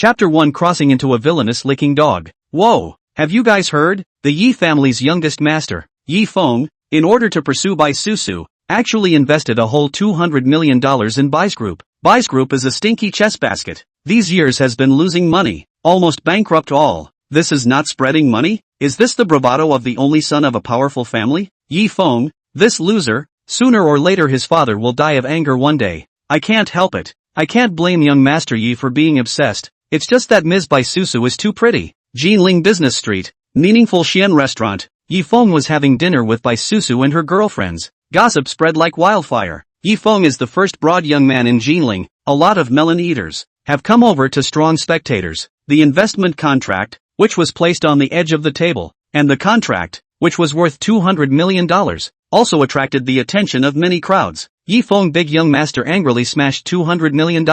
Chapter 1 Crossing into a Villainous Licking Dog. Whoa! Have you guys heard? The Yi family's youngest master, Yi Feng, in order to pursue Bai Susu, actually invested a whole $200 million in Bai's group. Bai's group is a stinky chess basket. These years has been losing money, almost bankrupt all. This is not spreading money? Is this the bravado of the only son of a powerful family? Yi Feng, this loser, sooner or later his father will die of anger one day. I can't help it. I can't blame young Master Yi for being obsessed. It's just that Ms. Bai Susu is too pretty. Jinling Business Street, meaningful Xian restaurant. Yi Feng was having dinner with Bai Susu and her girlfriends. Gossip spread like wildfire. Yi Feng is the first broad young man in Jinling. A lot of melon eaters have come over to strong spectators. The investment contract, which was placed on the edge of the table, and the contract, which was worth $200 million, also attracted the attention of many crowds. Yi Feng big young master angrily smashed $200 million.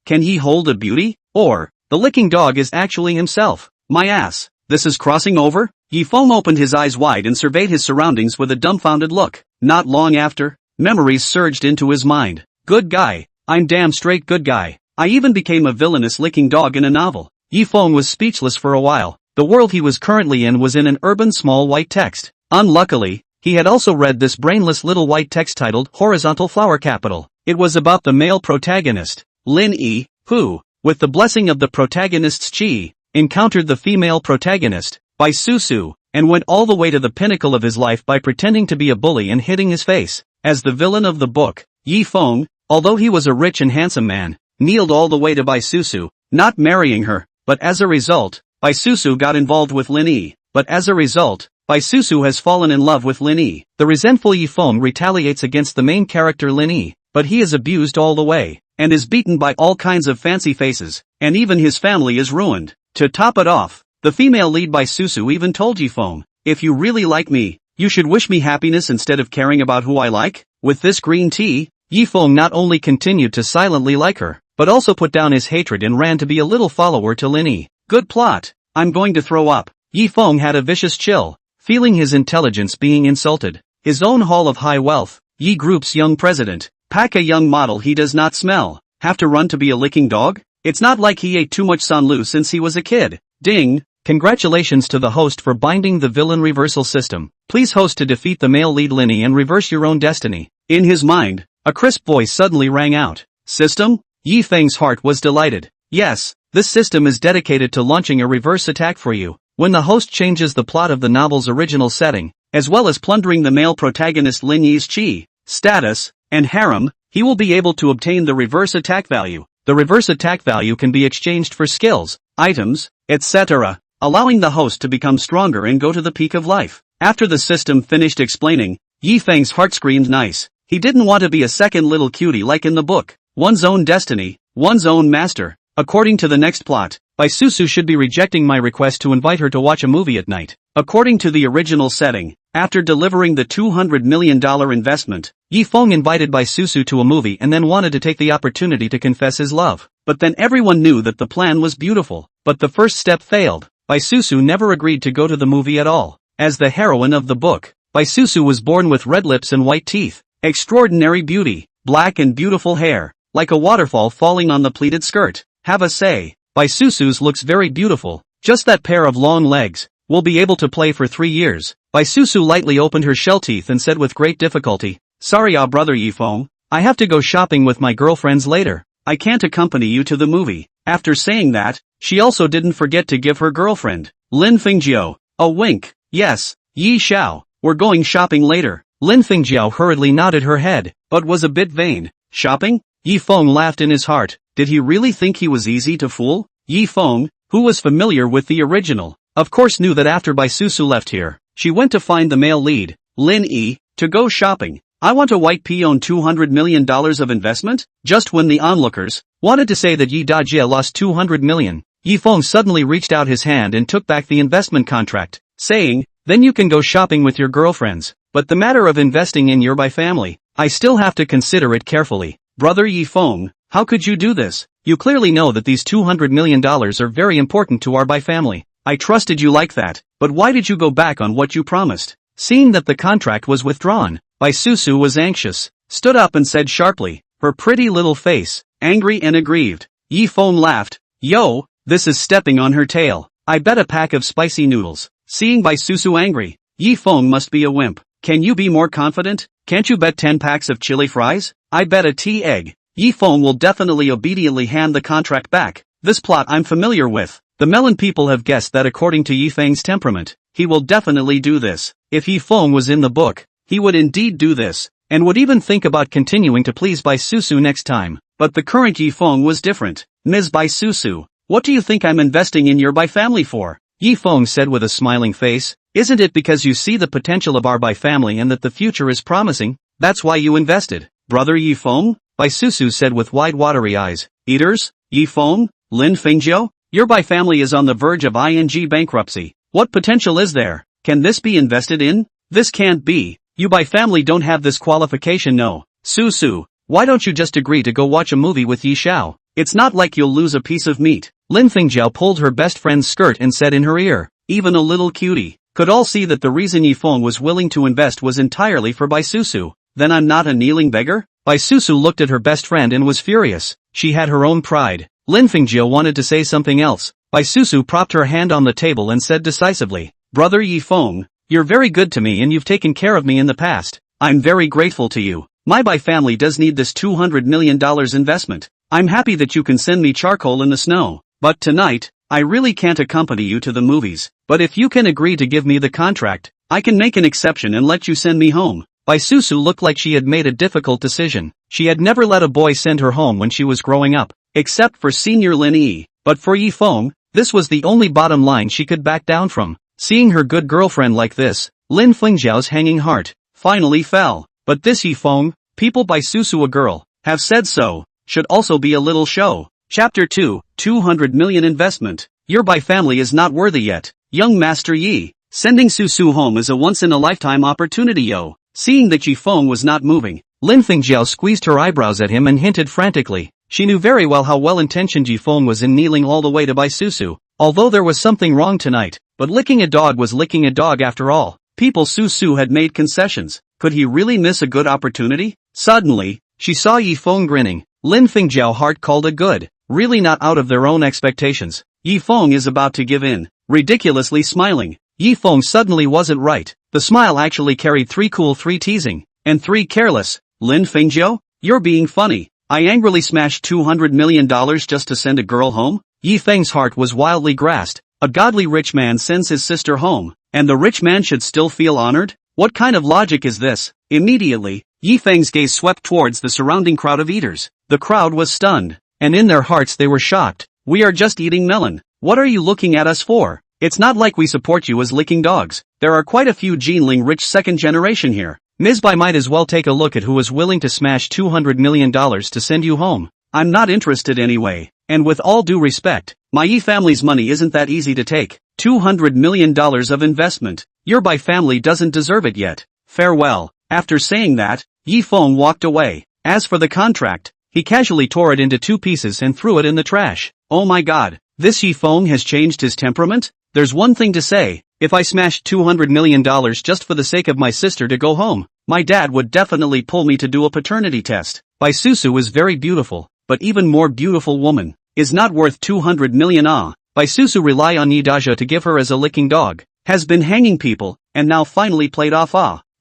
Can he hold a beauty? Or, the licking dog is actually himself. My ass, this is crossing over? Yi Feng opened his eyes wide and surveyed his surroundings with a dumbfounded look. Not long after, memories surged into his mind. Good guy. I'm damn straight good guy. I even became a villainous licking dog in a novel. Yi Feng was speechless for a while. The world he was currently in was in an urban small white text. Unluckily, he had also read this brainless little white text titled Horizontal Flower Capital. It was about the male protagonist, Lin Yi, who, with the blessing of the protagonist's chi, encountered the female protagonist, Bai Susu, and went all the way to the pinnacle of his life by pretending to be a bully and hitting his face. As the villain of the book, Yi Feng, although he was a rich and handsome man, kneeled all the way to Bai Susu, not marrying her, but as a result, Bai Susu got involved with Lin Yi. But as a result, Bai Susu has fallen in love with Lin Yi. The resentful Yi Feng retaliates against the main character Lin Yi, but he is abused all the way, and is beaten by all kinds of fancy faces, and even his family is ruined. To top it off, the female lead Bai Susu even told Yi Feng, if you really like me, you should wish me happiness instead of caring about who I like. With this green tea, Yi Feng not only continued to silently like her, but also put down his hatred and ran to be a little follower to Lin Yi. Good plot. I'm going to throw up. Yi Feng had a vicious chill, feeling his intelligence being insulted. His own hall of high wealth, Yi Group's young president, pack a young model he does not smell, have to run to be a licking dog? It's not like he ate too much Sanlu since he was a kid. Ding! Congratulations to the host for binding the villain reversal system. Please host to defeat the male lead Lin Yi and reverse your own destiny. In his mind, a crisp voice suddenly rang out. System? Yi Feng's heart was delighted. Yes, this system is dedicated to launching a reverse attack for you. When the host changes the plot of the novel's original setting, as well as plundering the male protagonist Lin Yi's chi, status, and harem, he will be able to obtain the reverse attack value. The reverse attack value can be exchanged for skills, items, etc., allowing the host to become stronger and go to the peak of life. After the system finished explaining, Yi Feng's heart screamed nice. He didn't want to be a second little cutie like in the book. One's own destiny, one's own master. According to the next plot, Bai Susu should be rejecting my request to invite her to watch a movie at night. According to the original setting, after delivering the $200 million investment, Yi Feng invited Bai Susu to a movie and then wanted to take the opportunity to confess his love. But then everyone knew that the plan was beautiful, but the first step failed. Bai Susu never agreed to go to the movie at all. As the heroine of the book, Bai Susu was born with red lips and white teeth, extraordinary beauty, black and beautiful hair, like a waterfall falling on the pleated skirt. Have a say. Bai Susu's looks very beautiful, just that pair of long legs. Will be able to play for 3 years. Bai Susu lightly opened her shell teeth and said with great difficulty, sorry brother Yi Feng, I have to go shopping with my girlfriends later. I can't accompany you to the movie. After saying that, she also didn't forget to give her girlfriend, Lin Fengjiao, a wink. Yes, Yi Xiao, we're going shopping later. Lin Fengjiao hurriedly nodded her head, but was a bit vain. Shopping? Yi Feng laughed in his heart. Did he really think he was easy to fool? Yi Feng, who was familiar with the original, of course knew that after Bai Susu left here, she went to find the male lead, Lin Yi, to go shopping. I want a white peon $200 million of investment? Just when the onlookers wanted to say that Yi Dajie lost $200 million, Yi Feng suddenly reached out his hand and took back the investment contract, saying, then you can go shopping with your girlfriends. But the matter of investing in your Bai family, I still have to consider it carefully. Brother Yi Feng, how could you do this? You clearly know that these $200 million are very important to our Bai family. I trusted you like that, but why did you go back on what you promised? Seeing that the contract was withdrawn, Bai Susu was anxious, stood up and said sharply, her pretty little face, angry and aggrieved. Yi Feng laughed. Yo, This is stepping on her tail. I bet a pack of spicy noodles. Seeing Bai Susu angry, Yi Feng must be a wimp. Can you be more confident? Can't you bet 10 packs of chili fries? I bet a tea egg. Yi Feng will definitely obediently hand the contract back. This plot I'm familiar with. The melon people have guessed that according to Yi Feng's temperament, he will definitely do this. If Yi Feng was in the book, he would indeed do this, and would even think about continuing to please Bai Susu next time. But the current Yi Feng was different. Ms. Bai Susu, what do you think I'm investing in your Bai family for? Yi Feng said with a smiling face. Isn't it because you see the potential of our Bai family and that the future is promising? That's why you invested. Brother Yi Feng? Bai Susu said with wide watery eyes. Eaters? Yi Feng? Lin Fengjiu? Your Bai family is on the verge of ing bankruptcy. What potential is there? Can this be invested in? This can't be. You Bai family don't have this qualification, no. Susu, why don't you just agree to go watch a movie with Yi Xiao? It's not like you'll lose a piece of meat. Lin Fengjiu pulled her best friend's skirt and said in her ear, even a little cutie, could all see that the reason Yi Feng was willing to invest was entirely for Bai Susu. Then I'm not a kneeling beggar? Bai Susu looked at her best friend and was furious. She had her own pride. Lin Fengjiu wanted to say something else. Bai Susu propped her hand on the table and said decisively, Brother Yi Feng, you're very good to me and you've taken care of me in the past. I'm very grateful to you. My Bai family does need this $200 million investment. I'm happy that you can send me charcoal in the snow. But tonight, I really can't accompany you to the movies. But if you can agree to give me the contract, I can make an exception and let you send me home. Bai Susu looked like she had made a difficult decision. She had never let a boy send her home when she was growing up, except for senior Lin Yi. But for Yi Feng, this was the only bottom line she could back down from. Seeing her good girlfriend like this, Lin Fengjiu's hanging heart finally fell. But this Yi Feng, people Bai Susu a girl, have said so, should also be a little show. Chapter 2, 200 million investment. Your Bai family is not worthy yet. Young Master Yi, sending Susu home is a once-in-a-lifetime opportunity yo. Seeing that Yi Feng was not moving, Lin Fengjiu squeezed her eyebrows at him and hinted frantically. She knew very well how well-intentioned Yi Feng was in kneeling all the way to Bai Susu. Although there was something wrong tonight, but licking a dog was licking a dog after all. People Susu had made concessions. Could he really miss a good opportunity? Suddenly, she saw Yi Feng grinning. Lin Fengjiu heart called a good, really not out of their own expectations. Yi Feng is about to give in, ridiculously smiling. Yi Feng suddenly wasn't right. The smile actually carried 3 cool, 3 teasing, and 3 careless. Lin Fengjiu, you're being funny. I angrily smashed $200 million just to send a girl home? Yi Feng's heart was wildly grasped. A godly rich man sends his sister home, and the rich man should still feel honored? What kind of logic is this? Immediately, Yi Feng's gaze swept towards the surrounding crowd of eaters. The crowd was stunned, and in their hearts they were shocked. We are just eating melon. What are you looking at us for? It's not like we support you as licking dogs. There are quite a few Jinling rich second generation here. Ms. Bai might as well take a look at who is willing to smash $200 million to send you home. I'm not interested anyway, and with all due respect, my Yi family's money isn't that easy to take. $200 million of investment. Your Bai family doesn't deserve it yet. Farewell. After saying that, Yi Feng walked away. As for the contract, he casually tore it into 2 pieces and threw it in the trash. Oh my god, this Yi Feng has changed his temperament? There's one thing to say, if I smashed $200 million just for the sake of my sister to go home, my dad would definitely pull me to do a paternity test. Bai Susu is very beautiful, but even more beautiful woman, is not worth $200 million. Bai Susu rely on Yi Daja to give her as a licking dog, has been hanging people, and now finally played off.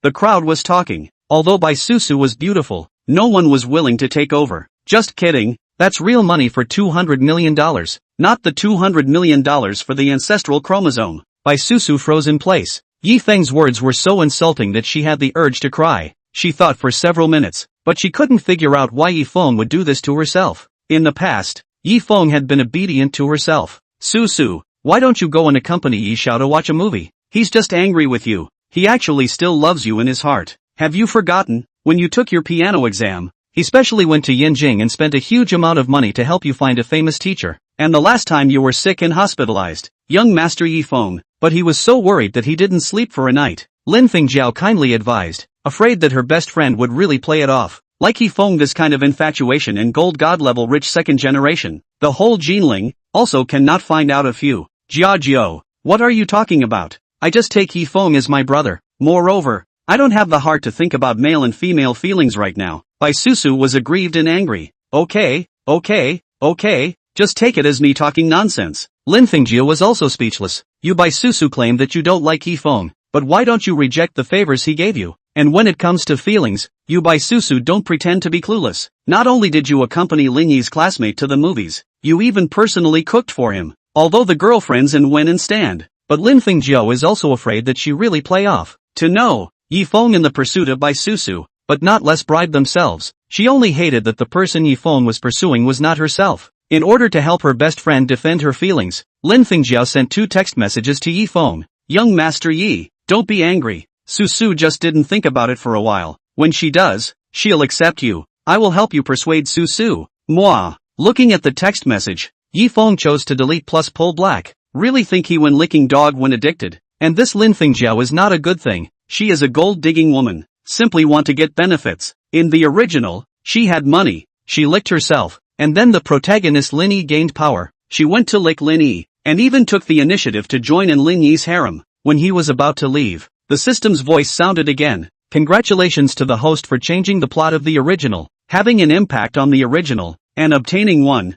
The crowd was talking. Although Bai Susu was beautiful, no one was willing to take over. Just kidding, that's real money for $200 million, not the $200 million for the ancestral chromosome. Bai Susu froze in place. Yi Feng's words were so insulting that she had the urge to cry. She thought for several minutes, but she couldn't figure out why Yi Feng would do this to herself. In the past, Yi Feng had been obedient to herself. Susu, why don't you go and accompany Yi Xiao to watch a movie? He's just angry with you. He actually still loves you in his heart. Have you forgotten, when you took your piano exam, he specially went to Yinjing and spent a huge amount of money to help you find a famous teacher. And the last time you were sick and hospitalized, young Master Yi Feng, but he was so worried that he didn't sleep for a night. Lin Fengjiu kindly advised, afraid that her best friend would really play it off. Like Yi Feng, this kind of infatuation and gold god level rich second generation, the whole Jinling, also cannot find out of you. Jiao, what are you talking about? I just take Yi Feng as my brother. Moreover, I don't have the heart to think about male and female feelings right now. Bai Susu was aggrieved and angry. Okay, Just take it as me talking nonsense. Lin Fengjie was also speechless. You Bai Susu claim that you don't like Yi Feng, but why don't you reject the favors he gave you? And when it comes to feelings, you Bai Susu don't pretend to be clueless. Not only did you accompany Lin Yi's classmate to the movies, you even personally cooked for him. Although the girlfriends and win and stand. But Lin Fengjie is also afraid that she really play off. To know, Yi Feng in the pursuit of Bai Susu, but not less bribed themselves. She only hated that the person Yi Feng was pursuing was not herself. In order to help her best friend defend her feelings, Lin Fengjie sent 2 text messages to Yi Feng. Young Master Yi, don't be angry. Susu just didn't think about it for a while. When she does, she'll accept you. I will help you persuade Susu. Moi. Looking at the text message, Yi Feng chose to delete plus pull black. Really think he when licking dog when addicted. And this Lin Fengjie is not a good thing. She is a gold-digging woman. Simply want to get benefits. In the original, she had money. She licked herself. And then the protagonist Lin Yi gained power. She went to lick Lin Yi, and even took the initiative to join in Lin Yi's harem. When he was about to leave, the system's voice sounded again. Congratulations to the host for changing the plot of the original, having an impact on the original, and obtaining 1,000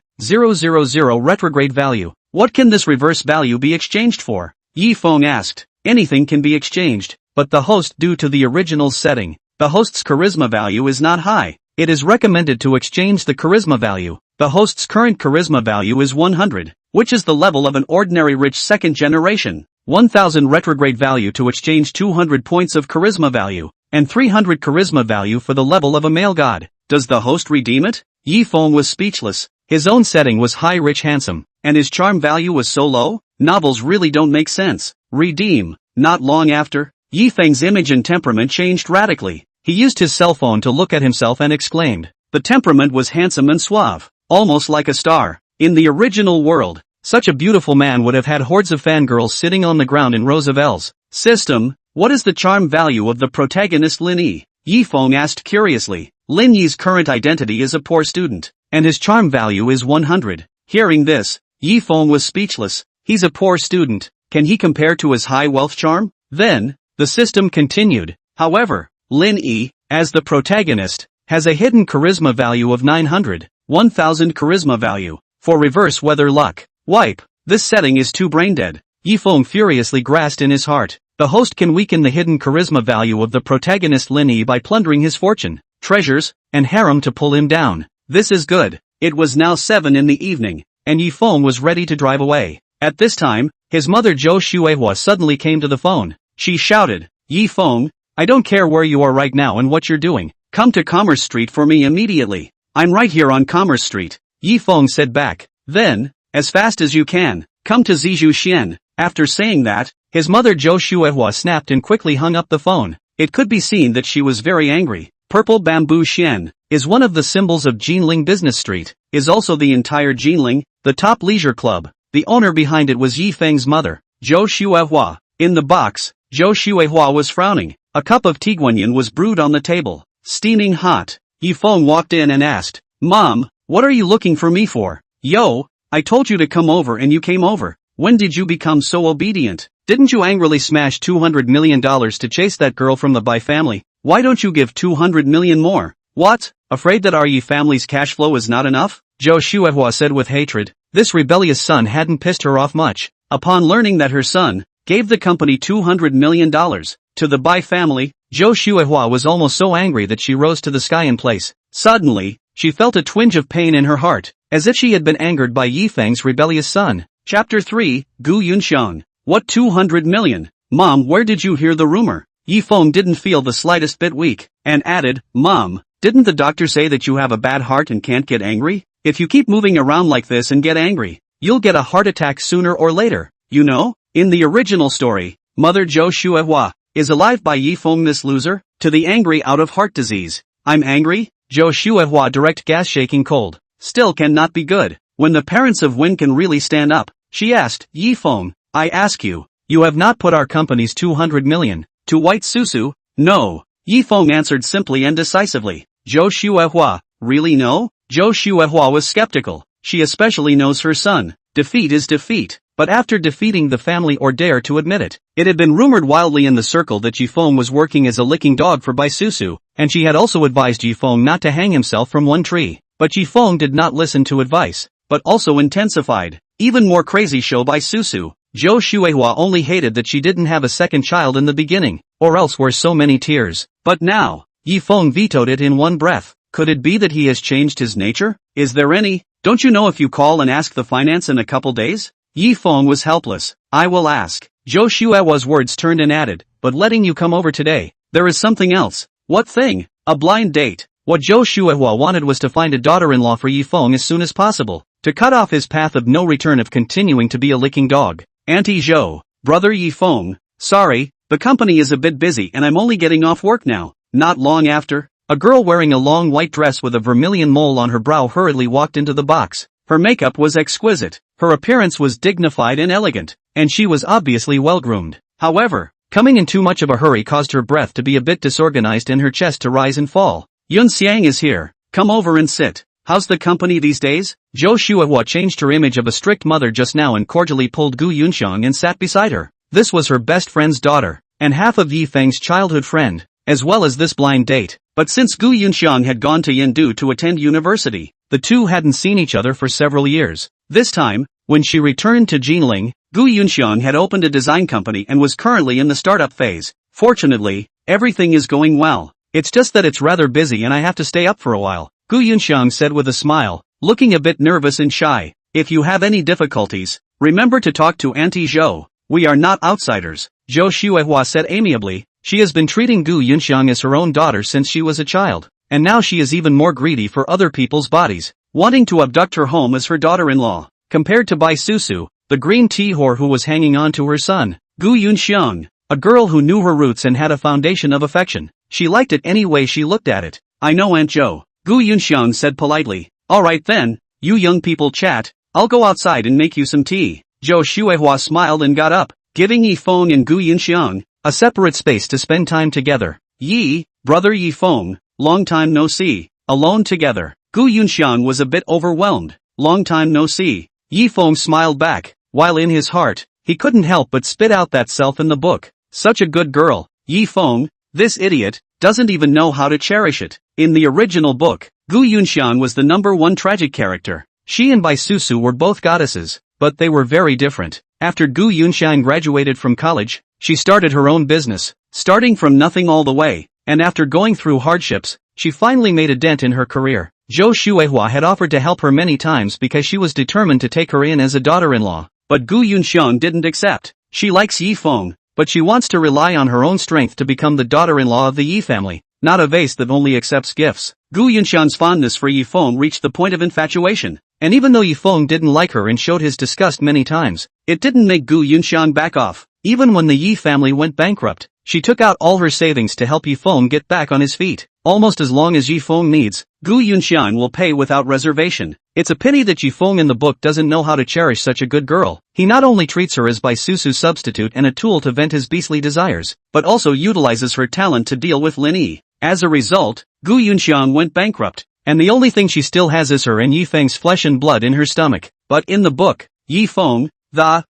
retrograde value. What can this reverse value be exchanged for? Yi Feng asked. Anything can be exchanged, but the host due to the original's setting, the host's charisma value is not high. It is recommended to exchange the charisma value. The host's current charisma value is 100, which is the level of an ordinary rich second generation. 1000 retrograde value to exchange 200 points of charisma value, and 300 charisma value for the level of a male god. Does the host redeem it? Yi Feng was speechless. His own setting was high rich handsome, and his charm value was so low? Novels really don't make sense. Redeem. Not long after, Yi Feng's image and temperament changed radically. He used his cell phone to look at himself and exclaimed. The temperament was handsome and suave, almost like a star. In the original world, such a beautiful man would have had hordes of fangirls sitting on the ground in rows of L's. System, what is the charm value of the protagonist Lin Yi? Yi Feng asked curiously. Lin Yi's current identity is a poor student, and his charm value is 100. Hearing this, Yi Feng was speechless. He's a poor student. Can he compare to his high wealth charm? Then, the system continued. However, Lin Yi, as the protagonist, has a hidden charisma value of 900, 1000 charisma value, for reverse weather luck. Wipe. This setting is too brain-dead. Yi Feng furiously grasped in his heart. The host can weaken the hidden charisma value of the protagonist Lin Yi by plundering his fortune, treasures, and harem to pull him down. This is good. It was now 7 in the evening, and Yi Feng was ready to drive away. At this time, his mother Zhou Xuehua suddenly came to the phone. She shouted, Yi Feng, I don't care where you are right now and what you're doing. Come to Commerce Street for me immediately. I'm right here on Commerce Street. Yi Feng said back. Then, as fast as you can, come to Zizhu Xian. After saying that, his mother Zhou Xuehua snapped and quickly hung up the phone. It could be seen that she was very angry. Purple Bamboo Xian is one of the symbols of Jinling Business Street, is also the entire Jinling, the top leisure club. The owner behind it was Yi Feng's mother, Zhou Xuehua. In the box, Zhou Xuehua was frowning. A cup of tiguanyin was brewed on the table, steaming hot. Yi Feng walked in and asked, Mom, what are you looking for me for? Yo, I told you to come over and you came over. When did you become so obedient? Didn't you angrily smash $200 million to chase that girl from the Bai family? Why don't you give 200 million more? What? Afraid that our Yi family's cash flow is not enough? Zhou Xuehua said with hatred. This rebellious son hadn't pissed her off much. Upon learning that her son gave the company $200 million to the Bai family, Zhou Xuehua was almost so angry that she rose to the sky in place. Suddenly, she felt a twinge of pain in her heart, as if she had been angered by Yi Feng's rebellious son. Chapter 3, Gu Yunxiang. What 200 million? Mom, where did you hear the rumor? Yi Feng didn't feel the slightest bit weak, and added, Mom, didn't the doctor say that you have a bad heart and can't get angry? If you keep moving around like this and get angry, you'll get a heart attack sooner or later. You know, in the original story, Mother Zhou Xuehua is alive by Yi Feng this loser, to the angry out of heart disease. I'm angry? Zhou Xuehua direct gas shaking cold. Still cannot be good. When the parents of Wen can really stand up, she asked, Yi Feng, I ask you, you have not put our company's 200 million to White Susu? No. Yi Feng answered simply and decisively. Zhou Xuehua, really no? Zhou Xuehua was skeptical. She especially knows her son. Defeat is defeat. But after defeating the family or dare to admit it, it had been rumored wildly in the circle that Yi Feng was working as a licking dog for Bai Susu, and she had also advised Yi Feng not to hang himself from one tree. But Yi Feng did not listen to advice. but also intensified. Even more crazy show Bai Susu. Zhou Xuehua only hated that she didn't have a second child in the beginning, or else were so many tears. But now, Yi Feng vetoed it in one breath. Could it be that he has changed his nature? Is there any? Don't you know if you call and ask the finance in a couple days? Yi Feng was helpless. I will ask. Zhou Xuehua's words turned and added, but letting you come over today, there is something else. What thing? A blind date. What Zhou Xuehua wanted was to find a daughter-in-law for Yi Feng as soon as possible, to cut off his path of no return of continuing to be a licking dog. Auntie Zhou, brother Yi Feng, sorry, the company is a bit busy and I'm only getting off work now. Not long after, a girl wearing a long white dress with a vermilion mole on her brow hurriedly walked into the box. Her makeup was exquisite, her appearance was dignified and elegant, and she was obviously well-groomed. However, coming in too much of a hurry caused her breath to be a bit disorganized and her chest to rise and fall. Yun Xiang is here, come over and sit. How's the company these days? Zhou Xuehua changed her image of a strict mother just now and cordially pulled Gu Yunxiang and sat beside her. This was her best friend's daughter, and half of Yi Feng's childhood friend, as well as this blind date. But since Gu Yunxiang had gone to Yindu to attend university, the two hadn't seen each other for several years. This time, when she returned to Jinling, Gu Yunxiang had opened a design company and was currently in the startup phase. Fortunately, everything is going well. It's just that it's rather busy and I have to stay up for a while, Gu Yunxiang said with a smile, looking a bit nervous and shy. If you have any difficulties, remember to talk to Auntie Zhou. We are not outsiders, Zhou Xuehua said amiably. She has been treating Gu Yunxiang as her own daughter since she was a child, and now she is even more greedy for other people's bodies, wanting to abduct her home as her daughter-in-law. Compared to Bai Susu, the green tea whore who was hanging on to her son, Gu Yunxiang, a girl who knew her roots and had a foundation of affection. She liked it any way she looked at it. I know Aunt Zhou, Gu Yunxiang said politely. Alright then, you young people chat, I'll go outside and make you some tea. Zhou Xuehua smiled and got up, giving Yi Feng and Gu Yunxiang a separate space to spend time together. Yi, brother Yi Feng, long time no see, alone together. Gu Yunxiang was a bit overwhelmed. Long time no see. Yi Feng smiled back, while in his heart, he couldn't help but spit out that self in the book. Such a good girl. Yi Feng, this idiot, doesn't even know how to cherish it. In the original book, Gu Yunxiang was the #1 tragic character. She and Bai Susu were both goddesses, but they were very different. After Gu Yunxiang graduated from college, she started her own business, starting from nothing all the way, and after going through hardships, she finally made a dent in her career. Zhou Xuehua had offered to help her many times because she was determined to take her in as a daughter-in-law, but Gu Yunxiang didn't accept. She likes Yi Feng, but she wants to rely on her own strength to become the daughter-in-law of the Yi family, not a vase that only accepts gifts. Gu Yunxiang's fondness for Yi Feng reached the point of infatuation, and even though Yi Feng didn't like her and showed his disgust many times, it didn't make Gu Yunxiang back off. Even when the Yi family went bankrupt, she took out all her savings to help Yi Feng get back on his feet. Almost as long as Yi Feng needs, Gu Yunxiang will pay without reservation. It's a pity that Yi Feng in the book doesn't know how to cherish such a good girl. He not only treats her as Bai Susu's substitute and a tool to vent his beastly desires, but also utilizes her talent to deal with Lin Yi. As a result, Gu Yunxiang went bankrupt, and the only thing she still has is her and Yi Feng's flesh and blood in her stomach. But in the book, Yi Feng,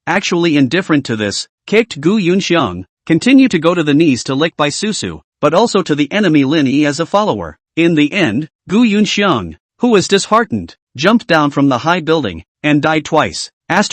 actually indifferent to this, kicked Gu Yunxiang, continued to go to the knees to lick Bai Susu, but also to the enemy Lin Yi as a follower. In the end, Gu Yunxiang, who was disheartened, jumped down from the high building, and died twice. This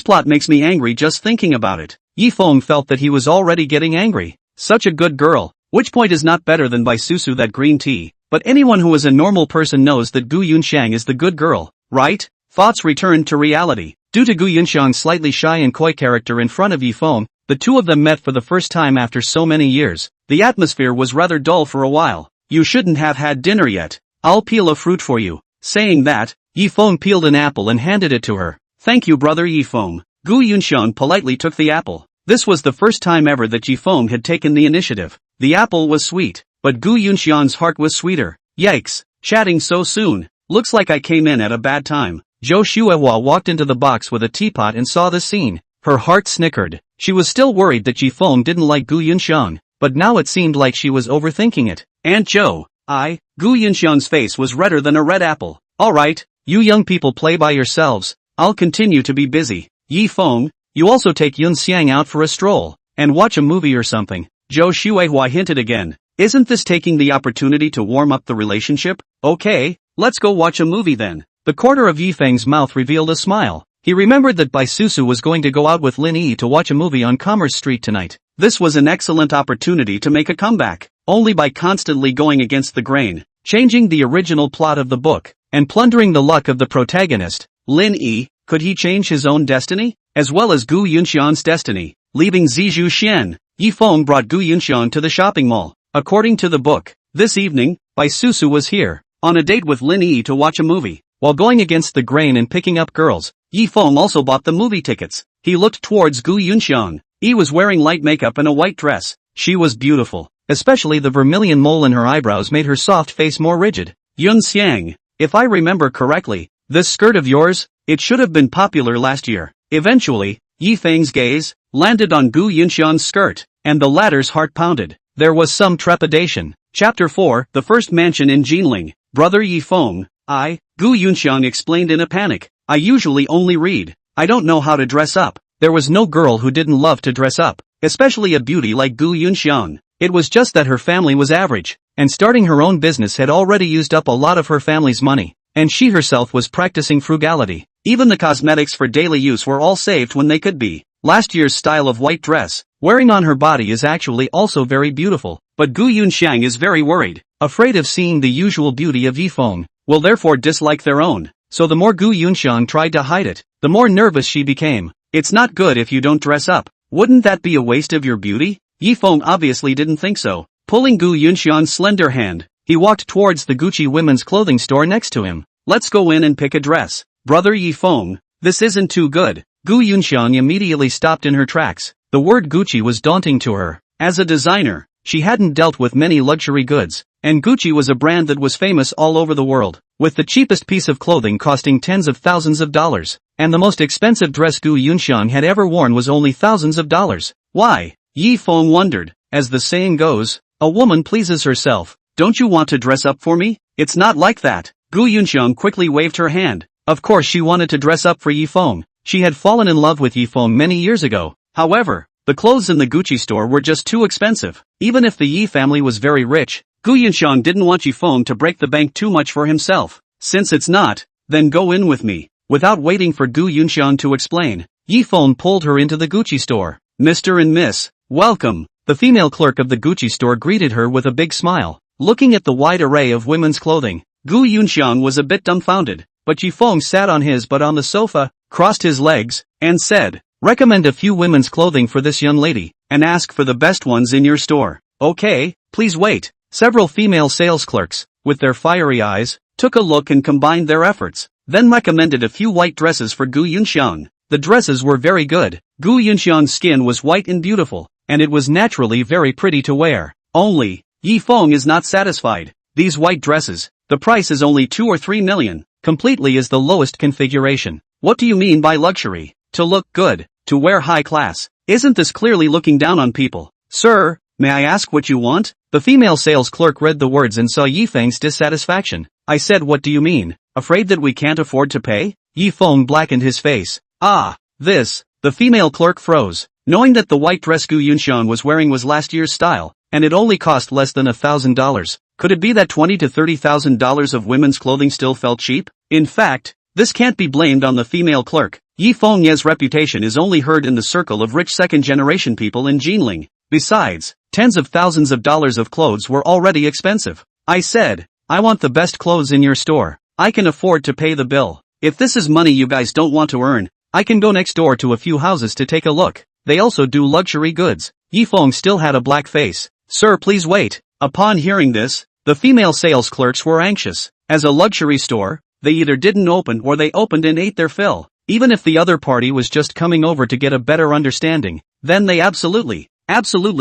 plot makes me angry just thinking about it. Yi Feng felt that he was already getting angry. Such a good girl, which point is not better than Bai Susu that green tea, but anyone who is a normal person knows that Gu Yunxiang is the good girl, right? Thoughts returned to reality. Due to Gu Yunxiang's slightly shy and coy character in front of Yi Feng, the two of them met for the first time after so many years. The atmosphere was rather dull for a while. You shouldn't have had dinner yet. I'll peel a fruit for you. Saying that, Yi Feng peeled an apple and handed it to her. Thank you, brother Yi Feng. Gu Yunxiang politely took the apple. This was the first time ever that Yi Feng had taken the initiative. The apple was sweet, but Gu Yunxiang's heart was sweeter. Yikes, chatting so soon. Looks like I came in at a bad time. Zhou Xuehua walked into the box with a teapot and saw the scene. Her heart snickered. She was still worried that Yi Feng didn't like Gu Yunxiang, but now it seemed like she was overthinking it. Aunt Zhou, Gu Yunxiang's face was redder than a red apple. Alright, you young people play by yourselves. I'll continue to be busy. Yi Feng, you also take Yun Xiang out for a stroll, and watch a movie or something. Zhou Xuehua hinted again. Isn't this taking the opportunity to warm up the relationship? Okay, Let's go watch a movie then. The corner of Yifeng's mouth revealed a smile. He remembered that Bai Susu was going to go out with Lin Yi to watch a movie on Commerce Street tonight. This was an excellent opportunity to make a comeback. Only by constantly going against the grain, changing the original plot of the book, and plundering the luck of the protagonist, Lin Yi, could he change his own destiny? As well as Gu Yunxian's destiny. Leaving Zizhu Xian, Yi Feng brought Gu Yunxian to the shopping mall. According to the book, this evening, Bai Susu was here, on a date with Lin Yi to watch a movie. While going against the grain and picking up girls, Yi Feng also bought the movie tickets. He looked towards Gu Yunxian. Yi was wearing light makeup and a white dress. She was beautiful. Especially the vermilion mole in her eyebrows made her soft face more rigid. Yun Xiang, if I remember correctly, this skirt of yours, it should have been popular last year. Eventually, Yi Feng's gaze landed on Gu Yunxian's skirt, and the latter's heart pounded. There was some trepidation. Chapter 4, The First Mansion in Jinling. Brother Yi Feng, Gu Yunxian explained in a panic. I usually only read. I don't know how to dress up. There was no girl who didn't love to dress up, especially a beauty like Gu Yunxian. It was just that her family was average, and starting her own business had already used up a lot of her family's money, and she herself was practicing frugality. Even the cosmetics for daily use were all saved when they could be. Last year's style of white dress, wearing on her body is actually also very beautiful, but Gu Yunxiang is very worried, afraid of seeing the usual beauty of Yi Feng, will therefore dislike their own. So the more Gu Yunxiang tried to hide it, the more nervous she became. It's not good if you don't dress up. Wouldn't that be a waste of your beauty? Yi Feng obviously didn't think so. Pulling Gu Yunxian's slender hand, he walked towards the Gucci women's clothing store next to him. Let's go in and pick a dress. Brother Yi Feng, this isn't too good. Gu Yunxian immediately stopped in her tracks. The word Gucci was daunting to her. As a designer, she hadn't dealt with many luxury goods, and Gucci was a brand that was famous all over the world, with the cheapest piece of clothing costing tens of thousands of dollars, and the most expensive dress Gu Yunxian had ever worn was only thousands of dollars. Why? Yi Feng wondered. As the saying goes, a woman pleases herself. Don't you want to dress up for me? It's not like that. Gu Yunxian quickly waved her hand. Of course she wanted to dress up for Yi Feng. She had fallen in love with Yi Feng many years ago. However, the clothes in the Gucci store were just too expensive. Even if the Yi family was very rich, Gu Yunxian didn't want Yi Feng to break the bank too much for himself. Since it's not, then go in with me. Without waiting for Gu Yunxian to explain, Yi Feng pulled her into the Gucci store. Mr. and Miss, welcome. The female clerk of the Gucci store greeted her with a big smile. Looking at the wide array of women's clothing, Gu Yunxian was a bit dumbfounded, but Yi Feng sat on his butt on the sofa, crossed his legs, and said, recommend a few women's clothing for this young lady, and ask for the best ones in your store. Okay, please wait. Several female sales clerks, with their fiery eyes, took a look and combined their efforts, then recommended a few white dresses for Gu Yunxian. The dresses were very good. Gu Yunxian's skin was white and beautiful, and it was naturally very pretty to wear. Only, Yi Feng is not satisfied. These white dresses, the price is only 2 or 3 million, completely is the lowest configuration. What do you mean by luxury? To look good, to wear high class. Isn't this clearly looking down on people? Sir, may I ask what you want? The female sales clerk read the words and saw Yi Feng's dissatisfaction. I said, what do you mean? Afraid that we can't afford to pay? Yi Feng blackened his face. The female clerk froze. Knowing that the white dress Gu Yunxian was wearing was last year's style, and it only cost less than $1,000. Could it be that $20,000 to $30,000 of women's clothing still felt cheap? In fact, this can't be blamed on the female clerk. Yi Feng's reputation is only heard in the circle of rich second-generation people in Jinling. Besides, tens of thousands of dollars of clothes were already expensive. I said, I want the best clothes in your store. I can afford to pay the bill. If this is money you guys don't want to earn, I can go next door to a few houses to take a look. They also do luxury goods. Yi Feng still had a black face. Sir, please wait. Upon hearing this, the female sales clerks were anxious. As a luxury store, they either didn't open or they opened and ate their fill. Even if the other party was just coming over to get a better understanding, then they absolutely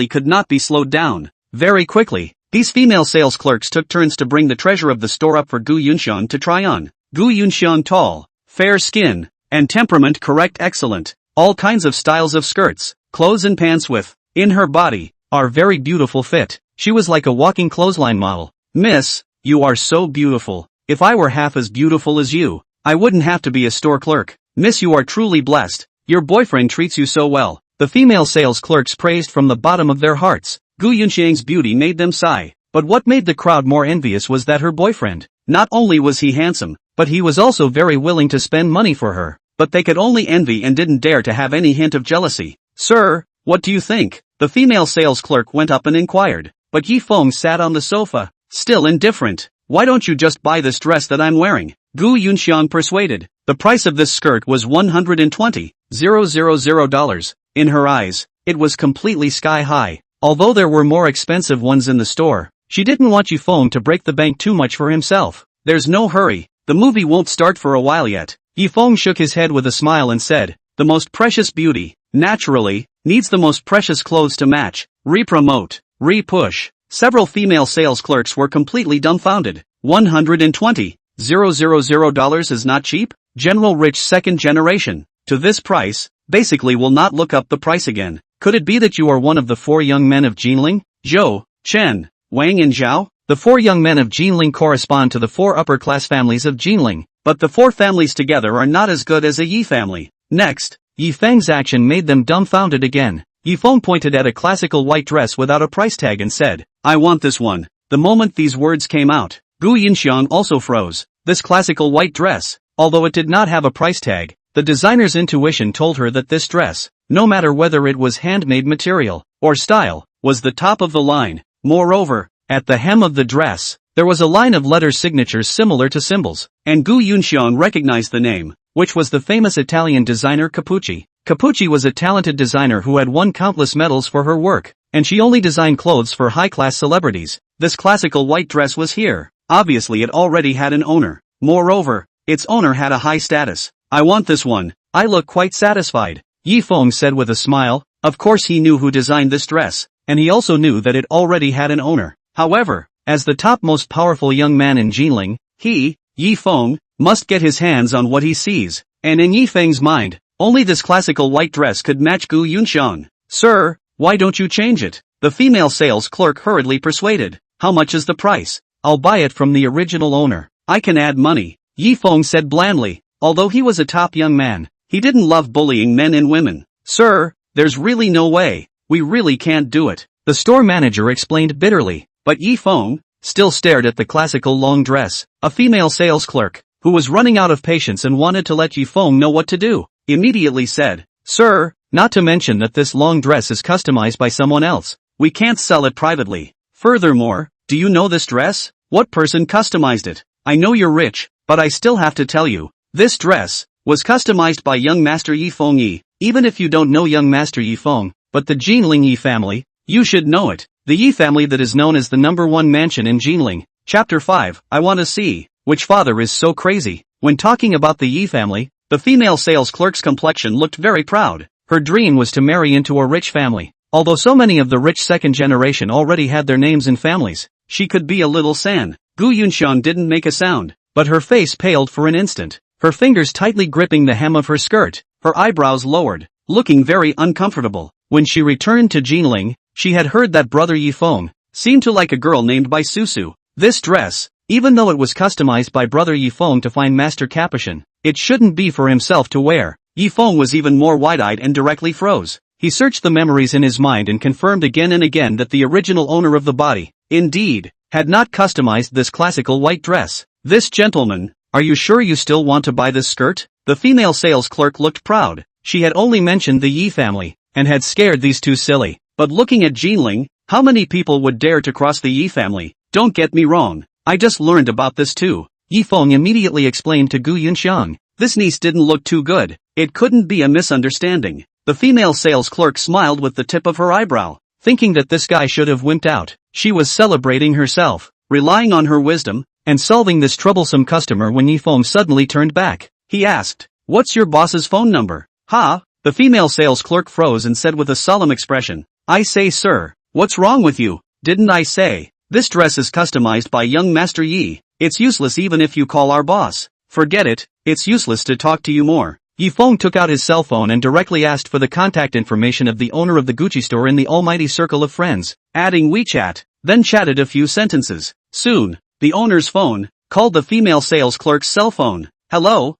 could not be slowed down. Very quickly, these female sales clerks took turns to bring the treasure of the store up for Gu Yunxian to try on. Gu Yunxian tall, fair skin, and temperament correct excellent. All kinds of styles of skirts, clothes and pants with, in her body, are very beautiful fit. She was like a walking clothesline model. Miss, you are so beautiful. If I were half as beautiful as you, I wouldn't have to be a store clerk. Miss, you are truly blessed. Your boyfriend treats you so well. The female sales clerks praised from the bottom of their hearts. Gu Yunxiang's beauty made them sigh. But what made the crowd more envious was that her boyfriend, Not only was he handsome, but he was also very willing to spend money for her. But they could only envy and didn't dare to have any hint of jealousy. "Sir, what do you think?" the female sales clerk went up and inquired. But Yi Feng sat on the sofa, still indifferent. "Why don't you just buy this dress that I'm wearing?" Gu Yunxiang persuaded. The price of this skirt was $120,000. In her eyes, it was completely sky high. Although there were more expensive ones in the store, she didn't want Yi Feng to break the bank too much for himself. "There's no hurry. The movie won't start for a while yet." Yi Feng shook his head with a smile and said, "The most precious beauty, naturally, needs the most precious clothes to match. Re-promote, re-push." Several female sales clerks were completely dumbfounded. $120,000 is not cheap? General Rich second generation. To this price, basically will not look up the price again. Could it be that you are one of the 4 young men of Jinling? Zhou, Chen, Wang and Zhao? The 4 young men of Jinling correspond to the 4 upper-class families of Jinling, but the 4 families together are not as good as a Yi family. Next, Yi Feng's action made them dumbfounded again. Yi Feng pointed at a classical white dress without a price tag and said, "I want this one." The moment these words came out, Gu Yinxiang also froze. This classical white dress, although it did not have a price tag, the designer's intuition told her that this dress, no matter whether it was handmade material or style, was the top of the line. Moreover, at the hem of the dress, there was a line of letter signatures similar to symbols, and Gu Yunxiang recognized the name, which was the famous Italian designer Capucci. Capucci was a talented designer who had won countless medals for her work, and she only designed clothes for high-class celebrities. This classical white dress was here. Obviously it already had an owner. Moreover, its owner had a high status. "I want this one. I look quite satisfied," Yi Feng said with a smile. Of course he knew who designed this dress, and he also knew that it already had an owner. However, as the top most powerful young man in Jinling, he, Yi Feng, must get his hands on what he sees, and in Yi Feng's mind, only this classical white dress could match Gu Yunxiang. "Sir, why don't you change it?" the female sales clerk hurriedly persuaded. "How much is the price?" "I'll buy it from the original owner. I can add money," Yi Feng said blandly. Although he was a top young man, he didn't love bullying men and women. "Sir, there's really no way. We really can't do it," the store manager explained bitterly. But Yi Feng still stared at the classical long dress. A female sales clerk, who was running out of patience and wanted to let Yi Feng know what to do, immediately said, "Sir, not to mention that this long dress is customized by someone else. We can't sell it privately. Furthermore, do you know this dress? What person customized it? I know you're rich, but I still have to tell you, this dress was customized by young Master Yi Feng Yi. Even if you don't know young Master Yi Feng, but the Jinling Yi family, you should know it. The Yi family that is known as the #1 mansion in Jinling." Chapter 5, I want to see, which father is so crazy? When talking about the Yi family, the female sales clerk's complexion looked very proud. Her dream was to marry into a rich family. Although so many of the rich second generation already had their names in families, she could be a little sad. Gu Yunxiang didn't make a sound, but her face paled for an instant, her fingers tightly gripping the hem of her skirt, her eyebrows lowered, looking very uncomfortable. When she returned to Jinling, she had heard that brother Yi Feng seemed to like a girl named Bai Susu. This dress, even though it was customized by brother Yi Feng to find Master Capuchin, it shouldn't be for himself to wear. Yi Feng was even more wide-eyed and directly froze. He searched the memories in his mind and confirmed again and again that the original owner of the body, indeed, had not customized this classical white dress. "This gentleman, are you sure you still want to buy this skirt?" The female sales clerk looked proud. She had only mentioned the Yi family, and had scared these two silly. But looking at Jinling, how many people would dare to cross the Yi family? "Don't get me wrong, I just learned about this too," Yi Feng immediately explained to Gu Yunxiang. This niece didn't look too good. It couldn't be a misunderstanding. The female sales clerk smiled with the tip of her eyebrow, thinking that this guy should have wimped out. She was celebrating herself, relying on her wisdom, and solving this troublesome customer when Yi Feng suddenly turned back. He asked, "What's your boss's phone number?" "Ha?" The female sales clerk froze and said with a solemn expression, "I say sir, what's wrong with you? Didn't I say? This dress is customized by young Master Yi. It's useless even if you call our boss. Forget it, it's useless to talk to you more." Yi Feng took out his cell phone and directly asked for the contact information of the owner of the Gucci store in the almighty circle of friends, adding WeChat, then chatted a few sentences. Soon, the owner's phone called the female sales clerk's cell phone. "Hello,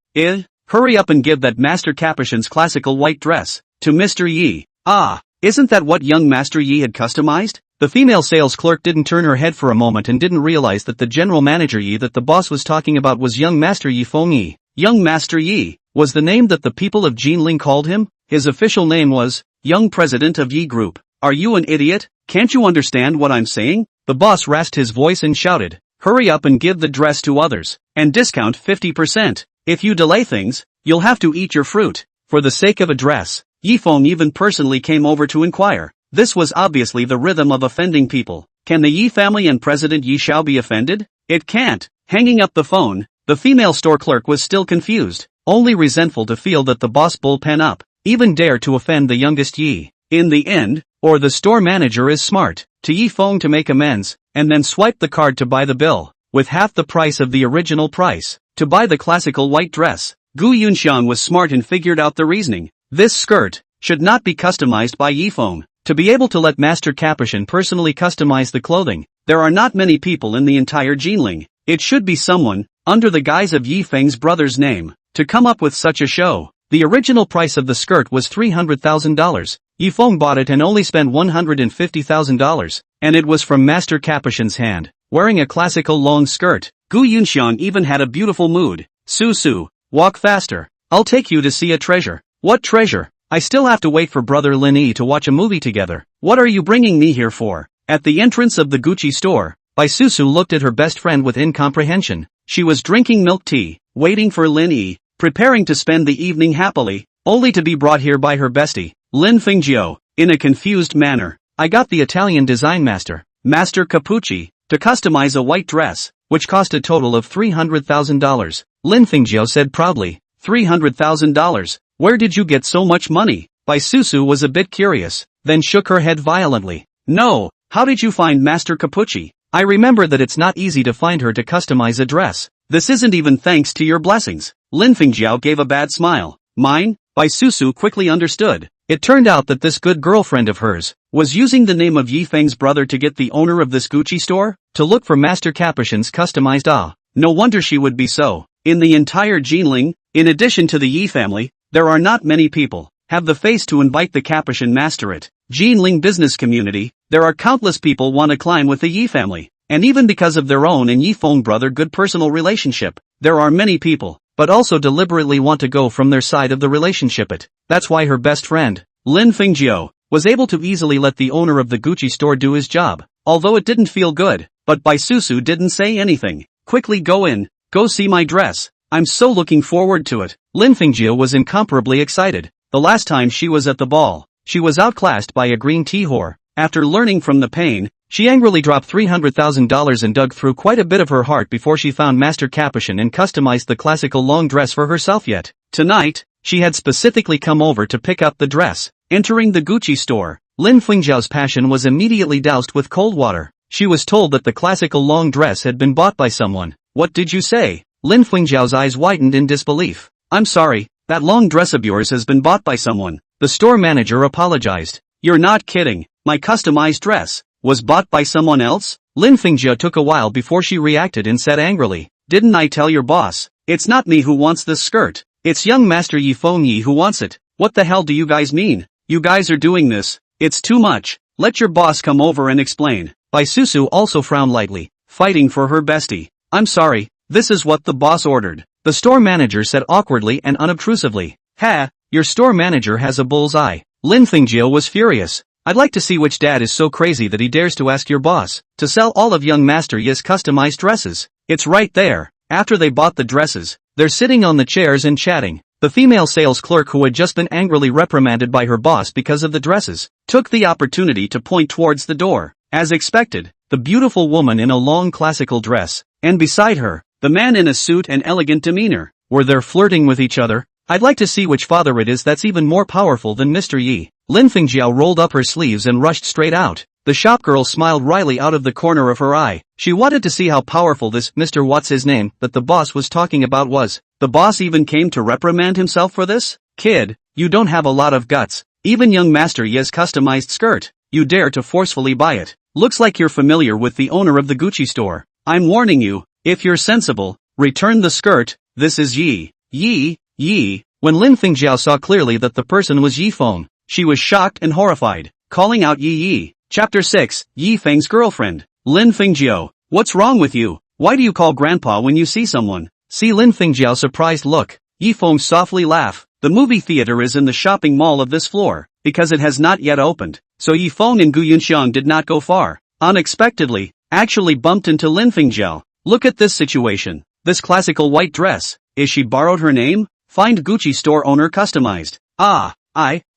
hurry up and give that Master Capuchin's classical white dress to Mr. Yi." "Ah, isn't that what young Master Yi had customized?" The female sales clerk didn't turn her head for a moment and didn't realize that the general manager Yi that the boss was talking about was young Master Yi Feng Yi. Young Master Yi was the name that the people of Jinling called him. His official name was Young President of Yi Group. Are you an idiot? Can't you understand what I'm saying? The boss rasped his voice and shouted, hurry up and give the dress to others, and discount 50%. If you delay things, you'll have to eat your fruit. For the sake of a dress, Yi Feng even personally came over to inquire. This was obviously the rhythm of offending people. Can the Yi family and President Yi Xiao be offended? It can't. Hanging up the phone, the female store clerk was still confused, only resentful to feel that the boss bullpen up, even dare to offend the youngest Yi. In the end, or the store manager is smart, to Yi Feng to make amends, and then swipe the card to buy the bill, with half the price of the original price, to buy the classical white dress. Gu Yunxiang was smart and figured out the reasoning. This skirt should not be customized by Yi Feng. To be able to let Master Capuchin personally customize the clothing, there are not many people in the entire Jinling. It should be someone, under the guise of Yi Feng's brother's name, to come up with such a show. The original price of the skirt was $300,000. Yi Feng bought it and only spent $150,000, and it was from Master Capuchin's hand, wearing a classical long skirt. Gu Yunxiang even had a beautiful mood. Susu, walk faster. I'll take you to see a treasure. What treasure? I still have to wait for brother Lin Yi to watch a movie together. What are you bringing me here for? At the entrance of the Gucci store, Bai Susu looked at her best friend with incomprehension. She was drinking milk tea, waiting for Lin Yi, preparing to spend the evening happily, only to be brought here by her bestie, Lin Fengjiu, in a confused manner. I got the Italian design master, Master Capucci, to customize a white dress, which cost a total of $300,000. Lin Fengjiu said proudly, $300,000? Where did you get so much money? Bai Susu was a bit curious, then shook her head violently. No, how did you find Master Capucci? I remember that it's not easy to find her to customize a dress. This isn't even thanks to your blessings. Lin Fengjiu gave a bad smile. Mine? Bai Susu quickly understood. It turned out that this good girlfriend of hers was using the name of Yi Feng's brother to get the owner of this Gucci store to look for Master Capuchin's customized No wonder she would be so. In the entire Jinling, in addition to the Yi family, there are not many people have the face to invite the Capuchin master at Jinling business community. There are countless people want to climb with the Yi family, and even because of their own and Yi Feng brother good personal relationship, there are many people, but also deliberately want to go from their side of the relationship it. That's why her best friend, Lin Fengjiu, was able to easily let the owner of the Gucci store do his job, although it didn't feel good, but Bai Susu didn't say anything. Quickly go in, go see my dress. I'm so looking forward to it. Lin Fengjiu was incomparably excited. The last time she was at the ball, she was outclassed by a green tea whore. After learning from the pain, she angrily dropped $300,000 and dug through quite a bit of her heart before she found Master Capuchin and customized the classical long dress for herself. Yet tonight, she had specifically come over to pick up the dress. Entering the Gucci store, Lin Fengjiu's passion was immediately doused with cold water. She was told that the classical long dress had been bought by someone. What did you say? Lin Fengjiu's eyes widened in disbelief. I'm sorry, that long dress of yours has been bought by someone. The store manager apologized. You're not kidding. My customized dress was bought by someone else? Lin Fengjiu took a while before she reacted and said angrily. Didn't I tell your boss? It's not me who wants this skirt. It's young Master Yi Feng Yi who wants it. What the hell do you guys mean? You guys are doing this. It's too much. Let your boss come over and explain. Bai Susu also frowned lightly, fighting for her bestie. I'm sorry. This is what the boss ordered. The store manager said awkwardly and unobtrusively. Ha, your store manager has a bull's eye. Lin Fengjiu was furious. I'd like to see which dad is so crazy that he dares to ask your boss to sell all of young Master Yi's customized dresses. It's right there. After they bought the dresses, they're sitting on the chairs and chatting. The female sales clerk who had just been angrily reprimanded by her boss because of the dresses, took the opportunity to point towards the door. As expected, the beautiful woman in a long classical dress, and beside her, the man in a suit and elegant demeanor, were there flirting with each other. I'd like to see which father it is that's even more powerful than Mr. Yi. Lin Fengjiu rolled up her sleeves and rushed straight out. The shopgirl smiled wryly out of the corner of her eye. She wanted to see how powerful this Mr. What's his name that the boss was talking about was. The boss even came to reprimand himself for this? Kid, you don't have a lot of guts. Even young Master Yi's customized skirt, you dare to forcefully buy it. Looks like you're familiar with the owner of the Gucci store. I'm warning you, if you're sensible, return the skirt. This is Yi. Yi. When Lin Fengjiu saw clearly that the person was Yi Feng, she was shocked and horrified, calling out Yi. Chapter 6, Yi Feng's girlfriend. Lin Fengjiao, what's wrong with you? Why do you call grandpa when you see someone? See Lin Fengjiao's surprised look. Yi Feng softly laughed. The movie theater is in the shopping mall of this floor, because it has not yet opened. So Yi Feng and Gu Yunxiang did not go far. Unexpectedly, actually bumped into Lin Fengjiao. Look at this situation. This classical white dress. Is she borrowed her name? Find Gucci store owner customized.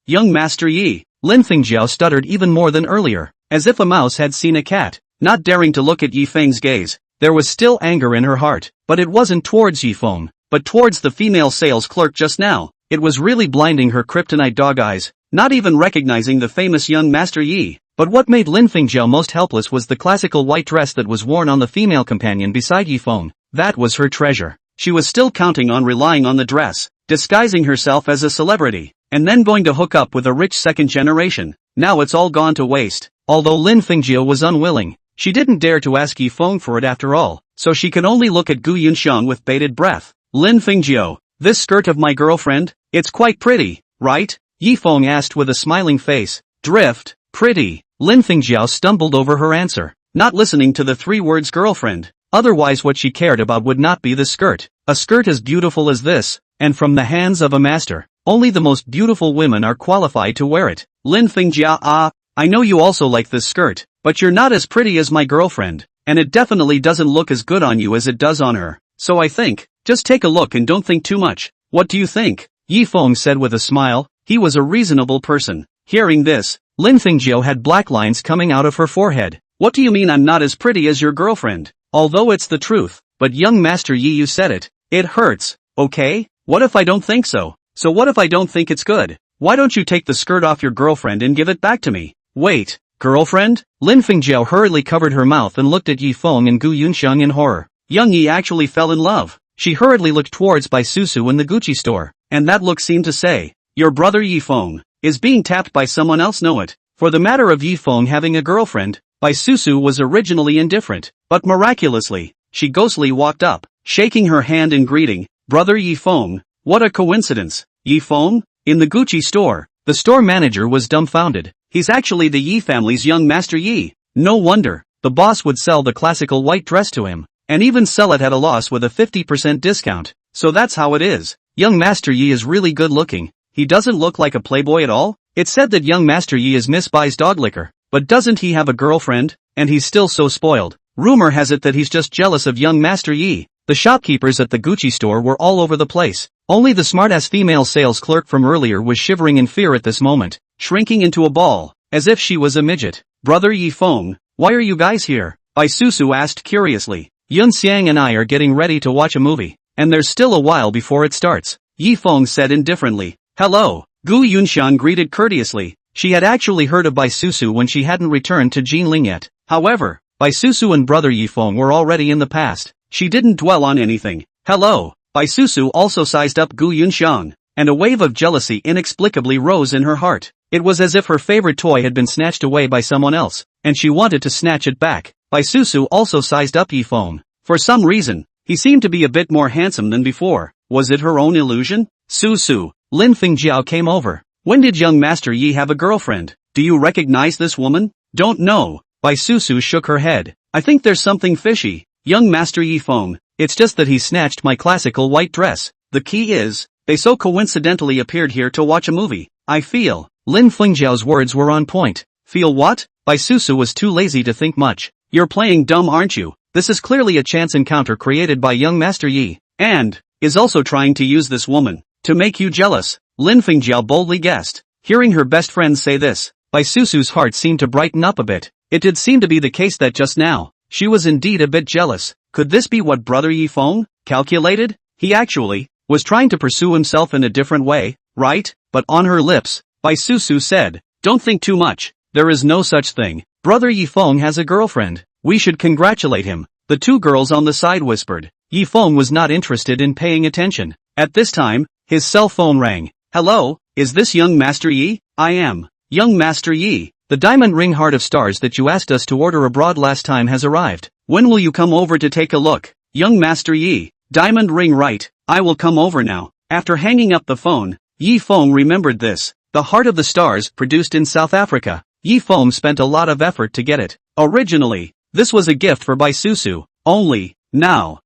Young Master Yi. Lin Fengjiao stuttered even more than earlier, as if a mouse had seen a cat. Not daring to look at Yi Feng's gaze, there was still anger in her heart, but it wasn't towards Yi Feng, but towards the female sales clerk just now. It was really blinding her kryptonite dog eyes, not even recognizing the famous young Master Yi. But what made Lin Fengjiao most helpless was the classical white dress that was worn on the female companion beside Yi Feng. That was her treasure. She was still counting on relying on the dress, disguising herself as a celebrity, and then going to hook up with a rich second generation. Now it's all gone to waste. Although Lin Fengjiao was unwilling, she didn't dare to ask Yi Feng for it after all, so she could only look at Gu Yunxiang with bated breath. Lin Fengjiao, this skirt of my girlfriend? It's quite pretty, right? Yi Feng asked with a smiling face. Drift, pretty. Lin Fengjiao stumbled over her answer, not listening to the 3 words girlfriend. Otherwise what she cared about would not be the skirt. A skirt as beautiful as this, and from the hands of a master. Only the most beautiful women are qualified to wear it. Lin Fengjiao, I know you also like this skirt, but you're not as pretty as my girlfriend, and it definitely doesn't look as good on you as it does on her. So I think, just take a look and don't think too much. What do you think? Yi Feng said with a smile. He was a reasonable person. Hearing this, Lin Fengjiao had black lines coming out of her forehead. What do you mean I'm not as pretty as your girlfriend? Although it's the truth, but young Master Yi, you said it. It hurts, okay? What if I don't think so? So what if I don't think it's good? Why don't you take the skirt off your girlfriend and give it back to me? Wait, girlfriend? Lin Fengjiao hurriedly covered her mouth and looked at Yi Feng and Gu Yunxiang in horror. Young Yi actually fell in love. She hurriedly looked towards Bai Susu in the Gucci store, and that look seemed to say, your brother Yi Feng is being tapped by someone else, know it. For the matter of Yi Feng having a girlfriend, Bai Susu was originally indifferent, but miraculously, she ghostly walked up, shaking her hand in greeting. Brother Yi Feng, what a coincidence. Yi Feng? In the Gucci store, the store manager was dumbfounded. He's actually the Yi family's young Master Yi. No wonder, the boss would sell the classical white dress to him, and even sell it at a loss with a 50% discount. So that's how it is. Young Master Yi is really good looking. He doesn't look like a playboy at all. It's said that young Master Yi is Miss Bai's dog licker, but doesn't he have a girlfriend? And he's still so spoiled. Rumor has it that he's just jealous of young Master Yi. The shopkeepers at the Gucci store were all over the place. Only the smartass female sales clerk from earlier was shivering in fear at this moment, shrinking into a ball, as if she was a midget. Brother Yi Feng, why are you guys here? Bai Susu asked curiously. Yun Xiang and I are getting ready to watch a movie, and there's still a while before it starts. Yi Feng said indifferently. Hello. Gu Yunxiang greeted courteously. She had actually heard of Bai Susu when she hadn't returned to Jinling yet. However, Bai Susu and brother Yi Feng were already in the past. She didn't dwell on anything. Hello. Bai Susu also sized up Gu Yunxiang, and a wave of jealousy inexplicably rose in her heart. It was as if her favorite toy had been snatched away by someone else, and she wanted to snatch it back. Bai Susu also sized up Yi Feng. For some reason, he seemed to be a bit more handsome than before. Was it her own illusion? Susu. Lin Fengjiao came over. When did young Master Yi have a girlfriend? Do you recognize this woman? Don't know. Bai Susu shook her head. I think there's something fishy. Young Master Yi Feng, it's just that he snatched my classical white dress. The key is, they so coincidentally appeared here to watch a movie. I feel. Lin Fengjiao's words were on point. Feel what? Bai Susu was too lazy to think much. You're playing dumb, aren't you? This is clearly a chance encounter created by young Master Yi, and is also trying to use this woman to make you jealous. Lin Fengjiao boldly guessed. Hearing her best friend say this, Bai Susu's heart seemed to brighten up a bit. It did seem to be the case that just now, she was indeed a bit jealous. Could this be what brother Yi Feng calculated? He actually was trying to pursue himself in a different way, right? But on her lips, Bai Susu said, don't think too much. There is no such thing. Brother Yi Feng has a girlfriend. We should congratulate him. The two girls on the side whispered. Yi Feng was not interested in paying attention. At this time, his cell phone rang. Hello, is this young Master Yi? I am. Young Master Yi. The diamond ring heart of stars that you asked us to order abroad last time has arrived. When will you come over to take a look? Young Master Yi. Diamond ring, right. I will come over now. After hanging up the phone, Yi Feng remembered this. The heart of the stars produced in South Africa. Yi Feng spent a lot of effort to get it. Originally, this was a gift for Bai Susu. Only, now,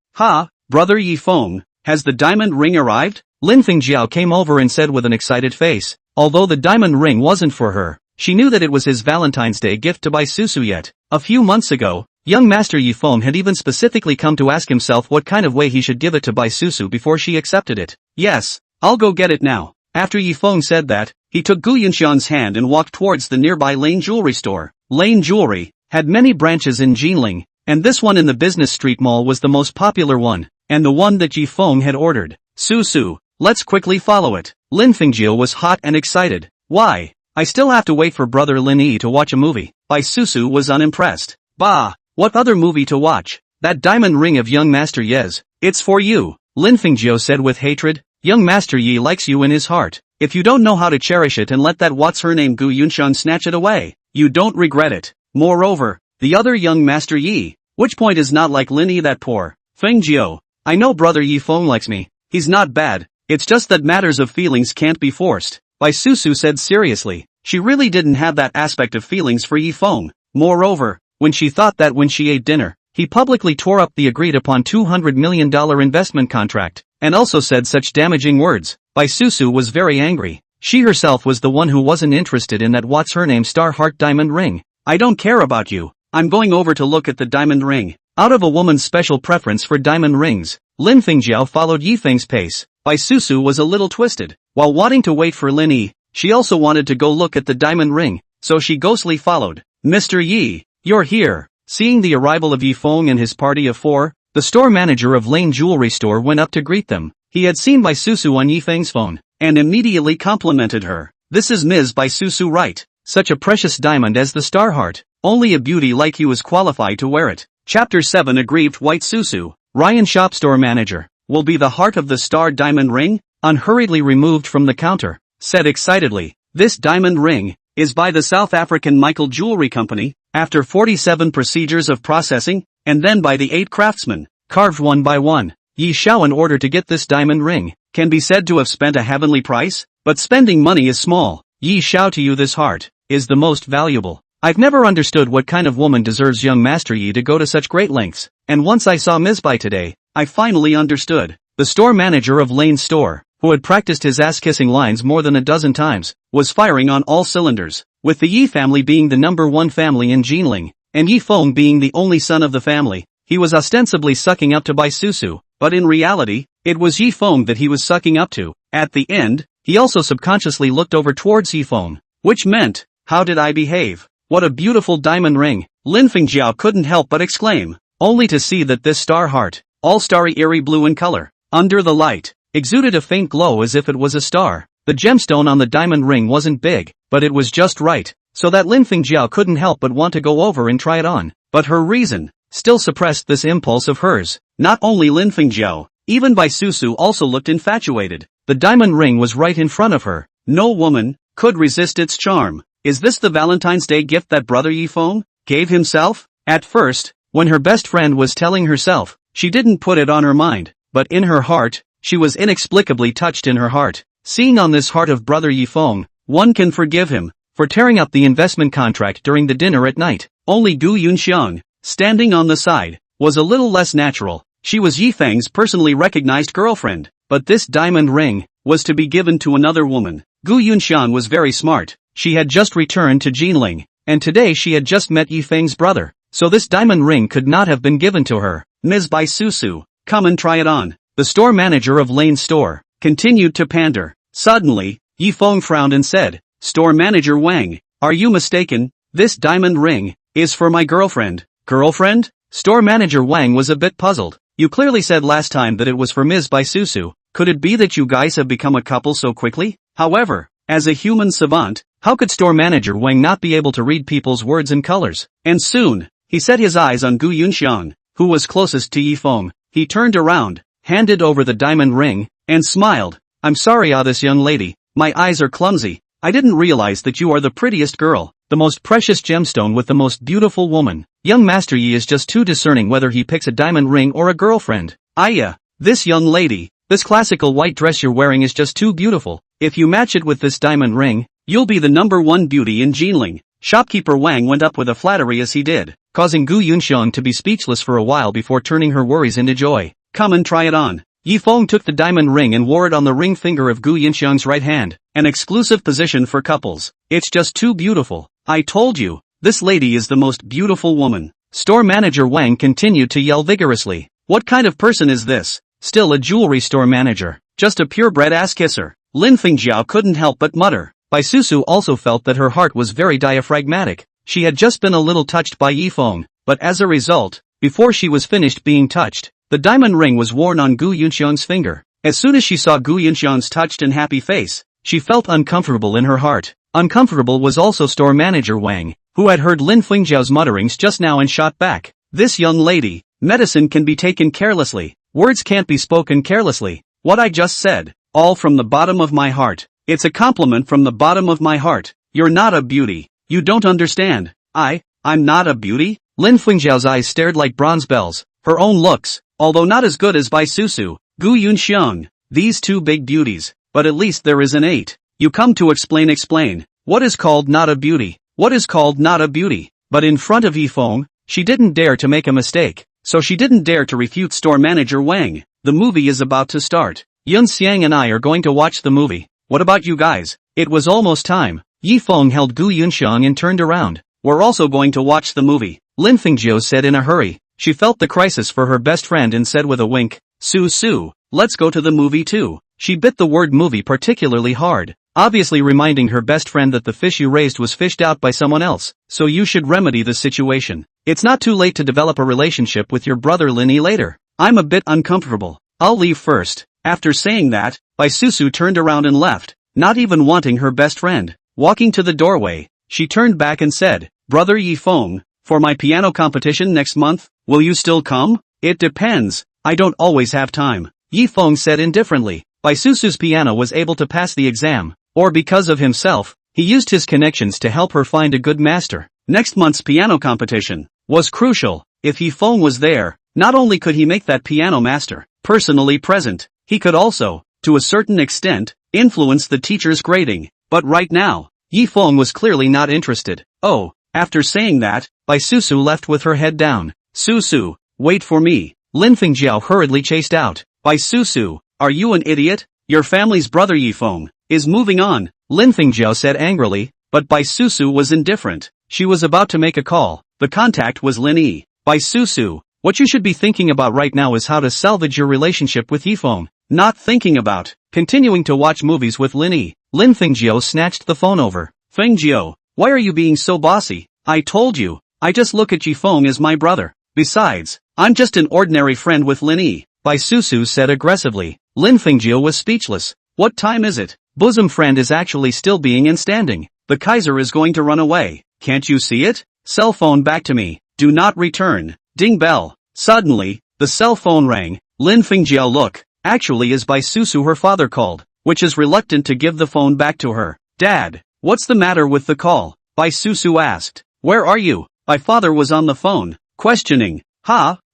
brother Yi Feng, has the diamond ring arrived? Lin Fengjiao came over and said with an excited face. Although the diamond ring wasn't for her, she knew that it was his Valentine's Day gift to Bai Susu yet. A few months ago, young Master Yi Feng had even specifically come to ask himself what kind of way he should give it to Bai Susu before she accepted it. Yes, I'll go get it now. After Yi Feng said that, he took Gu Yunxian's hand and walked towards the nearby Lane Jewelry store. Lane Jewelry had many branches in Jinling, and this one in the business street mall was the most popular one, and the one that Yi Feng had ordered. Susu, let's quickly follow it. Lin Fengjiao was hot and excited. Why? I still have to wait for brother Lin Yi to watch a movie. Bai Susu was unimpressed. Bah, what other movie to watch? That diamond ring of young Master Ye's. It's for you, Lin Fengjiao said with hatred. Young Master Yi likes you in his heart. If you don't know how to cherish it and let that what's-her-name Gu Yunxian snatch it away, you don't regret it. Moreover, the other young Master Yi, which point is not like Lin Yi that poor. Fengjiao, I know brother Yi Feng likes me. He's not bad. It's just that matters of feelings can't be forced. Bai Susu said seriously. She really didn't have that aspect of feelings for Yi Feng. Moreover, when she thought that when she ate dinner, he publicly tore up the agreed-upon $200 million investment contract, and also said such damaging words, Bai Susu was very angry. She herself was the one who wasn't interested in that what's-her-name star heart diamond ring. I don't care about you. I'm going over to look at the diamond ring. Out of a woman's special preference for diamond rings, Lin Fengjiao followed Yi Feng's pace. Bai Susu was a little twisted. While wanting to wait for Lin Yi, she also wanted to go look at the diamond ring, so she ghostly followed. Mr. Yi, you're here. Seeing the arrival of Yi Feng and his party of four, the store manager of Lane Jewelry Store went up to greet them. He had seen Bai Susu on Yi Feng's phone, and immediately complimented her. This is Ms. Bai Susu, right? Such a precious diamond as the star heart. Only a beauty like you is qualified to wear it. Chapter 7 Aggrieved White Susu, Ryan Shop Store Manager, will be the heart of the star diamond ring? Unhurriedly removed from the counter, said excitedly, this diamond ring is by the South African Michael Jewelry Company, after 47 procedures of processing, and then by the 8 craftsmen, carved one by one. Yi Xiao, in order to get this diamond ring, can be said to have spent a heavenly price, but spending money is small. Yi Xiao, to you this heart is the most valuable. I've never understood what kind of woman deserves young Master Yi to go to such great lengths, and once I saw Ms. Bai today, I finally understood. The store manager of Lane's store, who had practiced his ass-kissing lines more than a dozen times, was firing on all cylinders. With the Yi family being the #1 family in Jinling, and Yi Feng being the only son of the family, he was ostensibly sucking up to Bai Susu, but in reality, it was Yi Feng that he was sucking up to. At the end, he also subconsciously looked over towards Yi Feng, which meant, how did I behave? What a beautiful diamond ring! Lin Fengjiao couldn't help but exclaim, only to see that this star heart, all starry airy blue in color, under the light, exuded a faint glow as if it was a star. The gemstone on the diamond ring wasn't big, but it was just right, so that Lin Fengjiao couldn't help but want to go over and try it on. But her reason still suppressed this impulse of hers. Not only Lin Fengjiao, even Bai Susu also looked infatuated. The diamond ring was right in front of her. No woman could resist its charm. Is this the Valentine's Day gift that brother Yi Feng gave himself? At first, when her best friend was telling herself, she didn't put it on her mind, but in her heart, she was inexplicably touched in her heart. Seeing on this heart of brother Yi Feng, one can forgive him for tearing up the investment contract during the dinner at night. Only Gu Yunxiang, standing on the side, was a little less natural. She was Yi Feng's personally recognized girlfriend, but this diamond ring was to be given to another woman. Gu Yunxiang was very smart. She had just returned to Jinling, and today she had just met Yi Feng's brother, so this diamond ring could not have been given to her. Ms. Bai Susu, come and try it on. The store manager of Lane's store continued to pander. Suddenly, Yi Feng frowned and said, Store manager Wang, are you mistaken? This diamond ring is for my girlfriend. Girlfriend? Store manager Wang was a bit puzzled. You clearly said last time that it was for Ms. Bai Susu. Could it be that you guys have become a couple so quickly? However, as a human savant, how could store manager Wang not be able to read people's words and colors? And soon, he set his eyes on Gu Yunxiang, who was closest to Yi Feng. He turned around, handed over the diamond ring, and smiled. I'm sorry, this young lady, my eyes are clumsy. I didn't realize that you are the prettiest girl, the most precious gemstone with the most beautiful woman. Young Master Yi is just too discerning whether he picks a diamond ring or a girlfriend. This young lady, this classical white dress you're wearing is just too beautiful. If you match it with this diamond ring, you'll be the #1 beauty in Jinling. Shopkeeper Wang went up with a flattery as he did, causing Gu Yunxiang to be speechless for a while before turning her worries into joy. Come and try it on. Yi Feng took the diamond ring and wore it on the ring finger of Gu Yunxiang's right hand, an exclusive position for couples. It's just too beautiful. I told you, this lady is the most beautiful woman. Store manager Wang continued to yell vigorously. What kind of person is this? Still a jewelry store manager. Just a purebred ass-kisser. Lin Fengjiao couldn't help but mutter. Bai Susu also felt that her heart was very diaphragmatic. She had just been a little touched by Yi Feng, but as a result, before she was finished being touched, the diamond ring was worn on Gu Yunxiang's finger. As soon as she saw Gu Yunxiang's touched and happy face, she felt uncomfortable in her heart. Uncomfortable was also store manager Wang, who had heard Lin Fengjiao's mutterings just now and shot back. This young lady, medicine can be taken carelessly, words can't be spoken carelessly. What I just said, all from the bottom of my heart. It's a compliment from the bottom of my heart. You're not a beauty. You don't understand. I'm not a beauty? Lin Fengjiao's eyes stared like bronze bells. Her own looks, although not as good as Bai Susu, Gu Yunxiang, these two big beauties, but at least there is an 8. You come to explain. What is called not a beauty? What is called not a beauty? But in front of Yi Feng, she didn't dare to make a mistake, so she didn't dare to refute store manager Wang. The movie is about to start. Yun Xiang and I are going to watch the movie. What about you guys? It was almost time. Yi Feng held Gu Yunxiang and turned around. We're also going to watch the movie, Lin Fengjiao said in a hurry. She felt the crisis for her best friend and said with a wink, Su, let's go to the movie too. She bit the word movie particularly hard, obviously reminding her best friend that the fish you raised was fished out by someone else, so you should remedy the situation. It's not too late to develop a relationship with your brother Lin Yi later. I'm a bit uncomfortable. I'll leave first. After saying that, Bai Susu turned around and left, not even wanting her best friend. Walking to the doorway, she turned back and said, Brother Yi Feng, for my piano competition next month, will you still come? It depends. I don't always have time. Yi Feng said indifferently. Bai Susu's piano was able to pass the exam, or because of himself, he used his connections to help her find a good master. Next month's piano competition was crucial. If Yi Feng was there, not only could he make that piano master personally present, he could also, to a certain extent, influence the teacher's grading. But right now, Yi Feng was clearly not interested. Oh, after saying that, Bai Susu left with her head down. Susu, wait for me. Lin Fengjiao hurriedly chased out. Bai Susu, are you an idiot? Your family's brother Yi Feng is moving on, Lin Fengjiao said angrily, but Bai Susu was indifferent. She was about to make a call. The contact was Lin Yi. Bai Susu, what you should be thinking about right now is how to salvage your relationship with Yi Feng. Not thinking about continuing to watch movies with Lin Yi. Lin Fengjiao snatched the phone over. Fengjiao, why are you being so bossy? I told you, I just look at Yi Feng as my brother. Besides, I'm just an ordinary friend with Lin Yi, Bai Susu said aggressively. Lin Fengjiao was speechless. What time is it? Bosom friend is actually still being and standing. The Kaiser is going to run away. Can't you see it? Cell phone back to me. Do not return. Ding bell. Suddenly, the cell phone rang. Lin Fengjiao look, actually is Bai Susu her father called, which is reluctant to give the phone back to her. Dad, what's the matter with the call? Bai Susu asked. Where are you? My father was on the phone, questioning.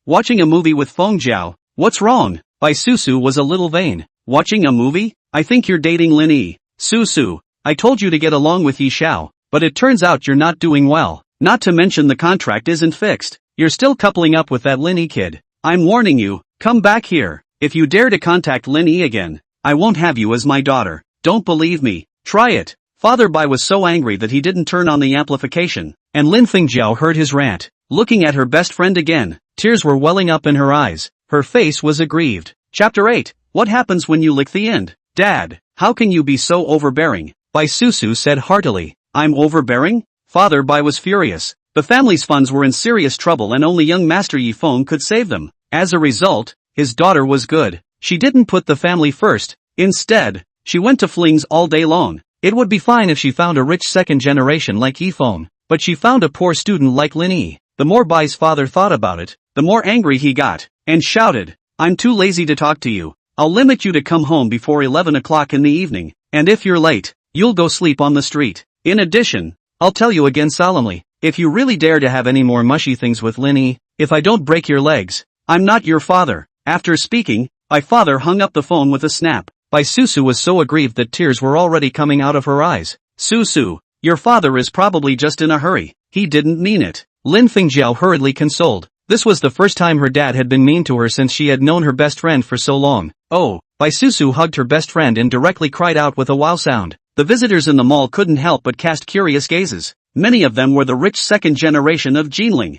Watching a movie with Feng Jiao. What's wrong? Bai Susu was a little vain. Watching a movie? I think you're dating Lin Yi. Susu, I told you to get along with Yi Xiao, but it turns out you're not doing well. Not to mention the contract isn't fixed. You're still coupling up with that Lin Yi kid. I'm warning you, come back here. If you dare to contact Lin Yi again, I won't have you as my daughter. Don't believe me? Try it. Father Bai was so angry that he didn't turn on the amplification, and Lin Fengjiao heard his rant. Looking at her best friend again, tears were welling up in her eyes. Her face was aggrieved. Chapter 8. What happens when you lick the end? Dad, how can you be so overbearing? Bai Susu said heartily. I'm overbearing? Father Bai was furious. The family's funds were in serious trouble and only young Master Yi Feng could save them. As a result, his daughter was good. She didn't put the family first. Instead, she went to flings all day long. It would be fine if she found a rich second generation like Yi Feng, but she found a poor student like Lin Yi. The more Bai's father thought about it, the more angry he got, and shouted, I'm too lazy to talk to you. I'll limit you to come home before 11 o'clock in the evening, and if you're late, you'll go sleep on the street. In addition, I'll tell you again solemnly, if you really dare to have any more mushy things with Lin Yi, if I don't break your legs, I'm not your father. After speaking, my father hung up the phone with a snap. Bai Susu was so aggrieved that tears were already coming out of her eyes. Susu, Your father is probably just in a hurry. He didn't mean it. Lin Fengjiao hurriedly consoled. This was the first time her dad had been mean to her since she had known her best friend for so long. Oh, Bai Susu hugged her best friend and directly cried out with a wow sound. The visitors in the mall couldn't help but cast curious gazes. Many of them were the rich second generation of Jinling.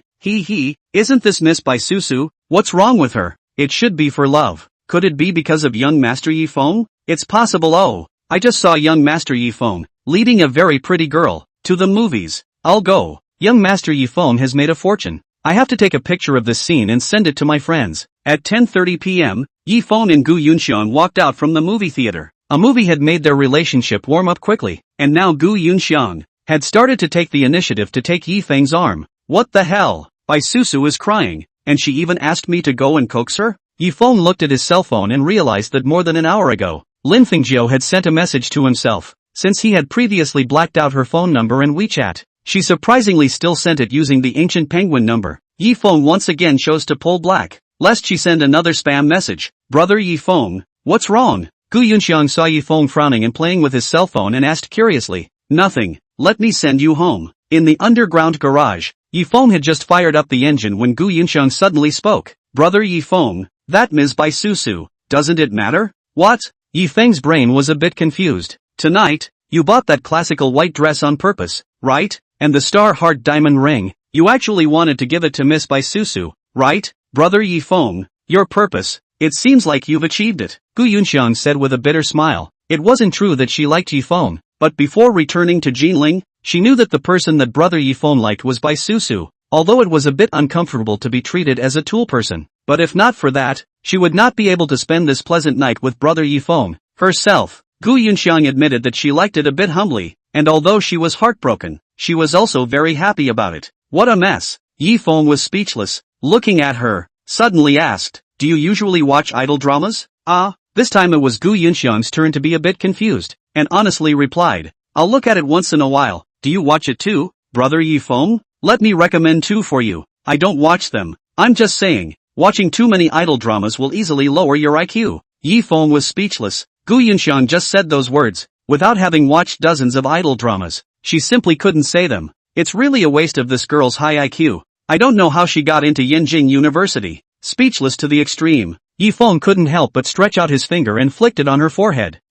Isn't this Miss Bai Susu? What's wrong with her? It should be for love. Could it be because of young Master Yi Feng? It's possible. Oh, I just saw young Master Yi Feng leading a very pretty girl to the movies. I'll go. Young Master Yi Feng has made a fortune. I have to take a picture of this scene and send it to my friends. At 10:30 p.m., Yi Feng and Gu Yunxiang walked out from the movie theater. A movie had made their relationship warm up quickly, and now Gu Yunxiang had started to take the initiative to take Yi Feng's arm. What the hell? Bai Susu is crying, and she even asked me to go and coax her? Yi Feng looked at his cell phone and realized that more than an hour ago, Lin Fengjiao had sent a message to himself. Since he had previously blacked out her phone number in WeChat, she surprisingly still sent it using the ancient penguin number. Yi Feng once again chose to pull black, lest she send another spam message. Brother Yi Feng, what's wrong? Gu Yunxiang saw Yi Feng frowning and playing with his cell phone and asked curiously. Nothing, let me send you home. In the underground garage, Yi Feng had just fired up the engine when Gu Yunxiang suddenly spoke. Brother Yi Feng, that Ms. Bai Susu, doesn't it matter? What? Yi Feng's brain was a bit confused. Tonight, you bought that classical white dress on purpose, right? And the star heart diamond ring, you actually wanted to give it to Miss Bai Susu, right? Brother Yi Feng, your purpose, it seems like you've achieved it, Gu Yunxiang said with a bitter smile. It wasn't true that she liked Yi Feng, but before returning to Jinling, she knew that the person that Brother Yi Feng liked was Bai Susu, although it was a bit uncomfortable to be treated as a tool person. But if not for that, she would not be able to spend this pleasant night with Brother Yi Feng herself. Gu Yunxiang admitted that she liked it a bit humbly, and although she was heartbroken, she was also very happy about it. What a mess! Yi Feng was speechless, looking at her, suddenly asked, do you usually watch idol dramas? This time it was Gu Yunxiang's turn to be a bit confused, and honestly replied, I'll look at it once in a while. Do you watch it too, Brother Yi Feng? Let me recommend two for you. I don't watch them. I'm just saying, watching too many idol dramas will easily lower your IQ. Yi Feng was speechless. Gu Yunxiang just said those words, without having watched dozens of idol dramas. She simply couldn't say them. It's really a waste of this girl's high IQ. I don't know how she got into Yenjing University. Speechless to the extreme, Yi Feng couldn't help but stretch out his finger and flicked it on her forehead.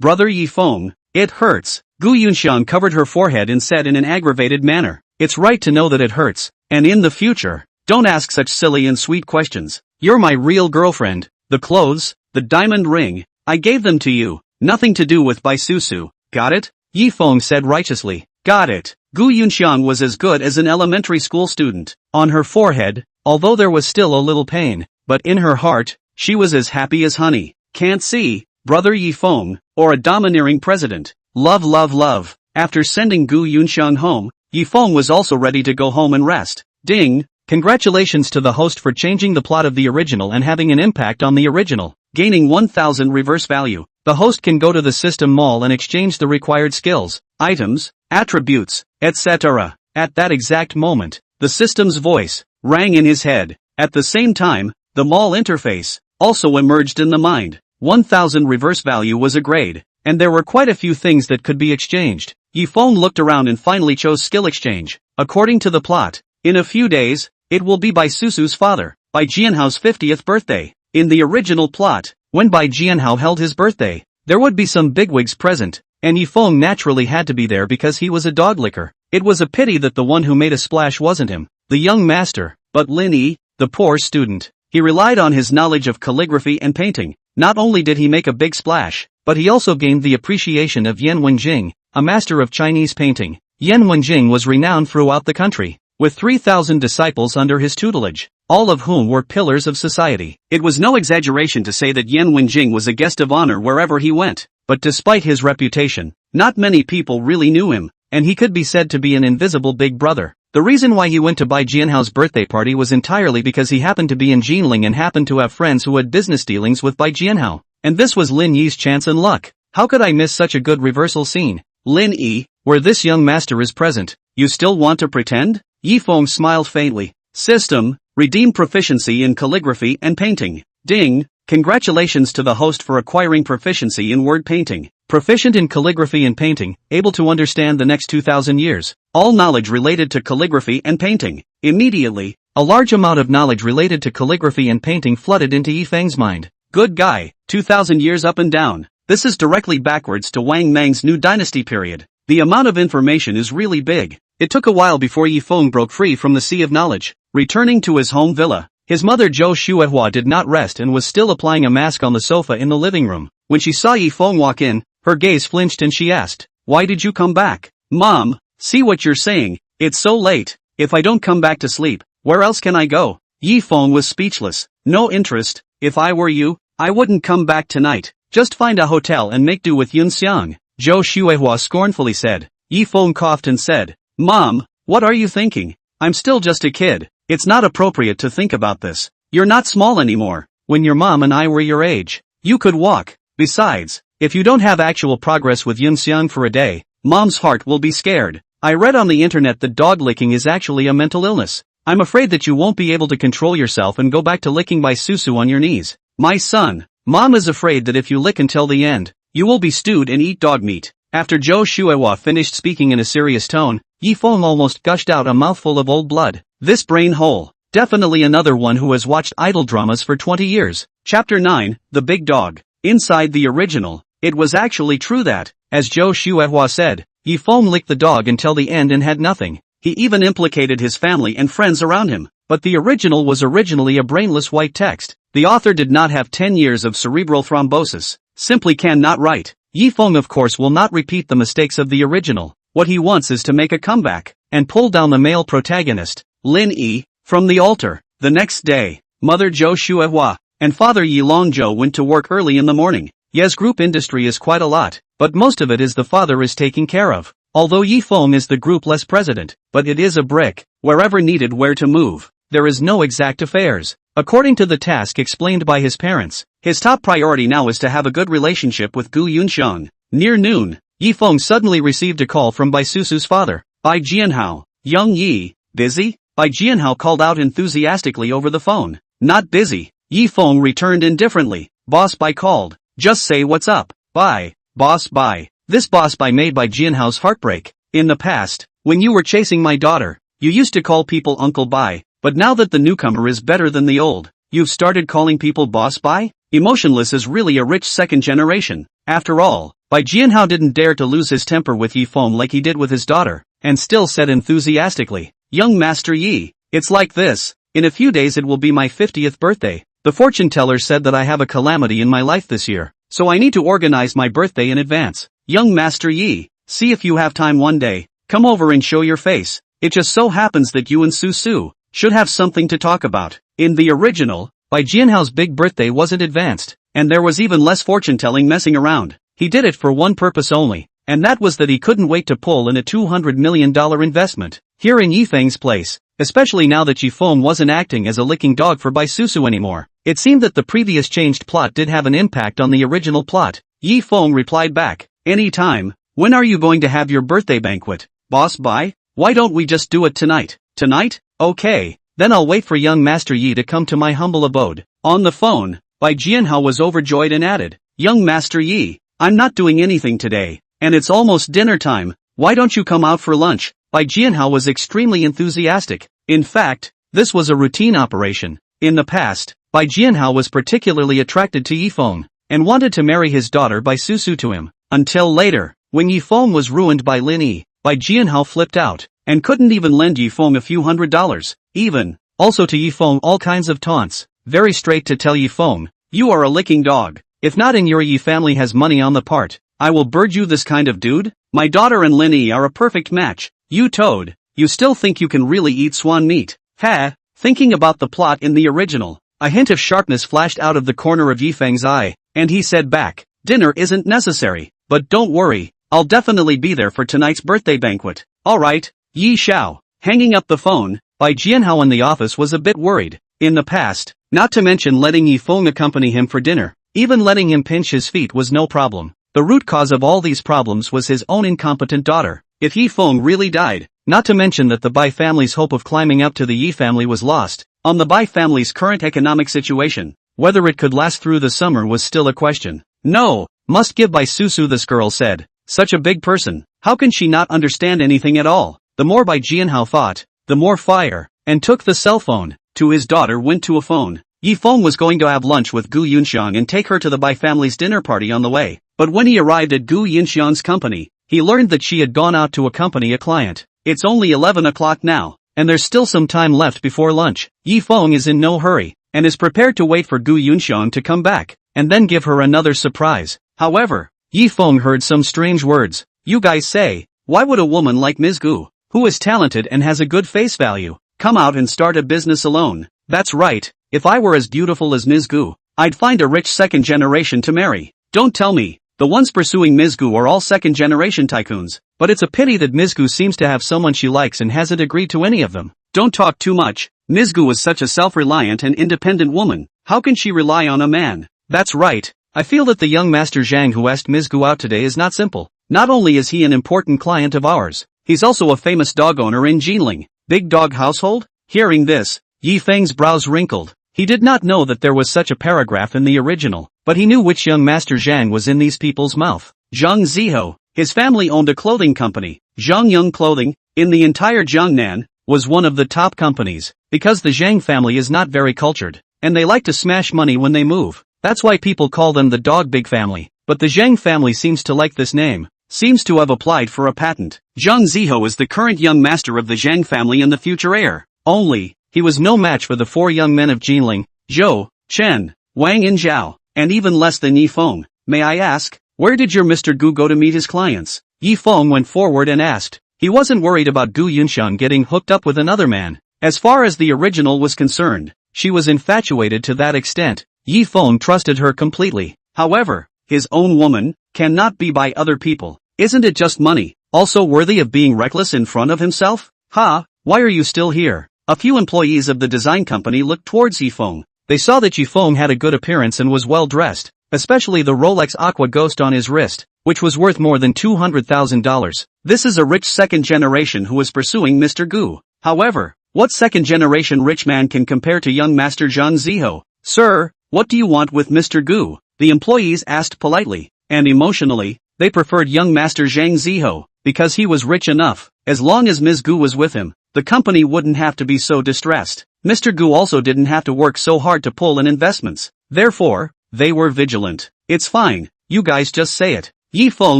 Brother Yi Feng, it hurts. Gu Yunxiang covered her forehead and said in an aggravated manner, it's right to know that it hurts, and in the future, don't ask such silly and sweet questions. You're my real girlfriend. The clothes, the diamond ring, I gave them to you. Nothing to do with Bai Susu. Got it? Yi Feng said righteously. Got it. Gu Yunxiang was as good as an elementary school student. On her forehead, although there was still a little pain, but in her heart, she was as happy as honey. Can't see, Brother Yi Feng, or a domineering president. Love, love, love. After sending Gu Yunxiang home, Yi Feng was also ready to go home and rest. Ding! Congratulations to the host for changing the plot of the original and having an impact on the original. Gaining 1000 reverse value. The host can go to the system mall and exchange the required skills, items, attributes, etc. At that exact moment, the system's voice rang in his head. At the same time, the mall interface also emerged in the mind. 1000 reverse value was a grade, and there were quite a few things that could be exchanged. Yi Feng looked around and finally chose skill exchange. According to the plot, in a few days, it will be Bai Susu's father, Bai Jianhao's 50th birthday. In the original plot, when Bai Jianhao held his birthday, there would be some bigwigs present, and Yi Feng naturally had to be there because he was a dog licker. It was a pity that the one who made a splash wasn't him, the young master, but Lin Yi, the poor student. He relied on his knowledge of calligraphy and painting. Not only did he make a big splash, but he also gained the appreciation of Yan Wenjing, a master of Chinese painting. Yan Wenjing was renowned throughout the country, with 3,000 disciples under his tutelage, all of whom were pillars of society. It was no exaggeration to say that Yan Wenjing was a guest of honor wherever he went, but despite his reputation, not many people really knew him, and he could be said to be an invisible big brother. The reason why he went to Bai Jianhao's birthday party was entirely because he happened to be in Jinling and happened to have friends who had business dealings with Bai Jianhao, and this was Lin Yi's chance and luck. How could I miss such a good reversal scene? Lin Yi, where this young master is present, you still want to pretend? Yi Feng smiled faintly. System, redeem proficiency in calligraphy and painting. Ding, Congratulations to the host for acquiring proficiency in word painting. Proficient in calligraphy and painting, able to understand the next 2,000 years. All knowledge related to calligraphy and painting. Immediately, a large amount of knowledge related to calligraphy and painting flooded into Yi Feng's mind. Good guy, 2,000 years up and down. This is directly backwards to Wang Mang's new dynasty period. The amount of information is really big. It took a while before Yi Feng broke free from the sea of knowledge. Returning to his home villa, his mother Zhou Xuehua did not rest and was still applying a mask on the sofa in the living room. When she saw Yi Feng walk in, her gaze flinched and she asked, "Why did you come back?" "Mom, see what you're saying, it's so late. If I don't come back to sleep, where else can I go?" Yi Feng was speechless. "No interest. If I were you, I wouldn't come back tonight. Just find a hotel and make do with Yun Xiang," Zhou Xuehua scornfully said. Yi Feng coughed and said, "Mom, what are you thinking? I'm still just a kid. It's not appropriate to think about this. You're not small anymore. When your mom and I were your age, you could walk. Besides, if you don't have actual progress with Yun Xiang for a day, mom's heart will be scared. I read on the internet that dog licking is actually a mental illness. I'm afraid that you won't be able to control yourself and go back to licking Bai Susu on your knees. My son, mom is afraid that if you lick until the end, you will be stewed and eat dog meat." After Zhou Xuehua finished speaking in a serious tone, Yi Feng almost gushed out a mouthful of old blood. This brain hole, definitely another one who has watched idol dramas for 20 years. Chapter 9, The Big Dog. Inside the original, it was actually true that, as Zhou Xuehua said, Yi Feng licked the dog until the end and had nothing. He even implicated his family and friends around him. But the original was originally a brainless white text. The author did not have 10 years of cerebral thrombosis. Simply cannot write. Yi Feng of course will not repeat the mistakes of the original. What he wants is to make a comeback, and pull down the male protagonist, Lin Yi, from the altar. The next day, Mother Zhou Xuehua and Father Yi Longzhou went to work early in the morning. Yes, group industry is quite a lot, but most of it is the father is taking care of. Although Yi Feng is the group-less president, but it is a brick, wherever needed where to move. There is no exact affairs. According to the task explained by his parents, his top priority now is to have a good relationship with Gu Yunxiang. Near noon, Yi Feng suddenly received a call from Bai Susu's father, Bai Jianhao. "Young Yi, busy?" Bai Jianhao called out enthusiastically over the phone. "Not busy," Yi Feng returned indifferently. "Boss Bai called. Just say what's up." "Bai, Boss Bai." This Boss Bai made Bai Jianhao's heart break. "In the past, when you were chasing my daughter, you used to call people Uncle Bai. But now that the newcomer is better than the old, you've started calling people Boss Bai?" Emotionless is really a rich second generation. After all, Bai Jianhao didn't dare to lose his temper with Yi Feng like he did with his daughter, and still said enthusiastically, "Young Master Yi, it's like this. In a few days it will be my 50th birthday. The fortune teller said that I have a calamity in my life this year, so I need to organize my birthday in advance. Young Master Yi, see if you have time one day, come over and show your face. It just so happens that you and Susu should have something to talk about." In the original, Bai Jianhao's big birthday wasn't advanced, and there was even less fortune-telling messing around. He did it for one purpose only, and that was that he couldn't wait to pull in a $200 million investment. Here in Yi Feng's place, especially now that Yi Feng wasn't acting as a licking dog for Bai Susu anymore, it seemed that the previous changed plot did have an impact on the original plot. Yi Feng replied back, "Any time. When are you going to have your birthday banquet, Boss Bai? Why don't we just do it tonight?" "Tonight? Okay, then I'll wait for young Master Yi to come to my humble abode." On the phone, Bai Jianhao was overjoyed and added, "Young Master Yi, I'm not doing anything today, and it's almost dinner time. Why don't you come out for lunch?" Bai Jianhao was extremely enthusiastic. In fact, this was a routine operation. In the past, Bai Jianhao was particularly attracted to Yi Feng, and wanted to marry his daughter Bai Susu to him. Until later, when Yi Feng was ruined by Lin Yi, Bai Jianhao flipped out, and couldn't even lend Yi Feng a few $100. Even, also to Yi Feng all kinds of taunts. Very straight to tell Yi Feng, "You are a licking dog. If not in your Yi family has money on the part, I will bird you this kind of dude? My daughter and Lin Yi are a perfect match. You toad, you still think you can really eat swan meat?" Ha! Thinking about the plot in the original, a hint of sharpness flashed out of the corner of Yi Feng's eye, and he said back, "Dinner isn't necessary, but don't worry, I'll definitely be there for tonight's birthday banquet." "Alright, Yi Xiao." Hanging up the phone, Bai Jianhao in the office was a bit worried. In the past, not to mention letting Yi Feng accompany him for dinner, even letting him pinch his feet was no problem. The root cause of all these problems was his own incompetent daughter. If Yi Feng really died, not to mention that the Bai family's hope of climbing up to the Yi family was lost, on the Bai family's current economic situation, Whether it could last through the summer was still a question. No, must give Bai Susu, this girl said. Such a big person, how can she not understand anything at all? The more Bai Jianhao thought, the more fire, and took the cell phone. To his daughter went to a phone. Yi Feng was going to have lunch with Gu Yunxiang and take her to the Bai family's dinner party on the way. But when he arrived at Gu Yunxiang's company, he learned that she had gone out to accompany a client. It's only 11 o'clock now, and there's still some time left before lunch. Yi Feng is in no hurry, and is prepared to wait for Gu Yunxiang to come back, and then give her another surprise. However, Yi Feng heard some strange words. You guys say, why would a woman like Ms. Gu, who is talented and has a good face value, come out and start a business alone? That's right, if I were as beautiful as Ms. Gu, I'd find a rich second generation to marry. Don't tell me, the ones pursuing Ms. Gu are all second generation tycoons, but it's a pity that Ms. Gu seems to have someone she likes and hasn't agreed to any of them. Don't talk too much, Ms. Gu is such a self-reliant and independent woman, how can she rely on a man? That's right, I feel that the young Master Zhang who asked Ms. Gu out today is not simple. Not only is he an important client of ours, he's also a famous dog owner in Jinling. Big dog household? Hearing this, Yi Feng's brows wrinkled. He did not know that there was such a paragraph in the original, but he knew which young Master Zhang was in these people's mouth. Zhang Ziho, his family owned a clothing company. Zhang Yung Clothing, in the entire Jiangnan, was one of the top companies, because the Zhang family is not very cultured, and they like to smash money when they move. That's why people call them the dog big family. But the Zhang family seems to like this name, seems to have applied for a patent. Zhang Ziho is the current young master of the Zhang family and the future heir. Only, he was no match for the four young men of Jinling, Zhou, Chen, Wang and Zhao, and even less than Yi Feng. May I ask, where did your Mr. Gu go to meet his clients? Yi Feng went forward and asked. He wasn't worried about Gu Yunxiang getting hooked up with another man. As far as the original was concerned, she was infatuated to that extent. Yi Feng trusted her completely. However, his own woman cannot be by other people. Isn't it just money, also worthy of being reckless in front of himself? Ha, why are you still here? A few employees of the design company looked towards Yi Feng. They saw that Yi Feng had a good appearance and was well dressed, especially the Rolex Aqua Ghost on his wrist, which was worth more than $200,000. This is a rich second generation who is pursuing Mr. Gu. However, what second generation rich man can compare to young Master Zhang Ziho? Sir, what do you want with Mr. Gu? The employees asked politely, and emotionally, they preferred young Master Zhang Ziho, because he was rich enough. As long as Ms. Gu was with him, the company wouldn't have to be so distressed. Mr. Gu also didn't have to work so hard to pull in investments. Therefore, they were vigilant. It's fine, you guys just say it. Yi Feng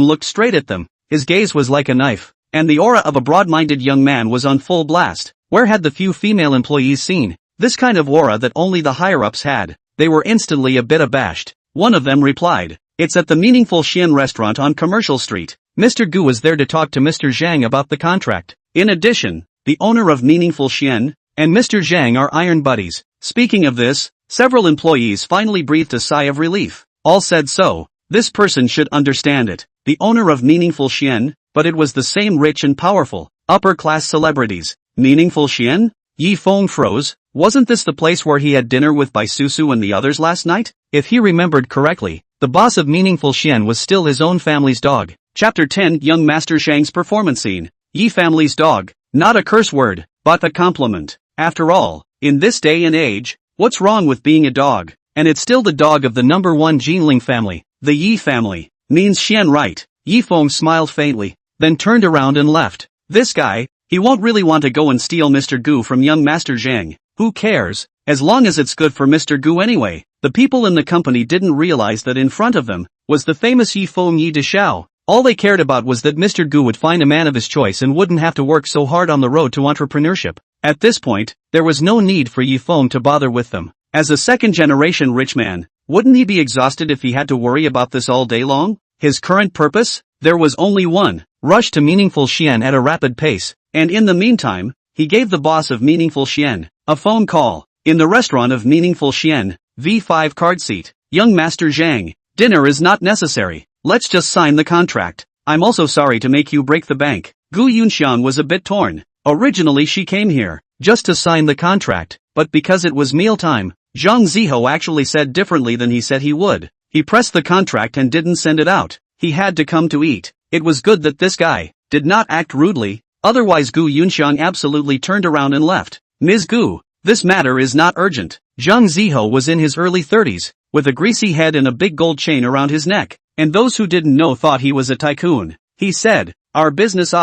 looked straight at them. His gaze was like a knife, and the aura of a broad-minded young man was on full blast. Where had the few female employees seen this kind of aura that only the higher-ups had? They were instantly a bit abashed. One of them replied, it's at the Meaningful Xian restaurant on Commercial Street. Mr. Gu was there to talk to Mr. Zhang about the contract. In addition, the owner of Meaningful Xian and Mr. Zhang are iron buddies. Speaking of this, several employees finally breathed a sigh of relief. All said so. This person should understand it. The owner of Meaningful Xian, but it was the same rich and powerful, upper-class celebrities. Meaningful Xian? Yi Feng froze. Wasn't this the place where he had dinner with Bai Susu and the others last night? If he remembered correctly, the boss of Meaningful Xian was still his own family's dog. Chapter 10 Young Master Shang's performance scene. Yi family's dog. Not a curse word, but a compliment. After all, in this day and age, what's wrong with being a dog? And it's still the dog of the number one Jinling family. The Yi family. Means Xian, right? Yi Feng smiled faintly, then turned around and left. This guy, he won't really want to go and steal Mr. Gu from young Master Zhang. Who cares, as long as it's good for Mr. Gu anyway. The people in the company didn't realize that in front of them was the famous Yi Feng Yi Deshao. All they cared about was that Mr. Gu would find a man of his choice and wouldn't have to work so hard on the road to entrepreneurship. At this point, there was no need for Yi Feng to bother with them. As a second-generation rich man, wouldn't he be exhausted if he had to worry about this all day long? His current purpose? There was only one, rush to Meaningful Xian at a rapid pace, and in the meantime, he gave the boss of Meaningful Xian a phone call. In the restaurant of Meaningful Xian, V5 card seat. Young Master Zhang, dinner is not necessary. Let's just sign the contract. I'm also sorry to make you break the bank. Gu Yunxiang was a bit torn. Originally she came here just to sign the contract, but because it was mealtime, Zhang Ziho actually said differently than he said he would. He pressed the contract and didn't send it out. He had to come to eat. It was good that this guy did not act rudely, otherwise Gu Yunxiang absolutely turned around and left. Ms. Gu, this matter is not urgent. Zhang Ziho was in his early 30s, with a greasy head and a big gold chain around his neck, and those who didn't know thought he was a tycoon. He said, "Our business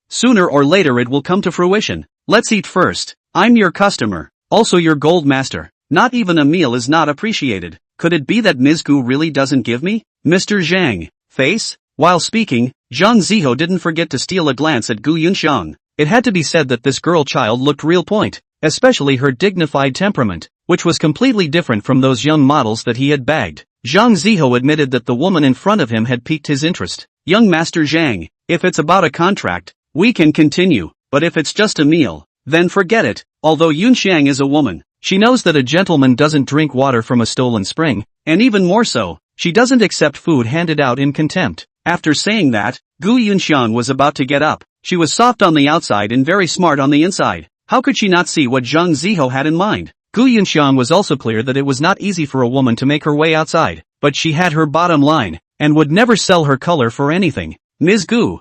sooner or later it will come to fruition. Let's eat first. I'm your customer, also your gold master. Not even a meal is not appreciated. Could it be that Ms. Gu really doesn't give me Mr. Zhang face?" While speaking, Zhang Ziho didn't forget to steal a glance at Gu Yunxiang. It had to be said that this girl child looked real point, especially her dignified temperament, which was completely different from those young models that he had bagged. Zhang Ziho admitted that the woman in front of him had piqued his interest. "Young Master Zhang, if it's about a contract, we can continue, but if it's just a meal, then forget it." Although Yunxiang is a woman, she knows that a gentleman doesn't drink water from a stolen spring, and even more so, she doesn't accept food handed out in contempt. After saying that, Gu Yunxiang was about to get up. She was soft on the outside and very smart on the inside. How could she not see what Zhang Ziho had in mind? Gu Yunxiang was also clear that it was not easy for a woman to make her way outside, but she had her bottom line, and would never sell her color for anything. Ms. Gu,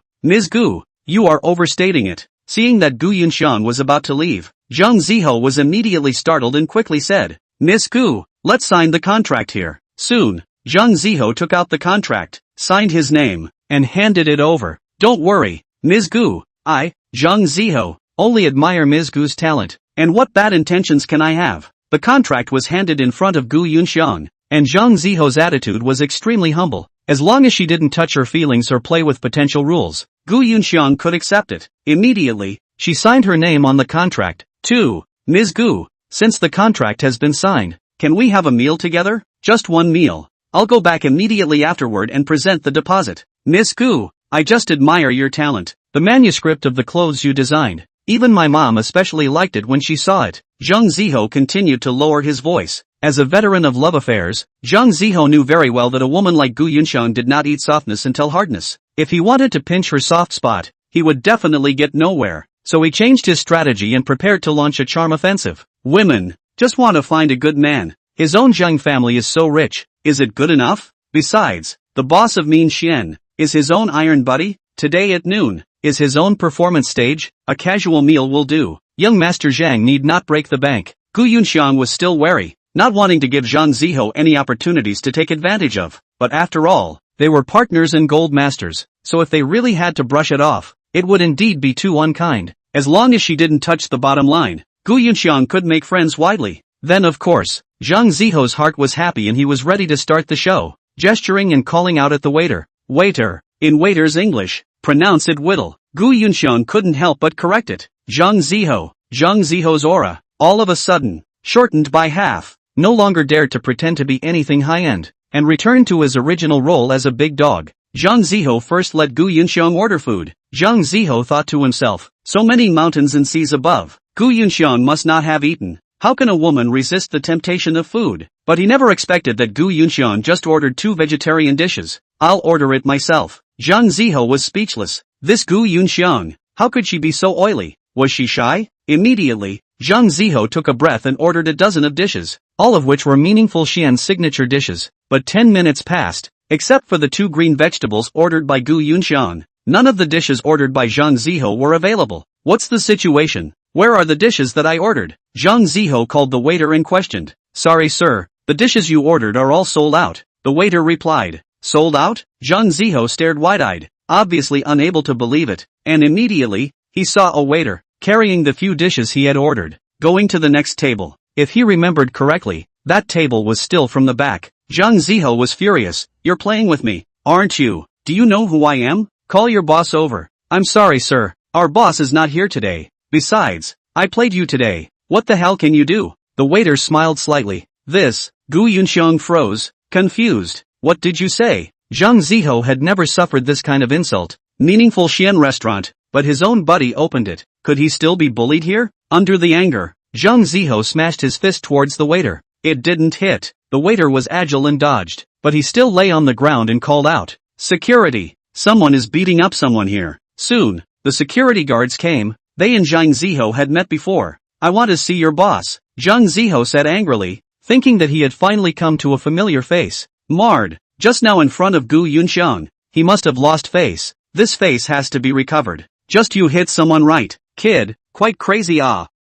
you are overstating it." Seeing that Gu Yunxiang was about to leave, Zhang Ziho was immediately startled and quickly said, "Ms. Gu, let's sign the contract here." Soon, Zhang Ziho took out the contract, signed his name, and handed it over. "Don't worry, Ms. Gu, I, Zhang Ziho, only admire Ms. Gu's talent, and what bad intentions can I have?" The contract was handed in front of Gu Yunxiang, and Zhang Ziho's attitude was extremely humble. As long as she didn't touch her feelings or play with potential rules, Gu Yunxiang could accept it. Immediately, she signed her name on the contract. 2. "Ms. Gu, since the contract has been signed, can we have a meal together?" "Just one meal. I'll go back immediately afterward and present the deposit." "Ms. Gu, I just admire your talent. The manuscript of the clothes you designed. Even my mom especially liked it when she saw it." Zhang Ziho continued to lower his voice. As a veteran of love affairs, Zhang Ziho knew very well that a woman like Gu Yunxiang did not eat softness until hardness. If he wanted to pinch her soft spot, he would definitely get nowhere. So he changed his strategy and prepared to launch a charm offensive. "Women just want to find a good man. His own Zhang family is so rich. Is it good enough? Besides, the boss of Mean Xian is his own iron buddy. Today at noon is his own performance stage. A casual meal will do." Young Master Zhang need not break the bank. Gu Yunxiang was still wary, not wanting to give Zhang Ziho any opportunities to take advantage of. But after all, they were partners and gold masters, so if they really had to brush it off, it would indeed be too unkind. As long as she didn't touch the bottom line, Gu Yunxiang could make friends widely. Then of course, Zhang Ziho's heart was happy and he was ready to start the show, gesturing and calling out at the waiter. "Waiter," in waiter's English, pronounce it whittle. Gu Yunxiang couldn't help but correct it. Zhang Ziho's aura, all of a sudden, shortened by half, no longer dared to pretend to be anything high-end, and returned to his original role as a big dog. Zhang Ziho first let Gu Yunxiang order food. Zhang Ziho thought to himself, so many mountains and seas above, Gu Yunxiang must not have eaten. How can a woman resist the temptation of food? But he never expected that Gu Yunxiang just ordered 2 vegetarian dishes. "I'll order it myself." Zhang Ziho was speechless. This Gu Yunxiang, how could she be so oily? Was she shy? Immediately, Zhang Ziho took a breath and ordered a dozen of dishes, all of which were meaningful Xian signature dishes. But 10 minutes passed, except for the 2 green vegetables ordered by Gu Yunxiang. None of the dishes ordered by Zhang Ziho were available. "What's the situation? Where are the dishes that I ordered?" Zhang Ziho called the waiter and questioned. "Sorry sir, the dishes you ordered are all sold out." The waiter replied. "Sold out?" Zhang Ziho stared wide-eyed, obviously unable to believe it, and immediately, he saw a waiter, carrying the few dishes he had ordered, going to the next table. If he remembered correctly, that table was still from the back. Zhang Ziho was furious. "You're playing with me, aren't you? Do you know who I am? Call your boss over." "I'm sorry sir, our boss is not here today. Besides, I played you today. What the hell can you do?" The waiter smiled slightly. This, Gu Yunxiang froze, confused. "What did you say?" Zhang Ziho had never suffered this kind of insult. Meaningful Xian restaurant, but his own buddy opened it. Could he still be bullied here? Under the anger, Zhang Ziho smashed his fist towards the waiter. It didn't hit. The waiter was agile and dodged, but he still lay on the ground and called out, "Security! Someone is beating up someone here." Soon, the security guards came. They and Zhang Ziho had met before. "I want to see your boss," Zhang Ziho said angrily, thinking that he had finally come to a familiar face. Marred, just now in front of Gu Yunxiang. He must have lost face. This face has to be recovered. "Just you hit someone right, kid, quite crazy.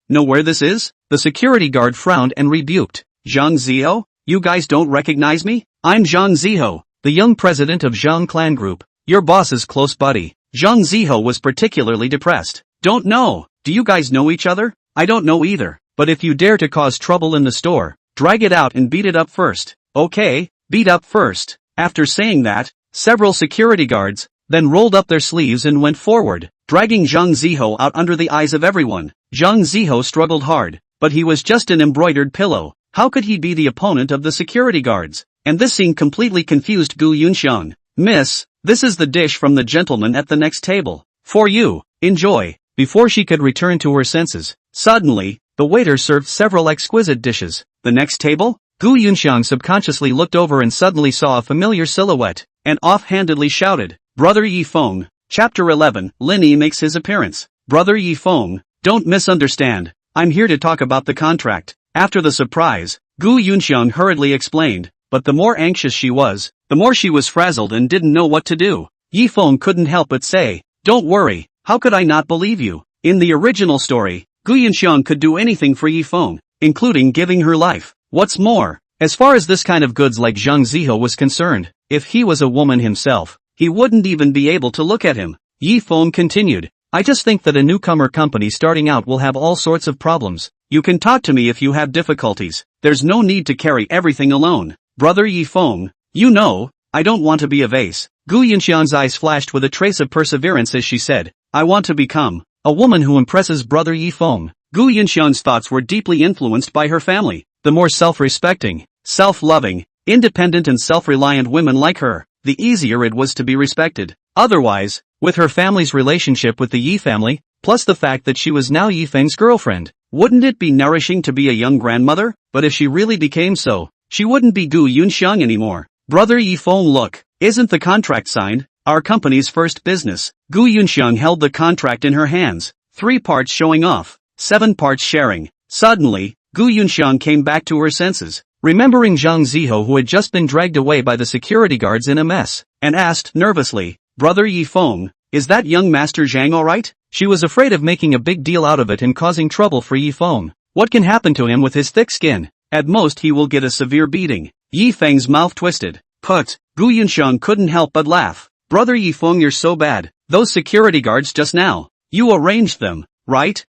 Know where this is?" The security guard frowned and rebuked. Zhang Ziho? You guys don't recognize me? I'm Zhang Ziho, the young president of Zhang Clan Group, your boss's close buddy. Zhang Ziho was particularly depressed. Don't know. Do you guys know each other? I don't know either, but if you dare to cause trouble in the store, drag it out and beat it up first. Okay, beat up first. After saying that, several security guards then rolled up their sleeves and went forward, dragging Zhang Ziho out under the eyes of everyone. Zhang Ziho struggled hard, but he was just an embroidered pillow. How could he be the opponent of the security guards? And this scene completely confused Gu Yunxiang. Miss, this is the dish from the gentleman at the next table. For you, enjoy. Before she could return to her senses, suddenly, the waiter served several exquisite dishes. The next table? Gu Yunxiang subconsciously looked over and suddenly saw a familiar silhouette, and offhandedly shouted, Brother Yi Feng. Chapter 11, Lin Yi makes his appearance. Brother Yi Feng, don't misunderstand. I'm here to talk about the contract. After the surprise, Gu Yunxiang hurriedly explained, but the more anxious she was, the more she was frazzled and didn't know what to do. Yi Feng couldn't help but say, don't worry, how could I not believe you? In the original story, Gu Yunxiang could do anything for Yi Feng, including giving her life. What's more, as far as this kind of goods like Zhang Ziho was concerned, if he was a woman himself, he wouldn't even be able to look at him. Yi Feng continued, I just think that a newcomer company starting out will have all sorts of problems. You can talk to me if you have difficulties. There's no need to carry everything alone. Brother Yi Feng, you know, I don't want to be a vase. Gu Yunxiang's eyes flashed with a trace of perseverance as she said, I want to become a woman who impresses Brother Yi Feng. Gu Yunxiang's thoughts were deeply influenced by her family. The more self-respecting, self-loving, independent and self-reliant women like her, the easier it was to be respected. Otherwise, with her family's relationship with the Yi family, plus the fact that she was now Yi Feng's girlfriend, wouldn't it be nourishing to be a young grandmother? But if she really became so, she wouldn't be Gu Yunxiang anymore. Brother Yi Feng, look, isn't the contract signed? Our company's first business. Gu Yunxiang held the contract in her hands, 3 parts showing off, 7 parts sharing. Suddenly, Gu Yunxiang came back to her senses, remembering Zhang Ziho who had just been dragged away by the security guards in a mess, and asked nervously, Brother Yi Feng, is that young Master Zhang alright? She was afraid of making a big deal out of it and causing trouble for Yi Feng. What can happen to him with his thick skin? At most he will get a severe beating. Yi Feng's mouth twisted. Put. Gu Yunxiang couldn't help but laugh. Brother Yi Feng, you're so bad. Those security guards just now. You arranged them, right?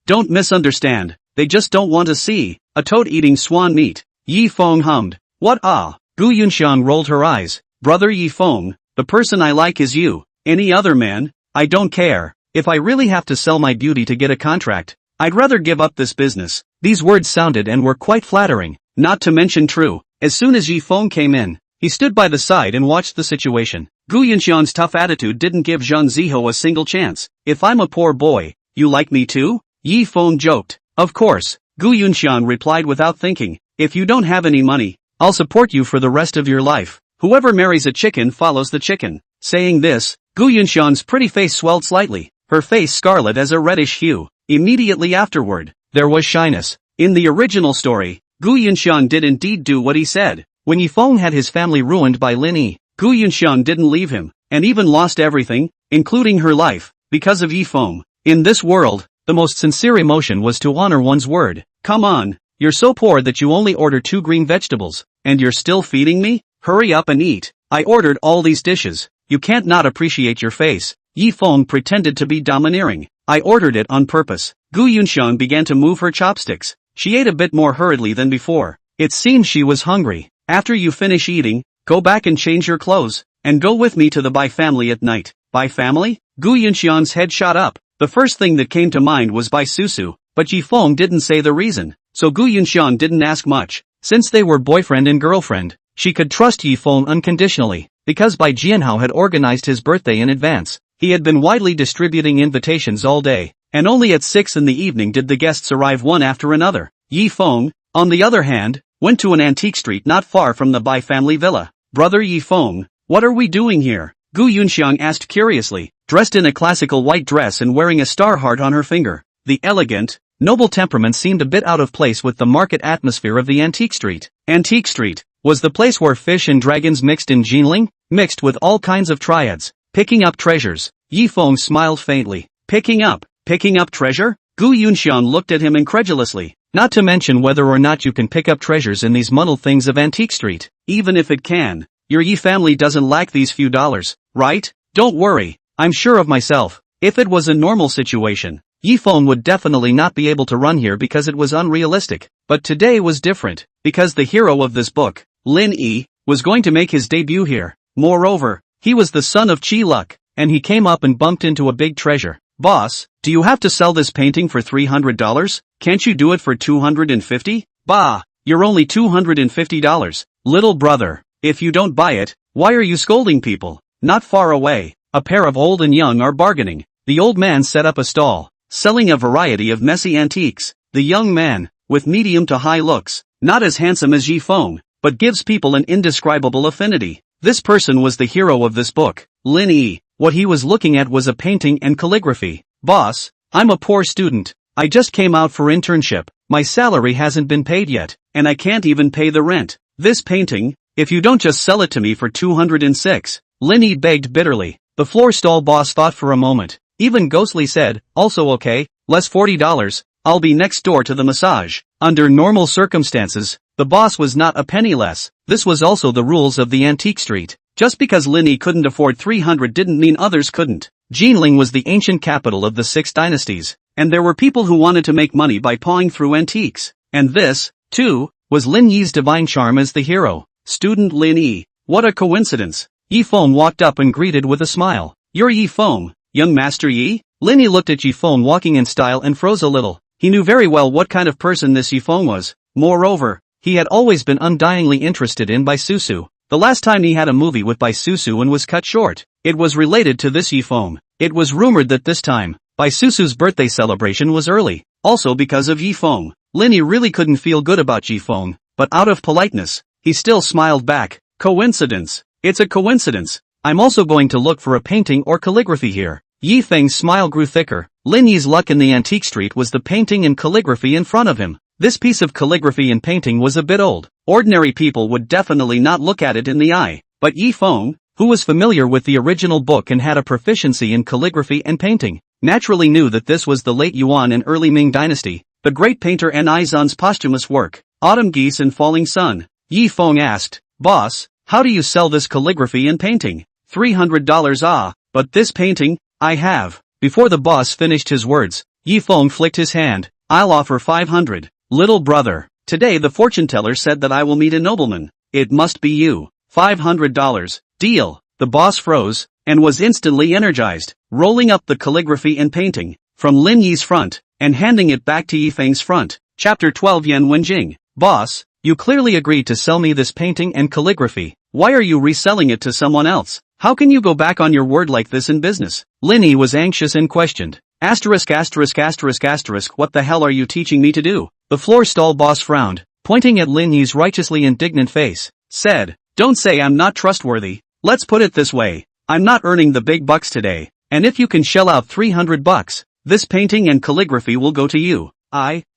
Don't misunderstand. They just don't want to see a toad eating swan meat. Yi Feng hummed. What ah? Gu Yunxiang rolled her eyes. Brother Yi Feng, the person I like is you. Any other man? I don't care. If I really have to sell my beauty to get a contract, I'd rather give up this business. These words sounded and were quite flattering, not to mention true. As soon as Yi Feng came in, he stood by the side and watched the situation. Gu Yunxiang's tough attitude didn't give Zhang Ziho a single chance. If I'm a poor boy, you like me too? Yi Feng joked. Of course, Gu Yunxiang replied without thinking. If you don't have any money, I'll support you for the rest of your life. Whoever marries a chicken follows the chicken. Saying this, Gu Yunxiang's pretty face swelled slightly, her face scarlet as a reddish hue. Immediately afterward, there was shyness. In the original story, Gu Yunxiang did indeed do what he said. When Yi Feng had his family ruined by Lin Yi, Gu Yunxiang didn't leave him, and even lost everything, including her life, because of Yi Feng. In this world, the most sincere emotion was to honor one's word. Come on, you're so poor that you only order 2 green vegetables, and you're still feeding me? Hurry up and eat. I ordered all these dishes. You can't not appreciate your face. Yi Feng pretended to be domineering. I ordered it on purpose. Gu Yunxiang began to move her chopsticks. She ate a bit more hurriedly than before. It seemed she was hungry. After you finish eating, go back and change your clothes, and go with me to the Bai family at night. Bai family? Gu Yunxiang's head shot up. The first thing that came to mind was Bai Susu, but Yi Feng didn't say the reason, so Gu Yunxiang didn't ask much. Since they were boyfriend and girlfriend, she could trust Yi Feng unconditionally, because Bai Jianhao had organized his birthday in advance. He had been widely distributing invitations all day, and only at 6 in the evening did the guests arrive one after another. Yi Feng, on the other hand, went to an antique street not far from the Bai family villa. Brother Yi Feng, what are we doing here? Gu Yunxiang asked curiously, dressed in a classical white dress and wearing a star heart on her finger. The elegant, noble temperament seemed a bit out of place with the market atmosphere of the antique street. Antique street was the place where fish and dragons mixed in Jinling, mixed with all kinds of triads. Picking up treasures. Yi Feng smiled faintly. Picking up treasure? Gu Yunxiang looked at him incredulously. Not to mention whether or not you can pick up treasures in these muddled things of Antique Street. Even if it can, your Yi family doesn't lack these few dollars, right? Don't worry, I'm sure of myself. If it was a normal situation, Yi Feng would definitely not be able to run here because it was unrealistic. But today was different, because the hero of this book, Lin Yi, was going to make his debut here. Moreover, he was the son of Chi Luck, and he came up and bumped into a big treasure. Boss, do you have to sell this painting for $300? Can't you do it for $250? Bah, you're only $250. Little brother, if you don't buy it, why are you scolding people? Not far away, a pair of old and young are bargaining. The old man set up a stall, selling a variety of messy antiques. The young man, with medium to high looks, not as handsome as Yi Feng, but gives people an indescribable affinity. This person was the hero of this book, Lin Yi. What he was looking at was a painting and calligraphy. Boss, I'm a poor student. I just came out for internship. My salary hasn't been paid yet, and I can't even pay the rent. This painting, if you don't just sell it to me for $206, Lin Yi begged bitterly. The floor stall boss thought for a moment. Even ghostly said, also okay, less $40, I'll be next door to the massage. Under normal circumstances, the boss was not a penny less. This was also the rules of the Antique Street. Just because Lin Yi couldn't afford $300 didn't mean others couldn't. Jinling was the ancient capital of the 6 dynasties, and there were people who wanted to make money by pawing through antiques. And this, too, was Lin Yi's divine charm as the hero. Student Lin Yi. What a coincidence. Yi Feng walked up and greeted with a smile. You're Yi Feng, young Master Yi? Lin Yi looked at Yi Feng walking in style and froze a little. He knew very well what kind of person this Yi Feng was. Moreover, he had always been undyingly interested in Bai Susu. The last time he had a movie with Bai Susu and was cut short, it was related to this Yi Feng. It was rumored that this time, Bai Susu's birthday celebration was early, also because of Yi Feng. Lin Yi really couldn't feel good about Yi Feng, but out of politeness, he still smiled back. Coincidence. It's a coincidence. I'm also going to look for a painting or calligraphy here. Yi Feng's smile grew thicker. Lin Yi's luck in the Antique Street was the painting and calligraphy in front of him. This piece of calligraphy and painting was a bit old. Ordinary people would definitely not look at it in the eye. But Yi Feng, who was familiar with the original book and had a proficiency in calligraphy and painting, naturally knew that this was the late Yuan and early Ming dynasty, the great painter An Izan's posthumous work, Autumn Geese and Falling Sun. Yi Feng asked, Boss, how do you sell this calligraphy and painting? $300 ah, but this painting, I have. Before the boss finished his words, Yi Feng flicked his hand. I'll offer 500. Little brother, today the fortune teller said that I will meet a nobleman. It must be you. $500. Deal. The boss froze, and was instantly energized, rolling up the calligraphy and painting, from Lin Yi's front, and handing it back to Yi Feng's front. Chapter 12 Yan Wenjing. Boss, you clearly agreed to sell me this painting and calligraphy. Why are you reselling it to someone else? How can you go back on your word like this in business? Lin Yi was anxious and questioned. What the hell are you teaching me to do? The floor stall boss frowned, pointing at Lin Yi's righteously indignant face, said, don't say I'm not trustworthy. Let's put it this way. I'm not earning the big bucks today, and if you can shell out $300, this painting and calligraphy will go to you.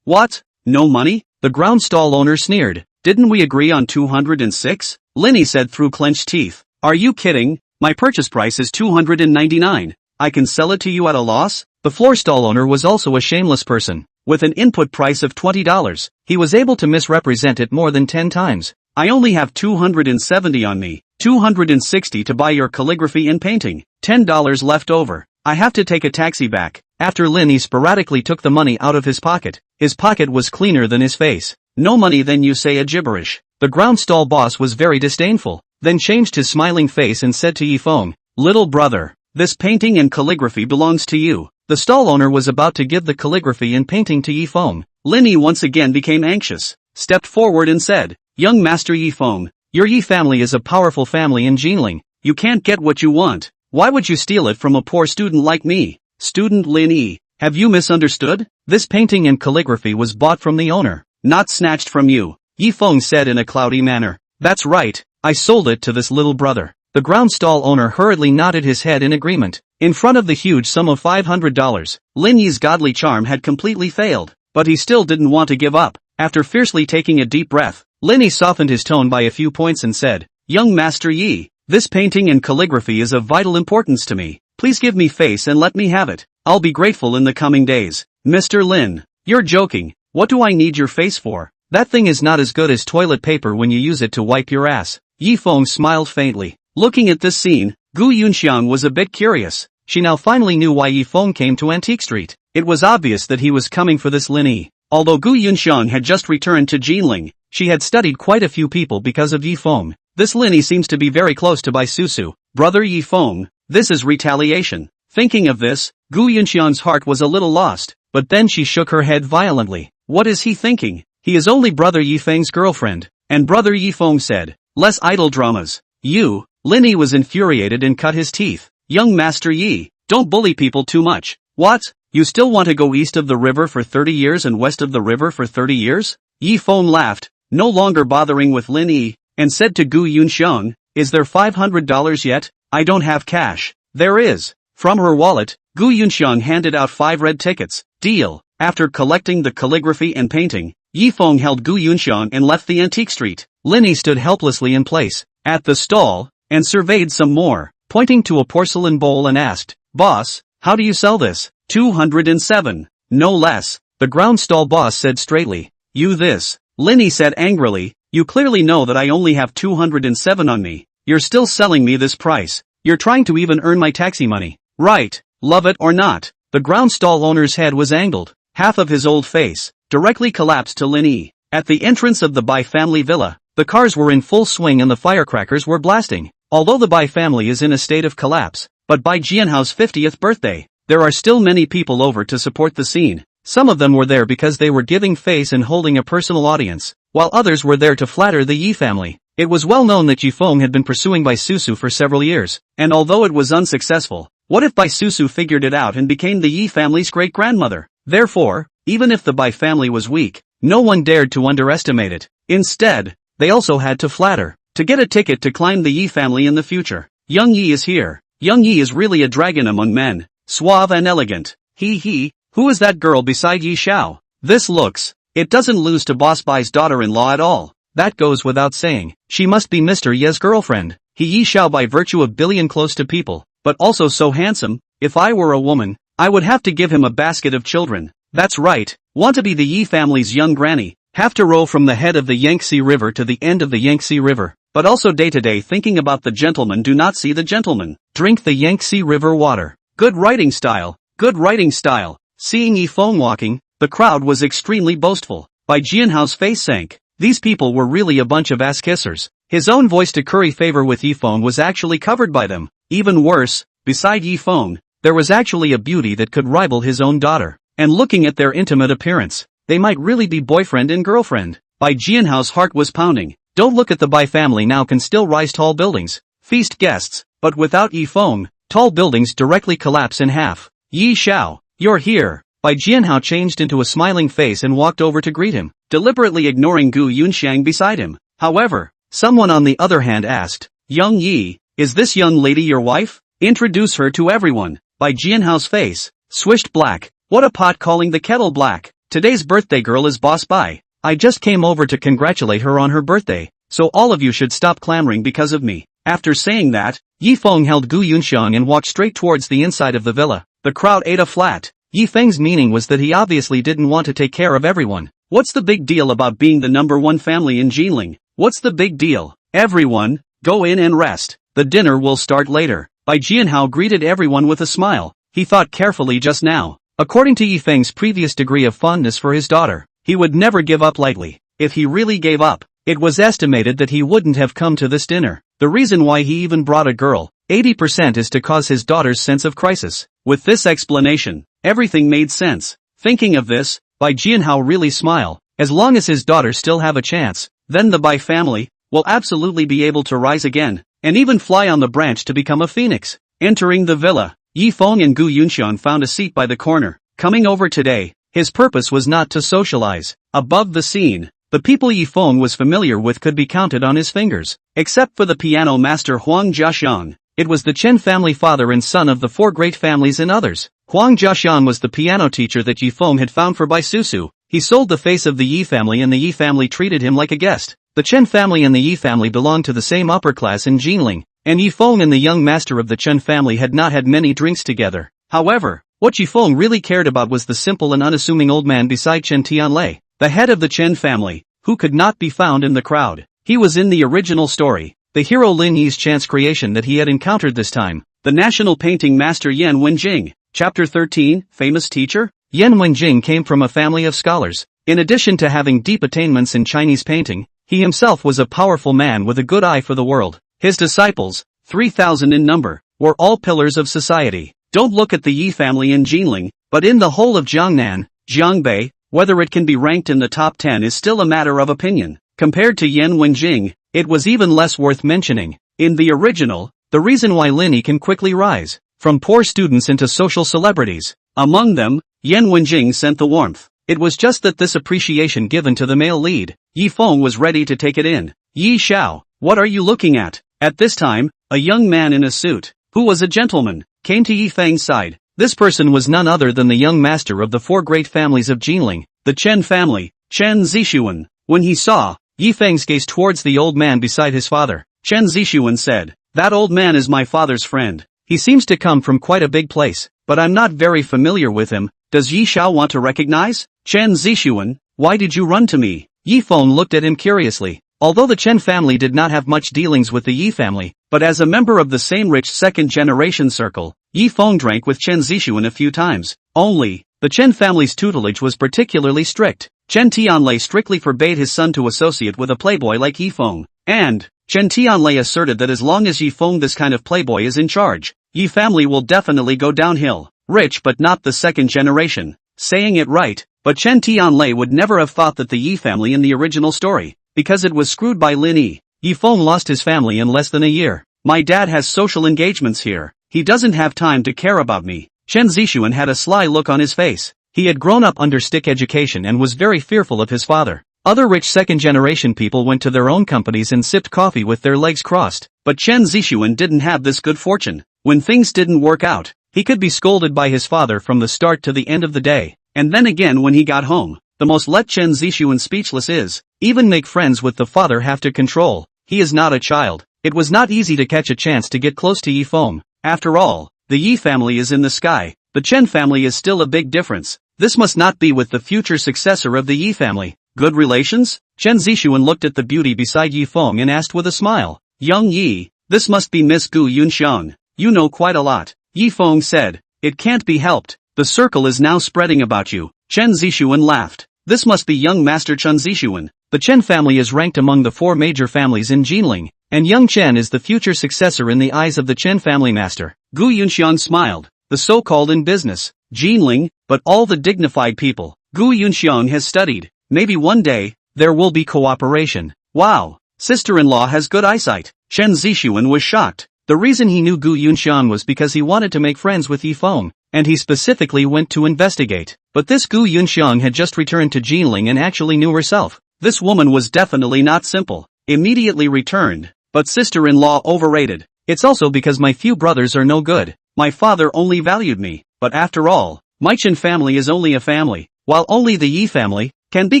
What? No money? The ground stall owner sneered. Didn't we agree on 206? Lin Yi said through clenched teeth. Are you kidding? My purchase price is $299. I can sell it to you at a loss? The floor stall owner was also a shameless person. With an input price of $20, he was able to misrepresent it more than 10 times. I only have $270 on me, $260 to buy your calligraphy and painting, $10 left over. I have to take a taxi back. After Lin Yi sporadically took the money out of his pocket was cleaner than his face. No money, then you say a gibberish. The ground stall boss was very disdainful, then changed his smiling face and said to Yi Feng, little brother, this painting and calligraphy belongs to you. The stall owner was about to give the calligraphy and painting to Yi Feng. Lin Yi once again became anxious, stepped forward and said, young Master Yi Feng, your Yi family is a powerful family in Jinling. You can't get what you want. Why would you steal it from a poor student like me? Student Lin Yi, have you misunderstood? This painting and calligraphy was bought from the owner, not snatched from you. Yi Feng said in a cloudy manner. That's right, I sold it to this little brother. The ground stall owner hurriedly nodded his head in agreement. In front of the huge sum of $500, Lin Yi's godly charm had completely failed, but he still didn't want to give up. After fiercely taking a deep breath, Lin Yi softened his tone by a few points and said, young Master Yi, this painting and calligraphy is of vital importance to me. Please give me face and let me have it. I'll be grateful in the coming days. Mr. Lin, you're joking. What do I need your face for? That thing is not as good as toilet paper when you use it to wipe your ass. Yi Feng smiled faintly. Looking at this scene, Gu Yunxiang was a bit curious. She now finally knew why Yi Feng came to Antique Street. It was obvious that he was coming for this Lin Yi. Although Gu Yunxiang had just returned to Jinling, she had studied quite a few people because of Yi Feng. This Lin Yi seems to be very close to Bai Susu. Brother Yi Feng, this is retaliation. Thinking of this, Gu Yunxiang's heart was a little lost, but then she shook her head violently. What is he thinking? He is only Brother Yi Feng's girlfriend. And Brother Yi Feng said, less idle dramas. You, Lin Yi was infuriated and cut his teeth. Young Master Yi, don't bully people too much. What? You still want to go east of the river for 30 years and west of the river for 30 years? Yi Feng laughed, no longer bothering with Lin Yi, and said to Gu Yunxiang, is there $500 yet? I don't have cash. There is. From her wallet, Gu Yunxiang handed out 5 red tickets. Deal. After collecting the calligraphy and painting, Yi Feng held Gu Yunxiang and left the Antique Street. Lin Yi stood helplessly in place, at the stall, and surveyed some more, pointing to a porcelain bowl and asked, Boss, how do you sell this? 207. No less. The ground stall boss said straightly. You this. Lin Yi said angrily, you clearly know that I only have 207 on me. You're still selling me this price. You're trying to even earn my taxi money. Right, love it or not. The ground stall owner's head was angled. Half of his old face directly collapsed to Lin Yi. At the entrance of the Bai family villa, the cars were in full swing and the firecrackers were blasting. Although the Bai family is in a state of collapse, but by Jianhao's 50th birthday, there are still many people over to support the scene. Some of them were there because they were giving face and holding a personal audience, while others were there to flatter the Yi family. It was well known that Yi Feng had been pursuing Bai Susu for several years, and although it was unsuccessful, what if Bai Susu figured it out and became the Yi family's great-grandmother? Therefore, even if the Bai family was weak, no one dared to underestimate it. Instead, they also had to flatter, to get a ticket to climb the Yi family in the future. Young Yi is here. Young Yi is really a dragon among men, suave and elegant. He, who is that girl beside Yi Xiao? This looks, it doesn't lose to Boss Bai's daughter-in-law at all. That goes without saying. She must be Mr. Ye's girlfriend. He Yi Xiao by virtue of being close to people, but also so handsome. If I were a woman, I would have to give him a basket of children. That's right, want to be the Yi family's young granny, have to row from the head of the Yangtze River to the end of the Yangtze River, but also day to day thinking about the gentleman do not see the gentleman. Drink the Yangtze River water. Good writing style, good writing style. Seeing Yi Feng walking, the crowd was extremely boastful. Bai Jianhao's face sank. These people were really a bunch of ass-kissers. His own voice to curry favor with Yi Feng was actually covered by them. Even worse, beside Yi Feng, there was actually a beauty that could rival his own daughter. And looking at their intimate appearance, they might really be boyfriend and girlfriend. Bai Jianhao's heart was pounding. Don't look at the Bai family now can still rise tall buildings, feast guests, but without Yi Feng, tall buildings directly collapse in half. Yi Xiao, you're here. Bai Jianhao changed into a smiling face and walked over to greet him, deliberately ignoring Gu Yunxiang beside him. However, someone on the other hand asked, Young Yi, is this young lady your wife? Introduce her to everyone. Bai Jianhao's face swished black. What a pot calling the kettle black. Today's birthday girl is Boss Bai. I just came over to congratulate her on her birthday, so all of you should stop clamoring because of me. After saying that, Yi Feng held Gu Yunxiang and walked straight towards the inside of the villa. The crowd ate a flat. Yi Feng's meaning was that he obviously didn't want to take care of everyone. What's the big deal about being the #1 family in Jinling? What's the big deal? Everyone, go in and rest. The dinner will start later. Bai Jianhao greeted everyone with a smile. He thought carefully just now. According to Yi Feng's previous degree of fondness for his daughter, he would never give up lightly. If he really gave up, it was estimated that he wouldn't have come to this dinner. The reason why he even brought a girl, 80% is to cause his daughter's sense of crisis. With this explanation, everything made sense. Thinking of this, Bai Jianhao really smiled. As long as his daughter still have a chance, then the Bai family will absolutely be able to rise again, and even fly on the branch to become a phoenix. Entering the villa, Yi Feng and Gu Yunxiang found a seat by the corner. Coming over today, his purpose was not to socialize. Above the scene, the people Yi Feng was familiar with could be counted on his fingers, except for the piano master Huang Jiaxiang. It was the Chen family, father and son of the 4 great families and others. Huang Jiaxiang was the piano teacher that Yi Feng had found for Bai Susu. He sold the face of the Yi family and the Yi family treated him like a guest. The Chen family and the Yi family belonged to the same upper class in Jinling, and Yi Feng and the young master of the Chen family had not had many drinks together. However, what Yi Feng really cared about was the simple and unassuming old man beside Chen Tianlei. the head of the Chen family, who could not be found in the crowd. He was in the original story, the hero Lin Yi's chance creation that he had encountered this time, the national painting master Yan Wenjing. Chapter 13, Famous Teacher? Yan Wenjing came from a family of scholars. In addition to having deep attainments in Chinese painting, he himself was a powerful man with a good eye for the world. His disciples, 3,000 in number, were all pillars of society. Don't look at the Yi family in Jinling, but in the whole of Jiangnan, Jiangbei, whether it can be ranked in the top 10 is still a matter of opinion. Compared to Yan Wenjing, it was even less worth mentioning. In the original, the reason why Lin Yi can quickly rise from poor students into social celebrities. Among them, Yan Wenjing sent the warmth. It was just that this appreciation given to the male lead, Yi Feng was ready to take it in. Yi Xiao, what are you looking at? At this time, a young man in a suit, who was a gentleman, came to Yi Feng's side. This person was none other than the young master of the four great families of Jinling, the Chen family, Chen Zixuan. When he saw Yi Feng's gaze towards the old man beside his father, Chen Zixuan said, "That old man is my father's friend. He seems to come from quite a big place, but I'm not very familiar with him. Does Yi Xiao want to recognize? Chen Zixuan, why did you run to me?" Yi Feng looked at him curiously. Although the Chen family did not have much dealings with the Yi family, but as a member of the same rich second-generation circle, Yi Feng drank with Chen Zixuan a few times. Only, the Chen family's tutelage was particularly strict. Chen Tianlei strictly forbade his son to associate with a playboy like Yi Feng. And Chen Tianlei asserted that as long as Yi Feng, this kind of playboy, is in charge, Yi family will definitely go downhill. Rich but not the second generation. Saying it right, but Chen Tianlei would never have thought that the Yi family in the original story, because it was screwed by Lin Yi. Yi Feng lost his family in less than a year. My dad has social engagements here. He doesn't have time to care about me. Chen Zixuan had a sly look on his face. He had grown up under stick education and was very fearful of his father. Other rich second-generation people went to their own companies and sipped coffee with their legs crossed. But Chen Zixuan didn't have this good fortune. When things didn't work out, he could be scolded by his father from the start to the end of the day. And then again when he got home, the most let Chen Zixuan speechless is, even make friends with the father have to control. He is not a child. It was not easy to catch a chance to get close to Yi Feng. After all, the Yi family is in the sky. The Chen family is still a big difference. This must not be with the future successor of the Yi family. Good relations? Chen Zixuan looked at the beauty beside Yi Feng and asked with a smile. Young Yi, this must be Miss Gu Yunxiang. You know quite a lot. Yi Feng said. It can't be helped. The circle is now spreading about you. Chen Zixuan laughed. This must be young Master Chen Zixuan. The Chen family is ranked among the four major families in Jinling, and young Chen is the future successor in the eyes of the Chen family master. Gu Yunxiang smiled. The so-called in business, Jinling, but all the dignified people, Gu Yunxiang has studied. Maybe one day, there will be cooperation. Wow, sister-in-law has good eyesight. Chen Zixuan was shocked. The reason he knew Gu Yunxiang was because he wanted to make friends with Yi Feng, and he specifically went to investigate. But this Gu Yunxiang had just returned to Jinling and actually knew herself. This woman was definitely not simple. Immediately returned. But sister-in-law overrated. It's also because my few brothers are no good. My father only valued me. But after all, my Chen family is only a family, while only the Yi family can be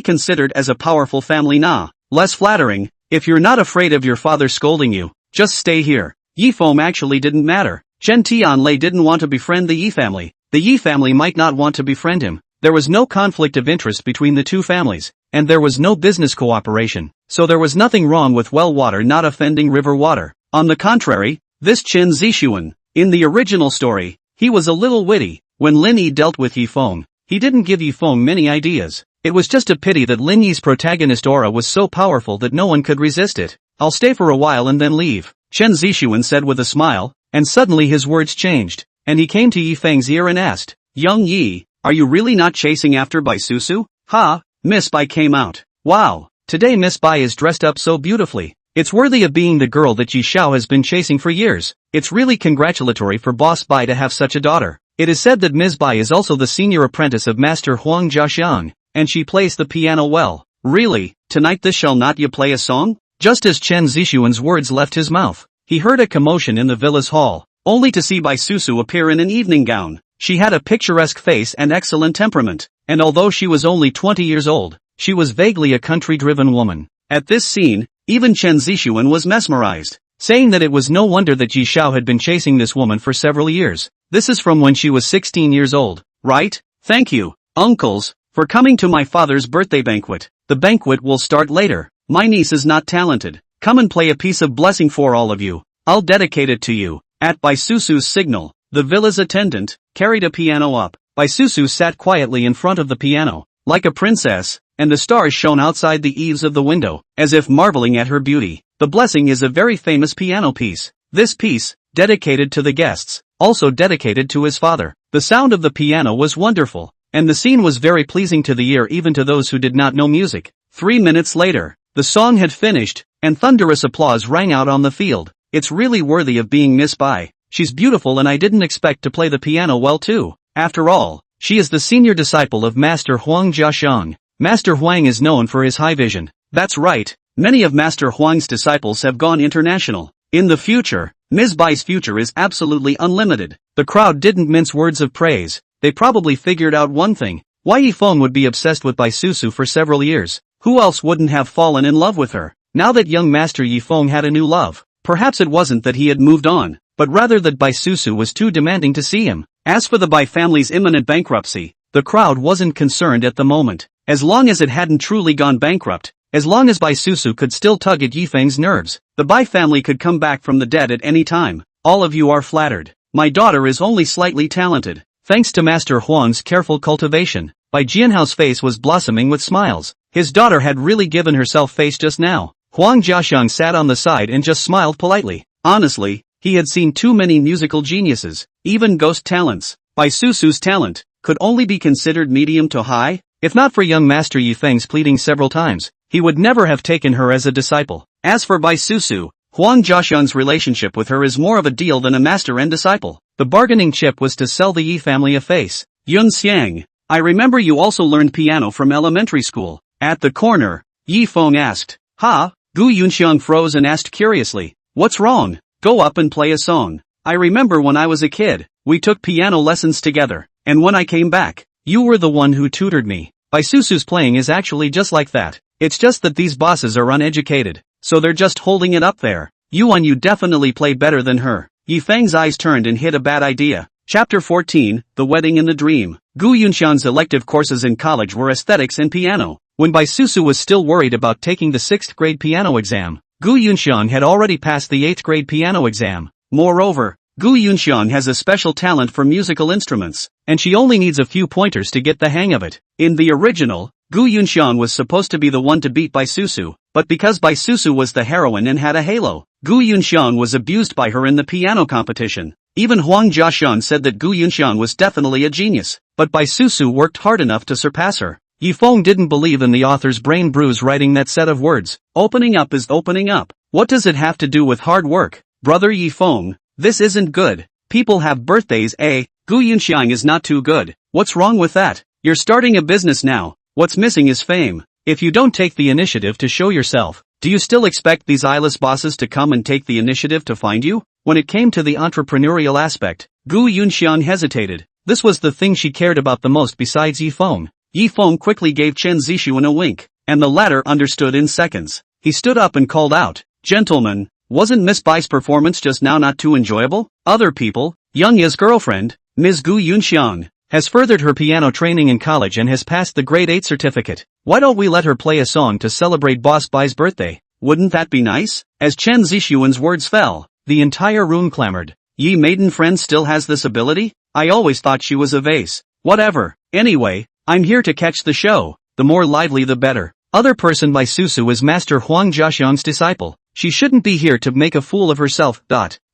considered as a powerful family. Nah, less flattering. If you're not afraid of your father scolding you, just stay here. Yi Feng actually didn't matter. Chen Tianlei didn't want to befriend the Yi family. The Yi family might not want to befriend him. There was no conflict of interest between the two families, and there was no business cooperation, so there was nothing wrong with well water not offending river water. On the contrary, this Chen Zixuan, in the original story, he was a little witty. When Lin Yi dealt with Yi Feng, he didn't give Yi Feng many ideas. It was just a pity that Lin Yi's protagonist aura was so powerful that no one could resist it. I'll stay for a while and then leave, Chen Zixuan said with a smile, and suddenly his words changed, and he came to Yi Feng's ear and asked, Young Yi, are you really not chasing after Bai Susu? Ha, Miss Bai came out. Wow, today Miss Bai is dressed up so beautifully. It's worthy of being the girl that Yi Xiao has been chasing for years. It's really congratulatory for Boss Bai to have such a daughter. It is said that Ms. Bai is also the senior apprentice of Master Huang Jiaxiang, and she plays the piano well. Really, tonight this shall not you play a song? Just as Chen Zixuan's words left his mouth, he heard a commotion in the villa's hall, only to see Bai Susu appear in an evening gown. She had a picturesque face and excellent temperament, and although she was only 20 years old, she was vaguely a country-driven woman. At this scene, even Chen Zixuan was mesmerized, saying that it was no wonder that Yi Xiao had been chasing this woman for several years. This is from when she was 16 years old, right? Thank you, uncles, for coming to my father's birthday banquet. The banquet will start later. My niece is not talented. Come and play a piece of blessing for all of you. I'll dedicate it to you." At Bai Susu's signal, the villa's attendant carried a piano up. Bai Susu sat quietly in front of the piano, like a princess, and the stars shone outside the eaves of the window, as if marveling at her beauty. The blessing is a very famous piano piece. This piece, dedicated to the guests, also dedicated to his father. The sound of the piano was wonderful, and the scene was very pleasing to the ear even to those who did not know music. 3 minutes later, the song had finished, and thunderous applause rang out on the field. "It's really worthy of being Miss Bai. She's beautiful and I didn't expect to play the piano well too. After all, she is the senior disciple of Master Huang Jiaxiang. Master Huang is known for his high vision." That's right, many of Master Huang's disciples have gone international. In the future, Ms. Bai's future is absolutely unlimited. The crowd didn't mince words of praise. They probably figured out one thing: why Feng would be obsessed with Bai Susu for several years. Who else wouldn't have fallen in love with her? Now that young Master Feng had a new love, perhaps it wasn't that he had moved on, but rather that Bai Susu was too demanding to see him. As for the Bai family's imminent bankruptcy, the crowd wasn't concerned at the moment. As long as it hadn't truly gone bankrupt, as long as Bai Susu could still tug at Feng's nerves, the Bai family could come back from the dead at any time. All of you are flattered. My daughter is only slightly talented. Thanks to Master Huang's careful cultivation, Bai Jianhao's face was blossoming with smiles. His daughter had really given herself face just now. Huang Jiaxiang sat on the side and just smiled politely. Honestly, he had seen too many musical geniuses, even ghost talents. Bai Susu's talent could only be considered medium to high. If not for young Master Feng's pleading several times, he would never have taken her as a disciple. As for Bai Susu, Huang Jiaxiang's relationship with her is more of a deal than a master and disciple. The bargaining chip was to sell the Yi family a face. "Yun Xiang, I remember you also learned piano from elementary school." At the corner, Feng asked. "Ha?" Gu Yunxiang froze and asked curiously. "What's wrong? Go up and play a song. I remember when I was a kid, we took piano lessons together, and when I came back, you were the one who tutored me." Bai Susu's playing is actually just like that. It's just that these bosses are uneducated, so they're just holding it up there. You definitely play better than her." Feng's eyes turned and hit a bad idea. Chapter 14, The Wedding in the Dream. Gu Yunxiang's elective courses in college were aesthetics and piano. When Bai Susu was still worried about taking the 6th grade piano exam, Gu Yunxiang had already passed the 8th grade piano exam. Moreover, Gu Yunxiang has a special talent for musical instruments, and she only needs a few pointers to get the hang of it. In the original, Gu Yunxiang was supposed to be the one to beat Bai Susu, but because Bai Susu was the heroine and had a halo, Gu Yunxiang was abused by her in the piano competition. Even Huang Jiaxiang said that Gu Yunxiang was definitely a genius, but Bai Susu worked hard enough to surpass her. Feng didn't believe in the author's brain bruise writing that set of words. Opening up is opening up. What does it have to do with hard work? Brother Feng, this isn't good. People have birthdays, eh? Gu Yunxiang is not too good. What's wrong with that? You're starting a business now. What's missing is fame. If you don't take the initiative to show yourself, do you still expect these eyeless bosses to come and take the initiative to find you? When it came to the entrepreneurial aspect, Gu Yunxiang hesitated. This was the thing she cared about the most besides Feng. Feng quickly gave Chen Zixuan a wink, and the latter understood in seconds. He stood up and called out, "Gentlemen, wasn't Miss Bai's performance just now not too enjoyable? Other people, Young Ye's girlfriend, Ms. Gu Yunxiang, has furthered her piano training in college and has passed the grade 8 certificate. Why don't we let her play a song to celebrate Boss Bai's birthday? Wouldn't that be nice?" As Chen Zixuan's words fell, the entire room clamored. "Yi maiden friend still has this ability? I always thought she was a vase." "Whatever. Anyway, I'm here to catch the show. The more lively the better." Other person Bai Susu is Master Huang Jiaxiang's disciple. She shouldn't be here to make a fool of herself.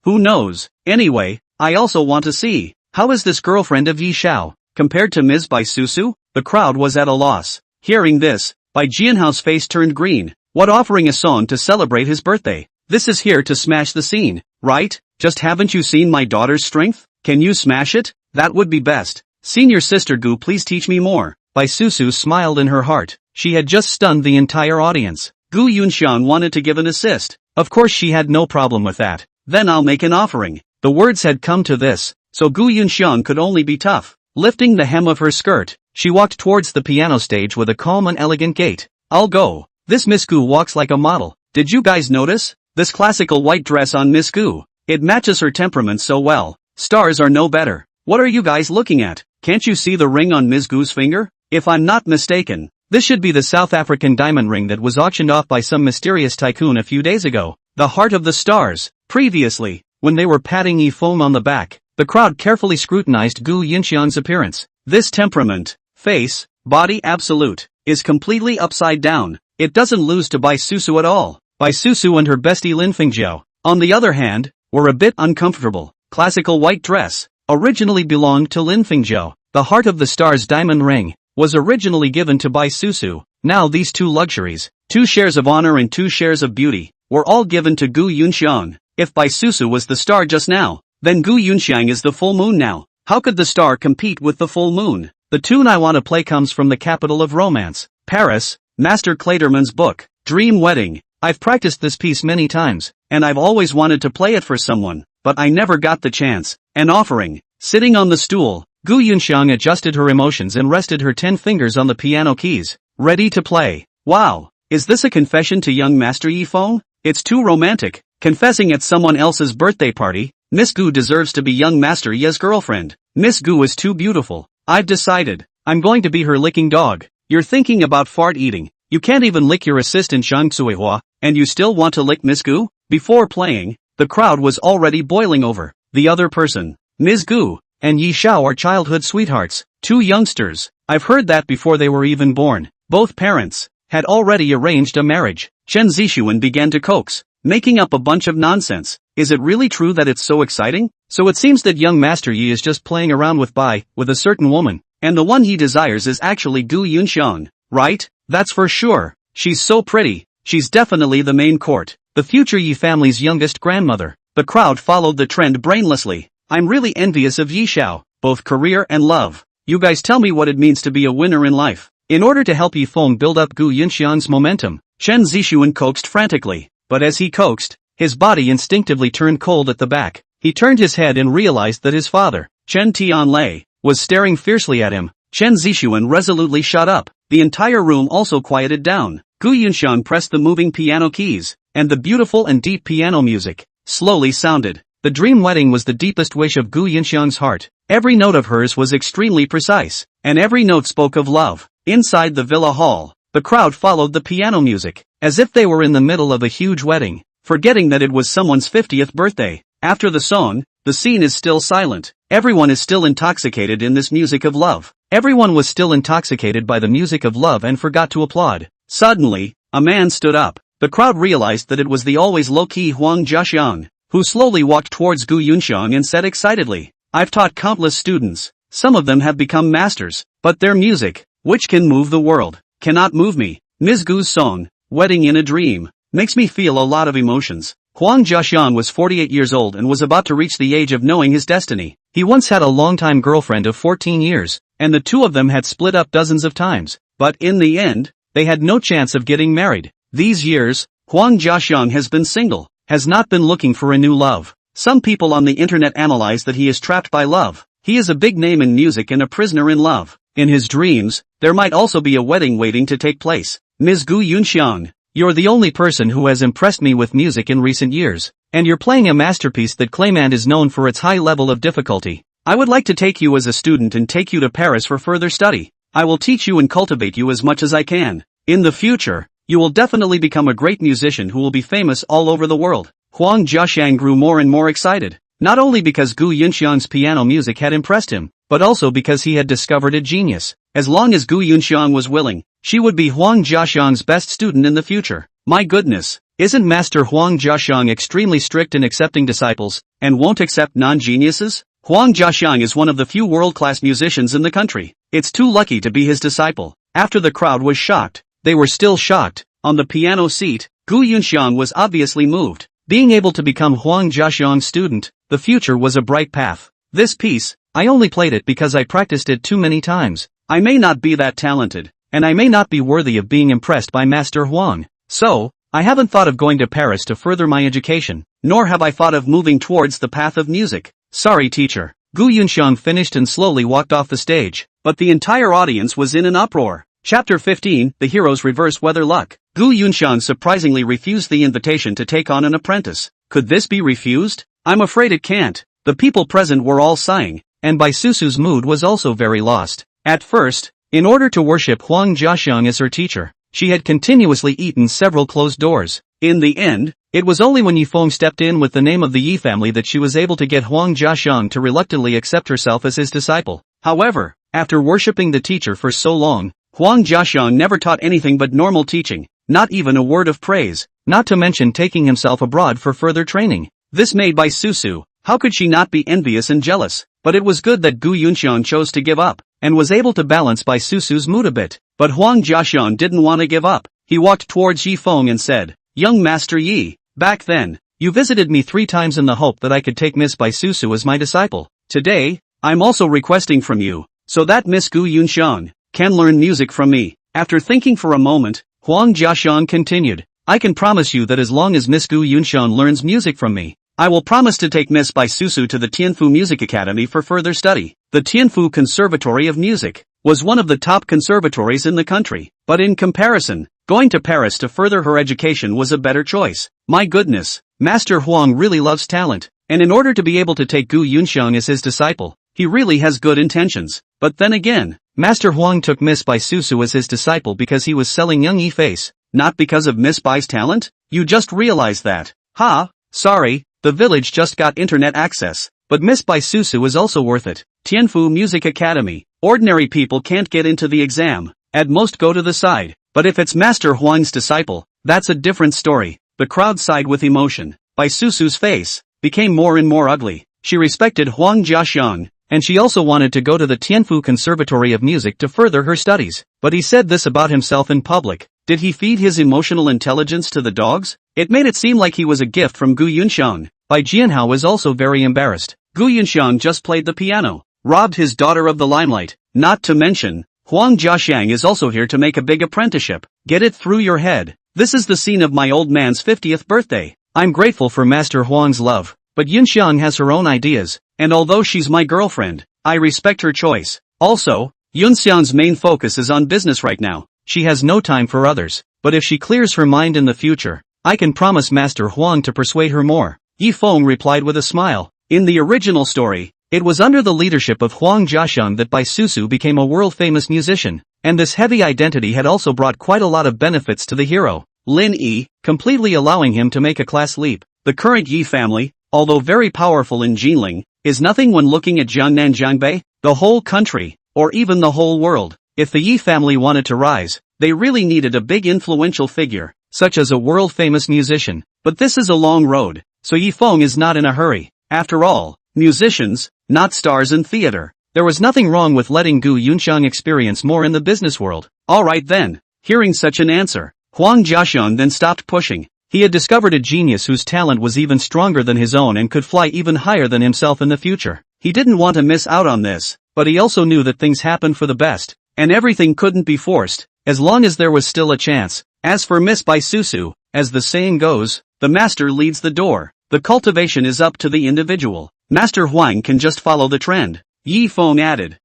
Who knows? Anyway, I also want to see. How is this girlfriend of Yi Xiao compared to Ms. Bai Susu? The crowd was at a loss. Hearing this, Bai Jianhao's face turned green. What, offering a song to celebrate his birthday? This is here to smash the scene, right? Just haven't you seen my daughter's strength? Can you smash it? That would be best. Senior sister Gu, please teach me more. Bai Susu smiled in her heart. She had just stunned the entire audience. Gu Yunxiang wanted to give an assist. Of course she had no problem with that. Then I'll make an offering. The words had come to this, so Gu Yunxiang could only be tough. Lifting the hem of her skirt, she walked towards the piano stage with a calm and elegant gait. "I'll go. This Miss Gu walks like a model. Did you guys notice? This classical white dress on Miss Gu. It matches her temperament so well. Stars are no better. What are you guys looking at? Can't you see the ring on Ms. Gu's finger? If I'm not mistaken, this should be the South African diamond ring that was auctioned off by some mysterious tycoon a few days ago. The heart of the stars. Previously, when they were patting Yi Feng on the back, the crowd carefully scrutinized Gu Yunxiang's appearance. This temperament, face, body absolute, is completely upside down. It doesn't lose to Bai Susu at all. Bai Susu and her bestie Lin Fengjiao, on the other hand, were a bit uncomfortable. Classical white dress, originally belonged to Lin Fengjiao. The heart of the stars diamond ring, was originally given to Bai Susu. Now these two luxuries, 2 shares of honor and 2 shares of beauty, were all given to Gu Yunxiang. If Bai Susu was the star just now, then Gu Yunxiang is the full moon now. How could the star compete with the full moon? The tune I want to play comes from the capital of romance, Paris, Master Clayderman's book, Dream Wedding. I've practiced this piece many times, and I've always wanted to play it for someone, but I never got the chance. An offering. Sitting on the stool, Gu Yunxiang adjusted her emotions and rested her 10 fingers on the piano keys, ready to play. Wow, is this a confession to young Master Yi Feng? It's too romantic. Confessing at someone else's birthday party. Miss Gu deserves to be young Master Yi's girlfriend. Miss Gu is too beautiful. I've decided. I'm going to be her licking dog. You're thinking about fart eating. You can't even lick your assistant Shang Tsuihua, and you still want to lick Miss Gu? Before playing, the crowd was already boiling over. The other person, Ms. Gu, and Yi Xiao are childhood sweethearts, 2 youngsters. I've heard that before they were even born. Both parents had already arranged a marriage. Chen Zixuan began to coax, making up a bunch of nonsense. Is it really true that it's so exciting? So it seems that young Master Yi is just playing around with a certain woman, and the one he desires is actually Gu Yunxiang, right? That's for sure. She's so pretty. She's definitely the main court, the future Yi family's youngest grandmother. The crowd followed the trend brainlessly. I'm really envious of Yi Xiao, both career and love. You guys tell me what it means to be a winner in life. In order to help Yi Feng build up Gu Yunxiang's momentum, Chen Zixuan coaxed frantically, but as he coaxed, his body instinctively turned cold at the back. He turned his head and realized that his father, Chen Tianlei, was staring fiercely at him. Chen Zixuan resolutely shut up. The entire room also quieted down. Gu Yunxiang pressed the moving piano keys, and the beautiful and deep piano music slowly sounded. The dream wedding was the deepest wish of Gu Yunxiang's heart. Every note of hers was extremely precise, and every note spoke of love. Inside the villa hall, the crowd followed the piano music, as if they were in the middle of a huge wedding, forgetting that it was someone's 50th birthday. After the song, the scene is still silent. Everyone is still intoxicated in this music of love. Everyone was still intoxicated by the music of love and forgot to applaud. Suddenly, a man stood up. The crowd realized that it was the always low-key Huang Jiaxiang, who slowly walked towards Gu Yunxiang and said excitedly, I've taught countless students. Some of them have become masters, but their music, which can move the world, cannot move me. Ms. Gu's song, Wedding in a Dream, makes me feel a lot of emotions. Huang Jiaxiang was 48 years old and was about to reach the age of knowing his destiny. He once had a longtime girlfriend of 14 years, and the two of them had split up dozens of times, but in the end, they had no chance of getting married. These years, Huang Jiaxiang has been single, has not been looking for a new love. Some people on the internet analyze that he is trapped by love. He is a big name in music and a prisoner in love. In his dreams, there might also be a wedding waiting to take place. Ms. Gu Yunxiang, you're the only person who has impressed me with music in recent years, and you're playing a masterpiece that Clayman is known for its high level of difficulty. I would like to take you as a student and take you to Paris for further study. I will teach you and cultivate you as much as I can. In the future, you will definitely become a great musician who will be famous all over the world. Huang Jiaxiang grew more and more excited, not only because Gu Yunxiang's piano music had impressed him, but also because he had discovered a genius. As long as Gu Yunxiang was willing, she would be Huang Jiaxiang's best student in the future. My goodness, isn't Master Huang Jiaxiang extremely strict in accepting disciples, and won't accept non-geniuses? Huang Jiaxiang is one of the few world-class musicians in the country. It's too lucky to be his disciple. After the crowd was shocked, they were still shocked. On the piano seat, Gu Yunxiang was obviously moved. Being able to become Huang Jiaxiang's student, the future was a bright path. This piece, I only played it because I practiced it too many times. I may not be that talented, and I may not be worthy of being impressed by Master Huang. So, I haven't thought of going to Paris to further my education, nor have I thought of moving towards the path of music. Sorry, teacher. Gu Yunxiang finished and slowly walked off the stage, but the entire audience was in an uproar. Chapter 15, The Hero's Reverse Weather Luck. Gu Yunxiang surprisingly refused the invitation to take on an apprentice. Could this be refused? I'm afraid it can't. The people present were all sighing, and Bai Susu's mood was also very lost. At first, In order to worship Huang Jiaxiang as her teacher, she had continuously eaten several closed doors. In the end, it was only when Yi Feng stepped in with the name of the Yi family that she was able to get Huang Jiaxiang to reluctantly accept herself as his disciple. However, after worshipping the teacher for so long, Huang Jiaxiang never taught anything but normal teaching, not even a word of praise, not to mention taking himself abroad for further training. This made Bai Susu, how could she not be envious and jealous? But it was good that Gu Yunxian chose to give up, and was able to balance Bai Susu's mood a bit. But Huang Jiaxiang didn't want to give up. He walked towards Yi Feng and said, "Young Master Yi, back then, you visited me 3 times in the hope that I could take Miss Bai Susu as my disciple. Today, I'm also requesting from you, so that Miss Gu Yunxian can learn music from me." After thinking for a moment, Huang Jiaxiang continued, "I can promise you that as long as Miss Gu Yunxian learns music from me, I will promise to take Miss Bai Susu to the Tianfu Music Academy for further study." The Tianfu Conservatory of Music was one of the top conservatories in the country, but in comparison, going to Paris to further her education was a better choice. My goodness, Master Huang really loves talent, and in order to be able to take Gu Yunxiang as his disciple, he really has good intentions. But then again, Master Huang took Miss Bai Susu as his disciple because he was selling Young Yi face, not because of Miss Bai's talent? You just realized that. Ha, sorry, the village just got internet access, but Miss Bai Susu is also worth it. Tianfu Music Academy. Ordinary people can't get into the exam, at most go to the side, but if it's Master Huang's disciple, that's a different story. The crowd sighed with emotion. Bai Susu's face became more and more ugly. She respected Huang Jiaxiang, and she also wanted to go to the Tianfu Conservatory of Music to further her studies. But he said this about himself in public. Did he feed his emotional intelligence to the dogs? It made it seem like he was a gift from Gu Yunxiang. Bai Jianhao was also very embarrassed. Gu Yunxiang just played the piano, robbed his daughter of the limelight. Not to mention, Huang Jiaxiang is also here to make a big apprenticeship. Get it through your head. This is the scene of my old man's 50th birthday. I'm grateful for Master Huang's love, but Yunxiang has her own ideas, and although she's my girlfriend, I respect her choice. Also, Yunxiang's main focus is on business right now. She has no time for others, but if she clears her mind in the future, I can promise Master Huang to persuade her more. Yi Feng replied with a smile. In the original story, it was under the leadership of Huang Jiaxiang that Bai Susu became a world-famous musician, and this heavy identity had also brought quite a lot of benefits to the hero, Lin Yi, completely allowing him to make a class leap. The current Yi family, although very powerful in Jinling, is nothing when looking at Jiangnan Jiangbei, the whole country, or even the whole world. If the Yi family wanted to rise, they really needed a big influential figure, such as a world-famous musician. But this is a long road, so Yi Feng is not in a hurry. After all, musicians, not stars in theater. There was nothing wrong with letting Gu Yunxiang experience more in the business world. Alright then. Hearing such an answer, Huang Jiaxiang then stopped pushing. He had discovered a genius whose talent was even stronger than his own and could fly even higher than himself in the future. He didn't want to miss out on this, but he also knew that things happen for the best, and everything couldn't be forced, as long as there was still a chance. As for Miss Bai Susu, as the saying goes, the master leads the door. The cultivation is up to the individual. Master Huang can just follow the trend. Yi Feng added.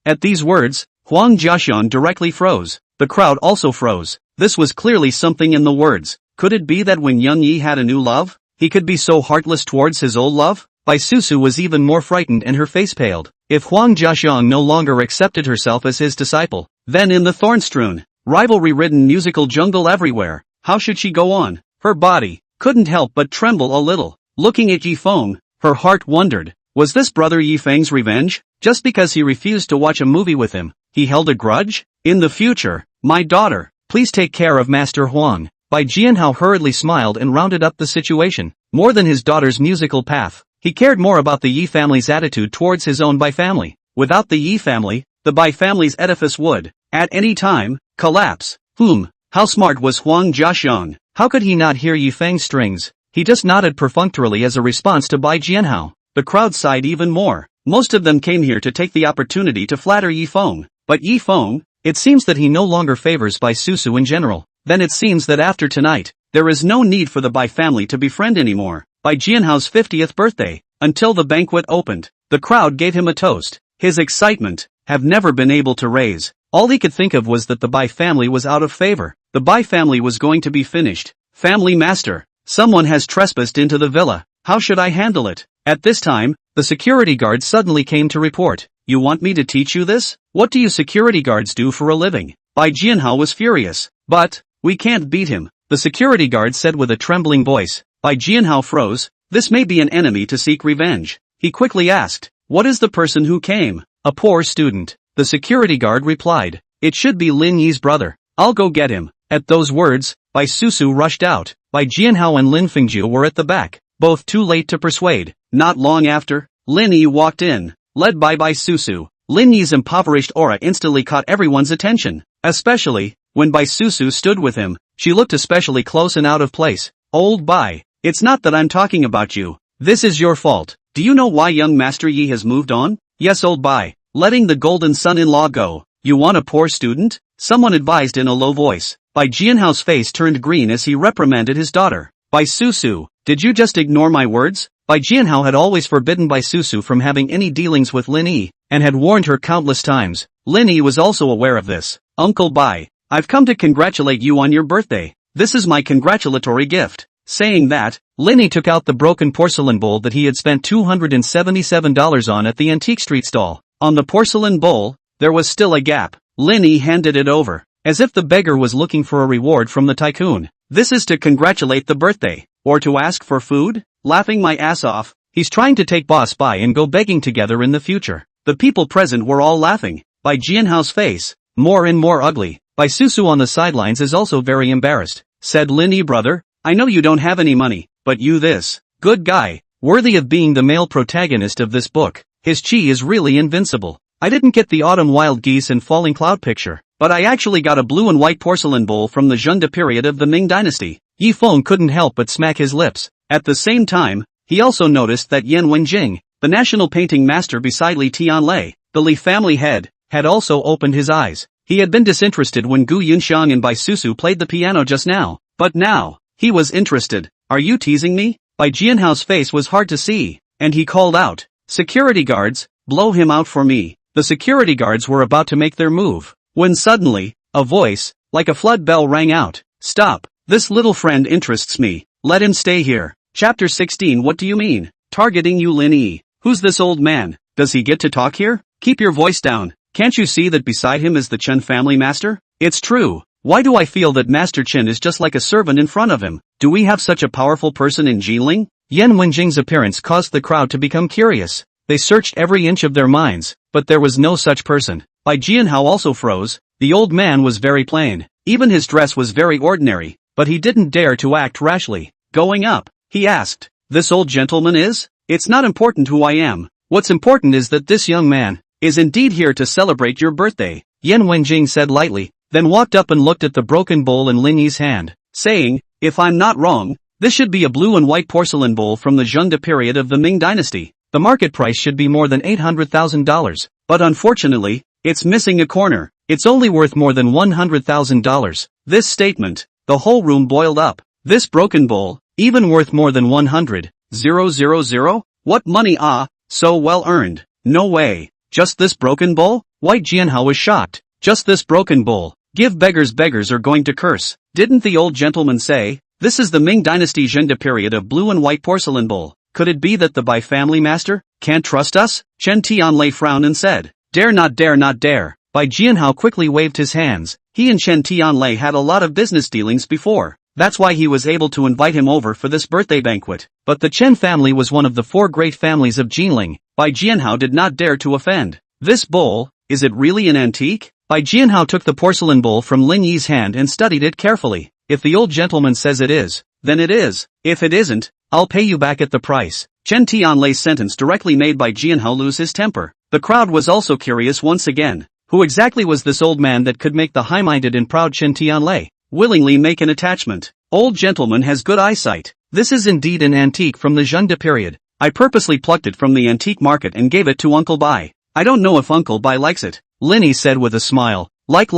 At these words, Huang Jiaxiang directly froze. The crowd also froze. This was clearly something in the words. Could it be that when Young Yi had a new love, he could be so heartless towards his old love? Bai Susu was even more frightened and her face paled. If Huang Jiaxiang no longer accepted herself as his disciple, then in the thorn-strewn, rivalry-ridden musical jungle everywhere, how should she go on? Her body couldn't help but tremble a little. Looking at Yi Feng, her heart wondered, was this brother Yi Feng's revenge? Just because he refused to watch a movie with him, he held a grudge? In the future, my daughter, please take care of Master Huang. Bai Jianhao hurriedly smiled and rounded up the situation. More than his daughter's musical path, he cared more about the Yi family's attitude towards his own Bai family. Without the Yi family, the Bai family's edifice would, at any time, collapse. How smart was Huang Jiaxiang? How could he not hear Yi Feng's strings? He just nodded perfunctorily as a response to Bai Jianhao. The crowd sighed even more. Most of them came here to take the opportunity to flatter Yi Feng. But Yi Feng, it seems that he no longer favors Bai Susu in general. Then it seems that after tonight, there is no need for the Bai family to befriend anymore. Bai Jianhao's 50th birthday, until the banquet opened, the crowd gave him a toast. His excitement have never been able to raise. All he could think of was that the Bai family was out of favor. The Bai family was going to be finished. Family master, someone has trespassed into the villa. How should I handle it? At this time, the security guard suddenly came to report. You want me to teach you this? What do you security guards do for a living? Bai Jianhao was furious. But, we can't beat him, the security guard said with a trembling voice. Bai Jianhao froze. This may be an enemy to seek revenge. He quickly asked, what is the person who came? A poor student. The security guard replied. It should be Lin Yi's brother. I'll go get him. At those words, Bai Susu rushed out. Bai Jianhao and Lin Fengju were at the back, both too late to persuade. Not long after, Lin Yi walked in, led by Bai Susu. Lin Yi's impoverished aura instantly caught everyone's attention, especially when Bai Susu stood with him. She looked especially close and out of place. Old Bai, it's not that I'm talking about you. This is your fault. Do you know why young Master Yi has moved on? Yes, old Bai, letting the golden son-in-law go. You want a poor student? Someone advised in a low voice. Bai Jianhao's face turned green as he reprimanded his daughter. Bai Susu, did you just ignore my words? Bai Jianhao had always forbidden Bai Susu from having any dealings with Lin Yi, and had warned her countless times. Lin Yi was also aware of this. Uncle Bai, I've come to congratulate you on your birthday. This is my congratulatory gift. Saying that, Lin Yi took out the broken porcelain bowl that he had spent $277 on at the antique street stall. On the porcelain bowl, there was still a gap. Lin Yi handed it over, as if the beggar was looking for a reward from the tycoon. This is to congratulate the birthday, or to ask for food? Laughing my ass off, he's trying to take Boss Bai and go begging together in the future. The people present were all laughing. Bai Jianhao's face, more and more ugly. Bai Susu on the sidelines is also very embarrassed. Said Lin Yi, brother, I know you don't have any money, but you this good guy, worthy of being the male protagonist of this book. His chi is really invincible. I didn't get the autumn wild geese and falling cloud picture, but I actually got a blue and white porcelain bowl from the Zhengde period of the Ming dynasty. Yi Feng couldn't help but smack his lips. At the same time, he also noticed that Yan Wenjing, the national painting master beside Li Tianlei, the Li family head, had also opened his eyes. He had been disinterested when Gu Yunxiang and Bai Susu played the piano just now, but now, he was interested. Are you teasing me? Bai Jianhao's face was hard to see, and he called out, security guards, blow him out for me. The security guards were about to make their move, when suddenly, a voice, like a flood bell rang out. Stop, this little friend interests me, let him stay here. Chapter 16. What do you mean? Targeting you, Lin Yi. Who's this old man? Does he get to talk here? Keep your voice down. Can't you see that beside him is the Chen family master? It's true. Why do I feel that Master Chen is just like a servant in front of him? Do we have such a powerful person in Jinling? Yan Wenjing's appearance caused the crowd to become curious. They searched every inch of their minds, but there was no such person. Bai Jianhao also froze. The old man was very plain. Even his dress was very ordinary, but he didn't dare to act rashly. Going up, he asked, this old gentleman is? It's not important who I am. What's important is that this young man is indeed here to celebrate your birthday. Yan Wenjing said lightly, then walked up and looked at the broken bowl in Lin Yi's hand, saying, if I'm not wrong, this should be a blue and white porcelain bowl from the Zhengde period of the Ming dynasty. The market price should be more than $800,000, but unfortunately, it's missing a corner. It's only worth more than $100,000. This statement, the whole room boiled up. This broken bowl, even worth more than 100,000? What money so well earned? No way. Just this broken bowl? White Jianhao was shocked. Just this broken bowl. Give beggars are going to curse. Didn't the old gentleman say, this is the Ming dynasty Zhengde period of blue and white porcelain bowl? Could it be that the Bai family master can't trust us? Chen Tianlei frowned and said, dare not dare. Bai Jianhao quickly waved his hands. He and Chen Tianlei had a lot of business dealings before. That's why he was able to invite him over for this birthday banquet. But the Chen family was one of the four great families of Jinling. Bai Jianhao did not dare to offend. This bowl, is it really an antique? Bai Jianhao took the porcelain bowl from Lin Yi's hand and studied it carefully. If the old gentleman says it is, then it is. If it isn't, I'll pay you back at the price. Chen Tianlei's sentence directly made Bai Jianhao lose his temper. The crowd was also curious once again. Who exactly was this old man that could make the high-minded and proud Chen Tianlei willingly make an attachment? Old gentleman has good eyesight. This is indeed an antique from the Zhengde period. I purposely plucked it from the antique market and gave it to Uncle Bai. I don't know if Uncle Bai likes it. Lin Yi said with a smile. Like.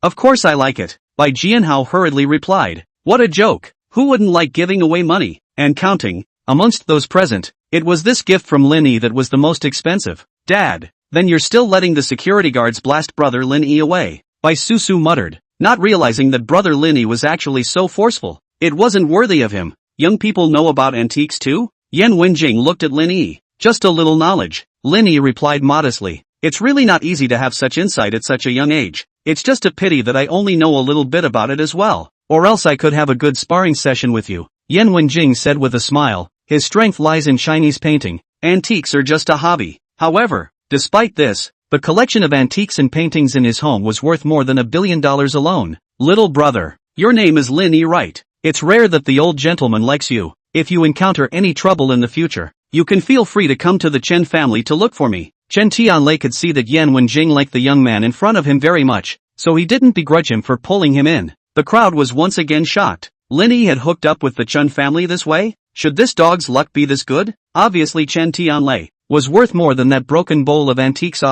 Of course I like it. Bai Jianhao hurriedly replied. What a joke. Who wouldn't like giving away money? And counting. Amongst those present, it was this gift from Lin Yi that was the most expensive. Dad, then you're still letting the security guards blast brother Lin Yi away. Bai Susu muttered, not realizing that brother Lin Yi was actually so forceful. It wasn't worthy of him. Young people know about antiques too? Yan Wenjing looked at Lin Yi. Just a little knowledge. Lin Yi replied modestly. It's really not easy to have such insight at such a young age. It's just a pity that I only know a little bit about it as well. Or else I could have a good sparring session with you. Yan Wenjing said with a smile. His strength lies in Chinese painting. Antiques are just a hobby. However, despite this, the collection of antiques and paintings in his home was worth more than $1 billion alone. Little brother, your name is Lin Yi, right? It's rare that the old gentleman likes you. If you encounter any trouble in the future, you can feel free to come to the Chen family to look for me. Chen Tianlei could see that Yan Wenjing liked the young man in front of him very much, so he didn't begrudge him for pulling him in. The crowd was once again shocked. Lin Yi had hooked up with the Chen family this way? Should this dog's luck be this good? Obviously Chen Tianlei was worth more than that broken bowl of antiques.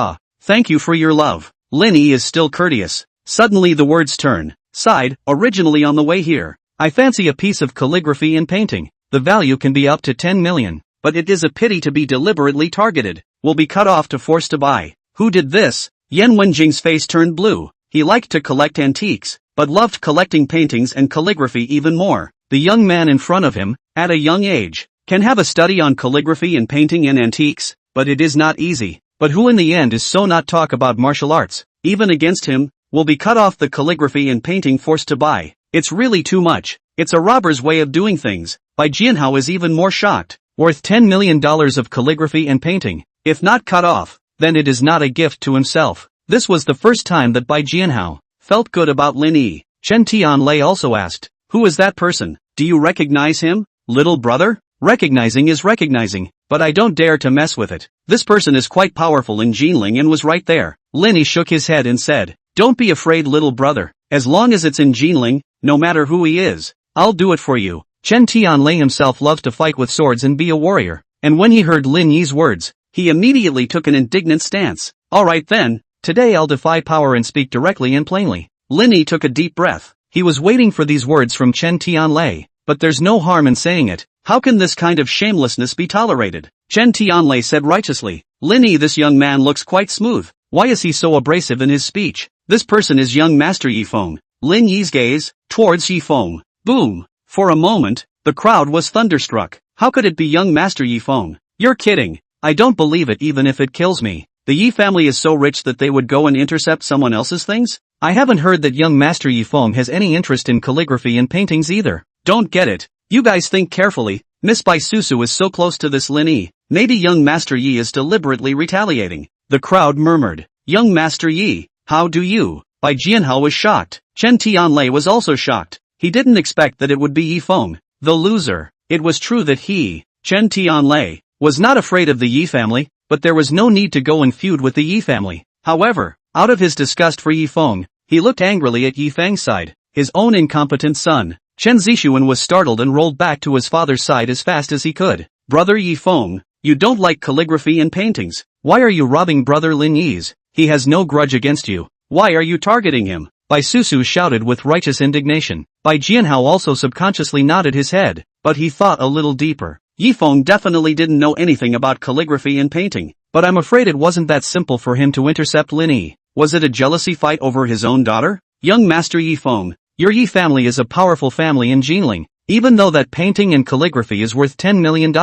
Thank you for your love. Lin Yi is still courteous. Suddenly the words turn. Side, originally on the way here. I fancy a piece of calligraphy and painting. The value can be up to 10 million. But it is a pity to be deliberately targeted. Will be cut off to force to buy. Who did this? Yan Wenjing's face turned blue. He liked to collect antiques, but loved collecting paintings and calligraphy even more. The young man in front of him, at a young age, can have a study on calligraphy and painting and antiques, but it is not easy. But who in the end is so not talk about martial arts, even against him, will be cut off the calligraphy and painting forced to buy. It's really too much. It's a robber's way of doing things. Bai Jianhao is even more shocked. Worth $10 million of calligraphy and painting. If not cut off, then it is not a gift to himself. This was the first time that Bai Jianhao felt good about Lin Yi. Chen Tianlei also asked, who is that person? Do you recognize him, little brother? Recognizing is recognizing, but I don't dare to mess with it. This person is quite powerful in Jinling and was right there. Lin Yi shook his head and said, don't be afraid little brother. As long as it's in Jinling, no matter who he is, I'll do it for you. Chen Tianlei himself loves to fight with swords and be a warrior, and when he heard Lin Yi's words, he immediately took an indignant stance. Alright then, today I'll defy power and speak directly and plainly. Lin Yi took a deep breath. He was waiting for these words from Chen Tianlei, but there's no harm in saying it. How can this kind of shamelessness be tolerated? Chen Tianlei said righteously. Lin Yi, this young man looks quite smooth. Why is he so abrasive in his speech? This person is young Master Yi Feng. Lin Yi's gaze, towards Yi Feng. Boom. For a moment, the crowd was thunderstruck. How could it be young Master Yi Feng? You're kidding. I don't believe it even if it kills me. The Yi family is so rich that they would go and intercept someone else's things? I haven't heard that young Master Yi Feng has any interest in calligraphy and paintings either. Don't get it. You guys think carefully. Miss Bai Susu is so close to this Lin Yi. Maybe young Master Yi is deliberately retaliating. The crowd murmured. Young Master Yi, how do you? Bai Jianhao was shocked. Chen Tianlei was also shocked. He didn't expect that it would be Yi Feng, the loser. It was true that he, Chen Tianlei, was not afraid of the Yi family, but there was no need to go and feud with the Yi family. However, out of his disgust for Yi Feng, he looked angrily at Yi Feng's side, his own incompetent son. Chen Zixuan was startled and rolled back to his father's side as fast as he could. Brother Yi Feng, you don't like calligraphy and paintings. Why are you robbing brother Lin Yi's? He has no grudge against you. Why are you targeting him? Bai Susu shouted with righteous indignation. Bai Jianhao also subconsciously nodded his head, but he thought a little deeper. Yi Feng definitely didn't know anything about calligraphy and painting, but I'm afraid it wasn't that simple for him to intercept Lin Yi. Was it a jealousy fight over his own daughter? Young Master Yi Feng, your Yi family is a powerful family in Jinling. Even though that painting and calligraphy is worth $10 million,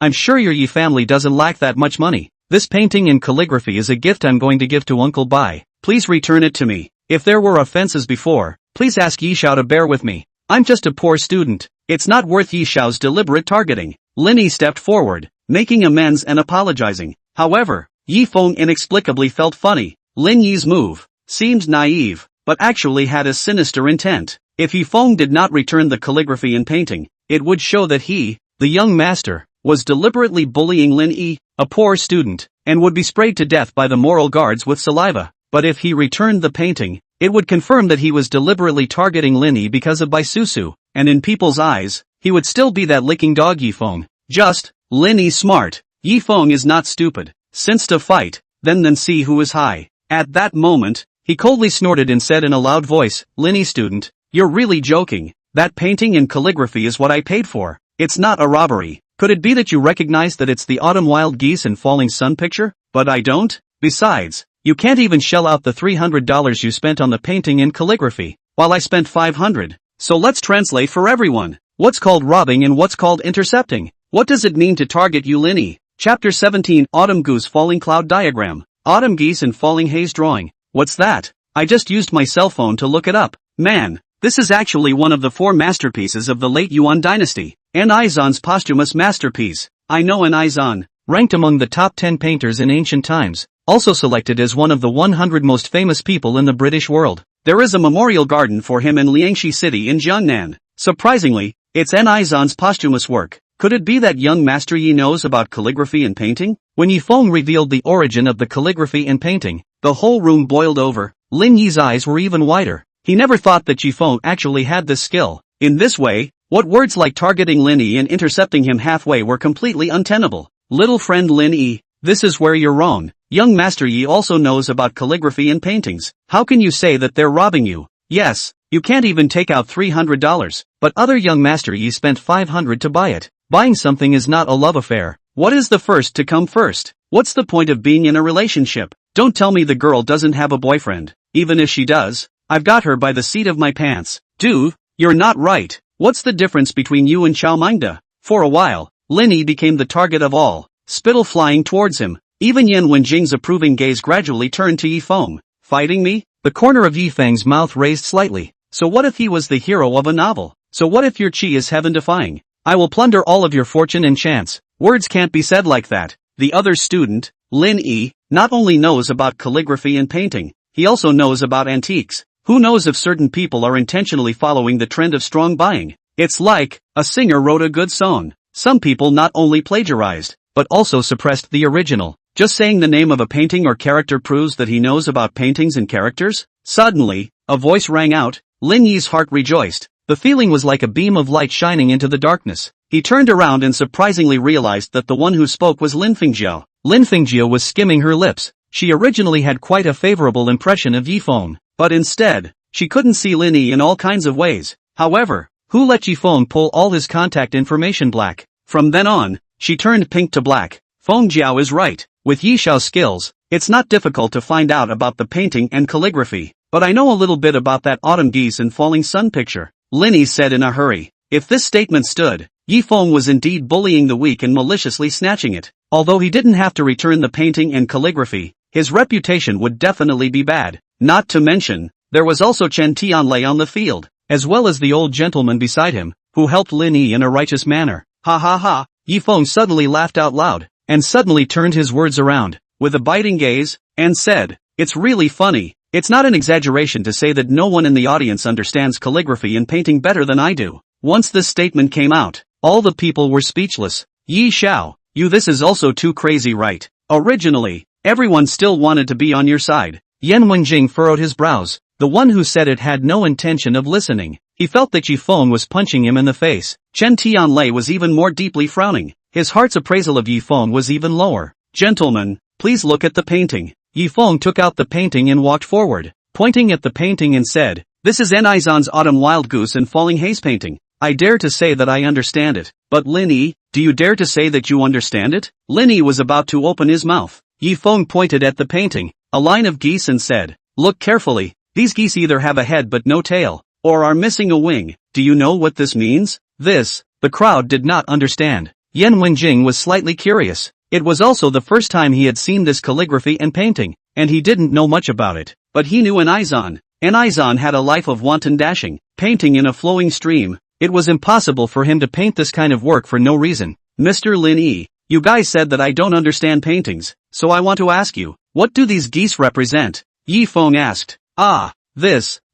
I'm sure your Yi family doesn't lack that much money. This painting and calligraphy is a gift I'm going to give to Uncle Bai. Please return it to me. If there were offenses before, please ask Yi Xiao to bear with me. I'm just a poor student. It's not worth Yi Xiao's deliberate targeting. Lin Yi stepped forward, making amends and apologizing. However, Yi Feng inexplicably felt funny. Lin Yi's move seemed naive, but actually had a sinister intent. If Yi Feng did not return the calligraphy and painting, it would show that he, the young master, was deliberately bullying Lin Yi, a poor student, and would be sprayed to death by the moral guards with saliva. But if he returned the painting, it would confirm that he was deliberately targeting Lin Yi because of Bai Susu, and in people's eyes, he would still be that licking dog Yi Feng. Just, Lin Yi smart. Yi Feng is not stupid. Since to fight, then see who is high. At that moment, he coldly snorted and said in a loud voice, Lin Yi student, you're really joking. That painting and calligraphy is what I paid for. It's not a robbery. Could it be that you recognize that it's the autumn wild geese and falling sun picture? But I don't. Besides, you can't even shell out the $300 you spent on the painting and calligraphy, while I spent $500. So let's translate for everyone. What's called robbing and what's called intercepting? What does it mean to target you Lin Yi? Chapter 17 Autumn Goose Falling Cloud Diagram. Autumn Geese and Falling Haze Drawing. What's that? I just used my cell phone to look it up. Man, this is actually one of the 4 masterpieces of the late Yuan dynasty. An-i-zan's posthumous masterpiece. I know An-i-zan, ranked among the top 10 painters in ancient times, also selected as one of the 100 most famous people in the British world. There is a memorial garden for him in Liangxi City in Jiangnan. Surprisingly, it's An-i-zan's posthumous work. Could it be that young Master Yi knows about calligraphy and painting? When Yi Feng revealed the origin of the calligraphy and painting, the whole room boiled over. Lin Yi's eyes were even wider. He never thought that Yi Feng actually had this skill. In this way, what words like targeting Lin Yi and intercepting him halfway were completely untenable. Little friend Lin Yi, this is where you're wrong. Young Master Yi also knows about calligraphy and paintings. How can you say that they're robbing you? Yes, you can't even take out $300. But other young Master Yi spent $500 to buy it. Buying something is not a love affair. What is the first to come first? What's the point of being in a relationship? Don't tell me the girl doesn't have a boyfriend. Even if she does, I've got her by the seat of my pants. Dude, you're not right. What's the difference between you and Chow Mingda? For a while, Lin Yi became the target of all, spittle flying towards him. Even Yan Wenjing's approving gaze gradually turned to Yi Feng. Fighting me? The corner of Yi Feng's mouth raised slightly. So what if he was the hero of a novel? So what if your chi is heaven-defying? I will plunder all of your fortune and chance. Words can't be said like that. The other student, Lin Yi, not only knows about calligraphy and painting, he also knows about antiques. Who knows if certain people are intentionally following the trend of strong buying? It's like, a singer wrote a good song. Some people not only plagiarized, but also suppressed the original. Just saying the name of a painting or character proves that he knows about paintings and characters? Suddenly, a voice rang out. Lin Yi's heart rejoiced. The feeling was like a beam of light shining into the darkness. He turned around and surprisingly realized that the one who spoke was Lin Fengjiao. Lin Fengjiao was skimming her lips. She originally had quite a favorable impression of Yi Feng, but instead, she couldn't see Lin Yi in all kinds of ways. However, who let Yi Feng pull all his contact information black? From then on, she turned pink to black. Feng Jiao is right. With Yi Xiao's skills, it's not difficult to find out about the painting and calligraphy. But I know a little bit about that autumn geese and falling sun picture, Lin Yi said in a hurry. If this statement stood, Yi Feng was indeed bullying the weak and maliciously snatching it. Although he didn't have to return the painting and calligraphy, his reputation would definitely be bad. Not to mention, there was also Chen Tianlei on the field, as well as the old gentleman beside him, who helped Lin Yi in a righteous manner. Ha ha ha, Yi Feng suddenly laughed out loud, and suddenly turned his words around, with a biting gaze, and said, "It's really funny. It's not an exaggeration to say that no one in the audience understands calligraphy and painting better than I do." Once this statement came out, all the people were speechless. Yi Xiao, this is also too crazy, right? Originally, everyone still wanted to be on your side. Yan Wenjing furrowed his brows. The one who said it had no intention of listening. He felt that Yi Feng was punching him in the face. Chen Tianlei was even more deeply frowning. His heart's appraisal of Yi Feng was even lower. "Gentlemen, please look at the painting." Yi Feng took out the painting and walked forward, pointing at the painting and said, "This is An-i-zan's Autumn Wild Goose and Falling Haze painting. I dare to say that I understand it. But Lin Yi, do you dare to say that you understand it?" Lin Yi was about to open his mouth. Yi Feng pointed at the painting, a line of geese, and said, "Look carefully. These geese either have a head but no tail, or are missing a wing. Do you know what this means?" The crowd did not understand. Yan Wenjing was slightly curious. It was also the first time he had seen this calligraphy and painting, and he didn't know much about it. But he knew An-i-zan. An-i-zan had a life of wanton dashing, painting in a flowing stream. It was impossible for him to paint this kind of work for no reason. "Mr. Lin Yi, you guys said that I don't understand paintings, so I want to ask you, what do these geese represent?" Yi Feng asked.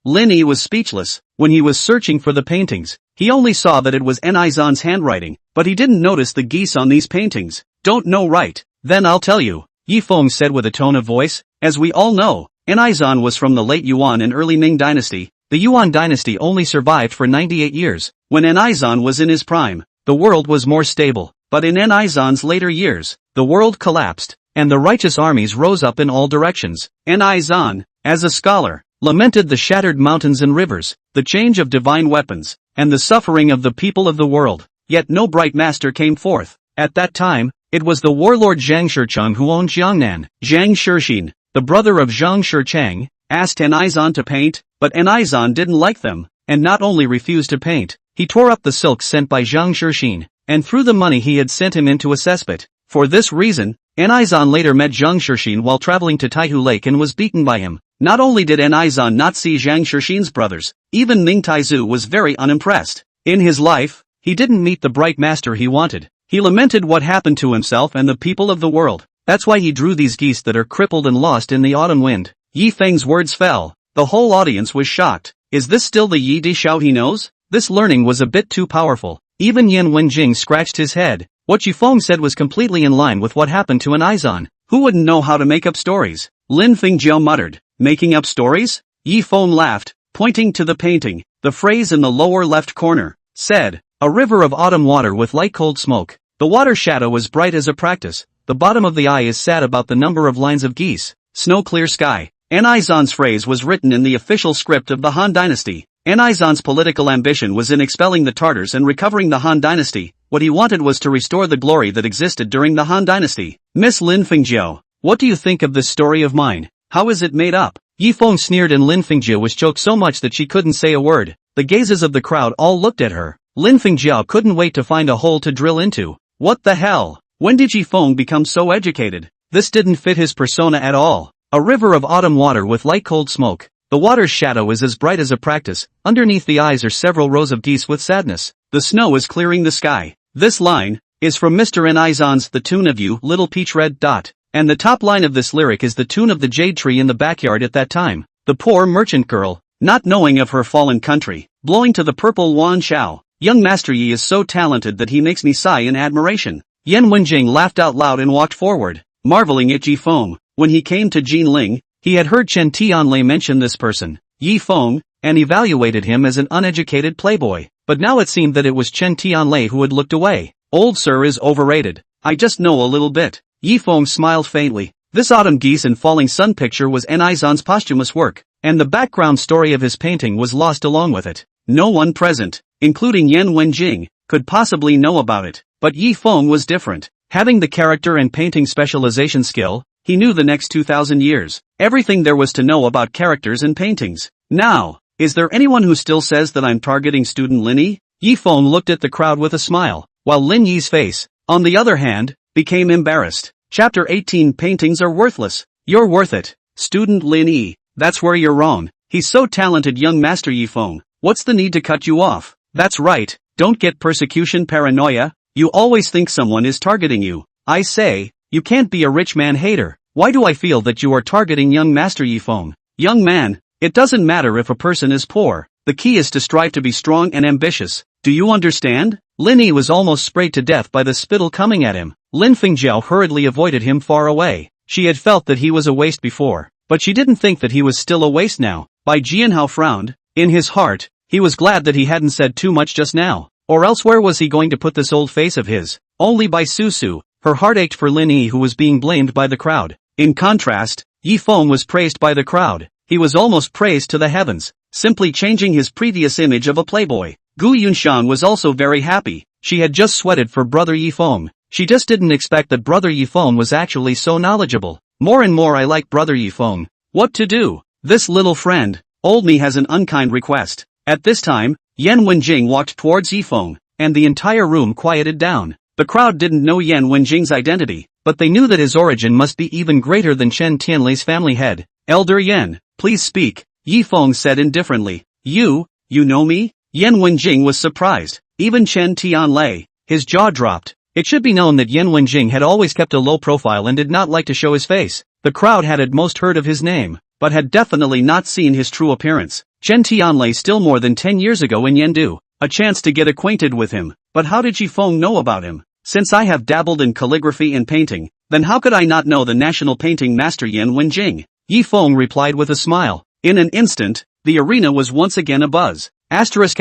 Lin Yi was speechless. When he was searching for the paintings, he only saw that it was An-i-zan's handwriting, but he didn't notice the geese on these paintings. "Don't know, right? Then I'll tell you," Yi Feng said with a tone of voice. "As we all know, An-i-zan was from the late Yuan and early Ming dynasty. The Yuan dynasty only survived for 98 years. When An-i-zan was in his prime, the world was more stable. But in An-i-zan's later years, the world collapsed, and the righteous armies rose up in all directions. An-i-zan, as a scholar, lamented the shattered mountains and rivers, the change of divine weapons, and the suffering of the people of the world. Yet no bright master came forth. At that time, it was the warlord Zhang Shicheng who owned Jiangnan. Zhang Shixin, the brother of Zhang Shicheng, asked An-i-zan to paint, but An-i-zan didn't like them, and not only refused to paint, he tore up the silks sent by Zhang Shixin, and threw the money he had sent him into a cesspit. For this reason, Anizan later met Zhang Shixin while traveling to Taihu Lake and was beaten by him. Not only did Anizan not see Zhang Shixin's brothers, even Ming Taizu was very unimpressed. In his life, he didn't meet the bright master he wanted. He lamented what happened to himself and the people of the world. That's why he drew these geese that are crippled and lost in the autumn wind. Yi Feng's words fell. The whole audience was shocked. Is this still the Yi Di Xiao he knows? This learning was a bit too powerful. Even Yan Wenjing scratched his head. What Yi Feng said was completely in line with what happened to Anizan. Who wouldn't know how to make up stories? Lin Fengjiao muttered. Making up stories? Yi Feng laughed, pointing to the painting. The phrase in the lower left corner said, "A river of autumn water with light cold smoke. The water shadow is bright as a practice. The bottom of the eye is sad about the number of lines of geese. Snow clear sky." Anizan's phrase was written in the official script of the Han Dynasty. Anizan's political ambition was in expelling the Tartars and recovering the Han Dynasty. What he wanted was to restore the glory that existed during the Han Dynasty. Miss Lin Fengjiao, what do you think of this story of mine? How is it made up? Yi Feng sneered and Lin Fengjiao was choked so much that she couldn't say a word. The gazes of the crowd all looked at her. Lin Fengjiao couldn't wait to find a hole to drill into. What the hell? When did Yi Feng become so educated? This didn't fit his persona at all. A river of autumn water with light cold smoke. The water's shadow is as bright as a practice. Underneath the eyes are several rows of geese with sadness. The snow is clearing the sky. This line is from Mr. Anizan's The Tune of You, Little Peach Red Dot. And the top line of this lyric is the tune of the jade tree in the backyard at that time. The poor merchant girl, not knowing of her fallen country, blowing to the purple wan shao. Young Master Yi is so talented that he makes me sigh in admiration. Yan Wenjing laughed out loud and walked forward, marveling at Yi Feng. When he came to Jinling, he had heard Chen Tianlei mention this person, Yi Feng, and evaluated him as an uneducated playboy. But now it seemed that it was Chen Tianlei who had looked away. Old sir is overrated. I just know a little bit. Yi Feng smiled faintly. This autumn geese and falling sun picture was Anizan's posthumous work, and the background story of his painting was lost along with it. No one present, including Yan Wenjing, could possibly know about it. But Yi Feng was different. Having the character and painting specialization skill, he knew the next 2,000 years. Everything there was to know about characters and paintings. Now, is there anyone who still says that I'm targeting student Lin Yi? Yi Feng looked at the crowd with a smile, while Lin Yi's face, on the other hand, became embarrassed. Chapter 18 Paintings are worthless. You're worth it. Student Lin Yi, that's where you're wrong. He's so talented, young Master Yi Feng. What's the need to cut you off? That's right, don't get persecution paranoia. You always think someone is targeting you. I say, you can't be a rich man hater. Why do I feel that you are targeting young Master Yi Feng? Young man, it doesn't matter if a person is poor. The key is to strive to be strong and ambitious. Do you understand? Lin Yi was almost sprayed to death by the spittle coming at him. Lin Fengjiao hurriedly avoided him far away. She had felt that he was a waste before, but she didn't think that he was still a waste now. Bai Jianhao frowned. In his heart, he was glad that he hadn't said too much just now. Or else where was he going to put this old face of his? Only Bai Susu. Her heart ached for Lin Yi, who was being blamed by the crowd. In contrast, Yi Feng was praised by the crowd. He was almost praised to the heavens, simply changing his previous image of a playboy. Gu Yunshan was also very happy. She had just sweated for brother Yi Feng. She just didn't expect that brother Yi Feng was actually so knowledgeable. More and more I like brother Yi Feng. What to do? This little friend, old me, has an unkind request. At this time, Yan Wenjing walked towards Yi Feng, and the entire room quieted down. The crowd didn't know Yan Wenjing's identity, but they knew that his origin must be even greater than Chen Tianlei's family head. Elder Yan, please speak, Yi Feng said indifferently. You know me? Yan Wenjing was surprised. Even Chen Tianlei, his jaw dropped. It should be known that Yan Wenjing had always kept a low profile and did not like to show his face. The crowd had at most heard of his name, but had definitely not seen his true appearance. Chen Tianlei still more than 10 years ago in Yendu. A chance to get acquainted with him. But how did Yi Feng know about him? Since I have dabbled in calligraphy and painting, then how could I not know the national painting master Yan Wenjing? Yi Feng replied with a smile. In an instant, the arena was once again abuzz. Asterisk.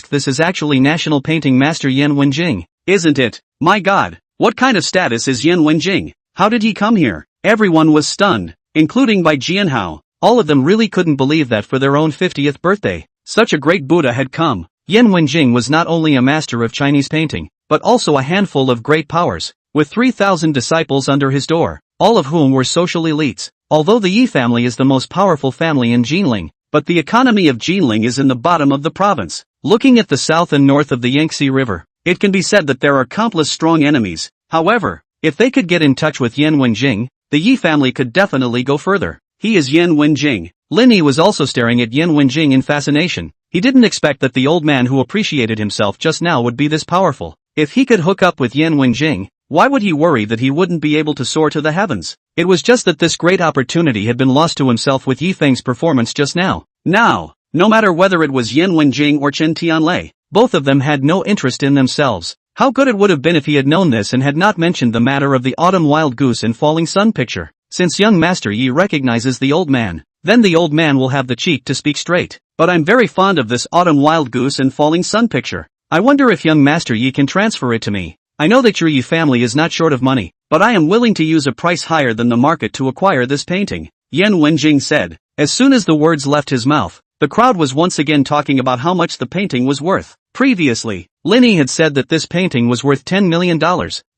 This is actually national painting master Yan Wenjing, isn't it? My god, what kind of status is Yan Wenjing? How did he come here? Everyone was stunned, including Bai Jianhao. All of them really couldn't believe that for their own 50th birthday, such a great Buddha had come. Yan Wenjing was not only a master of Chinese painting, but also a handful of great powers, with 3,000 disciples under his door, all of whom were social elites. Although the Yi family is the most powerful family in Jinling, but the economy of Jinling is in the bottom of the province. Looking at the south and north of the Yangtze River, it can be said that there are countless strong enemies, However, if they could get in touch with Yan Wenjing, the Yi family could definitely go further. He is Yan Wenjing. Lin Yi was also staring at Yan Wenjing in fascination. He didn't expect that the old man who appreciated himself just now would be this powerful. If he could hook up with Yan Wenjing, why would he worry that he wouldn't be able to soar to the heavens? It was just that this great opportunity had been lost to himself with Yi Feng's performance just now. Now, no matter whether it was Yan Wenjing or Chen Tianlei, both of them had no interest in themselves. How good it would have been if he had known this and had not mentioned the matter of the autumn wild goose and falling sun picture. Since young Master Yi recognizes the old man, then the old man will have the cheek to speak straight. But I'm very fond of this autumn wild goose and falling sun picture. I wonder if young Master Yi can transfer it to me. I know that your Yi family is not short of money, but I am willing to use a price higher than the market to acquire this painting, Yan Wenjing said. As soon as the words left his mouth, the crowd was once again talking about how much the painting was worth. Previously, Lin Yi had said that this painting was worth $10 million,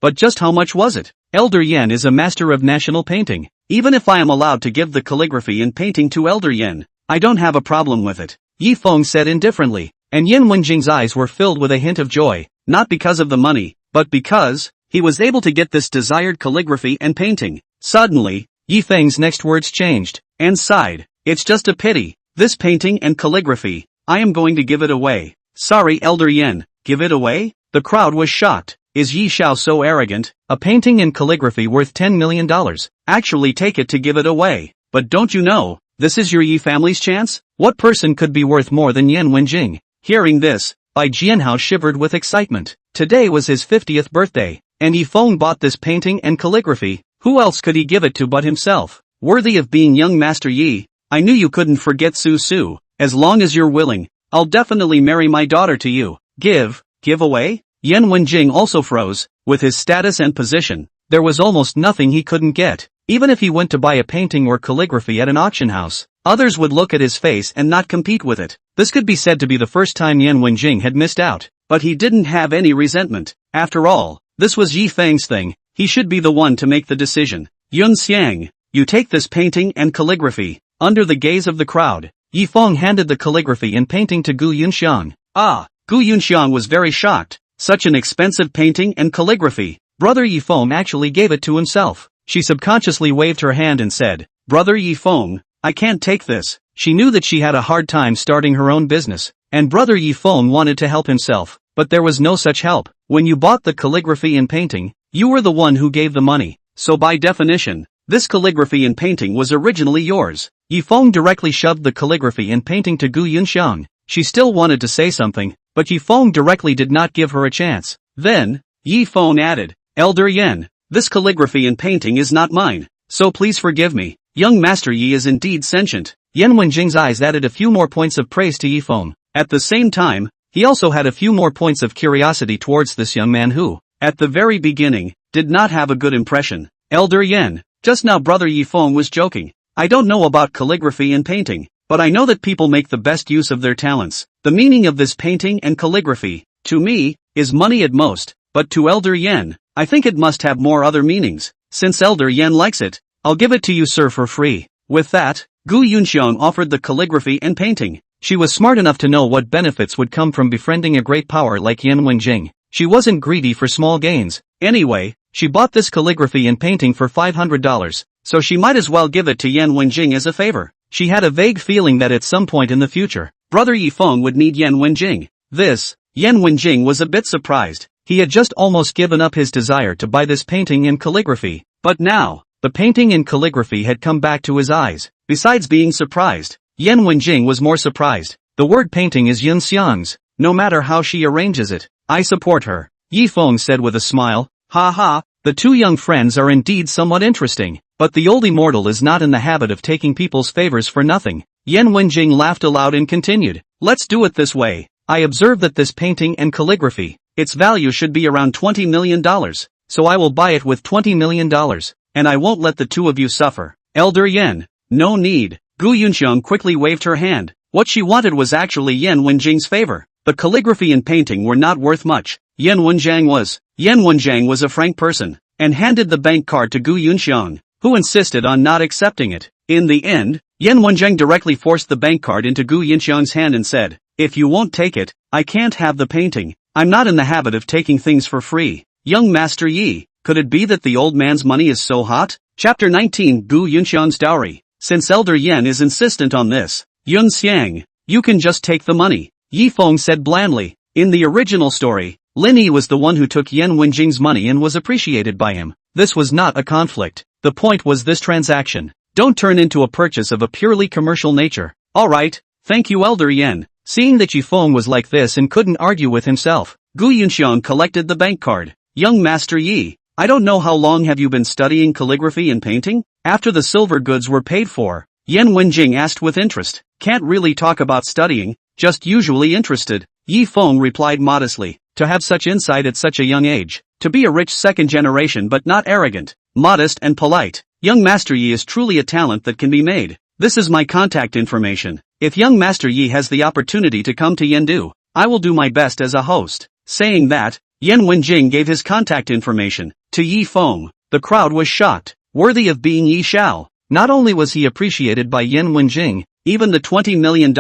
but just how much was it? Elder Yan is a master of national painting. Even if I am allowed to give the calligraphy and painting to Elder Yan, I don't have a problem with it, Yi Feng said indifferently, and Yan Wenjing's eyes were filled with a hint of joy, not because of the money, but because he was able to get this desired calligraphy and painting. Suddenly, Yi Feng's next words changed, and sighed. It's just a pity. This painting and calligraphy, I am going to give it away. Sorry Elder Yan, give it away? The crowd was shocked. Is Yi Xiao so arrogant? A painting and calligraphy worth $10 million. Actually take it to give it away. But don't you know, this is your Yi family's chance? What person could be worth more than Yan Wenjing? Hearing this, Bai Jianhao shivered with excitement. Today was his 50th birthday, and Yi Feng bought this painting and calligraphy. Who else could he give it to but himself? Worthy of being young Master Yi, I knew you couldn't forget Susu. As long as you're willing, I'll definitely marry my daughter to you. Give away? Yan Wenjing also froze. With his status and position, there was almost nothing he couldn't get. Even if he went to buy a painting or calligraphy at an auction house, others would look at his face and not compete with it. This could be said to be the first time Yan Wenjing had missed out, but he didn't have any resentment. After all, this was Yi Feng's thing. He should be the one to make the decision. Yun Xiang, you take this painting and calligraphy. Under the gaze of the crowd, Yi Feng handed the calligraphy and painting to Gu Yunxiang. Gu Yunxiang was very shocked. Such an expensive painting and calligraphy. Brother Yi Feng actually gave it to himself. She subconsciously waved her hand and said, Brother Yi Feng, I can't take this. She knew that she had a hard time starting her own business, and Brother Yi Feng wanted to help himself, but there was no such help. When you bought the calligraphy and painting, you were the one who gave the money, so by definition, this calligraphy and painting was originally yours. Yi Feng directly shoved the calligraphy and painting to Gu Yunxiang. She still wanted to say something, but Yi Feng directly did not give her a chance. Then, Yi Feng added, Elder Yan, this calligraphy and painting is not mine, so please forgive me. Young Master Yi is indeed sentient. Yan Wenjing's eyes added a few more points of praise to Yi Feng. At the same time, he also had a few more points of curiosity towards this young man who, at the very beginning, did not have a good impression. Elder Yan, just now Brother Yi Feng was joking. I don't know about calligraphy and painting, but I know that people make the best use of their talents. The meaning of this painting and calligraphy, to me, is money at most, but to Elder Yan, I think it must have more other meanings. Since Elder Yan likes it, I'll give it to you sir for free. With that, Gu Yunxiang offered the calligraphy and painting. She was smart enough to know what benefits would come from befriending a great power like Yan Wenjing. She wasn't greedy for small gains. Anyway, she bought this calligraphy and painting for $500, so she might as well give it to Yan Wenjing as a favor. She had a vague feeling that at some point in the future, Brother Yi Feng would need Yan Wenjing. Yan Wenjing was a bit surprised. He had just almost given up his desire to buy this painting and calligraphy. But now, the painting and calligraphy had come back to his eyes. Besides being surprised, Yan Wenjing was more surprised. The word painting is Yun Xiang's. No matter how she arranges it, I support her. Yi Feng said with a smile. Ha ha, the two young friends are indeed somewhat interesting, but the old immortal is not in the habit of taking people's favors for nothing. Yan Wenjing laughed aloud and continued. Let's do it this way. I observe that this painting and calligraphy, its value should be around $20 million, so I will buy it with $20 million, and I won't let the two of you suffer. Elder Yan, no need. Gu Yunxiang quickly waved her hand. What she wanted was actually Yan Wenjing's favor. The calligraphy and painting were not worth much. Yan Wenjing was a frank person, and handed the bank card to Gu Yunxiang, who insisted on not accepting it. In the end, Yan Wenjing directly forced the bank card into Gu Yunxiang's hand and said, if you won't take it, I can't have the painting. I'm not in the habit of taking things for free. Young Master Yi, Could it be that the old man's money is so hot? Chapter 19 Gu Yunxiang's dowry. Since Elder Yan is insistent on this, Yun Xiang, you can just take the money, Yi Feng said blandly. In the original story, Lin Yi was the one who took Yan Wenjing's money and was appreciated by him. This was not a conflict. The point was this transaction don't turn into a purchase of a purely commercial nature. Alright, thank you Elder Yan. Seeing that Yi Feng was like this and couldn't argue with himself, Gu Yunxiang collected the bank card. Young Master Yi, I don't know how long have you been studying calligraphy and painting? After the silver goods were paid for, Yan Wenjing asked with interest. Can't really talk about studying, just usually interested, Yi Feng replied modestly. To have such insight at such a young age, to be a rich second generation but not arrogant, modest and polite, young Master Yi is truly a talent that can be made. This is my contact information. If young Master Yi has the opportunity to come to Yendu, I will do my best as a host. Saying that, Yan Wenjing gave his contact information to Yi Feng. The crowd was shocked. Worthy of being Yi Xiao. Not only was he appreciated by Yan Wenjing, even the $20 million,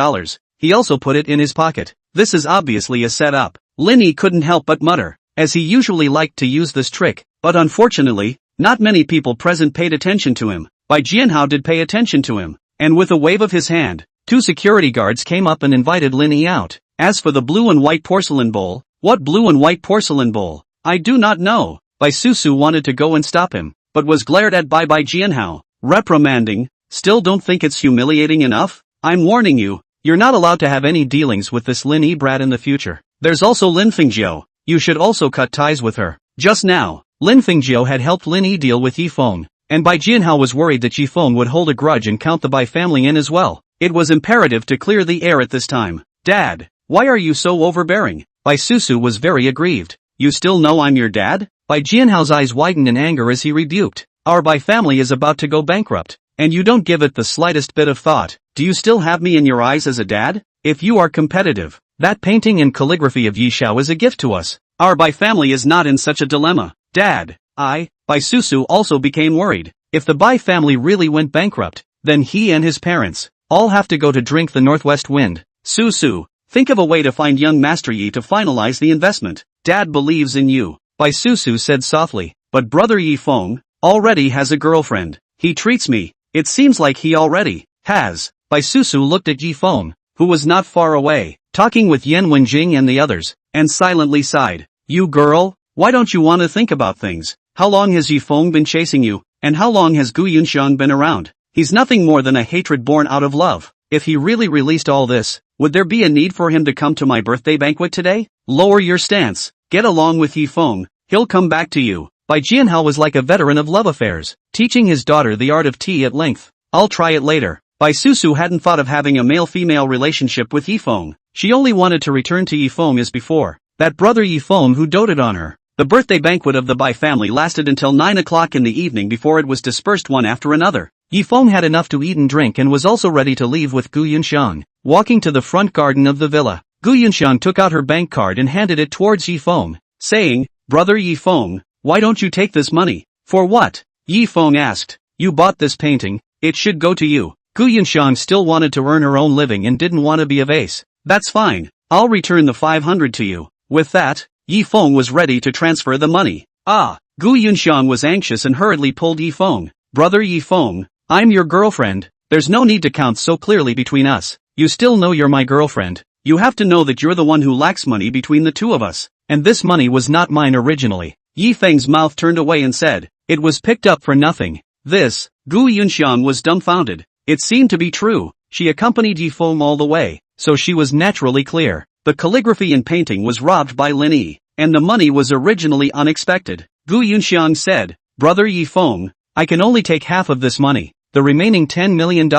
he also put it in his pocket. This is obviously a setup. Lin Yi couldn't help but mutter, as he usually liked to use this trick, but unfortunately, not many people present paid attention to him. Bai Jianhao did pay attention to him, and with a wave of his hand, 2 security guards came up and invited Lin Yi out. As for the blue and white porcelain bowl, what blue and white porcelain bowl? I do not know. Bai Susu wanted to go and stop him, but was glared at by Bai Jianhao, reprimanding, still don't think it's humiliating enough? I'm warning you, you're not allowed to have any dealings with this Lin Yi brat in the future. There's also Lin Fengjiu, you should also cut ties with her. Just now, Lin Fengjiu had helped Lin Yi deal with Yi Feng, and Bai Jianhao was worried that Yi Feng would hold a grudge and count the Bai family in as well. It was imperative to clear the air at this time. Dad, why are you so overbearing? Bai Susu was very aggrieved. You still know I'm your dad? Bai Jianhao's eyes widened in anger as he rebuked. Our Bai family is about to go bankrupt, and you don't give it the slightest bit of thought. Do you still have me in your eyes as a dad? If you are competitive, that painting and calligraphy of Yi Xiao is a gift to us. Our Bai family is not in such a dilemma. Dad, Bai Susu also became worried. If the Bai family really went bankrupt, then he and his parents all have to go to drink the northwest wind. Susu, think of a way to find young Master Yi to finalize the investment. Dad believes in you, Bai Susu said softly, but brother Yi Feng already has a girlfriend. He treats me. It seems like he already has. Bai Susu looked at Yi Feng, who was not far away, talking with Yan Wenjing and the others, and silently sighed. You girl, why don't you want to think about things? How long has Yi Feng been chasing you, and how long has Gu Yunxiang been around? He's nothing more than a hatred born out of love. If he really released all this, would there be a need for him to come to my birthday banquet today? Lower your stance. Get along with Yi Feng, he'll come back to you. Bai Jianhao was like a veteran of love affairs, teaching his daughter the art of tea at length. I'll try it later. Bai Susu hadn't thought of having a male-female relationship with Yi Feng. She only wanted to return to Yi Feng as before, that brother Yi Feng who doted on her. The birthday banquet of the Bai family lasted until 9 o'clock in the evening before it was dispersed one after another. Yi Feng had enough to eat and drink and was also ready to leave with Gu Yunxiang. Walking to the front garden of the villa, Gu Yunxiang took out her bank card and handed it towards Yi Feng, saying, Brother Yi Feng, why don't you take this money? For what? Yi Feng asked. You bought this painting, it should go to you. Gu Yunxiang still wanted to earn her own living and didn't want to be a vase. That's fine, I'll return the 500 to you. With that, Yi Feng was ready to transfer the money. Gu Yunxiang was anxious and hurriedly pulled Yi Feng. Brother Yi Feng, I'm your girlfriend. There's no need to count so clearly between us. You still know you're my girlfriend. You have to know that you're the one who lacks money between the two of us. And this money was not mine originally. Yi Feng's mouth turned away and said, it was picked up for nothing. This, Gu Yunxiang was dumbfounded. It seemed to be true. She accompanied Yi Feng all the way, so she was naturally clear. The calligraphy and painting was robbed by Lin Yi, and the money was originally unexpected. Gu Yunxiang said, Brother Yi Feng, I can only take half of this money. The remaining $10 million,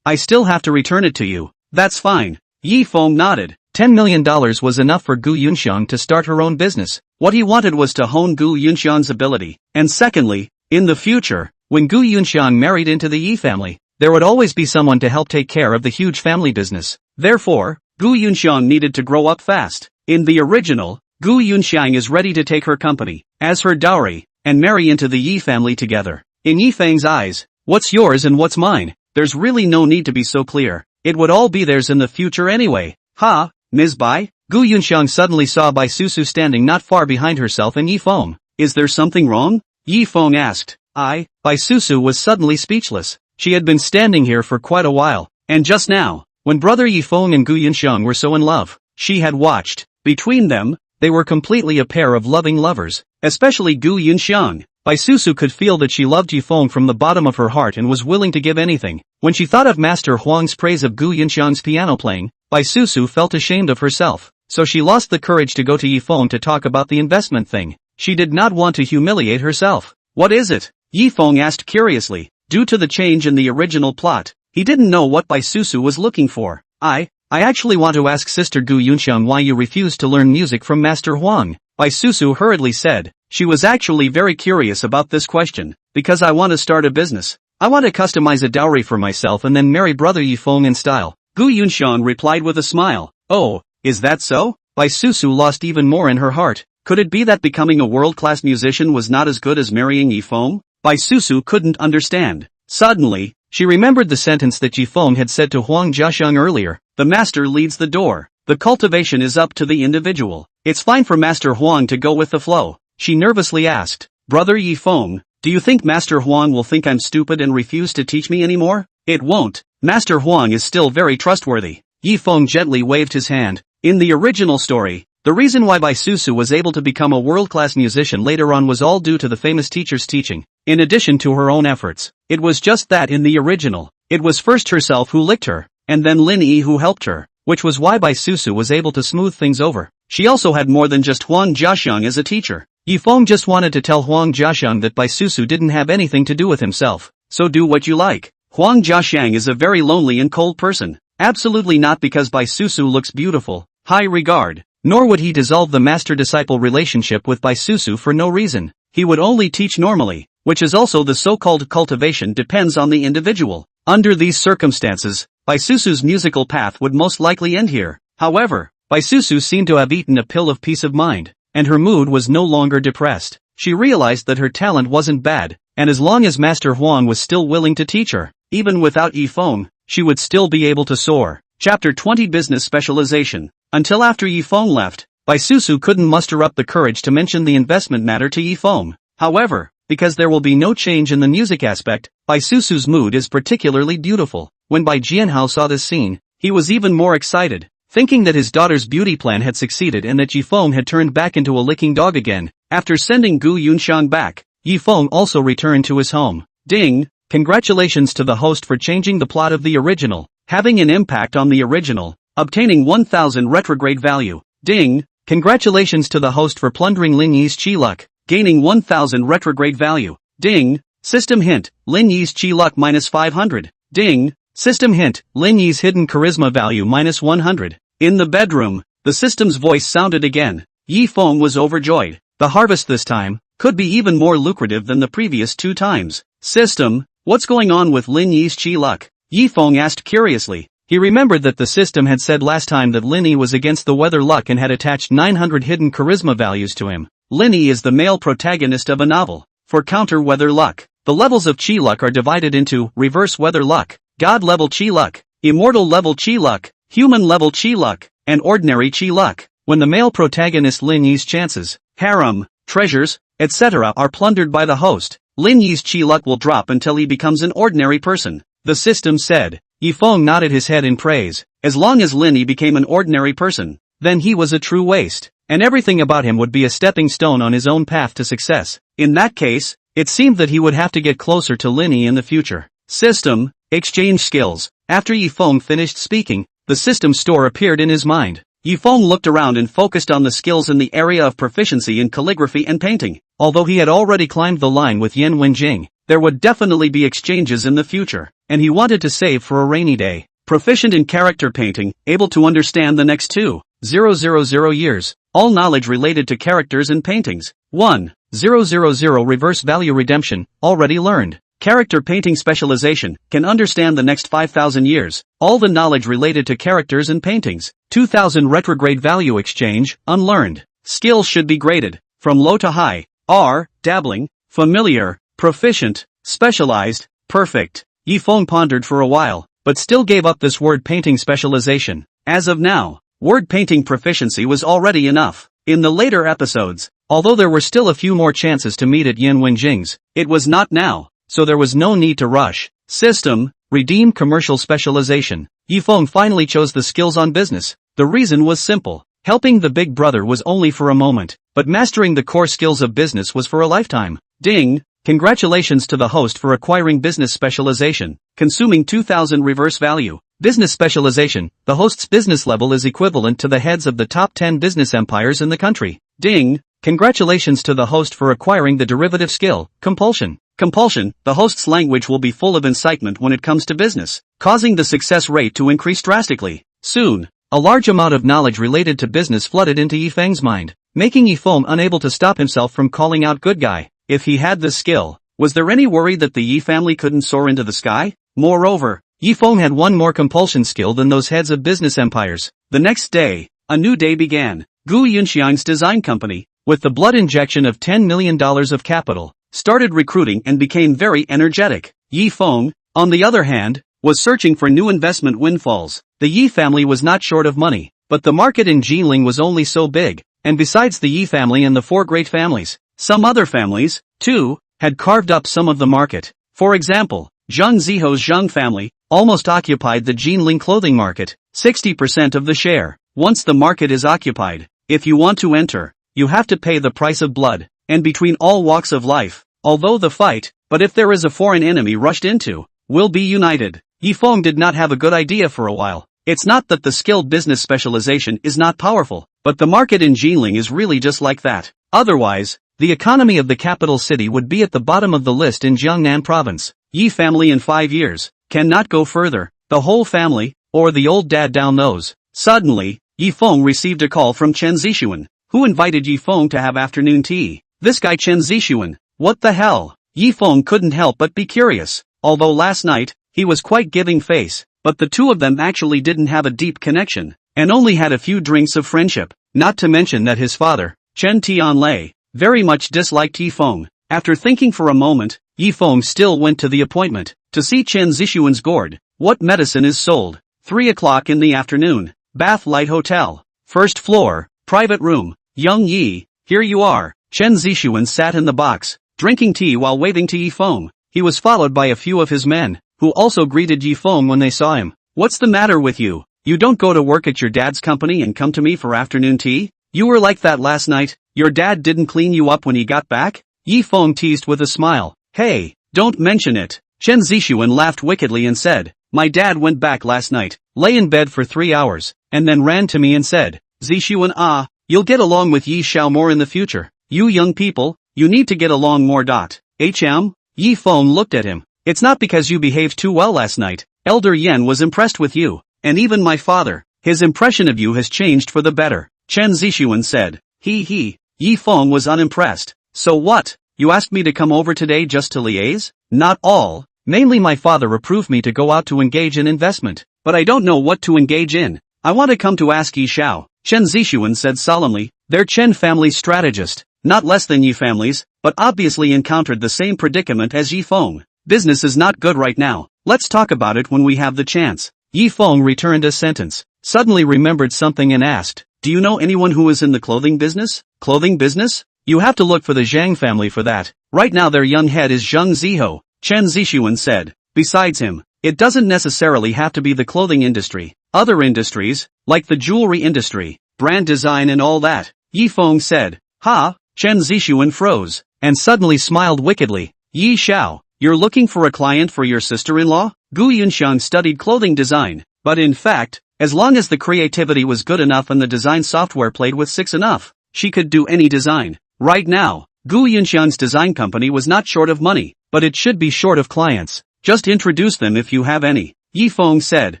I still have to return it to you. That's fine. Yi Feng nodded. $10 million was enough for Gu Yunxiang to start her own business. What he wanted was to hone Gu Yunxiang's ability. And secondly, in the future, when Gu Yunxiang married into the Yi family, there would always be someone to help take care of the huge family business. Therefore, Gu Yunxiang needed to grow up fast. In the original, Gu Yunxiang is ready to take her company as her dowry and marry into the Yi family together. In Yi Feng's eyes, what's yours and what's mine? There's really no need to be so clear. It would all be theirs in the future anyway. Ha, Ms. Bai? Gu Yunxiang suddenly saw Bai Susu standing not far behind herself and Yi Feng. Is there something wrong? Yi Feng asked. Bai Susu was suddenly speechless. She had been standing here for quite a while, and just now, when brother Yi Feng and Gu Yunxiang were so in love, she had watched. Between them, they were completely a pair of loving lovers, especially Gu Yunxiang. Bai Susu could feel that she loved Yi Feng from the bottom of her heart and was willing to give anything. When she thought of Master Huang's praise of Gu Yunxiang's piano playing, Bai Susu felt ashamed of herself, so she lost the courage to go to Yi Feng to talk about the investment thing. She did not want to humiliate herself. What is it? Yi Feng asked curiously. Due to the change in the original plot, he didn't know what Bai Susu was looking for. I actually want to ask Sister Gu Yunxiang why you refused to learn music from Master Huang, Bai Susu hurriedly said. She was actually very curious about this question. Because I want to start a business. I want to customize a dowry for myself and then marry brother Yi Feng in style. Gu Yunxiang replied with a smile. Oh, is that so? Bai Susu lost even more in her heart. Could it be that becoming a world-class musician was not as good as marrying Yi Feng? Bai Susu couldn't understand. Suddenly, she remembered the sentence that Yi Feng had said to Huang Jiaxiang earlier. The master leads the door. The cultivation is up to the individual. It's fine for Master Huang to go with the flow. She nervously asked. Brother Yi Feng, do you think Master Huang will think I'm stupid and refuse to teach me anymore? It won't. Master Huang is still very trustworthy. Yi Feng gently waved his hand. In the original story, the reason why Bai Susu was able to become a world-class musician later on was all due to the famous teacher's teaching, in addition to her own efforts. It was just that in the original, it was first herself who licked her, and then Lin Yi who helped her, which was why Bai Susu was able to smooth things over. She also had more than just Huang Jiaxiang as a teacher. Yi Feng just wanted to tell Huang Jiaxiang that Bai Susu didn't have anything to do with himself, so do what you like. Huang Jiaxiang is a very lonely and cold person. Absolutely not because Bai Susu looks beautiful, high regard. Nor would he dissolve the master-disciple relationship with Bai Susu for no reason. He would only teach normally, which is also the so-called cultivation depends on the individual. Under these circumstances, Bai Susu's musical path would most likely end here. However, Bai Susu seemed to have eaten a pill of peace of mind, and her mood was no longer depressed. She realized that her talent wasn't bad, and as long as Master Huang was still willing to teach her, even without Yi Feng, she would still be able to soar. Chapter 20 Business Specialization. Until after Yi Feng left, Bai Susu couldn't muster up the courage to mention the investment matter to Yi Feng. However, because there will be no change in the music aspect, Bai Susu's mood is particularly beautiful. When Bai Jianhao saw this scene, he was even more excited, thinking that his daughter's beauty plan had succeeded and that Yi Feng had turned back into a licking dog again. After sending Gu Yunxiang back, Yi Feng also returned to his home. Ding! Congratulations to the host for changing the plot of the original, having an impact on the original, obtaining 1000 retrograde value. Ding! Congratulations to the host for plundering Lin Yi's chi luck, gaining 1000 retrograde value. Ding! System hint, Lin Yi's chi luck minus 500. Ding! System hint, Lin Yi's hidden charisma value minus 100. In the bedroom, the system's voice sounded again. Yi Feng was overjoyed. The harvest this time could be even more lucrative than the previous 2 times. System, what's going on with Lin Yi's chi luck? Yi Feng asked curiously. He remembered that the system had said last time that Lin Yi was against the weather luck and had attached 900 hidden charisma values to him. Lin Yi is the male protagonist of a novel. For counter weather luck, the levels of chi luck are divided into reverse weather luck, god level chi luck, immortal level chi luck, human level chi luck, and ordinary chi luck. When the male protagonist Lin Yi's chances, harem, treasures, etc. are plundered by the host, Lin Yi's chi luck will drop until he becomes an ordinary person. The system said. Yi Feng nodded his head in praise. As long as Lin Yi became an ordinary person, then he was a true waste, and everything about him would be a stepping stone on his own path to success. In that case, it seemed that he would have to get closer to Lin Yi in the future. System, exchange skills. After Yi Feng finished speaking, the system store appeared in his mind. Yi Feng looked around and focused on the skills in the area of proficiency in calligraphy and painting. Although he had already climbed the line with Yan Wenjing, there would definitely be exchanges in the future, and he wanted to save for a rainy day. Proficient in character painting, able to understand the next 2,000 years. All knowledge related to characters and paintings. 1,000 reverse value redemption, already learned. Character painting specialization, can understand the next 5,000 years. All the knowledge related to characters and paintings. 2,000 retrograde value exchange, unlearned. Skills should be graded, from low to high. R, dabbling, familiar, proficient, specialized, perfect. Yi Feng pondered for a while, but still gave up this word painting specialization. As of now, word painting proficiency was already enough. In the later episodes, Although there were still a few more chances to meet at Yan Wenjing's, it was not now, so there was no need to rush. System, redeem commercial specialization. Yi Feng finally chose the skills on business. The reason was simple. Helping the big brother was only for a moment, but mastering the core skills of business was for a lifetime. Ding! Congratulations to the host for acquiring business specialization, consuming 2,000 reverse value. Business specialization. The host's business level is equivalent to the heads of the top 10 business empires in the country. Ding! Congratulations to the host for acquiring the derivative skill, compulsion. Compulsion. The host's language will be full of incitement when it comes to business, causing the success rate to increase drastically. Soon, a large amount of knowledge related to business flooded into Yi Feng's mind, making Yi Feng unable to stop himself from calling out good guy. If he had this skill, was there any worry that the Yi family couldn't soar into the sky? Moreover, Yi Feng had one more compulsion skill than those heads of business empires. The next day, a new day began. Gu Yunxiang's design company, with the blood injection of $10 million of capital, started recruiting and became very energetic. Yi Feng, on the other hand, was searching for new investment windfalls. The Yi family was not short of money, but the market in Jiling was only so big, and besides the Yi family and the four great families, some other families, too, had carved up some of the market. For example, Zhang Ziho's Zhang family almost occupied the Jiling clothing market, 60% of the share. Once the market is occupied, if you want to enter, you have to pay the price of blood, and between all walks of life, although the fight, but if there is a foreign enemy rushed into, will be united. Yi Feng did not have a good idea for a while. It's not that the skilled business specialization is not powerful, but the market in Jiling is really just like that. Otherwise, the economy of the capital city would be at the bottom of the list in Jiangnan province. Yi family in 5 years, cannot go further, the whole family, or the old dad down those. Suddenly, Yi Feng received a call from Chen Zixuan, who invited Yi Feng to have afternoon tea. This guy Chen Zixuan, what the hell? Yi Feng couldn't help but be curious, although last night, he was quite giving face, but the two of them actually didn't have a deep connection, and only had a few drinks of friendship, not to mention that his father, Chen Tianlei, very much disliked Yi Feng. After thinking for a moment, Yi Feng still went to the appointment, to see Chen Zixuan's gourd. What medicine is sold? 3 o'clock in the afternoon, Bath Light Hotel, first floor, private room. Young Yi, here you are. Chen Zixuan sat in the box, drinking tea while waving to Yi Feng. He was followed by a few of his men, who also greeted Yi Feng when they saw him. What's the matter with you? You don't go to work at your dad's company and come to me for afternoon tea? You were like that last night. Your dad didn't clean you up when he got back? Yi Feng teased with a smile. Hey, don't mention it. Chen Zixuan laughed wickedly and said, my dad went back last night, lay in bed for 3 hours, and then ran to me and said, Zixuan you'll get along with Yi Xiao more in the future. You young people, you need to get along more. HM? Yi Feng looked at him. It's not because you behaved too well last night. Elder Yan was impressed with you, and even my father, his impression of you has changed for the better. Chen Zixuan said. He. Yi Feng was unimpressed. So what? You asked me to come over today just to liaise? Not all. Mainly my father approved me to go out to engage in investment, but I don't know what to engage in. I want to come to ask Yi Xiao. Chen Zixuan said solemnly. They're Chen family's strategist, not less than Yi family's, but obviously encountered the same predicament as Yi Feng. Business is not good right now. Let's talk about it when we have the chance. Yi Feng returned a sentence, suddenly remembered something and asked, do you know anyone who is in the clothing business? Clothing business? You have to look for the Zhang family for that. Right now their young head is Zhang Ziho, Chen Zixuan said. Besides him, it doesn't necessarily have to be the clothing industry. Other industries, like the jewelry industry, brand design and all that. Yi Feng said. Ha! Chen Zixuan froze, and suddenly smiled wickedly. Yi Xiao, you're looking for a client for your sister-in-law? Gu Yunxiang studied clothing design, but in fact, as long as the creativity was good enough and the design software played with 6 enough, she could do any design. Right now, Gu Yunxiang's design company was not short of money, but it should be short of clients. Just introduce them if you have any. Yi Feng said.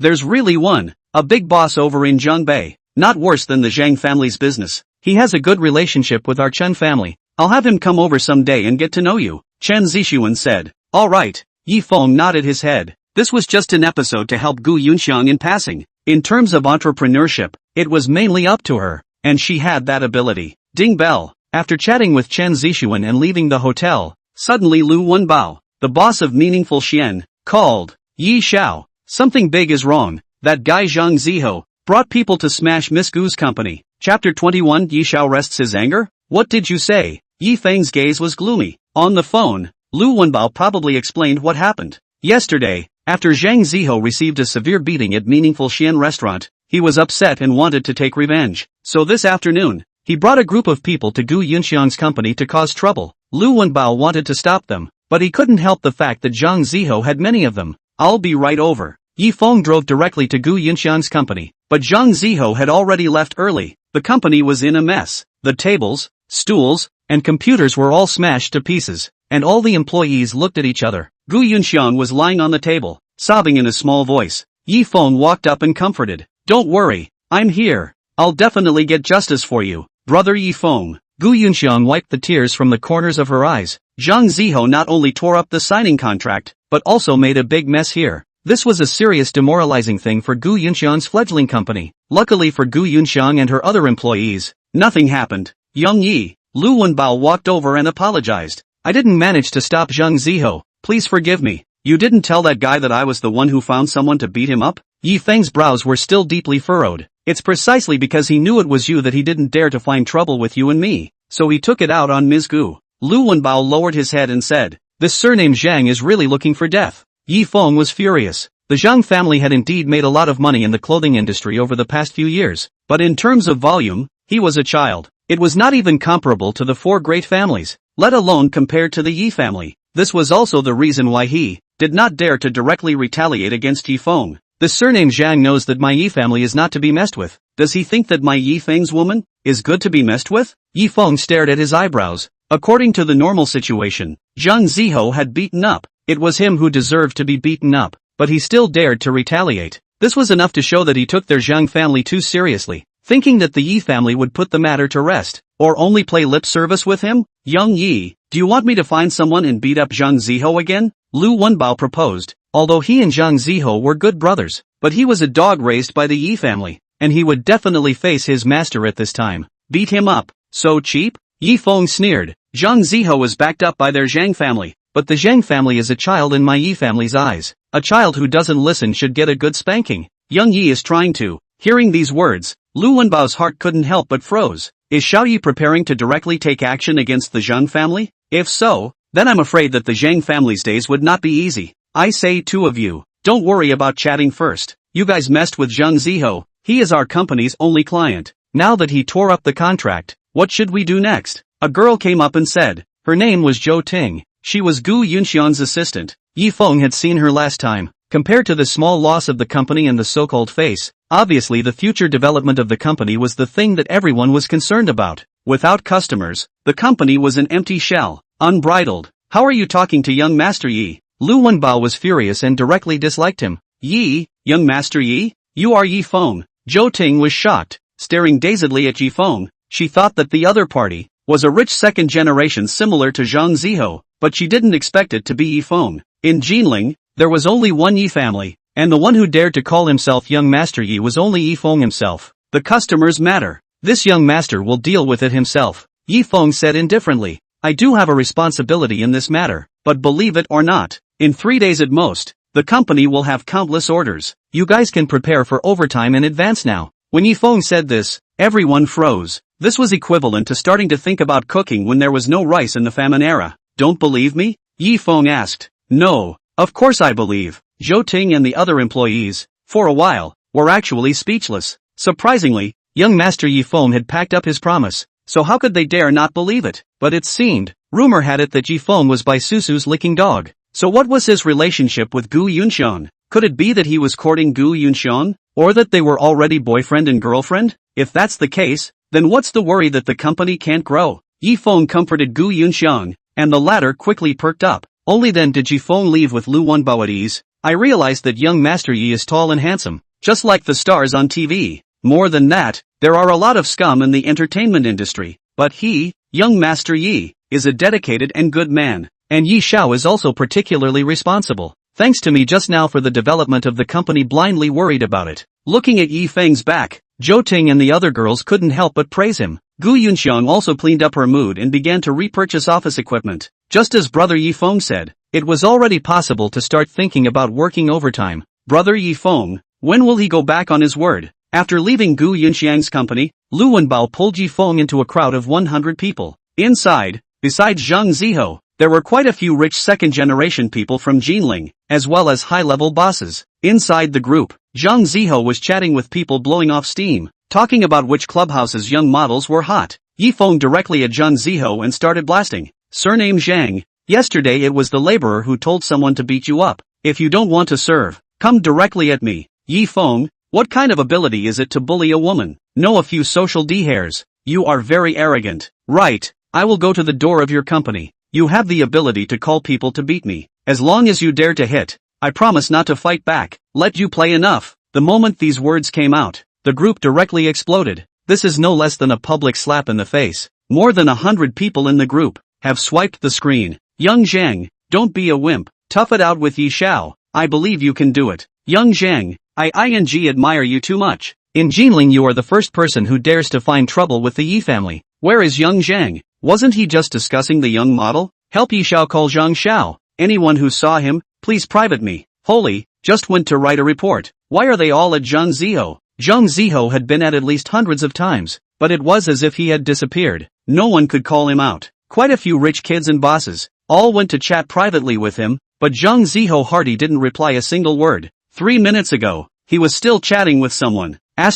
There's really one, a big boss over in Zhongbei, not worse than the Zhang family's business. He has a good relationship with our Chen family. I'll have him come over someday and get to know you, Chen Zixuan said. Alright, Yi Feng nodded his head. This was just an episode to help Gu Yunxiang in passing. In terms of entrepreneurship, it was mainly up to her, and she had that ability. Ding bell. After chatting with Chen Zixuan and leaving the hotel, suddenly Lu Wenbao, the boss of Meaningful Xian, called. Yi Xiao, something big is wrong. That guy Zhang Ziho brought people to smash Miss Gu's company. Chapter 21. Yi Xiao rests his anger? What did you say? Yi Feng's gaze was gloomy. On the phone, Lu Wenbao probably explained what happened. Yesterday, after Zhang Ziho received a severe beating at Meaningful Xian restaurant, he was upset and wanted to take revenge. So this afternoon, he brought a group of people to Gu Yunxiang's company to cause trouble. Lu Wenbao wanted to stop them, but he couldn't help the fact that Zhang Ziho had many of them. I'll be right over. Yi Feng drove directly to Gu Yunxiang's company, but Zhang Ziho had already left early. The company was in a mess. The tables, stools, and computers were all smashed to pieces, and all the employees looked at each other. Gu Yunxiang was lying on the table, sobbing in a small voice. Yi Feng walked up and comforted. Don't worry, I'm here. I'll definitely get justice for you, brother Yi Feng. Gu Yunxiang wiped the tears from the corners of her eyes. Zhang Ziho not only tore up the signing contract, but also made a big mess here. This was a serious demoralizing thing for Gu Yunxiang's fledgling company. Luckily for Gu Yunxiang and her other employees, nothing happened. Young Yi, Lu Wenbao walked over and apologized. I didn't manage to stop Zhang Ziho. Please forgive me. You didn't tell that guy that I was the one who found someone to beat him up? Yi Feng's brows were still deeply furrowed. It's precisely because he knew it was you that he didn't dare to find trouble with you and me. So he took it out on Ms. Gu. Lu Wenbao lowered his head and said, this surname Zhang is really looking for death. Yi Feng was furious. The Zhang family had indeed made a lot of money in the clothing industry over the past few years, but in terms of volume, he was a child. It was not even comparable to the four great families, let alone compared to the Yi family. This was also the reason why he did not dare to directly retaliate against Yi Feng. The surname Zhang knows that my Yi family is not to be messed with. Does he think that my Yi Feng's woman is good to be messed with? Yi Feng stared at his eyebrows. According to the normal situation, Zhang Ziho had beaten up. It was him who deserved to be beaten up, but he still dared to retaliate. This was enough to show that he took their Zhang family too seriously, thinking that the Yi family would put the matter to rest, or only play lip service with him. Young Yi, do you want me to find someone and beat up Zhang Ziho again? Lu Wenbao proposed. Although he and Zhang Ziho were good brothers, but he was a dog raised by the Yi family, and he would definitely face his master at this time. Beat him up? So cheap? Yi Feng sneered. Zhang Ziho was backed up by their Zhang family, but the Zhang family is a child in my Yi family's eyes. A child who doesn't listen should get a good spanking. Young Yi is trying to. Hearing these words, Lu Wenbao's heart couldn't help but froze. Is Xiao Yi preparing to directly take action against the Zhang family? If so, then I'm afraid that the Zhang family's days would not be easy. I say two of you, don't worry about chatting first. You guys messed with Zhang Ziho, he is our company's only client. Now that he tore up the contract, what should we do next? A girl came up and said. Her name was Zhou Ting. She was Gu Yunxiang's assistant. Yi Feng had seen her last time. Compared to the small loss of the company and the so-called face, obviously the future development of the company was the thing that everyone was concerned about. Without customers, the company was an empty shell, unbridled. How are you talking to young Master Yi? Lu Wenbao was furious and directly disliked him. Yi, young Master Yi? You are Yi Feng. Zhou Ting was shocked, staring dazedly at Yi Feng. She thought that the other party was a rich second generation similar to Zhang Ziho, but she didn't expect it to be Yi Feng. In Jinling, there was only one Yi family, and the one who dared to call himself young Master Yi was only Yi Feng himself. The customers matter. This young master will deal with it himself. Yi Feng said indifferently. I do have a responsibility in this matter, but believe it or not, in 3 days at most, the company will have countless orders. You guys can prepare for overtime in advance now. When Yi Feng said this, everyone froze. This was equivalent to starting to think about cooking when there was no rice in the famine era. Don't believe me? Yi Feng asked. No, of course I believe. Zhou Ting and the other employees, for a while, were actually speechless. Surprisingly, young Master Yi Feng had packed up his promise, so how could they dare not believe it? But it seemed, rumor had it that Yi Feng was Bai Susu's licking dog. So what was his relationship with Gu Yunxiang? Could it be that he was courting Gu Yunxiang? Or that they were already boyfriend and girlfriend? If that's the case, then what's the worry that the company can't grow? Yi Feng comforted Gu Yunxiang, and the latter quickly perked up. Only then did Yi Feng leave with Lu Wenbao at ease. I realized that young Master Yi is tall and handsome, just like the stars on TV. More than that, there are a lot of scum in the entertainment industry, but he, young Master Yi, is a dedicated and good man, and Yi Xiao is also particularly responsible. Thanks to me just now for the development of the company blindly worried about it. Looking at Yi Feng's back, Zhou Ting and the other girls couldn't help but praise him. Gu Yunxiang also cleaned up her mood and began to repurchase office equipment. Just as brother Yi Feng said, it was already possible to start thinking about working overtime. Brother Yi Feng, when will he go back on his word? After leaving Gu Yunxiang's company, Lu Wenbao pulled Yi Feng into a crowd of 100 people. Inside, besides Zhang Ziho, there were quite a few rich second-generation people from Jinling, as well as high-level bosses. Inside the group, Zhang Ziho was chatting with people blowing off steam, talking about which clubhouse's young models were hot. Yi Feng directly at Zhang Ziho and started blasting. Surname Zhang. Yesterday it was the laborer who told someone to beat you up. If you don't want to serve, come directly at me. Yi Feng, what kind of ability is it to bully a woman? Know a few social d-hairs. You are very arrogant. Right, I will go to the door of your company. You have the ability to call people to beat me. As long as you dare to hit, I promise not to fight back. Let you play enough. The moment these words came out, the group directly exploded. This is no less than a public slap in the face. More than 100 people in the group have swiped the screen. Young Zhang, don't be a wimp. Tough it out with Yi Xiao. I believe you can do it. Young Zhang, I admire you too much. In Jinling you are the first person who dares to find trouble with the Yi family. Where is young Zhang? Wasn't he just discussing the young model? Help Yi Xiao call Zhang Xiao. Anyone who saw him, please private me. Holy, just went to write a report. Why are they all at Zhang Ziho? Zhang Ziho had been at least hundreds of times, but it was as if he had disappeared. No one could call him out. Quite a few rich kids and bosses all went to chat privately with him, but Zhang Ziho hardly didn't reply a single word. 3 minutes ago, he was still chatting with someone. I was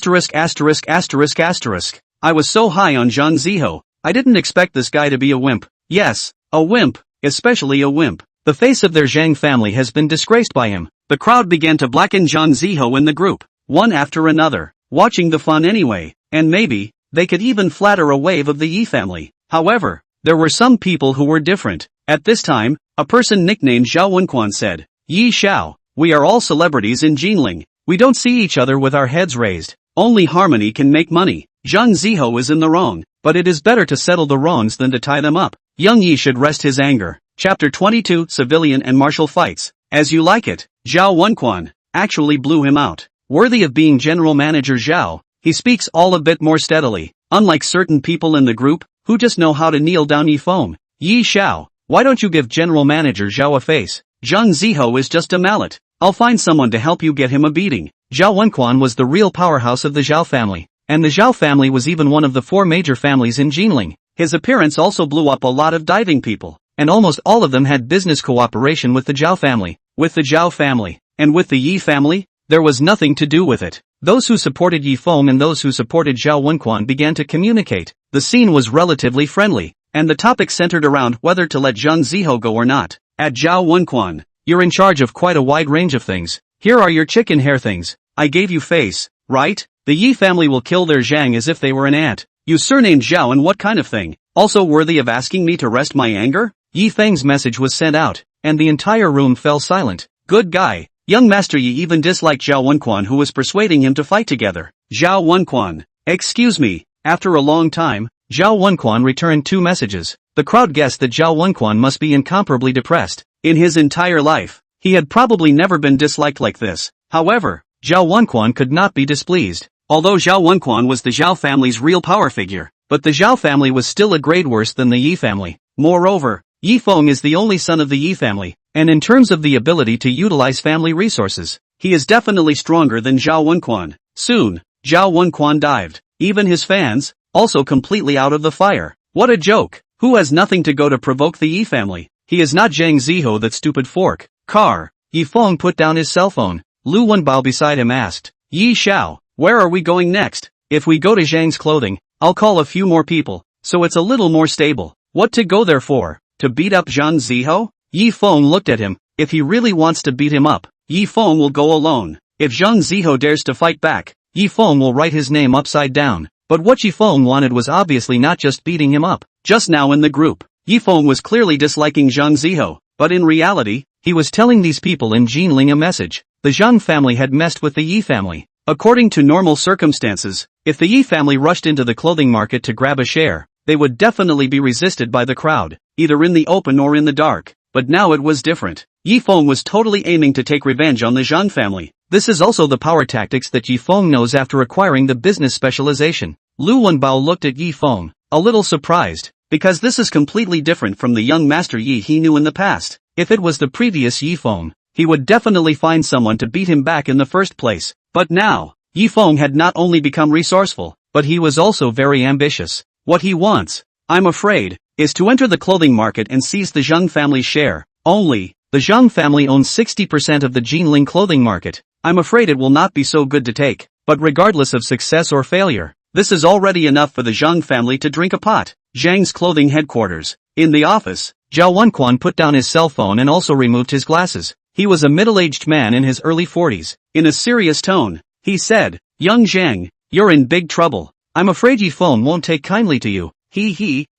so high on Zhang Ziho, I didn't expect this guy to be a wimp. Yes, a wimp, especially a wimp. The face of their Zhang family has been disgraced by him. The crowd began to blacken Zhang Ziho in the group, one after another, watching the fun anyway, and maybe, they could even flatter a wave of the Yi family. However, there were some people who were different. At this time, a person nicknamed Zhao Wenquan said, Yi Xiao, we are all celebrities in Jinling. We don't see each other with our heads raised. Only harmony can make money. Zhang Ziho is in the wrong, but it is better to settle the wrongs than to tie them up. Young Yi should rest his anger. Chapter 22 Civilian and Martial Fights. As you like it. Zhao Wenquan actually blew him out. Worthy of being General Manager Zhao, he speaks all a bit more steadily, unlike certain people in the group, who just know how to kneel down. Yi Feng. Yi Xiao, why don't you give General Manager Zhao a face? Zhang Ziho is just a mallet. I'll find someone to help you get him a beating. Zhao Wenquan was the real powerhouse of the Zhao family, and the Zhao family was even one of the 4 major families in Jinling. His appearance also blew up a lot of diving people, and almost all of them had business cooperation with the Zhao family. With the Zhao family, and with the Yi family, there was nothing to do with it. Those who supported Yi Feng and those who supported Zhao Wenquan began to communicate. The scene was relatively friendly, and the topic centered around whether to let Zhang Ziho go or not. At Zhao Wenquan, you're in charge of quite a wide range of things. Here are your chicken hair things. I gave you face, right? The Yi family will kill their Zhang as if they were an ant. You surnamed Zhao and what kind of thing? Also worthy of asking me to rest my anger? Yi Feng's message was sent out, and the entire room fell silent. Good guy. Young Master Yi even disliked Zhao Wenquan, who was persuading him to fight together. Zhao Wenquan. Excuse me. After a long time, Zhao Wenquan returned 2 messages. The crowd guessed that Zhao Wenquan must be incomparably depressed. In his entire life, he had probably never been disliked like this. However, Zhao Wenquan could not be displeased. Although Zhao Wenquan was the Zhao family's real power figure, but the Zhao family was still a grade worse than the Yi family. Moreover, Yi Feng is the only son of the Yi family, and in terms of the ability to utilize family resources, he is definitely stronger than Zhao Wenquan. Soon, Zhao Wenquan dived. Even his fans, also completely out of the fire. What a joke! Who has nothing to go to provoke the Yi family? He is not Zhang Ziho, that stupid fork. Car. Yi Feng put down his cell phone. Lu Wenbao beside him asked, Yi Xiao, where are we going next? If we go to Zhang's clothing, I'll call a few more people, so it's a little more stable. What to go there for? To beat up Zhang Ziho? Yi Feng looked at him. If he really wants to beat him up, Yi Feng will go alone. If Zhang Ziho dares to fight back, Yi Feng will write his name upside down. But what Yi Feng wanted was obviously not just beating him up. Just now in the group, Yi Feng was clearly disliking Zhang Ziho, but in reality, he was telling these people in Jinling a message. The Zhang family had messed with the Yi family. According to normal circumstances, if the Yi family rushed into the clothing market to grab a share, they would definitely be resisted by the crowd, either in the open or in the dark. But now it was different. Yi Feng was totally aiming to take revenge on the Zhang family. This is also the power tactics that Yi Feng knows after acquiring the business specialization. Lu Wenbao looked at Yi Feng, a little surprised, because this is completely different from the young Master Yi he knew in the past. If it was the previous Yi Feng, he would definitely find someone to beat him back in the first place. But now, Yi Feng had not only become resourceful, but he was also very ambitious. What he wants, I'm afraid, is to enter the clothing market and seize the Zheng family's share. Only, the Zheng family owns 60% of the Jinling clothing market. I'm afraid it will not be so good to take. But regardless of success or failure, this is already enough for the Zheng family to drink a pot. Zhang's clothing headquarters. In the office, Zhao Wenquan put down his cell phone and also removed his glasses. He was a middle-aged man in his early 40s. In a serious tone, he said, "Young Zhang, you're in big trouble. I'm afraid Yi Feng won't take kindly to you."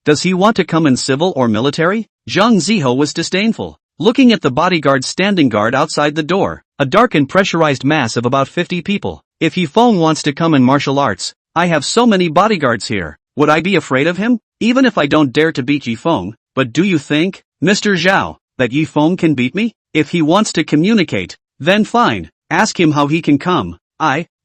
Does he want to come in civil or military? Zhang Ziho was disdainful, looking at the bodyguard standing guard outside the door, a dark and pressurized mass of about 50 people. If Yi Feng wants to come in martial arts, I have so many bodyguards here. Would I be afraid of him? Even if I don't dare to beat Yi Feng, but do you think, Mr. Zhao, that Yi Feng can beat me? If he wants to communicate, then fine, ask him how he can come.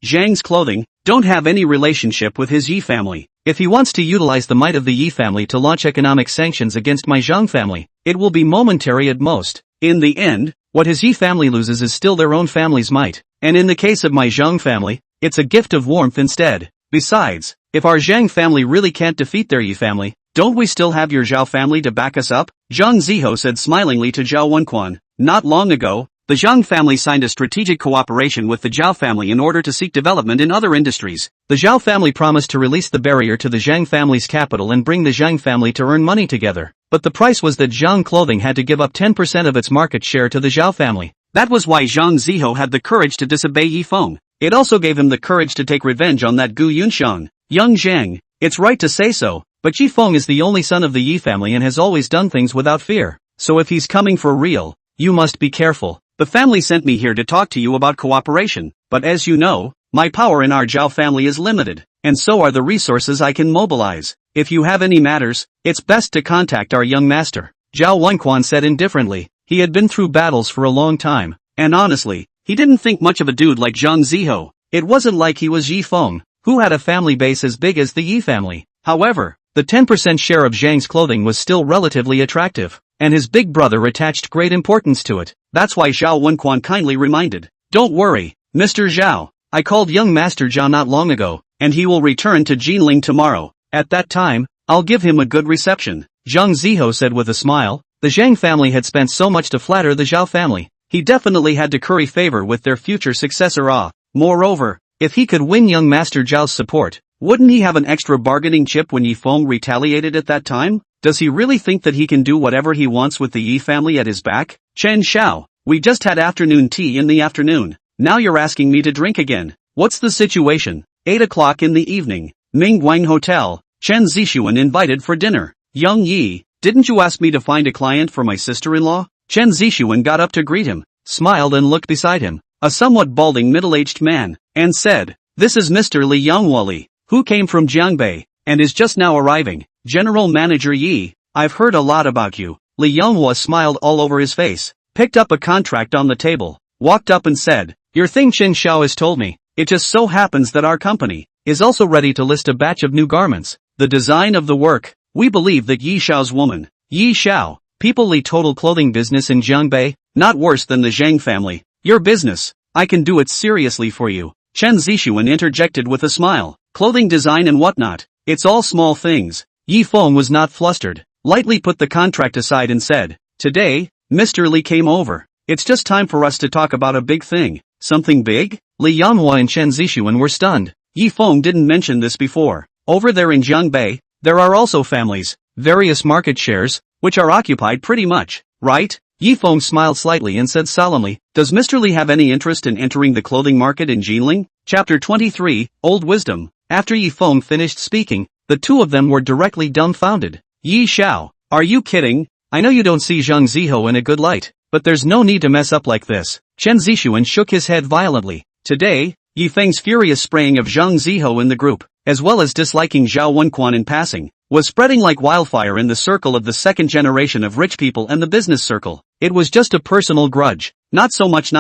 Zhang's clothing, don't have any relationship with his Yi family. If he wants to utilize the might of the Yi family to launch economic sanctions against my Zhang family, it will be momentary at most. In the end, what his Yi family loses is still their own family's might. And in the case of my Zhang family, it's a gift of warmth instead. Besides, if our Zhang family really can't defeat their Yi family, don't we still have your Zhao family to back us up? Zhang Ziho said smilingly to Zhao Wenquan. Not long ago, the Zhang family signed a strategic cooperation with the Zhao family in order to seek development in other industries. The Zhao family promised to release the barrier to the Zhang family's capital and bring the Zhang family to earn money together. But the price was that Zhang Clothing had to give up 10% of its market share to the Zhao family. That was why Zhang Ziho had the courage to disobey Yi Feng. It also gave him the courage to take revenge on that Gu Yunxiang. Young Zhang, it's right to say so, but Yi Feng is the only son of the Yi family and has always done things without fear. So if he's coming for real, you must be careful. The family sent me here to talk to you about cooperation, but as you know, my power in our Zhao family is limited, and so are the resources I can mobilize. If you have any matters, it's best to contact our young master. Zhao Wenquan said indifferently. He had been through battles for a long time, and honestly, he didn't think much of a dude like Zhang Ziho. It wasn't like he was Yi Feng, who had a family base as big as the Yi family. However, the 10% share of Zhang's clothing was still relatively attractive, and his big brother attached great importance to it. That's why Zhao Wenquan kindly reminded. Don't worry, Mr. Zhao. I called young Master Zhao not long ago, and he will return to Jinling tomorrow. At that time, I'll give him a good reception. Zhang Ziho said with a smile. The Zhang family had spent so much to flatter the Zhao family. He definitely had to curry favor with their future successor. Moreover, if he could win young Master Zhao's support, wouldn't he have an extra bargaining chip when Yi Feng retaliated at that time? Does he really think that he can do whatever he wants with the Yi family at his back? Chen Xiao, we just had afternoon tea in the afternoon. Now you're asking me to drink again. What's the situation? 8 o'clock in the evening. Mingguang Hotel. Chen Zixuan invited for dinner. Young Yi, didn't you ask me to find a client for my sister-in-law? Chen Zixuan got up to greet him, smiled and looked beside him, a somewhat balding middle-aged man, and said, "This is Mr. Li Yangwali, who came from Jiangbei, and is just now arriving. General Manager Yi, I've heard a lot about you." Li Yanghua smiled all over his face, picked up a contract on the table, walked up and said, "Your thing Chen Xiao has told me. It just so happens that our company is also ready to list a batch of new garments. The design of the work, we believe that Yi Xiao's woman, Yi Xiao, people Li total clothing business in Jiangbei, not worse than the Zhang family. Your business, I can do it seriously for you." Chen Zixuan interjected with a smile. Clothing design and whatnot, it's all small things. Yi Feng was not flustered, lightly put the contract aside and said, "Today, Mr. Li came over. It's just time for us to talk about a big thing." Something big? Li Yanhua and Chen Zixuan were stunned. Yi Feng didn't mention this before. Over there in Jiangbei, there are also families, various market shares, which are occupied pretty much, right? Yi Feng smiled slightly and said solemnly, "Does Mr. Li have any interest in entering the clothing market in Jinling?" Chapter 23, Old Wisdom. After Yi Feng finished speaking, the two of them were directly dumbfounded. "Yi Xiao, are you kidding? I know you don't see Zhang Ziho in a good light, but there's no need to mess up like this." Chen Zixuan shook his head violently. Today, Yi Feng's furious spraying of Zhang Ziho in the group, as well as disliking Zhao Wenquan in passing, was spreading like wildfire in the circle of the second generation of rich people and the business circle. It was just a personal grudge. Not so much.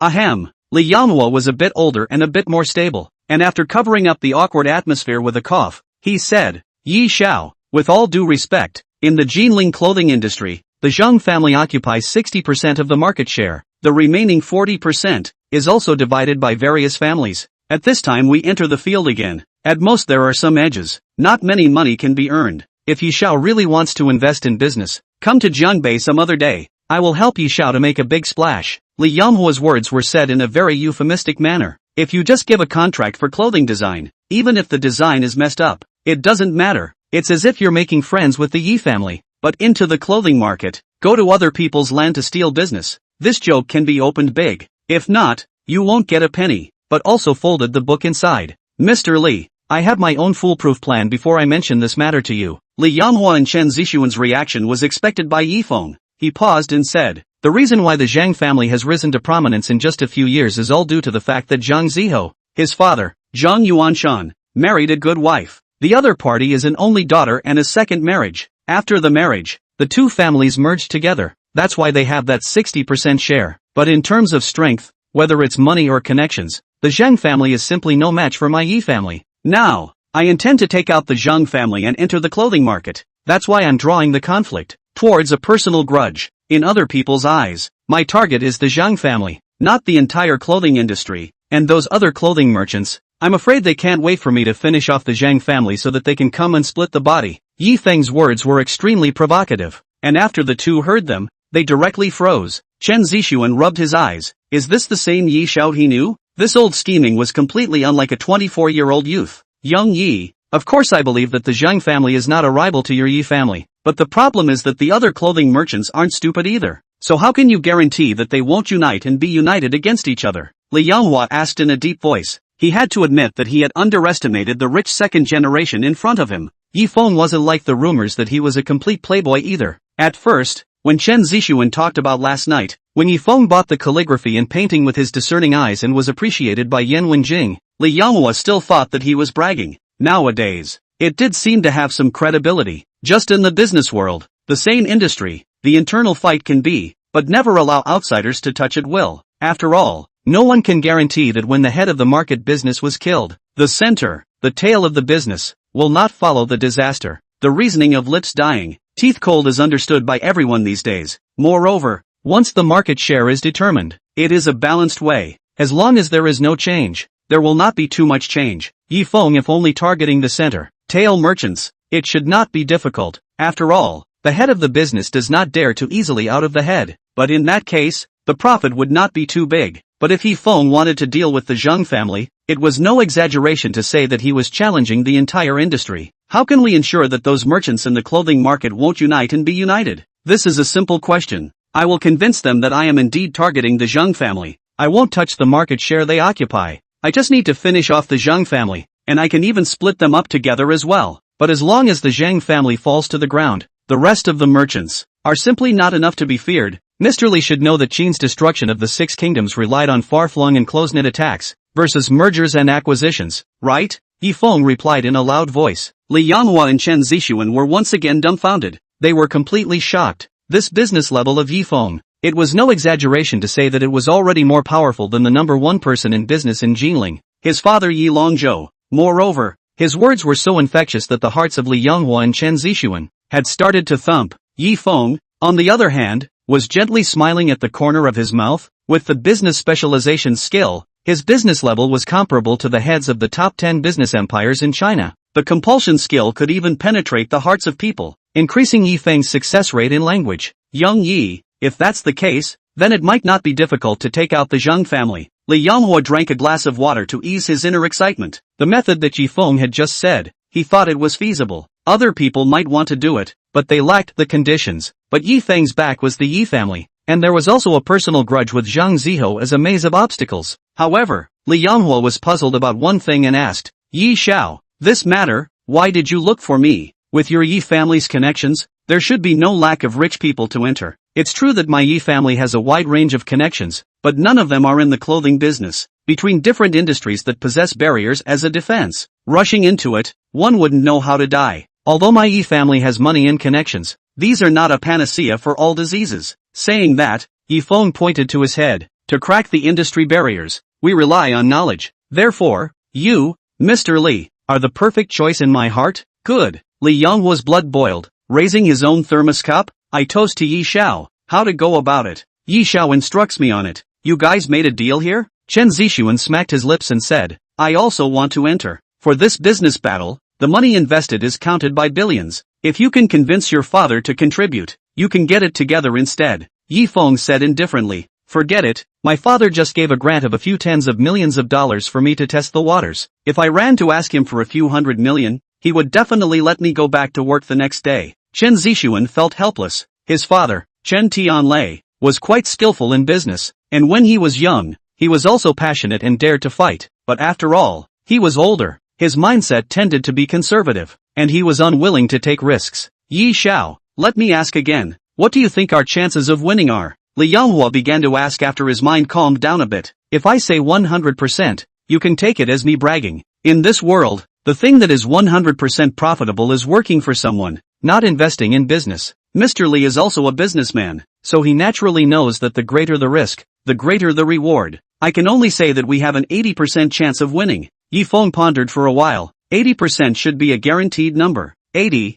Ahem. Li Yanhua was a bit older and a bit more stable, and after covering up the awkward atmosphere with a cough, he said, "Yi Xiao, with all due respect, in the Jinling clothing industry, the Zhang family occupies 60% of the market share. The remaining 40% is also divided by various families. At this time we enter the field again. At most there are some edges. Not many money can be earned. If Yi Xiao really wants to invest in business, come to Jiangbei some other day. I will help Yi Xiao to make a big splash. Li Yanghua's words were said in a very euphemistic manner. If you just give a contract for clothing design, even if the design is messed up, it doesn't matter. It's as if you're making friends with the Yi family. But into the clothing market, go to other people's land to steal business. This joke can be opened big. If not, you won't get a penny. But also folded the book inside. Mr. Li, I have my own foolproof plan before I mention this matter to you. Li Yanghua and Chen Zixuan's reaction was expected by Yi Feng. He paused and said, the reason why the Zhang family has risen to prominence in just a few years is all due to the fact that Zhang Ziho, his father, Zhang Yuanshan, married a good wife. The other party is an only daughter and a second marriage. After the marriage, the two families merged together. That's why they have that 60% share. But in terms of strength, whether it's money or connections, the Zhang family is simply no match for my Yi family. Now, I intend to take out the Zhang family and enter the clothing market. That's why I'm drawing the conflict towards a personal grudge. In other people's eyes, my target is the Zhang family, not the entire clothing industry, and those other clothing merchants. I'm afraid they can't wait for me to finish off the Zhang family so that they can come and split the body. Yi Feng's words were extremely provocative, and after the two heard them, they directly froze. Chen Zixuan rubbed his eyes. Is this the same Yi Xiao he knew? This old scheming was completely unlike a 24-year-old youth. Young Yi, of course I believe that the Zhang family is not a rival to your Yi family, but the problem is that the other clothing merchants aren't stupid either. So how can you guarantee that they won't unite and be united against each other? Li Yanghua asked in a deep voice. He had to admit that he had underestimated the rich second generation in front of him. Yi Feng wasn't like the rumors that he was a complete playboy either. At first, when Chen Zixuan talked about last night, when Yi Feng bought the calligraphy and painting with his discerning eyes and was appreciated by Yan Wenjing, Li Yanghua still thought that he was bragging. Nowadays, it did seem to have some credibility. Just in the business world, the same industry, the internal fight can be, but never allow outsiders to touch at will. After all, no one can guarantee that when the head of the market business was killed, the center, the tail of the business, will not follow the disaster. The reasoning of lips dying, teeth cold is understood by everyone these days. Moreover, once the market share is determined, it is a balanced way. As long as there is no change, there will not be too much change. Yi Feng if only targeting the center, tail merchants, it should not be difficult. After all, the head of the business does not dare to easily out of the head. But in that case, the profit would not be too big. But if Yi Feng wanted to deal with the Zhang family, it was no exaggeration to say that he was challenging the entire industry. How can we ensure that those merchants in the clothing market won't unite and be united? This is a simple question. I will convince them that I am indeed targeting the Zhang family. I won't touch the market share they occupy. I just need to finish off the Zhang family, and I can even split them up together as well. But as long as the Zhang family falls to the ground, the rest of the merchants are simply not enough to be feared. Mr. Li should know that Qin's destruction of the Six Kingdoms relied on far-flung and close-knit attacks versus mergers and acquisitions, right? Yi Feng replied in a loud voice. Li Yanghua and Chen Zixuan were once again dumbfounded. They were completely shocked. This business level of Yi Feng, it was no exaggeration to say that it was already more powerful than the number one person in business in Jinling, his father Yi Longzhou. Moreover, his words were so infectious that the hearts of Li Yanghua and Chen Zixuan had started to thump. Yi Feng, on the other hand, was gently smiling at the corner of his mouth. With the business specialization skill, his business level was comparable to the heads of the top 10 business empires in China. The compulsion skill could even penetrate the hearts of people, increasing Yi Feng's success rate in language. Young Yi, if that's the case, then it might not be difficult to take out the Zhang family. Li Yanghua drank a glass of water to ease his inner excitement. The method that Yi Feng had just said, he thought it was feasible. Other people might want to do it, but they lacked the conditions. But Yi Feng's back was the Yi family, and there was also a personal grudge with Zhang Ziho as a maze of obstacles. However, Li Yanghua was puzzled about one thing and asked, Yi Xiao, this matter, why did you look for me? With your Yi family's connections, there should be no lack of rich people to enter. It's true that my Yi family has a wide range of connections, but none of them are in the clothing business. Between different industries that possess barriers as a defense, rushing into it, one wouldn't know how to die. Although my Yi family has money and connections, these are not a panacea for all diseases. Saying that, Yi Feng pointed to his head. To crack the industry barriers, we rely on knowledge. Therefore, you, Mr. Li, are the perfect choice in my heart. Good. Li Yanghua's blood boiled. Raising his own thermos cup, I toast to Yi Xiao. How to go about it? Yi Xiao instructs me on it. You guys made a deal here? Chen Zixuan smacked his lips and said, I also want to enter. For this business battle, the money invested is counted by billions. If you can convince your father to contribute, you can get it together instead. Yi Feng said indifferently. Forget it, my father just gave a grant of a few tens of millions of dollars for me to test the waters. If I ran to ask him for a few $100 million, he would definitely let me go back to work the next day. Chen Zixuan felt helpless. His father, Chen Tianlei, was quite skillful in business, and when he was young, he was also passionate and dared to fight, but after all, he was older. His mindset tended to be conservative, and he was unwilling to take risks. Yi Xiao, let me ask again, what do you think our chances of winning are? Li Yanghua began to ask after his mind calmed down a bit. If I say 100%, you can take it as me bragging. In this world, the thing that is 100% profitable is working for someone, not investing in business. Mr. Li is also a businessman, so he naturally knows that the greater the risk, the greater the reward. I can only say that we have an 80% chance of winning. Yi Feng pondered for a while. 80% should be a guaranteed number. 80%?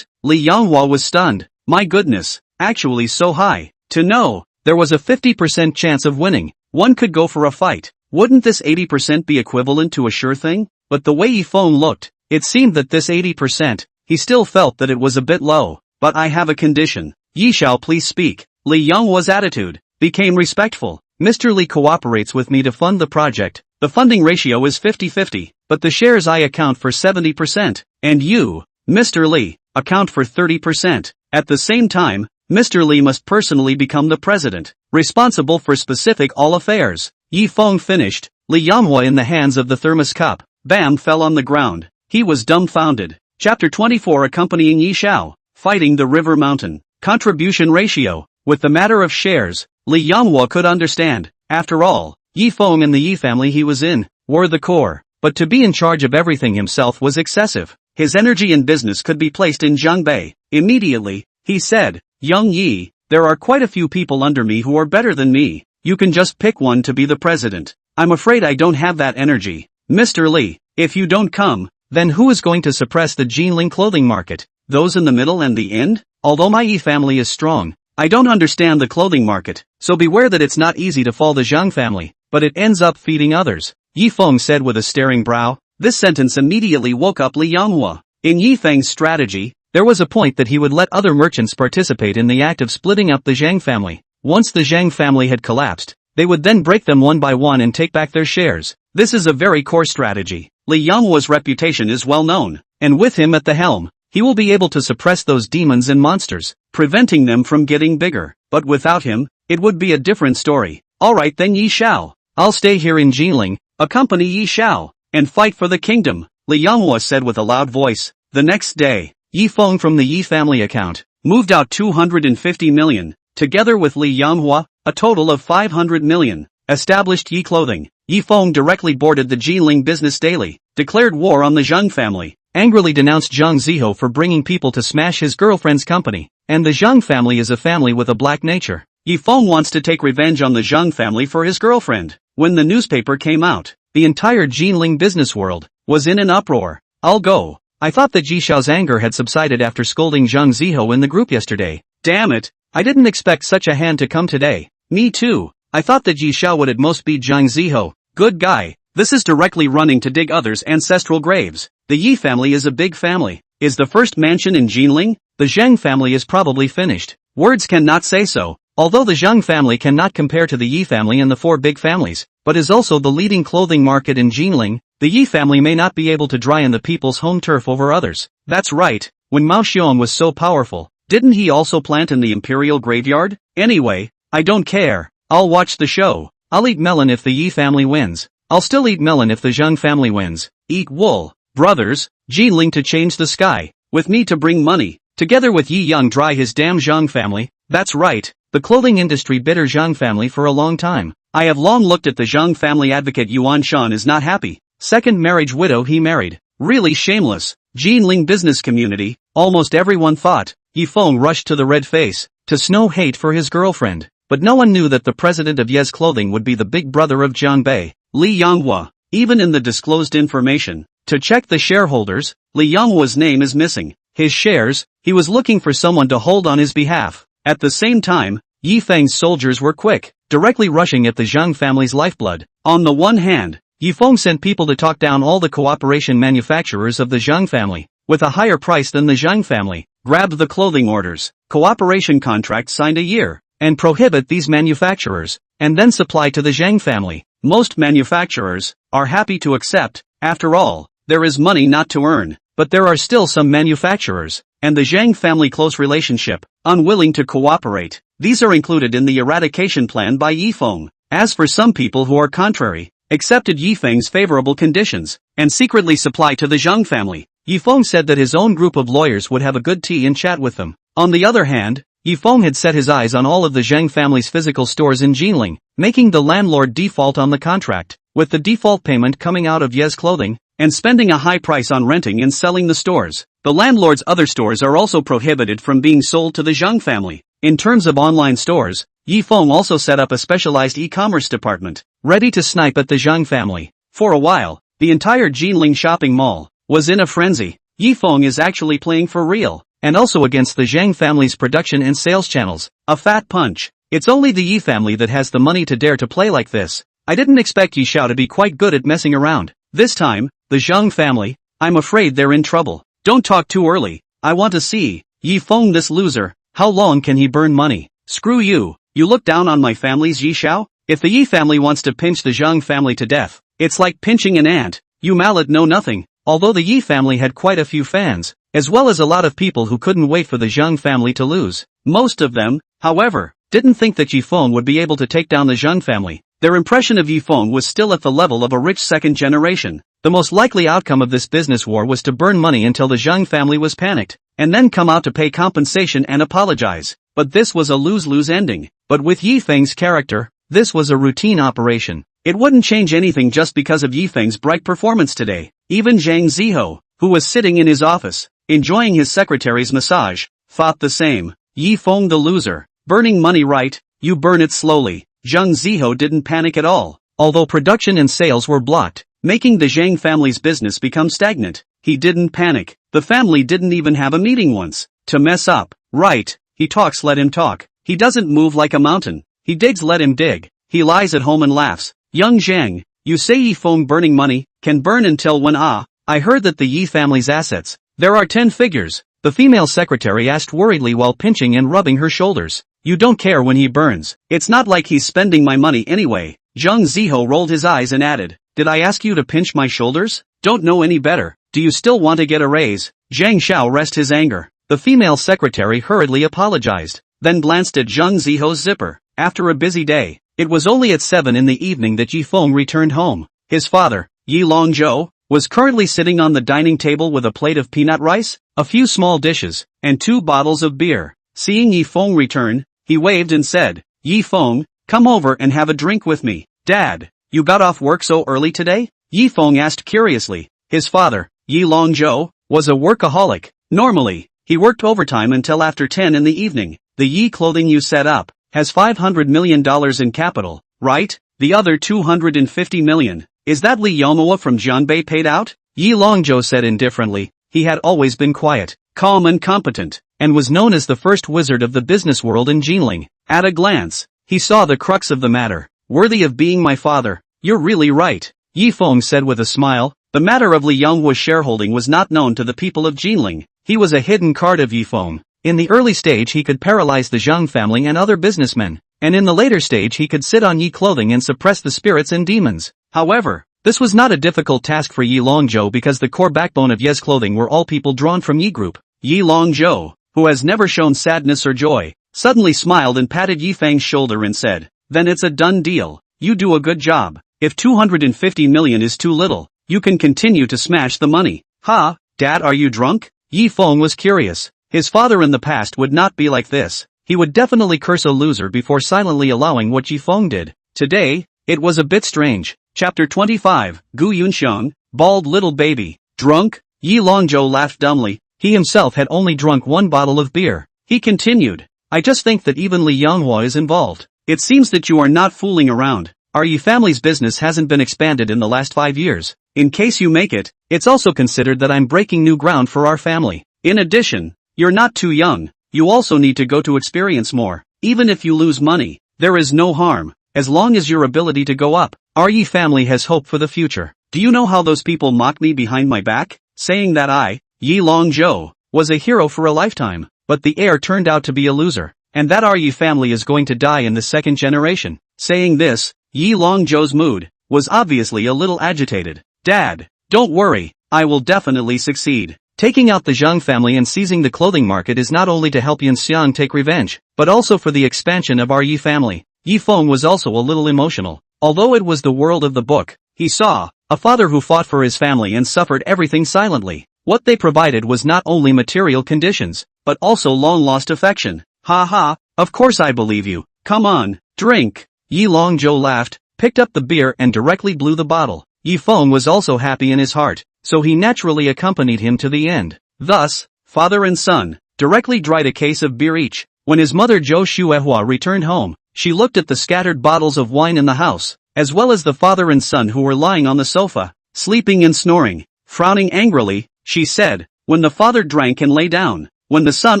Li Yanghua was stunned. My goodness, actually so high. To know, there was a 50% chance of winning. One could go for a fight. Wouldn't this 80% be equivalent to a sure thing? But the way Yi Feng looked, it seemed that this 80%, he still felt that it was a bit low. But I have a condition. Yi Xiao, please speak. Li Yanghua's attitude became respectful. Mr. Li cooperates with me to fund the project. The funding ratio is 50-50, but the shares I account for 70%, and you, Mr. Li, account for 30%. At the same time, Mr. Li must personally become the president, responsible for specific all affairs. Yi Feng finished. Li Yanghua in the hands of the thermos cup, bam, fell on the ground. He was dumbfounded. Chapter 24 accompanying Yi Xiao, fighting the river mountain. Contribution ratio. With the matter of shares, Li Yanghua could understand. After all, Yi Feng and the Yi family he was in were the core, but to be in charge of everything himself was excessive. His energy and business could be placed in Zhangbei. Immediately, he said, Young Yi, there are quite a few people under me who are better than me. You can just pick one to be the president. I'm afraid I don't have that energy. Mr. Li, if you don't come, then who is going to suppress the Jinling clothing market? Those in the middle and the end? Although my Yi family is strong, I don't understand the clothing market, so beware that it's not easy to fall the Zhang family, but it ends up feeding others. Yi Feng said with a staring brow. This sentence immediately woke up Li Yanghua. In Yi Feng's strategy, there was a point that he would let other merchants participate in the act of splitting up the Zhang family. Once the Zhang family had collapsed, they would then break them one by one and take back their shares. This is a very core strategy. Li Yanghua's reputation is well known, and with him at the helm, he will be able to suppress those demons and monsters, preventing them from getting bigger. But without him, it would be a different story. Alright then Yi Xiao, I'll stay here in Jinling, accompany Yi Xiao, and fight for the kingdom, Li Yanghua said with a loud voice. The next day, Yi Feng from the Yi family account moved out 250 million, together with Li Yanghua, a total of 500 million, established Yi Clothing. Yi Feng directly boarded the Jinling Business Daily, declared war on the Zhang family, angrily denounced Zhang Ziho for bringing people to smash his girlfriend's company, and the Zhang family is a family with a black nature. Yi Feng wants to take revenge on the Zhang family for his girlfriend. When the newspaper came out, the entire Jinling business world was in an uproar. I'll go. I thought that Ji Xiao's anger had subsided after scolding Zhang Ziho in the group yesterday. Damn it, I didn't expect such a hand to come today. Me too. I thought that Ji Xiao would at most beat Zhang Ziho. Good guy. This is directly running to dig others' ancestral graves. The Yi family is a big family. Is the first mansion in Jinling? The Zhang family is probably finished. Words cannot say so. Although the Zhang family cannot compare to the Yi family and the four big families, but is also the leading clothing market in Jinling, the Yi family may not be able to dry in the people's home turf over others. That's right. When Mao Xiong was so powerful, didn't he also plant in the imperial graveyard? Anyway, I don't care. I'll watch the show. I'll eat melon if the Yi family wins. I'll still eat melon if the Zhang family wins. Eat wool. Brothers, Jinling to change the sky. With me to bring money. Together with Yi Yang dry his damn Zhang family. That's right. The clothing industry bitter Zhang family for a long time. I have long looked at the Zhang family advocate Yuan Shan is not happy. Second marriage widow he married. Really shameless. Jinling business community, almost everyone thought. Yi Feng rushed to the red face, to snow hate for his girlfriend. But no one knew that the president of Ye's Clothing would be the big brother of Zhangbei, Li Yanghua. Even in the disclosed information, to check the shareholders, Li Yanghua's name is missing. His shares, he was looking for someone to hold on his behalf. At the same time, Yi Feng's soldiers were quick, directly rushing at the Zhang family's lifeblood. On the one hand, Yi Feng sent people to talk down all the cooperation manufacturers of the Zhang family, with a higher price than the Zhang family, grabbed the clothing orders, cooperation contracts signed a year, and prohibit these manufacturers, and then supply to the Zhang family. Most manufacturers are happy to accept. After all, there is money not to earn, but there are still some manufacturers, and the Zhang family close relationship, unwilling to cooperate. These are included in the eradication plan by Yi Feng. As for some people who are contrary, accepted Yi Feng's favorable conditions, and secretly supply to the Zhang family. Yi Feng said that his own group of lawyers would have a good tea and chat with them. On the other hand, Yi Feng had set his eyes on all of the Zhang family's physical stores in Jinling, making the landlord default on the contract, with the default payment coming out of Ye's clothing, and spending a high price on renting and selling the stores. The landlord's other stores are also prohibited from being sold to the Zhang family. In terms of online stores, Yi Feng also set up a specialized e-commerce department, ready to snipe at the Zhang family. For a while, the entire Jinling shopping mall was in a frenzy. Yi Feng is actually playing for real, and also against the Zhang family's production and sales channels. A fat punch. It's only the Yi family that has the money to dare to play like this. I didn't expect Yi Xiao to be quite good at messing around. This time, the Zhang family, I'm afraid they're in trouble. Don't talk too early. I want to see Yi Feng, this loser. How long can he burn money? Screw you. You look down on my family's Yi Xiao? If the Yi family wants to pinch the Zhang family to death, it's like pinching an ant. You mallet know nothing. Although the Yi family had quite a few fans, as well as a lot of people who couldn't wait for the Zhang family to lose. Most of them, however, didn't think that Yi Feng would be able to take down the Zhang family. Their impression of Yi Feng was still at the level of a rich second generation. The most likely outcome of this business war was to burn money until the Zhang family was panicked, and then come out to pay compensation and apologize. But this was a lose-lose ending. But with Yi Feng's character, this was a routine operation. It wouldn't change anything just because of Yi Feng's bright performance today. Even Zhang Ziho, who was sitting in his office, enjoying his secretary's massage, thought the same. Yi Feng the loser. Burning money, right? You burn it slowly. Zhang Ziho didn't panic at all, although production and sales were blocked, making the Zhang family's business become stagnant. He didn't panic. The family didn't even have a meeting once. To mess up. Right. He talks, let him talk. He doesn't move like a mountain. He digs, let him dig. He lies at home and laughs. Young Zhang, you say Yi Feng burning money, can burn until when? I heard that the Yi family's assets, there are 10 figures. The female secretary asked worriedly while pinching and rubbing her shoulders. You don't care when he burns. It's not like he's spending my money anyway. Zhang Ziho rolled his eyes and added, did I ask you to pinch my shoulders? Don't know any better. Do you still want to get a raise? Zhang Xiao rest his anger. The female secretary hurriedly apologized, then glanced at Zhang Ziho's zipper. After a busy day, it was only at 7 in the evening that Yi Feng returned home. His father, Yi Longzhou, was currently sitting on the dining table with a plate of peanut rice, a few small dishes, and 2 bottles of beer. Seeing Yi Feng return, he waved and said, Yi Feng, come over and have a drink with me. Dad, you got off work so early today? Yi Feng asked curiously. His father, Yi Longzhou, was a workaholic. Normally, he worked overtime until after 10 in the evening. The Yi clothing you set up has $500 million in capital, right? The other $250 million. Is that Li Yomua from Jianbei paid out? Yi Longzhou said indifferently. He had always been quiet, calm and competent, and was known as the first wizard of the business world in Jinling. At a glance, he saw the crux of the matter. Worthy of being my father. You're really right, Yi Feng said with a smile. The matter of Li Yonghua's shareholding was not known to the people of Jinling. He was a hidden card of Yi Feng. In the early stage he could paralyze the Zhang family and other businessmen, and in the later stage he could sit on Yi clothing and suppress the spirits and demons. However, this was not a difficult task for Yi Longzhou because the core backbone of Ye's clothing were all people drawn from Yi group. Yi Longzhou, who has never shown sadness or joy, suddenly smiled and patted Yi Feng's shoulder and said, then it's a done deal. You do a good job. If 250 million is too little, you can continue to smash the money. Ha, Dad, are you drunk? Yi Feng was curious. His father in the past would not be like this. He would definitely curse a loser before silently allowing what Yi Feng did. Today, it was a bit strange. Chapter 25, Gu Yunxiang, bald little baby. Drunk? Yi Longzhou laughed dumbly. He himself had only drunk 1 bottle of beer. He continued, I just think that even Li Yonghua is involved. It seems that you are not fooling around. Our Yi family's business hasn't been expanded in the last 5 years. In case you make it, it's also considered that I'm breaking new ground for our family. In addition, you're not too young. You also need to go to experience more. Even if you lose money, there is no harm, as long as your ability to go up. Our Yi family has hope for the future. Do you know how those people mocked me behind my back, saying that I, Yi Longzhou, was a hero for a lifetime, but the heir turned out to be a loser, and that our Yi family is going to die in the second generation. Saying this, Yi Longzhou's mood was obviously a little agitated. Dad, don't worry, I will definitely succeed. Taking out the Zhang family and seizing the clothing market is not only to help Yunxiang take revenge, but also for the expansion of our Yi family. Yi Feng was also a little emotional. Although it was the world of the book, he saw a father who fought for his family and suffered everything silently. What they provided was not only material conditions, but also long-lost affection. Ha ha, of course I believe you. Come on, drink. Yi Longzhou laughed, picked up the beer and directly blew the bottle. Yi Feng was also happy in his heart, so he naturally accompanied him to the end. Thus, father and son directly dried a case of beer each. When his mother Zhou Xuehua returned home, she looked at the scattered bottles of wine in the house, as well as the father and son who were lying on the sofa, sleeping and snoring. Frowning angrily, she said, when the father drank and lay down, when the son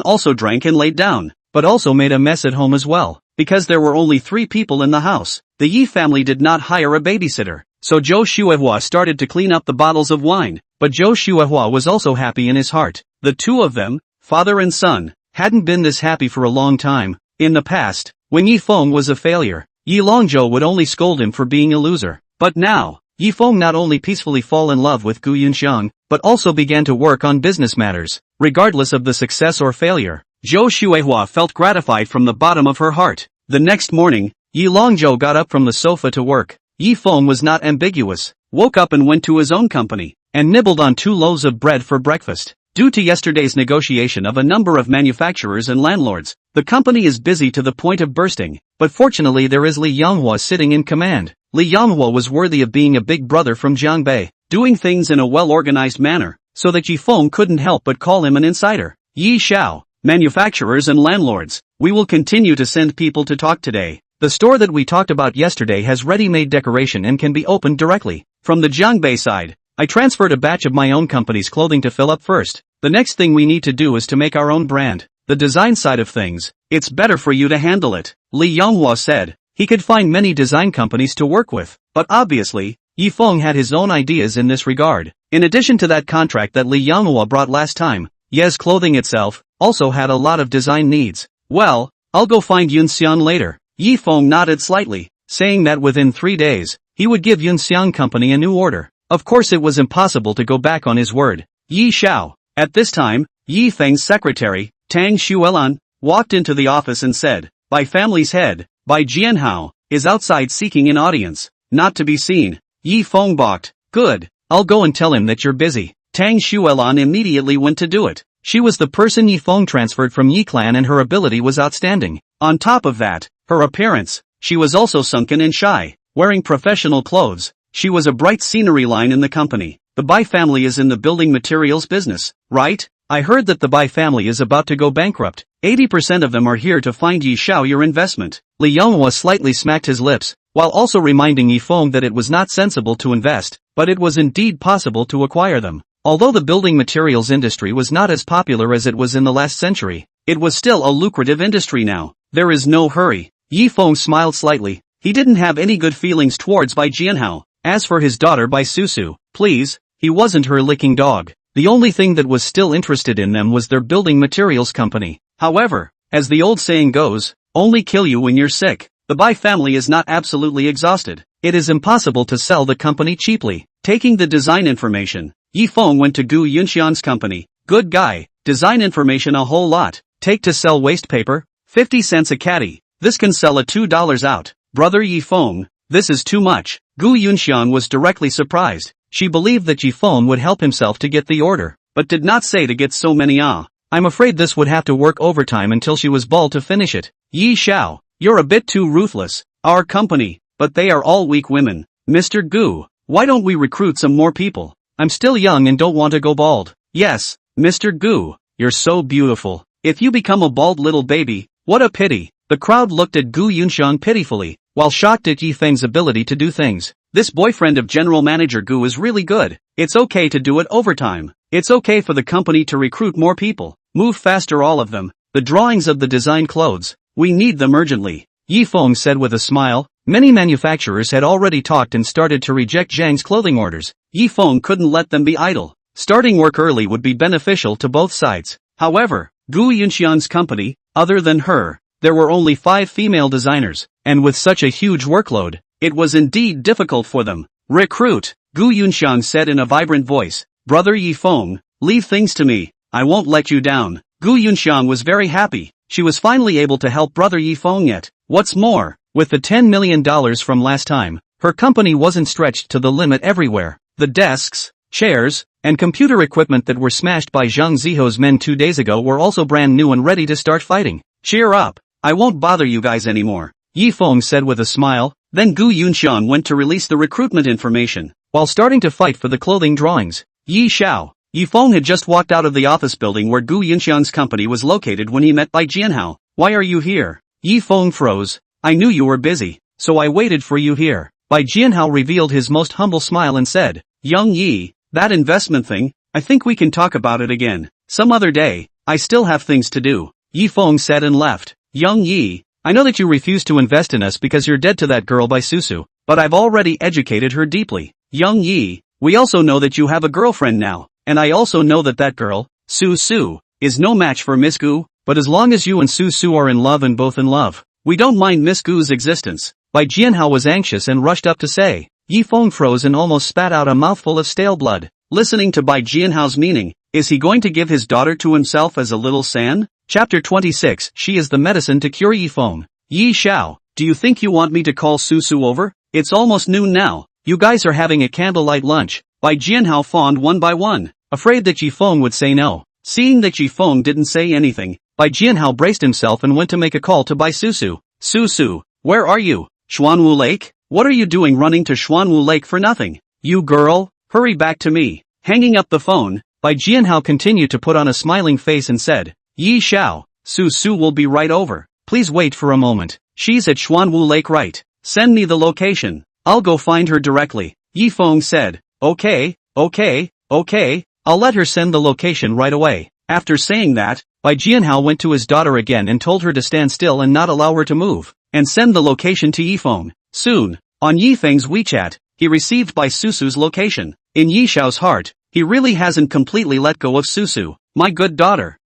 also drank and laid down, but also made a mess at home as well, because there were only 3 people in the house. The Yi family did not hire a babysitter, so Zhou Xuehua started to clean up the bottles of wine, but Zhou Xuehua was also happy in his heart. The two of them, father and son, hadn't been this happy for a long time. In the past, when Yi Feng was a failure, Yi Longzhou would only scold him for being a loser. But now, Yi Feng not only peacefully fall in love with Gu Yunxiang, but also began to work on business matters. Regardless of the success or failure, Zhou Xuehua felt gratified from the bottom of her heart. The next morning, Yi Longzhou got up from the sofa to work. Yi Feng was not ambiguous, woke up and went to his own company, and nibbled on 2 loaves of bread for breakfast. Due to yesterday's negotiation of a number of manufacturers and landlords, the company is busy to the point of bursting, but fortunately there is Li Yanghua sitting in command. Li Yanghua was worthy of being a big brother from Jiangbei, doing things in a well-organized manner, so that Yi Feng couldn't help but call him an insider. Yi Xiao, manufacturers and landlords, we will continue to send people to talk today. The store that we talked about yesterday has ready-made decoration and can be opened directly. From the Jiangbei side, I transferred a batch of my own company's clothing to fill up first. The next thing we need to do is to make our own brand. The design side of things, it's better for you to handle it, Li Yanghua said. He could find many design companies to work with, but obviously, Yi Feng had his own ideas in this regard. In addition to that contract that Li Yanghua brought last time, Ye's clothing itself also had a lot of design needs. Well, I'll go find Yunxiang later. Yi Feng nodded slightly, saying that within 3 days, he would give Yunxiang company a new order. Of course it was impossible to go back on his word. Yi Xiao. At this time, Yi Feng's secretary, Tang Xuelan, walked into the office and said, Bai family's head, Bai Jianhao, is outside seeking an audience. Not to be seen. Yi Feng balked. Good, I'll go and tell him that you're busy. Tang Xuelan immediately went to do it. She was the person Yi Feng transferred from Yi clan and her ability was outstanding. On top of that, her appearance, she was also sunken and shy, wearing professional clothes. She was a bright scenery line in the company. The Bai family is in the building materials business, right? I heard that the Bai family is about to go bankrupt. 80% of them are here to find Yi Xiao your investment. Li Yanghua slightly smacked his lips, while also reminding Yi Feng that it was not sensible to invest, but it was indeed possible to acquire them. Although the building materials industry was not as popular as it was in the last century, it was still a lucrative industry now. There is no hurry. Yi Feng smiled slightly. He didn't have any good feelings towards Bai Jianhao. As for his daughter Bai Susu, please, he wasn't her licking dog. The only thing that was still interested in them was their building materials company. However, as the old saying goes, only kill you when you're sick. The Bai family is not absolutely exhausted. It is impossible to sell the company cheaply. Taking the design information, Yi Feng went to Gu Yunxian's company. Good guy, design information a whole lot. Take to sell waste paper, 50 cents a caddy. This can sell at $2 out. Brother Yi Feng, this is too much. Gu Yunxian was directly surprised. She believed that Yi Feng would help himself to get the order, but did not say to get so many. I'm afraid this would have to work overtime until she was bald to finish it. Yi Xiao, you're a bit too ruthless. Our company, but they are all weak women. Mr. Gu, why don't we recruit some more people? I'm still young and don't want to go bald. Yes, Mr. Gu, you're so beautiful. If you become a bald little baby, what a pity. The crowd looked at Gu Yunxian pitifully, while shocked at Yi Feng's ability to do things. This boyfriend of General Manager Gu is really good. It's okay to do it overtime. It's okay for the company to recruit more people. Move faster all of them. The drawings of the design clothes. We need them urgently. Yi Feng said with a smile. Many manufacturers had already talked and started to reject Zhang's clothing orders. Yi Feng couldn't let them be idle. Starting work early would be beneficial to both sides. However, Gu Yunxian's company, other than her, there were only 5 female designers, and with such a huge workload, it was indeed difficult for them. Recruit, Gu Yunxian said in a vibrant voice. Brother Yi Feng, leave things to me, I won't let you down. Gu Yunxian was very happy. She was finally able to help brother Yi Feng yet. What's more, with the $10 million from last time, her company wasn't stretched to the limit everywhere. The desks, chairs, and computer equipment that were smashed by Zhang Ziho's men 2 days ago were also brand new and ready to start fighting. Cheer up, I won't bother you guys anymore, Yi Feng said with a smile. Then Gu Yunxian went to release the recruitment information, while starting to fight for the clothing drawings. Yi Xiao. Yi Feng had just walked out of the office building where Gu Yunxian's company was located when he met Bai Jianhao. Why are you here? Yi Feng froze. I knew you were busy, so I waited for you here. Bai Jianhao revealed his most humble smile and said, Young Yi, that investment thing, I think we can talk about it again some other day, I still have things to do. Yi Feng said and left. Young Yi, I know that you refuse to invest in us because you're dead to that girl Bai Susu, but I've already educated her deeply. Young Yi, we also know that you have a girlfriend now, and I also know that that girl, Susu, is no match for Miss Gu, but as long as you and Susu are in love and both in love, we don't mind Miss Gu's existence. Bai Jianhao was anxious and rushed up to say. Yi Feng froze and almost spat out a mouthful of stale blood. Listening to Bai Jianhao's meaning, is he going to give his daughter to himself as a little san? Chapter 26. She is the medicine to cure Yi Feng. Yi Xiao, do you think you want me to call Susu over? It's almost noon now. You guys are having a candlelight lunch. Bai Jianhao fawned one by one, afraid that Yi Feng would say no. Seeing that Yi Feng didn't say anything, Bai Jianhao braced himself and went to make a call to Bai Susu. Susu, where are you? Xuanwu Lake? What are you doing running to Xuanwu Lake for nothing? You girl, hurry back to me. Hanging up the phone, Bai Jianhao continued to put on a smiling face and said, Yi Xiao, Susu will be right over. Please wait for a moment. She's at Xuanwu Lake right. Send me the location. I'll go find her directly. Yi Feng said, Okay, I'll let her send the location right away. After saying that, Bai Jianhao went to his daughter again and told her to stand still and not allow her to move, and send the location to Yi Feng. Soon, on Yi Feng's WeChat, he received Bai Susu's location. In Yi Xiao's heart, he really hasn't completely let go of Susu. My good daughter.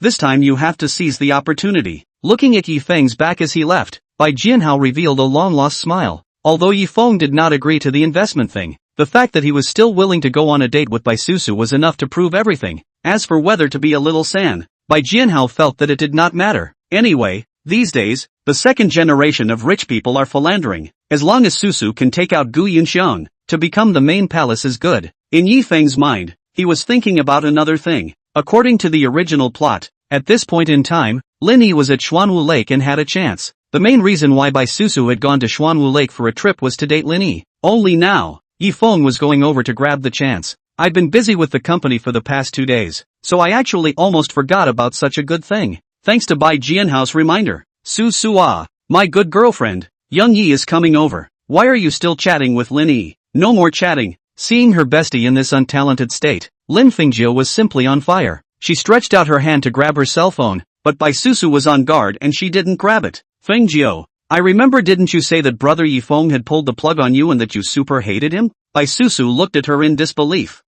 This time you have to seize the opportunity. Looking at Yi Feng's back as he left, Bai Jianhao revealed a long-lost smile. Although Yi Feng did not agree to the investment thing, the fact that he was still willing to go on a date with Bai Susu was enough to prove everything. As for whether to be a little san, Bai Jianhao felt that it did not matter. Anyway, these days, the second generation of rich people are philandering. As long as Susu can take out Gu Yunxian, to become the main palace is good. In Yi Feng's mind, he was thinking about another thing. According to the original plot, at this point in time, Lin Yi was at Xuanwu Lake and had a chance. The main reason why Bai Susu had gone to Xuanwu Lake for a trip was to date Lin Yi. Only now, Yi Feng was going over to grab the chance. I've been busy with the company for the past 2 days, so I actually almost forgot about such a good thing. Thanks to Bai Jianhao's reminder. Susu, my good girlfriend, Young Yi is coming over. Why are you still chatting with Lin Yi? No more chatting. Seeing her bestie in this untalented state, Lin Fengjie was simply on fire. She stretched out her hand to grab her cell phone, but Bai Susu was on guard and she didn't grab it. Fengjie, I remember, didn't you say that brother Yi Feng had pulled the plug on you and that you super hated him? Bai Susu looked at her in disbelief.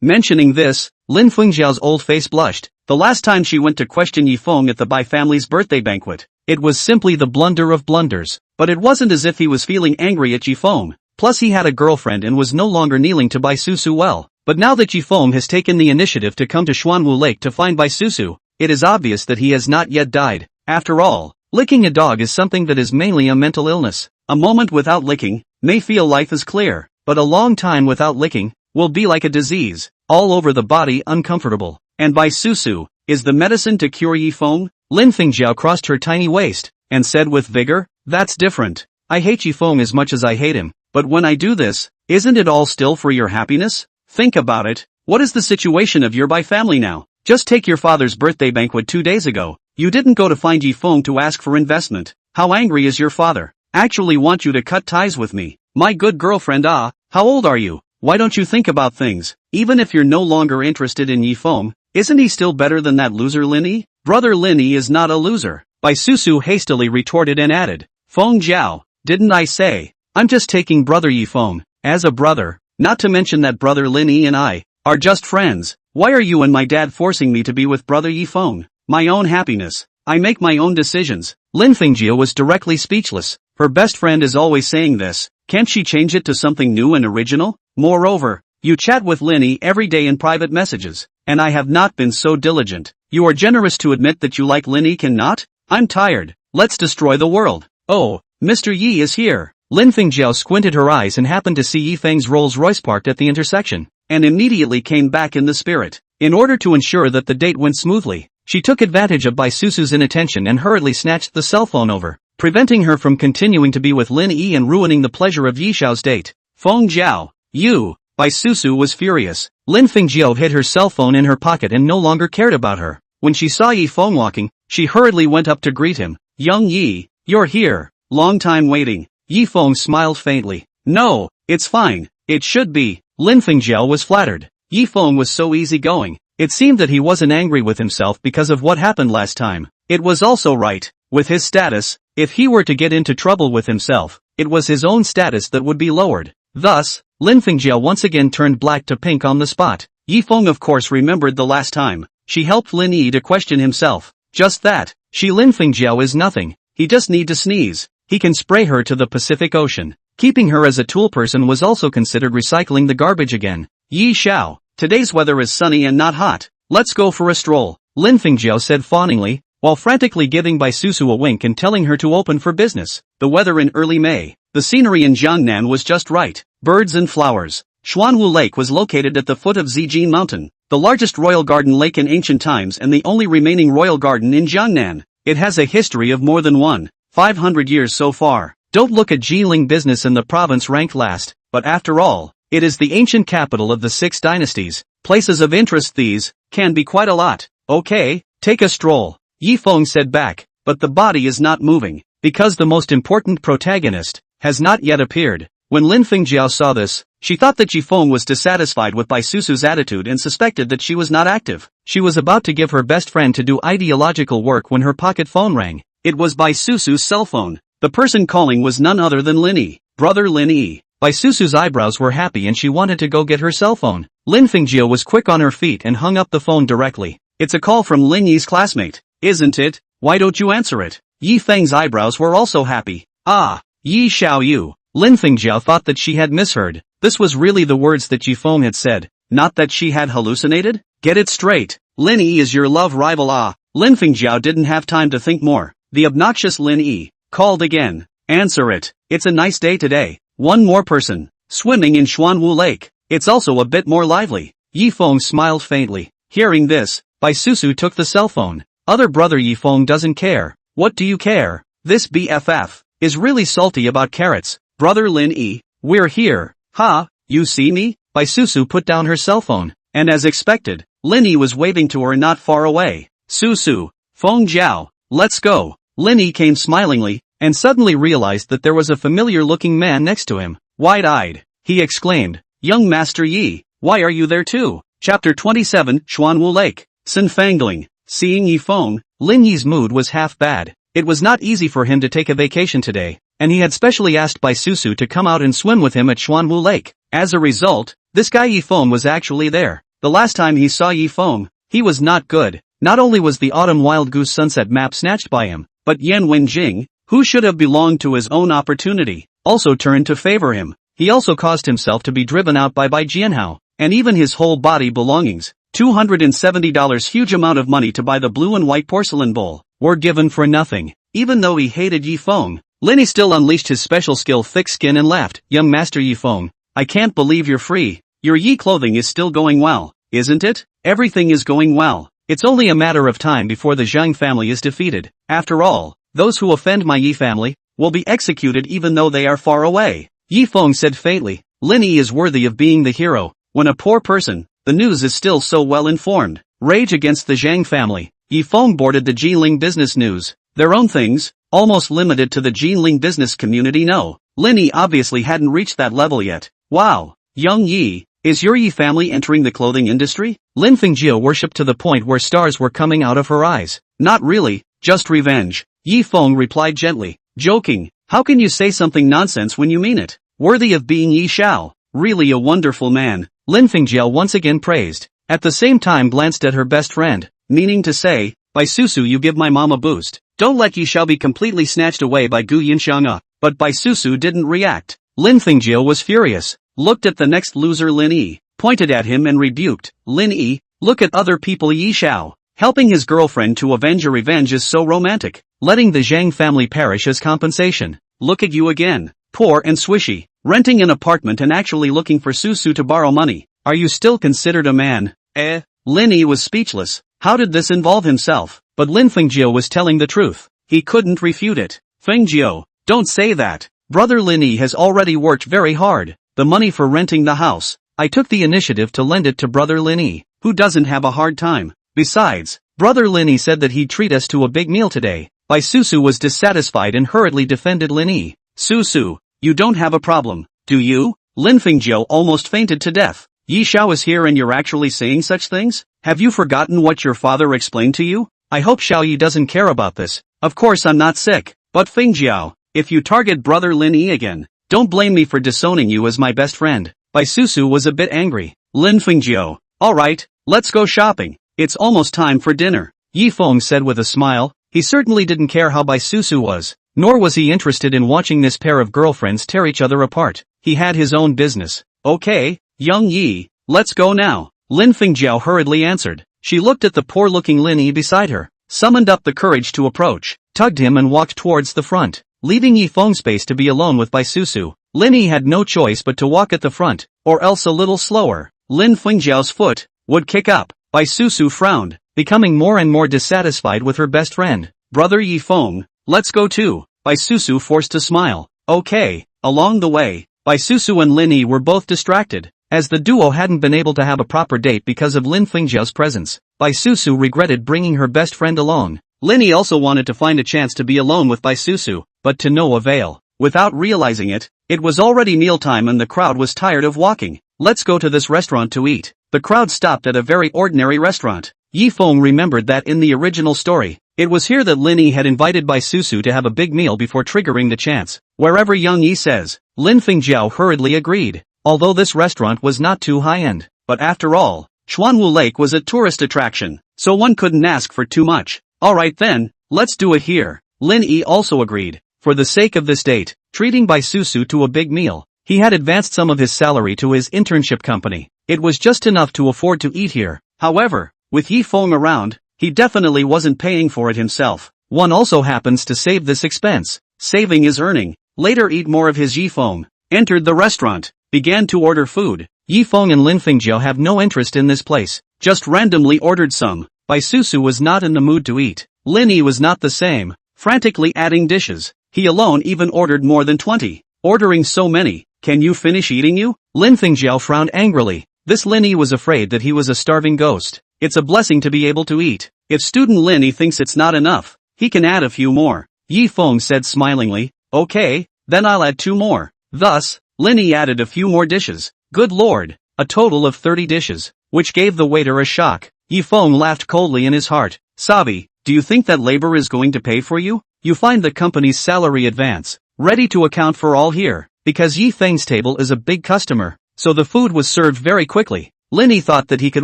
Mentioning this, Lin Fengjie's old face blushed. The last time she went to question Yi Feng at the Bai family's birthday banquet, it was simply the blunder of blunders. But it wasn't as if he was feeling angry at Yi Feng. Plus he had a girlfriend and was no longer kneeling to Bai Susu well. But now that Yi Feng has taken the initiative to come to Xuanwu Lake to find Bai Susu, it is obvious that he has not yet died. After all, licking a dog is something that is mainly a mental illness. A moment without licking may feel life is clear, but a long time without licking will be like a disease, all over the body, uncomfortable. And Bai Susu is the medicine to cure Yi Feng? Lin Fengjie crossed her tiny waist and said with vigor, That's different. I hate Yi Feng as much as I hate him, but when I do this, isn't it all still for your happiness? Think about it. What is the situation of your Bai family now? Just take your father's birthday banquet 2 days ago. You didn't go to find Yi Feng to ask for investment. How angry is your father? Actually want you to cut ties with me. My good girlfriend. How old are you? Why don't you think about things? Even if you're no longer interested in Yi Feng, isn't he still better than that loser Lin Yi? Brother Lin Yi is not a loser. Bai Susu hastily retorted and added, Feng Jiao, Didn't I say? I'm just taking brother Yi Feng, as a brother, not to mention that brother Lin Yi and I are just friends. Why are you and my dad forcing me to be with brother Yi Feng? My own happiness. I make my own decisions. Lin Fengjie was directly speechless. Her best friend is always saying this. Can't she change it to something new and original? Moreover, you chat with Lin Yi every day in private messages, and I have not been so diligent. You are generous to admit that you like Lin Yi, cannot? I'm tired. Let's destroy the world. Oh, Mr. Yi is here. Lin Fengjie squinted her eyes and happened to see Yi Feng's Rolls Royce parked at the intersection, and immediately came back in the spirit. In order to ensure that the date went smoothly, she took advantage of Bai Susu's inattention and hurriedly snatched the cell phone over, preventing her from continuing to be with Lin Yi and ruining the pleasure of Yi Xiao's date. Feng Jiao, you! Bai Susu was furious. Lin Fengjie hid her cell phone in her pocket and no longer cared about her. When she saw Yi Feng walking, she hurriedly went up to greet him. Young Yi, you're here. Long time waiting. Yi Feng smiled faintly. No, it's fine. It should be. Lin Fengjie was flattered. Yi Feng was so easygoing. It seemed that he wasn't angry with himself because of what happened last time. It was also right. With his status, if he were to get into trouble with himself, it was his own status that would be lowered. Thus, Lin Fengjie once again turned black to pink on the spot. Yi Feng of course remembered the last time. She helped Lin Yi to question himself. Just that. Lin Fengjie is nothing. He just need to sneeze. He can spray her to the Pacific Ocean. Keeping her as a tool person was also considered recycling the garbage again. Yi Xiao, today's weather is sunny and not hot. Let's go for a stroll, Lin Fengjie said fawningly, while frantically giving Bai Susu a wink and telling her to open for business. The weather in early May. The scenery in Jiangnan was just right. Birds and flowers. Xuanwu Lake was located at the foot of Zijin Mountain, the largest royal garden lake in ancient times and the only remaining royal garden in Jiangnan. It has a history of more than 500 years so far. Don't look at Jilin business in the province ranked last, but after all, it is the ancient capital of the 6 dynasties. Places of interest these can be quite a lot. Okay, take a stroll, Yi Feng said back, but the body is not moving, because the most important protagonist has not yet appeared. When Lin Fengjie saw this, she thought that Yi Feng was dissatisfied with Bai Susu's attitude and suspected that she was not active. She was about to give her best friend to do ideological work when her pocket phone rang. It was Bai Susu's cell phone. The person calling was none other than Lin Yi. Brother Lin Yi. Bai Susu's eyebrows were happy and she wanted to go get her cell phone. Lin Fengjie was quick on her feet and hung up the phone directly. It's a call from Lin Yi's classmate, isn't it? Why don't you answer it? Yi Feng's eyebrows were also happy. Ah, Yi Xiao you. Lin Fengjie thought that she had misheard. This was really the words that Yi Feng had said, not that she had hallucinated? Get it straight. Lin Yi is your love rival. Ah. Lin Fengjie didn't have time to think more. The obnoxious Lin Yi called again. Answer it. It's a nice day today. One more person swimming in Xuanwu Lake. It's also a bit more lively. Yi Feng smiled faintly. Hearing this, Bai Susu took the cell phone. Other brother Yi Feng doesn't care. What do you care? This BFF is really salty about carrots. Brother Lin Yi, we're here. Ha, you see me? Bai Susu put down her cell phone, and as expected, Lin Yi was waving to her not far away. Susu, Feng Jiao, let's go. Lin Yi came smilingly, and suddenly realized that there was a familiar-looking man next to him. Wide-eyed, he exclaimed, Young Master Yi, why are you there too? Chapter 27, Xuanwu Lake. Sinfangling. Seeing Yi Feng, Lin Yi's mood was half bad. It was not easy for him to take a vacation today, and he had specially asked Bai Susu to come out and swim with him at Xuanwu Lake. As a result, this guy Yi Feng was actually there. The last time he saw Yi Feng, he was not good. Not only was the autumn wild goose sunset map snatched by him, but Yan Wenjing, who should have belonged to his own opportunity, also turned to favor him. He also caused himself to be driven out by Bai Jianhao, and even his whole body belongings, $270 huge amount of money to buy the blue and white porcelain bowl, were given for nothing. Even though he hated Yi Feng, Lin Yi still unleashed his special skill thick skin and laughed. Young Master Yi Feng, I can't believe you're free. Your Yi clothing is still going well, isn't it? Everything is going well. It's only a matter of time before the Zhang family is defeated. After all, those who offend my Yi family will be executed even though they are far away. Yi Feng said faintly. Lin Yi is worthy of being the hero. When a poor person, the news is still so well informed. Rage against the Zhang family. Yi Feng boarded the Jilin business news. Their own things, almost limited to the Jilin business community. No, Lin Yi obviously hadn't reached that level yet. Wow, young Yi, is your Yi family entering the clothing industry? Lin Fengjie worshipped to the point where stars were coming out of her eyes. Not really, just revenge. Yi Feng replied gently. Joking, How can you say something nonsense when you mean it? Worthy of being Yi Xiao. Really a wonderful man, Lin Fengjiao once again praised. At the same time glanced at her best friend, meaning to say, Bai Susu, you give my mom a boost. Don't let Yi Xiao be completely snatched away by Gu Yinxiang. But Bai Susu didn't react. Lin Fengjiao was furious, looked at the next loser Lin Yi, pointed at him and rebuked, Lin Yi, look at other people. Yi Xiao. Helping his girlfriend to avenge a revenge is so romantic. Letting the Zhang family perish as compensation. Look at you again. Poor and swishy. Renting an apartment and actually looking for Susu to borrow money. Are you still considered a man? Lin Yi was speechless. How did this involve himself? But Lin Fengjiao was telling the truth. He couldn't refute it. Fengjiao, don't say that. Brother Lin Yi has already worked very hard. The money for renting the house. I took the initiative to lend it to Brother Lin Yi, who doesn't have a hard time. Besides, Brother Lin Yi said that he'd treat us to a big meal today. Bai Susu was dissatisfied and hurriedly defended Lin Yi. Susu, you don't have a problem, do you? Lin Fengjiao almost fainted to death. Yi Xiao is here and you're actually saying such things? Have you forgotten what your father explained to you? I hope Xiao Yi doesn't care about this. Of course I'm not sick, but Fengjiao, if you target Brother Lin Yi again, don't blame me for disowning you as my best friend. Bai Susu was a bit angry. Lin Fengjiao, alright, let's go shopping. It's almost time for dinner. Yi Feng said with a smile. He certainly didn't care how Bai Susu was, nor was he interested in watching this pair of girlfriends tear each other apart. He had his own business. Okay, young Yi, let's go now. Lin Fengjiao hurriedly answered. She looked at the poor-looking Lin Yi beside her, summoned up the courage to approach, tugged him and walked towards the front, leaving Yi Feng space to be alone with Bai Susu. Lin Yi had no choice but to walk at the front, or else a little slower. Lin Fengjiao's foot would kick up. Bai Susu frowned, becoming more and more dissatisfied with her best friend. Brother Yi Feng, let's go too. Bai Susu forced a smile. Okay. Along the way, Bai Susu and Lin Yi were both distracted, as the duo hadn't been able to have a proper date because of Lin Fengjiao's presence. Bai Susu regretted bringing her best friend along. Lin Yi also wanted to find a chance to be alone with Bai Susu, but to no avail. Without realizing it, it was already mealtime and the crowd was tired of walking. Let's go to this restaurant to eat. The crowd stopped at a very ordinary restaurant. Yi Feng remembered that in the original story, it was here that Lin Yi had invited Bai Susu to have a big meal before triggering the chance. Wherever young Yi says, Lin Fengjiao hurriedly agreed. Although this restaurant was not too high-end, but after all, Xuanwu Lake was a tourist attraction, so one couldn't ask for too much. Alright then, let's do it here. Lin Yi also agreed. For the sake of this date, treating Bai Susu to a big meal, he had advanced some of his salary to his internship company. It was just enough to afford to eat here. However, with Yi Feng around, he definitely wasn't paying for it himself. One also happens to save this expense. Saving is earning. Later eat more of his Yi Feng. Entered the restaurant. Began to order food. Yi Feng and Lin Fengjiao have no interest in this place. Just randomly ordered some. Bai Susu was not in the mood to eat. Lin Yi was not the same. Frantically adding dishes. He alone even ordered more than 20. Ordering so many. Can you finish eating you? Lin Fengjiao frowned angrily. This Lin Yi was afraid that he was a starving ghost. It's a blessing to be able to eat. If student Lin Yi thinks it's not enough, he can add a few more. Yi Feng said smilingly. Okay, then I'll add 2 more. Thus, Lin Yi added a few more dishes. Good lord, a total of 30 dishes, which gave the waiter a shock. Yi Feng laughed coldly in his heart. Sabi, do you think that labor is going to pay for you? You find the company's salary advance ready to account for all here, because Yi Feng's table is a big customer, so the food was served very quickly. Lin Yi thought that he could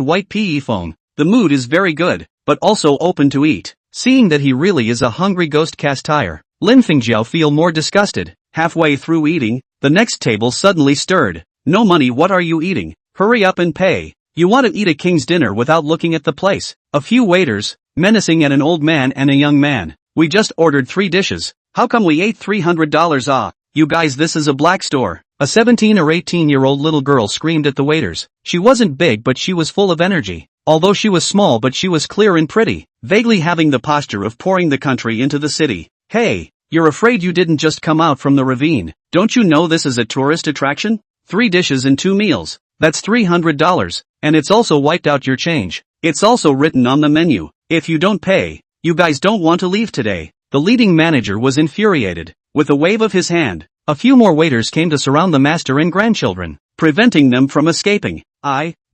white pea Yi Feng. The mood is very good, but also open to eat. Seeing that he really is a hungry ghost cast tire, Lin Fengjiao feel more disgusted. Halfway through eating, the next table suddenly stirred. No money, what are you eating? Hurry up and pay. You want to eat a king's dinner without looking at the place. A few waiters, menacing at an old man and a young man. We just ordered 3 dishes. How come we ate $300? Ah, you guys, this is a black store. A 17 or 18-year-old little girl screamed at the waiters. She wasn't big but she was full of energy. Although she was small but she was clear and pretty, vaguely having the posture of pouring the country into the city. Hey, you're afraid you didn't just come out from the ravine. Don't you know this is a tourist attraction? 3 dishes and 2 meals. That's $300, and it's also wiped out your change. It's also written on the menu. If you don't pay, you guys don't want to leave today. The leading manager was infuriated. With a wave of his hand, a few more waiters came to surround the master and grandchildren, preventing them from escaping.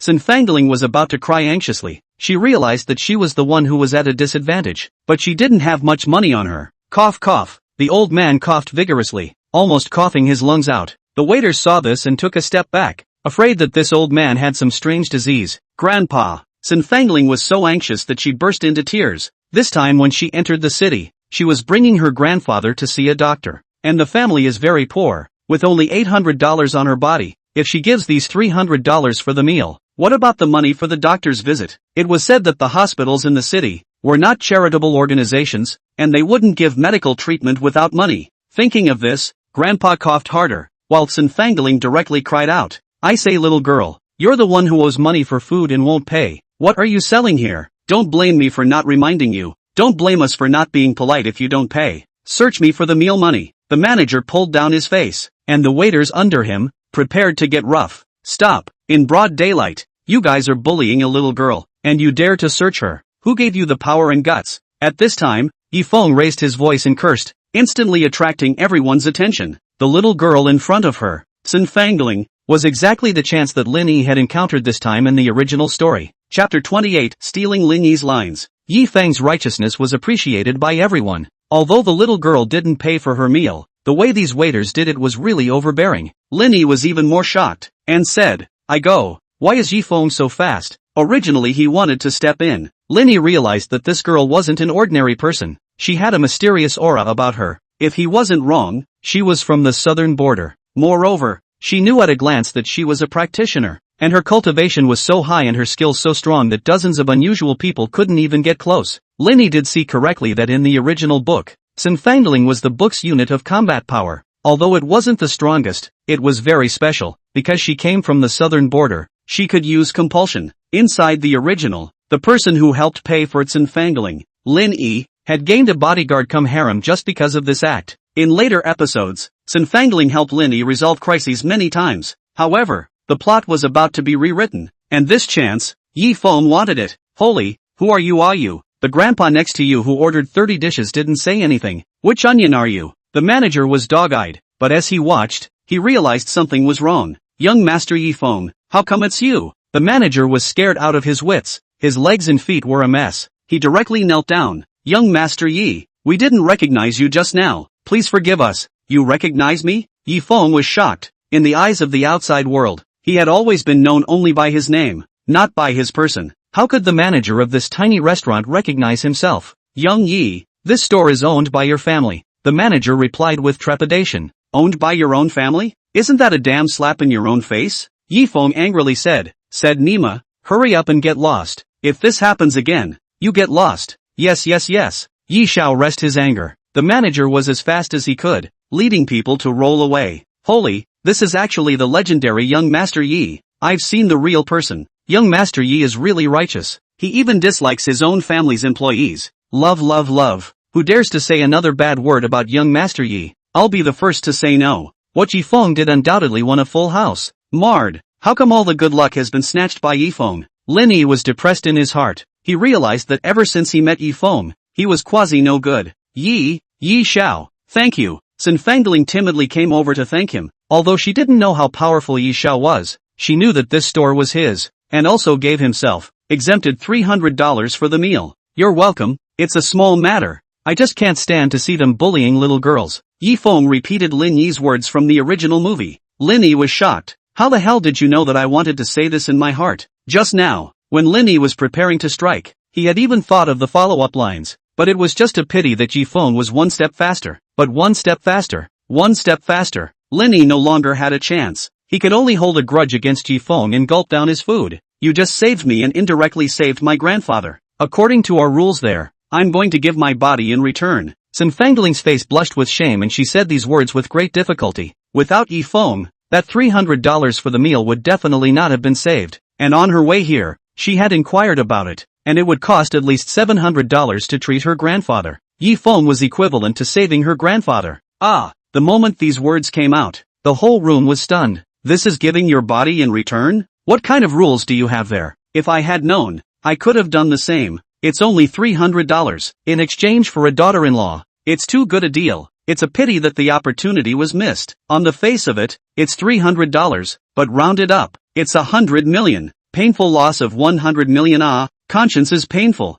Sin Fangling was about to cry anxiously. She realized that she was the one who was at a disadvantage, but she didn't have much money on her. Cough cough. The old man coughed vigorously, almost coughing his lungs out. The waiters saw this and took a step back, afraid that this old man had some strange disease. Grandpa. Sinfangling was so anxious that she burst into tears. This time when she entered the city, she was bringing her grandfather to see a doctor. And the family is very poor, with only $800 on her body. If she gives these $300 for the meal, what about the money for the doctor's visit? It was said that the hospitals in the city were not charitable organizations, and they wouldn't give medical treatment without money. Thinking of this, Grandpa coughed harder, while Sinfangling directly cried out, "I say, little girl, you're the one who owes money for food and won't pay. What are you selling here? Don't blame me for not reminding you. Don't blame us for not being polite if you don't pay. Search me for the meal money." The manager pulled down his face, and the waiters under him prepared to get rough. "Stop, in broad daylight. You guys are bullying a little girl, and you dare to search her. Who gave you the power and guts?" At this time, Feng raised his voice and cursed, instantly attracting everyone's attention. The little girl in front of her, Sinfangling, was exactly the chance that Lin Yi had encountered this time in the original story. Chapter 28, Stealing Lin Yi's Lines. Yi Feng's righteousness was appreciated by everyone. Although the little girl didn't pay for her meal, the way these waiters did it was really overbearing. Lin Yi was even more shocked, and said, "I go. Why is Yi Feng so fast?" Originally he wanted to step in. Lin Yi realized that this girl wasn't an ordinary person. She had a mysterious aura about her. If he wasn't wrong, she was from the southern border. Moreover, she knew at a glance that she was a practitioner, and her cultivation was so high and her skills so strong that dozens of unusual people couldn't even get close. Lin Yi did see correctly that in the original book, Sinfangling was the book's unit of combat power. Although it wasn't the strongest, it was very special. Because she came from the southern border, she could use compulsion. Inside the original, the person who helped pay for Sinfangling, Lin Yi, had gained a bodyguard come harem just because of this act. In later episodes, Sinfangling helped Lin Yi resolve crises many times. However, the plot was about to be rewritten, and this chance, Yi Feng wanted it. "Holy, who are you? The grandpa next to you who ordered 30 dishes didn't say anything. Which onion are you?" The manager was dog-eyed, but as he watched, he realized something was wrong. "Young Master Yi Feng, how come it's you?" The manager was scared out of his wits. His legs and feet were a mess. He directly knelt down. "Young Master Yi, we didn't recognize you just now. Please forgive us." "You recognize me?" Yi Feng was shocked. In the eyes of the outside world, he had always been known only by his name, not by his person. How could the manager of this tiny restaurant recognize himself? "Young Yi, this store is owned by your family," the manager replied with trepidation. "Owned by your own family? Isn't that a damn slap in your own face?" Yi Feng angrily said. Nima, "Hurry up and get lost. If this happens again, you get lost." Yes. Yi shall rest his anger. The manager was as fast as he could, leading people to roll away. "Holy, this is actually the legendary young Master Yi. I've seen the real person. Young Master Yi is really righteous. He even dislikes his own family's employees. Love. Who dares to say another bad word about young Master Yi? I'll be the first to say no." What Yi Feng did undoubtedly won a full house. Marred. How come all the good luck has been snatched by Yi Feng? Lin Yi was depressed in his heart. He realized that ever since he met Yi Feng, he was quasi no good. Yi Xiao, thank you." Sinfangling timidly came over to thank him. Although she didn't know how powerful Yi Xiao was, she knew that this store was his, and also gave himself, exempted $300 for the meal. "You're welcome, it's a small matter. I just can't stand to see them bullying little girls." Yi Feng repeated Lin Yi's words from the original movie. Lin Yi was shocked. "How the hell did you know that I wanted to say this in my heart?" Just now, when Lin Yi was preparing to strike, he had even thought of the follow-up lines. But it was just a pity that Yi Feng was one step faster. But one step faster. Lin Yi no longer had a chance. He could only hold a grudge against Yi Feng and gulp down his food. "You just saved me and indirectly saved my grandfather. According to our rules there, I'm going to give my body in return." Sinfangling's face blushed with shame and she said these words with great difficulty. Without Yi Feng, that $300 for the meal would definitely not have been saved. And on her way here, she had inquired about it, and it would cost at least $700 to treat her grandfather. Yi Feng was equivalent to saving her grandfather. The moment these words came out, the whole room was stunned. "This is giving your body in return? What kind of rules do you have there? If I had known, I could have done the same. It's only $300 in exchange for a daughter-in-law. It's too good a deal. It's a pity that the opportunity was missed. On the face of it, it's $300, but rounded up, it's 100 million. Painful loss of 100 million. Conscience is painful.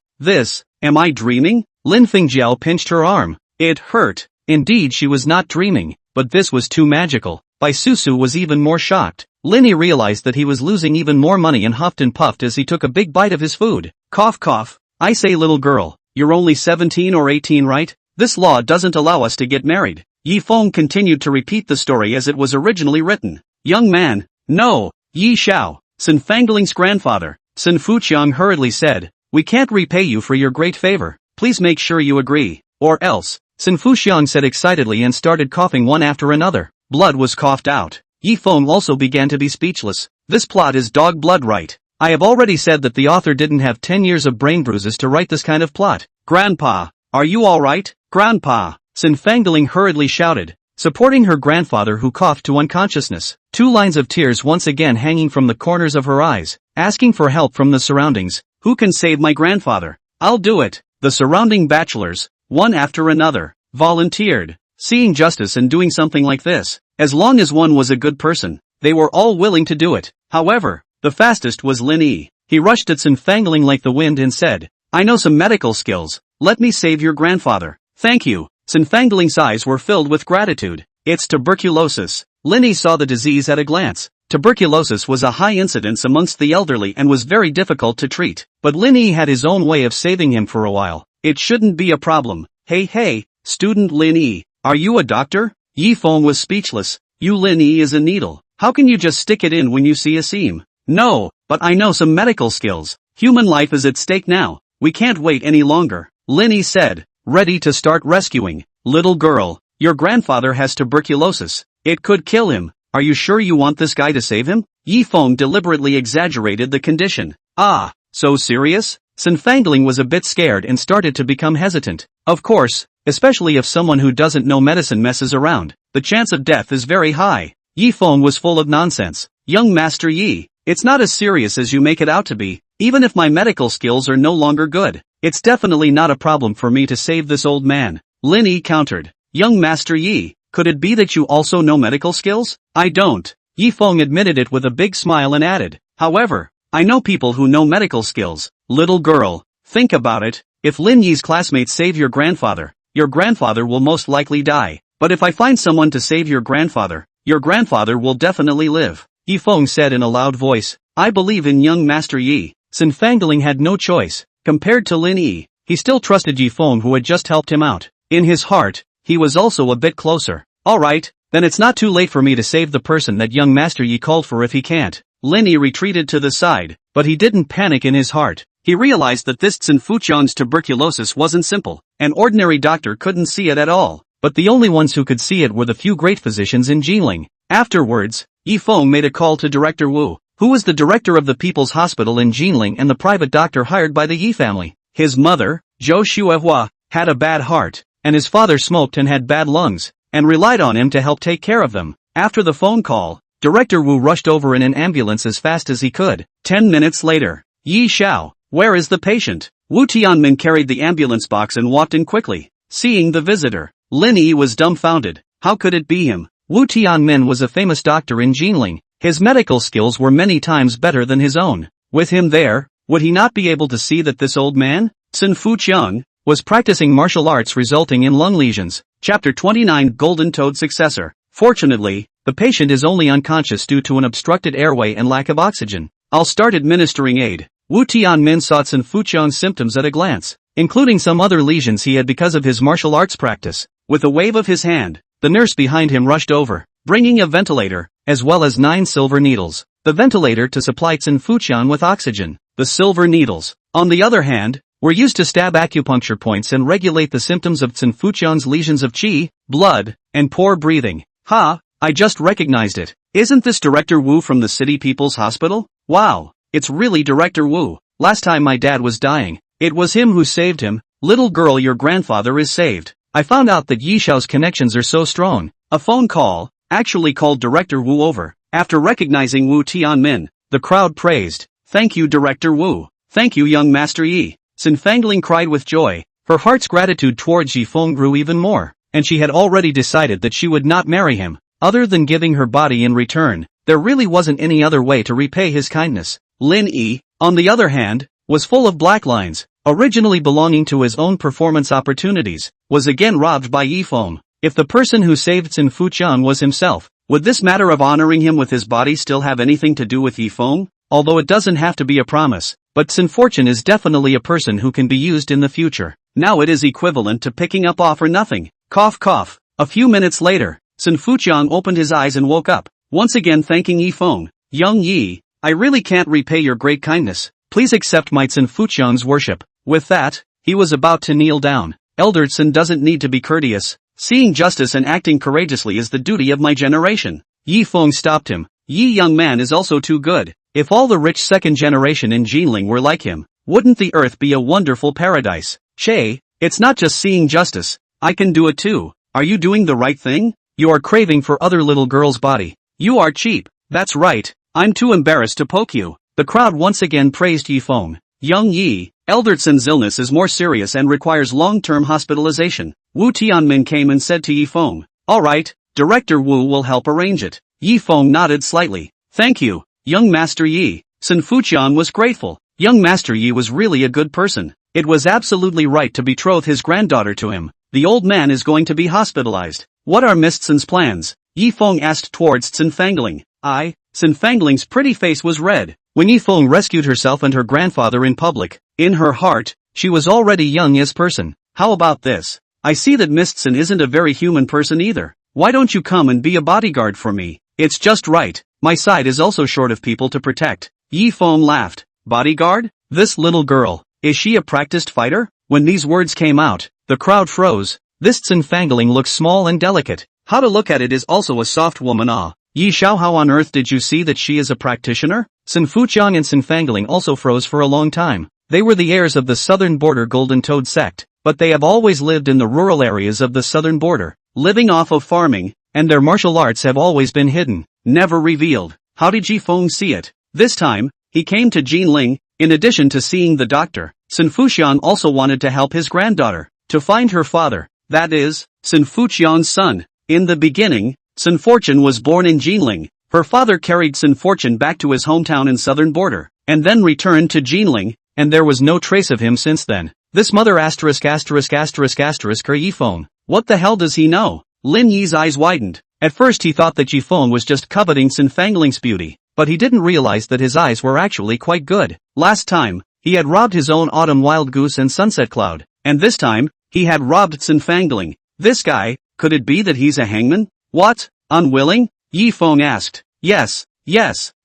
Am I dreaming?" Lin Fengjiao pinched her arm. It hurt. Indeed, she was not dreaming, but this was too magical. Bai Susu was even more shocked. Lin Yi realized that he was losing even more money and huffed and puffed as he took a big bite of his food. Cough cough. I say, little girl, you're only 17 or 18, right? This law doesn't allow us to get married. Yi Feng continued to repeat the story as it was originally written. Young man, no. Yi Xiao, Sin Fangling's grandfather, Sin Fuqiang hurriedly said, we can't repay you for your great favor. Please make sure you agree, or else. Sin Fuqiang said excitedly and started coughing one after another. Blood was coughed out. Yi Feng also began to be speechless. This plot is dog blood, right? I have already said that the author didn't have 10 years of brain bruises to write this kind of plot. Grandpa, are you alright? Grandpa, Sin Fangling hurriedly shouted, supporting her grandfather who coughed to unconsciousness. 2 lines of tears once again hanging from the corners of her eyes, asking for help from the surroundings. Who can save my grandfather? I'll do it. The surrounding bachelors, one after another, volunteered, seeing justice and doing something like this. As long as one was a good person, they were all willing to do it. However, the fastest was Lin Yi. He rushed at Sin Fangling like the wind and said, I know some medical skills. Let me save your grandfather. Thank you. Sin Fangling's eyes were filled with gratitude. It's tuberculosis. Lin Yi saw the disease at a glance. Tuberculosis was a high incidence amongst the elderly and was very difficult to treat. But Lin Yi had his own way of saving him for a while. It shouldn't be a problem. Hey, student Lin Yi, are you a doctor? Yi Feng was speechless. You Lin Yi is a needle. How can you just stick it in when you see a seam? No, but I know some medical skills. Human life is at stake now. We can't wait any longer. Lin Yi said, ready to start rescuing. Little girl, your grandfather has tuberculosis. It could kill him. Are you sure you want this guy to save him? Yi Feng deliberately exaggerated the condition. Ah, so serious? Sin Fangling was a bit scared and started to become hesitant. Of course, especially if someone who doesn't know medicine messes around, the chance of death is very high. Yi Feng was full of nonsense. Young Master Yi, it's not as serious as you make it out to be. Even if my medical skills are no longer good, it's definitely not a problem for me to save this old man. Lin Yi countered. Young Master Yi, could it be that you also know medical skills? I don't. Yi Feng admitted it with a big smile and added, however, I know people who know medical skills. Little girl, think about it. If Lin Yi's classmates save your grandfather will most likely die. But if I find someone to save your grandfather will definitely live. Yi Feng said in a loud voice, I believe in young Master Yi. Sin Fangling had no choice. Compared to Lin Yi, he still trusted Yi Feng who had just helped him out. In his heart, he was also a bit closer. Alright, then it's not too late for me to save the person that young Master Yi called for if he can't. Lin Yi retreated to the side, but he didn't panic in his heart. He realized that this Sin Fuqiang's tuberculosis wasn't simple. An ordinary doctor couldn't see it at all, but the only ones who could see it were the few great physicians in Jinling. Afterwards, Yi Feng made a call to Director Wu, who was the director of the People's Hospital in Jinling and the private doctor hired by the Yi family. His mother, Zhou Xuehua, had a bad heart, and his father smoked and had bad lungs, and relied on him to help take care of them. After the phone call, Director Wu rushed over in an ambulance as fast as he could. 10 minutes later, Yi Xiao, where is the patient? Wu Tianmin carried the ambulance box and walked in quickly. Seeing the visitor, Lin Yi was dumbfounded. How could it be him? Wu Tianmin was a famous doctor in Jinling. His medical skills were many times better than his own. With him there, would he not be able to see that this old man, Sin Fuqiang, was practicing martial arts resulting in lung lesions? Chapter 29 Golden Toad Successor. Fortunately, the patient is only unconscious due to an obstructed airway and lack of oxygen. I'll start administering aid. Wu Tianmin saw Sin Fuqiang's symptoms at a glance, including some other lesions he had because of his martial arts practice. With a wave of his hand, the nurse behind him rushed over, bringing a ventilator, as well as 9 silver needles. The ventilator to supply Sin Fuqiang with oxygen. The silver needles, on the other hand, were used to stab acupuncture points and regulate the symptoms of Sin Fuqiang's lesions of qi, blood, and poor breathing. Ha, I just recognized it. Isn't this Director Wu from the City People's Hospital? Wow, it's really Director Wu. Last time my dad was dying, it was him who saved him. Little girl, your grandfather is saved. I found out that Yi Xiao's connections are so strong. A phone call actually called Director Wu over. After recognizing Wu Tianmin, the crowd praised. Thank you, Director Wu. Thank you, young Master Yi. Sin Fangling cried with joy. Her heart's gratitude towards Yi Feng grew even more, and she had already decided that she would not marry him. Other than giving her body in return, there really wasn't any other way to repay his kindness. Lin Yi, on the other hand, was full of black lines, originally belonging to his own performance opportunities, was again robbed by Yi Feng. If the person who saved Sin Fuqian was himself, would this matter of honoring him with his body still have anything to do with Yi Feng? Although it doesn't have to be a promise, but Sin Fortune is definitely a person who can be used in the future. Now it is equivalent to picking up all for nothing. Cough cough. A few minutes later, Sin Fuqian opened his eyes and woke up, once again thanking Yi Feng. Young Yi, I really can't repay your great kindness. Please accept my Sin Fuqian's worship. With that, he was about to kneel down. Elder Sin doesn't need to be courteous. Seeing justice and acting courageously is the duty of my generation. Yi Feng stopped him. Yi young man is also too good. If all the rich second generation in Jinling were like him, wouldn't the earth be a wonderful paradise? Che, it's not just seeing justice. I can do it too. Are you doing the right thing? You are craving for other little girl's body. You are cheap. That's right. I'm too embarrassed to poke you. The crowd once again praised Yi Feng. Young Yi, Elder Sin's illness is more serious and requires long-term hospitalization. Wu Tianmin came and said to Yi Feng, alright, Director Wu will help arrange it. Yi Feng nodded slightly. Thank you, young Master Yi. Sin Fuqian was grateful. Young Master Yi was really a good person. It was absolutely right to betroth his granddaughter to him. The old man is going to be hospitalized. What are Miss Tsin's plans? Yi Feng asked towards Tsin Fangling. Tsin Fangling's pretty face was red. When Yi Feng rescued herself and her grandfather in public, in her heart, she was already young as person. How about this? I see that Miss Tsin isn't a very human person either. Why don't you come and be a bodyguard for me? It's just right. My side is also short of people to protect. Yi Feng laughed. Bodyguard? This little girl, is she a practiced fighter? When these words came out, the crowd froze. This Tsin Fangling looks small and delicate. How to look at it is also a soft woman. Yi Xiao, how on earth did you see that she is a practitioner? Sin Fuqian and Sin Fangling also froze for a long time. They were the heirs of the southern border Golden Toad sect, but they have always lived in the rural areas of the southern border, living off of farming, and their martial arts have always been hidden, never revealed. How did Yi Feng see it? This time, he came to Jinling. In addition to seeing the doctor, Sin Fuqian also wanted to help his granddaughter, to find her father, that is, Sin Fuqian's son. In the beginning, Sin Fortune was born in Jinling. Her father carried Sin Fortune back to his hometown in southern border, and then returned to Jinling, and there was no trace of him since then. This mother ***** Yi Feng. What the hell does he know? Lin Yi's eyes widened. At first he thought that Yi Feng was just coveting Sin Fangling's beauty, but he didn't realize that his eyes were actually quite good. Last time, he had robbed his own Autumn Wild Goose and Sunset Cloud, and this time, he had robbed Sin Fangling. This guy, could it be that he's a hangman? What? Unwilling? Yi Feng asked. Yes.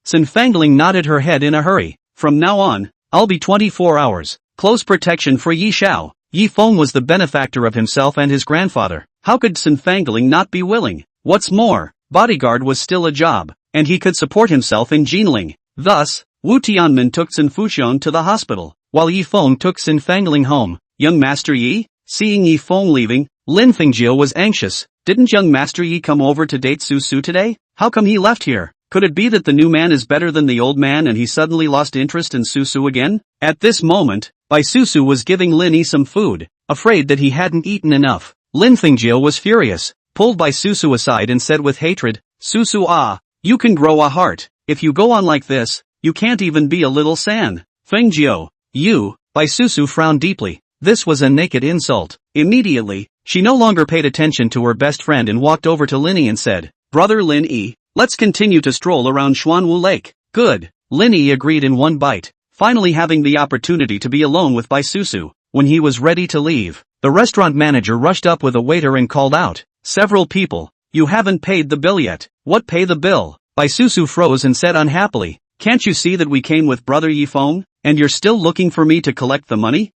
Sin Fangling nodded her head in a hurry. From now on, I'll be 24 hours. Close protection for Yi Xiao. Yi Feng was the benefactor of himself and his grandfather. How could Sin Fangling not be willing? What's more, bodyguard was still a job, and he could support himself in Jinling. Thus, Wu Tianmin took Sin Fuqian to the hospital, while Yi Feng took Sin Fangling home. Young Master Yi? Seeing Yi Feng leaving, Lin Fengjie was anxious. Didn't young Master Yi come over to date Susu today? How come he left here? Could it be that the new man is better than the old man and he suddenly lost interest in Susu again? At this moment, Bai Susu was giving Lin Yi some food, afraid that he hadn't eaten enough. Lin Fengjie was furious, pulled Bai Susu aside and said with hatred, Susu, you can grow a heart. If you go on like this, you can't even be a little san. Fengjie, you, Bai Susu frowned deeply. This was a naked insult. Immediately, she no longer paid attention to her best friend and walked over to Lin Yi and said, Brother Lin Yi, let's continue to stroll around Xuanwu Lake. Good. Lin Yi agreed in one bite, finally having the opportunity to be alone with Bai Susu. When he was ready to leave, the restaurant manager rushed up with a waiter and called out, Several people, you haven't paid the bill yet. What pay the bill? Bai Susu froze and said unhappily, Can't you see that we came with Brother Yi Feng, and you're still looking for me to collect the money?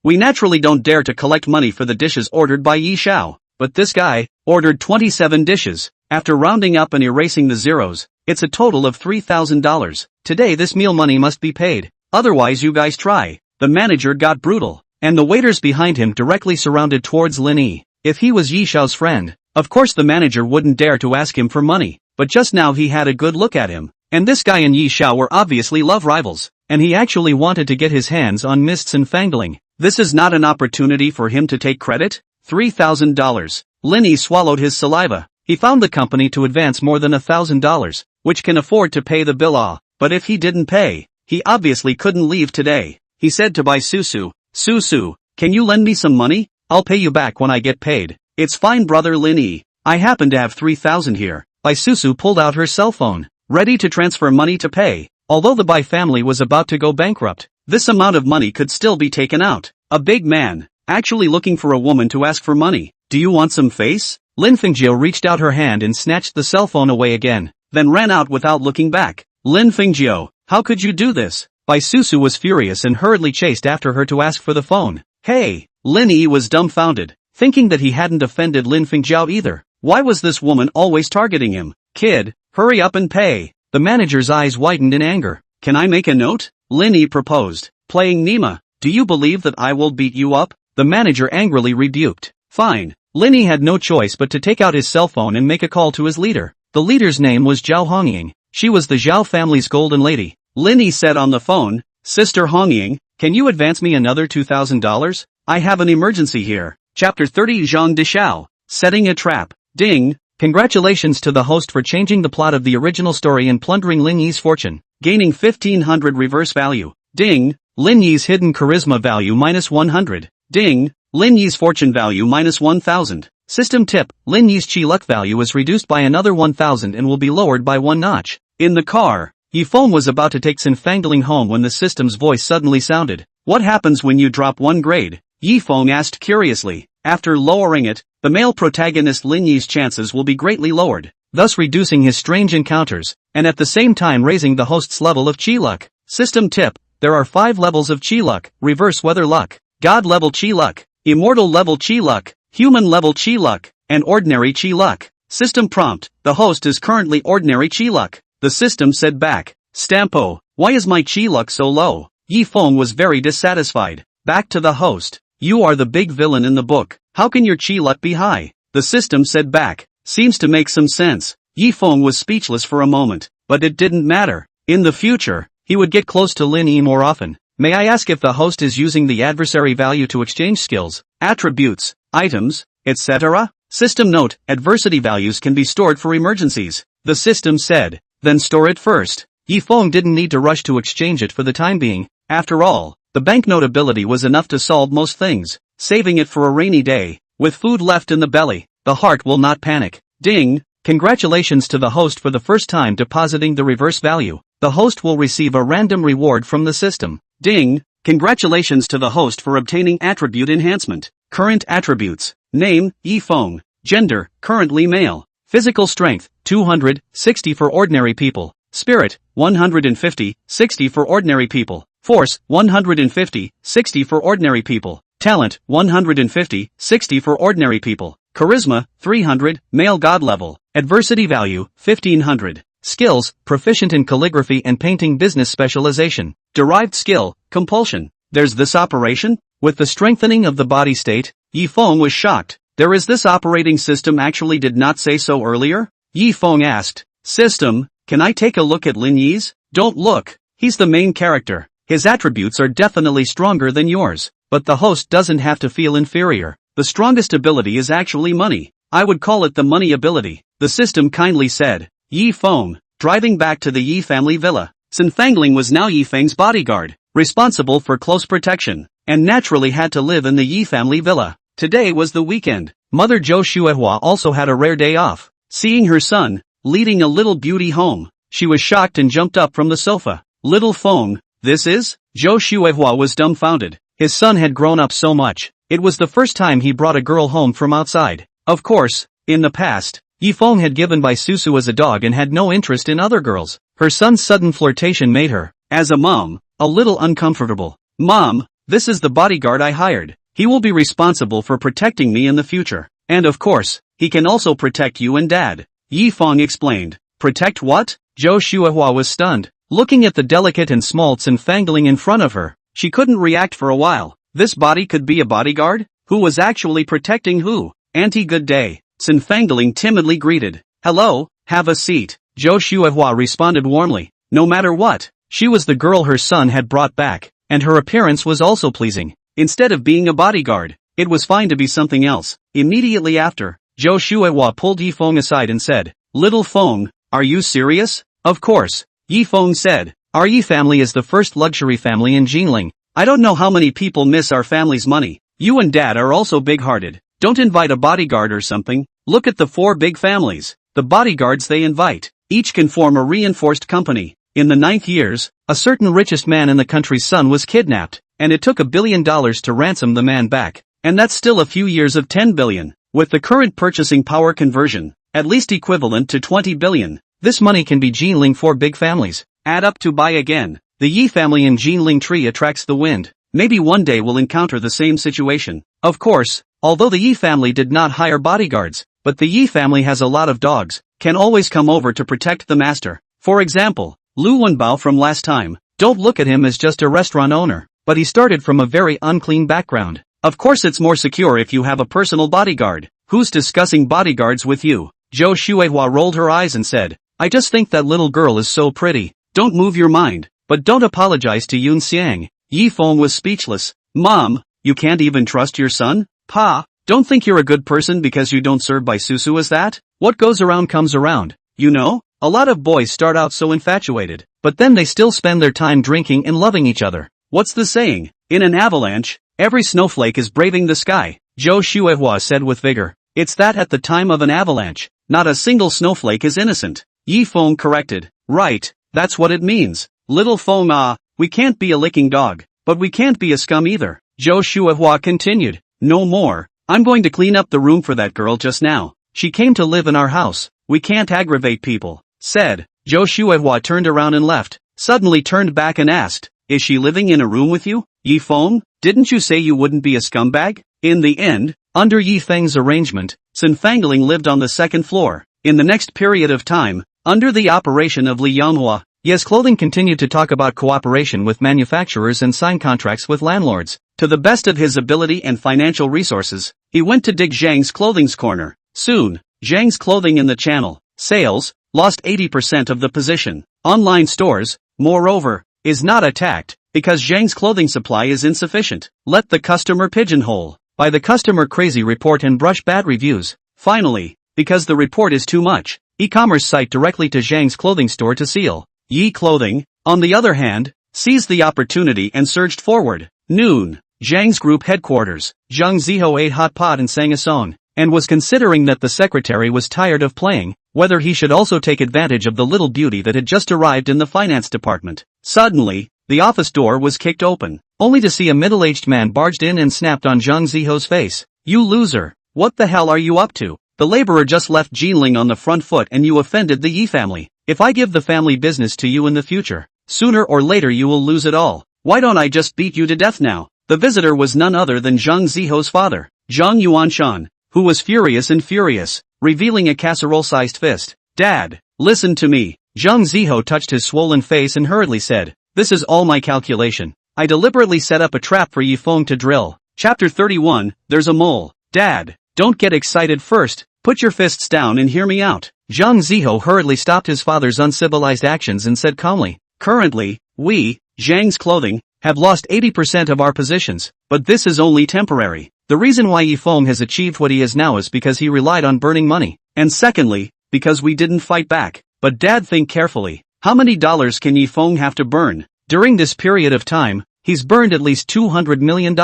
We naturally don't dare to collect money for the dishes ordered by Yi Xiao, but this guy ordered 27 dishes. After rounding up and erasing the zeros, it's a total of $3,000. Today this meal money must be paid, otherwise you guys try. The manager got brutal, and the waiters behind him directly surrounded towards Lin Yi. If he was Yi Xiao's friend, of course the manager wouldn't dare to ask him for money, but just now he had a good look at him, and this guy and Yi Xiao were obviously love rivals, and he actually wanted to get his hands on Miss Tsin Fangling. This is not an opportunity for him to take credit? $3,000. Lin Yi swallowed his saliva. He found the company to advance more than $1,000, which can afford to pay the bill. But if he didn't pay, he obviously couldn't leave today. He said to Bai Susu, Susu, can you lend me some money? I'll pay you back when I get paid. It's fine brother Lin Yi. I happen to have 3,000 here. Bai Susu pulled out her cell phone, ready to transfer money to pay. Although the Bai family was about to go bankrupt, this amount of money could still be taken out. A big man, actually looking for a woman to ask for money. Do you want some face? Lin Fengjio reached out her hand and snatched the cell phone away again, then ran out without looking back. Lin Fengjio, how could you do this? Bai Susu was furious and hurriedly chased after her to ask for the phone. Hey! Lin Yi was dumbfounded, thinking that he hadn't offended Lin Fengjio either. Why was this woman always targeting him? Kid, hurry up and pay. The manager's eyes widened in anger. Can I make a note? Lin Yi proposed, playing Nima. Do you believe that I will beat you up? The manager angrily rebuked. Fine. Lin Yi had no choice but to take out his cell phone and make a call to his leader. The leader's name was Zhao Hongying. She was the Zhao family's golden lady. Lin Yi said on the phone, Sister Hongying, can you advance me another $2,000? I have an emergency here. Chapter 30 Zhang Dishao. Setting a trap. Ding. Congratulations to the host for changing the plot of the original story and plundering Lin Yi's fortune, gaining 1500 reverse value. Ding. Lin Yi's hidden charisma value minus 100. Ding. Lin Yi's fortune value minus 1000. System tip, Lin Yi's chi luck value is reduced by another 1000 and will be lowered by 1 notch. In the car, Feng was about to take Sinfangling home when the system's voice suddenly sounded. What happens when you drop 1 grade? Feng asked curiously. After lowering it, the male protagonist Lin Yi's chances will be greatly lowered, thus reducing his strange encounters, and at the same time raising the host's level of chi luck. System tip, there are 5 levels of chi luck: reverse weather luck, god level chi luck, immortal level chi luck, human level chi luck, and ordinary chi luck. System prompt, the host is currently ordinary chi luck. The system said back, Stampo, why is my chi luck so low? Feng was very dissatisfied. Back to the host, you are the big villain in the book, how can your chi luck be high? The system said back, seems to make some sense. Feng was speechless for a moment, but it didn't matter. In the future, he would get close to Lin Yi more often. May I ask if the host is using the adversary value to exchange skills, attributes, items, etc.? System note, adversity values can be stored for emergencies. The system said, then store it first. Feng didn't need to rush to exchange it for the time being. After all, the banknote ability was enough to solve most things, saving it for a rainy day. With food left in the belly, the heart will not panic. Ding! Congratulations to the host for the first time depositing the reverse value. The host will receive a random reward from the system. Ding! Congratulations to the host for obtaining attribute enhancement. Current attributes. Name, Feng. Gender, currently male. Physical strength, 200, 60 for ordinary people. Spirit, 150, 60 for ordinary people. Force, 150, 60 for ordinary people. Talent, 150, 60 for ordinary people. Charisma, 300, male god level. Adversity value, 1500. Skills, proficient in calligraphy and painting, business specialization. Derived skill, compulsion. There's this operation? With the strengthening of the body state, Feng was shocked. There is this operating system actually did not say so earlier? Feng asked. System, can I take a look at Lin Yi's? Don't look. He's the main character. His attributes are definitely stronger than yours. But the host doesn't have to feel inferior. The strongest ability is actually money. I would call it the money ability. The system kindly said. Feng, driving back to the Yi family villa. Sinfangling was now Feng's bodyguard, responsible for close protection, and naturally had to live in the Yi family villa. Today was the weekend. Mother Zhou Xuehua also had a rare day off. Seeing her son, leading a little beauty home, she was shocked and jumped up from the sofa. Little Feng, this is? Zhou Xuehua was dumbfounded. His son had grown up so much. It was the first time he brought a girl home from outside. Of course, in the past, Feng had given Bai Susu as a dog and had no interest in other girls. Her son's sudden flirtation made her, as a mom, a little uncomfortable. Mom, this is the bodyguard I hired. He will be responsible for protecting me in the future. And of course, he can also protect you and Dad. Feng explained. Protect what? Zhou Xuehua was stunned. Looking at the delicate and small Sinfangling in front of her, she couldn't react for a while. This body could be a bodyguard? Who was actually protecting who? Auntie, good day. Sinfangling timidly greeted. Hello, have a seat. Zhou Xuehua responded warmly. No matter what, she was the girl her son had brought back, and her appearance was also pleasing. Instead of being a bodyguard, it was fine to be something else. Immediately after, Zhou Xuehua pulled Feng aside and said, Little Feng, are you serious? Of course. Feng said, our Yi family is the first luxury family in Jinling. I don't know how many people miss our family's money. You and Dad are also big-hearted. Don't invite a bodyguard or something. Look at the 4 big families. The bodyguards they invite. Each can form a reinforced company. In the 9th years, a certain richest man in the country's son was kidnapped, and it took $1 billion to ransom the man back. And that's still a few years of 10 billion. With the current purchasing power conversion, at least equivalent to 20 billion. This money can be Jinling 4 big families. Add up to buy again. The Yi family in Jinling tree attracts the wind. Maybe one day we'll encounter the same situation. Of course, although the Yi family did not hire bodyguards, but the Yi family has a lot of dogs, can always come over to protect the master. For example, Lu Wenbao from last time. Don't look at him as just a restaurant owner, but he started from a very unclean background. Of course it's more secure if you have a personal bodyguard. Who's discussing bodyguards with you? Zhou Xuehua rolled her eyes and said, I just think that little girl is so pretty. Don't move your mind, but don't apologize to Yun Xiang. Yi Feng was speechless. Mom, you can't even trust your son? Pa, don't think you're a good person because you don't serve Bai Susu as that? What goes around comes around. You know, a lot of boys start out so infatuated, but then they still spend their time drinking and loving each other. What's the saying? In an avalanche, every snowflake is braving the sky, Zhou Xuehua said with vigor. It's that at the time of an avalanche, not a single snowflake is innocent. Yi Feng corrected. Right, that's what it means. Little Feng we can't be a licking dog, but we can't be a scum either. Zhou Xuehua continued. No more. I'm going to clean up the room for that girl just now. She came to live in our house. We can't aggravate people, said. Zhou Xuehua turned around and left, suddenly turned back and asked, is she living in a room with you? Yi Feng, didn't you say you wouldn't be a scumbag? In the end, under Yi Feng's arrangement, Sun Fangling lived on the 2nd floor. In the next period of time, under the operation of Li Yanghua, Ye's Clothing continued to talk about cooperation with manufacturers and sign contracts with landlords. To the best of his ability and financial resources, he went to dig Zhang's Clothing's corner. Soon, Zhang's Clothing in the channel, sales, lost 80% of the position. Online stores, moreover, is not attacked, because Zhang's clothing supply is insufficient. Let the customer pigeonhole. By the customer crazy report and brush bad reviews. Finally, because the report is too much, e-commerce site directly to Zhang's clothing store to seal. Yi Clothing, on the other hand, seized the opportunity and surged forward. Noon, Zhang's group headquarters, Zhang Ziho ate hot pot and sang a song, and was considering that the secretary was tired of playing, whether he should also take advantage of the little beauty that had just arrived in the finance department. Suddenly, the office door was kicked open, only to see a middle-aged man barged in and snapped on Zhang Ziho's face. You loser, what the hell are you up to? The laborer just left Jinling on the front foot and you offended the Yi family. If I give the family business to you in the future, sooner or later you will lose it all. Why don't I just beat you to death now? The visitor was none other than Zhang Ziho's father, Zhang Yuanshan, who was furious, revealing a casserole-sized fist. Dad, listen to me. Zhang Ziho touched his swollen face and hurriedly said, this is all my calculation. I deliberately set up a trap for Yi Feng to drill. Chapter 31, there's a mole. Dad, don't get excited first. Put your fists down and hear me out. Zhang Ziho hurriedly stopped his father's uncivilized actions and said calmly, currently, we, Zhang's Clothing, have lost 80% of our positions, but this is only temporary. The reason why Yi Feng has achieved what he is now is because he relied on burning money. And secondly, because we didn't fight back. But Dad, think carefully. How many dollars can Yi Feng have to burn? During this period of time, he's burned at least $200 million.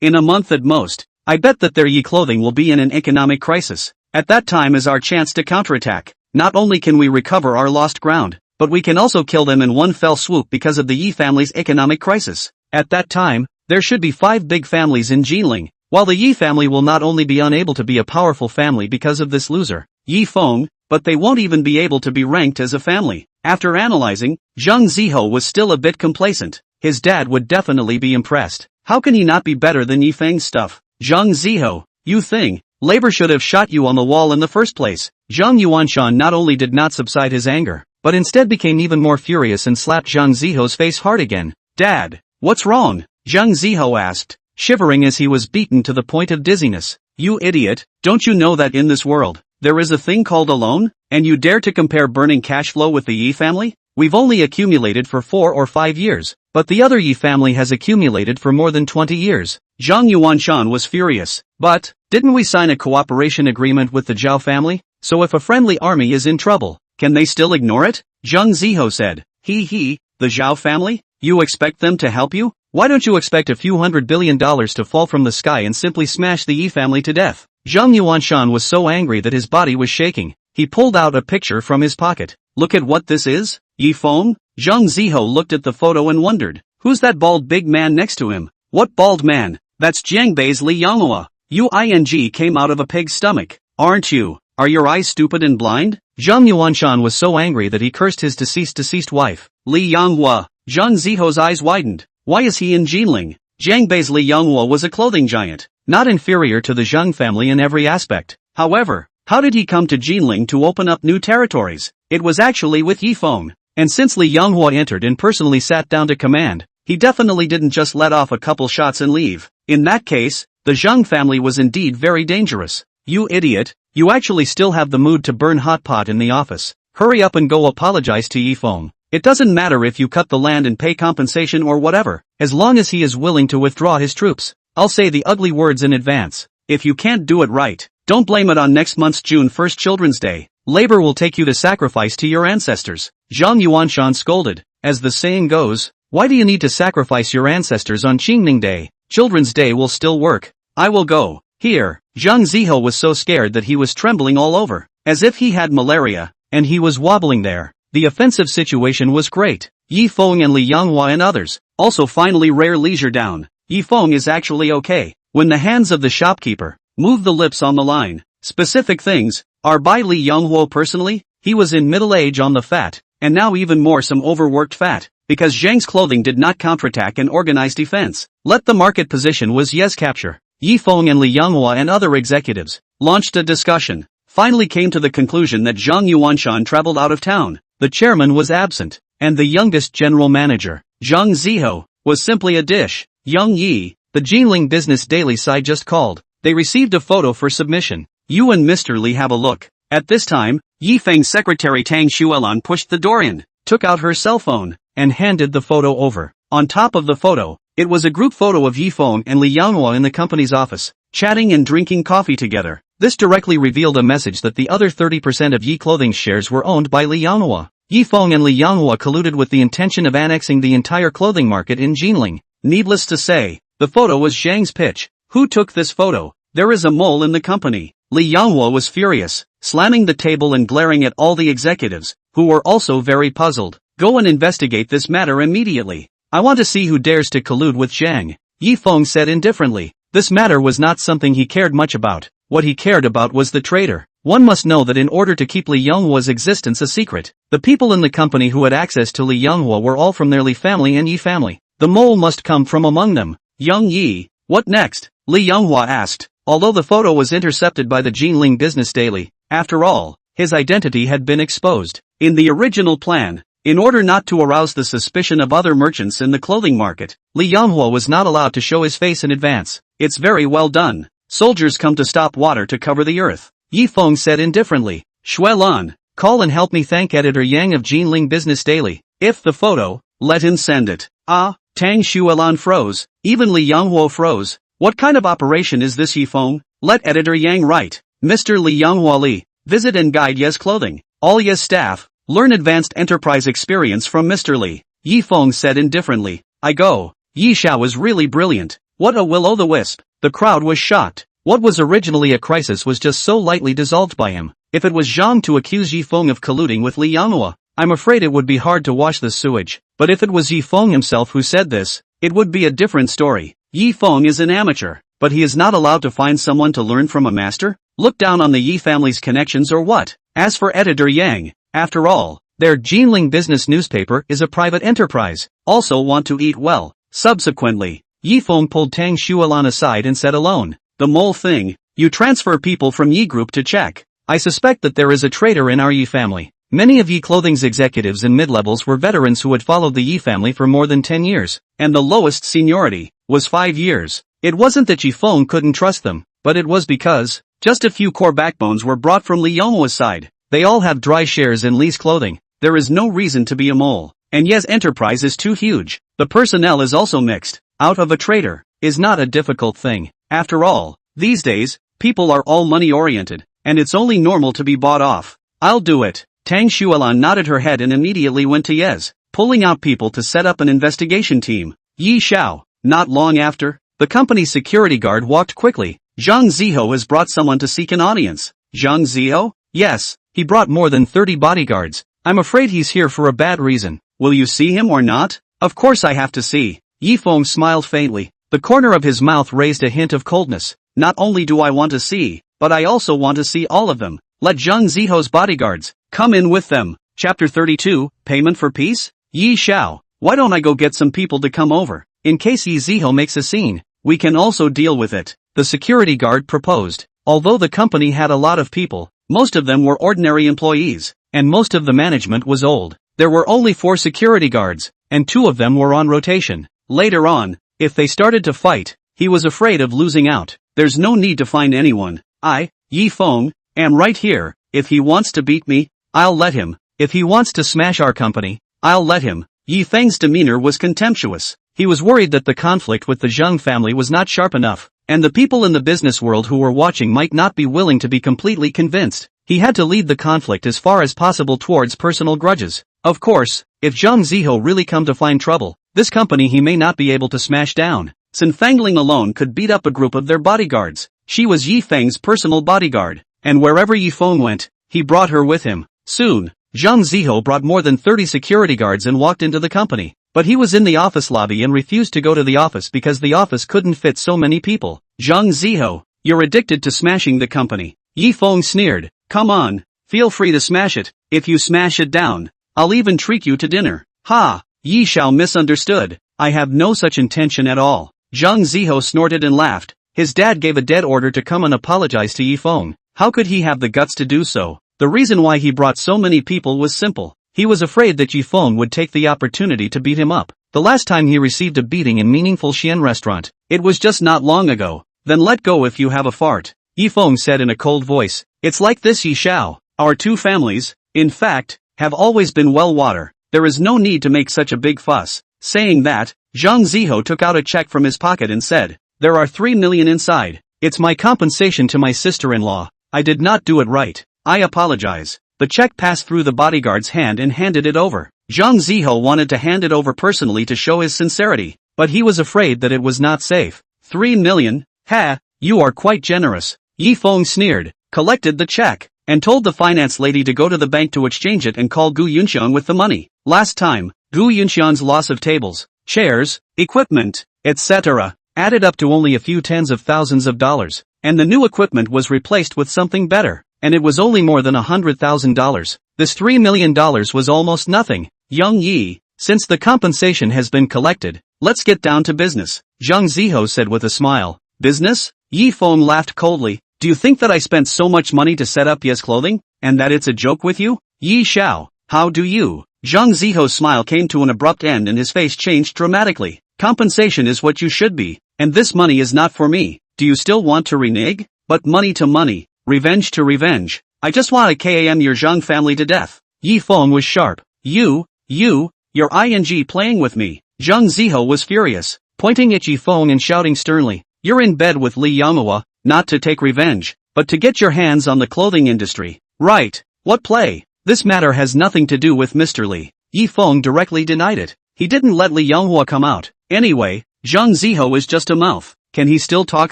In a month at most. I bet that their Yi Clothing will be in an economic crisis. At that time is our chance to counterattack. Not only can we recover our lost ground, but we can also kill them in one fell swoop because of the Yi family's economic crisis. At that time, there should be 5 big families in Jinling, while the Yi family will not only be unable to be a powerful family because of this loser, Yi Feng, but they won't even be able to be ranked as a family. After analyzing, Zhang Ziho was still a bit complacent. His dad would definitely be impressed. How can he not be better than Yi Feng's stuff? Zhang Ziho, you thing, labor should have shot you on the wall in the first place. Zhang Yuanshan not only did not subside his anger, but instead became even more furious and slapped Zhang Ziho's face hard again. Dad, what's wrong? Zhang Ziho asked, shivering as he was beaten to the point of dizziness. You idiot, don't you know that in this world, there is a thing called a loan? And you dare to compare burning cash flow with the Yi family? We've only accumulated for 4 or 5 years, but the other Yi family has accumulated for more than 20 years. Zhang Yuanshan was furious. But, didn't we sign a cooperation agreement with the Zhao family? So if a friendly army is in trouble, can they still ignore it? Zhang Ziho said. The Zhao family? You expect them to help you? Why don't you expect a few $100 billion to fall from the sky and simply smash the Yi family to death? Zhang Yuanshan was so angry that his body was shaking. He pulled out a picture from his pocket. Look at what this is, Yi Feng? Zhang Ziho looked at the photo and wondered. Who's that bald big man next to him? What bald man? That's Jiangbei's Li Yanghua. Uing came out of a pig's stomach. Aren't you? Are your eyes stupid and blind? Zhang Yuanshan was so angry that he cursed his deceased wife. Li Yanghua. Zhang Ziho's eyes widened. Why is he in Jinling? Jiangbei's Li Yanghua was a clothing giant, not inferior to the Zhang family in every aspect. However, how did he come to Jinling to open up new territories? It was actually with Yi Feng. And since Li Yanghua entered and personally sat down to command, he definitely didn't just let off a couple shots and leave. In that case, the Zhang family was indeed very dangerous. You idiot, you actually still have the mood to burn hot pot in the office. Hurry up and go apologize to Yi Feng. It doesn't matter if you cut the land and pay compensation or whatever, as long as he is willing to withdraw his troops. I'll say the ugly words in advance. If you can't do it right, don't blame it on next month's June 1st Children's Day. Labor will take you to sacrifice to your ancestors. Zhang Yuanshan scolded. As the saying goes, why do you need to sacrifice your ancestors on Qingming Day? Children's Day will still work. I will go. Here. Zhang Ziho was so scared that he was trembling all over, as if he had malaria, and he was wobbling there. The offensive situation was great. Yi Feng and Li Yanghua and others also finally rare leisure down. Yi Feng is actually okay. When the hands of the shopkeeper move the lips on the line, specific things are by Li Yanghua personally. He was in middle age on the fat, and now even more some overworked fat, because Zhang's clothing did not counterattack and organize defense. Let the market position was yes capture. Yi Feng and Li Yanghua and other executives launched a discussion, finally came to the conclusion that Zhang Yuanshan traveled out of town. The chairman was absent, and the youngest general manager, Zhang Ziho, was simply a dish. Young Yi, the Jinling Business Daily side just called. They received a photo for submission. You and Mr. Li have a look. At this time, Yi Feng's secretary Tang Xuelan pushed the door in, took out her cell phone, and handed the photo over. On top of the photo, it was a group photo of Yi Feng and Li Yanghua in the company's office, chatting and drinking coffee together. This directly revealed a message that the other 30% of Yi Clothing's shares were owned by Li Yanghua. Yi Feng and Li Yanghua colluded with the intention of annexing the entire clothing market in Jinling. Needless to say, the photo was Zhang's pitch. Who took this photo? There is a mole in the company. Li Yanghua was furious, slamming the table and glaring at all the executives, who were also very puzzled. Go and investigate this matter immediately. I want to see who dares to collude with Zhang. Yi Feng said indifferently. This matter was not something he cared much about. What he cared about was the traitor. One must know that in order to keep Li Yanghua's existence a secret, the people in the company who had access to Li Yanghua were all from their Li family and Yi family. The mole must come from among them. Young Yi, what next? Li Yanghua asked, although the photo was intercepted by the Jinling Business Daily. After all, his identity had been exposed. In the original plan, in order not to arouse the suspicion of other merchants in the clothing market, Li Yanghua was not allowed to show his face in advance. It's very well done. Soldiers come to stop water to cover the earth. Yi Feng said indifferently. Xuelan, call and help me thank editor Yang of Jinling Business Daily. If the photo, let him send it. Ah, Tang Xuelan froze. Even Li Yanghua froze. What kind of operation is this, Yi Feng? Let editor Yang write. Mr. Li Yanghua Li, visit and guide Ye's clothing. All Ye's staff, learn advanced enterprise experience from Mr. Li. Yi Feng said indifferently. I go. Yi Xiao is really brilliant. What a will-o'-the-wisp. The crowd was shocked. What was originally a crisis was just so lightly dissolved by him. If it was Zhang to accuse Yi Feng of colluding with Li Yanghua, I'm afraid it would be hard to wash this sewage. But if it was Yi Feng himself who said this, it would be a different story. Yi Feng is an amateur, but he is not allowed to find someone to learn from a master? Look down on the Yi family's connections or what? As for editor Yang, after all, their Jinling business newspaper is a private enterprise, also want to eat well. Subsequently, Yi Feng pulled Tang Xuelan aside and said alone, the mole thing, you transfer people from Yi Group to check. I suspect that there is a traitor in our Yi family. Many of Yi Clothing's executives and mid-levels were veterans who had followed the Yi family for more than 10 years, and the lowest seniority was 5 years. It wasn't that Yi Feng couldn't trust them, but it was because just a few core backbones were brought from Li Yonghua's side. They all have dry shares in Li's clothing. There is no reason to be a mole, and Ye's enterprise is too huge. The personnel is also mixed. Out of a traitor is not a difficult thing. After all, these days, people are all money-oriented, and it's only normal to be bought off. I'll do it. Tang Xuelan nodded her head and immediately went to Yes, pulling out people to set up an investigation team. Yi Xiao. Not long after, the company's security guard walked quickly, Zhang Ziho has brought someone to seek an audience. Zhang Ziho? Yes, he brought more than 30 bodyguards. I'm afraid he's here for a bad reason. Will you see him or not? Of course I have to see. Yi Feng smiled faintly. The corner of his mouth raised a hint of coldness. Not only do I want to see, but I also want to see all of them. Let Zhang Ziho's bodyguards come in with them. Chapter 32, Payment for Peace? Yi Xiao, why don't I go get some people to come over? In case Yi Ziho makes a scene, we can also deal with it. The security guard proposed. Although the company had a lot of people, most of them were ordinary employees, and most of the management was old. There were only 4 security guards, and 2 of them were on rotation. Later on, if they started to fight, he was afraid of losing out. There's no need to find anyone. I, Yi Feng, am right here. If he wants to beat me, I'll let him. If he wants to smash our company, I'll let him. Yi Feng's demeanor was contemptuous. He was worried that the conflict with the Zhang family was not sharp enough, and the people in the business world who were watching might not be willing to be completely convinced. He had to lead the conflict as far as possible towards personal grudges. Of course, if Zhang Ziho really come to find trouble, this company he may not be able to smash down. Sun Fangling alone could beat up a group of their bodyguards. She was Yi Feng's personal bodyguard, and wherever Yi Feng went, he brought her with him. Soon, Zhang Ziho brought more than 30 security guards and walked into the company. But he was in the office lobby and refused to go to the office because the office couldn't fit so many people. Zhang Ziho, you're addicted to smashing the company. Yi Feng sneered. Come on, feel free to smash it. If you smash it down, I'll even treat you to dinner. Ha! Yi Xiao misunderstood. I have no such intention at all. Zhang Ziho snorted and laughed. His dad gave a dead order to come and apologize to Yi Feng. How could he have the guts to do so? The reason why he brought so many people was simple. He was afraid that Yi Feng would take the opportunity to beat him up. The last time he received a beating in meaningful Xian restaurant, it was just not long ago. Then let go if you have a fart. Yi Feng said in a cold voice. It's like this, Yi Xiao. Our 2 families, in fact, have always been well water. There is no need to make such a big fuss. Saying that, Zhang Ziho took out a check from his pocket and said, there are 3 million inside. It's my compensation to my sister-in-law. I did not do it right. I apologize. The check passed through the bodyguard's hand and handed it over. Zhang Ziho wanted to hand it over personally to show his sincerity, but he was afraid that it was not safe. 3 million? Ha, you are quite generous. Yi Feng sneered, collected the check, and told the finance lady to go to the bank to exchange it and call Gu Yunxian with the money. Last time, Gu Yunxian's loss of tables, chairs, equipment, etc., added up to only a few tens of thousands of dollars, and the new equipment was replaced with something better. And it was only more than $100,000. This $3 million was almost nothing. Young Yi, since the compensation has been collected, let's get down to business, Zhang Ziho said with a smile. Business? Yi Feng laughed coldly. Do you think that I spent so much money to set up Ye's clothing, and that it's a joke with you? Yi Xiao, how do you? Zhang Ziho's smile came to an abrupt end and his face changed dramatically. Compensation is what you should be, and this money is not for me. Do you still want to renege? But money to money. Revenge to revenge. I just want to KAM your Zhang family to death. Yi Feng was sharp. You're ing playing with me. Zhang Ziho was furious, pointing at Yi Feng and shouting sternly, you're in bed with Li Yanghua, not to take revenge, but to get your hands on the clothing industry. Right. What play? This matter has nothing to do with Mr. Li. Yi Feng directly denied it. He didn't let Li Yanghua come out. Anyway, Zhang Ziho is just a mouth. Can he still talk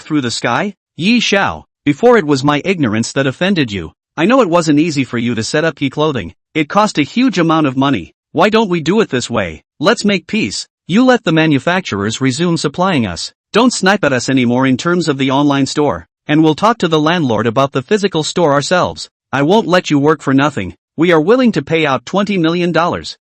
through the sky? Yi Xiao. Before it was my ignorance that offended you. I know it wasn't easy for you to set up Yi clothing. It cost a huge amount of money. Why don't we do it this way? Let's make peace. You let the manufacturers resume supplying us. Don't snipe at us anymore in terms of the online store. And we'll talk to the landlord about the physical store ourselves. I won't let you work for nothing. We are willing to pay out $20 million,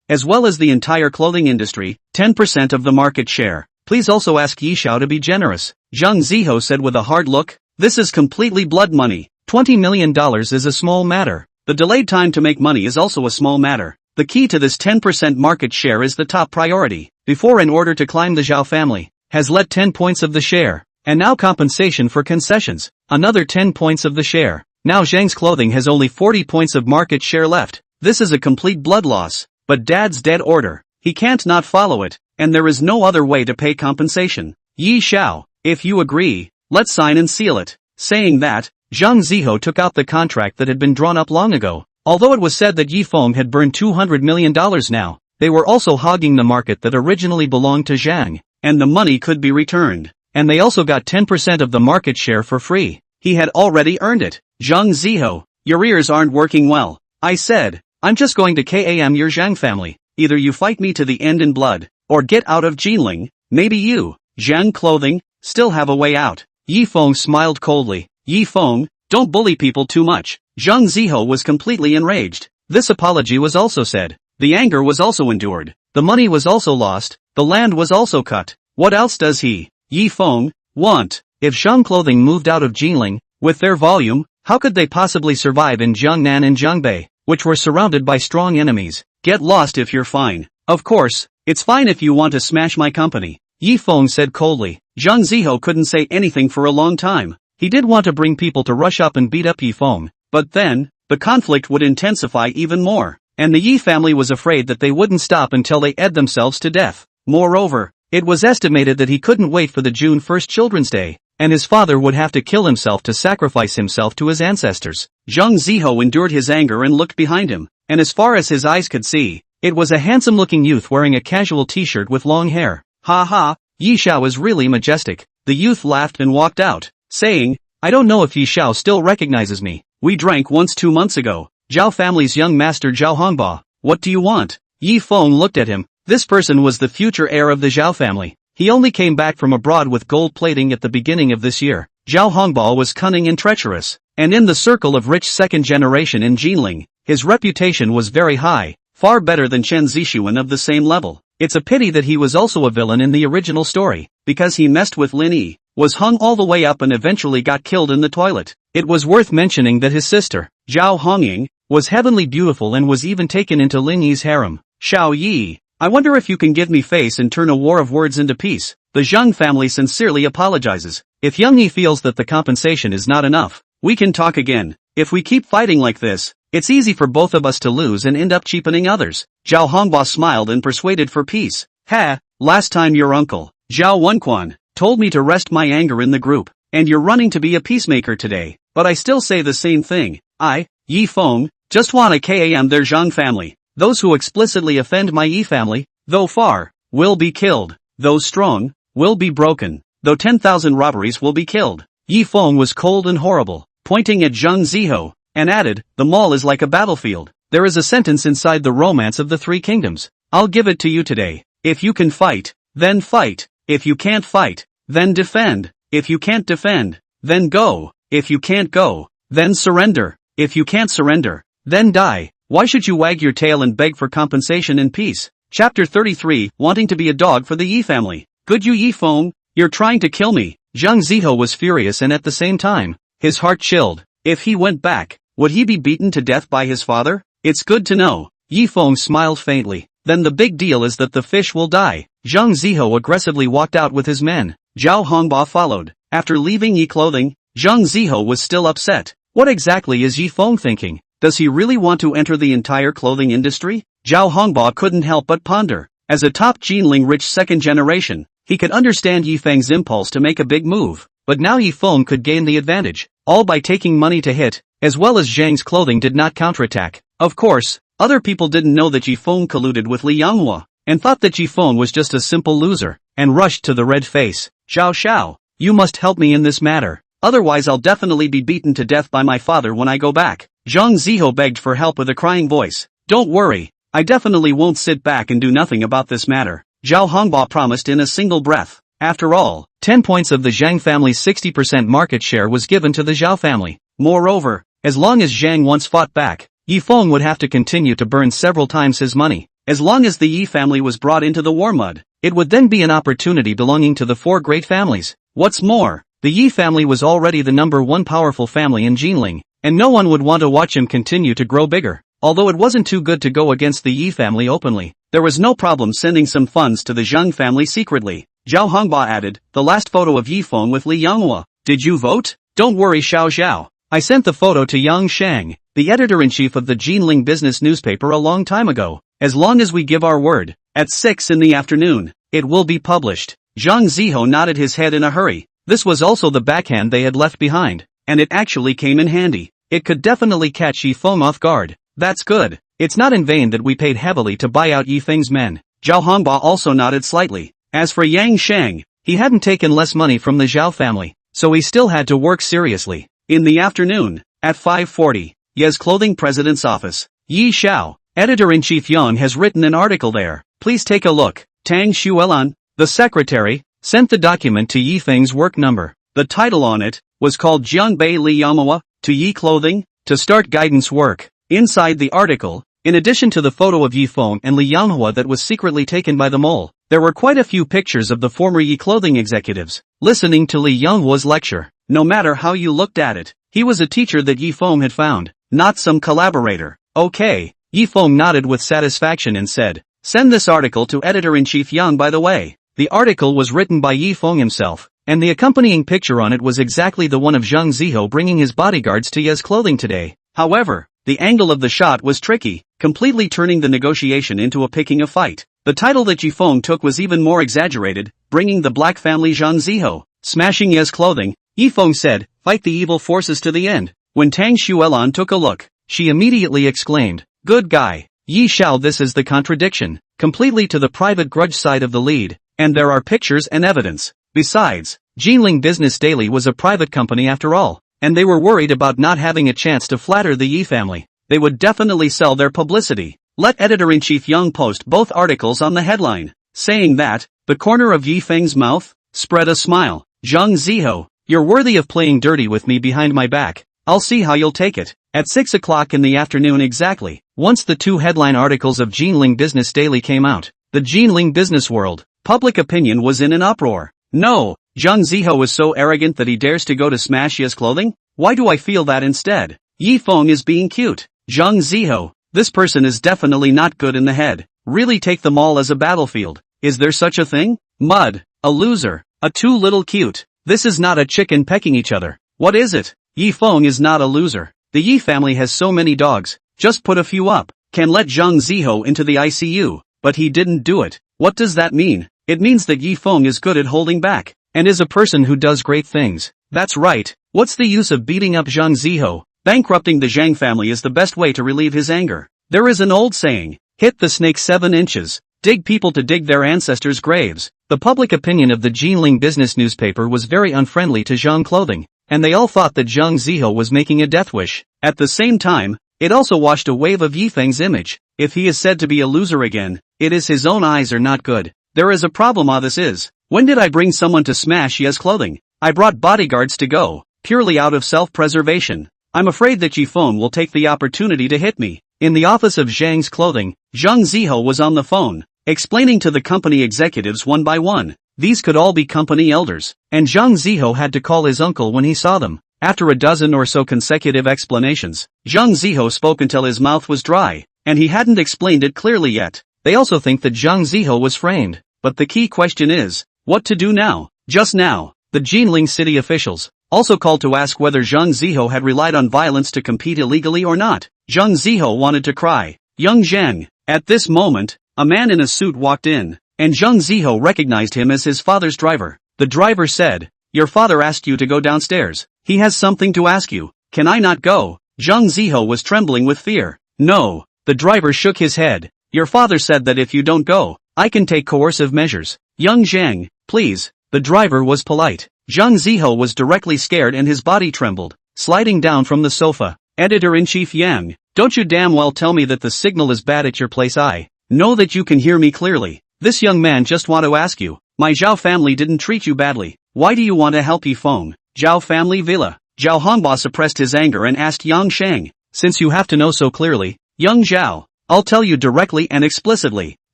as well as the entire clothing industry, 10% of the market share. Please also ask Yi Xiao to be generous. Zhang Ziho said with a hard look. This is completely blood money. $20 million is a small matter. The delayed time to make money is also a small matter. The key to this 10% market share is the top priority. Before, in order to climb, the Zhao family has let 10 points of the share. And now compensation for concessions, another 10 points of the share. Now Zhang's clothing has only 40 points of market share left. This is a complete blood loss. But Dad's dead order. He can't not follow it, and there is no other way to pay compensation. Yi Xiao, if you agree, let's sign and seal it. Saying that, Zhang Ziho took out the contract that had been drawn up long ago. Although it was said that Yi Feng had burned $200 million now, they were also hogging the market that originally belonged to Zhang, and the money could be returned. and they also got 10% of the market share for free. He had already earned it. Zhang Ziho, your ears aren't working well. I said, I'm just going to KAM your Zhang family. Either you fight me to the end in blood, or get out of Jinling. Maybe you, Zhang Clothing, still have a way out. Yi Feng smiled coldly. Yi Feng, don't bully people too much. Zhang Ziho was completely enraged. This apology was also said. The anger was also endured. The money was also lost. The land was also cut. What else does he, Yi Feng, want? If Zhang Clothing moved out of Jinling, with their volume, how could they possibly survive in Jiangnan and Jiangbei, which were surrounded by strong enemies? Get lost if you're fine. Of course, it's fine if you want to smash my company. Yi Feng said coldly. Zhang Ziho couldn't say anything for a long time. He did want to bring people to rush up and beat up Yi Feng, but then, the conflict would intensify even more, and the Yi family was afraid that they wouldn't stop until they ed themselves to death. Moreover, it was estimated that he couldn't wait for the June 1st Children's Day, and his father would have to kill himself to sacrifice himself to his ancestors. Zhang Ziho endured his anger and looked behind him, and as far as his eyes could see, it was a handsome-looking youth wearing a casual t-shirt with long hair. Ha ha, Yi Xiao is really majestic. The youth laughed and walked out, saying, I don't know if Yi Xiao still recognizes me. We drank once 2 months ago. Zhao family's young master Zhao Hongba. What do you want? Yi Feng looked at him. This person was the future heir of the Zhao family. He only came back from abroad with gold plating at the beginning of this year. Zhao Hongba was cunning and treacherous, and in the circle of rich second generation in Jinling, his reputation was very high, far better than Chen Zixuan of the same level. It's a pity that he was also a villain in the original story, because he messed with Lin Yi, was hung all the way up and eventually got killed in the toilet. It was worth mentioning that his sister, Zhao Hongying, was heavenly beautiful and was even taken into Lin Yi's harem. Xiao Yi, I wonder if you can give me face and turn a war of words into peace. The Zhang family sincerely apologizes. If Yang Yi feels that the compensation is not enough, we can talk again. If we keep fighting like this, it's easy for both of us to lose and end up cheapening others. Zhao Hongba smiled and persuaded for peace. Ha, last time your uncle, Zhao Wenquan, told me to rest my anger in the group, and you're running to be a peacemaker today, but I still say the same thing. I, Yi Feng, just want to KAM their Zhang family. Those who explicitly offend my Yi family, though far, will be killed. Those strong, will be broken. Though 10,000 robberies will be killed. Yi Feng was cold and horrible, pointing at Zhang Ziho, and added, the mall is like a battlefield. There is a sentence inside the Romance of the Three Kingdoms. I'll give it to you today. If you can fight, then fight. If you can't fight, then defend. If you can't defend, then go. If you can't go, then surrender. If you can't surrender, then die. Why should you wag your tail and beg for compensation and peace? Chapter 33, Wanting to be a dog for the Yi family. Good you Yi Feng, you're trying to kill me. Zhang Ziho was furious and at the same time, his heart chilled. If he went back, would he be beaten to death by his father? It's good to know. Yi Feng smiled faintly. Then the big deal is that the fish will die. Zhang Ziho aggressively walked out with his men. Zhao Hongba followed. After leaving Yi Clothing, Zhang Ziho was still upset. What exactly is Yi Feng thinking? Does he really want to enter the entire clothing industry? Zhao Hongba couldn't help but ponder. As a top Jinling rich second generation, he could understand Yi Feng's impulse to make a big move. But now Yi Feng could gain the advantage, all by taking money to hit, as well as Zhang's clothing did not counterattack. Of course, other people didn't know that Yi Feng colluded with Li Yanghua, and thought that Yi Feng was just a simple loser, and rushed to the red face. Xiao Xiao, you must help me in this matter. Otherwise I'll definitely be beaten to death by my father when I go back. Zhang Ziho begged for help with a crying voice. Don't worry, I definitely won't sit back and do nothing about this matter. Zhao Hongba promised in a single breath. After all, 10 points of the Zhang family's 60% market share was given to the Zhao family. Moreover, as long as Zhang once fought back, Yi Feng would have to continue to burn several times his money. As long as the Yi family was brought into the war mud, it would then be an opportunity belonging to the four great families. What's more, the Yi family was already the #1 powerful family in Jinling, and no one would want to watch him continue to grow bigger. Although it wasn't too good to go against the Yi family openly, there was no problem sending some funds to the Zhang family secretly. Zhao Hongba added, the last photo of Yi Feng with Li Yanghua. Did you vote? Don't worry Xiao Xiao. I sent the photo to Yang Shang, the editor-in-chief of the Jinling business newspaper a long time ago. As long as we give our word, at 6 in the afternoon, it will be published. Zhang Ziho nodded his head in a hurry. This was also the backhand they had left behind, and it actually came in handy. It could definitely catch Yi Feng off guard. That's good. It's not in vain that we paid heavily to buy out Yi Feng's men. Zhao Hongba also nodded slightly. As for Yang Shang, he hadn't taken less money from the Zhao family, so he still had to work seriously. In the afternoon, at 5:40, Ye's clothing president's office. Yi Xiao, editor-in-chief Yang has written an article there. Please take a look. Tang Xuelan, the secretary, sent the document to Yi Feng's work number. The title on it was called Jiangbei Li Yamawa, to Yi Clothing, to start guidance work. Inside the article, in addition to the photo of Yi Feng and Li Yanghua that was secretly taken by the mole, there were quite a few pictures of the former Yi Clothing executives, listening to Li Yanghua's lecture. No matter how you looked at it, he was a teacher that Yi Feng had found, not some collaborator. Okay. Yi Feng nodded with satisfaction and said, send this article to editor-in-chief Yang. By the way, the article was written by Yi Feng himself, and the accompanying picture on it was exactly the one of Zhang Ziho bringing his bodyguards to Ye's clothing today. However, the angle of the shot was tricky, completely turning the negotiation into a picking a fight. The title that Yi Feng took was even more exaggerated, bringing the black family Zhang Ziho, smashing Ye's clothing. Yi Feng said, fight the evil forces to the end. When Tang Xuelan took a look, she immediately exclaimed, good guy. Yi Xiao, this is the contradiction, completely to the private grudge side of the lead, and there are pictures and evidence. Besides, Jinling Business Daily was a private company after all, and they were worried about not having a chance to flatter the Yi family. They would definitely sell their publicity. Let editor-in-chief Yang post both articles on the headline. Saying that, the corner of Yi Feng's mouth spread a smile. Zhang Ziho, you're worthy of playing dirty with me behind my back. I'll see how you'll take it. At 6 o'clock in the afternoon exactly, once the two headline articles of Jinling Business Daily came out, the Jinling business world, public opinion was in an uproar. No, Zhang Ziho is so arrogant that he dares to go to smash Ye's clothing? Why do I feel that instead? Yi Feng is being cute. Zhang Ziho, this person is definitely not good in the head. Really take them all as a battlefield. Is there such a thing? Mud, a loser, a too little cute. This is not a chicken pecking each other. What is it? Yi Feng is not a loser. The Yi family has so many dogs, just put a few up. Can let Zhang Ziho into the ICU, but he didn't do it. What does that mean? It means that Yi Feng is good at holding back, and is a person who does great things. That's right. What's the use of beating up Zhang Ziho? Bankrupting the Zhang family is the best way to relieve his anger. There is an old saying, hit the snake 7 inches, dig people to dig their ancestors' graves. The public opinion of the Jinling business newspaper was very unfriendly to Zhang Clothing, and they all thought that Zhang Ziho was making a death wish. At the same time, it also washed a wave of Yi Feng's image. If he is said to be a loser again, it is his own eyes are not good. There is a problem. This is. When did I bring someone to smash Ye's clothing? I brought bodyguards to go, purely out of self-preservation. I'm afraid that Yi Feng will take the opportunity to hit me. In the office of Zhang's clothing, Zhang Ziho was on the phone, explaining to the company executives one by one. These could all be company elders, and Zhang Ziho had to call his uncle when he saw them. After a dozen or so consecutive explanations, Zhang Ziho spoke until his mouth was dry, and he hadn't explained it clearly yet. They also think that Zhang Ziho was framed, but the key question is, what to do now? Just now, the Jinling city officials also called to ask whether Zhang Ziho had relied on violence to compete illegally or not. Zhang Ziho wanted to cry, "Young Zhang!" At this moment, a man in a suit walked in, and Zhang Ziho recognized him as his father's driver. The driver said, "Your father asked you to go downstairs. He has something to ask you. Can I not go?" Zhang Ziho was trembling with fear. "No." The driver shook his head. "Your father said that if you don't go, I can take coercive measures. Young Zhang, please." The driver was polite. Zhang Ziho was directly scared and his body trembled, sliding down from the sofa. Editor-in-chief Yang, don't you damn well tell me that the signal is bad at your place. I know that you can hear me clearly. This young man just want to ask you, my Zhao family didn't treat you badly. Why do you want to help Yi Feng? Zhao family villa. Zhao Hongba suppressed his anger and asked Yang Shang, since you have to know so clearly, young Zhao, I'll tell you directly and explicitly,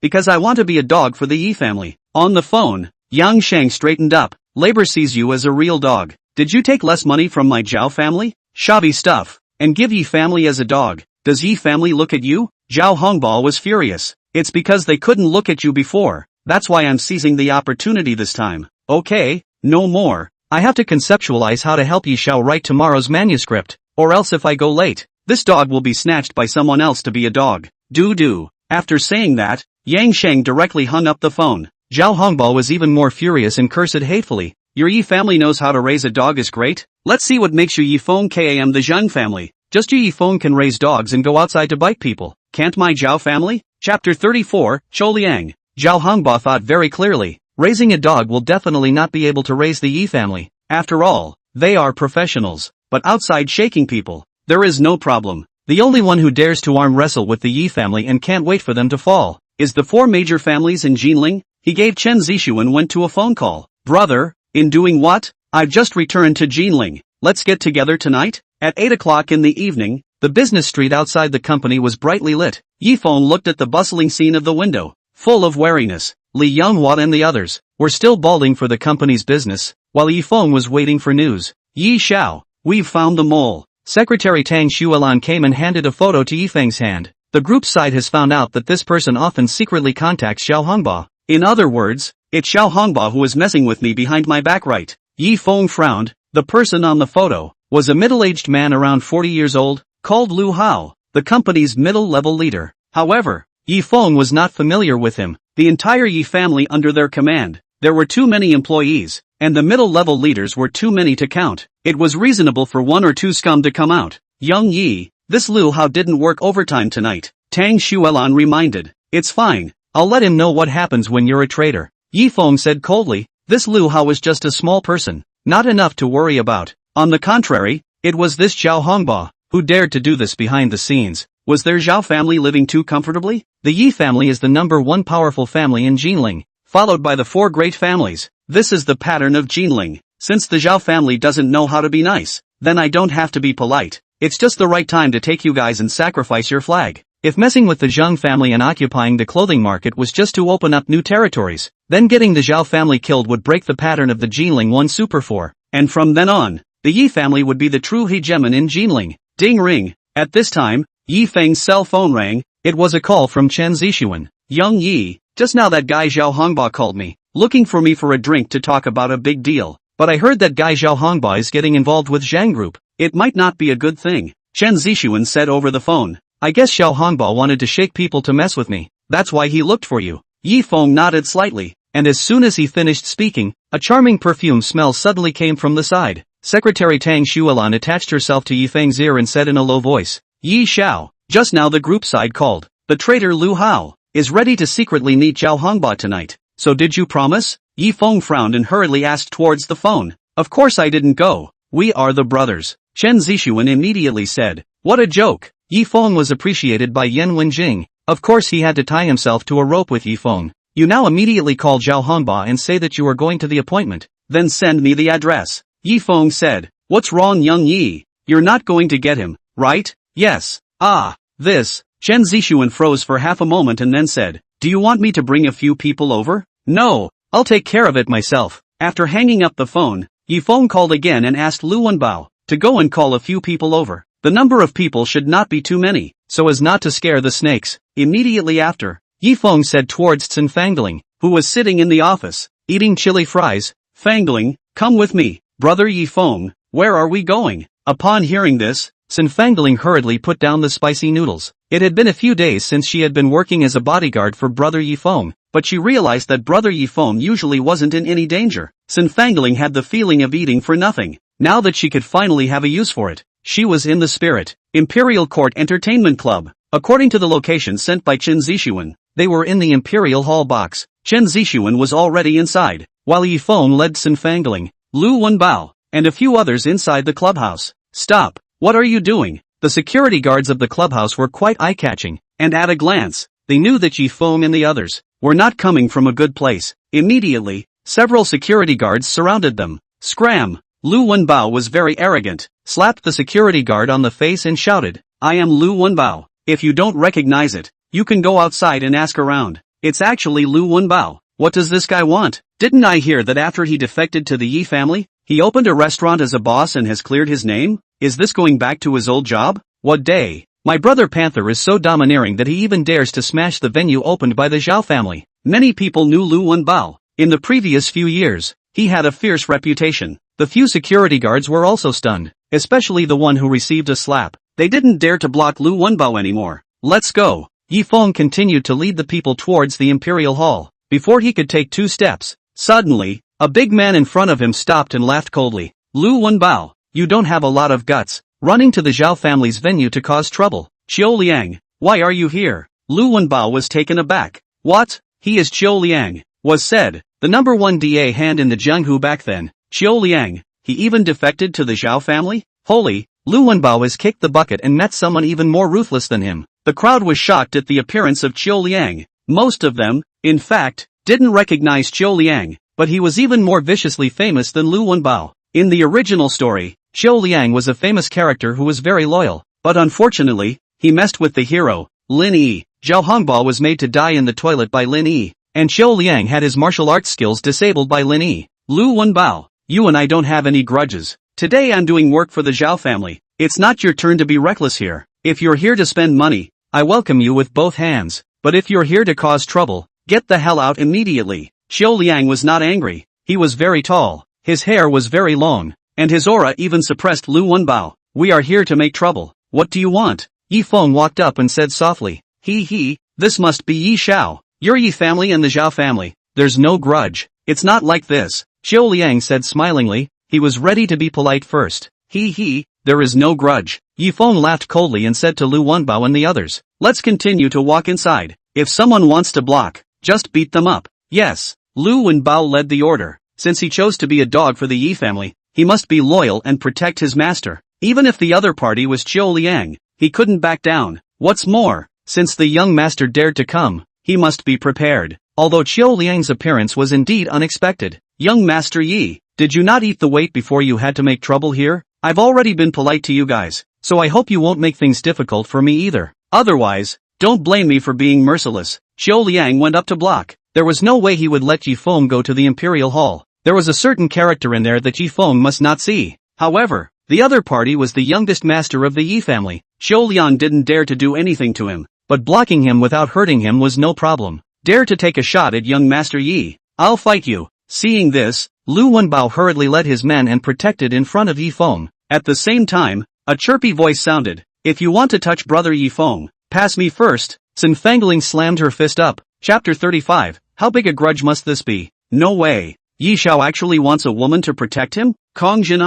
because I want to be a dog for the Yi family. On the phone, Yang Shang straightened up. Labor sees you as a real dog. Did you take less money from my Zhao family? Shabby stuff. And give Yi family as a dog. Does Yi family look at you? Zhao Hongba was furious. It's because they couldn't look at you before. That's why I'm seizing the opportunity this time. Okay, no more. I have to conceptualize how to help Yi Xiao write tomorrow's manuscript, or else if I go late, this dog will be snatched by someone else to be a dog. Do. After saying that, Yang Sheng directly hung up the phone. Zhao Hongba was even more furious and cursed hatefully. Your Yi family knows how to raise a dog is great. Let's see what makes you Yi Feng Kam the Zhang family. Just you Yi Feng can raise dogs and go outside to bite people. Can't my Zhao family? Chapter 34, Chou Liang. Zhao Hongba thought very clearly. Raising a dog will definitely not be able to raise the Yi family. After all, they are professionals. But outside shaking people, there is no problem. The only one who dares to arm wrestle with the Yi family and can't wait for them to fall is the four major families in Jinling. He gave Chen Zishu and went to a phone call. Brother, in doing what? I've just returned to Jinling. Let's get together tonight? At 8 o'clock in the evening, the business street outside the company was brightly lit. Yi Feng looked at the bustling scene of the window, full of wariness. Li Yonghua and the others were still balding for the company's business, while Yi Feng was waiting for news. Yi Xiao, we've found the mole. Secretary Tang Xuelan came and handed a photo to Yi Feng's hand. The group side has found out that this person often secretly contacts Xiao Hongba. In other words, it's Xiao Hongba who is messing with me behind my back, right? Yi Feng frowned. The person on the photo was a middle-aged man around 40 years old, called Lu Hao, the company's middle-level leader. However, Yi Feng was not familiar with him. The entire Yi family under their command, there were too many employees, and the middle-level leaders were too many to count. It was reasonable for one or two scum to come out. Young Yi, this Lu Hao didn't work overtime tonight, Tang Xuelan reminded. It's fine, I'll let him know what happens when you're a traitor. Yi Feng said coldly. This Lu Hao was just a small person, not enough to worry about. On the contrary, it was this Xiao Hongba who dared to do this behind the scenes. Was their Zhao family living too comfortably? The Yi family is the number one powerful family in Jinling, followed by the four great families. This is the pattern of Jinling. Since the Zhao family doesn't know how to be nice, then I don't have to be polite. It's just the right time to take you guys and sacrifice your flag. If messing with the Zhang family and occupying the clothing market was just to open up new territories, then getting the Zhao family killed would break the pattern of the Jinling 1 Super 4. And from then on, the Yi family would be the true hegemon in Jinling. Ding ring. At this time, Yi Feng's cell phone rang. It was a call from Chen Zishuan. Young Yi, just now that guy Zhao Hongba called me, looking for me for a drink to talk about a big deal. But I heard that guy Zhao Hongba is getting involved with Zhang Group. It might not be a good thing. Chen Zishuan said over the phone. I guess Xiao Hongba wanted to shake people to mess with me. That's why he looked for you. Yi Feng nodded slightly, and as soon as he finished speaking, a charming perfume smell suddenly came from the side. Secretary Tang Xuelan attached herself to Yi Feng's ear and said in a low voice, Yi Xiao, just now the group side called. The traitor Lu Hao is ready to secretly meet Xiao Hongba tonight. So did you promise? Yi Feng frowned and hurriedly asked towards the phone. Of course I didn't go. We are the brothers. Chen Zishuan immediately said. What a joke. Yi Feng was appreciated by Yan Wenjing. Of course he had to tie himself to a rope with Yi Feng. You now immediately call Zhao Hongba and say that you are going to the appointment. Then send me the address. Yi Feng said. What's wrong, young Yi? You're not going to get him, right? Yes. Ah, this. Chen Zishuan froze for half a moment and then said, do you want me to bring a few people over? No, I'll take care of it myself. After hanging up the phone, Yi Feng called again and asked Lu Wenbao to go and call a few people over. The number of people should not be too many, so as not to scare the snakes. Immediately after, Yi Feng said towards Xin Fangling, who was sitting in the office, eating chili fries, Fangling, come with me. Brother Yi Feng, where are we going? Upon hearing this, Xin Fangling hurriedly put down the spicy noodles. It had been a few days since she had been working as a bodyguard for Brother Yi Feng, but she realized that Brother Yi Feng usually wasn't in any danger. Xin Fangling had the feeling of eating for nothing. Now that she could finally have a use for it, she was in the spirit. Imperial Court Entertainment Club. According to the location sent by Chen Zishuan, they were in the Imperial Hall box. Chen Zishuan was already inside, while Yi Feng led Xin Fangling, Lu Wenbao, and a few others inside the clubhouse. Stop, what are you doing? The security guards of the clubhouse were quite eye-catching, and at a glance, they knew that Yi Feng and the others were not coming from a good place. Immediately, several security guards surrounded them. Scram! Lu Wenbao was very arrogant, slapped the security guard on the face and shouted, I am Lu Wenbao. If you don't recognize it, you can go outside and ask around. It's actually Lu Wenbao. What does this guy want? Didn't I hear that after he defected to the Yi family, he opened a restaurant as a boss and has cleared his name? Is this going back to his old job? What day? My brother Panther is so domineering that he even dares to smash the venue opened by the Zhao family. Many people knew Lu Wenbao. In the previous few years, he had a fierce reputation. The few security guards were also stunned, especially the one who received a slap. They didn't dare to block Lu Wenbao anymore. Let's go. Yi Feng continued to lead the people towards the Imperial Hall. Before he could take 2 steps, suddenly, a big man in front of him stopped and laughed coldly. Lu Wenbao, you don't have a lot of guts, running to the Zhao family's venue to cause trouble. Qiu Liang, why are you here? Lu Wenbao was taken aback. What? He is Qiu Liang, was said. the number one DA hand in the Jianghu back then, Qiu Liang. He even defected to the Zhao family? Holy, Lu Wenbao has kicked the bucket and met someone even more ruthless than him. The crowd was shocked at the appearance of Qiu Liang. Most of them, in fact, didn't recognize Qiu Liang, but he was even more viciously famous than Lu Wenbao. In the original story, Qiu Liang was a famous character who was very loyal, but unfortunately, he messed with the hero, Lin Yi. Zhao Hongbao was made to die in the toilet by Lin Yi, and Qiu Liang had his martial arts skills disabled by Lin Yi. Lu Wenbao, you and I don't have any grudges. Today I'm doing work for the Zhao family. It's not your turn to be reckless here. If you're here to spend money, I welcome you with both hands, but if you're here to cause trouble, get the hell out immediately. Qiu Liang was not angry. He was very tall, his hair was very long, and his aura even suppressed Lu Wenbao. We are here to make trouble. What do you want? Yi Feng walked up and said softly, this must be Yi Xiao. Your Yi family and the Zhao family. There's no grudge. It's not like this. Qiu Liang said smilingly. He was ready to be polite first. There is no grudge. Yi Feng laughed coldly and said to Lu Wenbao and the others, let's continue to walk inside. If someone wants to block, just beat them up. Yes. Lu Wenbao led the order. Since he chose to be a dog for the Yi family, he must be loyal and protect his master. Even if the other party was Qiu Liang, he couldn't back down. What's more, since the young master dared to come, he must be prepared. Although Qiu Liang's appearance was indeed unexpected. Young Master Yi, did you not eat the weight before you had to make trouble here? I've already been polite to you guys, so I hope you won't make things difficult for me either. Otherwise, don't blame me for being merciless. Qiu Liang went up to block. There was no way he would let Yi Feng go to the Imperial Hall. There was a certain character in there that Yi Feng must not see. However, the other party was the youngest master of the Yi family. Qiu Liang didn't dare to do anything to him, but blocking him without hurting him was no problem. Dare to take a shot at young Master Yi? I'll fight you. Seeing this, Lu Wenbao hurriedly led his men and protected in front of Yi Feng. At the same time, a chirpy voice sounded. If you want to touch brother Yi Feng, pass me first. Sin Fangling slammed her fist up. Chapter 35. How big a grudge must this be? No way. Yi Xiao actually wants a woman to protect him? Kong Jin.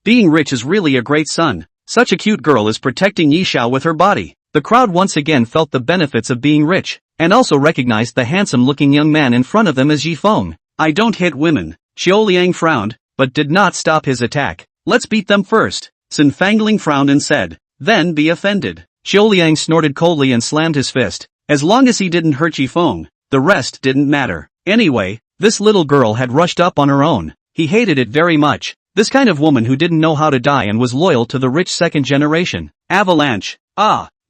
Being rich is really a great son. Such a cute girl is protecting Yi Xiao with her body. The crowd once again felt the benefits of being rich, and also recognized the handsome-looking young man in front of them as Yi Feng. I don't hit women. Qiu Liang frowned, but did not stop his attack. Let's beat them first. Sin Fangling frowned and said, then be offended. Qiu Liang snorted coldly and slammed his fist. As long as he didn't hurt Yi Feng, the rest didn't matter. Anyway, this little girl had rushed up on her own. He hated it very much. This kind of woman who didn't know how to die and was loyal to the rich second generation. Avalanche.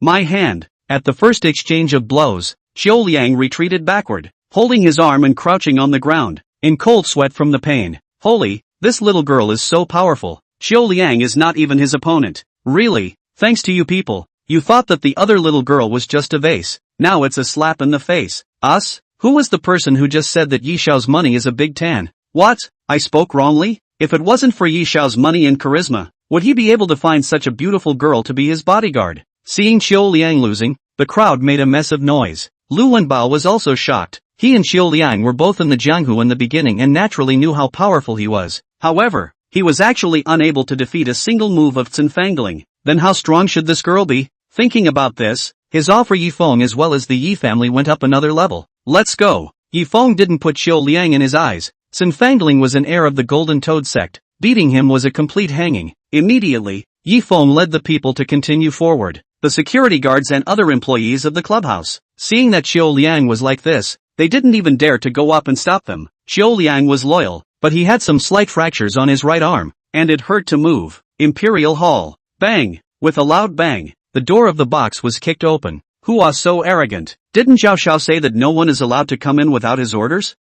My hand. At the first exchange of blows, Qiu Liang retreated backward, holding his arm and crouching on the ground, in cold sweat from the pain. Holy, this little girl is so powerful. Qiu Liang is not even his opponent. Really, thanks to you people, you thought that the other little girl was just a vase. Now it's a slap in the face. Us? Who was the person who just said that Yi Xiao's money is a big tan? What? I spoke wrongly? If it wasn't for Yi Xiao's money and charisma, would he be able to find such a beautiful girl to be his bodyguard? Seeing Qiu Liang losing, the crowd made a mess of noise. Lu Wenbao was also shocked. He and Qiu Liang were both in the Jianghu in the beginning and naturally knew how powerful he was. However, he was actually unable to defeat a single move of Sin Fangling. Then how strong should this girl be? Thinking about this, his awe for Yi Feng as well as the Yi family went up another level. Let's go. Yi Feng didn't put Qiu Liang in his eyes. Sin Fangling was an heir of the Golden Toad sect. Beating him was a complete hanging. Immediately, Yi Feng led the people to continue forward. The security guards and other employees of the clubhouse. Seeing that Qiu Liang was like this, they didn't even dare to go up and stop them. Qiu Liang was loyal, but he had some slight fractures on his right arm, and it hurt to move. Imperial Hall. Bang! With a loud bang, the door of the box was kicked open. Who was so arrogant? Didn't Zhao Xiao say that no one is allowed to come in without his orders?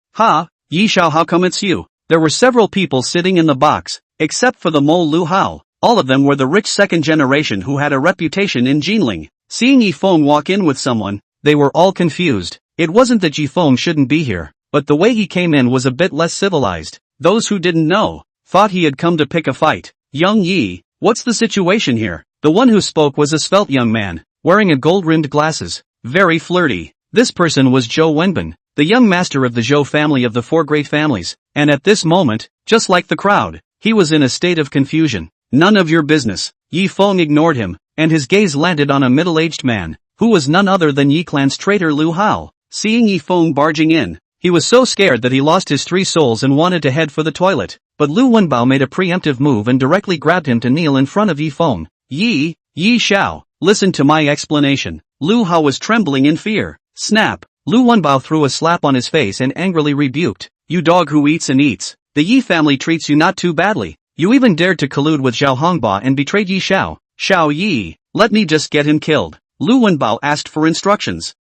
Yi Xiao, how come it's you? There were several people sitting in the box, except for the mole Lu Hao. All of them were the rich second generation who had a reputation in Jinling. Seeing Yi Feng walk in with someone, they were all confused. It wasn't that Yi Feng shouldn't be here, but the way he came in was a bit less civilized. Those who didn't know, thought he had come to pick a fight. Young Yi, what's the situation here? The one who spoke was a svelte young man, wearing a gold-rimmed glasses, very flirty. This person was Zhou Wenbin, the young master of the Zhou family of the four great families, and at this moment, just like the crowd, he was in a state of confusion. None of your business. Yi Feng ignored him, and his gaze landed on a middle-aged man, who was none other than Yi Clan's traitor Lu Hao. Seeing Yi Feng barging in, He was so scared that he lost his 3 souls and wanted to head for the toilet. But Lu Wenbao made a preemptive move and directly grabbed him to kneel in front of Yi Feng. Yi Xiao, listen to my explanation. Lu Hao was trembling in fear. Snap! Lu Wenbao threw a slap on his face and angrily rebuked. You dog who eats and eats. The Yi family treats you not too badly. You even dared to collude with Zhao Hongba and betrayed Yi Xiao. Xiao Yi, let me just get him killed. Lu Wenbao asked for instructions.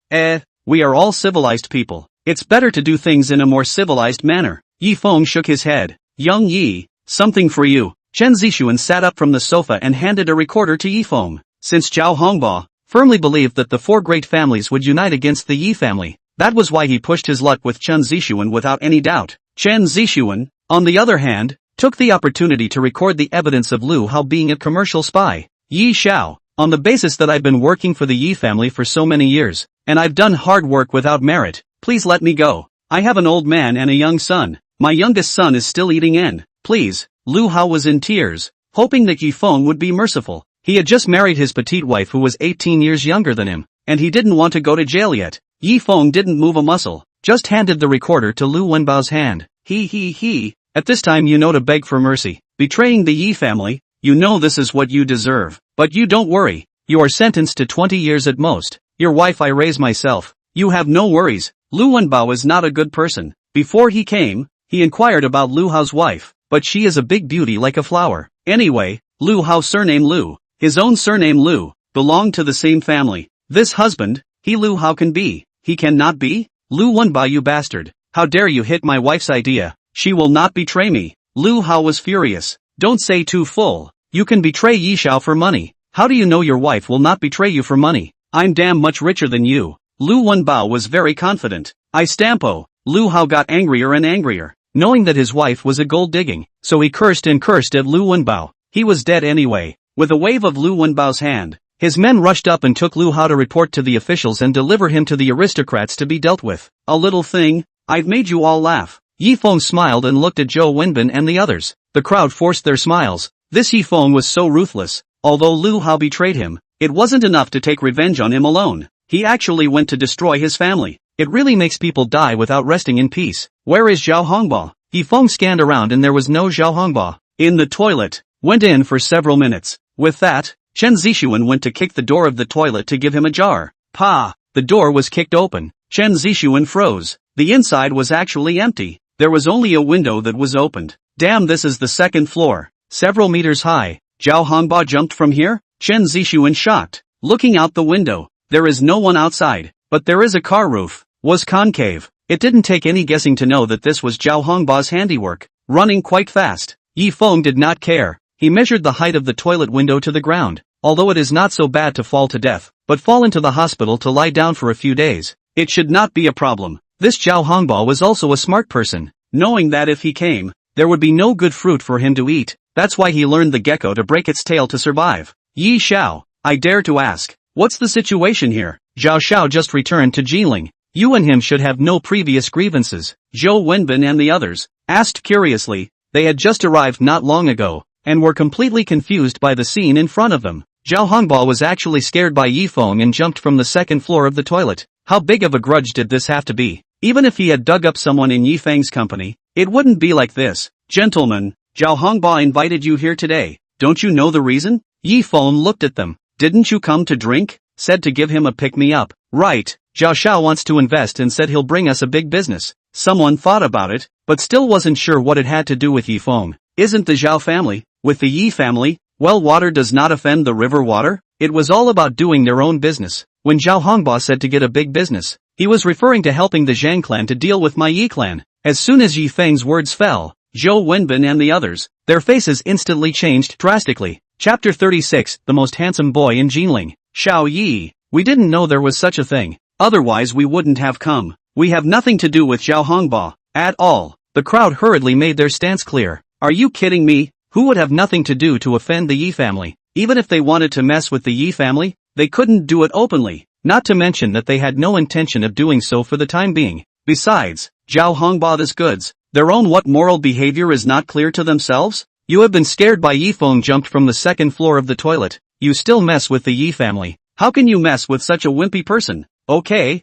We are all civilized people. It's better to do things in a more civilized manner. Yi Feng shook his head. Young Yi, something for you. Chen Zixuan sat up from the sofa and handed a recorder to Yi Feng. Since Zhao Hongba firmly believed that the 4 great families would unite against the Yi family, that was why he pushed his luck with Chen Zixuan without any doubt. Chen Zixuan, on the other hand, took the opportunity to record the evidence of Lu Hao being a commercial spy. Yi Xiao, on the basis that I've been working for the Yi family for so many years, and I've done hard work without merit, please let me go. I have an old man and a young son. My youngest son is still eating N. Please. Lu Hao was in tears, hoping that Yi Feng would be merciful. He had just married his petite wife who was 18 years younger than him, and he didn't want to go to jail yet. Yi Feng didn't move a muscle, just handed the recorder to Lu Wenbao's hand. He. At this time you know to beg for mercy. Betraying the Yi family, you know this is what you deserve. But you don't worry. You are sentenced to 20 years at most. Your wife I raise myself. You have no worries. Lu Wenbao is not a good person. Before he came, he inquired about Lu Hao's wife, but she is a big beauty like a flower. Anyway, Lu Hao surname Lu, his own surname Lu, belonged to the same family. This husband, he Lu Hao can be. He cannot be? Lu Wenbao, you bastard. How dare you hit my wife's idea? She will not betray me. Lu Hao was furious. Don't say too full. You can betray Yi Xiao for money. How do you know your wife will not betray you for money? I'm damn much richer than you. Lu Wenbao was very confident. I stampo. Lu Hao got angrier and angrier, knowing that his wife was a gold digging, so he cursed and cursed at Lu Wenbao. He was dead anyway. With a wave of Lu Wenbao's hand, his men rushed up and took Lu Hao to report to the officials and deliver him to the aristocrats to be dealt with. A little thing, I've made you all laugh. Yi Feng smiled and looked at Zhou Wenbin and the others. The crowd forced their smiles. This Yi Feng was so ruthless. Although Lu Hao betrayed him, it wasn't enough to take revenge on him alone. He actually went to destroy his family. It really makes people die without resting in peace. Where is Zhao Hongba? Yi Feng scanned around and there was no Zhao Hongba. In the toilet. Went in for several minutes. With that, Chen Zixuan went to kick the door of the toilet to give him a jar. Pa! The door was kicked open. Chen Zixuan froze. The inside was actually empty. There was only a window that was opened. Damn, this is the 2nd floor. Several meters high. Zhao Hongba jumped from here? Chen Zixuan shocked. Looking out the window. There is no one outside. But there is a car roof. Was concave. It didn't take any guessing to know that this was Zhao Hongba's handiwork. Running quite fast. Yi Feng did not care. He measured the height of the toilet window to the ground. Although it is not so bad to fall to death, but fall into the hospital to lie down for a few days, it should not be a problem. This Zhao Hongba was also a smart person, knowing that if he came, there would be no good fruit for him to eat. That's why he learned the gecko to break its tail to survive. Yi Xiao, I dare to ask, what's the situation here? Zhao Xiao just returned to Jiling. You and him should have no previous grievances. Zhou Wenbin and the others asked curiously. They had just arrived not long ago, and were completely confused by the scene in front of them. Zhao Hongba was actually scared by Yi Feng and jumped from the 2nd floor of the toilet. How big of a grudge did this have to be? Even if he had dug up someone in Yi Feng's company, it wouldn't be like this. Gentlemen, Zhao Hongba invited you here today. Don't you know the reason? Yi Feng looked at them. Didn't you come to drink? Said to give him a pick-me-up. Right. Zhao Xiao wants to invest and said he'll bring us a big business. Someone thought about it, but still wasn't sure what it had to do with Yi Feng. Isn't the Zhao family, with the Yi family, well, water does not offend the river water? It was all about doing their own business. When Zhao Hongba said to get a big business, he was referring to helping the Zhang clan to deal with my Yi clan. As soon as Yi Feng's words fell, Zhou Wenbin and the others, their faces instantly changed drastically. Chapter 36, The Most Handsome Boy in Jinling. Xiao Yi, we didn't know there was such a thing. Otherwise we wouldn't have come. We have nothing to do with Zhao Hongba, at all. The crowd hurriedly made their stance clear. Are you kidding me? Who would have nothing to do to offend the Yi family? Even if they wanted to mess with the Yi family, they couldn't do it openly. Not to mention that they had no intention of doing so for the time being. Besides, Zhao Hongba this goods, their own what moral behavior is not clear to themselves? You have been scared by Yi Feng jumped from the 2nd floor of the toilet. You still mess with the Yi family. How can you mess with such a wimpy person? Okay,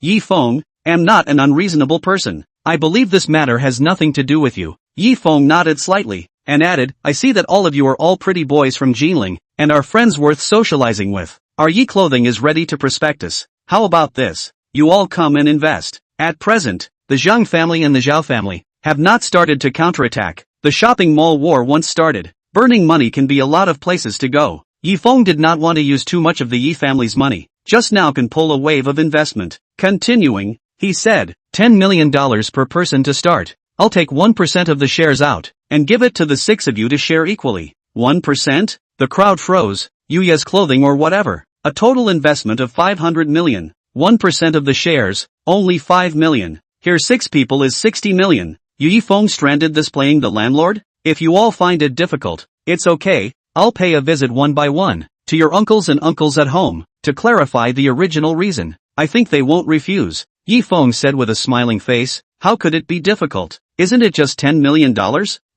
Yi Feng, am not an unreasonable person. I believe this matter has nothing to do with you. Yi Feng nodded slightly, and added, I see that all of you are all pretty boys from Jinling, and are friends worth socializing with. Our Yi clothing is ready to prospectus. How about this? You all come and invest. At present, the Zhang family and the Zhao family have not started to counterattack. The shopping mall war once started. Burning money can be a lot of places to go. Yi Feng did not want to use too much of the Yi family's money. Just now can pull a wave of investment. Continuing, he said, $10 million per person to start. I'll take 1% of the shares out, and give it to the 6 of you to share equally. 1%? The crowd froze. Yuya's clothing or whatever. A total investment of 500 million. 1% of the shares, only 5 million. Here 6 people is 60 million. Yi Feng stranded this playing the landlord? If you all find it difficult, it's okay, I'll pay a visit one by one, to your uncles and uncles at home, to clarify the original reason. I think they won't refuse. Yi Feng said with a smiling face, how could it be difficult? Isn't it just $10 million?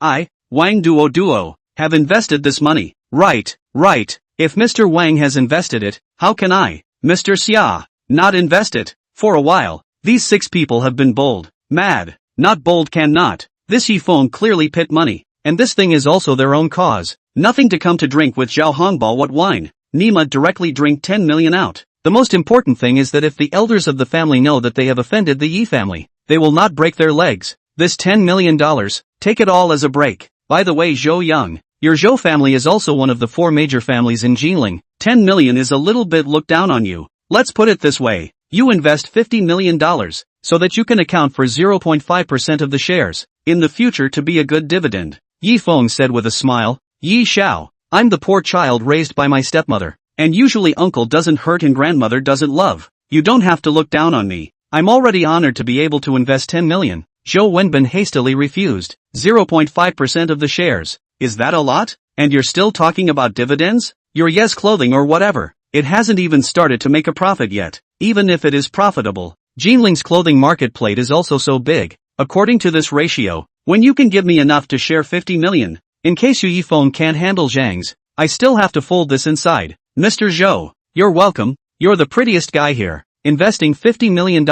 I, Wang Duo, have invested this money. Right. If Mr. Wang has invested it, how can I, Mr. Xia, not invest it? For a while, these 6 people have been bold, mad, not bold cannot. This Yi Feng clearly pit money, and this thing is also their own cause. Nothing to come to drink with Zhao Hongbao what wine. Nima directly drink 10 million out. The most important thing is that if the elders of the family know that they have offended the Yi family, they will not break their legs. This $10 million, take it all as a break. By the way Zhou Yang, your Zhou family is also one of the 4 major families in Jinling. 10 million is a little bit looked down on you. Let's put it this way, you invest $50 million, so that you can account for 0.5% of the shares, in the future to be a good dividend. Yi Feng said with a smile, Yi Xiao, I'm the poor child raised by my stepmother, and usually uncle doesn't hurt and grandmother doesn't love. You don't have to look down on me. I'm already honored to be able to invest 10 million. Zhou Wenbin hastily refused. 0.5% of the shares. Is that a lot? And you're still talking about dividends? Your Yes clothing or whatever. It hasn't even started to make a profit yet. Even if it is profitable, Jinling's clothing market plate is also so big. According to this ratio, when you can give me enough to share 50 million, in case Yi Feng can't handle Zhang's, I still have to fold this inside. Mr. Zhou, you're welcome. You're the prettiest guy here. Investing $50 million.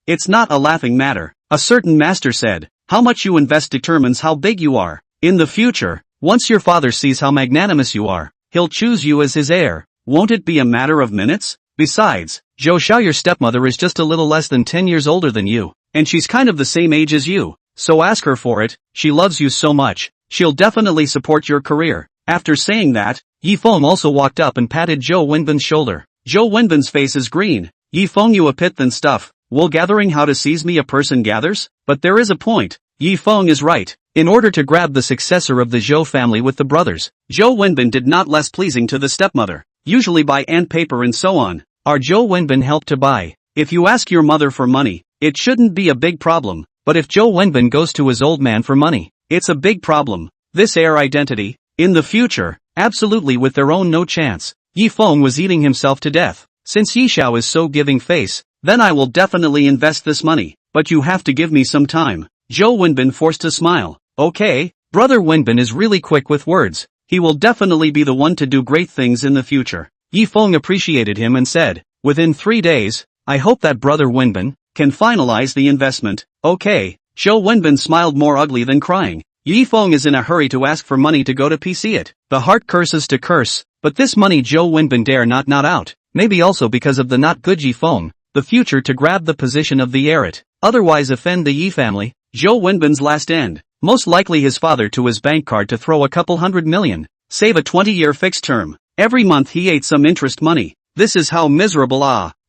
It's not a laughing matter. A certain master said, how much you invest determines how big you are. In the future, once your father sees how magnanimous you are, he'll choose you as his heir. Won't it be a matter of minutes? Besides, Zhou Xiao your stepmother is just a little less than 10 years older than you, and she's kind of the same age as you, so ask her for it. She loves you so much, she'll definitely support your career. After saying that, Yi Feng also walked up and patted Zhou Wenbin's shoulder. Zhou Wenbin's face is green. Yi Feng you a pit than stuff. Wool gathering how to seize me a person gathers? But there is a point. Yi Feng is right. In order to grab the successor of the Zhou family with the brothers, Zhou Wenbin did not less pleasing to the stepmother. Usually buy ant paper and so on. Our Zhou Wenbin helped to buy. If you ask your mother for money, it shouldn't be a big problem. But if Zhou Wenbin goes to his old man for money, it's a big problem. This heir identity, in the future, absolutely with their own no chance. Yi Feng was eating himself to death. Since Yi Xiao is so giving face, then I will definitely invest this money. But you have to give me some time. Zhou Wenbin forced a smile. Okay, brother Wenbin is really quick with words. He will definitely be the one to do great things in the future. Yi Feng appreciated him and said, within 3 days, I hope that brother Wenbin can finalize the investment. Okay. Zhou Wenbin smiled more ugly than crying. Yi Feng is in a hurry to ask for money to go to PC it. The heart curses to curse, but this money Zhou Wenbin dare not out. Maybe also because of the not good Yi Feng, the future to grab the position of the heir it. Otherwise offend the Yi family. Zhou Wenbin's last end. Most likely his father to his bank card to throw a couple $100 million. Save a 20-year fixed term. Every month he ate some interest money. This is how miserable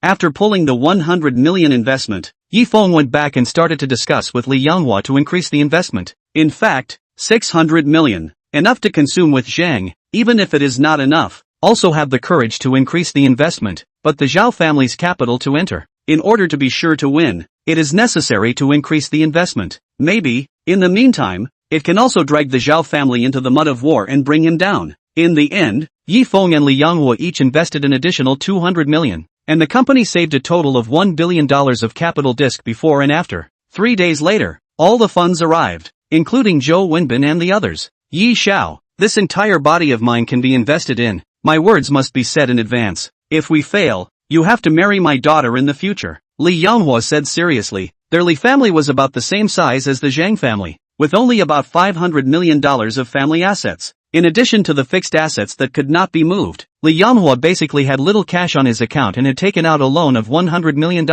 After pulling the 100 million investment, Yi Feng went back and started to discuss with Li Yanghua to increase the investment. In fact, 600 million. Enough to consume with Zhang, even if it is not enough. Also have the courage to increase the investment, but the Zhao family's capital to enter. In order to be sure to win, it is necessary to increase the investment. Maybe, in the meantime, it can also drag the Zhao family into the mud of war and bring him down. In the end, Yi Feng and Li Yanghua each invested an additional 200 million, and the company saved a total of $1 billion of capital disc before and after. 3 days later, all the funds arrived, including Zhou Wenbin and the others. Yi Xiao, this entire body of mine can be invested in. My words must be said in advance. If we fail, you have to marry my daughter in the future. Li Yanhua said seriously. Their Li family was about the same size as the Zhang family, with only about $500 million of family assets. In addition to the fixed assets that could not be moved, Li Yanhua basically had little cash on his account and had taken out a loan of $100 million.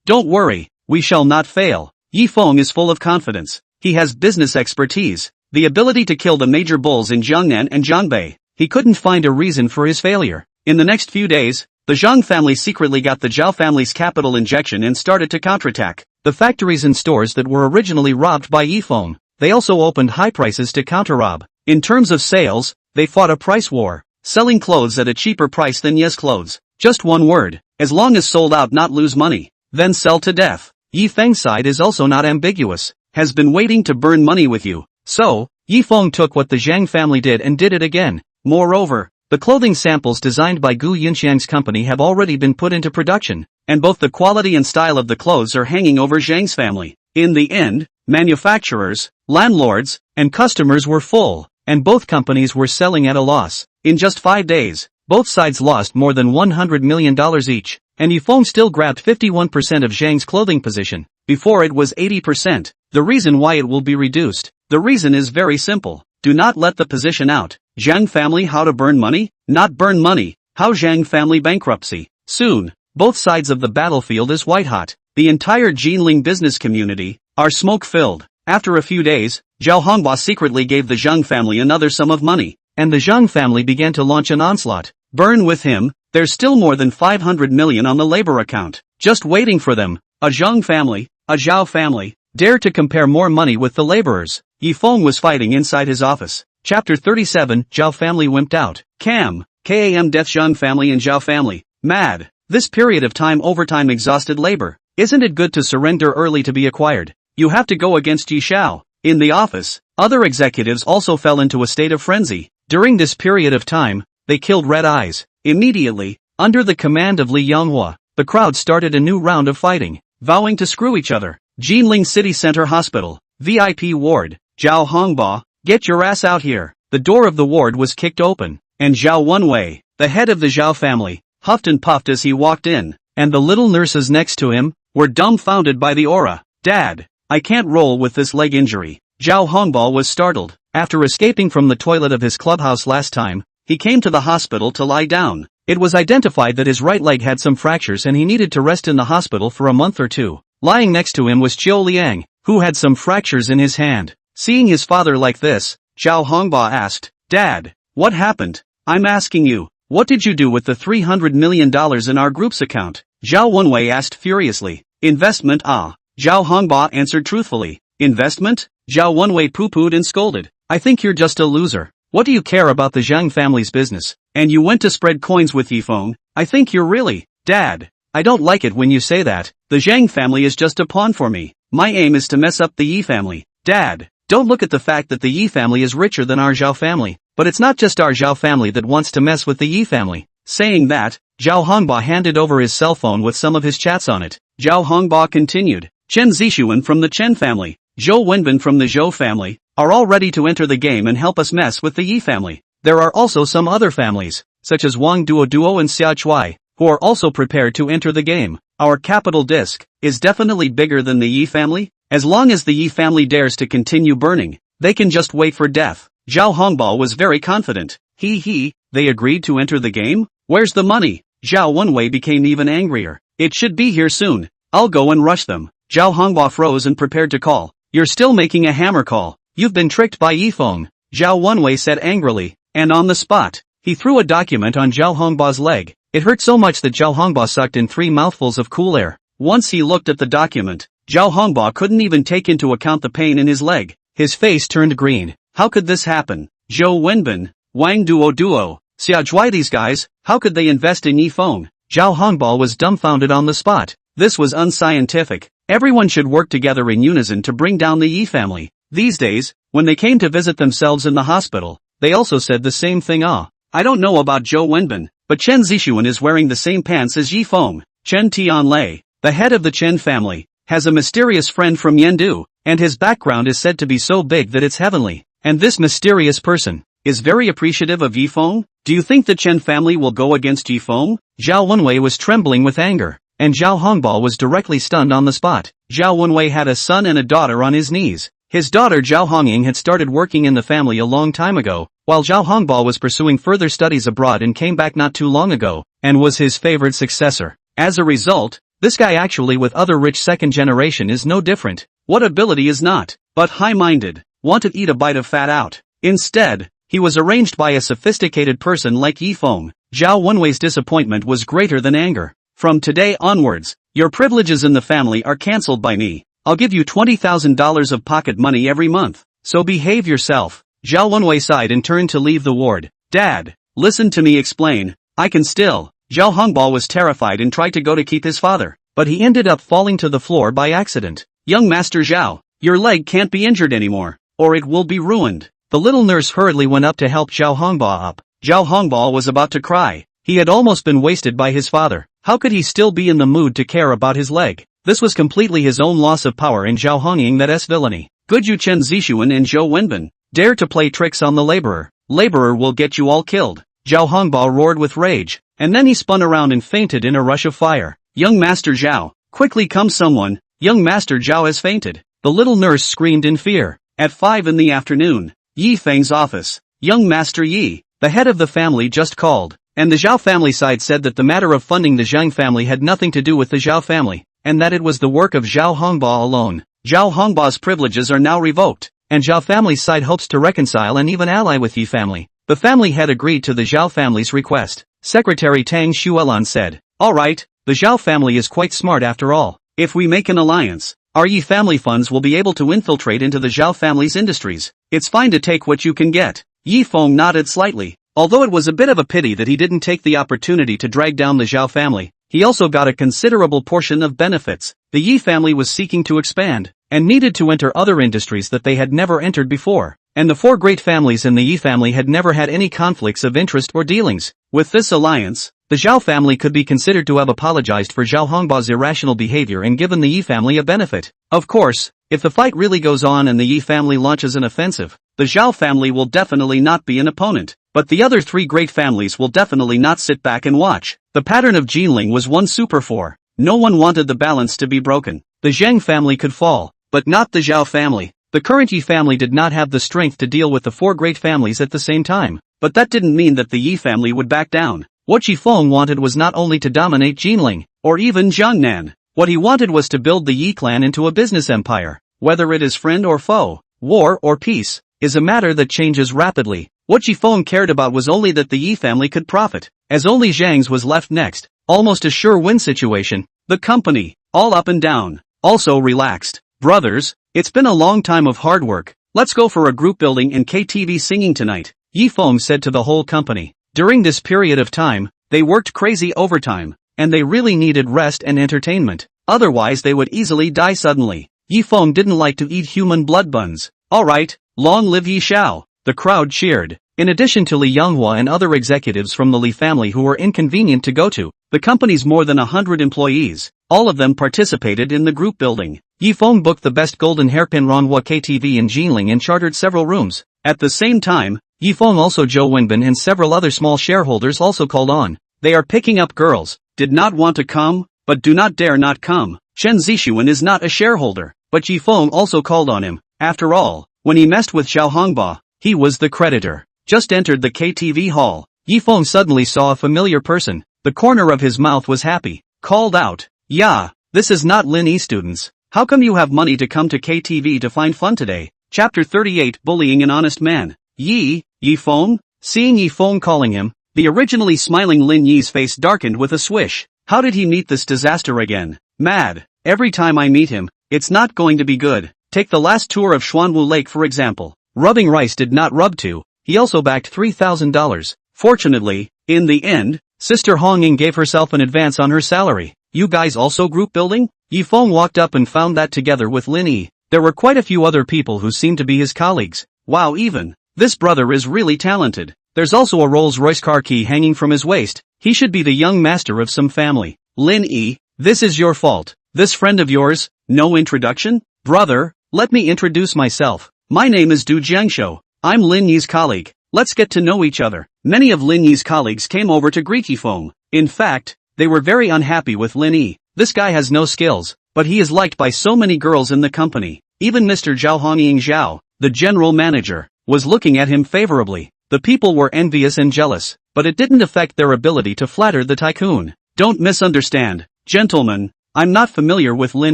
Don't worry, we shall not fail. Yi Feng is full of confidence. He has business expertise, the ability to kill the major bulls in Jiangnan and Jiangbei. He couldn't find a reason for his failure. In the next few days, the Zhang family secretly got the Zhao family's capital injection and started to counterattack the factories and stores that were originally robbed by Yi Feng. They also opened high prices to counter-rob. In terms of sales, they fought a price war, selling clothes at a cheaper price than Yes clothes. Just one word, as long as sold out not lose money, then sell to death. Yi Feng's side is also not ambiguous, has been waiting to burn money with you. So, Yi Feng took what the Zhang family did and did it again. Moreover, the clothing samples designed by Gu Yunxiang's company have already been put into production, and both the quality and style of the clothes are hanging over Zhang's family. In the end, manufacturers, landlords, and customers were full, and both companies were selling at a loss. In just 5 days, both sides lost more than $100 million each, and Yi Feng still grabbed 51% of Zhang's clothing position. Before it was 80%. The reason why it will be reduced. The reason is very simple. Do not let the position out. Zhang family how to burn money? Not burn money. How Zhang family bankruptcy. Soon, both sides of the battlefield is white hot. The entire Jinling business community are smoke-filled. After a few days, Zhao Hongbao secretly gave the Zhang family another sum of money, and the Zhang family began to launch an onslaught. Burn with him, there's still more than 500 million on the labor account, just waiting for them. A Zhang family, a Zhao family, dare to compare more money with the laborers. Yi Feng was fighting inside his office. Chapter 37, Zhao family wimped out. Kam death Zhang family and Zhao family. Mad. This period of time overtime exhausted labor. Isn't it good to surrender early to be acquired? You have to go against Yi Shao. In the office, other executives also fell into a state of frenzy. During this period of time, they killed Red Eyes. Immediately, under the command of Li Yanhua, the crowd started a new round of fighting, vowing to screw each other. Jinling City Center Hospital, VIP ward. Zhao Hongbao, get your ass out here. The door of the ward was kicked open, and Zhao Wenwei, the head of the Zhao family, huffed and puffed as he walked in, and the little nurses next to him were dumbfounded by the aura. Dad, I can't roll with this leg injury. Zhao Hongbao was startled. After escaping from the toilet of his clubhouse last time, he came to the hospital to lie down. It was identified that his right leg had some fractures and he needed to rest in the hospital for a month or two. Lying next to him was Qiu Liang, who had some fractures in his hand. Seeing his father like this, Zhao Hongbao asked, Dad, what happened? I'm asking you, what did you do with the $300 million in our group's account? Zhao Wenwei asked furiously. Investment ah. Zhao Hongbao answered truthfully. Investment? Zhao Wenwei poo-pooed and scolded. I think you're just a loser. What do you care about the Zhang family's business? And you went to spread coins with Yi Feng? I think you're really. Dad, I don't like it when you say that. The Zhang family is just a pawn for me. My aim is to mess up the Yi family. Dad, don't look at the fact that the Yi family is richer than our Zhao family. But it's not just our Zhao family that wants to mess with the Yi family. Saying that, Zhao Hongbao handed over his cell phone with some of his chats on it. Zhao Hongbao continued. Chen Zixuan from the Chen family, Zhou Wenbin from the Zhou family, are all ready to enter the game and help us mess with the Yi family. There are also some other families, such as Wang Duo and Xia Chuai, who are also prepared to enter the game. Our capital disk is definitely bigger than the Yi family. As long as the Yi family dares to continue burning, they can just wait for death. Zhao Hongbao was very confident. They agreed to enter the game? Where's the money? Zhao Wenwei became even angrier. It should be here soon. I'll go and rush them. Zhao Hongbao froze and prepared to call. You're still making a hammer call. You've been tricked by Yi Feng. Zhao Wenwei said angrily, and on the spot, he threw a document on Zhao Hongbao's leg. It hurt so much that Zhao Hongbao sucked in 3 mouthfuls of cool air. Once he looked at the document, Zhao Hongbao couldn't even take into account the pain in his leg. His face turned green. How could this happen? Zhou Wenbin, Wang Duo, Xia Zhuai, these guys, how could they invest in Yi Feng? Zhao Hongbao was dumbfounded on the spot. This was unscientific. Everyone should work together in unison to bring down the Yi family. These days, when they came to visit themselves in the hospital, they also said the same thing. I don't know about Zhou Wenbin, but Chen Zixuan is wearing the same pants as Yi Feng. Chen Tianlei, the head of the Chen family, has a mysterious friend from Yendu, and his background is said to be so big that it's heavenly. And this mysterious person is very appreciative of Yi Feng? Do you think the Chen family will go against Yi Feng? Zhao Wenwei was trembling with anger. and Zhao Hongbao was directly stunned on the spot. Zhao Wenwei had a son and a daughter on his knees. His daughter Zhao Hongying had started working in the family a long time ago, while Zhao Hongbao was pursuing further studies abroad and came back not too long ago, and was his favored successor. As a result, this guy actually with other rich second generation is no different. What ability is not, but high-minded, want to eat a bite of fat out. Instead, he was arranged by a sophisticated person like Yi Feng. Zhao Wenwei's disappointment was greater than anger. From today onwards, your privileges in the family are cancelled by me. I'll give you $20,000 of pocket money every month, so behave yourself. Zhao Wenwei sighed and turned to leave the ward. Dad, listen to me explain. I can still. Zhao Hongbao was terrified and tried to go to keep his father, but he ended up falling to the floor by accident. Young Master Zhao, your leg can't be injured anymore, or it will be ruined. The little nurse hurriedly went up to help Zhao Hongbao up. Zhao Hongbao was about to cry. He had almost been wasted by his father. How could he still be in the mood to care about his leg? This was completely his own loss of power in Zhao Hongying that's villainy. Good Yu Chen Zixuan and Zhou Wenbin. Dare to play tricks on the laborer. Laborer will get you all killed. Zhao Hongbao roared with rage, and then he spun around and fainted in a rush of fire. Young Master Zhao, quickly come someone. Young Master Zhao has fainted. The little nurse screamed in fear. At 5 in the afternoon, Yi Feng's office. Young Master Yi, the head of the family just called, and the Zhao family side said that the matter of funding the Zhang family had nothing to do with the Zhao family, and that it was the work of Zhao Hongbao alone. Zhao Hongbao's privileges are now revoked, and Zhao family's side hopes to reconcile and even ally with Yi family. The family had agreed to the Zhao family's request. Secretary Tang Xuelan said, alright, the Zhao family is quite smart after all. If we make an alliance, our Yi family funds will be able to infiltrate into the Zhao family's industries. It's fine to take what you can get. Yi Feng nodded slightly. Although it was a bit of a pity that he didn't take the opportunity to drag down the Zhao family, he also got a considerable portion of benefits. The Yi family was seeking to expand, and needed to enter other industries that they had never entered before, and the 4 great families in the Yi family had never had any conflicts of interest or dealings. With this alliance, the Zhao family could be considered to have apologized for Zhao Hongbao's irrational behavior and given the Yi family a benefit. Of course, if the fight really goes on and the Yi family launches an offensive, the Zhao family will definitely not be an opponent, but the other 3 great families will definitely not sit back and watch. The pattern of Jinling was one super 4. No one wanted the balance to be broken. The Zheng family could fall, but not the Zhao family. The current Yi family did not have the strength to deal with the 4 great families at the same time, but that didn't mean that the Yi family would back down. What Yi Feng wanted was not only to dominate Jinling, or even Jiangnan. What he wanted was to build the Yi clan into a business empire. Whether it is friend or foe, war or peace, is a matter that changes rapidly. What Yi Feng cared about was only that the Yi family could profit, as only Zhang's was left next. Almost a sure win situation. The company, all up and down, also relaxed. Brothers, it's been a long time of hard work. Let's go for a group building and KTV singing tonight, Yi Feng said to the whole company. During this period of time, they worked crazy overtime, and they really needed rest and entertainment. Otherwise they would easily die suddenly. Yi Feng didn't like to eat human blood buns. Alright, long live Yi Xiao. The crowd cheered. In addition to Li Yonghua and other executives from the Li family who were inconvenient to go to, the company's more than 100 employees, all of them participated in the group building. Yi Feng booked the best golden hairpin Ronghua KTV in Jinling and chartered several rooms. At the same time, Yi Feng also Zhou Wenbin and several other small shareholders also called on. They are picking up girls, did not want to come, but do not dare not come. Chen Zixuan is not a shareholder, but Yi Feng also called on him. After all, when he messed with Zhao Hongbao, he was the creditor. Just entered the KTV hall. Yi Feng suddenly saw a familiar person. The corner of his mouth was happy. Called out, yeah, this is not Lin Yi students. How come you have money to come to KTV to find fun today? Chapter 38 Bullying an Honest Man. Yi Feng? Seeing Yi Feng calling him, the originally smiling Lin Yi's face darkened with a swish. How did he meet this disaster again? Mad. Every time I meet him, it's not going to be good. Take the last tour of Xuanwu Lake for example. Rubbing rice did not rub to. He also backed $3,000. Fortunately, in the end, Sister Hongying gave herself an advance on her salary. You guys also group building? Yi Feng walked up and found that together with Lin Yi, there were quite a few other people who seemed to be his colleagues. Wow, even. This brother is really talented. There's also a Rolls-Royce car key hanging from his waist. He should be the young master of some family. Lin Yi, this is your fault. This friend of yours, no introduction? Brother, let me introduce myself. My name is Du Jiangshou. I'm Lin Yi's colleague. Let's get to know each other. Many of Lin Yi's colleagues came over to greet Yi Feng. In fact, they were very unhappy with Lin Yi. this guy has no skills, but he is liked by so many girls in the company. Even Mr. Zhao Hongying Zhao, the general manager, was looking at him favorably. The people were envious and jealous, but it didn't affect their ability to flatter the tycoon. Don't misunderstand, gentlemen, I'm not familiar with Lin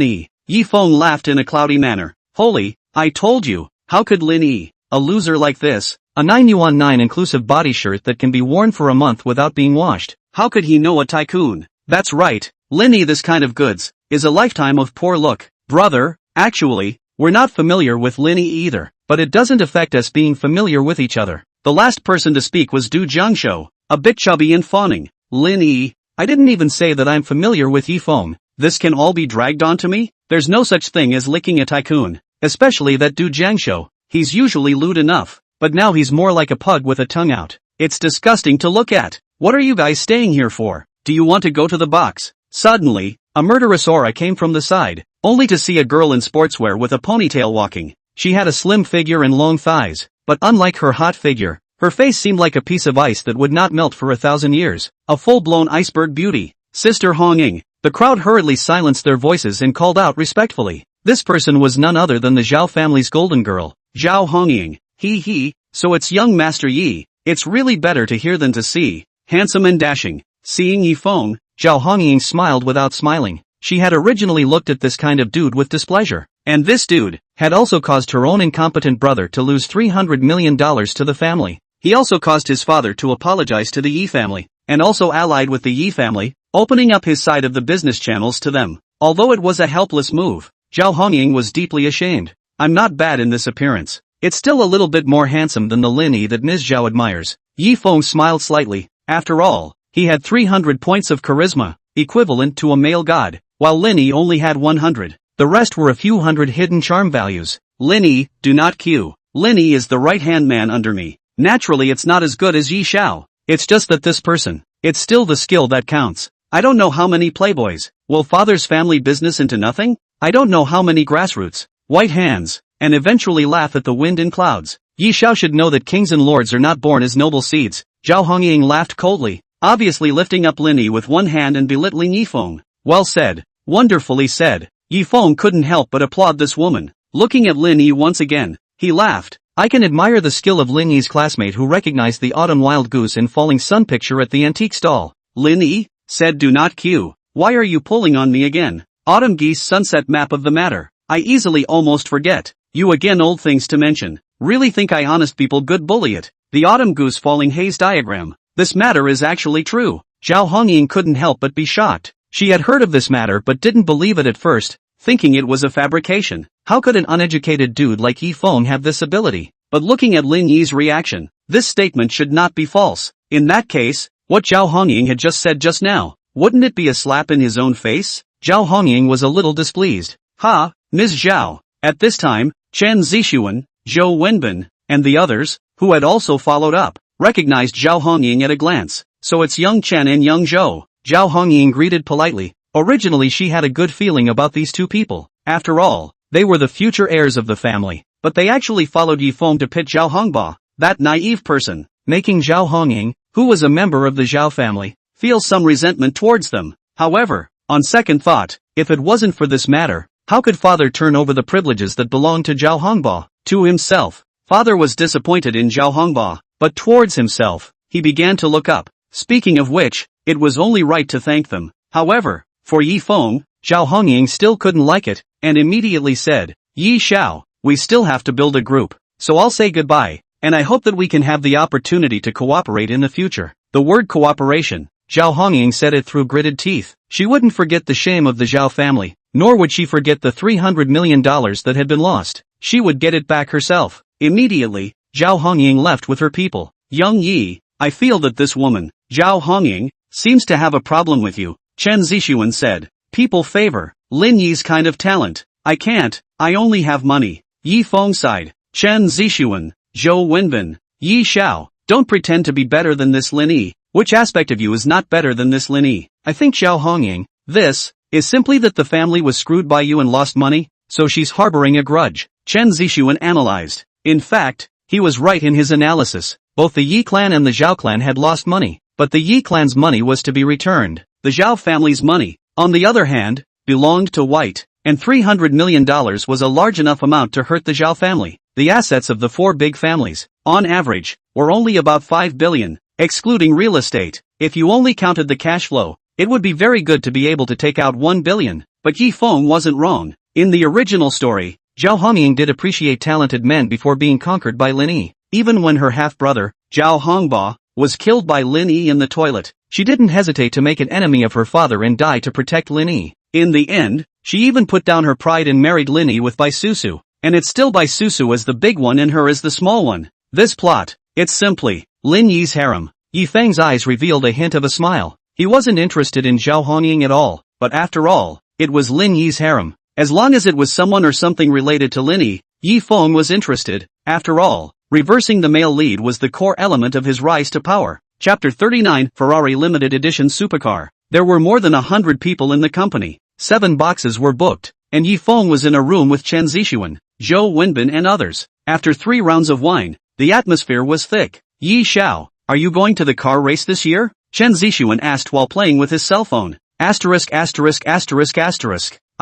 Yi. Yi Feng laughed in a cloudy manner. Holy, I told you, how could Lin Yi, a loser like this, a 9 yuan 9 inclusive body shirt that can be worn for a month without being washed, how could he know a tycoon? That's right, Lin Yi, this kind of goods, is a lifetime of poor look. Brother, actually, we're not familiar with Lin Yi either, but it doesn't affect us being familiar with each other. The last person to speak was Du Jiangshou, a bit chubby and fawning. Lin Yi, I didn't even say that I'm familiar with Yi Feng. This can all be dragged onto me? There's no such thing as licking a tycoon, especially that Du Jiangshou. He's usually lewd enough, but now he's more like a pug with a tongue out. It's disgusting to look at. What are you guys staying here for? Do you want to go to the box? Suddenly, a murderous aura came from the side, only to see a girl in sportswear with a ponytail walking. She had a slim figure and long thighs, but unlike her hot figure, her face seemed like a piece of ice that would not melt for 1,000 years. A full-blown iceberg beauty. Sister Hongying. The crowd hurriedly silenced their voices and called out respectfully. This person was none other than the Zhao family's golden girl, Zhao Hongying. He, so it's young Master Yi. It's really better to hear than to see. Handsome and dashing. Seeing Yi Feng, Zhao Hongying smiled without smiling. She had originally looked at this kind of dude with displeasure. And this dude had also caused her own incompetent brother to lose $300 million to the family. He also caused his father to apologize to the Yi family, and also allied with the Yi family, opening up his side of the business channels to them. Although it was a helpless move, Zhao Hongying was deeply ashamed. I'm not bad in this appearance. It's still a little bit more handsome than the Lin Yi that Ms. Zhao admires. Yi Feng smiled slightly. After all, he had 300 points of charisma, equivalent to a male god, while Lin Yi only had 100. The rest were a few hundred hidden charm values. Lin Yi, do not queue. Lin Yi is the right-hand man under me. Naturally it's not as good as Yi Xiao. It's just that this person, it's still the skill that counts. I don't know how many playboys will father's family business into nothing? I don't know how many grassroots, white hands, and eventually laugh at the wind and clouds. Yi Xiao should know that kings and lords are not born as noble seeds. Zhao Hongying laughed coldly, obviously lifting up Lin Yi with one hand and belittling Yi Feng. Well said. Wonderfully said. Yi Feng couldn't help but applaud this woman. Looking at Lin Yi once again, he laughed. I can admire the skill of Lin Yi's classmate who recognized the autumn wild goose and falling sun picture at the antique stall. Lin Yi said, do not queue. Why are you pulling on me again? Autumn geese sunset map of the matter. I easily almost forget. You again, old things to mention. Really think I honest people good bully it. The autumn goose falling haze diagram. This matter is actually true. Zhao Hongying couldn't help but be shocked. She had heard of this matter but didn't believe it at first, thinking it was a fabrication. How could an uneducated dude like Yi Feng have this ability? But looking at Lin Yi's reaction, this statement should not be false. In that case, what Zhao Hongying had just said just now, wouldn't it be a slap in his own face? Zhao Hongying was a little displeased. Ha, Ms. Zhao. At this time, Chen Zixuan, Zhou Wenbin, and the others, who had also followed up, recognized Zhao Hongying at a glance. So it's young Chen and young Zhou. Zhao Hongying greeted politely. Originally she had a good feeling about these two people. After all, they were the future heirs of the family. But they actually followed Yi Feng to pit Zhao Hongba, that naive person, making Zhao Hongying, who was a member of the Zhao family, feel some resentment towards them. However, on second thought, if it wasn't for this matter, how could father turn over the privileges that belonged to Zhao Hongba to himself? Father was disappointed in Zhao Hongba, but towards himself, he began to look up. Speaking of which, it was only right to thank them. However, for Yi Feng, Zhao Hongying still couldn't like it, and immediately said, Yi Xiao, we still have to build a group, so I'll say goodbye, and I hope that we can have the opportunity to cooperate in the future. The word cooperation, Zhao Hongying said it through gritted teeth. She wouldn't forget the shame of the Zhao family, nor would she forget the $300 million that had been lost. She would get it back herself. Immediately, Zhao Hongying left with her people. Young Yi, I feel that this woman, Zhao Hongying, seems to have a problem with you, Chen Zixuan said. People favor Lin Yi's kind of talent. I can't, I only have money. Yi Feng sighed. Chen Zixuan, Zhou Wenbin, Yi Xiao, don't pretend to be better than this Lin Yi. Which aspect of you is not better than this Lin Yi? I think Zhao Hongying, this, is simply that the family was screwed by you and lost money, so she's harboring a grudge. Chen Zixuan analyzed. In fact, he was right in his analysis. Both the Yi clan and the Zhao clan had lost money, but the Yi clan's money was to be returned. The Zhao family's money on the other hand, belonged to White, and $300 million was a large enough amount to hurt the Zhao family. The assets of the four big families, on average, were only about 5 billion, excluding real estate. If you only counted the cash flow, it would be very good to be able to take out 1 billion. But Yi Feng wasn't wrong. In the original story, Zhao Hongying did appreciate talented men before being conquered by Lin Yi. Even when her half-brother, Zhao Hongba, was killed by Lin Yi in the toilet, she didn't hesitate to make an enemy of her father and die to protect Lin Yi. In the end, she even put down her pride and married Lin Yi with Bai Susu. And it's still Bai Susu as the big one and her as the small one. This plot, it's simply Lin Yi's harem. Yi Feng's eyes revealed a hint of a smile. He wasn't interested in Zhao Hongying at all, but after all, it was Lin Yi's harem. As long as it was someone or something related to Lin Yi, Yi Feng was interested. After all, reversing the male lead was the core element of his rise to power. Chapter 39, Ferrari Limited Edition Supercar. There were more than 100 people in the company. 7 boxes were booked, and Yi Feng was in a room with Chen Zixuan, Zhou Wenbin and others. After 3 rounds of wine, the atmosphere was thick. Yi Xiao, are you going to the car race this year? Chen Zixuan asked while playing with his cell phone. I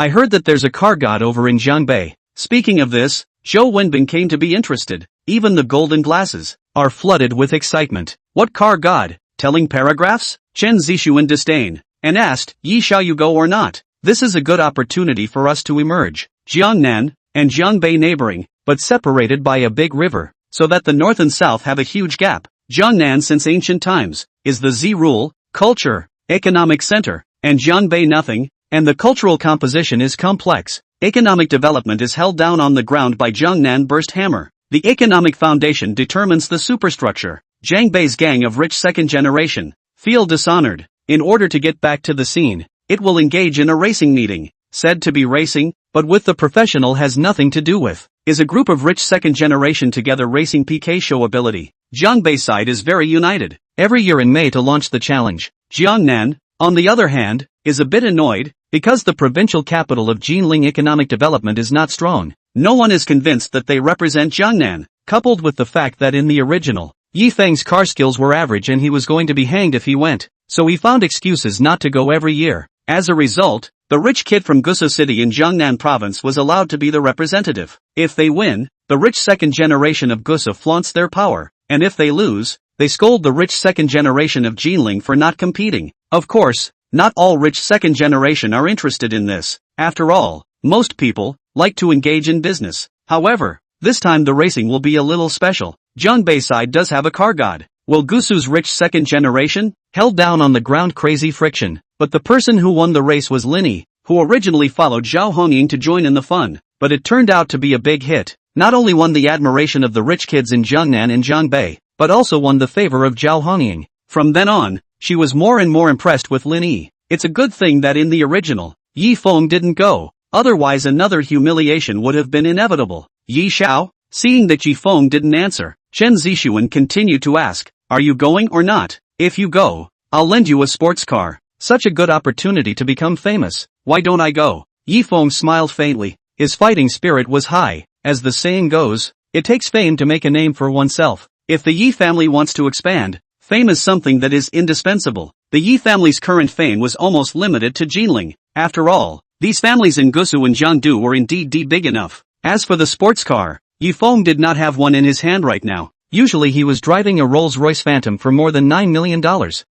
heard that there's a car god over in Jiangbei. Speaking of this, Zhou Wenbin came to be interested. Even the golden glasses are flooded with excitement. What car god? Telling paragraphs? Chen Zixuan disdained, and asked, Yi Xiao, you go or not? This is a good opportunity for us to emerge. Jiangnan and Jiangbei neighboring, but separated by a big river, so that the north and south have a huge gap. Jiangnan since ancient times is the Z rule, culture, economic center, and Jiangbei nothing, and the cultural composition is complex. Economic development is held down on the ground by Jiangnan burst hammer. The economic foundation determines the superstructure. Jiangbei's gang of rich second generation feel dishonored. In order to get back to the scene, it will engage in a racing meeting, said to be racing, but with the professional has nothing to do with, is a group of rich second generation together racing PK show ability. Jiangbei side is very united, every year in May to launch the challenge. Jiangnan, on the other hand, is a bit annoyed, because the provincial capital of Jinling economic development is not strong. No one is convinced that they represent Jiangnan, coupled with the fact that in the original, Yi Feng's car skills were average and he was going to be hanged if he went, so he found excuses not to go every year. As a result, the rich kid from Gusu City in Jiangnan province was allowed to be the representative. If they win, the rich second generation of Gusu flaunts their power, and if they lose, they scold the rich second generation of Jinling for not competing. Of course, not all rich second generation are interested in this. After all, most people like to engage in business. However, this time the racing will be a little special. Jiangbei side does have a car god. Will Gusu's rich second generation? Held down on the ground crazy friction. But the person who won the race was Lin Yi, who originally followed Zhao Hongying to join in the fun. But it turned out to be a big hit. Not only won the admiration of the rich kids in Jiangnan and Jiangbei, but also won the favor of Zhao Hongying. From then on, she was more and more impressed with Lin Yi. It's a good thing that in the original, Yi Feng didn't go. Otherwise another humiliation would have been inevitable. Yi Xiao? Seeing that Yi Feng didn't answer, Chen Zixuan continued to ask, are you going or not? If you go, I'll lend you a sports car. Such a good opportunity to become famous. Why don't I go? Yi Feng smiled faintly. His fighting spirit was high. As the saying goes, it takes fame to make a name for oneself. If the Yi family wants to expand, fame is something that is indispensable. The Yi family's current fame was almost limited to Jinling. After all, these families in Gusu and Jiangdu were indeed big enough. As for the sports car, Yi Feng did not have one in his hand right now. Usually he was driving a Rolls-Royce Phantom for more than $9 million.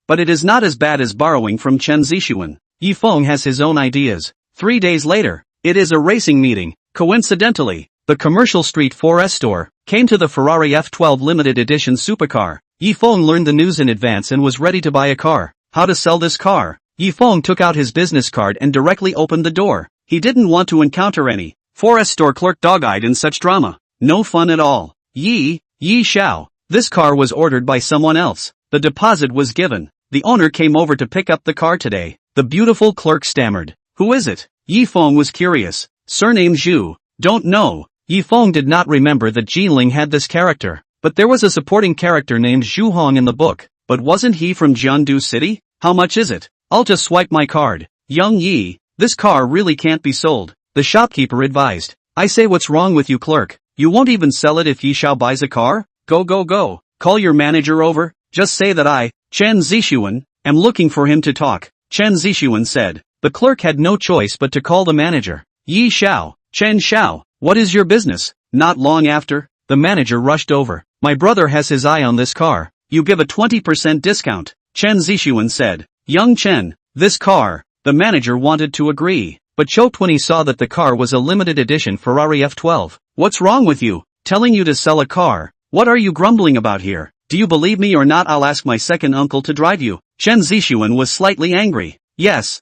But it is not as bad as borrowing from Chen Zixuan. Yi Feng has his own ideas. 3 days later, it is a racing meeting. Coincidentally, the Commercial Street 4S store came to the Ferrari F12 limited edition supercar. Yi Feng learned the news in advance and was ready to buy a car. How to sell this car? Yi Feng took out his business card and directly opened the door. He didn't want to encounter any 4S store clerk dog-eyed in such drama. No fun at all. Yi Xiao. This car was ordered by someone else. The deposit was given. The owner came over to pick up the car today. The beautiful clerk stammered. Who is it? Yi Feng was curious. Surname Zhu. Don't know. Yi Feng did not remember that Jinling had this character. But there was a supporting character named Zhu Hong in the book. But wasn't he from Jiangdu City? How much is it? I'll just swipe my card. Young Yi, this car really can't be sold. The shopkeeper advised. I say, what's wrong with you, clerk? You won't even sell it if Yi Xiao buys a car? Go. Call your manager over. Just say that I, Chen Zixuan, am looking for him to talk. Chen Zixuan said. The clerk had no choice but to call the manager. Yi Xiao, Chen Xiao, what is your business? Not long after, the manager rushed over. My brother has his eye on this car. You give a 20% discount, Chen Zixuan said. Young Chen, this car. The manager wanted to agree, but choked when he saw that the car was a limited edition Ferrari F12. What's wrong with you? Telling you to sell a car. What are you grumbling about here? Do you believe me or not? I'll ask my second uncle to drive you. Chen Zixuan was slightly angry. Yes.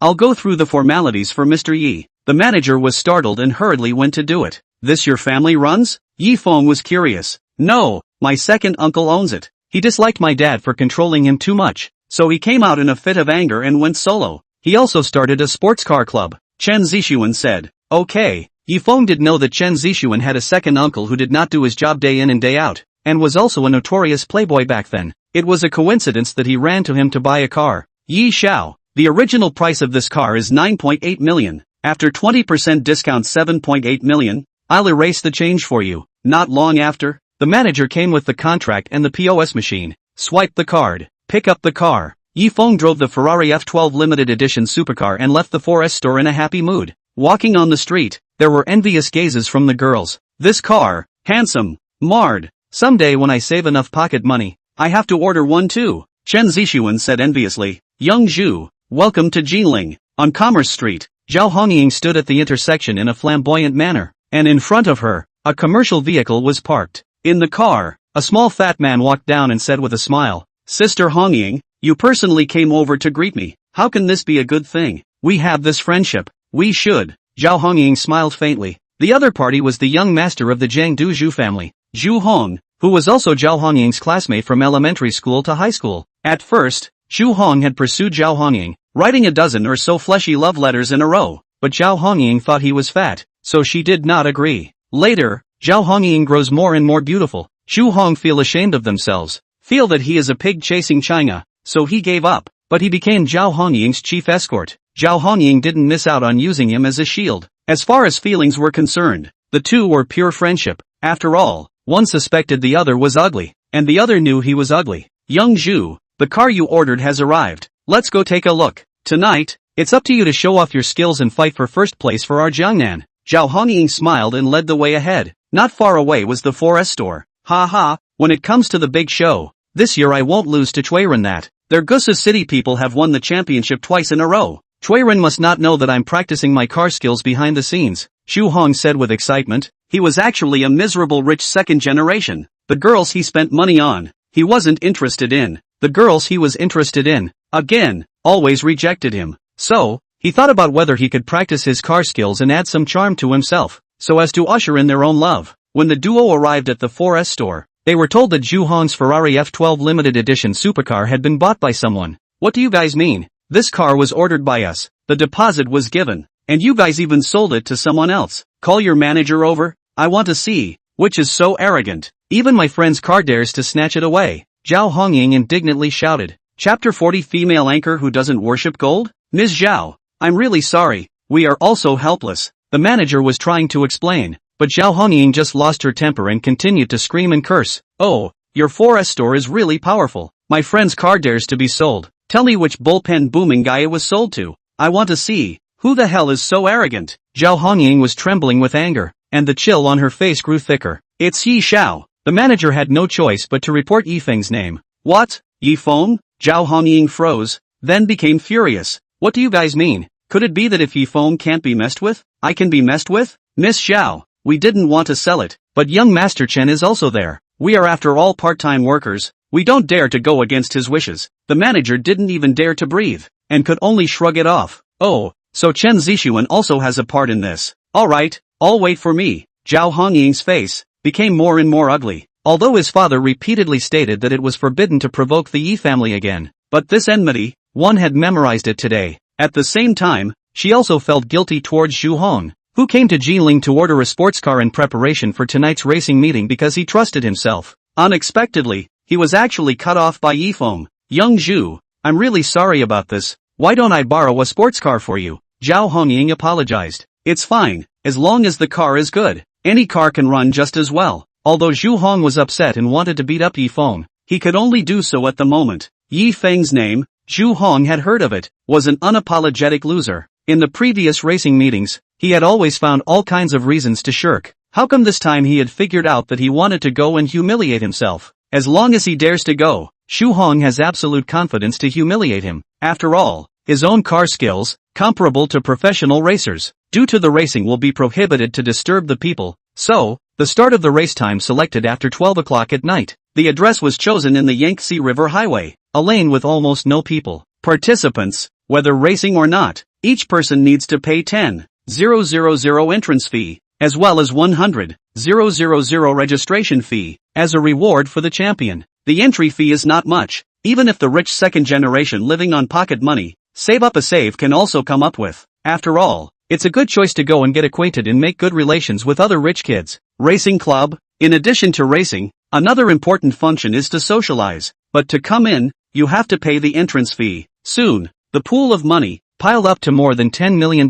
I'll go through the formalities for Mr. Yi. The manager was startled and hurriedly went to do it. This your family runs? Yi Feng was curious. No, my second uncle owns it. He disliked my dad for controlling him too much, so he came out in a fit of anger and went solo. He also started a sports car club, Chen Zixuan said. Okay. Yi Feng did know that Chen Zixuan had a second uncle who did not do his job day in and day out, and was also a notorious playboy back then. It was a coincidence that he ran to him to buy a car. Yi Xiao, the original price of this car is 9.8 million. After 20% discount 7.8 million. I'll erase the change for you. Not long after, the manager came with the contract and the POS machine. Swipe the card. Pick up the car. Yi Feng drove the Ferrari F12 limited edition supercar and left the 4S store in a happy mood. Walking on the street, there were envious gazes from the girls. This car, handsome, marred. Someday when I save enough pocket money, I have to order one too, Chen Zixuan said enviously. Young Zhu, welcome to Jinling. On Commerce Street, Zhao Hongying stood at the intersection in a flamboyant manner, and in front of her, a commercial vehicle was parked. In the car, a small fat man walked down and said with a smile, Sister Hongying, you personally came over to greet me. How can this be a good thing? We have this friendship. We should. Zhao Hongying smiled faintly. The other party was the young master of the Jiangdu Zhu family, Zhu Hong, who was also Zhao Hongying's classmate from elementary school to high school. At first, Zhu Hong had pursued Zhao Hongying, writing a dozen or so fleshy love letters in a row, but Zhao Hongying thought he was fat, so she did not agree. Later, Zhao Hongying grows more and more beautiful. Zhu Hong feel ashamed of themselves, feel that he is a pig chasing China, so he gave up, but he became Zhao Hongying's chief escort. Zhao Hongying didn't miss out on using him as a shield. As far as feelings were concerned, the two were pure friendship. After all, one suspected the other was ugly, and the other knew he was ugly. Young Zhu, the car you ordered has arrived. Let's go take a look. Tonight, it's up to you to show off your skills and fight for first place for our Jiangnan. Zhao Hongying smiled and led the way ahead. Not far away was the 4S store. Ha, when it comes to the big show, this year I won't lose to Chuiren that. Their Gusa City people have won the championship twice in a row. Chuiren must not know that I'm practicing my car skills behind the scenes, Zhu Hong said with excitement. He was actually a miserable rich second generation. The girls he spent money on, he wasn't interested in. The girls he was interested in, again, always rejected him. So, he thought about whether he could practice his car skills and add some charm to himself, so as to usher in their own love. When the duo arrived at the 4S store, they were told that Zhu Hong's Ferrari F12 limited edition supercar had been bought by someone. What do you guys mean? This car was ordered by us, the deposit was given, and you guys even sold it to someone else. Call your manager over, I want to see, which is so arrogant. Even my friend's car dares to snatch it away. Zhao Hongying indignantly shouted. Chapter 40 Female Anchor Who Doesn't Worship Gold? Ms. Zhao, I'm really sorry, we are also helpless. The manager was trying to explain, but Zhao Hongying just lost her temper and continued to scream and curse. Oh, your 4S store is really powerful. My friend's car dares to be sold. Tell me which bullpen booming guy it was sold to. I want to see. Who the hell is so arrogant? Zhao Hongying was trembling with anger, and the chill on her face grew thicker. It's Yi Xiao. The manager had no choice but to report Yi Feng's name. What? Yi Feng? Zhao Hongying froze, then became furious. What do you guys mean? Could it be that if Yi Feng can't be messed with, I can be messed with? Miss Xiao, we didn't want to sell it, but young Master Chen is also there. We are after all part-time workers. We don't dare to go against his wishes. The manager didn't even dare to breathe, and could only shrug it off. Oh, so Chen Zixuan also has a part in this. Alright, all wait for me. Zhao Hongying's face became more and more ugly, although his father repeatedly stated that it was forbidden to provoke the Yi family again. But this enmity, one had memorized it today. At the same time, she also felt guilty towards Zhu Hong, who came to Jinling to order a sports car in preparation for tonight's racing meeting because he trusted himself. Unexpectedly, he was actually cut off by Yi Feng. Young Zhu, I'm really sorry about this. Why don't I borrow a sports car for you? Zhao Hongying apologized. It's fine, as long as the car is good. Any car can run just as well. Although Zhu Hong was upset and wanted to beat up Yi Feng, he could only do so at the moment. Yi Feng's name, Zhu Hong had heard of it, was an unapologetic loser. In the previous racing meetings, he had always found all kinds of reasons to shirk. How come this time he had figured out that he wanted to go and humiliate himself? As long as he dares to go, Zhu Hong has absolute confidence to humiliate him. After all, his own car skills, comparable to professional racers, due to the racing will be prohibited to disturb the people. So, the start of the race time selected after 12 o'clock at night. The address was chosen in the Yangtze River Highway, a lane with almost no people. Participants, whether racing or not, each person needs to pay 10,000 entrance fee, as well as 100,000 registration fee, as a reward for the champion. The entry fee is not much, even if the rich second generation living on pocket money, save up a save can also come up with. After all, it's a good choice to go and get acquainted and make good relations with other rich kids. Racing club. In addition to racing, another important function is to socialize, but to come in, you have to pay the entrance fee. Soon, the pool of money piled up to more than $10 million.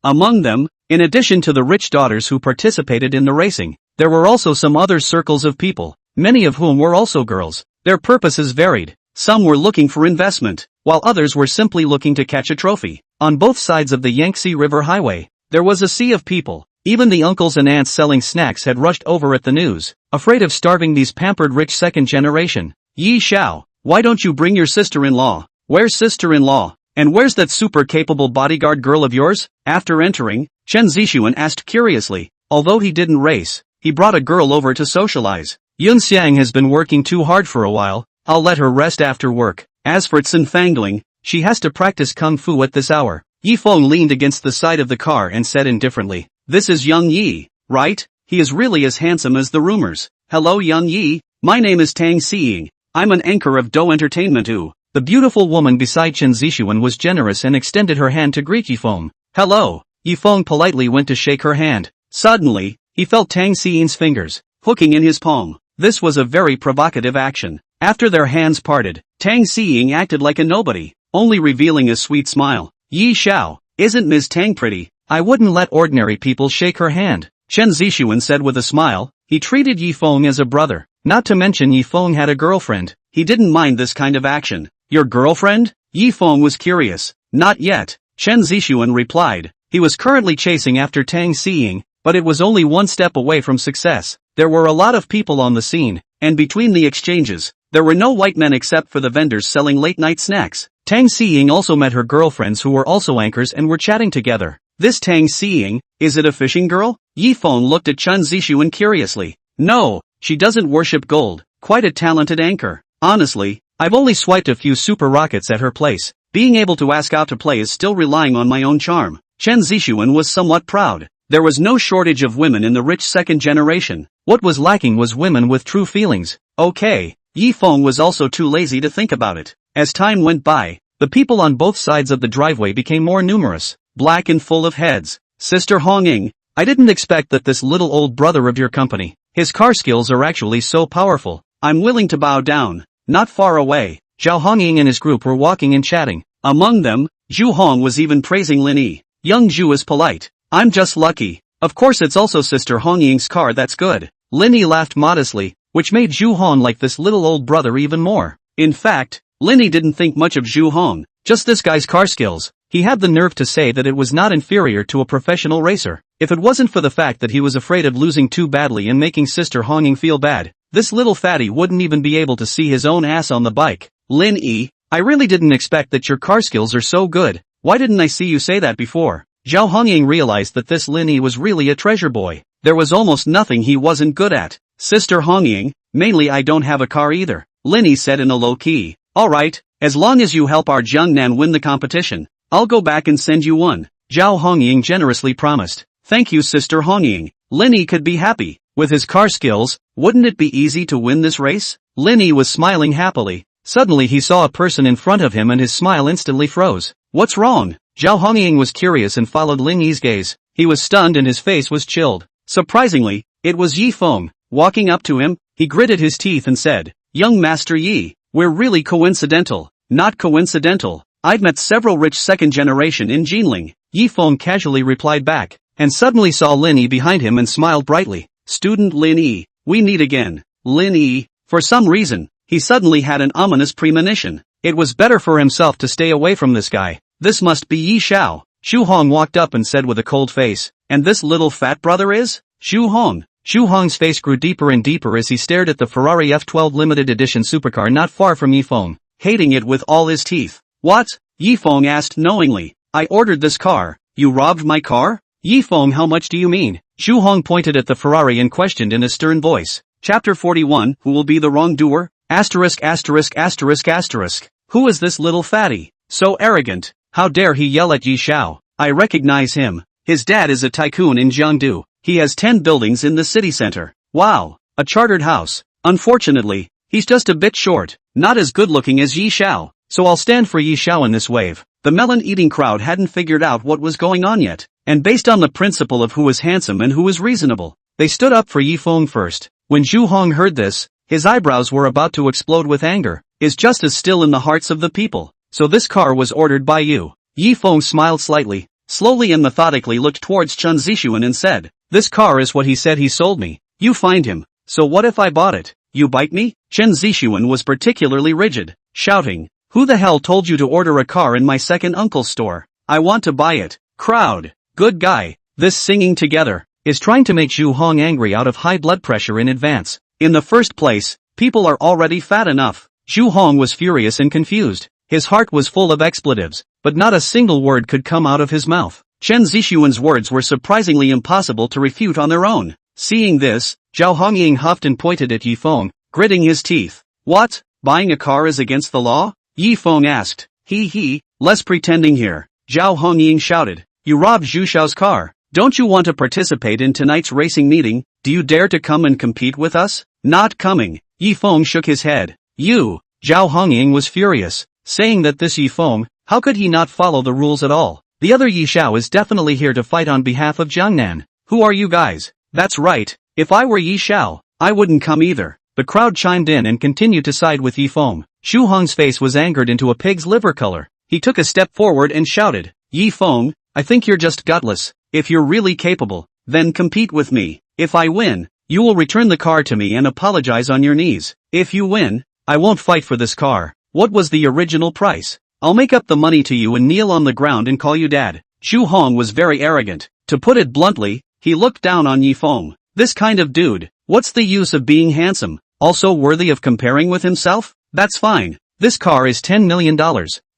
Among them, in addition to the rich daughters who participated in the racing, there were also some other circles of people, many of whom were also girls. Their purposes varied. Some were looking for investment, while others were simply looking to catch a trophy. On both sides of the Yangtze River Highway, there was a sea of people. Even the uncles and aunts selling snacks had rushed over at the news, afraid of starving these pampered rich second generation. Yi Xiao, why don't you bring your sister-in-law? Where's sister-in-law? And where's that super capable bodyguard girl of yours? After entering, Chen Zixuan asked curiously. Although he didn't race, he brought a girl over to socialize. Yun Xiang has been working too hard for a while, I'll let her rest after work. As for Tsin Fangling, she has to practice kung fu at this hour. Yi Feng leaned against the side of the car and said indifferently, this is Young Yi, right? He is really as handsome as the rumors. Hello Young Yi, my name is Tang Xiying, I'm an anchor of Do Entertainment. The beautiful woman beside Chen Zixuan was generous and extended her hand to greet Yi Feng. Hello. Yi Feng politely went to shake her hand. Suddenly, he felt Tang Xiying's fingers hooking in his palm. This was a very provocative action. After their hands parted, Tang Xiying acted like a nobody, only revealing a sweet smile. Yi Xiao, isn't Ms. Tang pretty? I wouldn't let ordinary people shake her hand, Chen Zixuan said with a smile. He treated Yi Feng as a brother. Not to mention Yi Feng had a girlfriend. He didn't mind this kind of action. Your girlfriend? Yi Feng was curious. Not yet, Chen Zixuan replied. He was currently chasing after Tang Xiying, but it was only one step away from success. There were a lot of people on the scene, and between the exchanges, there were no white men except for the vendors selling late-night snacks. Tang Xiying also met her girlfriends who were also anchors and were chatting together. This Tang Xiying, is it a fishing girl? Yi Feng looked at Chen Zixuan curiously. No, she doesn't worship gold. Quite a talented anchor. Honestly, I've only swiped a few super rockets at her place. Being able to ask out to play is still relying on my own charm. Chen Zixuan was somewhat proud. There was no shortage of women in the rich second generation. What was lacking was women with true feelings. Okay, Yi Feng was also too lazy to think about it. As time went by, the people on both sides of the driveway became more numerous, black and full of heads. Sister Hongying, I didn't expect that this little old brother of your company, his car skills are actually so powerful. I'm willing to bow down. Not far away, Zhao Hongying and his group were walking and chatting. Among them, Zhu Hong was even praising Lin Yi. Young Zhu is polite. I'm just lucky. Of course it's also Sister Hongying's car that's good. Lin Yi laughed modestly, which made Zhu Hong like this little old brother even more. In fact, Lin Yi didn't think much of Zhu Hong, just this guy's car skills. He had the nerve to say that it was not inferior to a professional racer. If it wasn't for the fact that he was afraid of losing too badly and making Sister Hongying feel bad, this little fatty wouldn't even be able to see his own ass on the bike. Lin Yi, I really didn't expect that your car skills are so good. Why didn't I see you say that before? Zhao Hongying realized that this Lin Yi was really a treasure boy. There was almost nothing he wasn't good at. Sister Hongying, mainly I don't have a car either, Lin Yi said in a low key. Alright, as long as you help our Jiangnan win the competition, I'll go back and send you one. Zhao Hongying generously promised. Thank you Sister Hongying. Lin Yi could be happy. With his car skills, wouldn't it be easy to win this race? Lin Yi was smiling happily. Suddenly he saw a person in front of him and his smile instantly froze. What's wrong? Zhao Hongying was curious and followed Lin Yi's gaze. He was stunned and his face was chilled. Surprisingly, it was Yi Feng. Walking up to him, he gritted his teeth and said, Young Master Yi, we're really coincidental. Not coincidental. I've met several rich second generation in Jinling. Yi Feng casually replied back, and suddenly saw Lin Yi behind him and smiled brightly. Student Lin Yi, we meet again. Lin Yi, for some reason, he suddenly had an ominous premonition. It was better for himself to stay away from this guy. This must be Yi Xiao. Xu Hong walked up and said with a cold face, "And this little fat brother is?" Xu Hong. Xu Hong's face grew deeper and deeper as he stared at the Ferrari F12 limited edition supercar not far from Yi Feng, hating it with all his teeth. "What?" Yi Feng asked knowingly. "I ordered this car. You robbed my car?" "Yi Feng, how much do you mean?" Xu Hong pointed at the Ferrari and questioned in a stern voice. Chapter 41, Who will be the wrongdoer? Asterisk asterisk asterisk asterisk. Who is this little fatty? So arrogant. How dare he yell at Yi Xiao? I recognize him. His dad is a tycoon in Jiangdu. He has 10 buildings in the city center. Wow. A chartered house. Unfortunately, he's just a bit short, not as good looking as Yi Xiao, so I'll stand for Yi Xiao in this wave. The melon-eating crowd hadn't figured out what was going on yet, and based on the principle of who is handsome and who is reasonable, they stood up for Yi Feng first. When Xu Hong heard this, his eyebrows were about to explode with anger. Is justice still in the hearts of the people? So this car was ordered by you. Yi Feng smiled slightly, slowly and methodically looked towards Chen Zixuan and said, "This car is what he said he sold me. You find him. So what if I bought it? You bite me?" Chen Zixuan was particularly rigid, shouting, "Who the hell told you to order a car in my second uncle's store? I want to buy it." Crowd. Good guy. This singing together is trying to make Xu Hong angry out of high blood pressure in advance. In the first place, people are already fat enough. Xu Hong was furious and confused. His heart was full of expletives, but not a single word could come out of his mouth. Chen Zixuan's words were surprisingly impossible to refute on their own. Seeing this, Zhao Hongying huffed and pointed at Yi Feng, gritting his teeth. "What? Buying a car is against the law?" Yi Feng asked. He, less pretending here. Zhao Hongying shouted. "You robbed Zhu Xiao's car. Don't you want to participate in tonight's racing meeting? Do you dare to come and compete with us?" "Not coming." Yi Feng shook his head. "You." Zhao Hongying was furious, saying that this Yi Feng, how could he not follow the rules at all? The other Yi Xiao is definitely here to fight on behalf of Jiangnan. Who are you guys? That's right. If I were Yi Xiao, I wouldn't come either. The crowd chimed in and continued to side with Yi Feng. Xu Hong's face was angered into a pig's liver color. He took a step forward and shouted, "Yi Feng, I think you're just gutless. If you're really capable, then compete with me. If I win, you will return the car to me and apologize on your knees. If you win, I won't fight for this car. What was the original price? I'll make up the money to you and kneel on the ground and call you dad." Xu Hong was very arrogant. To put it bluntly, he looked down on Yi Feng. This kind of dude, what's the use of being handsome? Also worthy of comparing with himself? That's fine. This car is $10 million.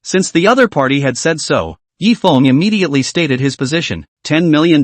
Since the other party had said so, Yi Feng immediately stated his position. $10 million?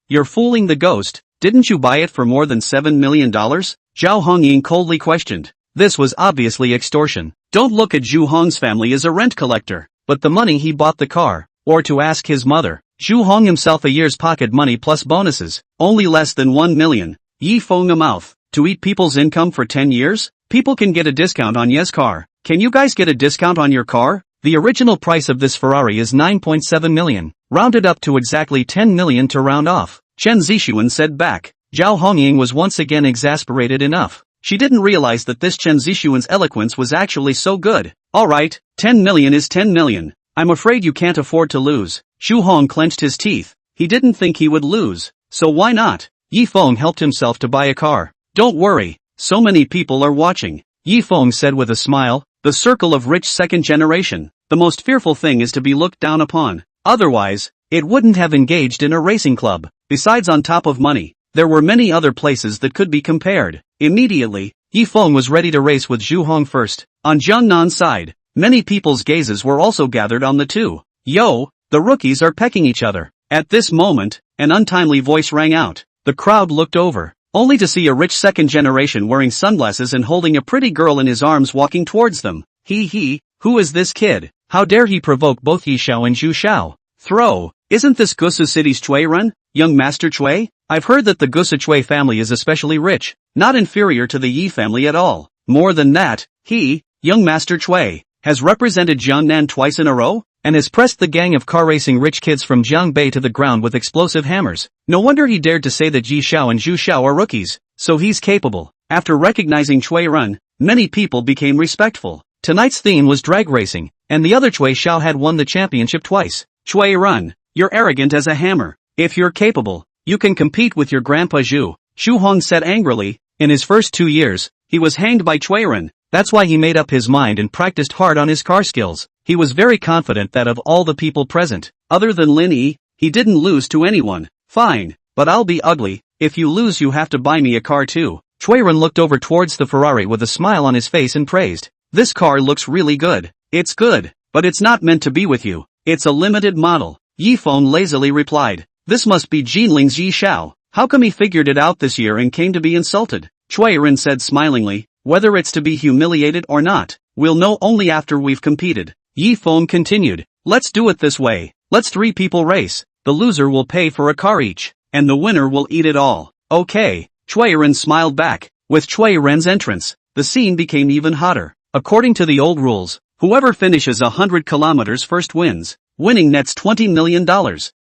You're fooling the ghost. Didn't you buy it for more than $7 million? Zhao Hongying coldly questioned. This was obviously extortion. Don't look at Xu Hong's family as a rent collector, but the money he bought the car, or to ask his mother. Xu Hong himself a year's pocket money plus bonuses, only less than 1 million. Yi Feng a mouth. To eat people's income for 10 years? People can get a discount on Ye's car. Can you guys get a discount on your car? The original price of this Ferrari is 9.7 million, rounded up to exactly 10 million to round off. Chen Zixuan said back. Zhao Hongying was once again exasperated enough. She didn't realize that this Chen Zixuan's eloquence was actually so good. Alright, 10 million is 10 million. I'm afraid you can't afford to lose. Xu Hong clenched his teeth. He didn't think he would lose. So why not? Yi Feng helped himself to buy a car. Don't worry. So many people are watching. Yi Feng said with a smile. The circle of rich second generation. The most fearful thing is to be looked down upon. Otherwise, it wouldn't have engaged in a racing club. Besides, on top of money, there were many other places that could be compared. Immediately, Yi Feng was ready to race with Xu Hong first. On Jiangnan's side, many people's gazes were also gathered on the two. Yo, the rookies are pecking each other. At this moment, an untimely voice rang out. The crowd looked over, only to see a rich second generation wearing sunglasses and holding a pretty girl in his arms walking towards them. Who is this kid? How dare he provoke both Yi Xiao and Zhu Xiao? Throw. Isn't this Gusu City's Chui Run, young Master Chui? I've heard that the Gusu Chui family is especially rich, not inferior to the Yi family at all. More than that, he, young Master Chui, has represented Jiangnan twice in a row, and has pressed the gang of car racing rich kids from Jiangbei to the ground with explosive hammers. No wonder he dared to say that Yi Xiao and Zhu Xiao are rookies. So he's capable. After recognizing Chui Run, many people became respectful. Tonight's theme was drag racing, and the other Chui Xiao had won the championship twice. Chui Run, you're arrogant as a hammer. If you're capable, you can compete with your grandpa Zhu. Xu Hong said angrily. In his first 2 years, he was hanged by Chui Run. That's why he made up his mind and practiced hard on his car skills. He was very confident that of all the people present, other than Lin Yi, he didn't lose to anyone. Fine, but I'll be ugly. If you lose you have to buy me a car too. Chuiren looked over towards the Ferrari with a smile on his face and praised. This car looks really good. It's good, but it's not meant to be with you. It's a limited model. Yi Feng lazily replied. This must be Jinling's Yi Xiao. How come he figured it out this year and came to be insulted? Chuiren said smilingly. Whether it's to be humiliated or not, we'll know only after we've competed. Yi Feng continued. Let's do it this way. Let's 3 people race. The loser will pay for a car each, and the winner will eat it all. Okay. Chuiren smiled back. With Chuiren's entrance, the scene became even hotter. According to the old rules, whoever finishes 100 kilometers first wins. Winning nets $20 million.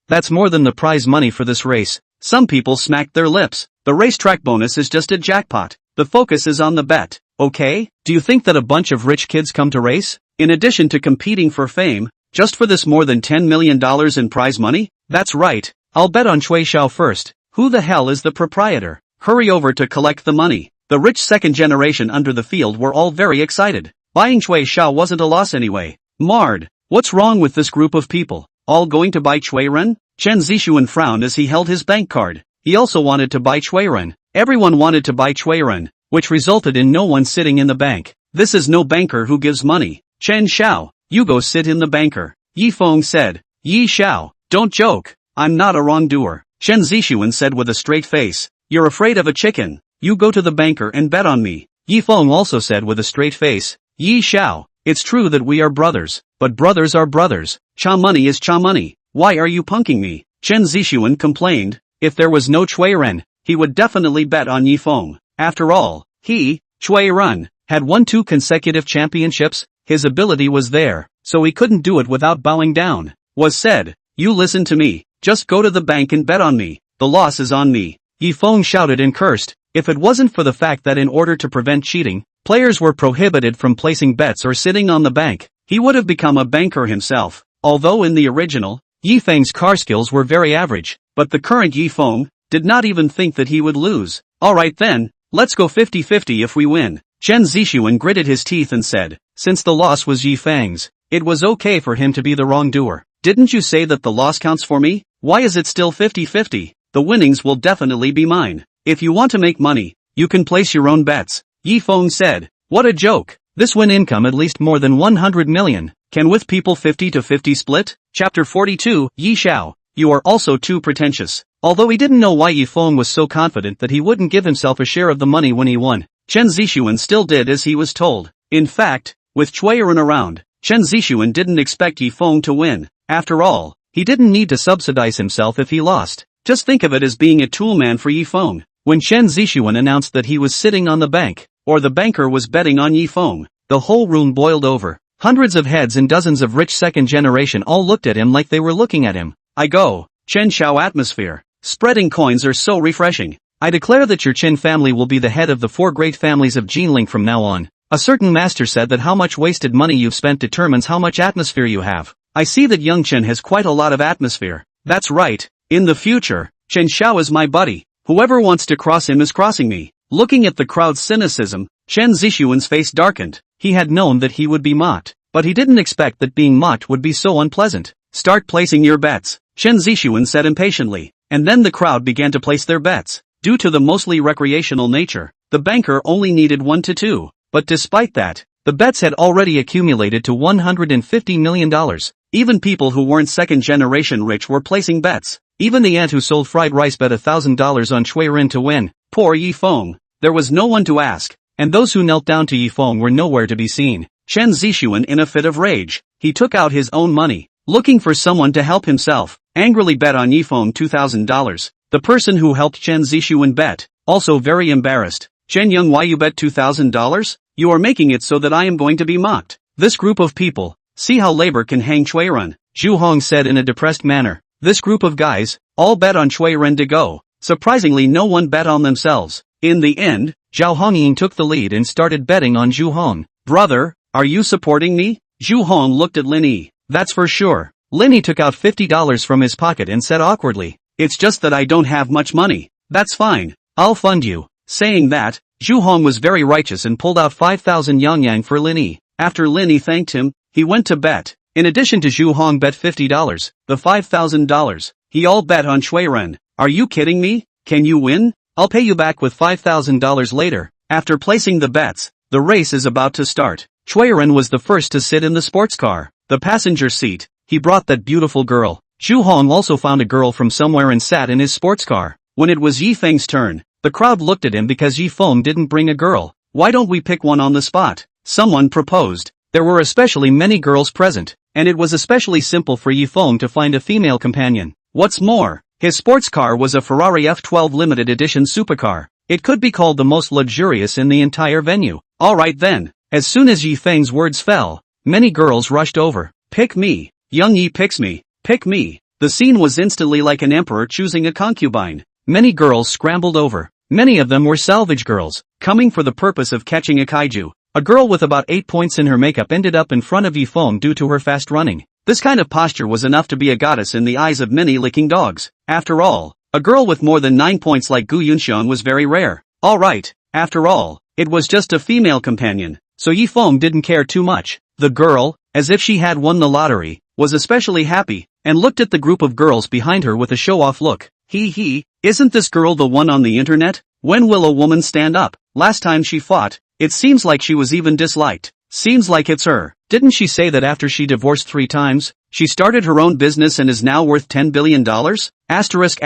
That's more than the prize money for this race. Some people smacked their lips. The racetrack bonus is just a jackpot. The focus is on the bet. Okay? Do you think that a bunch of rich kids come to race? In addition to competing for fame, just for this more than $10 million in prize money? That's right. I'll bet on Cui Xiao first. Who the hell is the proprietor? Hurry over to collect the money. The rich second generation under the field were all very excited. Buying Cui Xiao wasn't a loss anyway. Marred. What's wrong with this group of people? All going to buy Chuiren? Chen Zixuan frowned as he held his bank card. He also wanted to buy Chuiren. Everyone wanted to buy Chuiren, which resulted in no one sitting in the bank. This is no banker who gives money. Chen Xiao, you go sit in the banker. Yi Feng said. Yi Xiao, don't joke. I'm not a wrongdoer. Chen Zixuan said with a straight face. You're afraid of a chicken. You go to the banker and bet on me. Yi Feng also said with a straight face. Yi Xiao, it's true that we are brothers, but brothers are brothers. Cha money is cha money. Why are you punking me? Chen Zixuan complained. If there was no Chuiren, he would definitely bet on Yi Feng. After all, he, Chuiren, had won 2 consecutive championships. His ability was there, so he couldn't do it without bowing down. Was said. You listen to me. Just go to the bank and bet on me. The loss is on me. Yi Feng shouted and cursed. If it wasn't for the fact that in order to prevent cheating, players were prohibited from placing bets or sitting on the bank, he would have become a banker himself. Although in the original, Yi Feng's car skills were very average, but the current Yi Feng did not even think that he would lose. Alright then, let's go 50-50 if we win. Chen Zixuan gritted his teeth and said, since the loss was Yi Feng's, it was okay for him to be the wrongdoer. Didn't you say that the loss counts for me? Why is it still 50-50? The winnings will definitely be mine. If you want to make money, you can place your own bets. Yi Feng said. What a joke. This win income at least more than 100 million. Can with people 50-50 split? Chapter 42, Yi Xiao. You are also too pretentious. Although he didn't know why Yi Feng was so confident that he wouldn't give himself a share of the money when he won, Chen Zixuan still did as he was told. In fact, with Chuiren around, Chen Zixuan didn't expect Yi Feng to win. After all, he didn't need to subsidize himself if he lost. Just think of it as being a toolman for Yi Feng. When Chen Zixuan announced that he was sitting on the bank, or the banker was betting on Yi Feng, the whole room boiled over. Hundreds of heads and dozens of rich second generation all looked at him like they were looking at him. I go. Chen Xiao atmosphere. Spreading coins are so refreshing. I declare that your Chen family will be the head of the 4 great families of Jinling from now on. A certain master said that how much wasted money you've spent determines how much atmosphere you have. I see that young Chen has quite a lot of atmosphere. That's right. In the future, Chen Xiao is my buddy. Whoever wants to cross him is crossing me. Looking at the crowd's cynicism, Chen Zixuan's face darkened. He had known that he would be mocked, but he didn't expect that being mocked would be so unpleasant. Start placing your bets, Chen Zixuan said impatiently, and then the crowd began to place their bets. Due to the mostly recreational nature, the banker only needed 1 to 2, but despite that, the bets had already accumulated to $150 million. Even people who weren't second-generation rich were placing bets. Even the aunt who sold fried rice bet $1,000 on Chuiren to win. Poor Yi Feng. There was no one to ask, and those who knelt down to Yi Feng were nowhere to be seen. Chen Zixuan in a fit of rage. He took out his own money, looking for someone to help himself, angrily bet on Yi Feng $2,000. The person who helped Chen Zixuan bet, also very embarrassed. Chen Young, why you bet $2,000? You are making it so that I am going to be mocked. This group of people, see how labor can hang Chuiren, Zhu Hong said in a depressed manner. This group of guys, all bet on Chuiren to go. Surprisingly no one bet on themselves. In the end, Zhao Hongying took the lead and started betting on Zhu Hong. Brother, are you supporting me? Zhu Hong looked at Lin Yi. That's for sure. Lin Yi took out $50 from his pocket and said awkwardly, it's just that I don't have much money. That's fine. I'll fund you. Saying that, Zhu Hong was very righteous and pulled out 5,000 Yangyang for Lin Yi. After Lin Yi thanked him, he went to bet. In addition to Zhu Hong bet $50, the $5,000, he all bet on Ren. Are you kidding me? Can you win? I'll pay you back with $5,000 later. After placing the bets, the race is about to start. Ren was the first to sit in the sports car, the passenger seat. He brought that beautiful girl. Zhu Hong also found a girl from somewhere and sat in his sports car. When it was Yi Feng's turn, the crowd looked at him because Yi Feng didn't bring a girl. Why don't we pick one on the spot? Someone proposed. There were especially many girls present, and it was especially simple for Yi Feng to find a female companion. What's more, his sports car was a Ferrari F12 limited edition supercar. It could be called the most luxurious in the entire venue. Alright then, as soon as Yi Feng's words fell, many girls rushed over. Pick me. Young Yi picks me. Pick me. The scene was instantly like an emperor choosing a concubine. Many girls scrambled over. Many of them were salvage girls, coming for the purpose of catching a kaiju. A girl with about 8 points in her makeup ended up in front of Yi Feng due to her fast running. This kind of posture was enough to be a goddess in the eyes of many licking dogs. After all, a girl with more than 9 points like Gu Yunxian was very rare. Alright, after all, it was just a female companion, so Yi Feng didn't care too much. The girl, as if she had won the lottery, was especially happy, and looked at the group of girls behind her with a show-off look. Hee, isn't this girl the one on the internet? When will a woman stand up? Last time she fought, it seems like she was even disliked. Seems like it's her. Didn't she say that after she divorced 3 times, she started her own business and is now worth $10 billion? Asterisk.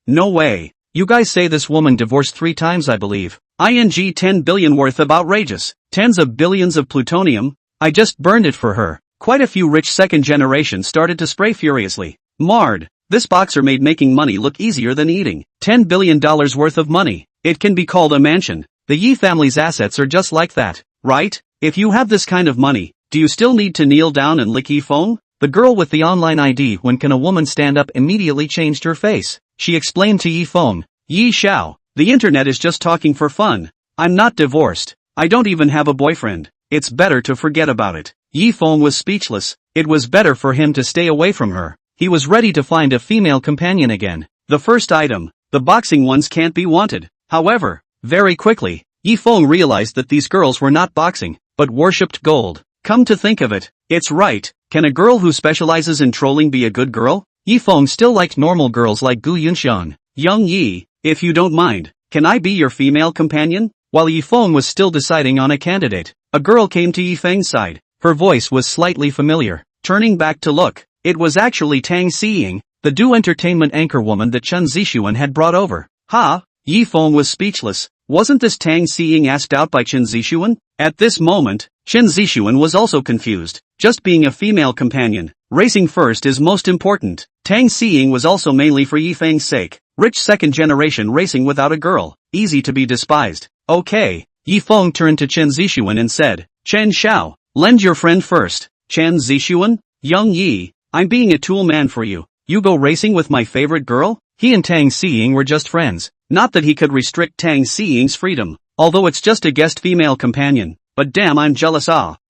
No way. You guys say this woman divorced 3 times I believe. ING 10 billion worth of outrageous. Tens of billions of plutonium. I just burned it for her. Quite a few rich second generation started to spray furiously. Marred. This boxer made making money look easier than eating. $10 billion worth of money. It can be called a mansion. The Yi family's assets are just like that, right? If you have this kind of money, do you still need to kneel down and lick Yi Feng? The girl with the online ID when can a woman stand up immediately changed her face. She explained to Yi Feng, Yi Xiao, the internet is just talking for fun. I'm not divorced. I don't even have a boyfriend. It's better to forget about it. Yi Feng was speechless. It was better for him to stay away from her. He was ready to find a female companion again. The first item, the boxing ones can't be wanted. However, very quickly, Yi Feng realized that these girls were not boxing, but worshipped gold. Come to think of it, it's right. Can a girl who specializes in trolling be a good girl? Yi Feng still liked normal girls like Gu Yunxian. Young Yi, if you don't mind, can I be your female companion? While Yi Feng was still deciding on a candidate, a girl came to Yi Feng's side. Her voice was slightly familiar. Turning back to look, it was actually Tang Xiying, the Do Entertainment anchor woman that Chen Zixuan had brought over. Ha! Yi Feng was speechless. Wasn't this Tang Xiying asked out by Chen Zixuan? At this moment, Chen Zixuan was also confused. Just being a female companion, racing first is most important. Tang Xiying was also mainly for Yi Feng's sake. Rich second generation racing without a girl, easy to be despised. Okay. Yi Feng turned to Chen Zixuan and said, Chen Xiao, lend your friend first. Chen Zixuan? Young Yi, I'm being a tool man for you. You go racing with my favorite girl? He and Tang Xiying were just friends. Not that he could restrict Tang Xiying's freedom, although it's just a guest female companion. But damn, I'm jealous.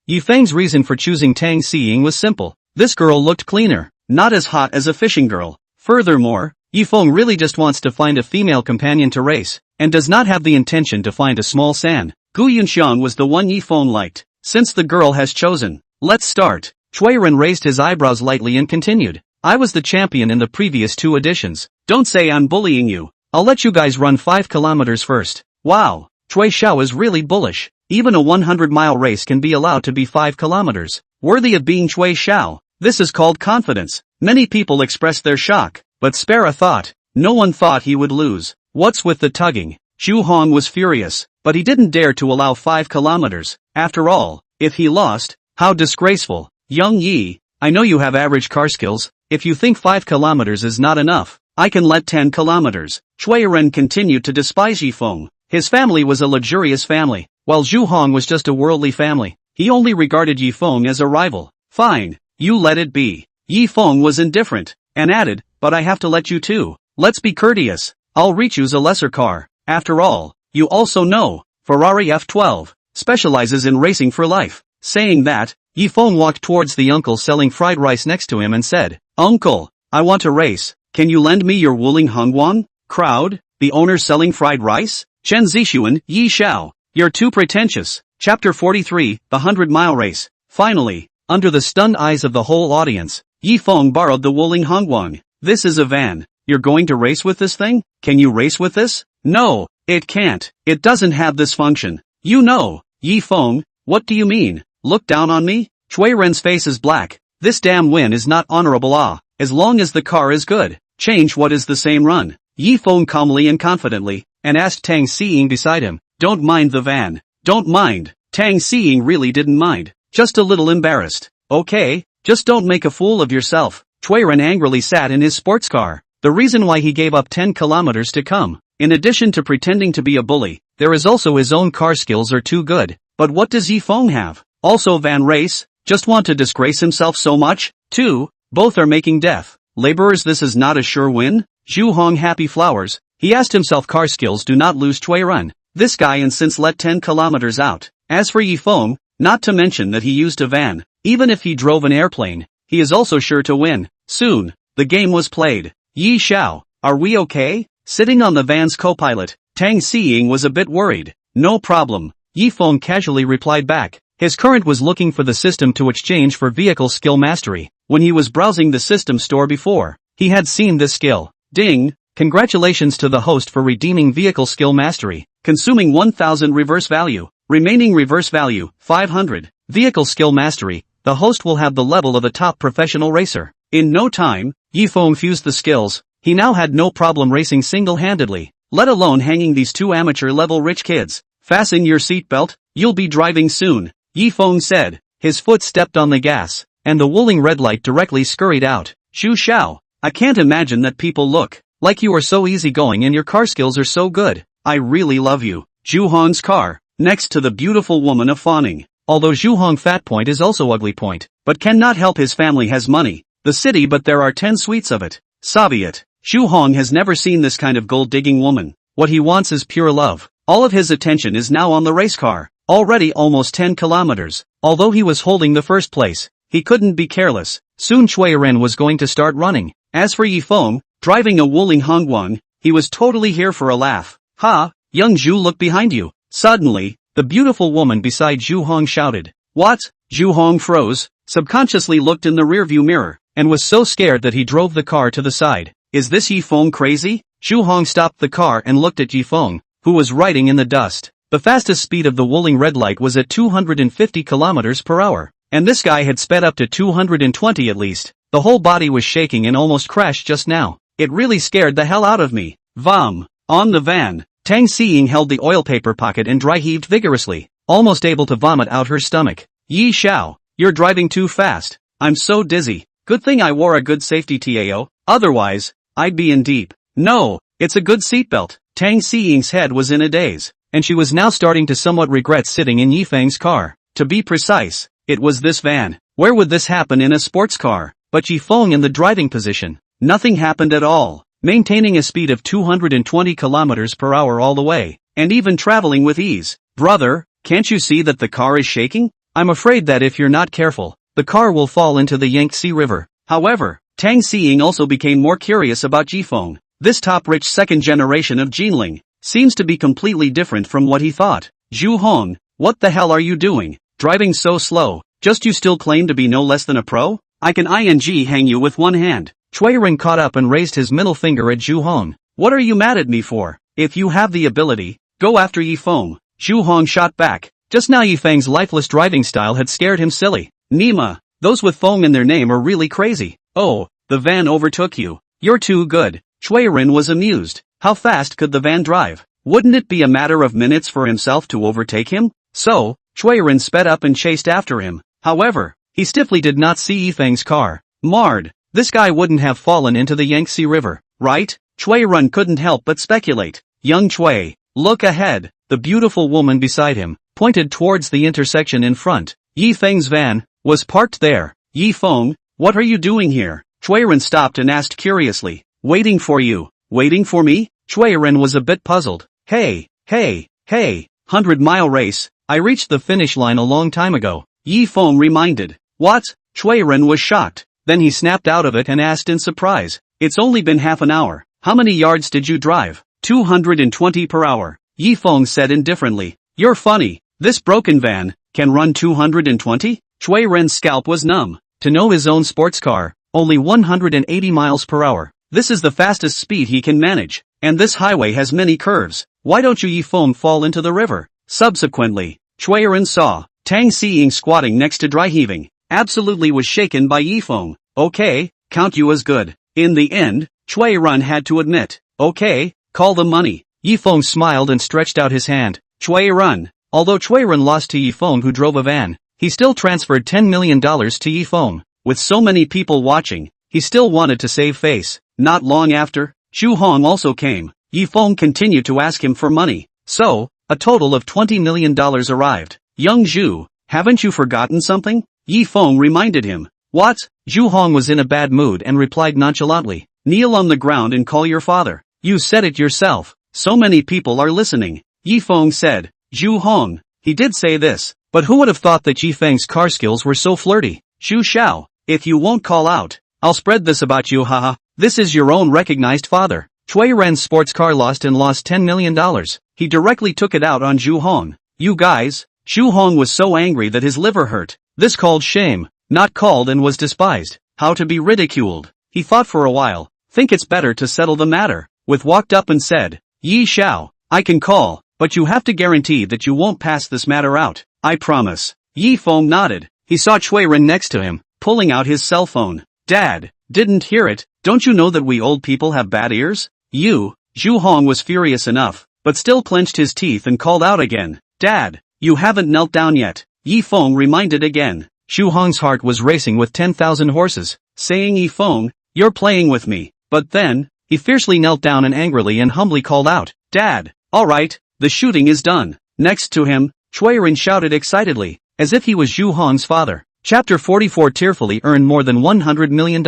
Yi Feng's reason for choosing Tang Xiying was simple. This girl looked cleaner, not as hot as a fishing girl. Furthermore, Yi Feng really just wants to find a female companion to race, and does not have the intention to find a small san. Gu Yunxian was the one Yi Feng liked. Since the girl has chosen, let's start. Ren raised his eyebrows lightly and continued. I was the champion in the previous 2 editions. Don't say I'm bullying you. I'll let you guys run 5 kilometers first. Wow, Cui Xiao is really bullish. Even a 100-mile race can be allowed to be 5 kilometers. Worthy of being Cui Xiao. This is called confidence. Many people expressed their shock, but spare a thought. No one thought he would lose. What's with the tugging? Zhu Hong was furious, but he didn't dare to allow 5 kilometers. After all, if he lost, how disgraceful. Young Yi, I know you have average car skills. If you think 5 kilometers is not enough, I can let 10 kilometers. Ren continued to despise Yi Feng. His family was a luxurious family, while Zhu Hong was just a worldly family. He only regarded Yi Feng as a rival. Fine, you let it be. Yi Feng was indifferent, and added, but I have to let you too. Let's be courteous. I'll rechoose a lesser car. After all, you also know, Ferrari F12 specializes in racing for life. Saying that, Yi Feng walked towards the uncle selling fried rice next to him and said, Uncle, I want to race. Can you lend me your Wuling Hongguan? Crowd, the owner selling fried rice? Chen Zixuan, Yi Xiao. You're too pretentious. Chapter 43, The 100-Mile Race. Finally, under the stunned eyes of the whole audience, Yi Feng borrowed the Wuling Hongguang. This is a van. You're going to race with this thing? Can you race with this? No, it can't. It doesn't have this function. You know. Yi Feng, what do you mean? Look down on me? Chui Ren's face is black. This damn win is not honorable as long as the car is good. Change what is the same run. Yi Feng calmly and confidently, and asked Tang Xiying beside him. Don't mind the van. Don't mind. Tang Xiying really didn't mind. Just a little embarrassed. Okay, just don't make a fool of yourself. Chui Ren angrily sat in his sports car. The reason why he gave up 10 kilometers to come. In addition to pretending to be a bully, there is also his own car skills are too good. But what does Yi Feng have? Also van race? Just want to disgrace himself so much? 2. Both are making death. Laborers, this is not a sure win? Zhu Hong happy flowers. He asked himself, car skills do not lose Chui Ren. This guy and since let 10 kilometers out. As for Yi Feng, not to mention that he used a van. Even if he drove an airplane, he is also sure to win. Soon, the game was played. Yi Xiao, are we okay? Sitting on the van's co-pilot, Tang Xiying was a bit worried. No problem. Yi Feng casually replied back. His current was looking for the system to exchange for vehicle skill mastery. When he was browsing the system store before, he had seen this skill. Ding! Congratulations to the host for redeeming vehicle skill mastery. Consuming 1000 reverse value. Remaining reverse value, 500. Vehicle skill mastery. The host will have the level of a top professional racer. In no time, Yi Feng fused the skills. He now had no problem racing single-handedly, let alone hanging these two amateur-level rich kids. Fasten your seatbelt, you'll be driving soon, Yi Feng said. His foot stepped on the gas, and the Wuling red light directly scurried out. Xu Xiao, I can't imagine that people look like you are so easygoing and your car skills are so good. I really love you. Zhu Hong's car, next to the beautiful woman of fawning. Although Zhu Hong Fat Point is also ugly point, but cannot help his family has money. The city, but there are 10 suites of it. Soviet. Zhu Hong has never seen this kind of gold-digging woman. What he wants is pure love. All of his attention is now on the race car. Already almost 10 kilometers. Although he was holding the first place, he couldn't be careless. Soon Chui Ren was going to start running. As for Yi Feng, driving a Wuling Hongguang, he was totally here for a laugh. Ha, young Zhu, look behind you. Suddenly, the beautiful woman beside Zhu Hong shouted. What? Zhu Hong froze, subconsciously looked in the rearview mirror, and was so scared that he drove the car to the side. Is this Yi Feng crazy? Zhu Hong stopped the car and looked at Yi Feng, who was riding in the dust. The fastest speed of the Wuling red light was at 250 kilometers per hour, and this guy had sped up to 220 at least. The whole body was shaking and almost crashed just now. It really scared the hell out of me. Vom. On the van, Tang Xiying held the oil paper pocket and dry heaved vigorously, almost able to vomit out her stomach. Yi Xiao, you're driving too fast. I'm so dizzy. Good thing I wore a good safety TAO, otherwise, I'd be in deep. No, it's a good seatbelt. Tang Xiying's head was in a daze, and she was now starting to somewhat regret sitting in Yi Feng's car. To be precise, it was this van. Where would this happen in a sports car? But Yi Feng in the driving position. Nothing happened at all, maintaining a speed of 220 kilometers per hour all the way, and even traveling with ease. Brother, can't you see that the car is shaking? I'm afraid that if you're not careful, the car will fall into the Yangtze River. However, Tang Xiying also became more curious about Yi Feng. This top-rich second generation of Jinling seems to be completely different from what he thought. Zhu Hong, what the hell are you doing? Driving so slow, just you still claim to be no less than a pro? I can hang you with one hand. Chui Ren caught up and raised his middle finger at Zhu Hong. What are you mad at me for? If you have the ability, go after Yi Feng. Zhu Hong shot back. Just now Yi Feng's lifeless driving style had scared him silly. Nima, those with Feng in their name are really crazy. Oh, the van overtook you. You're too good. Chui Ren was amused. How fast could the van drive? Wouldn't it be a matter of minutes for himself to overtake him? So, Chui Ren sped up and chased after him. However, he stiffly did not see Yi Feng's car. Marred. This guy wouldn't have fallen into the Yangtze River, right? Chui Ren couldn't help but speculate. Young Chui, look ahead. The beautiful woman beside him pointed towards the intersection in front. Yi Feng's van was parked there. Yi Feng, what are you doing here? Chui Ren stopped and asked curiously. Waiting for you. Waiting for me? Chui Ren was a bit puzzled. Hey, 100-mile race. I reached the finish line a long time ago. Yi Feng reminded. What? Chui Ren was shocked. Then he snapped out of it and asked in surprise. It's only been half an hour. How many yards did you drive? 220 per hour. Yi Feng said indifferently. You're funny. This broken van can run 220? Chui Ren's scalp was numb. To know his own sports car, only 180 miles per hour. This is the fastest speed he can manage. And this highway has many curves. Why don't you Yi Feng fall into the river? Subsequently, Chui Ren saw Tang Xiying squatting next to dry heaving. Absolutely was shaken by Yi Feng. Okay, count you as good. In the end, Chui Ren had to admit. Okay, call the money. Yi Feng smiled and stretched out his hand. Chui Ren. Although Chui Ren lost to Yi Feng who drove a van, he still transferred $10 million to Yi Feng. With so many people watching, he still wanted to save face. Not long after, Xu Hong also came. Yi Feng continued to ask him for money. So, a total of $20 million arrived. Young Zhu, haven't you forgotten something? Yi Feng reminded him. What? Zhu Hong was in a bad mood and replied nonchalantly. Kneel on the ground and call your father. You said it yourself. So many people are listening. Yi Feng said. Zhu Hong. He did say this. But who would have thought that Yi Feng's car skills were so flirty? Xu Xiao. If you won't call out, I'll spread this about you, haha. This is your own recognized father. Chui Ren's sports car lost $10 million. He directly took it out on Zhu Hong. You guys. Zhu Hong was so angry that his liver hurt. This called shame. Not called and was despised. How to be ridiculed. He thought for a while. Think it's better to settle the matter. With walked up and said. Yi Xiao. I can call, but you have to guarantee that you won't pass this matter out. I promise. Yi Feng nodded. He saw Chui Ren next to him, pulling out his cell phone. Dad, didn't hear it. Don't you know that we old people have bad ears? You. Zhu Hong was furious enough, but still clenched his teeth and called out again. Dad, you haven't knelt down yet. Yi Feng reminded again. Zhu Hong's heart was racing with 10,000 horses, saying Yi Feng, you're playing with me. But then, he fiercely knelt down and angrily and humbly called out. Dad, alright, the shooting is done. Next to him, Chui Ren shouted excitedly, as if he was Zhu Hong's father. Chapter 44 tearfully earned more than $100 million.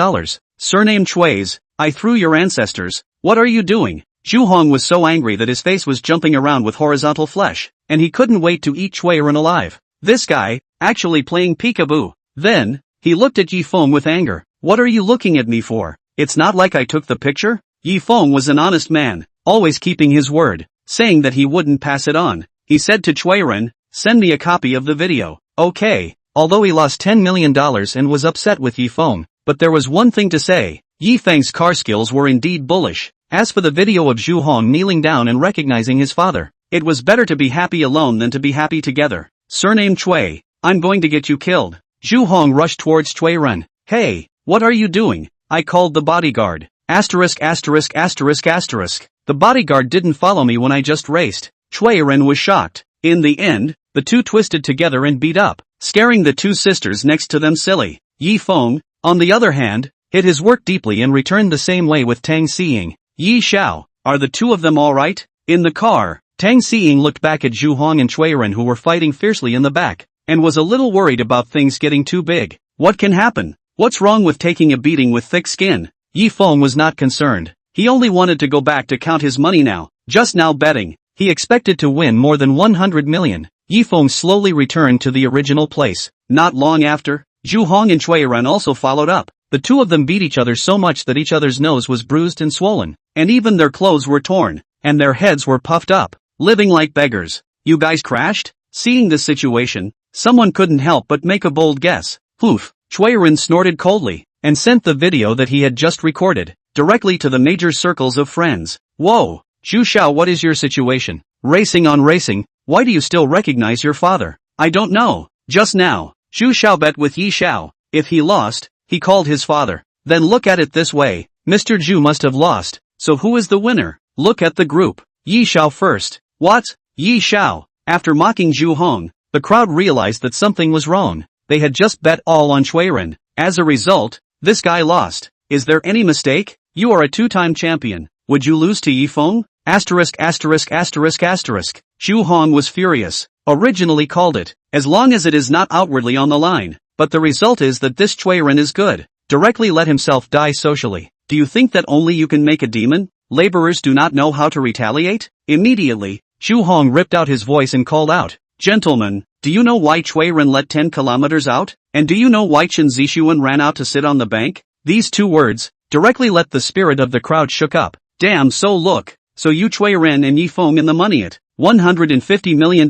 Surname Chui's, I threw your ancestors. What are you doing? Zhu Hong was so angry that his face was jumping around with horizontal flesh, and he couldn't wait to eat Chui Ren alive. This guy, actually playing peekaboo. Then, he looked at Yi Feng with anger. What are you looking at me for? It's not like I took the picture? Yi Feng was an honest man, always keeping his word, saying that he wouldn't pass it on. He said to Chui Ren, send me a copy of the video. Okay. Although he lost $10 million and was upset with Yi Feng, but there was one thing to say. Yi Feng's car skills were indeed bullish. As for the video of Zhu Hong kneeling down and recognizing his father, it was better to be happy alone than to be happy together. Surname Chui, I'm going to get you killed. Zhu Hong rushed towards Chui Ren. Hey, what are you doing? I called the bodyguard. Asterisk. The bodyguard didn't follow me when I just raced. Chui Ren was shocked. In the end, the two twisted together and beat up, scaring the two sisters next to them silly. Yi Feng, on the other hand, hid his work deeply and returned the same way with Tang Xiying. Yi Xiao, are the two of them alright? In the car, Tang Xiying looked back at Zhu Hong and Chui Ren who were fighting fiercely in the back, and was a little worried about things getting too big. What can happen? What's wrong with taking a beating with thick skin? Yi Feng was not concerned. He only wanted to go back to count his money now. Just now betting. He expected to win more than 100 million. Yi Feng slowly returned to the original place. Not long after, Zhu Hong and Chui Ren also followed up. The two of them beat each other so much that each other's nose was bruised and swollen, and even their clothes were torn, and their heads were puffed up, living like beggars. You guys crashed? Seeing this situation, someone couldn't help but make a bold guess. Poof. Chui Ren snorted coldly, and sent the video that he had just recorded, directly to the major circles of friends. Whoa, Zhu Xiao, what is your situation? Racing on racing, why do you still recognize your father? I don't know. Just now, Zhu Xiao bet with Yi Xiao. If he lost, he called his father. Then look at it this way, Mr. Zhu must have lost, so who is the winner? Look at the group. Yi Xiao first. What? Yi Xiao. After mocking Zhu Hong, the crowd realized that something was wrong. They had just bet all on Chui Ren. As a result, this guy lost. Is there any mistake? You are a two-time champion. Would you lose to Yi Feng? Asterisk. Zhu Hong was furious. Originally called it, as long as it is not outwardly on the line. But the result is that this Chui Ren is good. Directly let himself die socially. Do you think that only you can make a demon? Laborers do not know how to retaliate? Immediately, Zhu Hong ripped out his voice and called out. Gentlemen, do you know why Chui Ren let 10 kilometers out? And do you know why Chen Zixuan ran out to sit on the bank? These two words, directly let the spirit of the crowd shook up. Damn, so look. So you Chui Ren and Yi Feng in the money it. $150 million,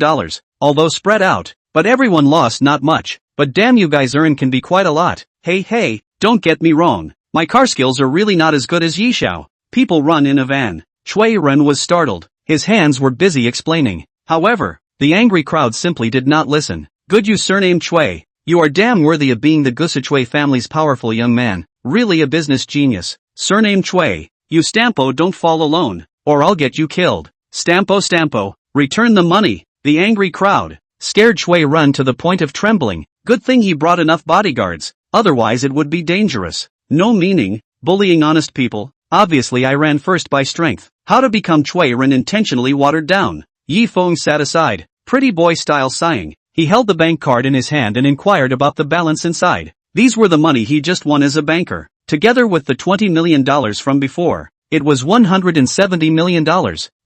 although spread out, but everyone lost not much, but damn you guys earn can be quite a lot. Hey, don't get me wrong, my car skills are really not as good as Yi Xiao. People run in a van. Chui Ren was startled, his hands were busy explaining. However, the angry crowd simply did not listen. Good you surname Chui, you are damn worthy of being the Gusachui family's powerful young man, really a business genius. Surname Chui, you Stampo don't fall alone, or I'll get you killed. Stampo, return the money. The angry crowd, scared Chui Ren to the point of trembling. Good thing he brought enough bodyguards, otherwise it would be dangerous. No meaning, bullying honest people. Obviously I ran first by strength. How to become Chui Ren intentionally watered down. Yi Feng sat aside, pretty boy style sighing. He held the bank card in his hand and inquired about the balance inside. These were the money he just won as a banker, together with the $20 million from before. It was $170 million,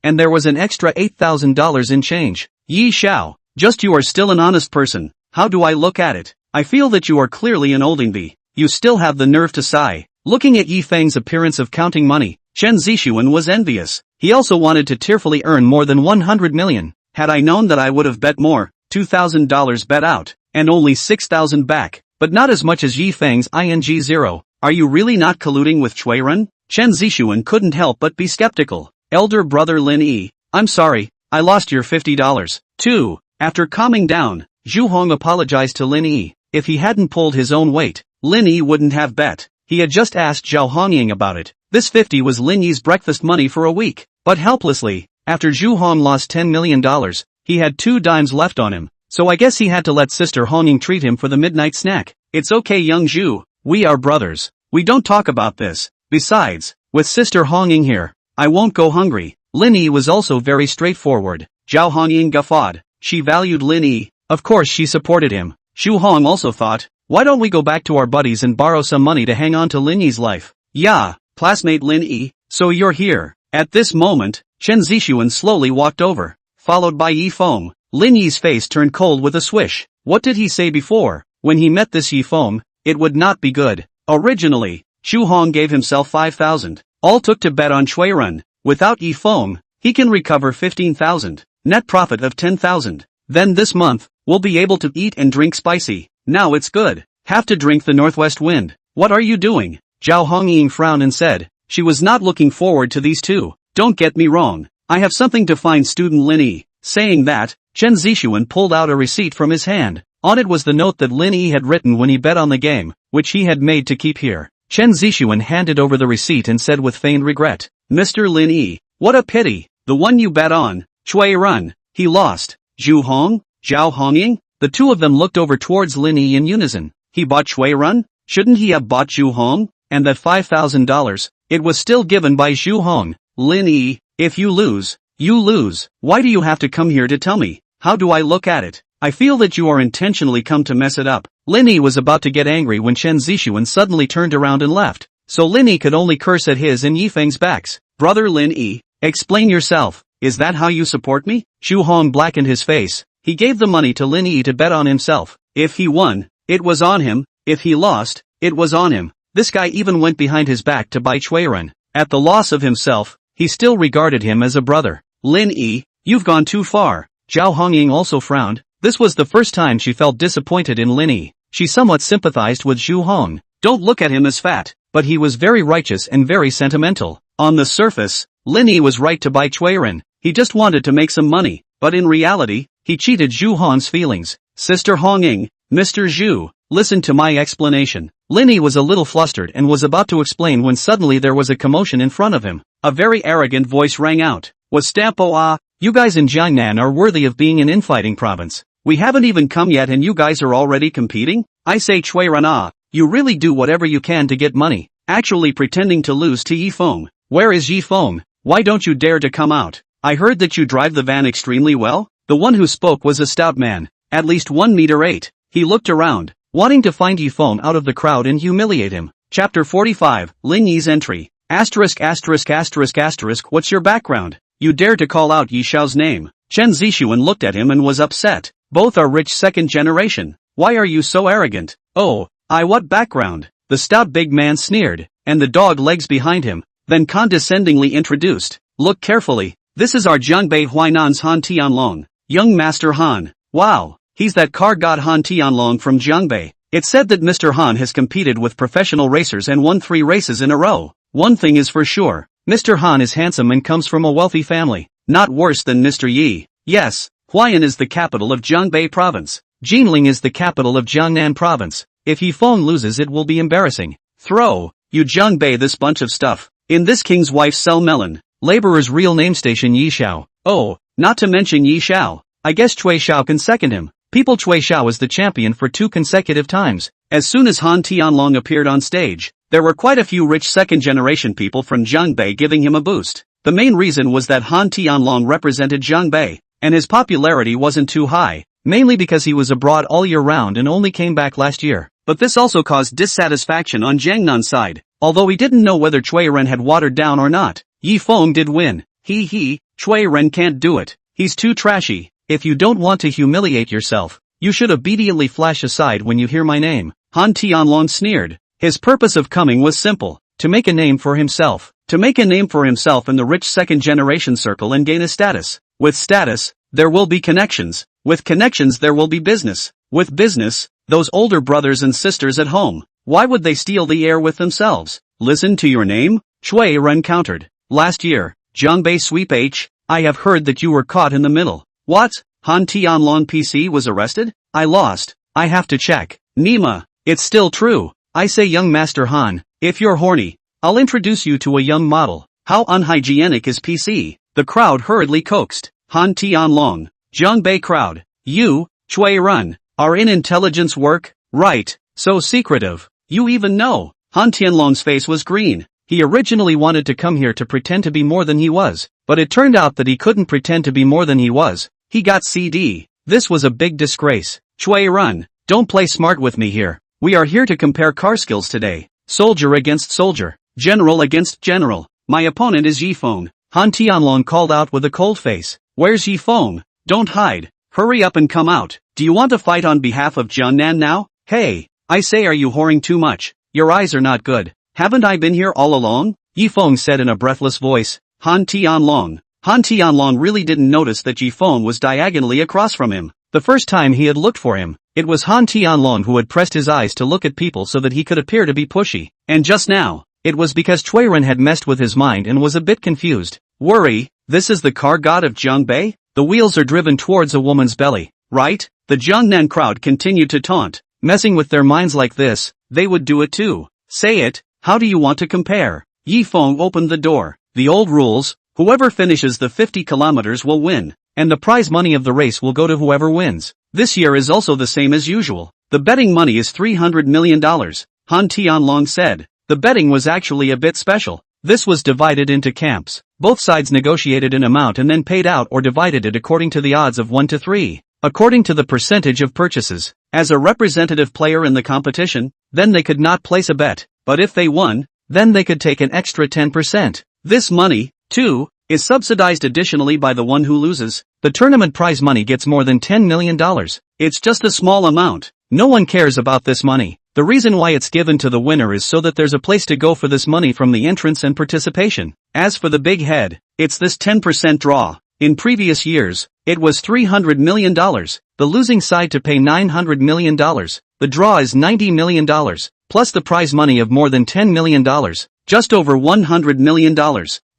and there was an extra $8,000 in change. Yi Xiao, just you are still an honest person. How do I look at it? I feel that you are clearly an oldingby. You still have the nerve to sigh. Looking at Yi Feng's appearance of counting money, Chen Zixuan was envious. He also wanted to tearfully earn more than 100 million. Had I known that I would have bet more. $2,000 bet out, and only 6,000 back, but not as much as Yi Feng's ing0. Are you really not colluding with Chui Ren? Chen Zixuan couldn't help but be skeptical. Elder brother Lin Yi, I'm sorry, I lost your $50. Too. After calming down, Zhu Hong apologized to Lin Yi. If he hadn't pulled his own weight, Lin Yi wouldn't have bet. He had just asked Zhao Hongying about it. This 50 was Lin Yi's breakfast money for a week. But helplessly, after Zhu Hong lost $10 million, he had 2 dimes left on him, so I guess he had to let Sister Hongying treat him for the midnight snack. It's okay young Zhu, we are brothers. We don't talk about this. Besides, with Sister Hongying here, I won't go hungry. Lin Yi was also very straightforward. Zhao Hongying guffawed. She valued Lin Yi. Of course she supported him. Zhu Hong also thought, why don't we go back to our buddies and borrow some money to hang on to Lin Yi's life? Yeah, classmate Lin Yi, so you're here. At this moment, Chen Zixuan slowly walked over, followed by Yi Feng. Lin Yi's face turned cold with a swish. What did he say before? When he met this Yi Feng, it would not be good. Originally, Zhu Hong gave himself 5,000. All took to bet on Chui Ren. Without Yi Feng, he can recover 15,000. Net profit of 10,000. Then this month, we'll be able to eat and drink spicy. Now it's good. Have to drink the northwest wind. What are you doing? Zhao Hongying frowned and said, she was not looking forward to these two. Don't get me wrong. I have something to find student Lin Yi. Saying that, Chen Zixuan pulled out a receipt from his hand. On it was the note that Lin Yi had written when he bet on the game, which he had made to keep here. Chen Zixuan handed over the receipt and said with feigned regret, Mr. Lin Yi, what a pity. The one you bet on, Chui Ren, he lost. Zhu Hong? Zhao Hongying? The two of them looked over towards Lin Yi in unison. He bought Chui Ren? Shouldn't he have bought Zhu Hong? And that $5,000, it was still given by Zhu Hong. Lin Yi, if you lose, you lose. Why do you have to come here to tell me? How do I look at it? I feel that you are intentionally come to mess it up. Lin Yi was about to get angry when Chen Zixuan suddenly turned around and left. So Lin Yi could only curse at his and Yi Feng's backs. Brother Lin Yi, explain yourself. Is that how you support me? Zhu Hong blackened his face. He gave the money to Lin Yi to bet on himself. If he won, it was on him. If he lost, it was on him. This guy even went behind his back to buy Chui Ren. At the loss of himself, he still regarded him as a brother. Lin Yi, you've gone too far. Zhao Hongying also frowned. This was the first time she felt disappointed in Lin Yi. She somewhat sympathized with Zhu Hong. Don't look at him as fat, but he was very righteous and very sentimental. On the surface, Lin Yi was right to buy Chui Ren. He just wanted to make some money, but in reality, he cheated Zhu Hong's feelings. Sister Hongying, Mr. Zhu, listen to my explanation. Lin Yi was a little flustered and was about to explain when suddenly there was a commotion in front of him. A very arrogant voice rang out. Was Stampo you guys in Jiangnan are worthy of being an infighting province. We haven't even come yet and you guys are already competing? I say Chui Ren you really do whatever you can to get money, actually pretending to lose to Yi Feng. Where is Yi Feng? Why don't you dare to come out? I heard that you drive the van extremely well. The one who spoke was a stout man, at least 1 meter 8. He looked around, wanting to find Yi Feng out of the crowd and humiliate him. Chapter 45, Lin Yi's entry. Asterisk. What's your background? You dare to call out Yi Xiao's name. Chen Zixuan looked at him and was upset. Both are rich second generation. Why are you so arrogant? Oh, what background? The stout big man sneered, and the dog legs behind him, then condescendingly introduced. Look carefully. This is our Jiangbei Huainan's Han Tianlong, young Master Han. Wow, he's that car god Han Tianlong from Jiangbei. It's said that Mr. Han has competed with professional racers and won 3 races in a row. One thing is for sure, Mr. Han is handsome and comes from a wealthy family. Not worse than Mr. Yi. Yes, Huaiyan is the capital of Jiangbei province. Jinling is the capital of Jiangnan province. If Yi Feng loses it will be embarrassing. Throw, you Jiangbei this bunch of stuff. In this king's wife sell melon. Laborer's real name station Yi Xiao. Oh, not to mention Yi Xiao. I guess Cui Xiao can second him. People Cui Xiao is the champion for 2 consecutive times. As soon as Han Tianlong appeared on stage, there were quite a few rich second-generation people from Jiangbei giving him a boost. The main reason was that Han Tianlong represented Jiangbei, and his popularity wasn't too high, mainly because he was abroad all year round and only came back last year. But this also caused dissatisfaction on Jiangnan's side. Although he didn't know whether Cui Ren had watered down or not, Yi Feng did win. Cui Ren can't do it. He's too trashy. If you don't want to humiliate yourself, you should obediently flash aside when you hear my name. Han Tianlong sneered. His purpose of coming was simple, to make a name for himself. To make a name for himself in the rich second-generation circle and gain a status. With status, there will be connections. With connections there will be business. With business, those older brothers and sisters at home. Why would they steal the heir with themselves? Listen to your name? Cui Ren countered. Last year, Jiangbei Sweep H, I have heard that you were caught in the middle. What? Han Tianlong PC was arrested? I lost. I have to check. Nima, it's still true. I say young Master Han, if you're horny, I'll introduce you to a young model. How unhygienic is PC? The crowd hurriedly coaxed. Han Tianlong, Jiangbei crowd. You, Cui Ren, are in intelligence work? Right, so secretive. You even know. Han Tianlong's face was green. He originally wanted to come here to pretend to be more than he was, but it turned out that he couldn't pretend to be more than he was. He got CD. This was a big disgrace. Cui Ren, don't play smart with me here. We are here to compare car skills today. Soldier against soldier. General against general. My opponent is Yi Feng. Han Tianlong called out with a cold face. Where's Yi Feng? Don't hide. Hurry up and come out. Do you want to fight on behalf of Jiangnan now? Hey, I say, are you whoring too much? Your eyes are not good. Haven't I been here all along? Yi Feng said in a breathless voice. Han Tianlong. Han Tianlong really didn't notice that Yi Feng was diagonally across from him. The first time he had looked for him, it was Han Tianlong who had pressed his eyes to look at people so that he could appear to be pushy. And just now, it was because Cui Ren had messed with his mind and was a bit confused. Worry, this is the car god of Jiangbei? The wheels are driven towards a woman's belly, right? The Jiangnan crowd continued to taunt. Messing with their minds like this, they would do it too. Say it, how do you want to compare? Yi Feng opened the door. The old rules, whoever finishes the 50 kilometers will win, and the prize money of the race will go to whoever wins. This year is also the same as usual. The betting money is $300 million, Han Tianlong said. The betting was actually a bit special. This was divided into camps. Both sides negotiated an amount and then paid out or divided it according to the odds of 1 to 3. According to the percentage of purchases. As a representative player in the competition, then they could not place a bet, but if they won, then they could take an extra 10%. This money, too, is subsidized additionally by the one who loses. The tournament prize money gets more than $10 million. It's just a small amount. No one cares about this money. The reason why it's given to the winner is so that there's a place to go for this money from the entrance and participation. As for the big head, it's this 10% draw. In previous years, it was $300 million. The losing side to pay $900 million. The draw is $90 million, plus the prize money of more than $10 million. Just over $100 million.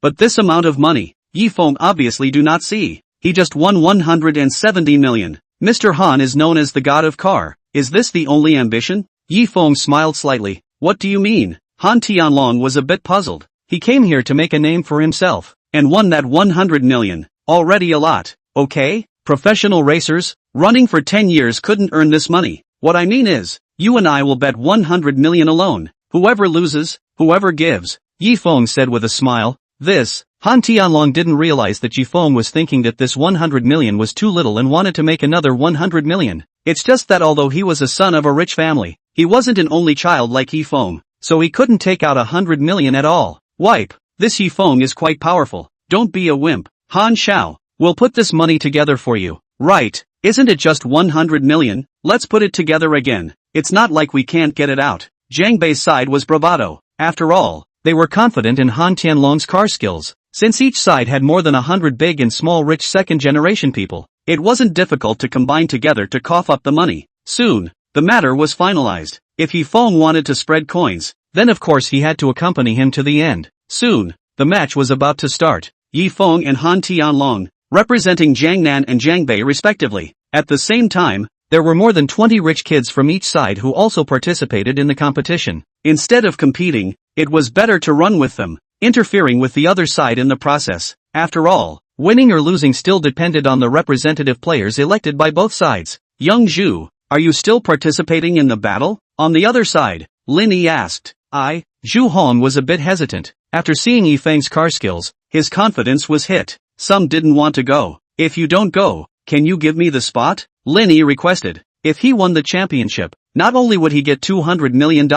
But this amount of money, Yi Feng obviously do not see. He just won $170 million. Mr. Han is known as the god of car. Is this the only ambition? Yi Feng smiled slightly. What do you mean? Han Tianlong was a bit puzzled. He came here to make a name for himself, and won that $100 million. Already a lot. Okay? Professional racers, running for 10 years couldn't earn this money. What I mean is, you and I will bet $100 million alone. Whoever loses, whoever gives. Yi Feng said with a smile. Han Tianlong didn't realize that Yi Feng was thinking that this $100 million was too little and wanted to make another $100 million. It's just that although he was a son of a rich family, he wasn't an only child like Yi Feng, so he couldn't take out $100 million at all. Wipe. This Yi Feng is quite powerful. Don't be a wimp. Han Xiao, we'll put this money together for you. Right, isn't it just $100 million? Let's put it together again. It's not like we can't get it out. Jiangbei's side was bravado. After all, they were confident in Han Tianlong's car skills. Since each side had more than 100 big and small rich second-generation people, it wasn't difficult to combine together to cough up the money. Soon, the matter was finalized. If Yi Feng wanted to spread coins, then of course he had to accompany him to the end. Soon, the match was about to start. Yi Feng and Han Tianlong, representing Jiangnan and Jiangbei respectively. At the same time, there were more than 20 rich kids from each side who also participated in the competition. Instead of competing, it was better to run with them, interfering with the other side in the process. After all, winning or losing still depended on the representative players elected by both sides. Young Zhu, are you still participating in the battle? On the other side, Lin Yi asked. Zhu Hong was a bit hesitant. After seeing Yi Feng's car skills, his confidence was hit. Some didn't want to go. If you don't go, can you give me the spot? Lin Yi requested. If he won the championship, not only would he get $200 million,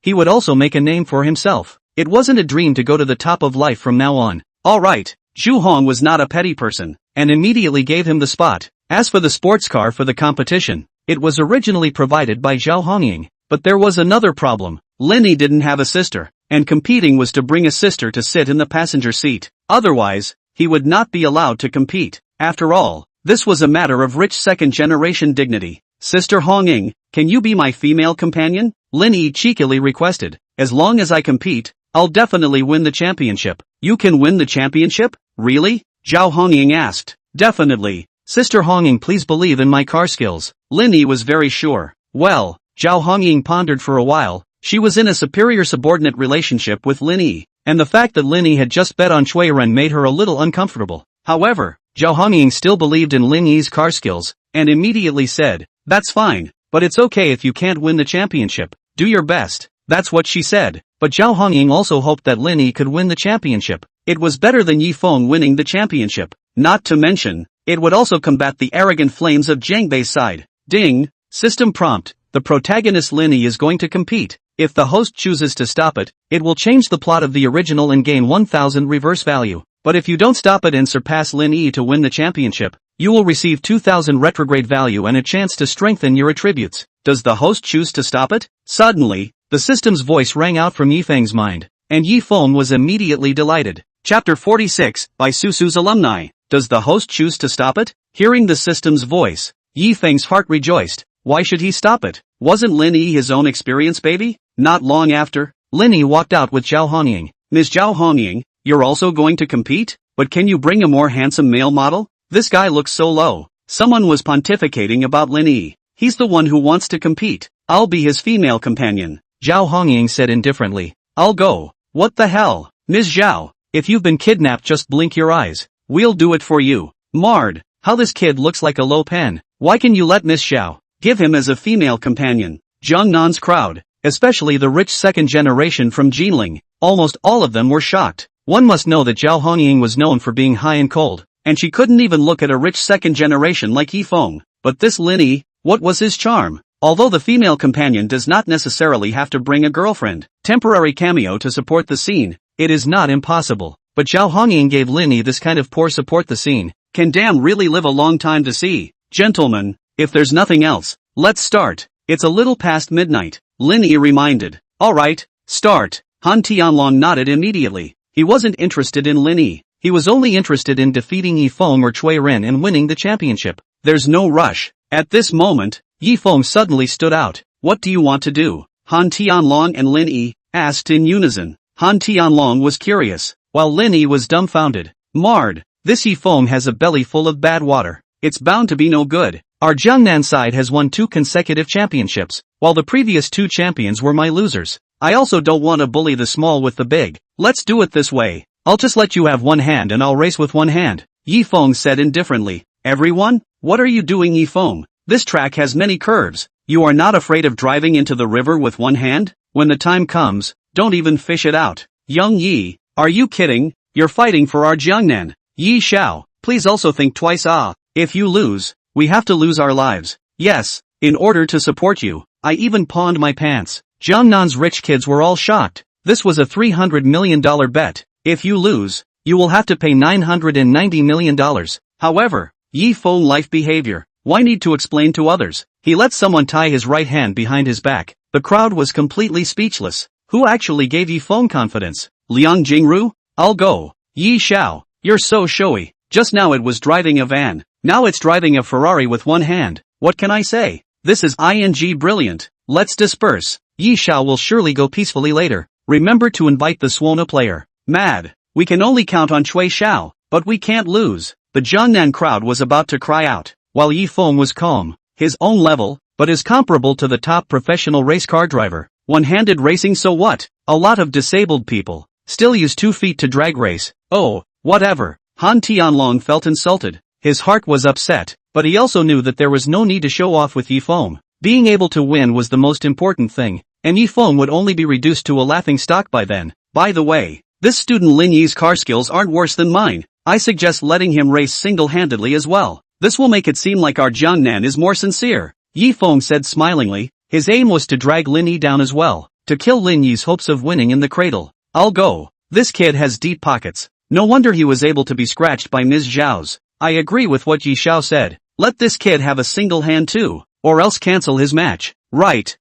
he would also make a name for himself. It wasn't a dream to go to the top of life from now on. Alright, Zhu Hong was not a petty person, and immediately gave him the spot. As for the sports car for the competition, it was originally provided by Zhao Hongying, but there was another problem. Lin Yi didn't have a sister, and competing was to bring a sister to sit in the passenger seat. Otherwise, he would not be allowed to compete. After all, this was a matter of rich second-generation dignity. Sister Hongying, can you be my female companion? Lin Yi cheekily requested. As long as I compete, I'll definitely win the championship. You can win the championship? Really? Zhao Hongying asked. Definitely. Sister Hongying, please believe in my car skills. Lin Yi was very sure. Well, Zhao Hongying pondered for a while. She was in a superior-subordinate relationship with Lin Yi, and the fact that Lin Yi had just bet on Shui Ren made her a little uncomfortable. However, Zhao Hongying still believed in Lin Yi's car skills, and immediately said, "That's fine, but it's okay if you can't win the championship. Do your best." That's what she said. But Zhao Hongying also hoped that Lin Yi could win the championship. It was better than Yi Feng winning the championship. Not to mention, it would also combat the arrogant flames of Jiangbei's side. Ding! System prompt. The protagonist Lin Yi is going to compete. If the host chooses to stop it, it will change the plot of the original and gain 1000 reverse value. But if you don't stop it and surpass Lin Yi to win the championship, you will receive 2000 retrograde value and a chance to strengthen your attributes. Does the host choose to stop it? Suddenly, the system's voice rang out from Yi Feng's mind, and Yi Feng was immediately delighted. Chapter 46, Bai Susu's alumni. Does the host choose to stop it? Hearing the system's voice, Yi Feng's heart rejoiced. Why should he stop it? Wasn't Lin Yi his own experience baby? Not long after, Lin Yi walked out with Zhao Hongying. Ms. Zhao Hongying, you're also going to compete? But can you bring a more handsome male model? This guy looks so low. Someone was pontificating about Lin Yi. He's the one who wants to compete. I'll be his female companion. Zhao Hongying said indifferently. I'll go. What the hell? Ms. Zhao, if you've been kidnapped, just blink your eyes. We'll do it for you. Marred, how this kid looks like a low pen. Why can you let Miss Zhao give him as a female companion? Jiangnan's crowd, especially the rich second generation from Jinling, almost all of them were shocked. One must know that Zhao Hongying was known for being high and cold, and she couldn't even look at a rich second generation like Yi Feng. But this Lin Yi, what was his charm? Although the female companion does not necessarily have to bring a girlfriend, temporary cameo to support the scene, it is not impossible. But Zhao Hongying gave Lin Yi this kind of poor support the scene. Can damn really live a long time to see. Gentlemen, if there's nothing else, let's start. It's a little past midnight, Lin Yi reminded. Alright, start. Han Tianlong nodded immediately. He wasn't interested in Lin Yi. He was only interested in defeating Yi Feng or Shui Ren and winning the championship. There's no rush. At this moment, Yi Feng suddenly stood out. What do you want to do? Han Tianlong and Lin Yi asked in unison. Han Tianlong was curious, while Lin Yi was dumbfounded. Marred, this Yi Feng has a belly full of bad water. It's bound to be no good. Our Jiangnan side has won 2 consecutive championships, while the previous 2 champions were my losers. I also don't want to bully the small with the big. Let's do it this way. I'll just let you have one hand and I'll race with one hand. Yi Feng said indifferently. Everyone? What are you doing, Yi Feng? This track has many curves. You are not afraid of driving into the river with one hand? When the time comes, don't even fish it out. Young Yi, are you kidding? You're fighting for our Jiangnan. Yi Xiao, please also think twice. If you lose, we have to lose our lives. Yes, in order to support you, I even pawned my pants. Jiangnan's rich kids were all shocked. This was a $300 million bet. If you lose, you will have to pay $990 million. However, Yi Feng life behavior. Why need to explain to others? He let someone tie his right hand behind his back. The crowd was completely speechless. Who actually gave Yi Feng confidence? Liang Jingru? I'll go. Yi Xiao, you're so showy. Just now it was driving a van. Now it's driving a Ferrari with one hand. What can I say? This is brilliant. Let's disperse. Yi Xiao will surely go peacefully later. Remember to invite the Suona player. Mad. We can only count on Cui Xiao, but we can't lose. The Jiangnan crowd was about to cry out, while Yi Feng was calm. His own level, but is comparable to the top professional race car driver. One-handed racing, so what? A lot of disabled people still use 2 feet to drag race. Oh, whatever. Han Tianlong felt insulted. His heart was upset, but he also knew that there was no need to show off with Yi Feng. Being able to win was the most important thing, and Yi Feng would only be reduced to a laughingstock by then. By the way, this student Lin Yi's car skills aren't worse than mine. I suggest letting him race single-handedly as well. This will make it seem like our Jiangnan is more sincere. Yi Feng said smilingly. His aim was to drag Lin Yi down as well, to kill Lin Yi's hopes of winning in the cradle. I'll go. This kid has deep pockets. No wonder he was able to be scratched by Ms. Zhao's. I agree with what Yi Xiao said. Let this kid have a single hand too, or else cancel his match. Right.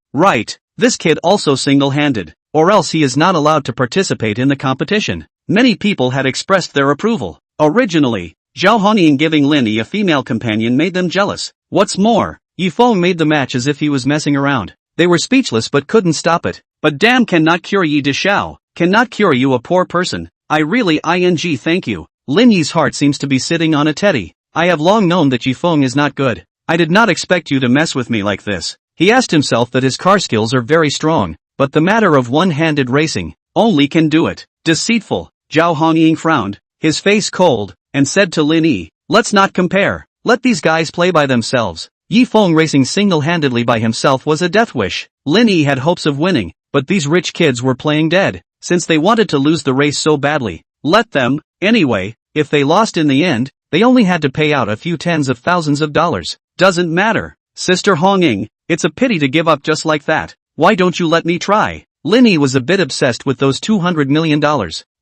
This kid also single-handed, or else he is not allowed to participate in the competition. Many people had expressed their approval. Originally, Zhao Honying giving Lin Yi a female companion made them jealous. What's more, Yi Feng made the match as if he was messing around. They were speechless but couldn't stop it. But damn, cannot cure Yi de Xiao. Cannot cure you, a poor person. I really thank you. Lin Yi's heart seems to be sitting on a teddy. I have long known that Yi Feng is not good. I did not expect you to mess with me like this. He asked himself that his car skills are very strong, but the matter of one-handed racing, only can do it. Deceitful. Zhao Honying frowned, his face cold, and said to Lin Yi, let's not compare. Let these guys play by themselves. Yi Feng racing single-handedly by himself was a death wish. Lin Yi had hopes of winning, but these rich kids were playing dead, since they wanted to lose the race so badly. Let them. Anyway, if they lost in the end, they only had to pay out a few tens of thousands of dollars. Doesn't matter. Sister Honying, it's a pity to give up just like that. Why don't you let me try? Lin Yi was a bit obsessed with those $200 million.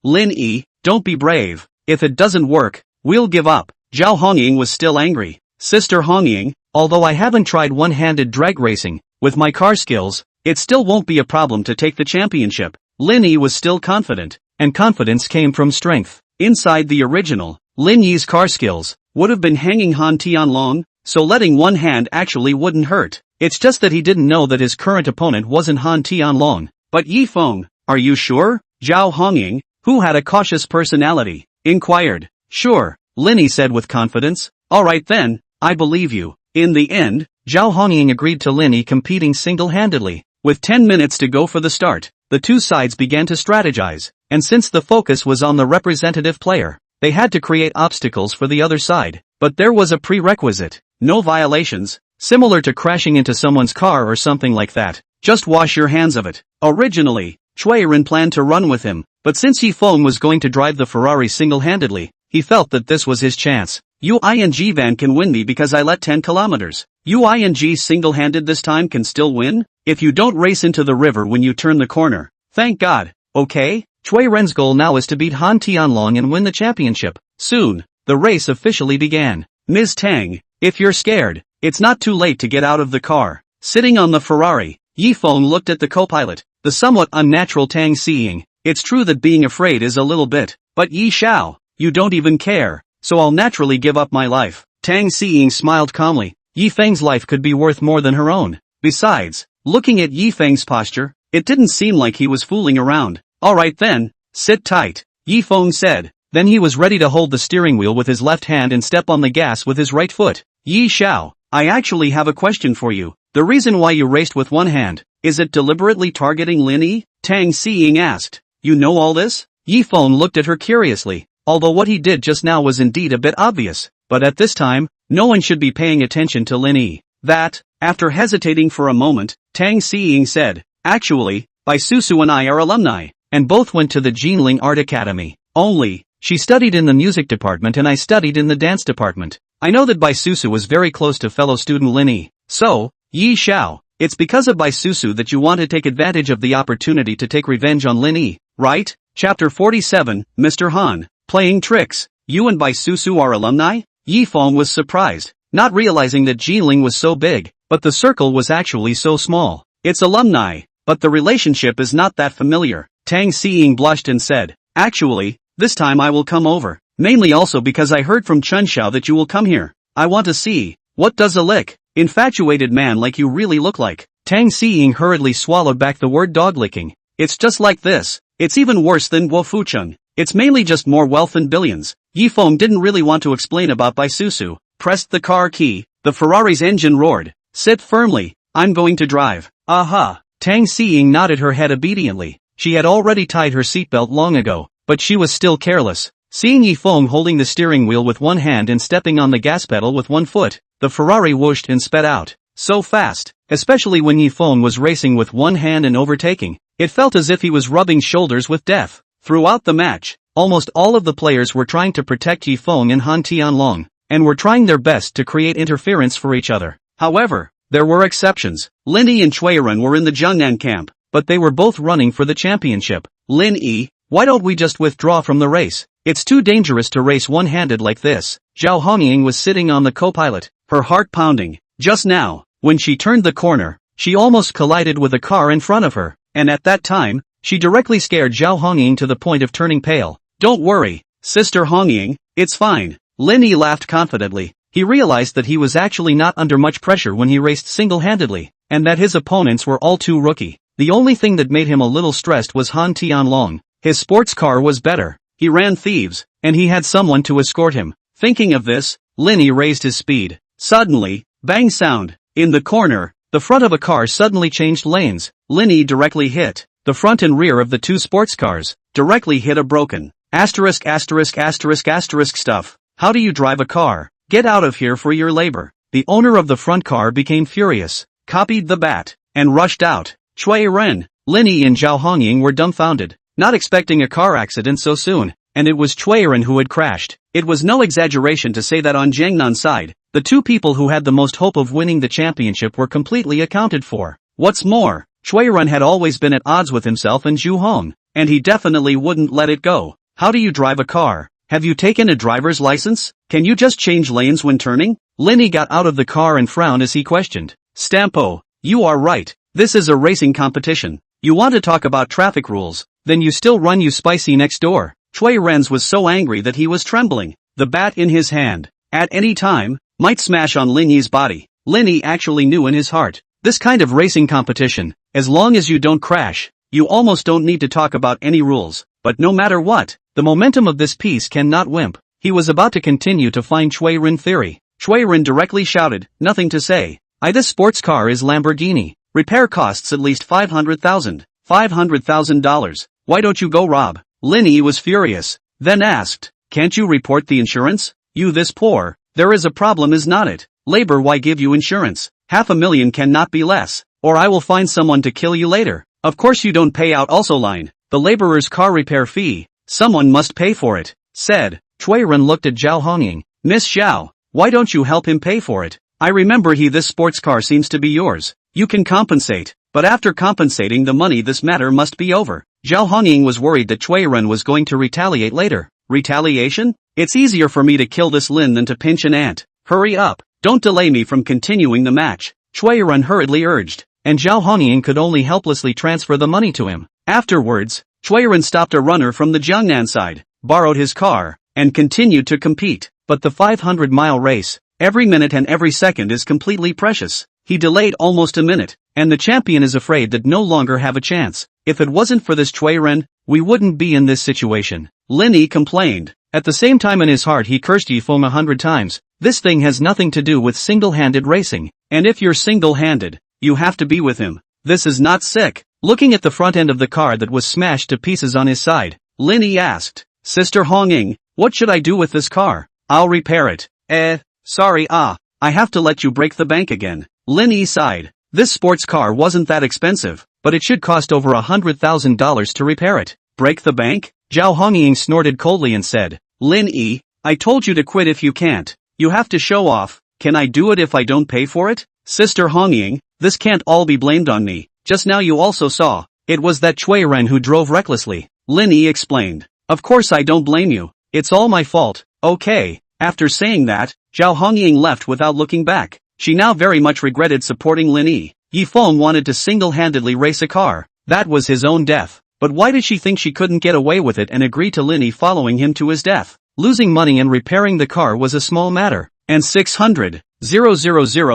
Lin Yi, don't be brave. If it doesn't work, we'll give up. Zhao Honying was still angry. Sister Honying, although I haven't tried one-handed drag racing, with my car skills, it still won't be a problem to take the championship. Lin Yi was still confident, and confidence came from strength. Inside the original, Lin Yi's car skills would have been hanging Han Tianlong, so letting one hand actually wouldn't hurt. It's just that he didn't know that his current opponent wasn't Han Tianlong, but Yi Feng. Are you sure? Zhao Honying, who had a cautious personality, inquired. Sure, Lin Yi said with confidence. Alright then, I believe you. In the end, Zhao Honying agreed to Lin Yi competing single-handedly. With 10 minutes to go for the start, the two sides began to strategize, and since the focus was on the representative player, they had to create obstacles for the other side. But there was a prerequisite. No violations, similar to crashing into someone's car or something like that. Just wash your hands of it. Originally, Cui Ren planned to run with him, but since Yi Feng was going to drive the Ferrari single-handedly, he felt that this was his chance. Uing van can win me because I let 10 kilometers. Uing single-handed this time can still win? If you don't race into the river when you turn the corner. Thank God. Okay? Cui Ren's goal now is to beat Han Tianlong and win the championship. Soon, the race officially began. Ms. Tang, if you're scared, it's not too late to get out of the car. Sitting on the Ferrari, Yi Feng looked at the co-pilot, the somewhat unnatural Tang seeing. It's true that being afraid is a little bit, but Yi Xiao, you don't even care, so I'll naturally give up my life. Tang seeing smiled calmly. Yi Feng's life could be worth more than her own. Besides, looking at Yi Feng's posture, it didn't seem like he was fooling around. Alright then, sit tight, Yi Feng said. Then he was ready to hold the steering wheel with his left hand and step on the gas with his right foot. Yi Xiao, I actually have a question for you. The reason why you raced with one hand, is it deliberately targeting Lin Yi? Tang Xiying asked. You know all this? Yi Feng looked at her curiously, although what he did just now was indeed a bit obvious, but at this time, no one should be paying attention to Lin Yi. That, after hesitating for a moment, Tang Xiying said, actually, Bai Susu and I are alumni, and both went to the Jinling Art Academy. Only, she studied in the music department and I studied in the dance department. I know that Bai Susu was very close to fellow student Lin Yi. So, Yi Xiao, it's because of Bai Susu that you want to take advantage of the opportunity to take revenge on Lin Yi, right? Chapter 47, Mr. Han, playing tricks. You and Bai Susu are alumni? Yi Feng was surprised, not realizing that Jinling was so big, but the circle was actually so small. It's alumni, but the relationship is not that familiar. Tang Xiying blushed and said, actually, this time I will come over. Mainly also because I heard from Chun Xiao that you will come here. I want to see, what does a infatuated man like you really look like? Tang Xiying hurriedly swallowed back the word dog licking. It's just like this. It's even worse than Guo Fucheng. It's mainly just more wealth and billions. Yi Feng didn't really want to explain about Bai Susu, pressed the car key, the Ferrari's engine roared. Sit firmly, I'm going to drive. Aha. Tang Xiying nodded her head obediently. She had already tied her seatbelt long ago, but she was still careless. Seeing Yi Feng holding the steering wheel with one hand and stepping on the gas pedal with one foot, the Ferrari whooshed and sped out. So fast, especially when Yi Feng was racing with one hand and overtaking. It felt as if he was rubbing shoulders with death. Throughout the match, almost all of the players were trying to protect Yi Feng and Han Tianlong, and were trying their best to create interference for each other. However, there were exceptions. Lin Yi and Chuiren were in the Jiangnan camp, but they were both running for the championship. Lin Yi, why don't we just withdraw from the race? It's too dangerous to race one-handed like this. Zhao Hongying was sitting on the co-pilot, her heart pounding. Just now, when she turned the corner, she almost collided with a car in front of her, and at that time, she directly scared Zhao Hongying to the point of turning pale. Don't worry, Sister Hongying, it's fine. Lin Yi laughed confidently. He realized that he was actually not under much pressure when he raced single-handedly, and that his opponents were all too rookie. The only thing that made him a little stressed was Han Tianlong. His sports car was better. He ran thieves, and he had someone to escort him. Thinking of this, Lin Yi raised his speed. Suddenly, bang sound. In the corner, the front of a car suddenly changed lanes. Lin Yi directly hit the front and rear of the two sports cars, directly hit a broken ***** stuff. How do you drive a car? Get out of here for your labor. The owner of the front car became furious, copied the bat, and rushed out. Cui Ren, Lin Yi and Zhao Hongying were dumbfounded, not expecting a car accident so soon, and it was Cui Ren who had crashed. It was no exaggeration to say that on Jiangnan's side, the two people who had the most hope of winning the championship were completely accounted for. What's more, Cui Ren had always been at odds with himself and Zhu Hong, and he definitely wouldn't let it go. How do you drive a car? Have you taken a driver's license? Can you just change lanes when turning? Lin Yi got out of the car and frowned as he questioned. Stampo, you are right. This is a racing competition. You want to talk about traffic rules, then you still run you spicy next door. Cui Ren's was so angry that he was trembling. The bat in his hand, at any time, might smash on Lin Yi's body. Lin Yi actually knew in his heart, this kind of racing competition, as long as you don't crash, you almost don't need to talk about any rules. But no matter what, the momentum of this piece cannot wimp. He was about to continue to find Cui Ren theory. Cui Ren directly shouted, nothing to say. This sports car is Lamborghini. Repair costs at least $500,000. Why don't you go rob? Lin Yi was furious, then asked, can't you report the insurance? You this poor, there is a problem is not it? Labor why give you insurance? $500,000 cannot be less, or I will find someone to kill you later. Of course you don't pay out also line. The laborer's car repair fee, someone must pay for it, said. Cui Ren looked at Zhao Hongying. Miss Zhao, why don't you help him pay for it? I remember this sports car seems to be yours. You can compensate, but after compensating the money this matter must be over. Zhao Hongying was worried that Cui Ren was going to retaliate later. Retaliation? It's easier for me to kill this Lin than to pinch an ant. Hurry up, don't delay me from continuing the match. Cui Ren hurriedly urged, and Zhao Hongying could only helplessly transfer the money to him. Afterwards, Cui Ren stopped a runner from the Jiangnan side, borrowed his car, and continued to compete. But the 500-mile race, every minute and every second is completely precious. He delayed almost a minute, and the champion is afraid that no longer have a chance. If it wasn't for this Cui Ren, we wouldn't be in this situation. Lin Yi complained. At the same time in his heart he cursed Yi Feng 100 times. This thing has nothing to do with single-handed racing, and if you're single-handed, you have to be with him. This is not sick. Looking at the front end of the car that was smashed to pieces on his side, Lin Yi asked, Sister Hongying, what should I do with this car? I'll repair it. Sorry I have to let you break the bank again. Lin Yi sighed. This sports car wasn't that expensive, but it should cost over $100,000 to repair it. Break the bank? Zhao Hongying snorted coldly and said, Lin Yi, I told you to quit if you can't. You have to show off. Can I do it if I don't pay for it? Sister Hongying, this can't all be blamed on me. Just now you also saw, it was that Cui Ren who drove recklessly. Lin Yi explained. Of course I don't blame you. It's all my fault. Okay. After saying that, Zhao Hongying left without looking back. She now very much regretted supporting Lin Yi. Yi Feng wanted to single-handedly race a car. That was his own death. But why did she think she couldn't get away with it and agree to Lin Yi following him to his death? Losing money and repairing the car was a small matter, and 600,000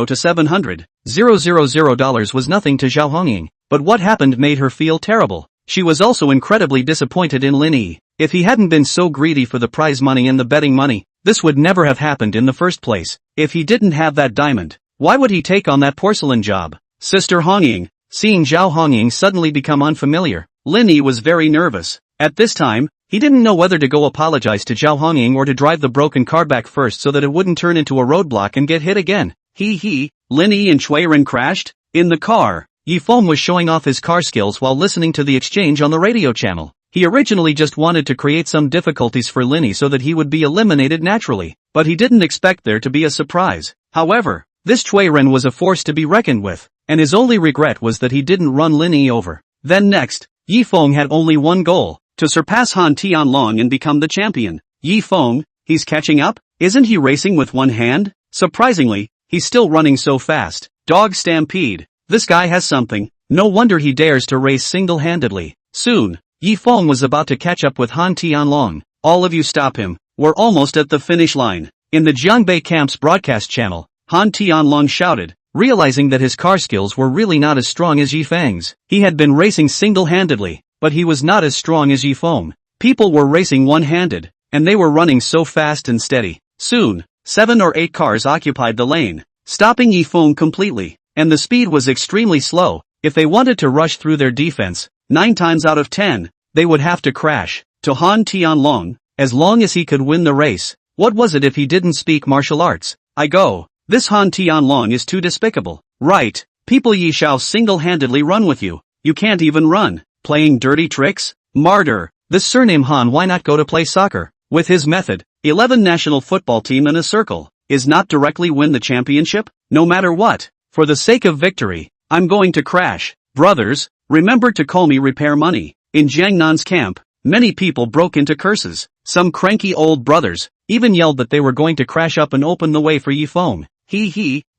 to 700,000 dollars was nothing to Zhao Hongying. But what happened made her feel terrible. She was also incredibly disappointed in Lin Yi. If he hadn't been so greedy for the prize money and the betting money, this would never have happened in the first place. If he didn't have that diamond, why would he take on that porcelain job? Sister Hongying. Seeing Zhao Hongying suddenly become unfamiliar, Lin Yi was very nervous. At this time, he didn't know whether to go apologize to Zhao Hongying or to drive the broken car back first so that it wouldn't turn into a roadblock and get hit again. Lin Yi and Shui Ren crashed? In the car, Yi Feng was showing off his car skills while listening to the exchange on the radio channel. He originally just wanted to create some difficulties for Lin Yi so that he would be eliminated naturally, but he didn't expect there to be a surprise. However, this Shui Ren was a force to be reckoned with, and his only regret was that he didn't run Lin Yi over. Then next, Yi Feng had only one goal, to surpass Han Tianlong and become the champion. Yi Feng, he's catching up? Isn't he racing with one hand? Surprisingly, he's still running so fast. Dog stampede. This guy has something. No wonder he dares to race single-handedly. Soon, Yi Feng was about to catch up with Han Tianlong. All of you stop him. We're almost at the finish line. In the Jiangbei camp's broadcast channel, Han Tianlong shouted, realizing that his car skills were really not as strong as Yi Feng's. He had been racing single-handedly, but he was not as strong as Yi Feng. People were racing one-handed, and they were running so fast and steady. Soon, 7 or 8 cars occupied the lane, stopping Yi Feng completely, and the speed was extremely slow. If they wanted to rush through their defense, 9 times out of 10, they would have to crash. To Han Tianlong, as long as he could win the race, what was it if he didn't speak martial arts? I go. This Han Tianlong is too despicable. Right, people Yi shall single-handedly run with you. You can't even run. Playing dirty tricks? Martyr. This surname Han, why not go to play soccer? With his method, 11 national football team in a circle, is not directly win the championship? No matter what. For the sake of victory, I'm going to crash. Brothers, remember to call me repair money. In Jiangnan's camp, many people broke into curses. Some cranky old brothers even yelled that they were going to crash up and open the way for Yi Feng.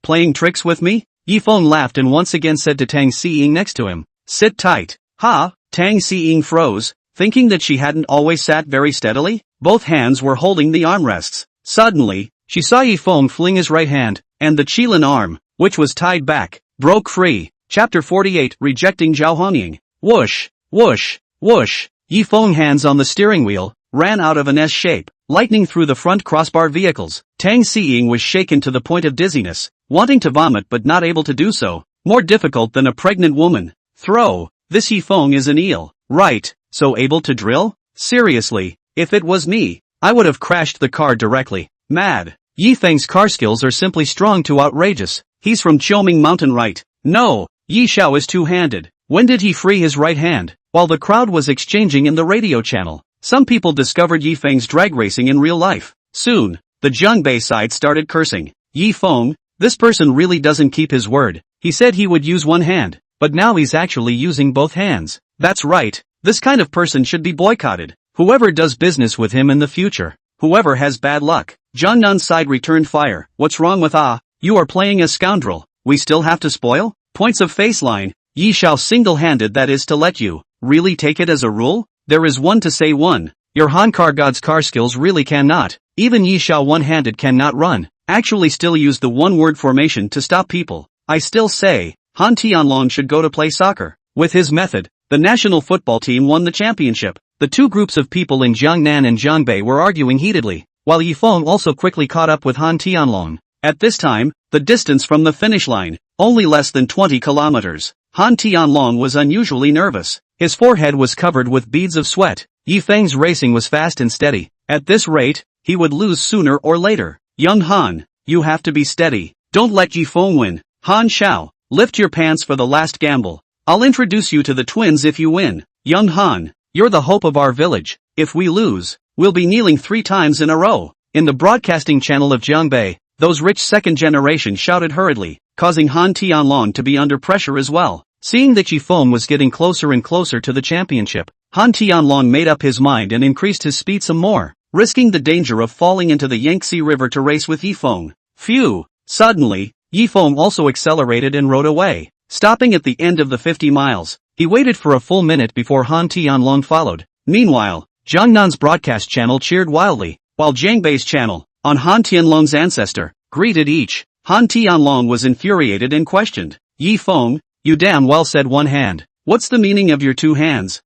Playing tricks with me? Yi Feng laughed and once again said to Tang Xiying next to him, sit tight. Tang Xiying froze, thinking that she hadn't always sat very steadily. Both hands were holding the armrests. Suddenly, she saw Yi Feng fling his right hand, and the Qilin arm, which was tied back, broke free. Chapter 48, Rejecting Zhao Hongying. Whoosh, whoosh, whoosh. Yi Feng, hands on the steering wheel, ran out of an S shape, lightning through the front crossbar vehicles. Tang Xiying was shaken to the point of dizziness, wanting to vomit but not able to do so. More difficult than a pregnant woman. Throw. This Yi Feng is an eel. Right, so able to drill? Seriously, if it was me, I would have crashed the car directly. Mad. Yi Feng's car skills are simply strong to outrageous. He's from Qiuming Mountain, right? No, Yi Xiao is two-handed. When did he free his right hand? While the crowd was exchanging in the radio channel, some people discovered Yi Feng's drag racing in real life. Soon, the Jiangbei side started cursing. Yi Feng, this person really doesn't keep his word. He said he would use one hand, but now he's actually using both hands. That's right, this kind of person should be boycotted. Whoever does business with him in the future. Whoever has bad luck. Jiangnan's side returned fire. What's wrong with you are playing a scoundrel. We still have to spoil? Points of face line. Yi Xiao single-handed, that is to let you really take it as a rule? There is one to say one. Your Han car god's car skills really cannot. Even Yi Xiao one-handed cannot run. Actually still use the one-word formation to stop people. I still say, Han Tianlong should go to play soccer. With his method, the national football team won the championship. The two groups of people in Jiangnan and Jiangbei were arguing heatedly, while Yi Feng also quickly caught up with Han Tianlong. At this time, the distance from the finish line, only less than 20 kilometers. Han Tianlong was unusually nervous. His forehead was covered with beads of sweat. Yi Feng's racing was fast and steady. At this rate, he would lose sooner or later. Young Han, you have to be steady. Don't let Yi Feng win. Han Xiao, lift your pants for the last gamble. I'll introduce you to the twins if you win. Young Han, you're the hope of our village. If we lose, we'll be kneeling 3 times in a row. In the broadcasting channel of Jiangbei, those rich second generation shouted hurriedly, causing Han Tianlong to be under pressure as well. Seeing that Yi Feng was getting closer and closer to the championship, Han Tianlong made up his mind and increased his speed some more, risking the danger of falling into the Yangtze River to race with Yi Feng. Phew! Suddenly, Yi Feng also accelerated and rode away, stopping at the end of the 50 miles. He waited for a full minute before Han Tianlong followed. Meanwhile, Jiangnan's broadcast channel cheered wildly, while Jiangbei's channel, on Han Tianlong's ancestor, greeted each. Han Tianlong was infuriated and questioned. Yi Feng, you damn well said one hand. What's the meaning of your two hands?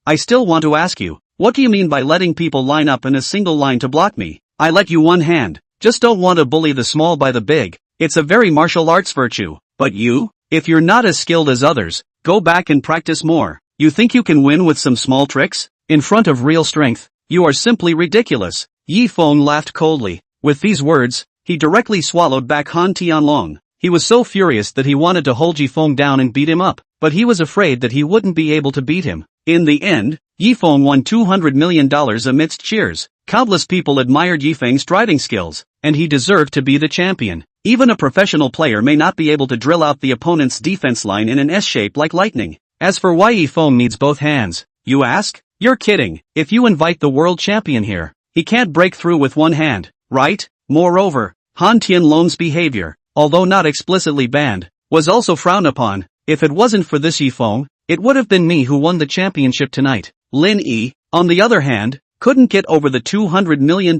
I still want to ask you, what do you mean by letting people line up in a single line to block me? I let you one hand, just don't want to bully the small by the big. It's a very martial arts virtue. But you? If you're not as skilled as others, go back and practice more. You think you can win with some small tricks? In front of real strength? You are simply ridiculous. Yi Feng laughed coldly. With these words, he directly swallowed back Han Tianlong. He was so furious that he wanted to hold Yi Feng down and beat him up, but he was afraid that he wouldn't be able to beat him. In the end, Yi Feng won $200 million amidst cheers. Countless people admired Yi Feng's striding skills, and he deserved to be the champion. Even a professional player may not be able to drill out the opponent's defense line in an S-shape like lightning. As for why Yi Feng needs both hands, you ask? You're kidding. If you invite the world champion here, he can't break through with one hand, right? Moreover, Han Tianlong's behavior, although not explicitly banned, was also frowned upon. If it wasn't for this Yi Feng, it would have been me who won the championship tonight. Lin Yi, on the other hand, couldn't get over the $200 million,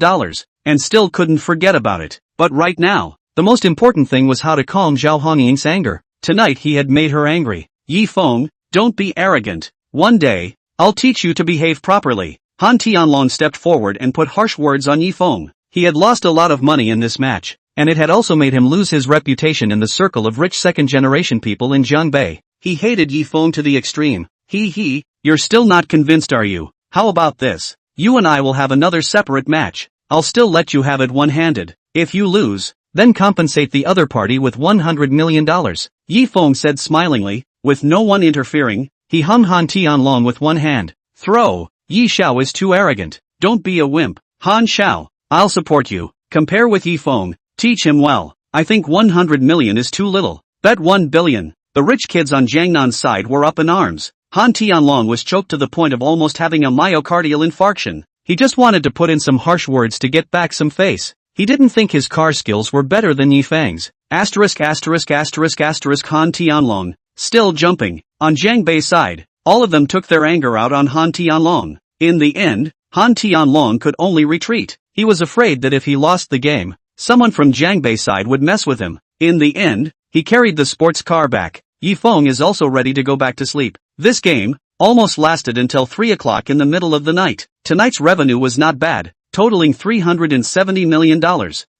and still couldn't forget about it. But right now, the most important thing was how to calm Zhao Hongying's anger. Tonight he had made her angry. Yi Feng, don't be arrogant. One day, I'll teach you to behave properly. Han Tianlong stepped forward and put harsh words on Yi Feng. He had lost a lot of money in this match, and it had also made him lose his reputation in the circle of rich second-generation people in Jiangbei. He hated Yi Feng to the extreme. You're still not convinced, are you? How about this? You and I will have another separate match. I'll still let you have it one-handed. If you lose, then compensate the other party with $100 million. Yi Feng said smilingly, with no one interfering. He hummed Han Tianlong with one hand. Throw. Yi Xiao is too arrogant. Don't be a wimp. Han Xiao, I'll support you. Compare with Yi Feng. Teach him well. I think 100 million is too little. Bet 1 billion. The rich kids on Jiangnan's side were up in arms. Han Tianlong was choked to the point of almost having a myocardial infarction. He just wanted to put in some harsh words to get back some face. He didn't think his car skills were better than Yi Feng's. Han Tianlong, still jumping. On Jiangbei's side, all of them took their anger out on Han Tianlong. In the end, Han Tianlong could only retreat. He was afraid that if he lost the game, someone from Jiangbei's side would mess with him. In the end, he carried the sports car back. Yi Feng is also ready to go back to sleep. This game almost lasted until 3 o'clock in the middle of the night. Tonight's revenue was not bad, totaling $370 million.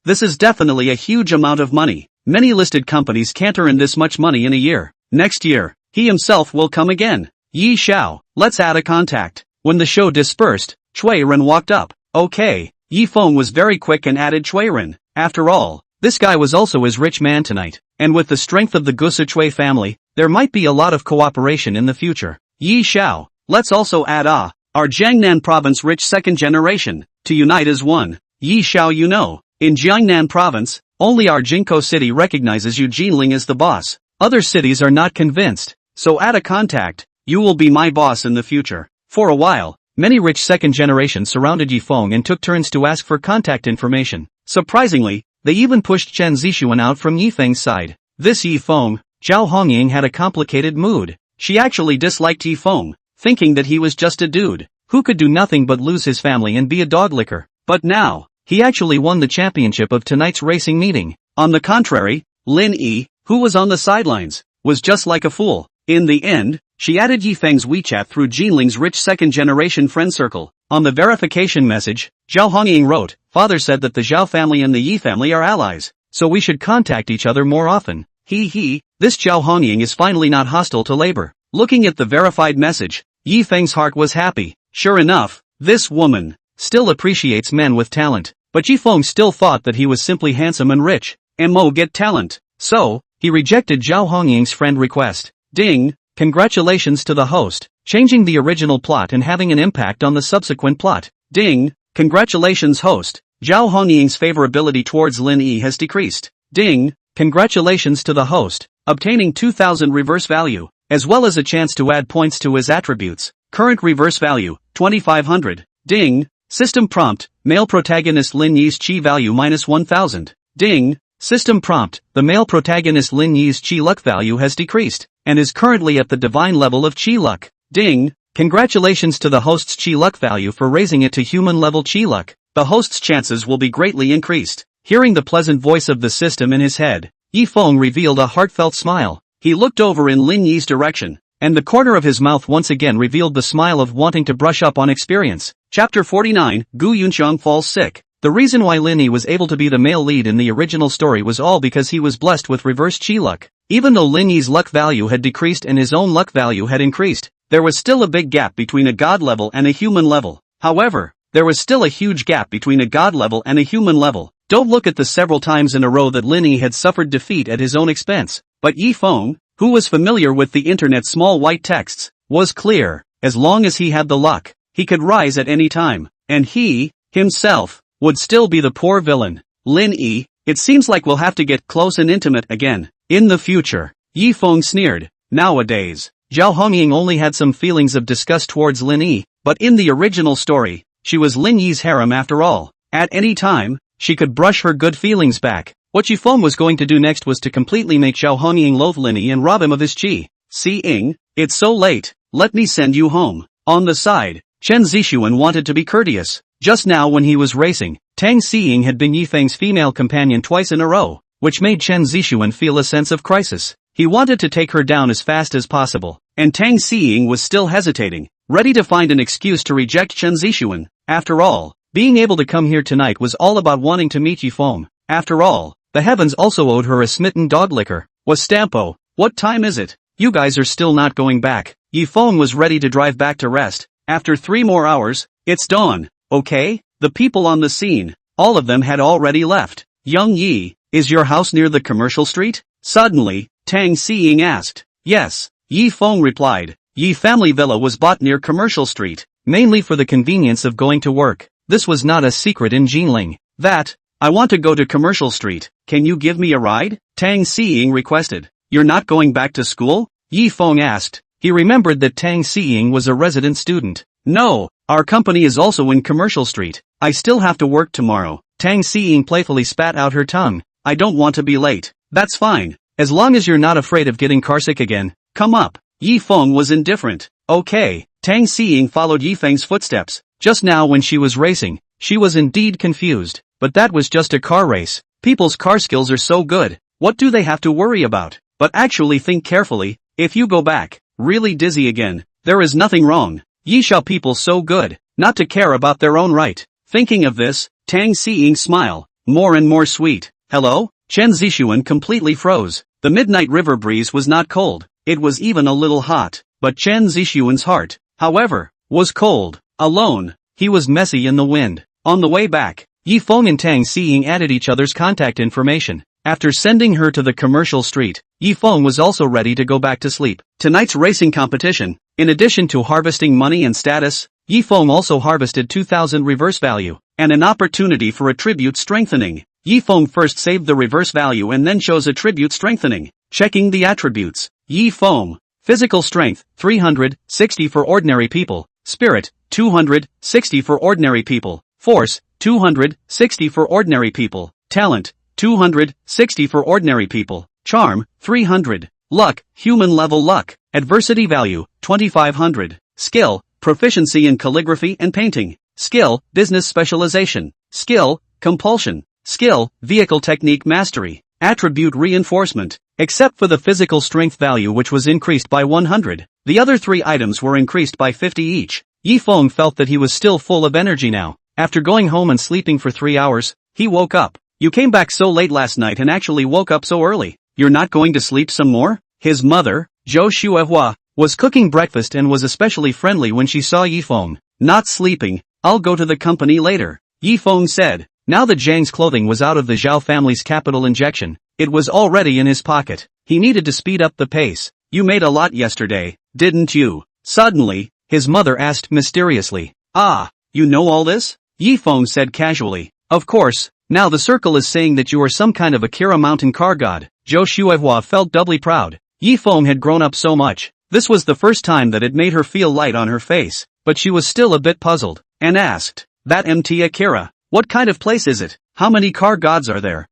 This is definitely a huge amount of money. Many listed companies can't earn this much money in a year. Next year, he himself will come again. Yi Xiao, let's add a contact. When the show dispersed, Chui Ren walked up. Okay. Yi Feng was very quick and added Chui Ren. After all, this guy was also his rich man tonight. And with the strength of the Gusa Chui family, there might be a lot of cooperation in the future. Yi Xiao, let's also add our Jiangnan province rich second generation, to unite as one. Yi Xiao, you know, in Jiangnan province, only our Jinko city recognizes you Jinling as the boss. Other cities are not convinced. So add a contact, you will be my boss in the future. For a while, many rich second generation surrounded Yi Feng and took turns to ask for contact information. Surprisingly, they even pushed Chen Zixuan out from Yi Feng's side. This Yi Feng, Zhao Hongying had a complicated mood. She actually disliked Yi Feng, thinking that he was just a dude who could do nothing but lose his family and be a dog licker. But now, he actually won the championship of tonight's racing meeting. On the contrary, Lin Yi, who was on the sidelines, was just like a fool. In the end, she added Yi Feng's WeChat through Jinling's rich second-generation friend circle. On the verification message, Zhao Hongying wrote, "Father said that the Zhao family and the Yi family are allies, so we should contact each other more often." This Zhao Hongying is finally not hostile to labor. Looking at the verified message, Yi Feng's heart was happy. Sure enough, this woman still appreciates men with talent. But Yi Feng still thought that he was simply handsome and rich. Mo get talent. So, he rejected Zhao Hongying's friend request. Ding! Congratulations to the host, changing the original plot and having an impact on the subsequent plot. Ding! Congratulations host, Zhao Hongying's favorability towards Lin Yi has decreased. Ding! Congratulations to the host, obtaining 2000 reverse value, as well as a chance to add points to his attributes. Current reverse value, 2500. Ding! System prompt, male protagonist Lin Yi's chi value -1000. Ding! System prompt: the male protagonist Lin Yi's chi luck value has decreased, and is currently at the divine level of chi luck. Ding! Congratulations to the host's chi luck value for raising it to human level chi luck. The host's chances will be greatly increased. Hearing the pleasant voice of the system in his head, Yi Feng revealed a heartfelt smile. He looked over in Lin Yi's direction, and the corner of his mouth once again revealed the smile of wanting to brush up on experience. Chapter 49, Gu Yunxiang falls sick. The reason why Lin Yi was able to be the male lead in the original story was all because he was blessed with reverse chi luck. Even though Lin Yi's luck value had decreased and his own luck value had increased, there was still a big gap between a god level and a human level. However, there was still a huge gap between a god level and a human level. Don't look at the several times in a row that Lin Yi had suffered defeat at his own expense. But Yi Feng, who was familiar with the internet's small white texts, was clear. As long as he had the luck, he could rise at any time, and he, himself, would still be the poor villain. Lin Yi, it seems like we'll have to get close and intimate again. In the future, Yi Feng sneered. Nowadays, Zhao Hongying only had some feelings of disgust towards Lin Yi, but in the original story, she was Lin Yi's harem after all. At any time, she could brush her good feelings back. What Yi Feng was going to do next was to completely make Zhao Hongying loathe Lin Yi and rob him of his chi. Seeing, it's so late, let me send you home. On the side, Chen Zixuan wanted to be courteous. Just now when he was racing, Tang Xiying had been Yi Feng's female companion twice in a row, which made Chen Zixuan feel a sense of crisis. He wanted to take her down as fast as possible, and Tang Xiying was still hesitating, ready to find an excuse to reject Chen Zixuan. After all, being able to come here tonight was all about wanting to meet Yi Feng. After all, the heavens also owed her a smitten dog licker. Was Stampo, what time is it? You guys are still not going back. Yi Feng was ready to drive back to rest. After 3 more hours, it's dawn. Okay, the people on the scene, all of them had already left. Young Yi, is your house near the commercial street? Suddenly, Tang Xiying asked. Yes, Yi Feng replied. Yi family villa was bought near commercial street, mainly for the convenience of going to work. This was not a secret in Jinling. I want to go to commercial street, can you give me a ride? Tang Xiying requested. You're not going back to school? Yi Feng asked. He remembered that Tang Xiying was a resident student. No, our company is also in commercial street. I still have to work tomorrow. Tang Xiying playfully spat out her tongue. I don't want to be late. That's fine, as long as you're not afraid of getting carsick again. Come up. Yi Feng was indifferent. Okay. Tang Xiying followed Yi Feng's footsteps. Just now when she was racing, she was indeed confused. But that was just a car race. People's car skills are so good. What do they have to worry about? But actually think carefully. If you go back, really dizzy again, there is nothing wrong. Yi shall people so good, not to care about their own right. Thinking of this, Tang Xiying's smile, more and more sweet. Hello? Chen Zixuan completely froze. The midnight river breeze was not cold. It was even a little hot. But Chen Zixuan's heart, however, was cold. Alone, he was messy in the wind. On the way back, Yi Feng and Tang Xiying added each other's contact information. After sending her to the commercial street, Yi Feng was also ready to go back to sleep. Tonight's racing competition, in addition to harvesting money and status, Yi Feng also harvested 2,000 reverse value, and an opportunity for attribute strengthening. Yi Feng first saved the reverse value and then chose attribute strengthening. Checking the attributes. Yi Feng. Physical strength, 360 for ordinary people. Spirit, 260 for ordinary people. Force, 260 for ordinary people. Talent, 260 for ordinary people. Charm, 300. Luck, human level luck. Adversity value, 2500. Skill, proficiency in calligraphy and painting. Skill, business specialization. Skill, compulsion. Skill, vehicle technique mastery. Attribute reinforcement. Except for the physical strength value which was increased by 100. The other 3 items were increased by 50 each. Yi Feng felt that he was still full of energy now. After going home and sleeping for 3 hours, he woke up. You came back so late last night and actually woke up so early. You're not going to sleep some more? His mother, Zhou Xuehua, was cooking breakfast and was especially friendly when she saw Yi Feng. Not sleeping, I'll go to the company later, Yi Feng said. Now that Zhang's clothing was out of the Zhao family's capital injection, it was already in his pocket. He needed to speed up the pace. You made a lot yesterday, didn't you? Suddenly, his mother asked mysteriously. Ah, you know all this? Yi Feng said casually. Of course, now the circle is saying that you are some kind of Akira mountain car god. Zhou Xuehua felt doubly proud. Yi Feng had grown up so much. This was the first time that it made her feel light on her face, but she was still a bit puzzled, and asked, that MT Akira, what kind of place is it? How many car gods are there?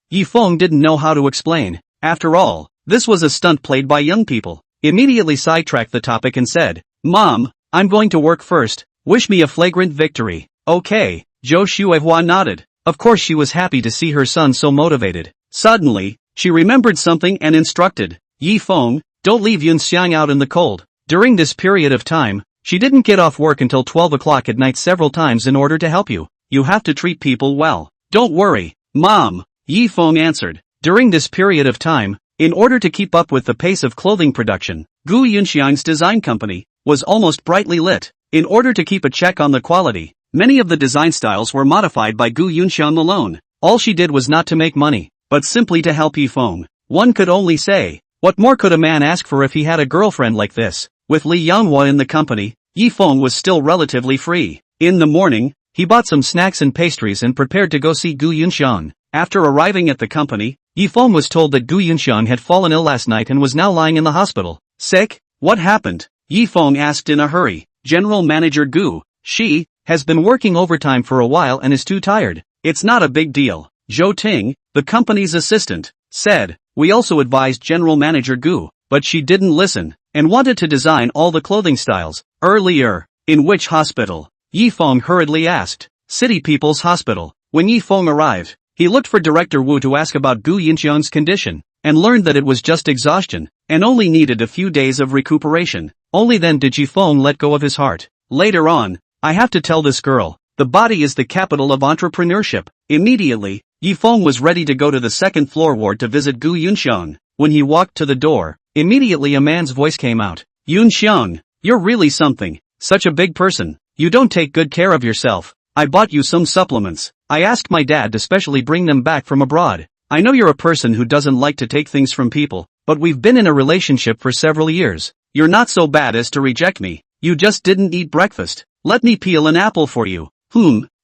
Yi Feng didn't know how to explain. After all, this was a stunt played by young people. Immediately sidetracked the topic and said, "Mom, I'm going to work first. Wish me a flagrant victory." Okay, Zhou Xuehua nodded. Of course she was happy to see her son so motivated. Suddenly, she remembered something and instructed, "Yi Feng, don't leave Yun Xiang out in the cold." During this period of time, she didn't get off work until 12 o'clock at night several times in order to help you. You have to treat people well. Don't worry, Mom, Yi Feng answered. During this period of time, in order to keep up with the pace of clothing production, Gu Yunxiang's design company was almost brightly lit. In order to keep a check on the quality, many of the design styles were modified by Gu Yunxiang alone. All she did was not to make money, but simply to help Yi Feng. One could only say, what more could a man ask for if he had a girlfriend like this? With Li Yanghua in the company, Yi Feng was still relatively free. In the morning, he bought some snacks and pastries and prepared to go see Gu Yunxiang. After arriving at the company, Yi Feng was told that Gu Yunxiang had fallen ill last night and was now lying in the hospital. Sick? What happened? Yi Feng asked in a hurry. General Manager Gu, she, has been working overtime for a while and is too tired. It's not a big deal. Zhou Ting, the company's assistant, said. We also advised General Manager Gu, but she didn't listen, and wanted to design all the clothing styles. Earlier, in which hospital? Yi Feng hurriedly asked. City People's Hospital. When Yi Feng arrived, he looked for Director Wu to ask about Gu Yunxiang's condition, and learned that it was just exhaustion, and only needed a few days of recuperation. Only then did Yi Feng let go of his heart. Later on, I have to tell this girl, the body is the capital of entrepreneurship. Immediately, Yi Feng was ready to go to the second floor ward to visit Gu Yunxiang. When he walked to the door, immediately a man's voice came out. Yunxiang, you're really something. Such a big person. You don't take good care of yourself. I bought you some supplements. I asked my dad to specially bring them back from abroad. I know you're a person who doesn't like to take things from people, but we've been in a relationship for several years. You're not so bad as to reject me. You just didn't eat breakfast. Let me peel an apple for you.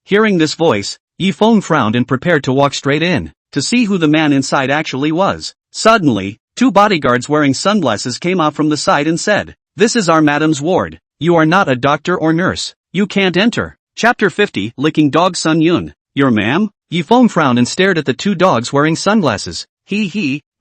Hearing this voice, Yi Feng frowned and prepared to walk straight in, to see who the man inside actually was. Suddenly, two bodyguards wearing sunglasses came out from the side and said, "This is our madam's ward. You are not a doctor or nurse. You can't enter." Chapter 50, Licking Dog Sun Yun. Your ma'am? Yi Feng frowned and stared at the two dogs wearing sunglasses.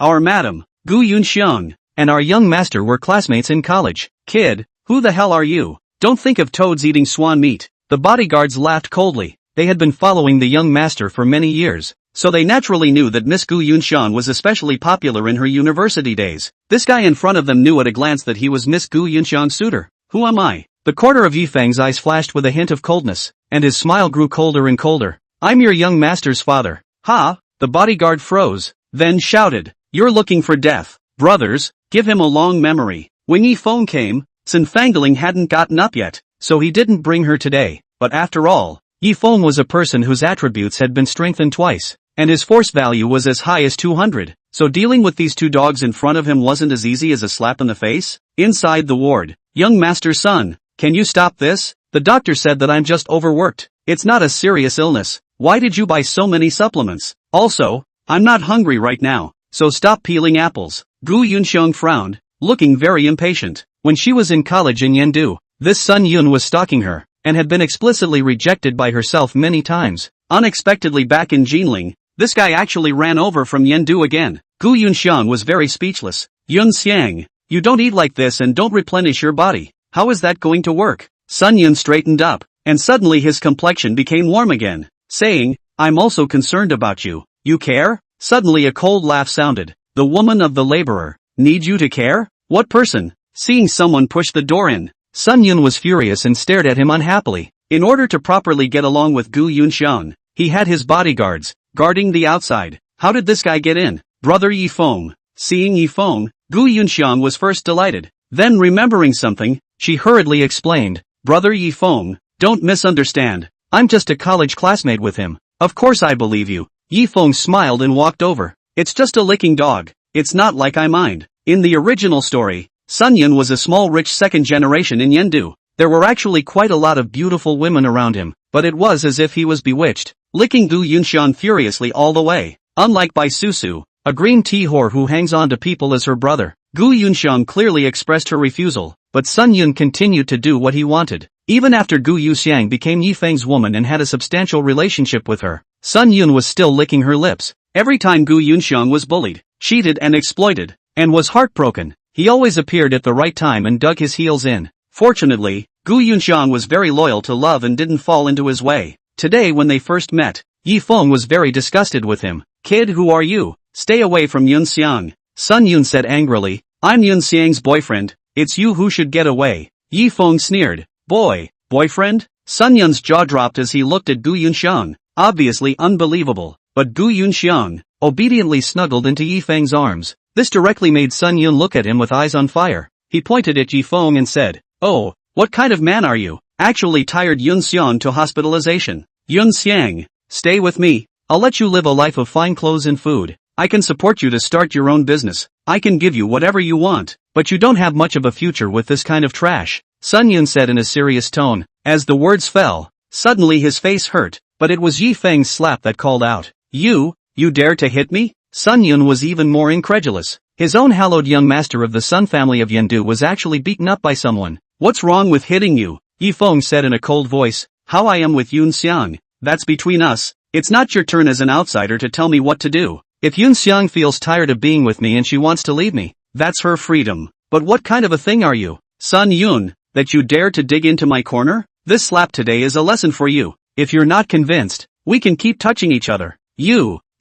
Our madam, Gu Yunxiang, and our young master were classmates in college. Kid, who the hell are you? Don't think of toads eating swan meat. The bodyguards laughed coldly. They had been following the young master for many years, so they naturally knew that Miss Gu Yunxiang was especially popular in her university days. This guy in front of them knew at a glance that he was Miss Gu Yunxiang's suitor. Who am I? The corner of Yi Feng's eyes flashed with a hint of coldness, and his smile grew colder and colder. I'm your young master's father. Ha! The bodyguard froze, then shouted, You're looking for death. Brothers, give him a long memory. When Yi Feng came, Sun Fangling hadn't gotten up yet, so he didn't bring her today. But after all, Yi Feng was a person whose attributes had been strengthened twice, and his force value was as high as 200, so dealing with these two dogs in front of him wasn't as easy as a slap in the face. Inside the ward, young master's son, can you stop this? The doctor said that I'm just overworked. It's not a serious illness. Why did you buy so many supplements? Also, I'm not hungry right now, so stop peeling apples. Gu Yunxiang frowned, looking very impatient. When she was in college in Yendu, this Sun Yun was stalking her, and had been explicitly rejected by herself many times. Unexpectedly back in Jinling, this guy actually ran over from Yendu again. Gu Yunxiang was very speechless. Yun Xiang, you don't eat like this and don't replenish your body. How is that going to work? Sun Yun straightened up, and suddenly his complexion became warm again, saying, I'm also concerned about you. You care? Suddenly a cold laugh sounded. The woman of the laborer. Need you to care? What person? Seeing someone push the door in, Sun Yun was furious and stared at him unhappily. In order to properly get along with Gu Yunxiang, he had his bodyguards, guarding the outside. How did this guy get in? Brother Yi Feng. Seeing Yi Feng, Gu Yunxiang was first delighted. Then remembering something, she hurriedly explained, Brother Yi Feng, don't misunderstand. I'm just a college classmate with him. Of course I believe you. Yi Feng smiled and walked over. It's just a licking dog. It's not like I mind. In the original story, Sun Yun was a small rich second generation in Yendu. There were actually quite a lot of beautiful women around him, but it was as if he was bewitched, licking Gu Yunxiang furiously all the way. Unlike Bai Susu, a green tea whore who hangs on to people as her brother, Gu Yunxiang clearly expressed her refusal, but Sun Yun continued to do what he wanted. Even after Gu Yuxiang became Yi Feng's woman and had a substantial relationship with her, Sun Yun was still licking her lips. Every time Gu Yunxiang was bullied, cheated and exploited, and was heartbroken, he always appeared at the right time and dug his heels in. Fortunately, Gu Yunxiang was very loyal to love and didn't fall into his way. Today when they first met, Yi Feng was very disgusted with him. "Kid, who are you? Stay away from Yunxiang," Sun Yun said angrily. "I'm Yunxiang's boyfriend, it's you who should get away." Yi Feng sneered. Boyfriend? Sun Yun's jaw dropped as he looked at Gu Yunxiang, obviously unbelievable. But Gu Yunxiang obediently snuggled into Yi Feng's arms. This directly made Sun Yun look at him with eyes on fire. He pointed at Yi Feng and said, "Oh, what kind of man are you?" Actually tired Yunxiang to hospitalization. "Yunxiang, stay with me. I'll let you live a life of fine clothes and food. I can support you to start your own business. I can give you whatever you want, but you don't have much of a future with this kind of trash," Sun Yun said in a serious tone. As the words fell, suddenly his face hurt, but it was Yi Feng's slap that called out. You dare to hit me?" Sun Yun was even more incredulous. His own hallowed young master of the Sun family of Yendu was actually beaten up by someone. "What's wrong with hitting you?" Yi Feng said in a cold voice. "How I am with Yunxiang, that's between us. It's not your turn as an outsider to tell me what to do. If Yunxiang feels tired of being with me and she wants to leave me, that's her freedom. But what kind of a thing are you, Sun Yun, that you dare to dig into my corner? This slap today is a lesson for you. If you're not convinced, we can keep touching each other."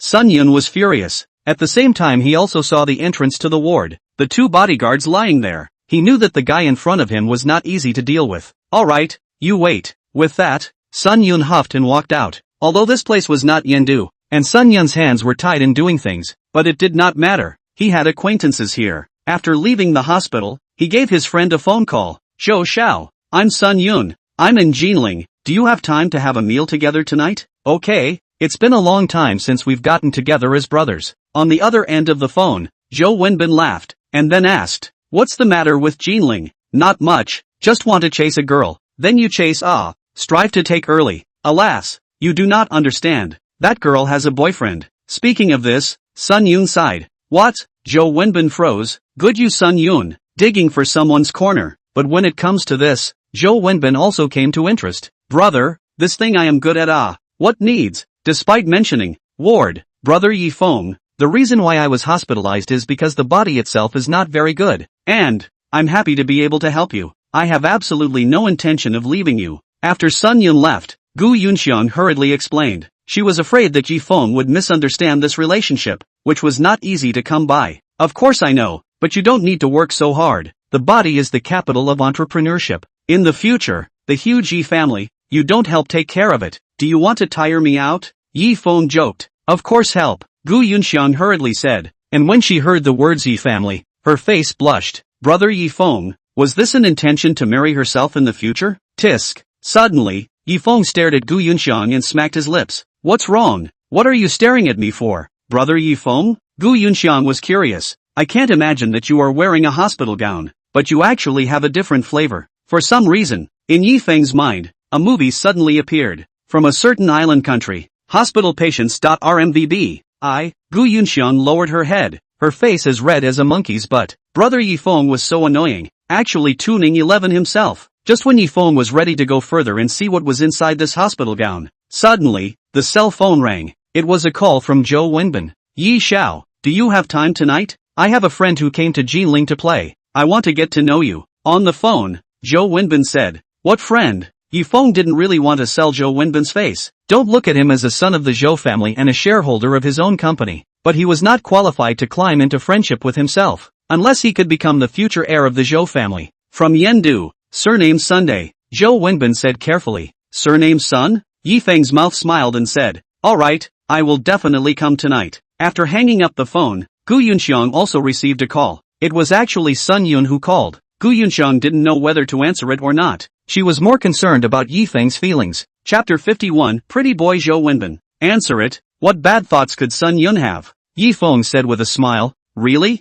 Sun Yun was furious. At the same time he also saw the entrance to the ward, the two bodyguards lying there. He knew that the guy in front of him was not easy to deal with. "Alright, you wait." With that, Sun Yun huffed and walked out. Although this place was not Yendu, and Sun Yun's hands were tied in doing things, but it did not matter. He had acquaintances here. After leaving the hospital, he gave his friend a phone call. "Zhou Xiao, I'm Sun Yun. I'm in Jinling. Do you have time to have a meal together tonight?" "Okay. It's been a long time since we've gotten together as brothers." On the other end of the phone, Zhou Wenbin laughed, and then asked, "What's the matter with Jinling?" "Not much, just want to chase a girl." "Then you chase strive to take early. Alas, you do not understand. That girl has a boyfriend." Speaking of this, Sun Yun sighed. "What?" Zhou Wenbin froze. "Good you Sun Yun, digging for someone's corner." But when it comes to this, Zhou Wenbin also came to interest. "Brother, this thing I am good at what needs?" Despite mentioning, ward, brother Yi Feng, the reason why I was hospitalized is because the body itself is not very good, and I'm happy to be able to help you. I have absolutely no intention of leaving you. After Sun Yun left, Gu Yunxiang hurriedly explained. She was afraid that Yi Feng would misunderstand this relationship, which was not easy to come by. "Of course I know, but you don't need to work so hard. The body is the capital of entrepreneurship. In the future, the huge Yi family, you don't help take care of it. Do you want to tire me out?" Yi Feng joked. "Of course help," Gu Yunxiang hurriedly said, and when she heard the words Yi family, her face blushed. Brother Yi Feng, was this an intention to marry herself in the future? Tisk. Suddenly, Yi Feng stared at Gu Yunxiang and smacked his lips. "What's wrong? What are you staring at me for, brother Yi Feng?" Gu Yunxiang was curious. "I can't imagine that you are wearing a hospital gown, but you actually have a different flavor." For some reason, in Yi Feng's mind, a movie suddenly appeared. From a certain island country, hospital patients.rmvb. Gu Yunxiang lowered her head, her face as red as a monkey's butt. Brother Yi Feng was so annoying, actually tuning 11 himself. Just when Yi Feng was ready to go further and see what was inside this hospital gown, suddenly, the cell phone rang. It was a call from Zhou Wenbin. "Yi Xiao, do you have time tonight? I have a friend who came to Jinling to play. I want to get to know you." On the phone, Zhou Wenbin said, "What friend?" Yi Feng didn't really want to sell Zhou Wenbin's face. Don't look at him as a son of the Zhou family and a shareholder of his own company. But he was not qualified to climb into friendship with himself, unless he could become the future heir of the Zhou family. "From Yendu, surname Sunday," Zhou Wenbin said carefully. "Surname Sun?" Yi Feng's mouth smiled and said, "Alright, I will definitely come tonight." After hanging up the phone, Gu Yunxiang also received a call. It was actually Sun Yun who called. Gu Yunxiang didn't know whether to answer it or not. She was more concerned about Yi Feng's feelings. Chapter 51, Pretty Boy Zhou Wenbin. "Answer it, what bad thoughts could Sun Yun have?" Yi Feng said with a smile. Really?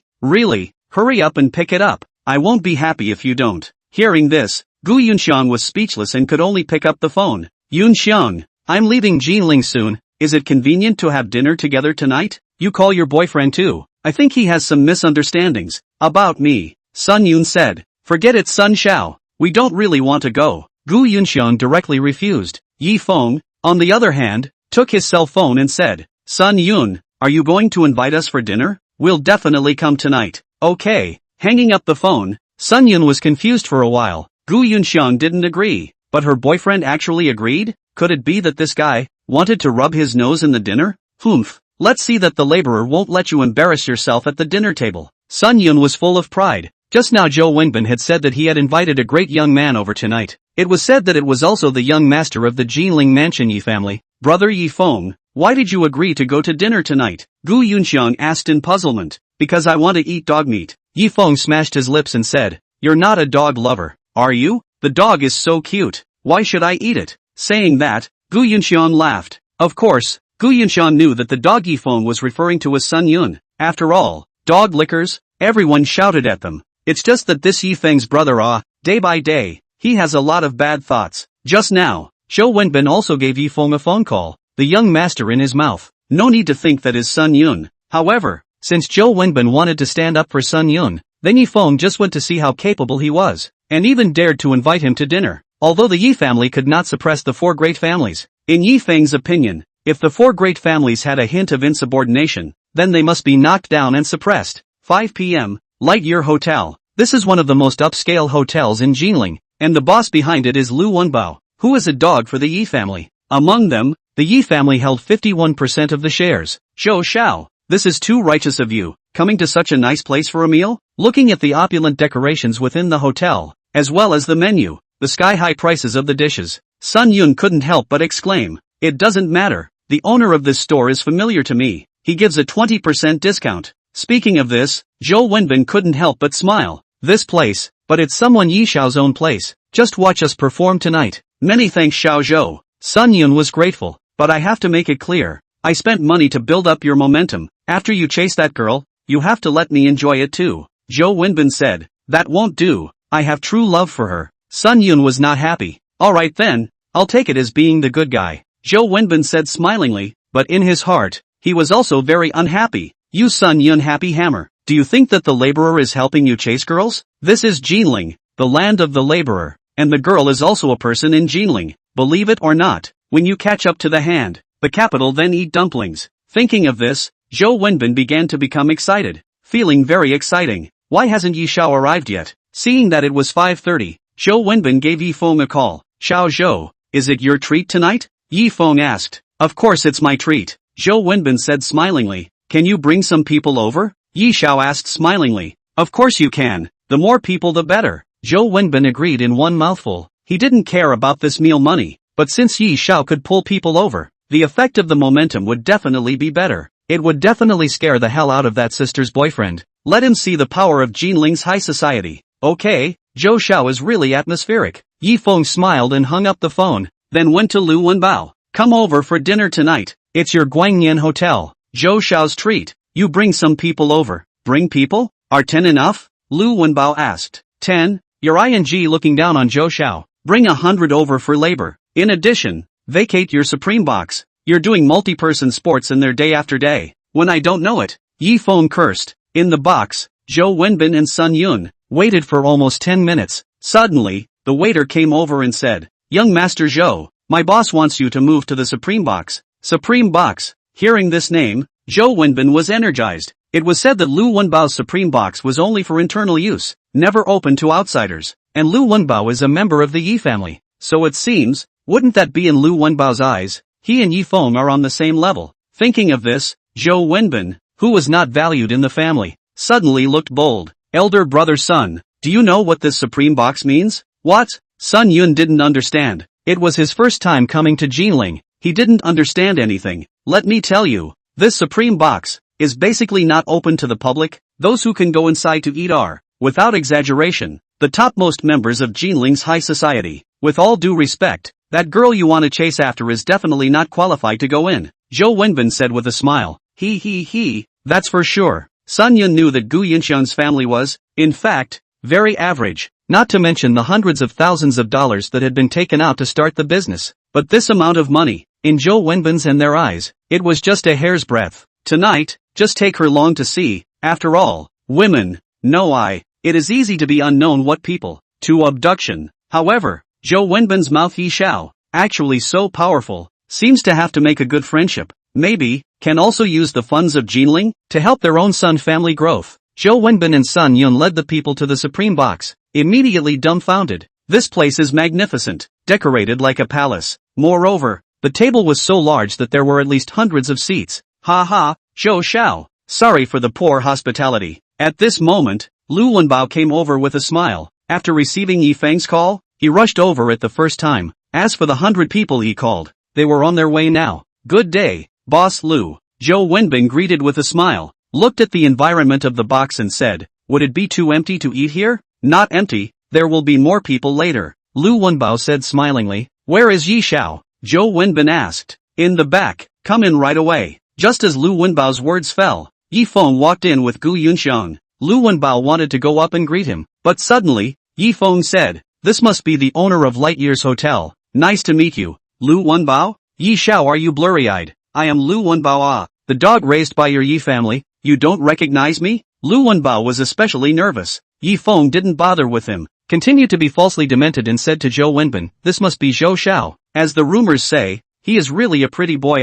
Hurry up and pick it up. I won't be happy if you don't." Hearing this, Gu Yunxiang was speechless and could only pick up the phone. "Yunxiang, I'm leaving Jinling soon. Is it convenient to have dinner together tonight? You call your boyfriend too. I think he has some misunderstandings about me," Sun Yun said. "Forget it Sun Xiao, we don't really want to go." Gu Yunxiang directly refused. Yi Feng, on the other hand, took his cell phone and said, "Sun Yun, are you going to invite us for dinner? We'll definitely come tonight. Okay. Hanging up the phone, Sun Yun was confused for a while. Gu Yunxiang didn't agree, but her boyfriend actually agreed? Could it be that this guy wanted to rub his nose in the dinner? Humph. Let's see that the laborer won't let you embarrass yourself at the dinner table. Sun Yun was full of pride. Just now Zhou Wenbin had said that he had invited a great young man over tonight. It was said that it was also the young master of the Jinling Mansion Yi family. Brother Yi Feng, why did you agree to go to dinner tonight? Gu Yunxiang asked in puzzlement. Because I want to eat dog meat. Yi Feng smashed his lips and said, you're not a dog lover, are you? The dog is so cute. Why should I eat it? Saying that, Gu Yunxiang laughed. Of course, Gu Yunxiang knew that the dog Yi Feng was referring to as Sun Yun. After all, dog lickers? Everyone shouted at them. It's just that this Yi Feng's brother day by day, he has a lot of bad thoughts. Just now, Zhou Wenbin also gave Yi Feng a phone call, the young master in his mouth. No need to think that is Sun Yun. However, since Zhou Wenbin wanted to stand up for Sun Yun, then Yi Feng just went to see how capable he was, and even dared to invite him to dinner. Although the Yi family could not suppress the four great families, in Yi Feng's opinion, if the four great families had a hint of insubordination, then they must be knocked down and suppressed. 5 p.m., Lightyear Hotel. This is one of the most upscale hotels in Jinling, and the boss behind it is Lu Wenbao, who is a dog for the Yi family. Among them, the Yi family held 51% of the shares. Zhou Xiao, this is too righteous of you, coming to such a nice place for a meal? Looking at the opulent decorations within the hotel, as well as the menu, the sky-high prices of the dishes, Sun Yun couldn't help but exclaim, it doesn't matter, the owner of this store is familiar to me, he gives a 20% discount. Speaking of this, Zhou Wenbin couldn't help but smile. This place, but it's someone Yi Xiao's own place. Just watch us perform tonight. Many thanks Xiao Zhou. Sun Yun was grateful, but I have to make it clear. I spent money to build up your momentum. After you chase that girl, you have to let me enjoy it too. Zhou Wenbin said, that won't do. I have true love for her. Sun Yun was not happy. Alright then, I'll take it as being the good guy. Zhou Wenbin said smilingly, but in his heart, he was also very unhappy. You Sun Yun happy hammer. Do you think that the laborer is helping you chase girls? This is Jinling, the land of the laborer, and the girl is also a person in Jinling. Believe it or not, when you catch up to the hand, the capital then eat dumplings. Thinking of this, Zhou Wenbin began to become excited, feeling very exciting. Why hasn't Yi Xiao arrived yet? Seeing that it was 5:30, Zhou Wenbin gave Yi Feng a call. Xiao Zhou, is it your treat tonight? Yi Feng asked. Of course it's my treat, Zhou Wenbin said smilingly. Can you bring some people over? Yi Xiao asked smilingly. Of course you can, the more people the better. Zhou Wenbin agreed in one mouthful. He didn't care about this meal money, but since Yi Xiao could pull people over, the effect of the momentum would definitely be better. It would definitely scare the hell out of that sister's boyfriend. Let him see the power of Jinling's high society. Okay, Zhou Xiao is really atmospheric. Yi Feng smiled and hung up the phone, then went to Lu Wenbao. Come over for dinner tonight. It's your Guangnian hotel. Zhou Xiao's treat. You bring some people over. Bring people? Are 10 enough? Lu Wenbao asked. 10? Your ing looking down on Zhou Xiao. Bring 100 over for labor. In addition, vacate your supreme box. You're doing multi-person sports in there day after day. When I don't know it. Yi Feng cursed. In the box, Zhou Wenbin and Sun Yun waited for almost 10 minutes. Suddenly, the waiter came over and said, Young Master Zhou, my boss wants you to move to the supreme box. Supreme box. Hearing this name, Zhou Wenbin was energized. It was said that Lu Wenbao's supreme box was only for internal use, never open to outsiders, and Lu Wenbao is a member of the Yi family. So it seems, wouldn't that be in Lu Wenbao's eyes? He and Yi Feng are on the same level. Thinking of this, Zhou Wenbin, who was not valued in the family, suddenly looked bold. Elder brother Sun, do you know what this supreme box means? What? Sun Yun didn't understand. It was his first time coming to Jinling. He didn't understand anything. Let me tell you, this supreme box is basically not open to the public. Those who can go inside to eat are, without exaggeration, the topmost members of Jinling's high society. With all due respect, that girl you want to chase after is definitely not qualified to go in, Zhou Wenbin said with a smile. He, that's for sure. Sun Yun knew that Gu Yunxiang's family was, in fact, very average, not to mention the hundreds of thousands of dollars that had been taken out to start the business. But this amount of money, in Zhou Wenbin's and their eyes, it was just a hair's breadth. Tonight, just take her long to see. After all, women, it is easy to be unknown what people, to abduction. However, Zhou Wenbin's mouth Yi Xiao, actually so powerful, seems to have to make a good friendship. maybe, can also use the funds of Jinling to help their own son family growth. Zhou Wenbin and Sun Yun led the people to the supreme box, immediately dumbfounded. This place is magnificent, decorated like a palace. Moreover, the table was so large that there were at least hundreds of seats. Ha ha, Zhou Xiao, sorry for the poor hospitality. At this moment, Lu Wenbao came over with a smile. After receiving Yi Feng's call, he rushed over it the first time. As for the 100 people he called, they were on their way now. Good day, Boss Lu. Zhou Wenbin greeted with a smile, looked at the environment of the box and said, would it be too empty to eat here? Not empty, there will be more people later. Lu Wenbao said smilingly. Where is Yi Xiao? Zhou Wenbin asked. In the back, come in right away. Just as Lu Wenbao's words fell, Yi Feng walked in with Gu Yunxiang. Lu Wenbao wanted to go up and greet him, but suddenly, Yi Feng said, this must be the owner of Lightyear's Hotel. Nice to meet you, Lu Wenbao. Yi Xiao, are you blurry-eyed? I am Lu Wenbao, the dog raised by your Yi family. You don't recognize me? Lu Wenbao was especially nervous. Yi Feng didn't bother with him, continued to be falsely demented and said to Zhou Wenbin, this must be Zhou Xiao. As the rumors say, he is really a pretty boy.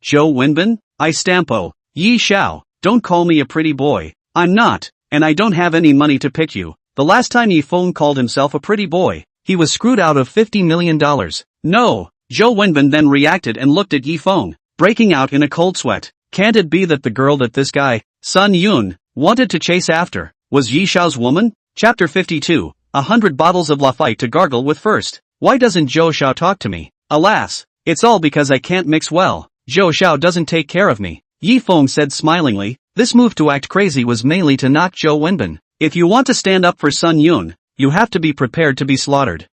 Zhou Wenbin? I stampo. Yi Xiao, don't call me a pretty boy. I'm not, and I don't have any money to pick you. The last time Yi Feng called himself a pretty boy, he was screwed out of $50 million. No, Zhou Wenbin then reacted and looked at Yi Feng, breaking out in a cold sweat. Can't it be that the girl that this guy, Sun Yun, wanted to chase after, was Yi Xiao's woman? Chapter 52, 100 bottles of Lafite to gargle with first. Why doesn't Zhou Xiao talk to me? Alas, it's all because I can't mix well. Zhou Xiao doesn't take care of me. Yi Feng said smilingly. This move to act crazy was mainly to knock Zhou Wenbin. If you want to stand up for Sun Yun, you have to be prepared to be slaughtered.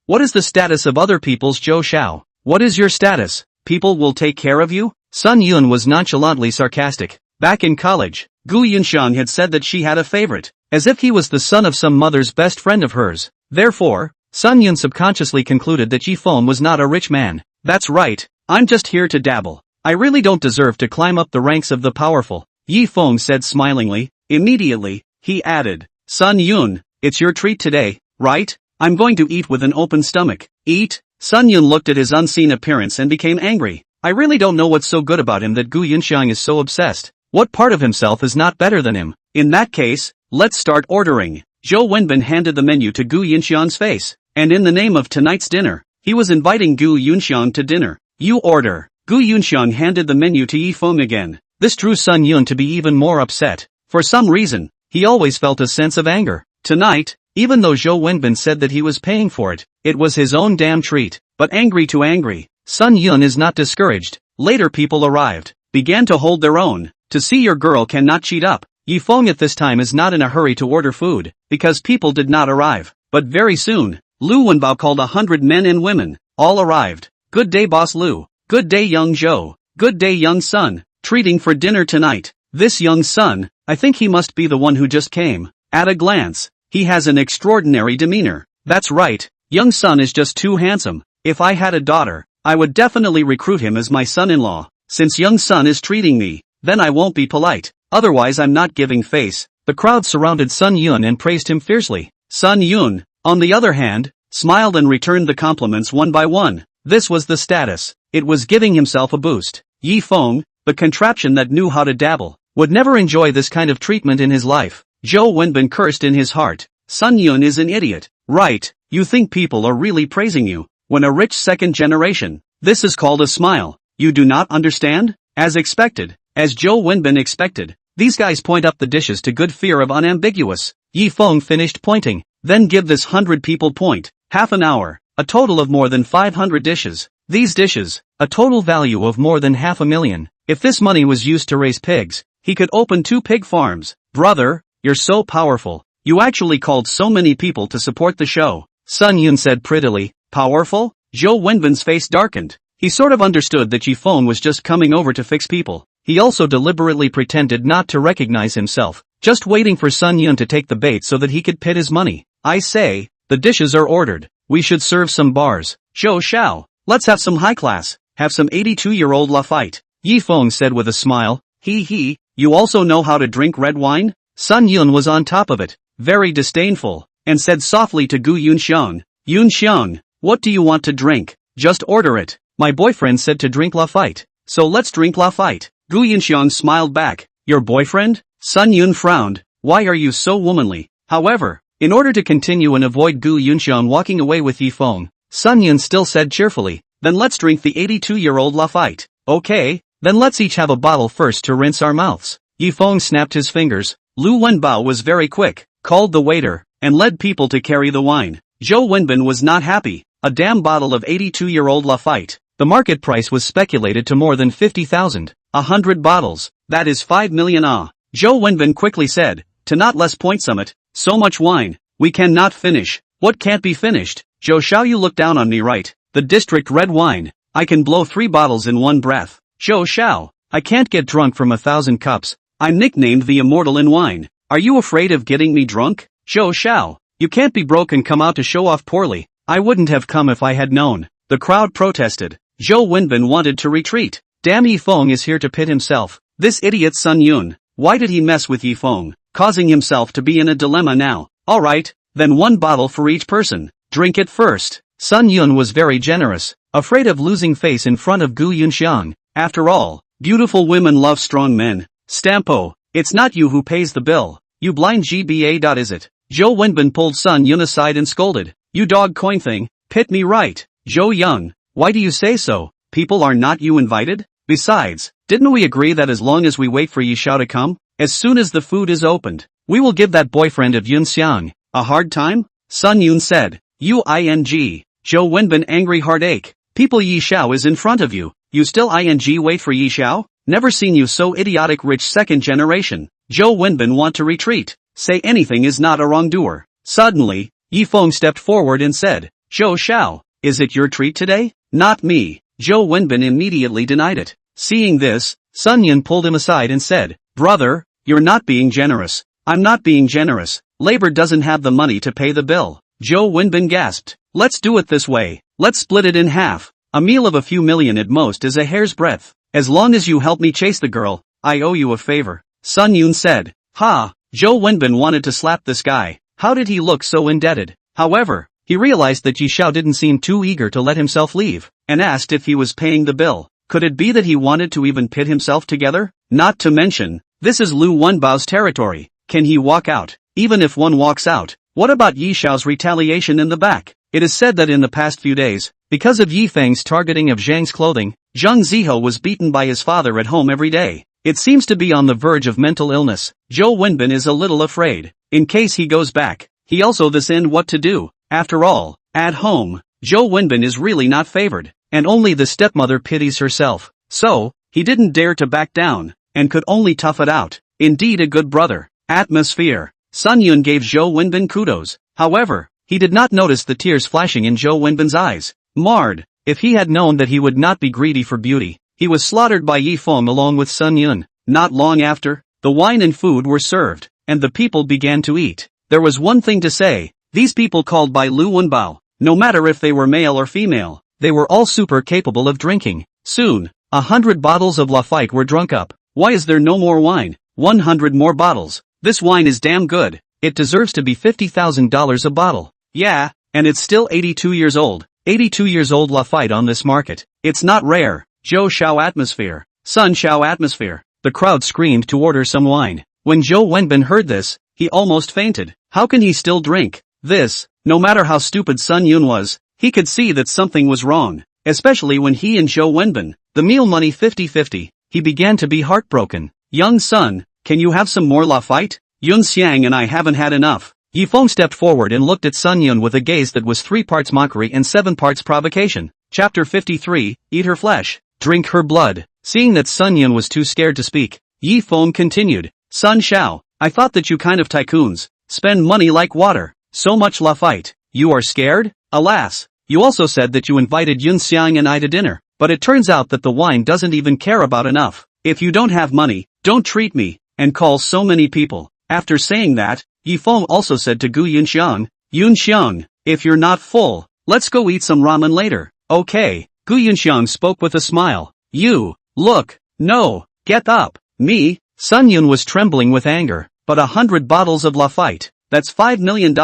What is the status of other people's Zhou Xiao? What is your status? People will take care of you? Sun Yun was nonchalantly sarcastic. Back in college, Gu Yunxiang had said that she had a favorite, as if he was the son of some mother's best friend of hers. Therefore, Sun Yun subconsciously concluded that Yi Feng was not a rich man. That's right, I'm just here to dabble. I really don't deserve to climb up the ranks of the powerful, Yi Feng said smilingly. Immediately, he added, Sun Yun, it's your treat today, right? I'm going to eat with an open stomach. Eat? Sun Yun looked at his unseen appearance and became angry. I really don't know what's so good about him that Gu Yunxiang is so obsessed. What part of himself is not better than him? In that case, let's start ordering. Zhou Wenbin handed the menu to Gu Yunxiang's face, and in the name of tonight's dinner, he was inviting Gu Yunxiang to dinner. You order. Gu Yunxiang handed the menu to Yi Feng again. This drew Sun Yun to be even more upset. For some reason, he always felt a sense of anger. Tonight, even though Zhou Wenbin said that he was paying for it, it was his own damn treat. But angry to angry, Sun Yun is not discouraged. Later people arrived, began to hold their own. To see your girl cannot cheat up. Yi Feng at this time is not in a hurry to order food, because people did not arrive. But very soon, Lu Wenbao called 100 men and women. All arrived. Good day Boss Lu. Good day young Zhou. Good day young Sun. Treating for dinner tonight. This young Sun, I think he must be the one who just came. At a glance, he has an extraordinary demeanor. That's right, young Sun is just too handsome. If I had a daughter, I would definitely recruit him as my son-in-law. Since young Sun is treating me, then I won't be polite. Otherwise I'm not giving face. The crowd surrounded Sun Yun and praised him fiercely. Sun Yun, on the other hand, smiled and returned the compliments one by one. This was the status. It was giving himself a boost. Yi Feng, the contraption that knew how to dabble, would never enjoy this kind of treatment in his life. Zhou Wenbin cursed in his heart. Sun Yun is an idiot. Right, you think people are really praising you, when a rich second generation. This is called a smile. You do not understand? As expected. As Zhou Wenbin expected, these guys point up the dishes to good fear of unambiguous. Yi Feng finished pointing, then give this 100 people point. Half an hour, a total of more than 500 dishes. These dishes, a total value of more than $500,000. If this money was used to raise pigs, he could open 2 pig farms. Brother, you're so powerful. You actually called so many people to support the show. Sun Yun said prettily. Powerful? Zhou Wenbin's face darkened. He sort of understood that Yi Feng was just coming over to fix people. He also deliberately pretended not to recognize himself, just waiting for Sun Yun to take the bait so that he could pit his money. I say, the dishes are ordered. We should serve some bars. Zhou Xiao, let's have some high class. Have some 82-year-old Lafite. Yi Feng said with a smile. You also know how to drink red wine? Sun Yun was on top of it, very disdainful, and said softly to Gu Yunxiang. Yunxiang, what do you want to drink? Just order it. My boyfriend said to drink Lafite. so let's drink la fight. Gu Yunxiang smiled back. Your boyfriend? Sun Yun frowned. Why are you so womanly? However, in order to continue and avoid Gu Yunxiang walking away with Yi Feng, Sun Yun still said cheerfully, then let's drink the 82-year-old la fight. Okay, then let's each have a bottle first to rinse our mouths. Yi Feng snapped his fingers. Lu Wenbao was very quick, called the waiter, and led people to carry the wine. Zhou Wenbin was not happy. A damn bottle of 82-year-old la fight. The market price was speculated to more than 50,000. 100 bottles. That is 5 million ah. Zhou Wenbin quickly said, to not less point summit, so much wine. We cannot finish. What can't be finished? Zhou Xiao, you look down on me, right? The district red wine. I can blow 3 bottles in one breath. Zhou Xiao, I can't get drunk from 1,000 cups. I'm nicknamed the immortal in wine. Are you afraid of getting me drunk? Zhou Xiao, you can't be broke and come out to show off poorly. I wouldn't have come if I had known. The crowd protested. Zhou Wenbin wanted to retreat. Damn, Yi Feng is here to pit himself. This idiot Sun Yun. Why did he mess with Yi Feng, causing himself to be in a dilemma now? Alright, then 1 bottle for each person. Drink it first. Sun Yun was very generous, afraid of losing face in front of Gu Yunxiang. After all, beautiful women love strong men. Stampo, it's not you who pays the bill. You blind GBA. Is it? Zhou Wenbin pulled Sun Yun aside and scolded. You dog coin thing, pit me right. Zhou Young, why do you say so? People are not you invited? Besides, didn't we agree that as long as we wait for Yi Xiao to come, as soon as the food is opened, we will give that boyfriend of Yun Xiang a hard time? Sun Yun said. Uing. Zhou Wenbin angry heartache. People, Yi Xiao is in front of you. You still ing wait for Yi Xiao? Never seen you so idiotic rich second generation. Zhou Wenbin want to retreat. Say anything is not a wrongdoer. Suddenly, Yi Feng stepped forward and said, Zhou Xiao, is it your treat today? Not me. Zhou Wenbin immediately denied it. Seeing this, Sun Yun pulled him aside and said, brother, you're not being generous. I'm not being generous. Labor doesn't have the money to pay the bill. Zhou Wenbin gasped. Let's do it this way. Let's split it in half. A meal of a few million at most is a hair's breadth. As long as you help me chase the girl, I owe you a favor. Sun Yun said. Ha! Zhou Wenbin wanted to slap this guy. How did he look so indebted? However, he realized that Yi Xiao didn't seem too eager to let himself leave, and asked if he was paying the bill. Could it be that he wanted to even pit himself together? Not to mention, this is Lu Wenbao's territory. Can he walk out? Even if one walks out, what about Yi Xiao's retaliation in the back? It is said that in the past few days, because of Yi Feng's targeting of Zhang's clothing, Zhang Ziho was beaten by his father at home every day. It seems to be on the verge of mental illness. Zhou Wenbin is a little afraid. In case he goes back, he also this end what to do. After all, at home, Zhou Wenbin is really not favored, and only the stepmother pities herself. So, he didn't dare to back down, and could only tough it out. Indeed a good brother. Atmosphere. Sun Yun gave Zhou Wenbin kudos. However, he did not notice the tears flashing in Zhou Wenbin's eyes. Marred. If he had known that he would not be greedy for beauty, he was slaughtered by Yi Feng along with Sun Yun. Not long after, the wine and food were served, and the people began to eat. There was one thing to say. These people called by Lu Wenbao, no matter if they were male or female, they were all super capable of drinking. Soon, 100 bottles of La Fight were drunk up. Why is there no more wine? 100 more bottles. This wine is damn good. It deserves to be $50,000 a bottle. Yeah, and it's still 82 years old. 82 years old La Fight on this market. It's not rare. Zhou Xiao atmosphere. Sun Xiao atmosphere. The crowd screamed to order some wine. When Zhou Wenbin heard this, he almost fainted. How can he still drink this? No matter how stupid Sun Yun was, he could see that something was wrong. Especially when he and Zhou Wenbin, the meal money 50-50, he began to be heartbroken. Young son, can you have some more La Fight? Yun Xiang and I haven't had enough. Yi Feng stepped forward and looked at Sun Yun with a gaze that was 3 parts mockery and 7 parts provocation. Chapter 53, Eat her flesh, drink her blood. Seeing that Sun Yun was too scared to speak, Yi Feng continued. Sun Xiao, I thought that you kind of tycoons spend money like water. So much La Fight. You are scared? Alas. You also said that you invited Yun Xiang and I to dinner, but it turns out that the wine doesn't even care about enough. If you don't have money, don't treat me, and call so many people. After saying that, Yi Feng also said to Gu Yunxiang, if you're not full, let's go eat some ramen later. Okay. Gu Yunxiang spoke with a smile. You, look, no, get up. Me? Sun Yun was trembling with anger, but 100 bottles of La Fight, that's $5 million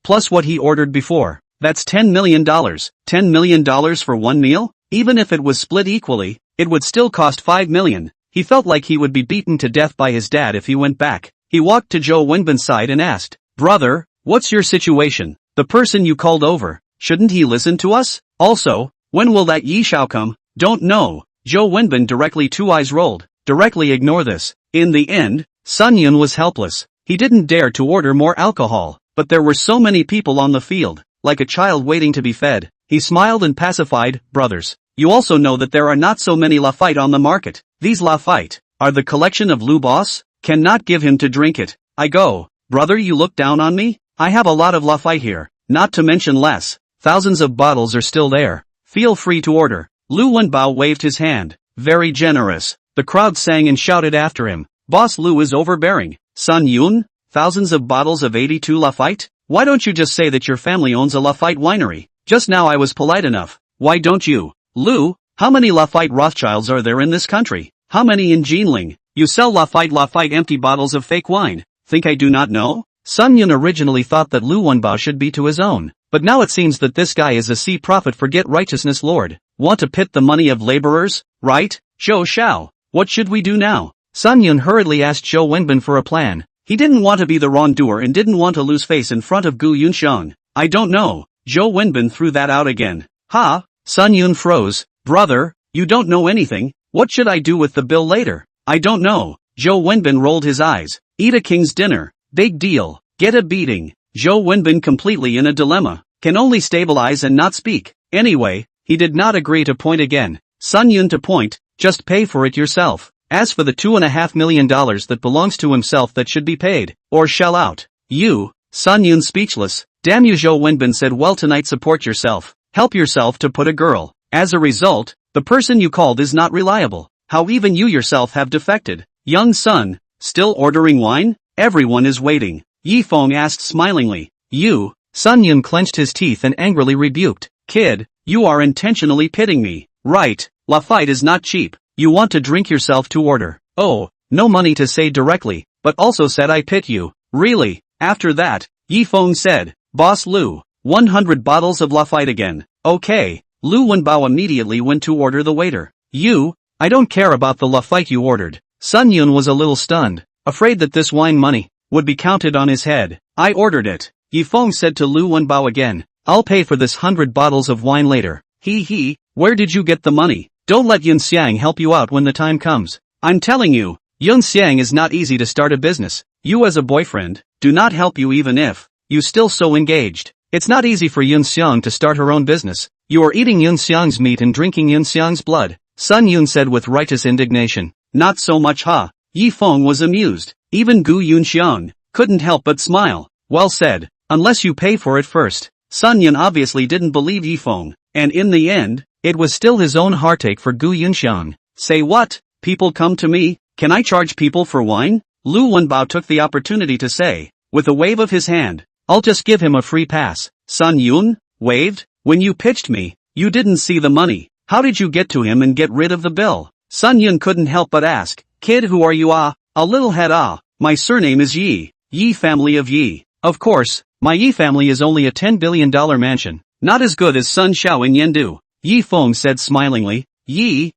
plus what he ordered before, that's $10 million. $10 million for one meal? Even if it was split equally, it would still cost 5 million. He felt like he would be beaten to death by his dad if he went back. He walked to Zhou Wenbin's side and asked, "Brother, what's your situation? The person you called over, shouldn't he listen to us? Also, when will that Yi Xiao come?" "Don't know." Zhou Wenbin directly two eyes rolled. "Directly ignore this." In the end, Sun Yun was helpless. He didn't dare to order more alcohol, but there were so many people on the field, like a child waiting to be fed. He smiled and pacified, "Brothers, you also know that there are not so many Lafite on the market. These Lafite are the collection of Lu Boss. Cannot give him to drink it. I go. Brother, you look down on me? I have a lot of Lafite here, not to mention less. Thousands of bottles are still there. Feel free to order." Lu Wenbao waved his hand. "Very generous." The crowd sang and shouted after him. "Boss Lu is overbearing." "Sun Yun? Thousands of bottles of 82 Lafite? Why don't you just say that your family owns a Lafite winery? Just now I was polite enough. Why don't you? Lu, how many Lafite Rothschilds are there in this country? How many in Jinling? You sell Lafite empty bottles of fake wine. Think I do not know?" Sun Yun originally thought that Lu Wenbao should be to his own, but now it seems that this guy is a sea prophet forget righteousness lord. Want to pit the money of laborers, right? Zhou Xiao, what should we do now? Sun Yun hurriedly asked Zhou Wenbin for a plan. He didn't want to be the wrongdoer and didn't want to lose face in front of Gu Yunxiang. "I don't know." Zhou Wenbin threw that out again. "Ha?" Sun Yun froze. "Brother, you don't know anything. What should I do with the bill later?" "I don't know." Zhou Wenbin rolled his eyes. "Eat a king's dinner. Big deal. Get a beating." Zhou Wenbin completely in a dilemma. Can only stabilize and not speak. Anyway, he did not agree to point again. Sun Yun to point, just pay for it yourself. As for the $2.5 million that belongs to himself that should be paid, or shell out. You, Sun Yun speechless. "Damn you," Zhou Wenbin said. "Well, tonight support yourself. Help yourself to put a girl. As a result, the person you called is not reliable. How even you yourself have defected." "Young son, still ordering wine? Everyone is waiting." Yi Feng asked smilingly. "You?" Sun Yun clenched his teeth and angrily rebuked. "Kid, you are intentionally pitting me. Right, Lafite is not cheap. You want to drink yourself to order. Oh, no money to say directly, but also said I pit you. Really?" After that, Yi Feng said, "Boss Lu, 100 bottles of Lafite again." "Okay." Lu Wenbao immediately went to order the waiter. "You? I don't care about the Lafite you ordered." Sun Yun was a little stunned, afraid that this wine money would be counted on his head. "I ordered it." Yi Feng said to Lu Wenbao again. "I'll pay for this 100 bottles of wine later." He, where did you get the money? Don't let Yun Xiang help you out when the time comes. I'm telling you, Yun Xiang is not easy to start a business. You as a boyfriend, do not help you even if you still so engaged. It's not easy for Yun Xiang to start her own business. You are eating Yun Xiang's meat and drinking Yun Xiang's blood. Sun Yun said with righteous indignation. Not so much ha. Yi Feng was amused. Even Gu Yunxiang couldn't help but smile. Well said, unless you pay for it first. Sun Yun obviously didn't believe Yi Feng, and in the end, it was still his own heartache for Gu Yunxiang. Say what? People come to me, can I charge people for wine? Lu Wenbao took the opportunity to say, with a wave of his hand, I'll just give him a free pass. Sun Yun waved, when you pitched me, you didn't see the money. How did you get to him and get rid of the bill? Sun Yun couldn't help but ask, kid, who are you? A little head. My surname is Yi, Yi family of Yi. Of course, my Yi family is only a $10 billion mansion, not as good as Sun Xiao in Yendu. Yi Feng said smilingly. Yi.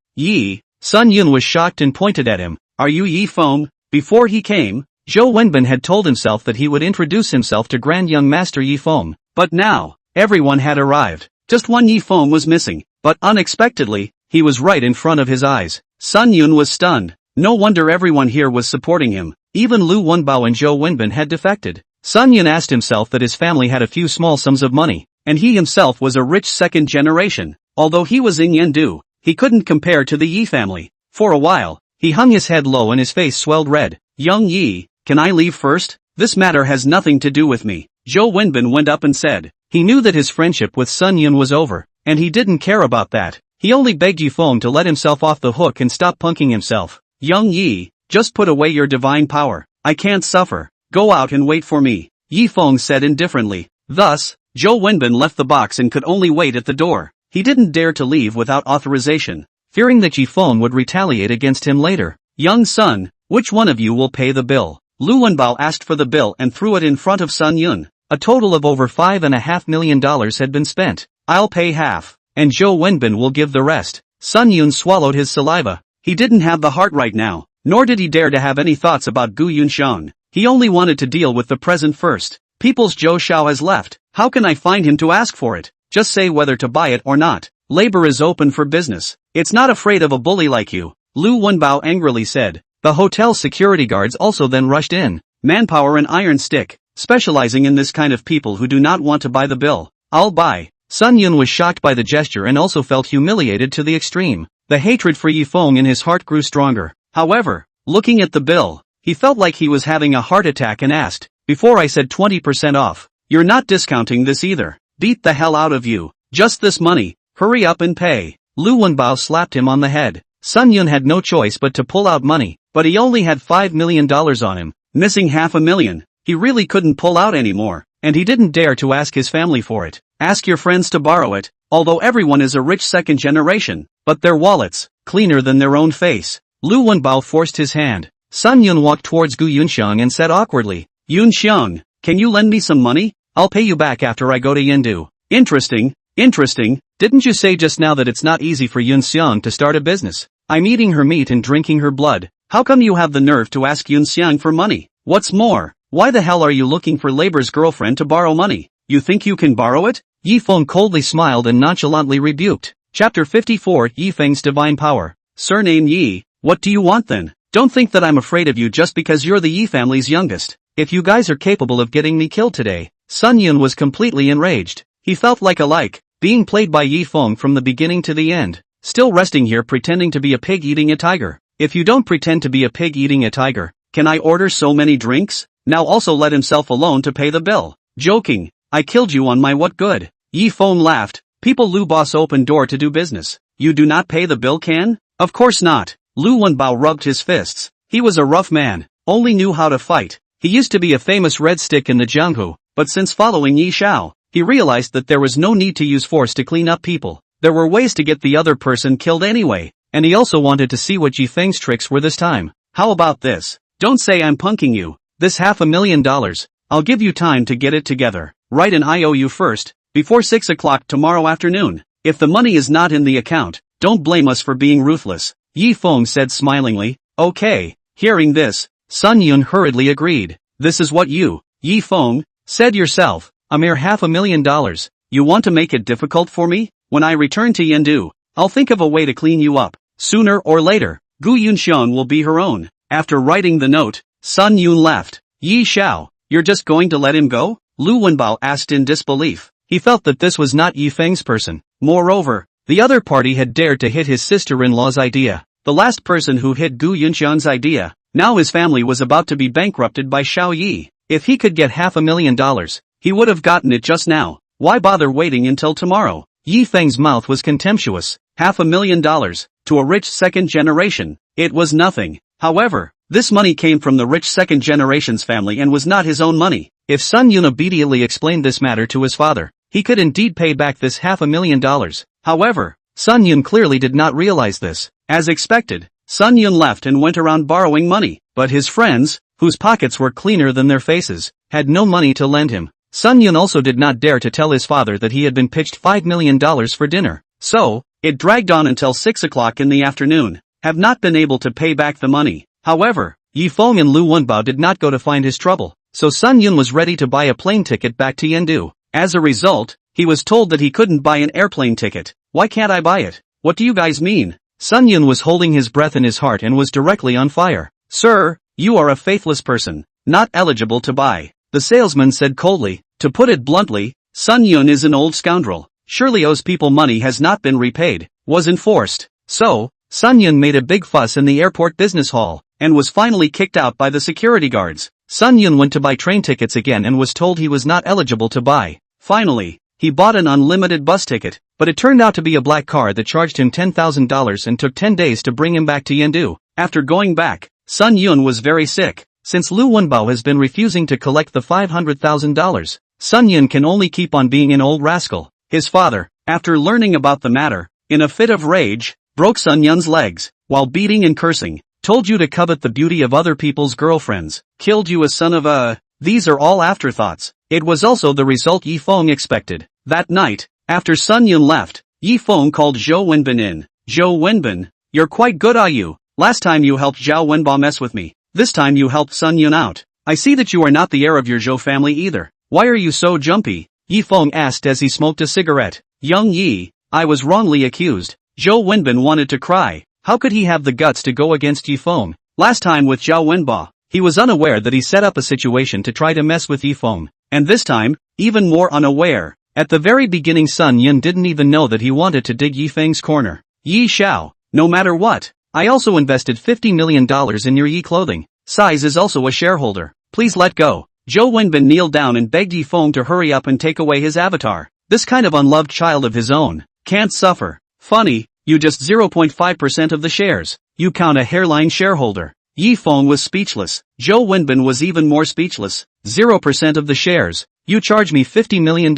Sun Yun was shocked and pointed at him. Are you Yi Feng? Before he came, Zhou Wenbin had told himself that he would introduce himself to Grand Young Master Yi Feng. But now, everyone had arrived. Just one Yi Feng was missing, but unexpectedly, he was right in front of his eyes. Sun Yun was stunned. No wonder everyone here was supporting him. Even Lu Wenbao and Zhou Wenbin had defected. Sun Yun asked himself that his family had a few small sums of money, and he himself was a rich second generation. Although he was in Yendu, he couldn't compare to the Yi family. For a while, he hung his head low and his face swelled red. Young Yi, can I leave first? This matter has nothing to do with me. Zhou Wenbin went up and said. He knew that his friendship with Sun Yun was over, and he didn't care about that. He only begged Yi Feng to let himself off the hook and stop punking himself. Young Yi, just put away your divine power. I can't suffer. Go out and wait for me. Yi Feng said indifferently. Thus, Zhou Wenbin left the box and could only wait at the door. He didn't dare to leave without authorization, fearing that Yi Feng would retaliate against him later. Young son, which one of you will pay the bill? Lu Wenbao asked for the bill and threw it in front of Sun Yun. A total of over $5.5 million had been spent. I'll pay half, and Zhou Wenbin will give the rest. Sun Yun swallowed his saliva. He didn't have the heart right now, nor did he dare to have any thoughts about Gu Yunxiang. He only wanted to deal with the present first. People's Zhou Xiao has left. How can I find him to ask for it? Just say whether to buy it or not. Labor is open for business. It's not afraid of a bully like you, Lu Wenbao angrily said. The hotel's security guards also then rushed in. Manpower and iron stick, specializing in this kind of people who do not want to buy the bill. I'll buy. Sun Yun was shocked by the gesture and also felt humiliated to the extreme. The hatred for Yi Feng in his heart grew stronger. However, looking at the bill, he felt like he was having a heart attack and asked, before I said 20% off. You're not discounting this either. Beat the hell out of you. Just this money. Hurry up and pay. Lu Wenbao slapped him on the head. Sun Yun had no choice but to pull out money, but he only had $5 million on him, missing $500,000. He really couldn't pull out anymore, and he didn't dare to ask his family for it. Ask your friends to borrow it, although everyone is a rich second generation, but their wallets, cleaner than their own face. Lu Wenbao forced his hand. Sun Yun walked towards Gu Yunxiang and said awkwardly, Yunxiang, can you lend me some money? I'll pay you back after I go to Yendu. Interesting. Didn't you say just now that it's not easy for Yunxiang to start a business? I'm eating her meat and drinking her blood. How come you have the nerve to ask Yunxiang for money? What's more, why the hell are you looking for Labor's girlfriend to borrow money? You think you can borrow it? Yi Feng coldly smiled and nonchalantly rebuked. Chapter 54 Yi Feng's Divine Power. Surname Yi, what do you want then? Don't think that I'm afraid of you just because you're the Yi family's youngest. If you guys are capable of getting me killed today. Sun Yun was completely enraged. He felt like being played by Yi Feng from the beginning to the end. Still resting here pretending to be a pig eating a tiger. If you don't pretend to be a pig eating a tiger, can I order so many drinks? Now also let himself alone to pay the bill. Joking. I killed you on my what good? Yi Feng laughed. People Lu boss open door to do business. You do not pay the bill can? Of course not. Lu Wenbao rubbed his fists. He was a rough man. Only knew how to fight. He used to be a famous red stick in the Jianghu, but since following Yi Xiao, he realized that there was no need to use force to clean up people. There were ways to get the other person killed anyway, and he also wanted to see what Yi Feng's tricks were this time. How about this? Don't say I'm punking you. This $500,000, I'll give you time to get it together. Write an IOU first, before 6 o'clock tomorrow afternoon. If the money is not in the account, don't blame us for being ruthless. Yi Feng said smilingly. Okay. Hearing this, Sun Yun hurriedly agreed. This is what you, Yi Feng, said yourself. A mere $500,000. You want to make it difficult for me? When I return to Yendu, I'll think of a way to clean you up. Sooner or later, Gu Yunxiang will be her own. After writing the note, Sun Yun left. Yi Xiao, you're just going to let him go? Lu Wenbao asked in disbelief. He felt that this was not Yi Feng's person. Moreover, the other party had dared to hit his sister-in-law's idea. The last person who hit Gu Yunxiang's idea. Now his family was about to be bankrupted by Xiao Yi. If he could get $500,000, he would have gotten it just now. Why bother waiting until tomorrow? Yi Feng's mouth was contemptuous. $500,000, to a rich second generation. It was nothing. However, this money came from the rich second generation's family and was not his own money. If Sun Yun obediently explained this matter to his father, he could indeed pay back this $500,000. However, Sun Yun clearly did not realize this. As expected, Sun Yun left and went around borrowing money, but his friends, whose pockets were cleaner than their faces, had no money to lend him. Sun Yun also did not dare to tell his father that he had been pitched $5 million for dinner. So, it dragged on until 6 o'clock in the afternoon. Have not been able to pay back the money. However, Yi Feng and Lu Wenbao did not go to find his trouble, so Sun Yun was ready to buy a plane ticket back to Yendu. As a result, he was told that he couldn't buy an airplane ticket. Why can't I buy it? What do you guys mean? Sun Yun was holding his breath in his heart and was directly on fire. Sir, you are a faithless person, not eligible to buy. The salesman said coldly. To put it bluntly, Sun Yun is an old scoundrel. Surely owes people money has not been repaid, was enforced. So, Sun Yun made a big fuss in the airport business hall, and was finally kicked out by the security guards. Sun Yun went to buy train tickets again and was told he was not eligible to buy. Finally, he bought an unlimited bus ticket, but it turned out to be a black car that charged him $10,000 and took 10 days to bring him back to Yendu. After going back, Sun Yun was very sick. Since Lu Wenbao has been refusing to collect the $500,000, Sun Yun can only keep on being an old rascal. His father, after learning about the matter, in a fit of rage, broke Sun Yun's legs, while beating and cursing, told you to covet the beauty of other people's girlfriends, killed you a son of a... These are all afterthoughts. It was also the result Yi Feng expected. That night, after Sun Yun left, Yi Feng called Zhou Wenbin in. Zhou Wenbin. You're quite good, are you? Last time you helped Zhao Wenba mess with me. This time you helped Sun Yun out. I see that you are not the heir of your Zhou family either. Why are you so jumpy? Yi Feng asked as he smoked a cigarette. Young Yi, I was wrongly accused. Zhou Wenbin wanted to cry. How could he have the guts to go against Yi Feng? Last time with Zhao Wenba, he was unaware that he set up a situation to try to mess with Yi Feng. And this time, even more unaware. At the very beginning Sun Yun didn't even know that he wanted to dig Yi Feng's corner. Yi Xiao, no matter what, I also invested $50 million in your Yi clothing. Size is also a shareholder. Please let go. Zhou Wenbin kneeled down and begged Yi Feng to hurry up and take away his avatar. This kind of unloved child of his own can't suffer. Funny, you just 0.5% of the shares. You count a hairline shareholder. Yi Feng was speechless. Zhou Wenbin was even more speechless. 0% of the shares. You charge me $50 million.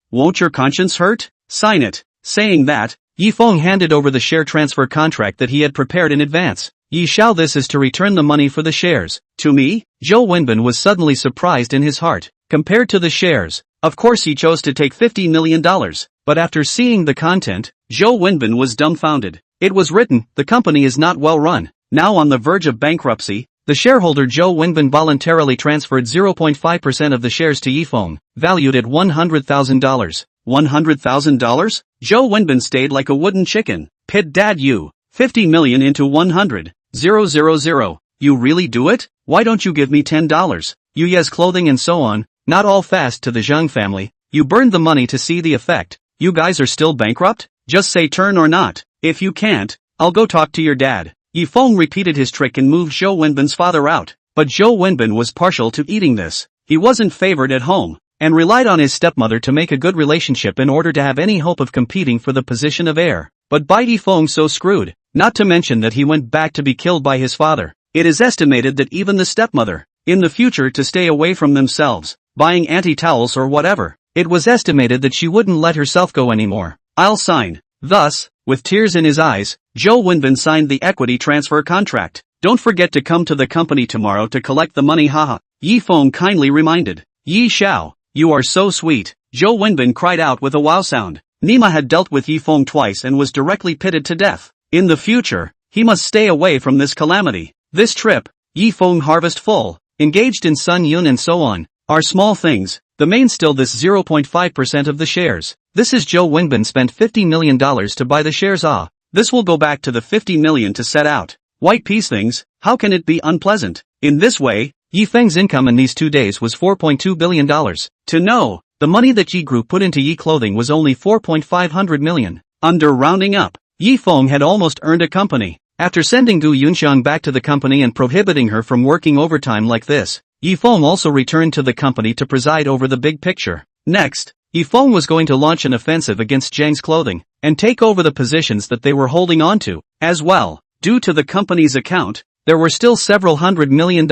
Won't your conscience hurt? Sign it. Saying that, Yi Feng handed over the share transfer contract that he had prepared in advance. Yi Xiao, this is to return the money for the shares. To me? Zhou Wenbin was suddenly surprised in his heart. Compared to the shares, of course he chose to take $50 million. But after seeing the content, Zhou Wenbin was dumbfounded. It was written, the company is not well run. Now on the verge of bankruptcy, the shareholder Zhou Wenbin voluntarily transferred 0.5% of the shares to Yi Feng, valued at $100,000. $100,000? Zhou Wenbin stayed like a wooden chicken. Pit dad you. 50 million into 100. 000. You really do it? Why don't you give me $10? You yes clothing and so on, not all fast to the Zhang family. You burned the money to see the effect. You guys are still bankrupt? Just say turn or not. If you can't, I'll go talk to your dad. Yi Feng repeated his trick and moved Zhou Wenbin's father out. But Zhou Wenbin was partial to eating this. He wasn't favored at home, and relied on his stepmother to make a good relationship in order to have any hope of competing for the position of heir. But Bai Yi Feng so screwed, not to mention that he went back to be killed by his father. It is estimated that even the stepmother, in the future to stay away from themselves, buying anti-towels or whatever, it was estimated that she wouldn't let herself go anymore. I'll sign. Thus, with tears in his eyes, Zhou Wenbin signed the equity transfer contract. Don't forget to come to the company tomorrow to collect the money, haha. Yi Feng kindly reminded. Yi Xiao, you are so sweet. Zhou Wenbin cried out with a wow sound. Nima had dealt with Yi Feng twice and was directly pitted to death. In the future, he must stay away from this calamity. This trip, Yi Feng harvest full, engaged in Sun Yun and so on, are small things. The main still this 0.5% of the shares. This is Zhou Wenbin spent $50 million to buy the shares. This will go back to the $50 million to set out. White piece things, how can it be unpleasant? In this way, Yi Feng's income in these 2 days was $4.2 billion. To know, the money that Yi Group put into Yi Clothing was only $4.5 million. Under rounding up, Yi Feng had almost earned a company. After sending Gu Yunxiang back to the company and prohibiting her from working overtime like this, Yi Feng also returned to the company to preside over the big picture. Next, Yi Feng was going to launch an offensive against Zhang's Clothing, and take over the positions that they were holding on to. As well, due to the company's account, there were still several $100 million,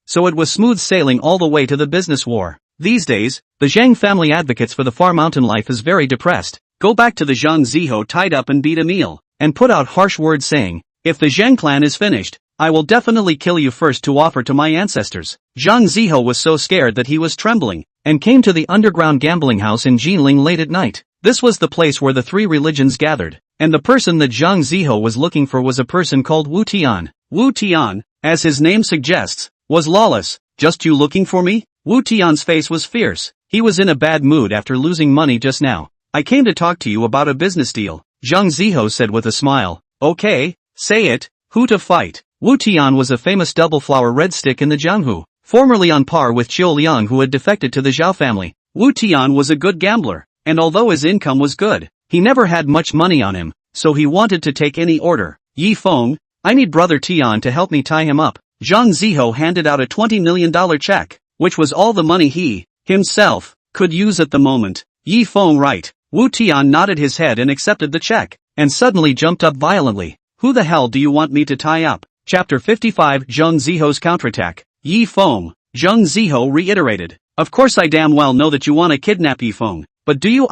so it was smooth sailing all the way to the business war. These days, the Zhang family advocates for the far mountain life is very depressed. Go back to the Zhang Ziho tied up and beat a meal, and put out harsh words saying, if the Zhang clan is finished, I will definitely kill you first to offer to my ancestors. Zhang Ziho was so scared that he was trembling, and came to the underground gambling house in Jinling late at night. This was the place where the three religions gathered, and the person that Zhang Ziho was looking for was a person called Wu Tian. Wu Tian, as his name suggests, was lawless. Just you looking for me? Wu Tian's face was fierce. He was in a bad mood after losing money just now. I came to talk to you about a business deal, Zhang Ziho said with a smile. Okay, say it, who to fight? Wu Tian was a famous double-flower red stick in the Jianghu, formerly on par with Qiu Liang who had defected to the Zhao family. Wu Tian was a good gambler, and although his income was good, he never had much money on him, so he wanted to take any order. Yi Feng, I need brother Tian to help me tie him up. Zhang Ziho handed out a $20 million check, which was all the money he, himself, could use at the moment. Yi Feng right. Wu Tian nodded his head and accepted the check, and suddenly jumped up violently. Who the hell do you want me to tie up? Chapter 55 Zhang Ziho's Counterattack. Yi Feng, Zhang Ziho reiterated. Of course I damn well know that you want to kidnap Yi Feng, but do you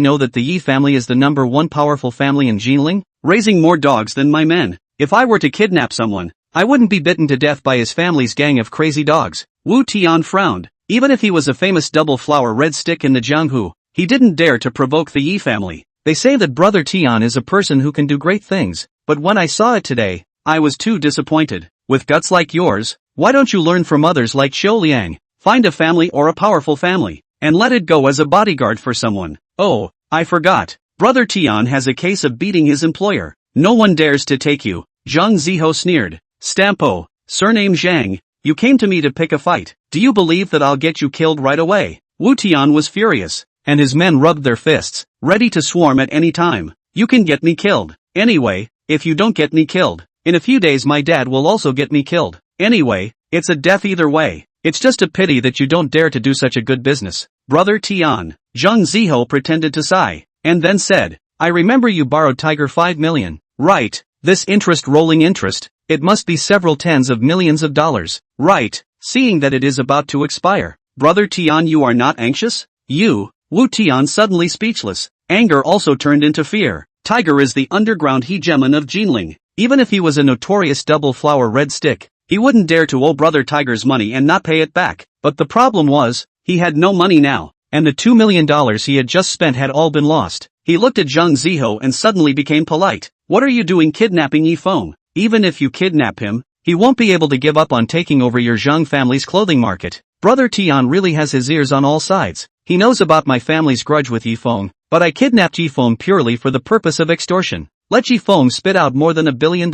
know that the Yi family is the #1 powerful family in Jinling, raising more dogs than my men? If I were to kidnap someone, I wouldn't be bitten to death by his family's gang of crazy dogs. Wu Tian frowned. Even if he was a famous double-flower red stick in the Jianghu, he didn't dare to provoke the Yi family. They say that Brother Tian is a person who can do great things, but when I saw it today, I was too disappointed. With guts like yours, why don't you learn from others like Xiao Liang? Find a family or a powerful family, and let it go as a bodyguard for someone. Oh, I forgot. Brother Tian has a case of beating his employer. No one dares to take you. Zhang Ziho sneered. Stampo, surname Zhang, you came to me to pick a fight. Do you believe that I'll get you killed right away? Wu Tian was furious, and his men rubbed their fists, ready to swarm at any time. You can get me killed. Anyway, if you don't get me killed, in a few days my dad will also get me killed. Anyway, it's a death either way. It's just a pity that you don't dare to do such a good business. Brother Tian. Zhang Ziho pretended to sigh, and then said, I remember you borrowed Tiger 5 million. Right, this rolling interest, it must be several tens of millions of dollars. Right, seeing that it is about to expire. Brother Tian, you are not anxious? Wu Tian suddenly speechless. Anger also turned into fear. Tiger is the underground hegemon of Jinling. Even if he was a notorious double flower red stick, he wouldn't dare to owe Brother Tiger's money and not pay it back. But the problem was, he had no money now, and the $2 million he had just spent had all been lost. He looked at Zhang Ziho and suddenly became polite. What are you doing kidnapping Yi Feng? Even if you kidnap him, he won't be able to give up on taking over your Zhang family's clothing market. Brother Tian really has his ears on all sides. He knows about my family's grudge with Yi Feng, but I kidnapped Yi Feng purely for the purpose of extortion. Let Yi Feng spit out more than $1 billion.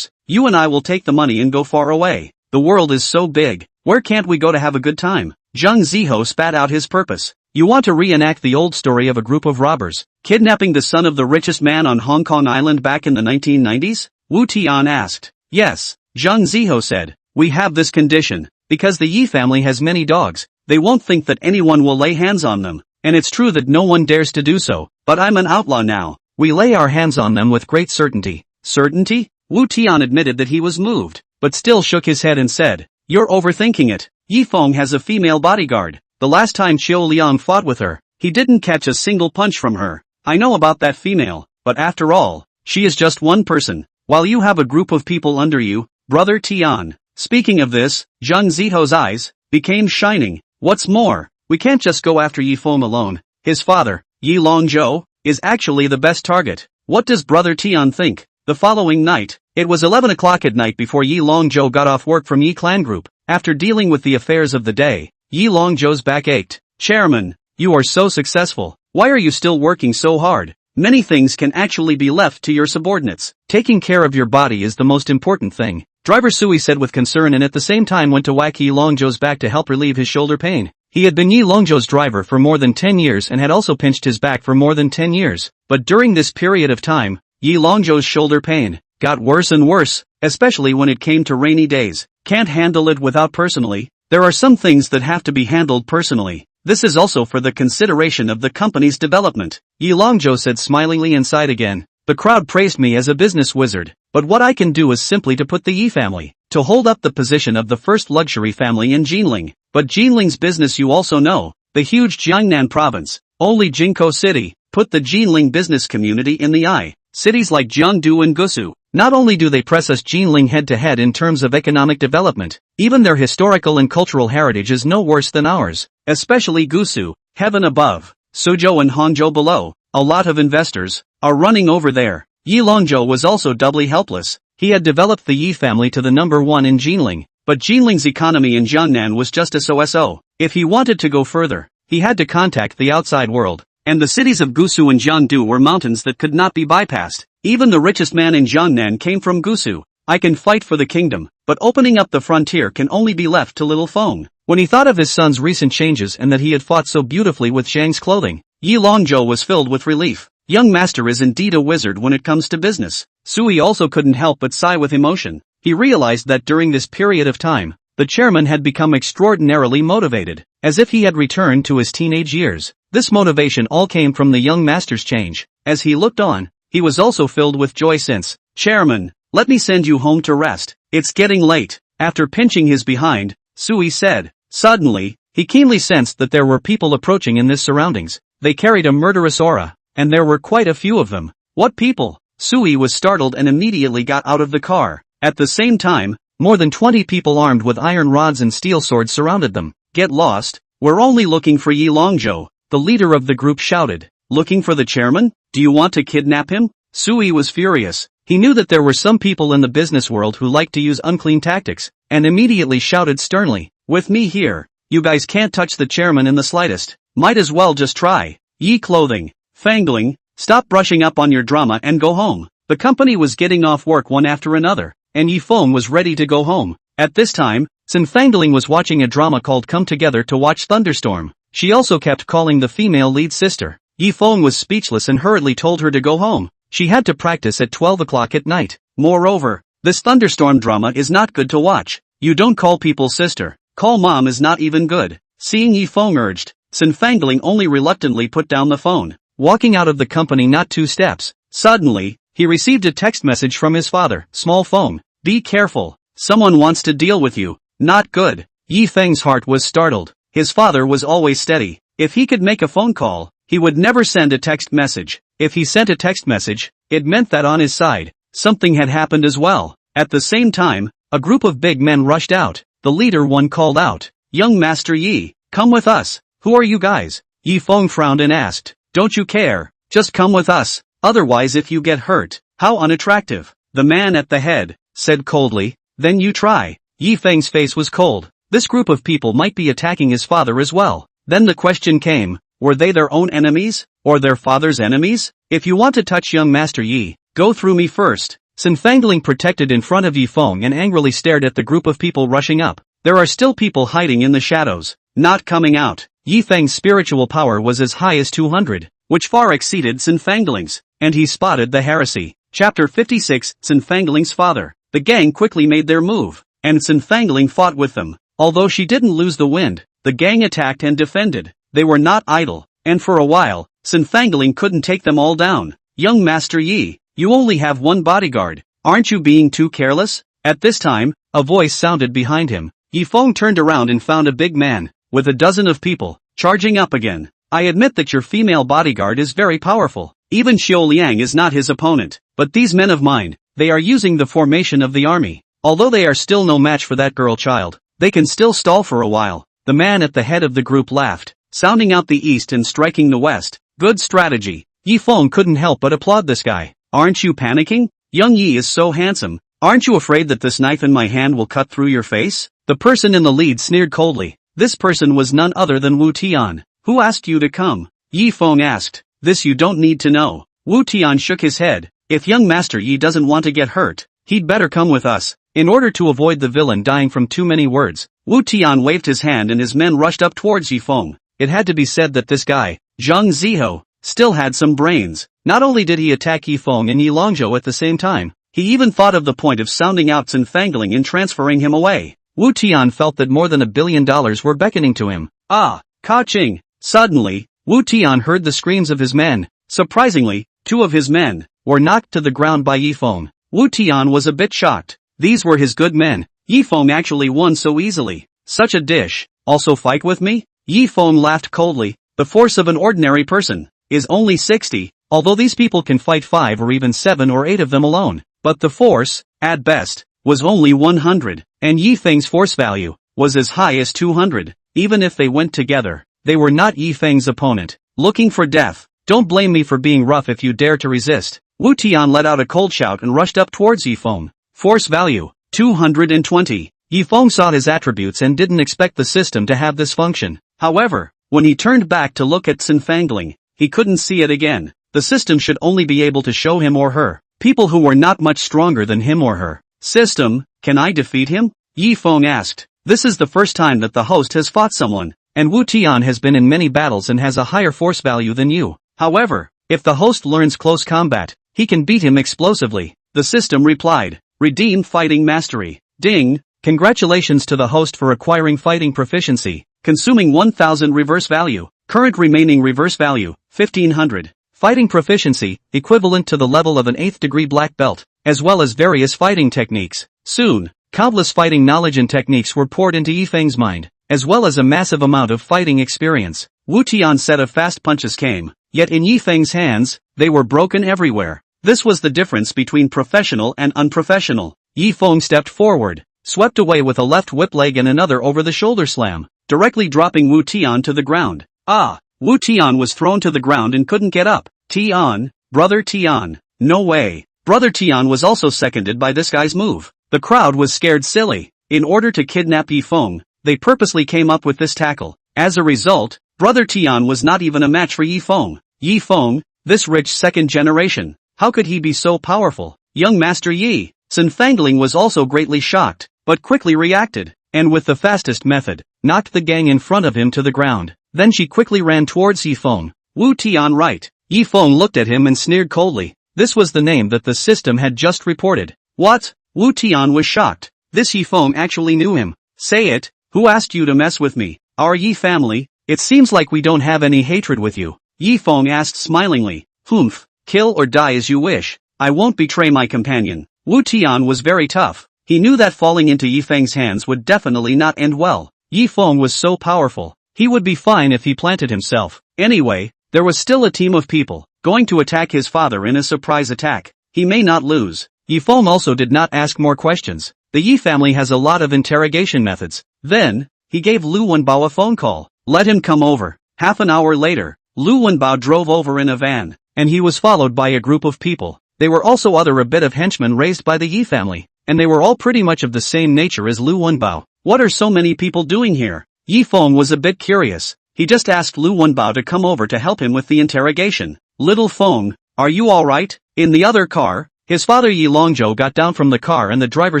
You and I will take the money and go far away. The world is so big, where can't we go to have a good time? Zhang Ziho spat out his purpose. You want to reenact the old story of a group of robbers, kidnapping the son of the richest man on Hong Kong Island back in the 1990s? Wu Tian asked. Yes, Zhang Ziho said. We have this condition, because the Yi family has many dogs, they won't think that anyone will lay hands on them, and it's true that no one dares to do so, but I'm an outlaw now. We lay our hands on them with great certainty. Certainty? Wu Tian admitted that he was moved, but still shook his head and said, You're overthinking it. Yi Feng has a female bodyguard. The last time Xiao Liang fought with her, he didn't catch a single punch from her. I know about that female, but after all, she is just one person, while you have a group of people under you, Brother Tian. Speaking of this, Zhang Ziho's eyes became shining. What's more, we can't just go after Yi Feng alone. His father, Yi Longzhou, is actually the best target. What does Brother Tian think? The following night, it was 11 o'clock at night before Yi Longzhou got off work from Yi Clan Group. After dealing with the affairs of the day, Yi Longzhou's back ached. Chairman, you are so successful. Why are you still working so hard? Many things can actually be left to your subordinates. Taking care of your body is the most important thing. Driver Sui said with concern, and at the same time went to whack Yi Longzhou's back to help relieve his shoulder pain. He had been Yi Longzhou's driver for more than 10 years and had also pinched his back for more than 10 years. But during this period of time, Yi Longzhou's shoulder pain got worse and worse, especially when it came to rainy days. Can't handle it without personally. There are some things that have to be handled personally. This is also for the consideration of the company's development. Yi Longzhou said smilingly and sighed again. The crowd praised me as a business wizard, but what I can do is simply to put the Yi family to hold up the position of the first luxury family in Jinling. But Jinling's business you also know, the huge Jiangnan province, only Jinkou City, put the Jinling business community in the eye. Cities like Jiangdu and Gusu, not only do they press us Jinling head to head in terms of economic development, even their historical and cultural heritage is no worse than ours, especially Gusu, heaven above, Suzhou and Hangzhou below. A lot of investors are running over there. Yi Longzhou was also doubly helpless. He had developed the Yi family to the number one in Jinling, but Jinling's economy in Jiangnan was just a so-so. If he wanted to go further, he had to contact the outside world, and the cities of Gusu and Jiangdu were mountains that could not be bypassed. Even the richest man in Jiangnan came from Gusu. I can fight for the kingdom, but opening up the frontier can only be left to little Feng. When he thought of his son's recent changes and that he had fought so beautifully with Zhang's clothing, Yi Longzhou was filled with relief. Young master is indeed a wizard when it comes to business. Sui also couldn't help but sigh with emotion. He realized that during this period of time, the chairman had become extraordinarily motivated, as if he had returned to his teenage years. This motivation all came from the young master's change. As he looked on, he was also filled with joy since, Chairman, let me send you home to rest. It's getting late. After pinching his behind, Sui said. Suddenly, he keenly sensed that there were people approaching in his surroundings. They carried a murderous aura, and there were quite a few of them. What people? Sui was startled and immediately got out of the car. At the same time, more than 20 people armed with iron rods and steel swords surrounded them. Get lost, we're only looking for Yi Longzhou, the leader of the group shouted. Looking for the chairman? Do you want to kidnap him? Sui was furious. He knew that there were some people in the business world who liked to use unclean tactics, and immediately shouted sternly, "With me here, you guys can't touch the chairman in the slightest. Might as well just try. Yi clothing. Fangling, stop brushing up on your drama and go home." The company was getting off work one after another, and Yi Feng was ready to go home. At this time, Fangling was watching a drama called Come Together to Watch Thunderstorm. She also kept calling the female lead sister. Yi Feng was speechless and hurriedly told her to go home. She had to practice at 12 o'clock at night. Moreover, this thunderstorm drama is not good to watch. You don't call people sister. Call mom is not even good. Seeing Yi Feng urged, Fangling only reluctantly put down the phone. Walking out of the company not 2 steps, suddenly, he received a text message from his father, Small Feng. "Be careful. Someone wants to deal with you." Not good. Yi Feng's heart was startled. His father was always steady. If he could make a phone call, he would never send a text message. If he sent a text message, it meant that on his side, something had happened as well. At the same time, a group of big men rushed out. The leader one called out, "Young Master Yi, come with us." "Who are you guys?" Yi Feng frowned and asked. "Don't you care? Just come with us. Otherwise if you get hurt." "How unattractive." The man at the head said coldly. "Then you try." Yi Feng's face was cold. This group of people might be attacking his father as well. Then the question came, were they their own enemies, or their father's enemies? "If you want to touch young Master Yi, go through me first." Fangling protected in front of Yi Feng and angrily stared at the group of people rushing up. There are still people hiding in the shadows, not coming out. Yi Feng's spiritual power was as high as 200, which far exceeded Fangling's, and he spotted the heresy. Chapter 56, Fangling's father. The gang quickly made their move, and Fangling fought with them. Although she didn't lose the wind, the gang attacked and defended. They were not idle, and for a while, Fangling couldn't take them all down. "Young Master Yi, you only have one bodyguard. Aren't you being too careless?" At this time, a voice sounded behind him. Yi Feng turned around and found a big man, with a dozen of people, charging up again. "I admit that your female bodyguard is very powerful. Even Xiao Liang is not his opponent. But these men of mine, they are using the formation of the army. Although they are still no match for that girl child, they can still stall for a while." The man at the head of the group laughed, sounding out the east and striking the west. "Good strategy." Yi Feng couldn't help but applaud this guy. "Aren't you panicking? Young Yi is so handsome. Aren't you afraid that this knife in my hand will cut through your face?" The person in the lead sneered coldly. This person was none other than Wu Tian. "Who asked you to come?" Yi Feng asked. "This you don't need to know." Wu Tian shook his head. "If young Master Yi doesn't want to get hurt, he'd better come with us." In order to avoid the villain dying from too many words, Wu Tian waved his hand and his men rushed up towards Yi Feng. It had to be said that this guy, Zhang Ziho, still had some brains. Not only did he attack Yi Feng and Yi Longzhou at the same time, he even thought of the point of sounding out Fangling and transferring him away. Wu Tian felt that more than $1 billion were beckoning to him. "Ah, Ka-ching!" Suddenly, Wu Tian heard the screams of his men. Surprisingly, 2 of his men were knocked to the ground by Yi Feng. Wu Tian was a bit shocked. These were his good men. Yi Feng actually won so easily. Such a dish. "Also fight with me?" Yi Feng laughed coldly. "The force of an ordinary person is only 60, although these people can fight 5 or even 7 or 8 of them alone. But the force, at best, was only 100, and Yi Feng's force value was as high as 200. Even if they went together, they were not Yi Feng's opponent. Looking for death. Don't blame me for being rough if you dare to resist." Wu Tian let out a cold shout and rushed up towards Yi Feng. Force value, 220. Yi Feng saw his attributes and didn't expect the system to have this function. However, when he turned back to look at Fangling, he couldn't see it again. The system should only be able to show him or her people who were not much stronger than him or her. "System, can I defeat him?" Yi Feng asked. This is the first time that the host has fought someone, and Wu Tian has been in many battles and has a higher force value than you. However, if the host learns close combat, he can beat him explosively. The system replied. Redeem fighting mastery. Ding! Congratulations to the host for acquiring fighting proficiency, consuming 1000 reverse value. Current remaining reverse value, 1500. Fighting proficiency, equivalent to the level of an 8th degree black belt, as well as various fighting techniques. Soon, countless fighting knowledge and techniques were poured into Yi Feng's mind, as well as a massive amount of fighting experience. Wu Tian's set of fast punches came, yet in Yi Feng's hands, they were broken everywhere. This was the difference between professional and unprofessional. Yi Feng stepped forward, swept away with a left whip leg and another over-the-shoulder slam, directly dropping Wu Tian to the ground. Ah! Wu Tian was thrown to the ground and couldn't get up. Tian, brother Tian, no way. Brother Tian was also seconded by this guy's move. The crowd was scared silly. In order to kidnap Yi Feng, they purposely came up with this tackle. As a result, brother Tian was not even a match for Yi Feng. Yi Feng, this rich second generation, how could he be so powerful? Young Master Yi, Sun Fangling was also greatly shocked, but quickly reacted, and with the fastest method, knocked the gang in front of him to the ground. Then she quickly ran towards Yi Feng. Wu Tian right. Yi Feng looked at him and sneered coldly. This was the name that the system had just reported. What? Wu Tian was shocked. This Yi Feng actually knew him. Say it, who asked you to mess with me? Our Yi family? It seems like we don't have any hatred with you. Yi Feng asked smilingly. Humph, kill or die as you wish. I won't betray my companion. Wu Tian was very tough. He knew that falling into Yi Feng's hands would definitely not end well. Yi Feng was so powerful. He would be fine if he planted himself. Anyway, there was still a team of people going to attack his father in a surprise attack. He may not lose. Yi Feng also did not ask more questions. The Yi family has a lot of interrogation methods. Then, he gave Lu Wenbao a phone call. Let him come over. Half an hour later, Lu Wenbao drove over in a van, and he was followed by a group of people. They were also a bit of henchmen raised by the Yi family, and they were all pretty much of the same nature as Lu Wenbao. What are so many people doing here? Yi Feng was a bit curious. He just asked Lu Wenbao to come over to help him with the interrogation. Little Feng, are you alright? In the other car, his father Yi Longzhou got down from the car and the driver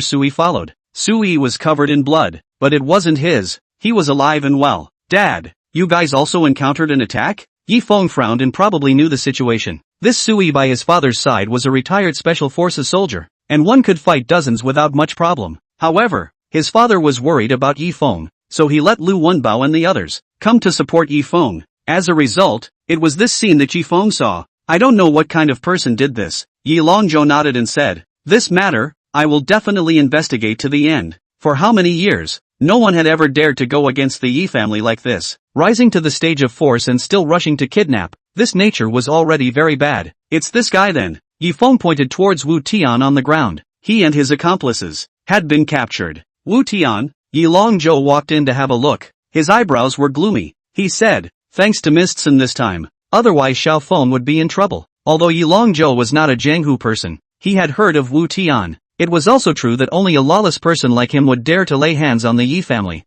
Sui followed. Sui was covered in blood, but it wasn't his. He was alive and well. Dad, you guys also encountered an attack? Yi Feng frowned and probably knew the situation. This Sui by his father's side was a retired special forces soldier, and one could fight dozens without much problem. However, his father was worried about Yi Feng, so he let Lu Wenbao and the others come to support Yi Feng. As a result, it was this scene that Yi Feng saw. I don't know what kind of person did this. Yi Longzhou nodded and said, this matter, I will definitely investigate to the end. For how many years? No one had ever dared to go against the Yi family like this, rising to the stage of force and still rushing to kidnap. This nature was already very bad. It's this guy then. Yi Feng pointed towards Wu Tian on the ground. He and his accomplices had been captured. Wu Tian, Yi Longzhou walked in to have a look. His eyebrows were gloomy. He said, thanks to Mistson this time. Otherwise Xiao Feng would be in trouble. Although Yi Longzhou was not a Jianghu person, he had heard of Wu Tian. It was also true that only a lawless person like him would dare to lay hands on the Yi family.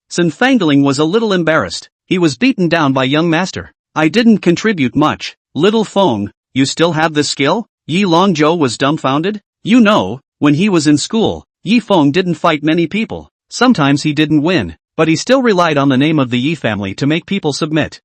Sun Fangling was a little embarrassed. He was beaten down by young master. I didn't contribute much. Little Feng, you still have this skill? Yi Longzhou was dumbfounded. You know, when he was in school, Yi Feng didn't fight many people. Sometimes he didn't win, but he still relied on the name of the Yi family to make people submit.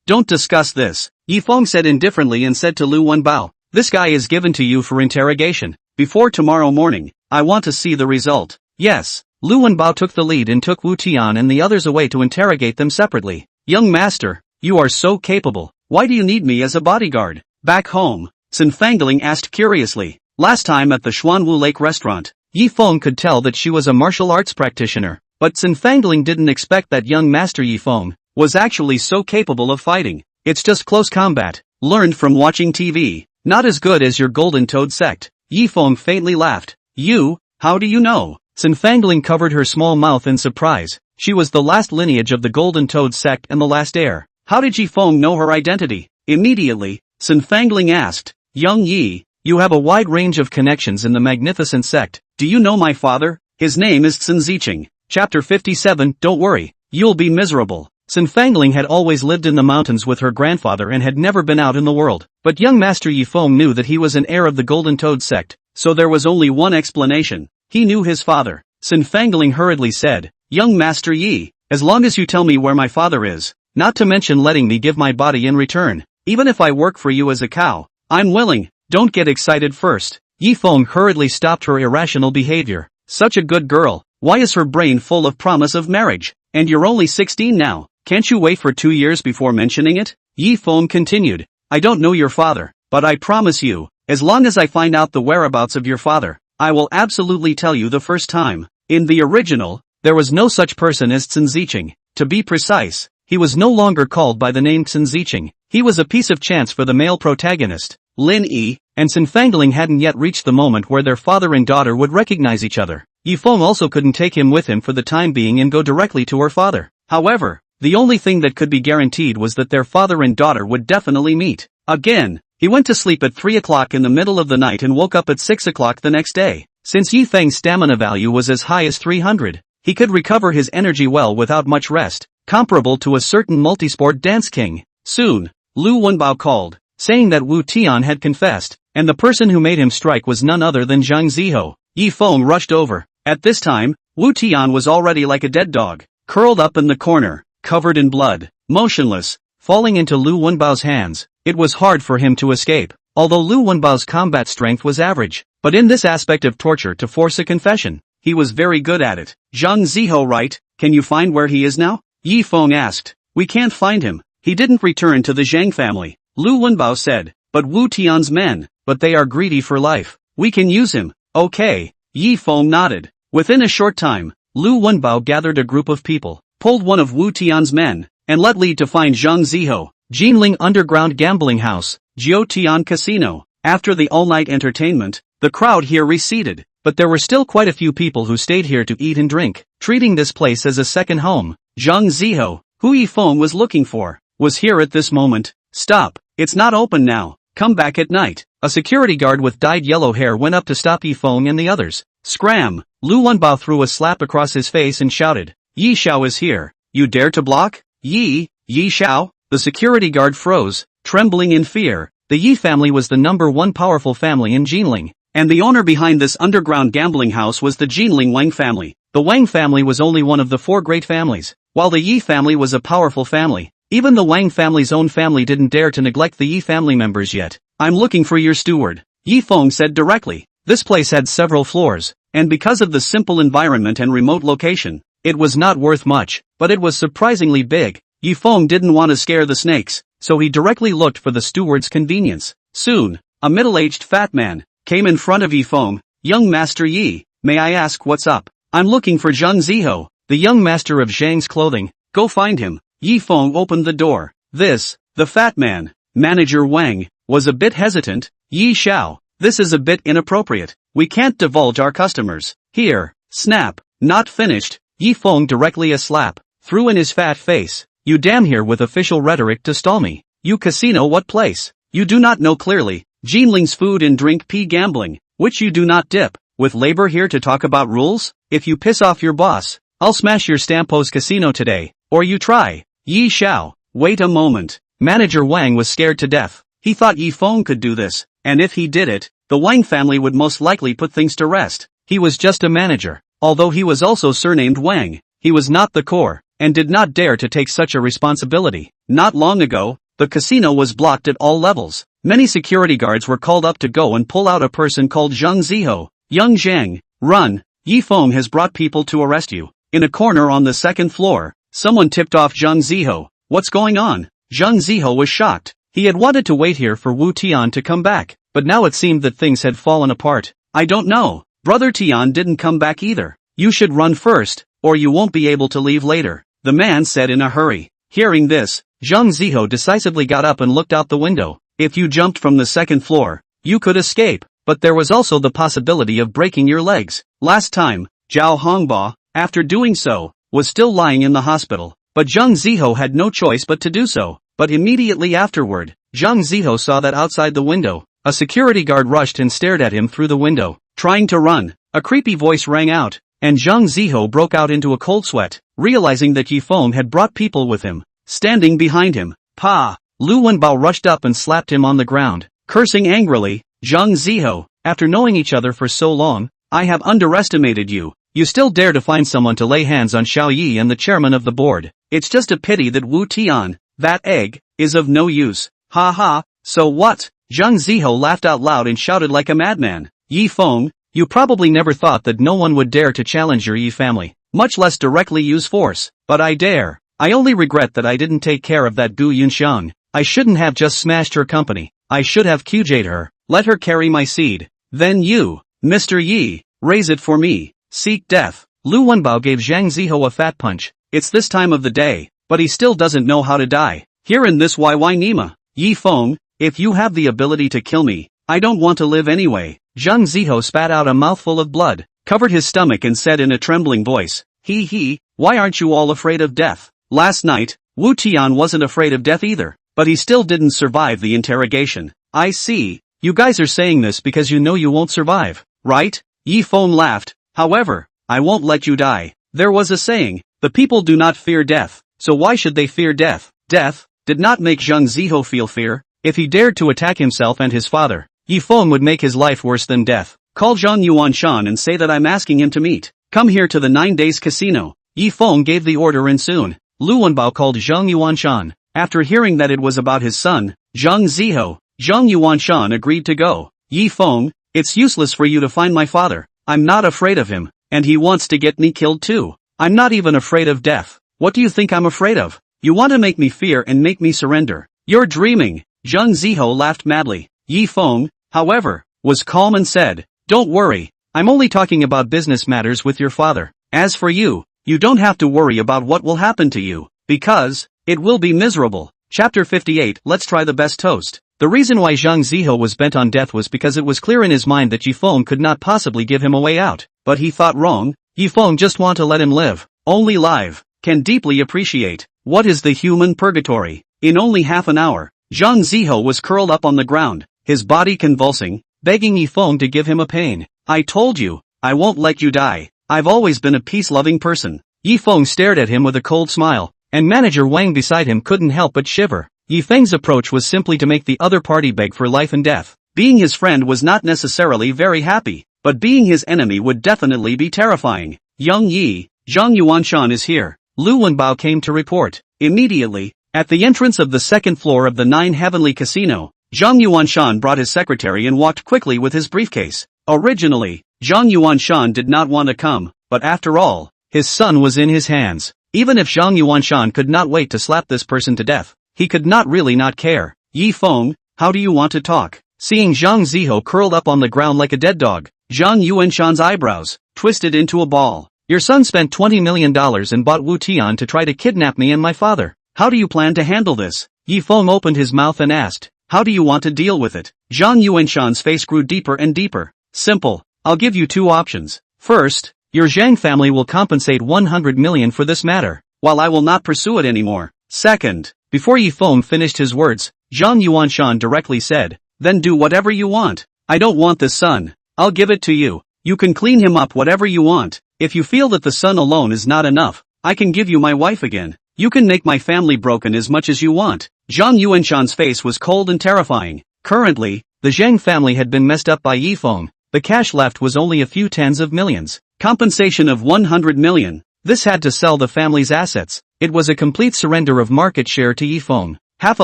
Don't discuss this. Yi Feng said indifferently and said to Lu Wenbao, this guy is given to you for interrogation. Before tomorrow morning, I want to see the result. Yes. Lu Wenbao took the lead and took Wu Tian and the others away to interrogate them separately. Young master, you are so capable. Why do you need me as a bodyguard? Back home, Sun Fangling asked curiously. Last time at the Xuanwu Lake restaurant, Yi Feng could tell that she was a martial arts practitioner, but Sun Fangling didn't expect that young master Yi Feng was actually so capable of fighting. It's just close combat, learned from watching TV, not as good as your Golden Toad sect. Yi Feng faintly laughed. You, how do you know? Sun Fangling covered her small mouth in surprise. She was the last lineage of the Golden Toad sect and the last heir. How did Yi Feng know her identity? Immediately, Sun Fangling asked, Young Yi, you have a wide range of connections in the magnificent sect. Do you know my father? His name is Sun Ziqing. Chapter 57. Don't worry, you'll be miserable. Sun Fangling had always lived in the mountains with her grandfather and had never been out in the world. But young Master Yi Feng knew that he was an heir of the Golden Toad sect, so there was only one explanation. He knew his father. Sun Fangling hurriedly said, Young Master Yi, as long as you tell me where my father is, not to mention letting me give my body in return, even if I work for you as a cow, I'm willing. Don't get excited first. Yi Feng hurriedly stopped her irrational behavior. Such a good girl. Why is her brain full of promise of marriage? And you're only 16 now. Can't you wait for 2 years before mentioning it? Yi Feng continued. I don't know your father, but I promise you, as long as I find out the whereabouts of your father, I will absolutely tell you the first time. In the original, there was no such person as Sun Ziqing. To be precise, he was no longer called by the name Sun Ziqing. He was a piece of chance for the male protagonist, Lin Yi, and Sun Fangling hadn't yet reached the moment where their father and daughter would recognize each other. Yi Feng also couldn't take him with him for the time being and go directly to her father. However, The only thing that could be guaranteed was that their father and daughter would definitely meet again. He went to sleep at 3 o'clock in the middle of the night and woke up at 6 o'clock the next day. Since Yi Feng's stamina value was as high as 300, he could recover his energy well without much rest, comparable to a certain multisport dance king. Soon, Lu Wenbao called, saying that Wu Tian had confessed, and the person who made him strike was none other than Zhang Ziho. Yi Feng rushed over. At this time, Wu Tian was already like a dead dog, curled up in the corner, covered in blood, motionless, falling into Lu Wenbao's hands. It was hard for him to escape, although Lu Wenbao's combat strength was average, but in this aspect of torture to force a confession, he was very good at it. Zhang Ziho, right? Can you find where he is now? Yi Feng asked. We can't find him. He didn't return to the Zhang family, Lu Wenbao said. But Wu Tian's men, but they are greedy for life. We can use him. Okay. Yi Feng nodded. Within a short time, Lu Wenbao gathered a group of people, pulled one of Wu Tian's men, and let lead to find Zhang Ziho. Jinling Underground Gambling House, Jiu Tian Casino. After the all-night entertainment, the crowd here receded, but there were still quite a few people who stayed here to eat and drink, treating this place as a second home. Zhang Ziho, who Yi Feng was looking for, was here at this moment. Stop, it's not open now, come back at night. A security guard with dyed yellow hair went up to stop Yi Feng and the others. Scram! Lu Wenbao threw a slap across his face and shouted, Yi Xiao is here, you dare to block? Yi Xiao? The security guard froze, trembling in fear. The Yi family was the #1 powerful family in Jinling, and the owner behind this underground gambling house was the Jinling Wang family. The Wang family was only one of the 4 great families, while the Yi family was a powerful family. Even the Wang family's own family didn't dare to neglect the Yi family members yet. I'm looking for your steward, Yi Feng said directly. This place had several floors, and because of the simple environment and remote location, it was not worth much, but it was surprisingly big. Yi Feng didn't want to scare the snakes, so he directly looked for the steward's convenience. Soon, a middle-aged fat man came in front of Yi Feng. Young Master Yi, may I ask what's up? I'm looking for Zhang Ziho, the young master of Zhang's clothing. Go find him. Yi Feng opened the door. The fat man, Manager Wang, was a bit hesitant. Yi Xiao, this is a bit inappropriate. We can't divulge our customers. Here, snap, not finished. Yi Feng directly a slap, threw in his fat face. You damn here with official rhetoric to stall me. You casino what place? You do not know clearly. Jinling's food and drink P gambling, which you do not dip. With labor here to talk about rules? If you piss off your boss, I'll smash your Stampos casino today. Or you try. Yi Xiao, wait a moment. Manager Wang was scared to death. He thought Yi Feng could do this, and if he did it, the Wang family would most likely put things to rest. He was just a manager. Although he was also surnamed Wang, he was not the core, and did not dare to take such a responsibility. Not long ago, the casino was blocked at all levels. Many security guards were called up to go and pull out a person called Zhang Ziho. Young Zhang, run. Yi Feng has brought people to arrest you. In a corner on the 2nd floor, someone tipped off Zhang Ziho. What's going on? Zhang Ziho was shocked. He had wanted to wait here for Wu Tian to come back, but now it seemed that things had fallen apart. I don't know. Brother Tian didn't come back either. You should run first, or you won't be able to leave later, the man said in a hurry. Hearing this, Zhang Ziho decisively got up and looked out the window. If you jumped from the 2nd floor, you could escape, but there was also the possibility of breaking your legs. Last time, Zhao Hongba, after doing so, was still lying in the hospital, but Zhang Ziho had no choice but to do so. But immediately afterward, Zhang Ziho saw that outside the window, a security guard rushed and stared at him through the window, trying to run. A creepy voice rang out, and Zhang Ziho broke out into a cold sweat, realizing that Yi Feng had brought people with him. Standing behind him, Pa! Lu Wenbao rushed up and slapped him on the ground, cursing angrily. Zhang Ziho, after knowing each other for so long, I have underestimated you. You still dare to find someone to lay hands on Xiao Yi and the chairman of the board. It's just a pity that Wu Tian, that egg, is of no use. Ha ha, so what? Zhang Ziho laughed out loud and shouted like a madman. Yi Feng, you probably never thought that no one would dare to challenge your Yi family, much less directly use force, but I dare. I only regret that I didn't take care of that Gu Yunxiang. I shouldn't have just smashed her company. I should have QJ'd her, let her carry my seed. Then you, Mr. Yi, raise it for me. Seek death. Lu Wenbao gave Zhang Ziho a fat punch. It's this time of the day, but he still doesn't know how to die. Here in this YY Nima. Yi Feng, if you have the ability to kill me, I don't want to live anyway. Zhang Ziho spat out a mouthful of blood, covered his stomach and said in a trembling voice, He, why aren't you all afraid of death? Last night, Wu Tian wasn't afraid of death either, but he still didn't survive the interrogation. I see. You guys are saying this because you know you won't survive, right? Yi Feng laughed. However, I won't let you die. There was a saying, the people do not fear death, so why should they fear death? Death did not make Zhang Ziho feel fear. If he dared to attack himself and his father, Yi Feng would make his life worse than death. Call Zhang Yuanshan and say that I'm asking him to meet. Come here to the 9 days casino. Yi Feng gave the order and soon, Lu Wenbao called Zhang Yuanshan. After hearing that it was about his son, Zhang Ziho, Zhang Yuanshan agreed to go. Yi Feng, it's useless for you to find my father. I'm not afraid of him, and he wants to get me killed too. I'm not even afraid of death. What do you think I'm afraid of? You want to make me fear and make me surrender. You're dreaming. Zhang Ziho laughed madly. Yi Feng, however, was calm and said, don't worry, I'm only talking about business matters with your father. As for you, you don't have to worry about what will happen to you, because it will be miserable. Chapter 58. Let's try the best toast. The reason why Zhang Ziho was bent on death was because it was clear in his mind that Yi Feng could not possibly give him a way out. But he thought wrong. Yi Feng just want to let him live. Only live can deeply appreciate what is the human purgatory. In only half an hour, Zhang Ziho was curled up on the ground, his body convulsing, begging Yi Feng to give him a pain. I told you, I won't let you die. I've always been a peace-loving person. Yi Feng stared at him with a cold smile, and manager Wang beside him couldn't help but shiver. Yi Feng's approach was simply to make the other party beg for life and death. Being his friend was not necessarily very happy, but being his enemy would definitely be terrifying. Young Yi, Zhang Yuanshan is here. Lu Wenbao came to report. Immediately, at the entrance of the second floor of the 9 Heavenly Casino, Zhang Yuanshan brought his secretary and walked quickly with his briefcase. Originally, Zhang Yuanshan did not want to come, but after all, his son was in his hands. Even if Zhang Yuanshan could not wait to slap this person to death, he could not really not care. Yi Feng, how do you want to talk? Seeing Zhang Ziho curled up on the ground like a dead dog, Zhang Yuanshan's eyebrows twisted into a ball. Your son spent $20 million and bought Wu Tian to try to kidnap me and my father. How do you plan to handle this? Yi Feng opened his mouth and asked, how do you want to deal with it? Zhang Yuanshan's face grew deeper and deeper. Simple. I'll give you 2 options. First, your Zhang family will compensate 100 million for this matter, while I will not pursue it anymore. Second, before Yi Feng finished his words, Zhang Yuanshan directly said, then do whatever you want. I don't want this son. I'll give it to you. You can clean him up whatever you want. If you feel that the son alone is not enough, I can give you my wife again. You can make my family broken as much as you want. Zhang Yuanshan's face was cold and terrifying. Currently, the Zhang family had been messed up by Yi Feng. The cash left was only a few tens of millions. Compensation of 100 million. This had to sell the family's assets. It was a complete surrender of market share to Yi Feng. Half a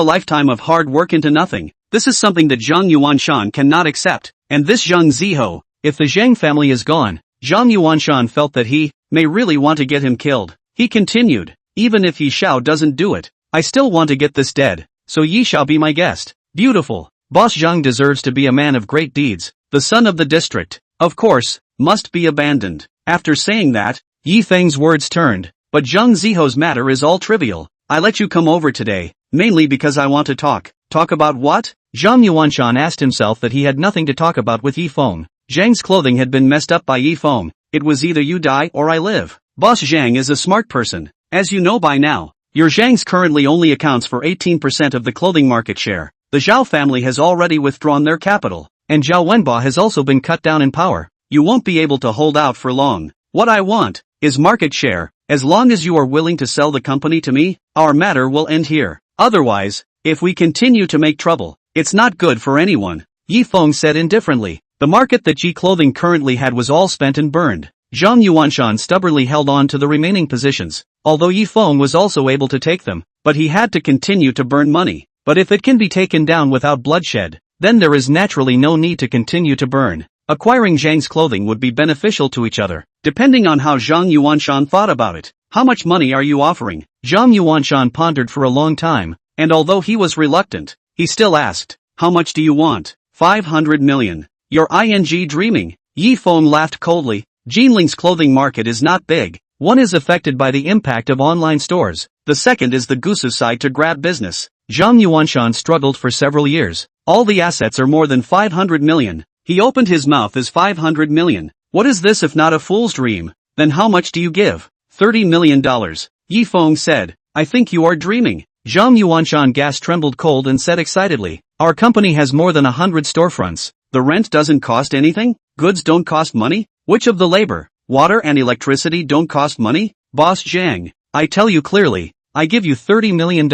lifetime of hard work into nothing. This is something that Zhang Yuanshan cannot accept. And this Zhang Ziho, if the Zhang family is gone, Zhang Yuanshan felt that he may really want to get him killed. He continued, even if Yi Shao doesn't do it, I still want to get this dead, so Yi shall be my guest. Beautiful. Boss Zhang deserves to be a man of great deeds. The son of the district, of course, must be abandoned. After saying that, Yi Feng's words turned, but Zhang Ziho's matter is all trivial. I let you come over today, mainly because I want to talk. Talk about what? Zhang Yuanshan asked himself that he had nothing to talk about with Yi Feng. Zhang's clothing had been messed up by Yi Feng. It was either you die or I live. Boss Zhang is a smart person. As you know by now, your Zhang's currently only accounts for 18% of the clothing market share. The Zhao family has already withdrawn their capital, and Zhao Wenba has also been cut down in power. You won't be able to hold out for long. What I want is market share. As long as you are willing to sell the company to me, our matter will end here. Otherwise, if we continue to make trouble, it's not good for anyone. Yi Feng said indifferently. The market that Ji Clothing currently had was all spent and burned. Zhang Yuanshan stubbornly held on to the remaining positions, although Yi Feng was also able to take them, but he had to continue to burn money. But if it can be taken down without bloodshed, then there is naturally no need to continue to burn. Acquiring Zhang's clothing would be beneficial to each other, depending on how Zhang Yuanshan thought about it. How much money are you offering? Zhang Yuanshan pondered for a long time, and although he was reluctant, he still asked, how much do you want? 500 million. You're dreaming. Yi Feng laughed coldly. Jinling's clothing market is not big. One is affected by the impact of online stores. The second is the Gusu side to grab business. Zhang Yuanshan struggled for several years. All the assets are more than 500 million. He opened his mouth as 500 million. What is this if not a fool's dream? Then how much do you give? $30 million. Yi Feng said. I think you are dreaming. Zhang Yuanshan gas trembled cold and said excitedly, our company has more than 100 storefronts. The rent doesn't cost anything? Goods don't cost money? Which of the labor, water and electricity don't cost money? Boss Zhang, I tell you clearly, I give you $30 million,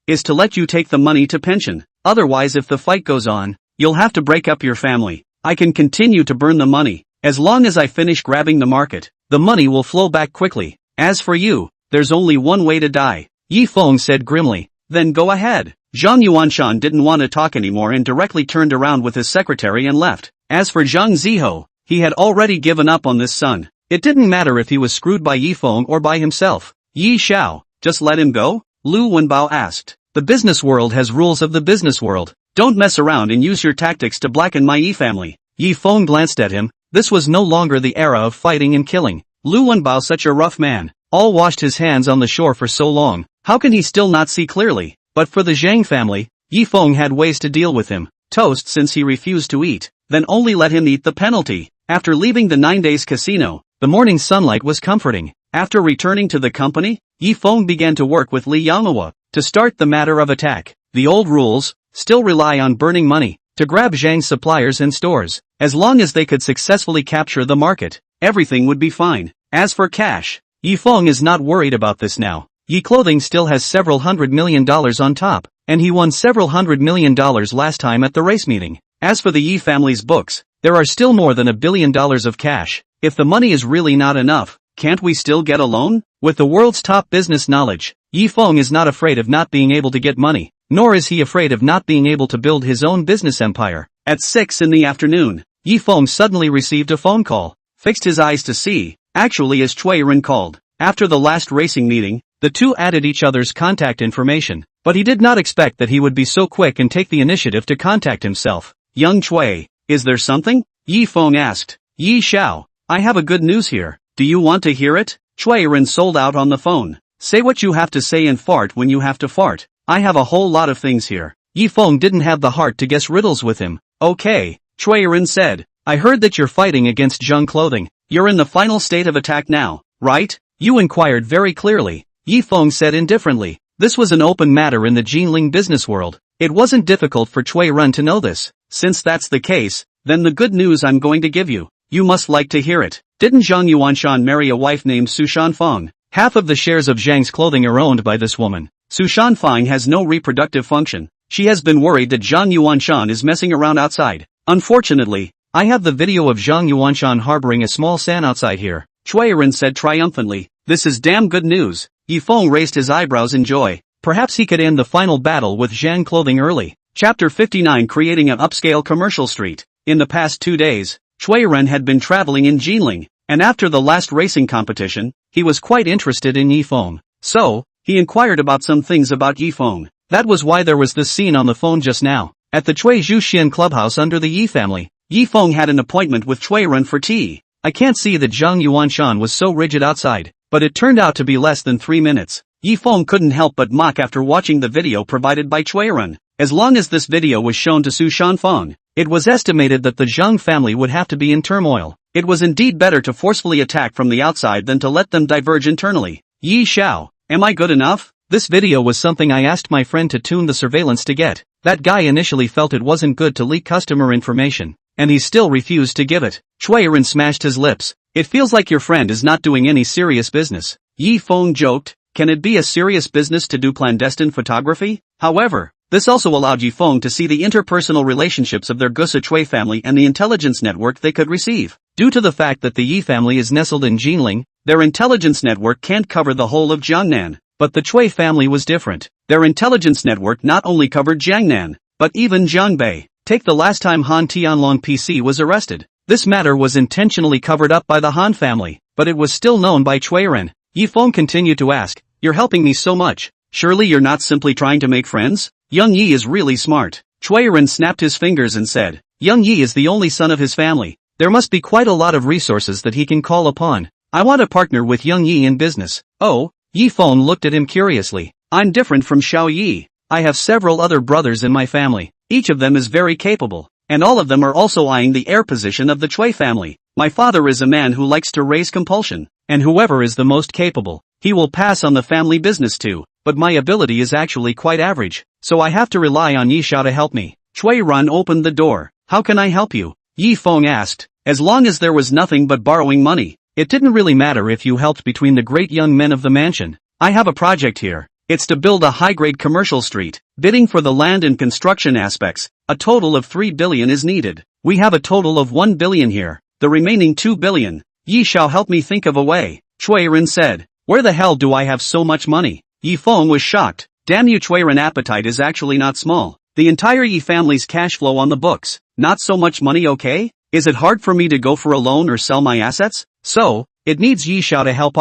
is to let you take the money to pension. Otherwise if the fight goes on, you'll have to break up your family. I can continue to burn the money. As long as I finish grabbing the market, the money will flow back quickly. As for you, there's only one way to die. Yi Feng said grimly. Then go ahead. Zhang Yuanshan didn't want to talk anymore and directly turned around with his secretary and left. As for Zhang Ziho, he had already given up on this son. It didn't matter if he was screwed by Yi Feng or by himself. Yi Xiao, just let him go? Lu Wenbao asked. The business world has rules of the business world. Don't mess around and use your tactics to blacken my Yi family. Yi Feng glanced at him. This was no longer the era of fighting and killing. Lu Wenbao, such a rough man, all washed his hands on the shore for so long. How can he still not see clearly? But for the Zhang family, Yi Feng had ways to deal with him. Toast since he refused to eat, then only let him eat the penalty. After leaving the 9 days casino, the morning sunlight was comforting. After returning to the company, Yi Feng began to work with Li Yangahua to start the matter of attack. The old rules still rely on burning money to grab Zhang's suppliers and stores. As long as they could successfully capture the market, everything would be fine. As for cash, Yi Feng is not worried about this now. Yi Clothing still has several $100 million on top, and he won several $100 million last time at the race meeting. As for the Yi family's books, there are still more than $1 billion of cash. If the money is really not enough, can't we still get a loan? With the world's top business knowledge, Yi Feng is not afraid of not being able to get money, nor is he afraid of not being able to build his own business empire. At 6 in the afternoon, Yi Feng suddenly received a phone call, fixed his eyes to see, actually as Cui Ren called. After the last racing meeting, the two added each other's contact information, but he did not expect that he would be so quick and take the initiative to contact himself. Young Cui, is there something? Yi Feng asked. Yi Xiao, I have a good news here. Do you want to hear it? Cui Ren sold out on the phone. Say what you have to say and fart when you have to fart. I have a whole lot of things here. Yi Feng didn't have the heart to guess riddles with him. Okay, Cui Ren said. I heard that you're fighting against Zhang Clothing. You're in the final state of attack now, right? You inquired very clearly. Yi Feng said indifferently. This was an open matter in the Jinling business world. It wasn't difficult for Cui Ren to know this. Since that's the case, then the good news I'm going to give you, you must like to hear it. Didn't Zhang Yuanshan marry a wife named Sushan Feng? Half of the shares of Zhang's Clothing are owned by this woman. Sushan Feng has no reproductive function. She has been worried that Zhang Yuanshan is messing around outside. Unfortunately, I have the video of Zhang Yuanshan harboring a small san outside here. Cui Ren said triumphantly. This is damn good news. Yi Feng raised his eyebrows in joy. Perhaps he could end the final battle with Zhang Clothing early. Chapter 59, Creating an Upscale Commercial Street. In the past 2 days, Cui Ren had been traveling in Jinling, and after the last racing competition, he was quite interested in Yi Feng. So, he inquired about some things about Yi Feng. That was why there was this scene on the phone just now. At the Cui Zhuxian clubhouse under the Yi family, Yi Feng had an appointment with Cui Ren for tea. I can't see that Zhang Yuanshan was so rigid outside, but it turned out to be less than 3 minutes. Yi Feng couldn't help but mock after watching the video provided by Cui Ren. As long as this video was shown to Sushan Feng, it was estimated that the Zhang family would have to be in turmoil. It was indeed better to forcefully attack from the outside than to let them diverge internally. Yi Xiao, am I good enough? This video was something I asked my friend to tune the surveillance to get. That guy initially felt it wasn't good to leak customer information, and he still refused to give it. Cui Ren smashed his lips. It feels like your friend is not doing any serious business. Yi Feng joked. Can it be a serious business to do clandestine photography? However, this also allowed Yi Feng to see the interpersonal relationships of their Gusa Cui family and the intelligence network they could receive. Due to the fact that the Yi family is nestled in Jinling, their intelligence network can't cover the whole of Jiangnan. But the Cui family was different. Their intelligence network not only covered Jiangnan, but even Jiangbei. Take the last time Han Tianlong PC was arrested. This matter was intentionally covered up by the Han family, but it was still known by Cui Ren. Yi Feng continued to ask, you're helping me so much. Surely you're not simply trying to make friends? Young Yi is really smart. Cui Ren snapped his fingers and said, Young Yi is the only son of his family. There must be quite a lot of resources that he can call upon. I want to partner with Young Yi in business. Oh? Yi Feng looked at him curiously. I'm different from Xiao Yi. I have several other brothers in my family. Each of them is very capable, and all of them are also eyeing the heir position of the Cui family. My father is a man who likes to raise compulsion, and whoever is the most capable, he will pass on the family business to. but my ability is actually quite average, so I have to rely on Yi Xiao to help me. Cui Run opened the door. How can I help you? Yi Feng asked. As long as there was nothing but borrowing money, it didn't really matter if you helped between the great young men of the mansion. I have a project here. It's to build a high-grade commercial street. Bidding for the land and construction aspects, a total of 3 billion is needed. We have a total of 1 billion here. The remaining 2 billion. Yi shall help me think of a way. Cui Ren said. Where the hell do I have so much money? Yi Feng was shocked. Damn you, Cui Ren appetite is actually not small. The entire Yi family's cash flow on the books. Not so much money, okay? Is it hard for me to go for a loan or sell my assets? So, it needs Yi Xiao to help.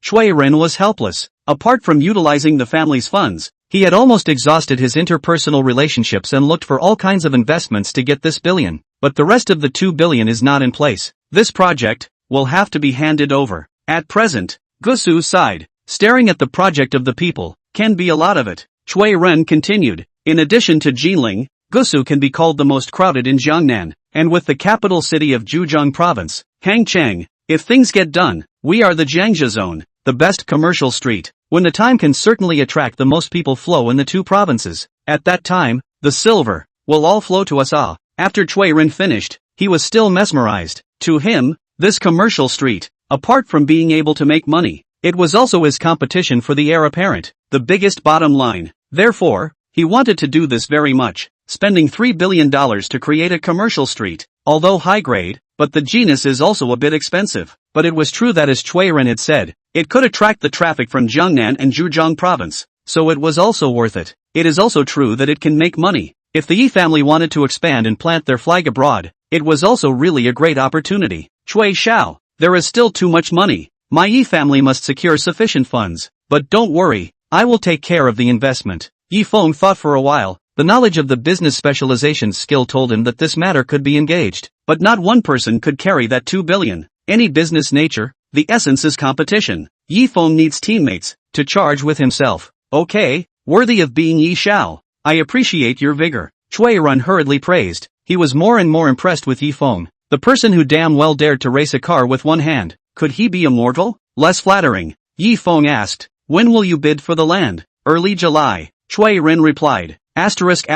Cui Ren was helpless. Apart from utilizing the family's funds, he had almost exhausted his interpersonal relationships and looked for all kinds of investments to get this billion. But the rest of the 2 billion is not in place. This project will have to be handed over. At present, Gusu sighed. Staring at the project of the people can be a lot of it. Cui Ren continued. In addition to Jinling, Gusu can be called the most crowded in Jiangnan, and with the capital city of Zhejiang province, Hangchang, if things get done, we are the Jiangxia zone, the best commercial street, when the time can certainly attract the most people flow in the two provinces. At that time, the silver will all flow to us. After Cui Ren finished, he was still mesmerized. To him, this commercial street, apart from being able to make money, it was also his competition for the heir apparent, the biggest bottom line. Therefore, he wanted to do this very much, spending $3 billion to create a commercial street, although high grade, but the genus is also a bit expensive. But it was true that as Cui Ren had said, it could attract the traffic from Jiangnan and Zhejiang province, so it was also worth it. It is also true that it can make money. If the Yi family wanted to expand and plant their flag abroad, it was also really a great opportunity. Cui Xiao, there is still too much money. My Yi family must secure sufficient funds, but don't worry, I will take care of the investment. Yi Feng thought for a while. The knowledge of the business specializations skill told him that this matter could be engaged, but not one person could carry that 2 billion. Any business nature, the essence is competition. Yi Feng needs teammates to charge with himself. Okay, worthy of being Yi Xiao. I appreciate your vigor. Cui Ren hurriedly praised. He was more and more impressed with Yi Feng, the person who damn well dared to race a car with one hand. Could he be immortal? Less flattering. Yi Feng asked. When will you bid for the land? Early July. Cui Ren replied. Asterisk.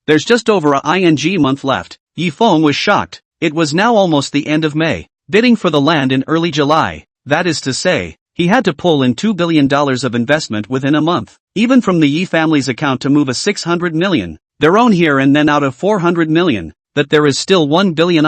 There's just over a ing month left. Yi Feng was shocked. It was now almost the end of May. Bidding for the land in early July. That is to say, he had to pull in $2 billion of investment within a month. Even from the Yi family's account to move a 600 million. Their own here and then out of 400 million. That there is still 1 billion.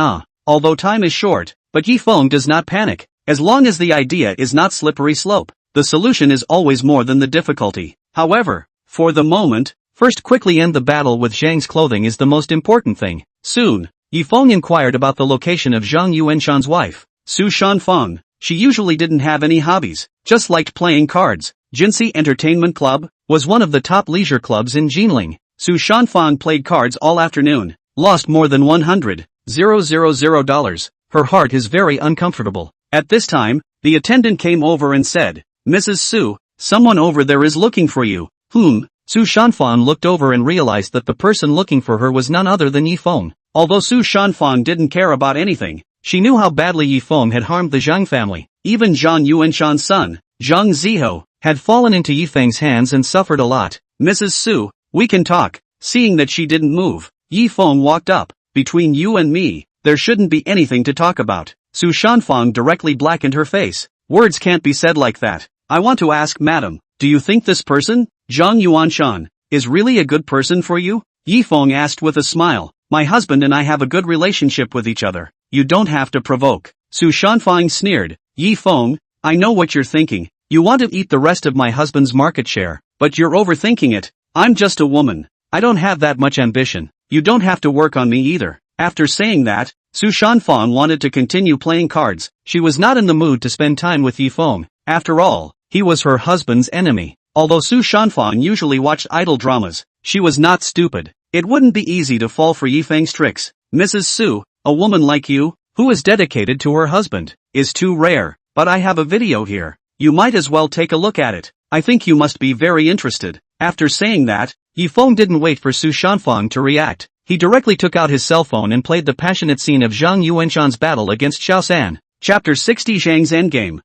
Although time is short, but Yi Feng does not panic. As long as the idea is not slippery slope, the solution is always more than the difficulty. However, for the moment, first quickly end the battle with Zhang's clothing is the most important thing. Soon, Yi Feng inquired about the location of Zhang Yuanshan's wife, Su Shanfang. She usually didn't have any hobbies, just liked playing cards. Jinsi Entertainment Club was one of the top leisure clubs in Jinling. Su Shanfang played cards all afternoon, lost more than $100,000. Her heart is very uncomfortable. At this time, the attendant came over and said, Mrs. Su, someone over there is looking for you. Su Shanfang looked over and realized that the person looking for her was none other than Yi Feng. Although Su Shanfang didn't care about anything, she knew how badly Yi Feng had harmed the Zhang family. Even Zhang Yuanshan's son, Zhang Ziho, had fallen into Yi Feng's hands and suffered a lot. Mrs. Su, we can talk. Seeing that she didn't move, Yi Feng walked up. Between you and me, there shouldn't be anything to talk about. Su Shanfang directly blackened her face. Words can't be said like that. I want to ask madam, do you think this person, Zhang Yuanshan, is really a good person for you? Yi Feng asked with a smile. My husband and I have a good relationship with each other. You don't have to provoke. Su Shanfang sneered. Yi Feng, I know what you're thinking. You want to eat the rest of my husband's market share, but you're overthinking it. I'm just a woman. I don't have that much ambition. You don't have to work on me either. After saying that, Su Shanfang wanted to continue playing cards. She was not in the mood to spend time with Yi Feng. After all, he was her husband's enemy. Although Su Shanfang usually watched idol dramas, she was not stupid. It wouldn't be easy to fall for Yi Feng's tricks. Mrs. Su, a woman like you, who is dedicated to her husband, is too rare. But I have a video here. You might as well take a look at it. I think you must be very interested. After saying that, Yi Feng didn't wait for Su Shanfang to react. He directly took out his cell phone and played the passionate scene of Zhang Yuanshan's battle against Xiao San. Chapter 60 Zhang's Endgame.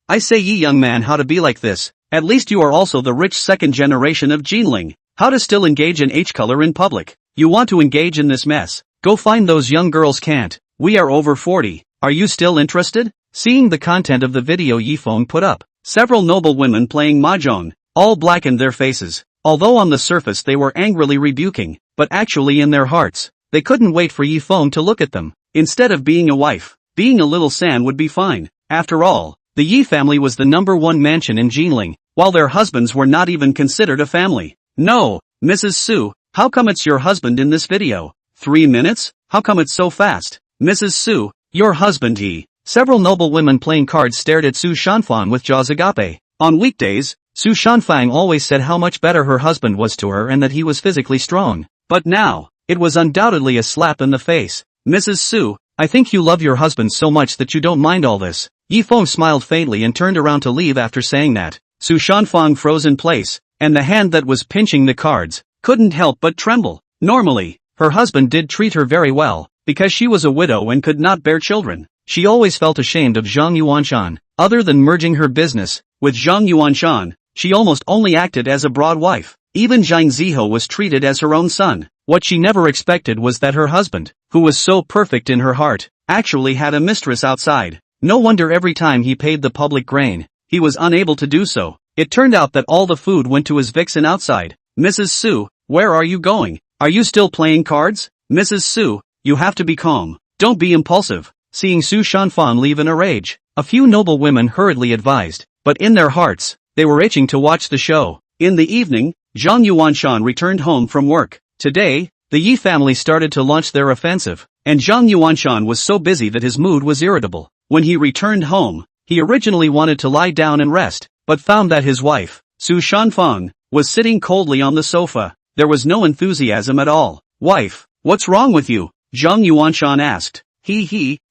I say ye young man how to be like this. At least you are also the rich second generation of Jinling. How to still engage in H-color in public? You want to engage in this mess? Go find those young girls can't. We are over 40. Are you still interested? Seeing the content of the video Yifeng put up, several noble women playing mahjong, all blackened their faces. Although on the surface they were angrily rebuking, but actually in their hearts, they couldn't wait for Yifeng to look at them. Instead of being a wife, being a little San would be fine. After all, the Yi family was the #1 mansion in Jinling, while their husbands were not even considered a family. No, Mrs. Su, how come it's your husband in this video? 3 minutes? How come it's so fast? Mrs. Su, your husband he. Several noble women playing cards stared at Su Shanfang with jaws agape. On weekdays, Su Shanfang always said how much better her husband was to her and that he was physically strong. But now, it was undoubtedly a slap in the face. Mrs. Su, I think you love your husband so much that you don't mind all this. Yifeng smiled faintly and turned around to leave after saying that. Su Shanfang froze in place, and the hand that was pinching the cards couldn't help but tremble. Normally, her husband did treat her very well, because she was a widow and could not bear children. She always felt ashamed of Zhang Yuanshan. Other than merging her business with Zhang Yuanshan, she almost only acted as a broad wife. Even Zhang Ziho was treated as her own son. What she never expected was that her husband, who was so perfect in her heart, actually had a mistress outside. No wonder every time he paid the public grain, he was unable to do so. It turned out that all the food went to his vixen outside. Mrs. Su, where are you going? Are you still playing cards? Mrs. Su, you have to be calm. Don't be impulsive. Seeing Su Shanfang leave in a rage, a few noble women hurriedly advised, but in their hearts, they were itching to watch the show. In the evening, Zhang Yuanshan returned home from work. Today, the Yi family started to launch their offensive, and Zhang Yuanshan was so busy that his mood was irritable. When he returned home, he originally wanted to lie down and rest, but found that his wife, Su Shanfang, was sitting coldly on the sofa. There was no enthusiasm at all. Wife, what's wrong with you? Zhang Yuanshan asked.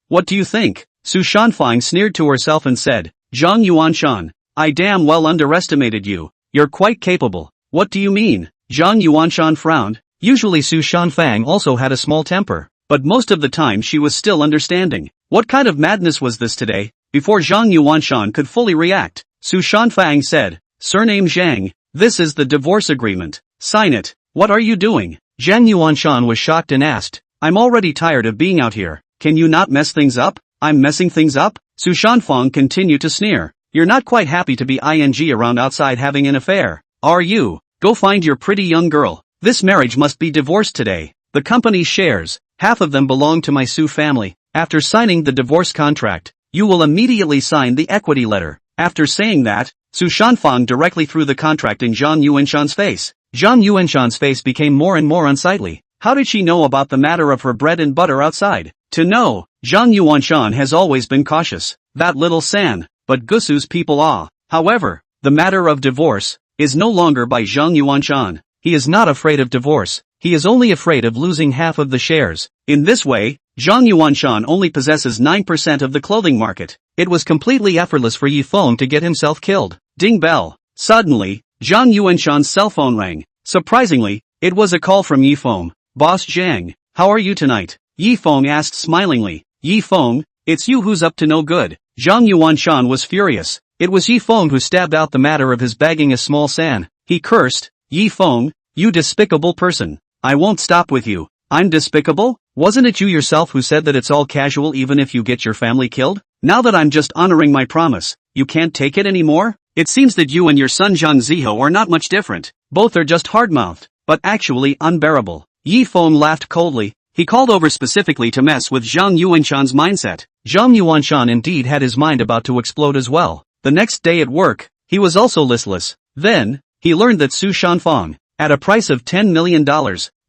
What do you think? Su Shanfang sneered to herself and said, Zhang Yuanshan, I damn well underestimated you. You're quite capable. What do you mean? Zhang Yuanshan frowned. Usually Su Shanfang also had a small temper, but most of the time she was still understanding. What kind of madness was this today? Before Zhang Yuanshan could fully react, Su Shanfang said, Surname Zhang, this is the divorce agreement. Sign it. What are you doing? Zhang Yuanshan was shocked and asked, I'm already tired of being out here. Can you not mess things up? I'm messing things up? Su Shanfang continued to sneer. You're not quite happy to be ing around outside having an affair, are you? Go find your pretty young girl. This marriage must be divorced today. The company's shares, half of them belong to my Su family. After signing the divorce contract, you will immediately sign the equity letter. After saying that, Su Shanfang directly threw the contract in Zhang Yuanshan's face. Zhang Yuanshan's face became more and more unsightly. How did she know about the matter of her bread and butter outside? To know, Zhang Yuanshan has always been cautious. That little San, but Gusu's people are. However, the matter of divorce is no longer by Zhang Yuanshan. He is not afraid of divorce. He is only afraid of losing half of the shares. In this way, Zhang Yuanshan only possesses 9% of the clothing market. It was completely effortless for Yifeng to get himself killed. Ding bell. Suddenly, Zhang Yuanshan's cell phone rang. Surprisingly, it was a call from Yifeng. Boss Zhang, how are you tonight? Yifeng asked smilingly. Yifeng, it's you who's up to no good. Zhang Yuanshan was furious. It was Yifeng who stabbed out the matter of his bagging a small San. He cursed, Yifeng, you despicable person. I won't stop with you. I'm despicable? Wasn't it you yourself who said that it's all casual even if you get your family killed? Now that I'm just honoring my promise, you can't take it anymore? It seems that you and your son Zhang Ziho are not much different. Both are just hard-mouthed, but actually unbearable. Yifeng laughed coldly. He called over specifically to mess with Zhang Yuanshan's mindset. Zhang Yuanshan indeed had his mind about to explode as well. The next day at work, he was also listless. Then, he learned that Su Shanfang, at a price of $10 million,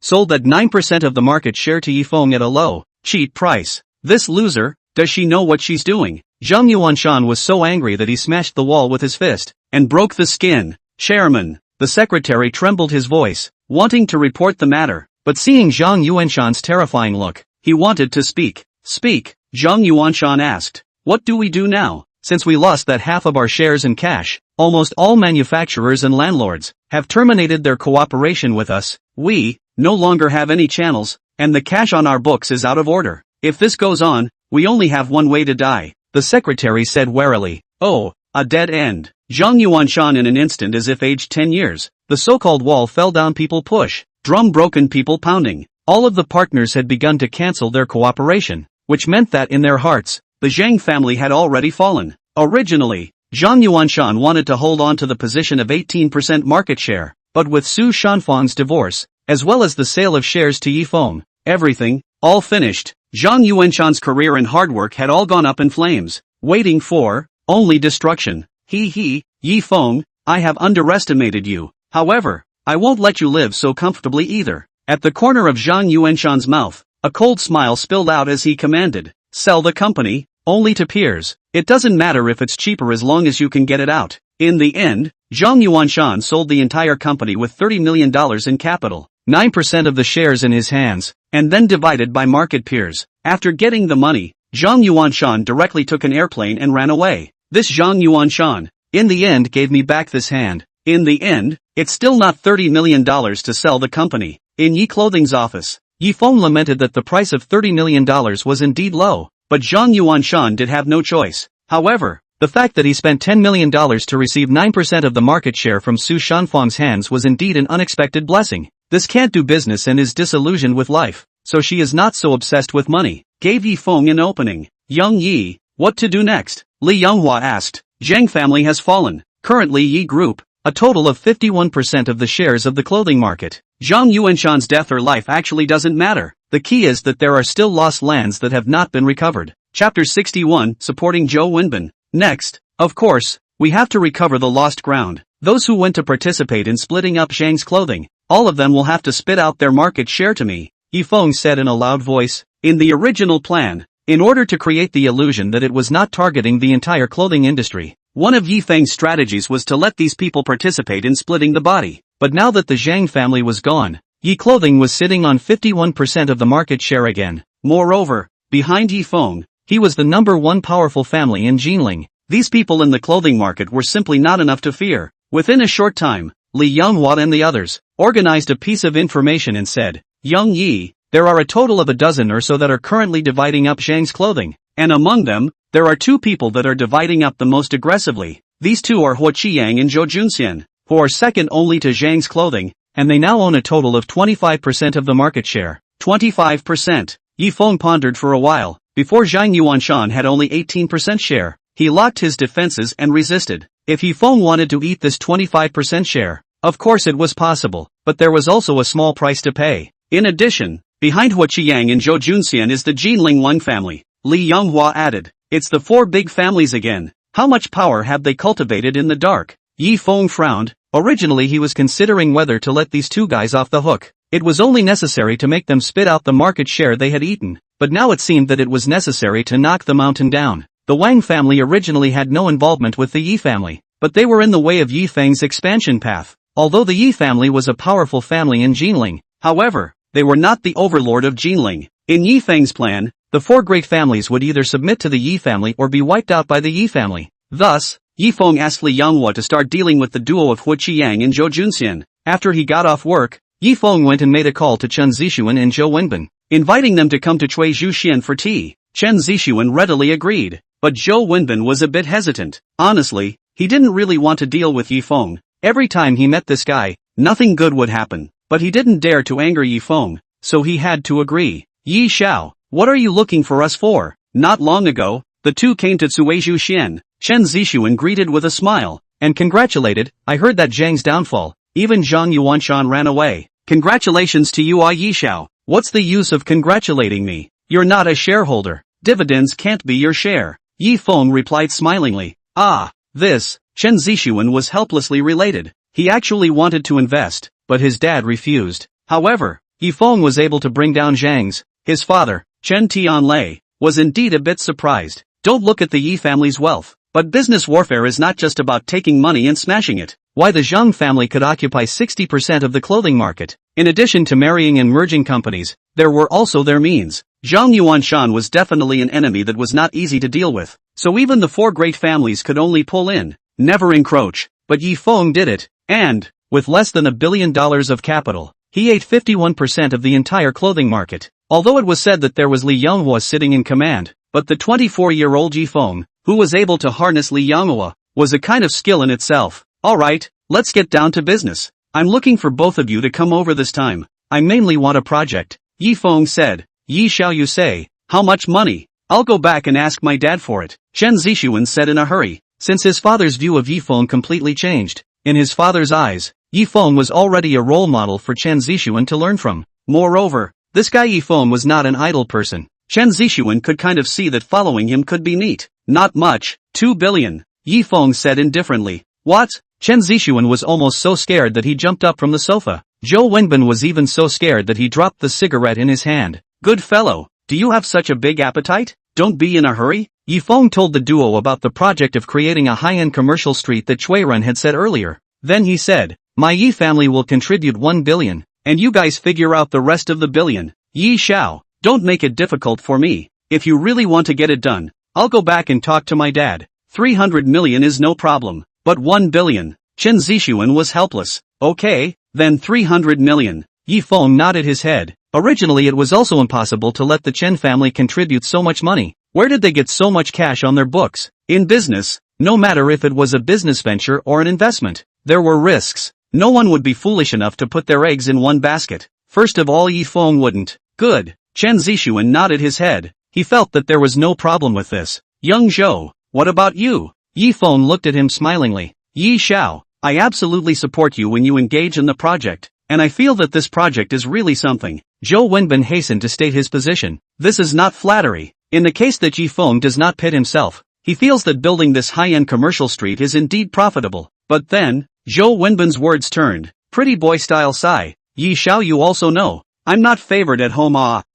sold that 9% of the market share to Yifeng at a low, cheap price. This loser, does she know what she's doing? Zhang Yuanshan was so angry that he smashed the wall with his fist, and broke the skin. Chairman, the secretary trembled his voice, wanting to report the matter. But seeing Zhang Yuanshan's terrifying look, he wanted to speak. Speak, Zhang Yuanshan asked. What do we do now? Since we lost that half of our shares in cash, almost all manufacturers and landlords have terminated their cooperation with us. We no longer have any channels, and the cash on our books is out of order. If this goes on, we only have one way to die, the secretary said warily. Oh, a dead end. Zhang Yuanshan in an instant as if aged 10 years. The so-called wall fell down, people push. Drum broken, people pounding. All of the partners had begun to cancel their cooperation, which meant that in their hearts, the Zhang family had already fallen. Originally, Zhang Yuanshan wanted to hold on to the position of 18% market share, but with Su Shanfang's divorce, as well as the sale of shares to Yi Feng, everything, all finished. Zhang Yuanshan's career and hard work had all gone up in flames, waiting for, only destruction. Yi Feng, I have underestimated you. However, I won't let you live so comfortably either. At the corner of Zhang Yuanshan's mouth, a cold smile spilled out as he commanded, sell the company, only to peers. It doesn't matter if it's cheaper as long as you can get it out. In the end, Zhang Yuanshan sold the entire company with $30 million in capital, 9% of the shares in his hands, and then divided by market peers. After getting the money, Zhang Yuanshan directly took an airplane and ran away. This Zhang Yuanshan, in the end, gave me back this hand. In the end, it's still not $30 million to sell the company. In Yi Clothing's office, Yi Feng lamented that the price of $30 million was indeed low, but Zhang Yuanshan did have no choice. However, the fact that he spent $10 million to receive 9% of the market share from Su Shanfang's hands was indeed an unexpected blessing. This can't do business and is disillusioned with life, so she is not so obsessed with money. Gave Yi Feng an opening. Young Yi, what to do next? Li Yonghua asked. Zhang family has fallen. Currently Yi Group, a total of 51% of the shares of the clothing market. Zhang Yuanshan's death or life actually doesn't matter. The key is that there are still lost lands that have not been recovered. Chapter 61, Supporting Zhou Wenbin. Next, of course, we have to recover the lost ground. Those who went to participate in splitting up Zhang's clothing, all of them will have to spit out their market share to me, Yi Feng said in a loud voice. In the original plan, in order to create the illusion that it was not targeting the entire clothing industry, one of Yi Feng's strategies was to let these people participate in splitting the body. But now that the Zhang family was gone, Yi Clothing was sitting on 51% of the market share again. Moreover, behind Yi Feng, he was the number one powerful family in Jinling. These people in the clothing market were simply not enough to fear. Within a short time, Li Yonghua and the others organized a piece of information and said, Young Yi, there are a total of a dozen or so that are currently dividing up Zhang's clothing, and among them, there are two people that are dividing up the most aggressively. These two are Huo Qiyang and Zhou Junxian, who are second only to Zhang's clothing, and they now own a total of 25% of the market share. 25%. Yi Feng pondered for a while. Before Zhang Yuanshan had only 18% share. He locked his defenses and resisted. If Yi Feng wanted to eat this 25% share, of course it was possible, but there was also a small price to pay. In addition, behind Huo Qiyang and Zhou Junxian is the Jinling Wang family, Li Yonghua added. It's the four big families again. How much power have they cultivated in the dark? Yi Feng frowned. Originally he was considering whether to let these two guys off the hook. It was only necessary to make them spit out the market share they had eaten, but now it seemed that it was necessary to knock the mountain down. The Wang family originally had no involvement with the Yi family, but they were in the way of Yi Feng's expansion path. Although the Yi family was a powerful family in Jinling, however, they were not the overlord of Jinling. In Yi Feng's plan, the four great families would either submit to the Yi family or be wiped out by the Yi family. Thus, Yi Feng asked Li Yonghua to start dealing with the duo of Huo Qiyang and Zhou Junxian. After he got off work, Yi Feng went and made a call to Chen Zixuan and Zhou Wenbin, inviting them to come to Cui Zhuxian for tea. Chen Zixuan readily agreed, but Zhou Wenbin was a bit hesitant. Honestly, he didn't really want to deal with Yi Feng. Every time he met this guy, nothing good would happen, but he didn't dare to anger Yi Feng, so he had to agree. Yi Xiao, what are you looking for us for? Not long ago, the two came to Cui Zhuxian. Chen Zixuan greeted with a smile, and congratulated. I heard that Zhang's downfall. Even Zhang Yuanshan ran away. Congratulations to you, Yi Xiao. What's the use of congratulating me? You're not a shareholder. Dividends can't be your share. Yi Feng replied smilingly. Ah, this. Chen Zixuan was helplessly related. He actually wanted to invest, but his dad refused. However, Yi Feng was able to bring down Zhang's. His father, Chen Tianlei, was indeed a bit surprised. Don't look at the Yi family's wealth. But business warfare is not just about taking money and smashing it. Why the Zhang family could occupy 60% of the clothing market. In addition to marrying and merging companies, there were also their means. Zhang Yuanshan was definitely an enemy that was not easy to deal with. So even the four great families could only pull in, never encroach. But Yi Feng did it, and, with less than $1 billion of capital, he ate 51% of the entire clothing market. Although it was said that there was Li Yonghua sitting in command, but the 24-year-old Yi Feng, who was able to harness Li Yonghua, was a kind of skill in itself. Alright, let's get down to business. I'm looking for both of you to come over this time. I mainly want a project. Yi Feng said. Yi shall you say, how much money? I'll go back and ask my dad for it, Chen Zixuan said in a hurry, since his father's view of Yi Feng completely changed. In his father's eyes, Yi Feng was already a role model for Chen Zixuan to learn from. Moreover, this guy Yi Feng was not an idle person. Chen Zixuan could kind of see that following him could be neat. Not much, 2 billion, Yi Feng said indifferently. What? Chen Zixuan was almost so scared that he jumped up from the sofa. Zhou Wenbin was even so scared that he dropped the cigarette in his hand. Good fellow, do you have such a big appetite? Don't be in a hurry. Yi Feng told the duo about the project of creating a high-end commercial street that Cui Ren had said earlier. Then he said, my Yi family will contribute 1 billion, and you guys figure out the rest of the billion. Yi Xiao, don't make it difficult for me. If you really want to get it done, I'll go back and talk to my dad. 300 million is no problem, but 1 billion. Chen Zixuan was helpless. Okay, then 300 million. Yi Feng nodded his head. Originally it was also impossible to let the Chen family contribute so much money. Where did they get so much cash on their books? In business, no matter if it was a business venture or an investment, there were risks. No one would be foolish enough to put their eggs in one basket. First of all, Yi Feng wouldn't. Good. Chen Zixuan nodded his head. He felt that there was no problem with this. Young Zhou, what about you? Yi Feng looked at him smilingly. Yi Xiao, I absolutely support you when you engage in the project, and I feel that this project is really something. Zhou Wenbin hastened to state his position. This is not flattery. In the case that Yi Feng does not pit himself, he feels that building this high-end commercial street is indeed profitable. But then, Zhou Wenbin's words turned. Pretty boy style sigh. Yi Xiao, you also know, I'm not favored at home.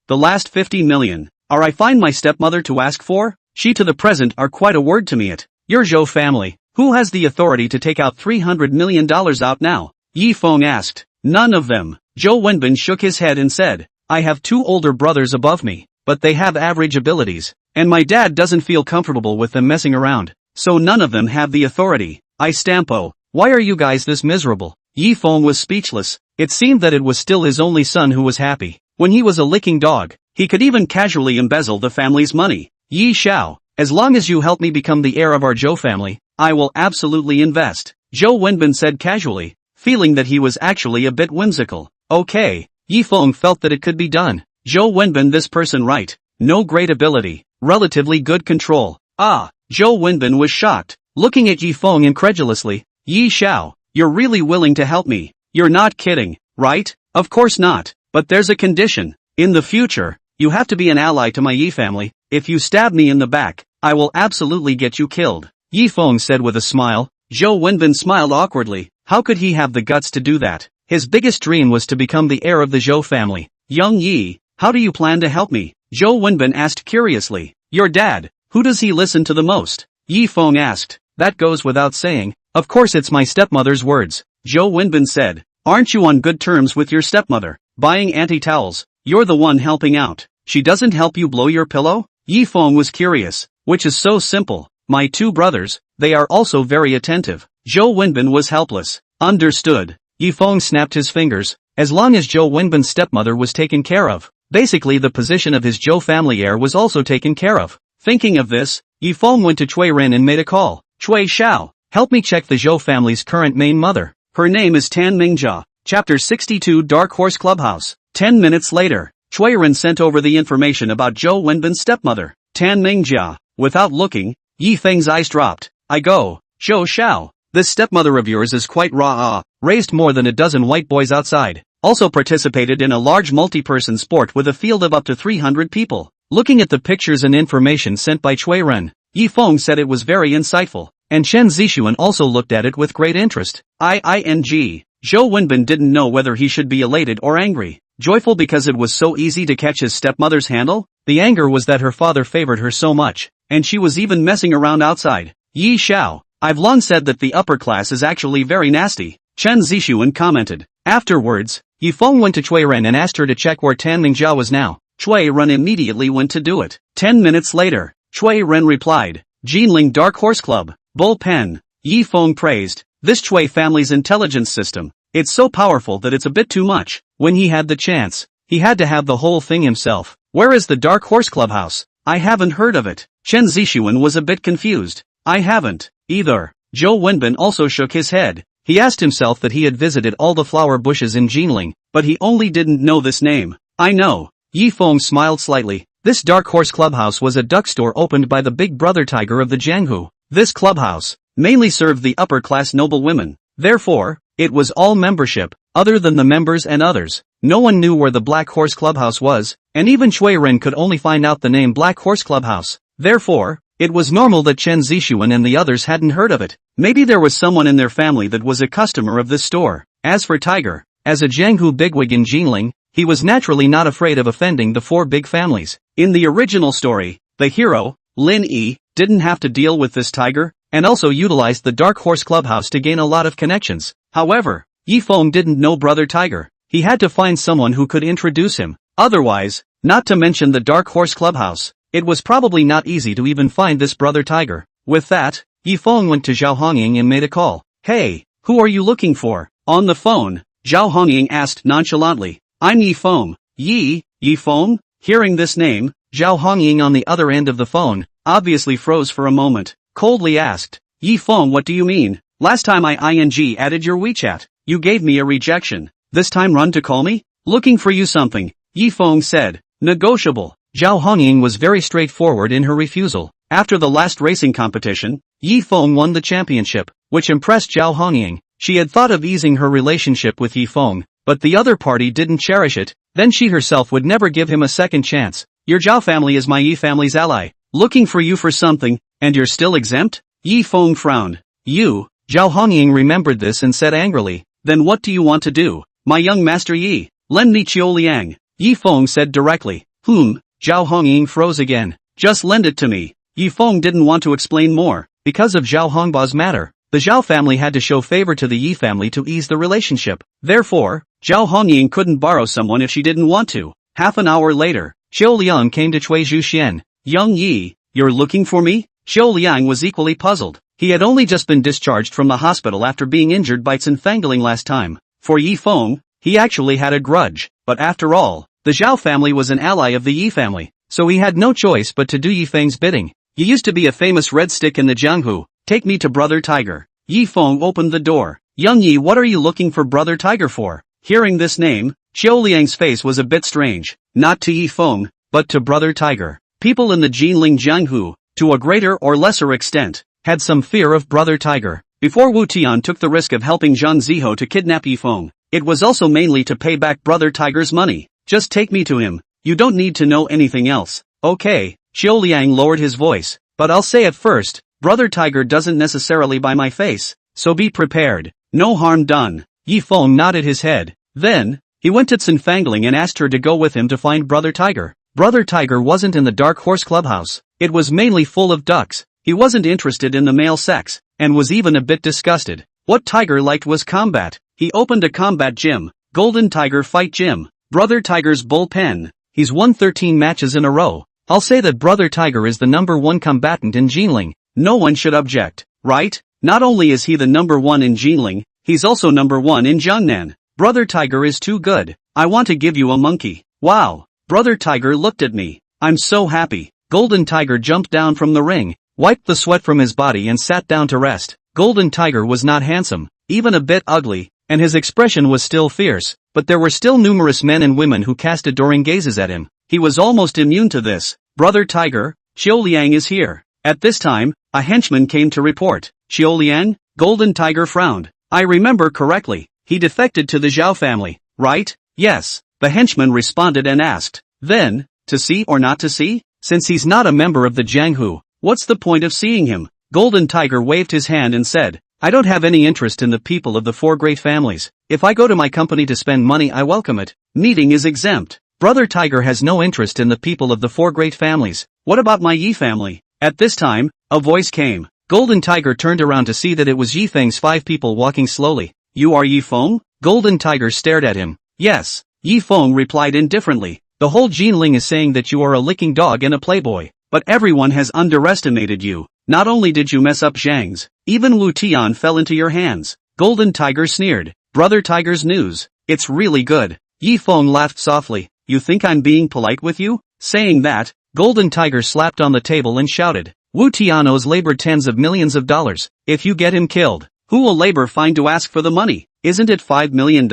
The last 50 million, I find my stepmother to ask for? She to the present are quite a word to me at your Zhou family. Who has the authority to take out $300 million out now? Yi Feng asked. None of them. Zhou Wenbin shook his head and said, I have 2 older brothers above me, but they have average abilities, and my dad doesn't feel comfortable with them messing around, so none of them have the authority. I stampo. Why are you guys this miserable? Yi Feng was speechless. It seemed that it was still his only son who was happy. When he was a licking dog, he could even casually embezzle the family's money. Yi Xiao, as long as you help me become the heir of our Zhou family, I will absolutely invest, Zhou Wenbin said casually, feeling that he was actually a bit whimsical. Okay, Yi Feng felt that it could be done. Zhou Wenbin, this person right, no great ability, relatively good control. Zhou Wenbin was shocked, looking at Yi Feng incredulously. Yi Xiao, you're really willing to help me? You're not kidding, right? Of course not, but there's a condition. In the future, you have to be an ally to my Yi family. If you stab me in the back, I will absolutely get you killed, Yi Feng said with a smile. Zhou Wenbin smiled awkwardly. How could he have the guts to do that? His biggest dream was to become the heir of the Zhou family. Young Yi, how do you plan to help me? Zhou Wenbin asked curiously. Your dad, who does he listen to the most? Yi Feng asked. That goes without saying. Of course it's my stepmother's words, Zhou Wenbin said. Aren't you on good terms with your stepmother? Buying anti-towels. You're the one helping out. She doesn't help you blow your pillow? Yi Feng was curious. Which is so simple. My 2 brothers, they are also very attentive. Zhou Wenbin was helpless. Understood. Yi Feng snapped his fingers. As long as Zhou Wenbin's stepmother was taken care of, basically the position of his Zhou family heir was also taken care of. Thinking of this, Yi Feng went to Cui Ren and made a call. Cui Xiao, help me check the Zhou family's current main mother. Her name is Tan Mingjia. Chapter 62 Dark Horse Clubhouse. 10 minutes later, Cui Ren sent over the information about Zhou Wenbin's stepmother, Tan Mingjia. Without looking, Yi Feng's eyes dropped. I go, Zhou Xiao, this stepmother of yours is quite raw. Raised more than a dozen white boys outside. Also participated in a large multi-person sport with a field of up to 300 people. Looking at the pictures and information sent by Cui Ren, Yi Feng said it was very insightful, and Chen Zixuan also looked at it with great interest. Zhou Wenbin didn't know whether he should be elated or angry. Joyful because it was so easy to catch his stepmother's handle? The anger was that her father favored her so much, and she was even messing around outside. Yi Xiao, I've long said that the upper class is actually very nasty, Chen Zixuan commented. Afterwards, Yi Feng went to Cui Ren and asked her to check where Tan Mingjia was now. Cui Ren immediately went to do it. 10 minutes later, Cui Ren replied, Jinling Dark Horse Club, bullpen. Yi Feng praised, this Cui family's intelligence system. It's so powerful that it's a bit too much. When he had the chance, he had to have the whole thing himself. Where is the Dark Horse Clubhouse? I haven't heard of it. Chen Zixuan was a bit confused. I haven't, either. Zhou Wenbin also shook his head. He asked himself that he had visited all the flower bushes in Jinling, but he only didn't know this name. I know. Yi Feng smiled slightly. This Dark Horse Clubhouse was a duck store opened by the big brother tiger of the Jianghu. This clubhouse mainly served the upper-class noble women. Therefore, it was all membership. Other than the members and others, no one knew where the Black Horse Clubhouse was, and even Shui Ren could only find out the name Black Horse Clubhouse. Therefore, it was normal that Chen Zixuan and the others hadn't heard of it. Maybe there was someone in their family that was a customer of this store. As for Tiger, as a Jianghu bigwig in Jinling, he was naturally not afraid of offending the four big families. In the original story, the hero, Lin Yi, didn't have to deal with this tiger, and also utilized the Dark Horse Clubhouse to gain a lot of connections. However, Yi Feng didn't know Brother Tiger. He had to find someone who could introduce him. Otherwise, not to mention the Dark Horse Clubhouse, it was probably not easy to even find this Brother Tiger. With that, Yi Feng went to Zhao Hongying and made a call. Hey, who are you looking for? On the phone, Zhao Hongying asked nonchalantly. I'm Yi Feng. Yi Feng? Hearing this name, Zhao Hongying on the other end of the phone, obviously froze for a moment, coldly asked. Yi Feng, what do you mean? Last time I added your WeChat, you gave me a rejection. This time run to call me? Looking for you something, Yi Feng said. Negotiable. Zhao Hongying was very straightforward in her refusal. After the last racing competition, Yi Feng won the championship, which impressed Zhao Hongying. She had thought of easing her relationship with Yi Feng, but the other party didn't cherish it, then she herself would never give him a second chance. Your Zhao family is my Yi family's ally. Looking for you for something, and you're still exempt? Yi Feng frowned. You? Zhao Hongying remembered this and said angrily. Then what do you want to do? My young master Yi, lend me Qiuliang. Yi Feng said directly. Zhao Hongying froze again. Just lend it to me. Yi Feng didn't want to explain more. Because of Zhao Hongba's matter, the Zhao family had to show favor to the Yi family to ease the relationship. Therefore, Zhao Hongying couldn't borrow someone if she didn't want to. Half an hour later, Qiuliang came to Cui Zhuxian. Young Yi, you're looking for me? Qiuliang was equally puzzled. He had only just been discharged from the hospital after being injured by Fangling last time. For Yi Feng, he actually had a grudge, but after all, the Zhao family was an ally of the Yi family, so he had no choice but to do Yi Feng's bidding. You used to be a famous red stick in the Jianghu, take me to Brother Tiger. Yi Feng opened the door. Young Yi, what are you looking for Brother Tiger for? Hearing this name, Qiuliang's face was a bit strange, not to Yi Feng, but to Brother Tiger. People in the Jinling Jianghu, to a greater or lesser extent, had some fear of Brother Tiger. Before Wu Tian took the risk of helping Zhang Ziho to kidnap Yi Feng, it was also mainly to pay back Brother Tiger's money. Just take me to him. You don't need to know anything else. Okay, Qiuliang lowered his voice, but I'll say it first, Brother Tiger doesn't necessarily buy my face, so be prepared. No harm done. Yi Feng nodded his head. Then, he went to Fangling and asked her to go with him to find Brother Tiger. Brother Tiger wasn't in the Dark Horse Clubhouse. It was mainly full of ducks. He wasn't interested in the male sex, and was even a bit disgusted. What Tiger liked was combat. He opened a combat gym, Golden Tiger Fight Gym. Brother Tiger's bullpen. He's won 13 matches in a row. I'll say that Brother Tiger is the #1 combatant in Jinling. No one should object, right? Not only is he the #1 in Jinling, he's also #1 in Jiangnan. Brother Tiger is too good. I want to give you a monkey. Wow. Brother Tiger looked at me. I'm so happy. Golden Tiger jumped down from the ring, wiped the sweat from his body and sat down to rest. Golden Tiger was not handsome, even a bit ugly, and his expression was still fierce, but there were still numerous men and women who cast adoring gazes at him. He was almost immune to this. Brother Tiger, Qiuliang is here. At this time, a henchman came to report. Qiuliang? Golden Tiger frowned. I remember correctly. He defected to the Zhao family, right? Yes. The henchman responded and asked. Then, to see or not to see? Since he's not a member of the Jianghu, what's the point of seeing him? Golden Tiger waved his hand and said, I don't have any interest in the people of the four great families. If I go to my company to spend money, I welcome it. Meeting is exempt. Brother Tiger has no interest in the people of the four great families. What about my Yi family? At this time, a voice came. Golden Tiger turned around to see that it was Yi Feng's 5 people walking slowly. You are Yi Feng? Golden Tiger stared at him. Yes. Yi Feng replied indifferently. The whole Jinling is saying that you are a licking dog and a playboy. But everyone has underestimated you. Not only did you mess up Zhang's, even Wu Tian fell into your hands. Golden Tiger sneered. Brother Tiger's news. It's really good. Yi Feng laughed softly. You think I'm being polite with you? Saying that, Golden Tiger slapped on the table and shouted. Wu Tiano's labor tens of millions of dollars. If you get him killed, who will labor fine to ask for the money? Isn't it $5 million?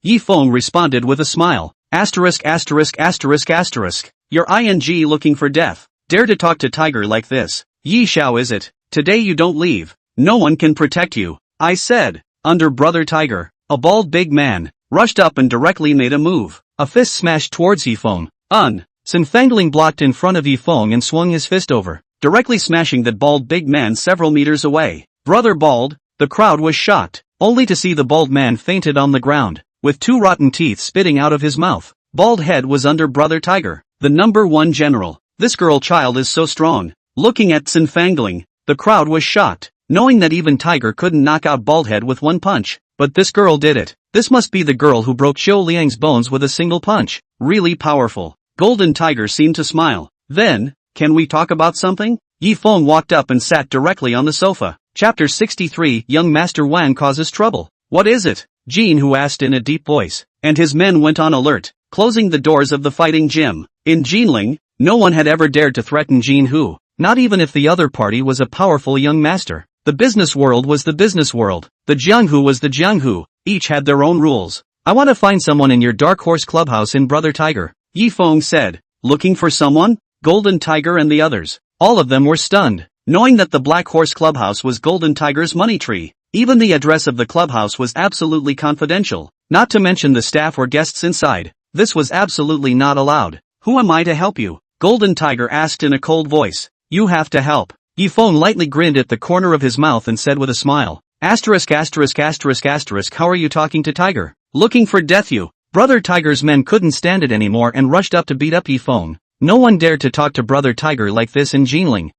Yi Feng responded with a smile. Asterisk asterisk asterisk asterisk. You're ing looking for death. Dare to talk to Tiger like this. Yi Xiao is it? Today you don't leave. No one can protect you. I said. Under Brother Tiger, a bald big man, rushed up and directly made a move. A fist smashed towards Yi Feng. Sinfangling blocked in front of Yi Feng and swung his fist over, directly smashing that bald big man several meters away. Brother Bald, the crowd was shocked, only to see the bald man fainted on the ground, with two rotten teeth spitting out of his mouth. Bald head was under Brother Tiger, the #1 general. This girl child is so strong. Looking at Sinfangling, the crowd was shocked, knowing that even Tiger couldn't knock out Baldhead with one punch. But this girl did it. This must be the girl who broke Xiao Liang's bones with a single punch. Really powerful. Golden Tiger seemed to smile. Then, can we talk about something? Yi Feng walked up and sat directly on the sofa. Chapter 63, Young Master Wang causes trouble. What is it? Jin Hu asked in a deep voice, and his men went on alert, closing the doors of the fighting gym. In Jinling, no one had ever dared to threaten Jin Hu, not even if the other party was a powerful young master. The business world was the business world. The Jianghu was the Jianghu. Each had their own rules. I want to find someone in your Dark Horse Clubhouse in Brother Tiger, Yi Feng said. Looking for someone? Golden Tiger and the others. All of them were stunned, knowing that the Black Horse Clubhouse was Golden Tiger's money tree. Even the address of the clubhouse was absolutely confidential, not to mention the staff or guests inside. This was absolutely not allowed. Who am I to help you? Golden Tiger asked in a cold voice. You have to help. Yi Feng lightly grinned at the corner of his mouth and said with a smile. Asterisk asterisk asterisk asterisk. How are you talking to Tiger? Looking for death you. Brother Tiger's men couldn't stand it anymore and rushed up to beat up Yi Feng. No one dared to talk to Brother Tiger like this in Jinling.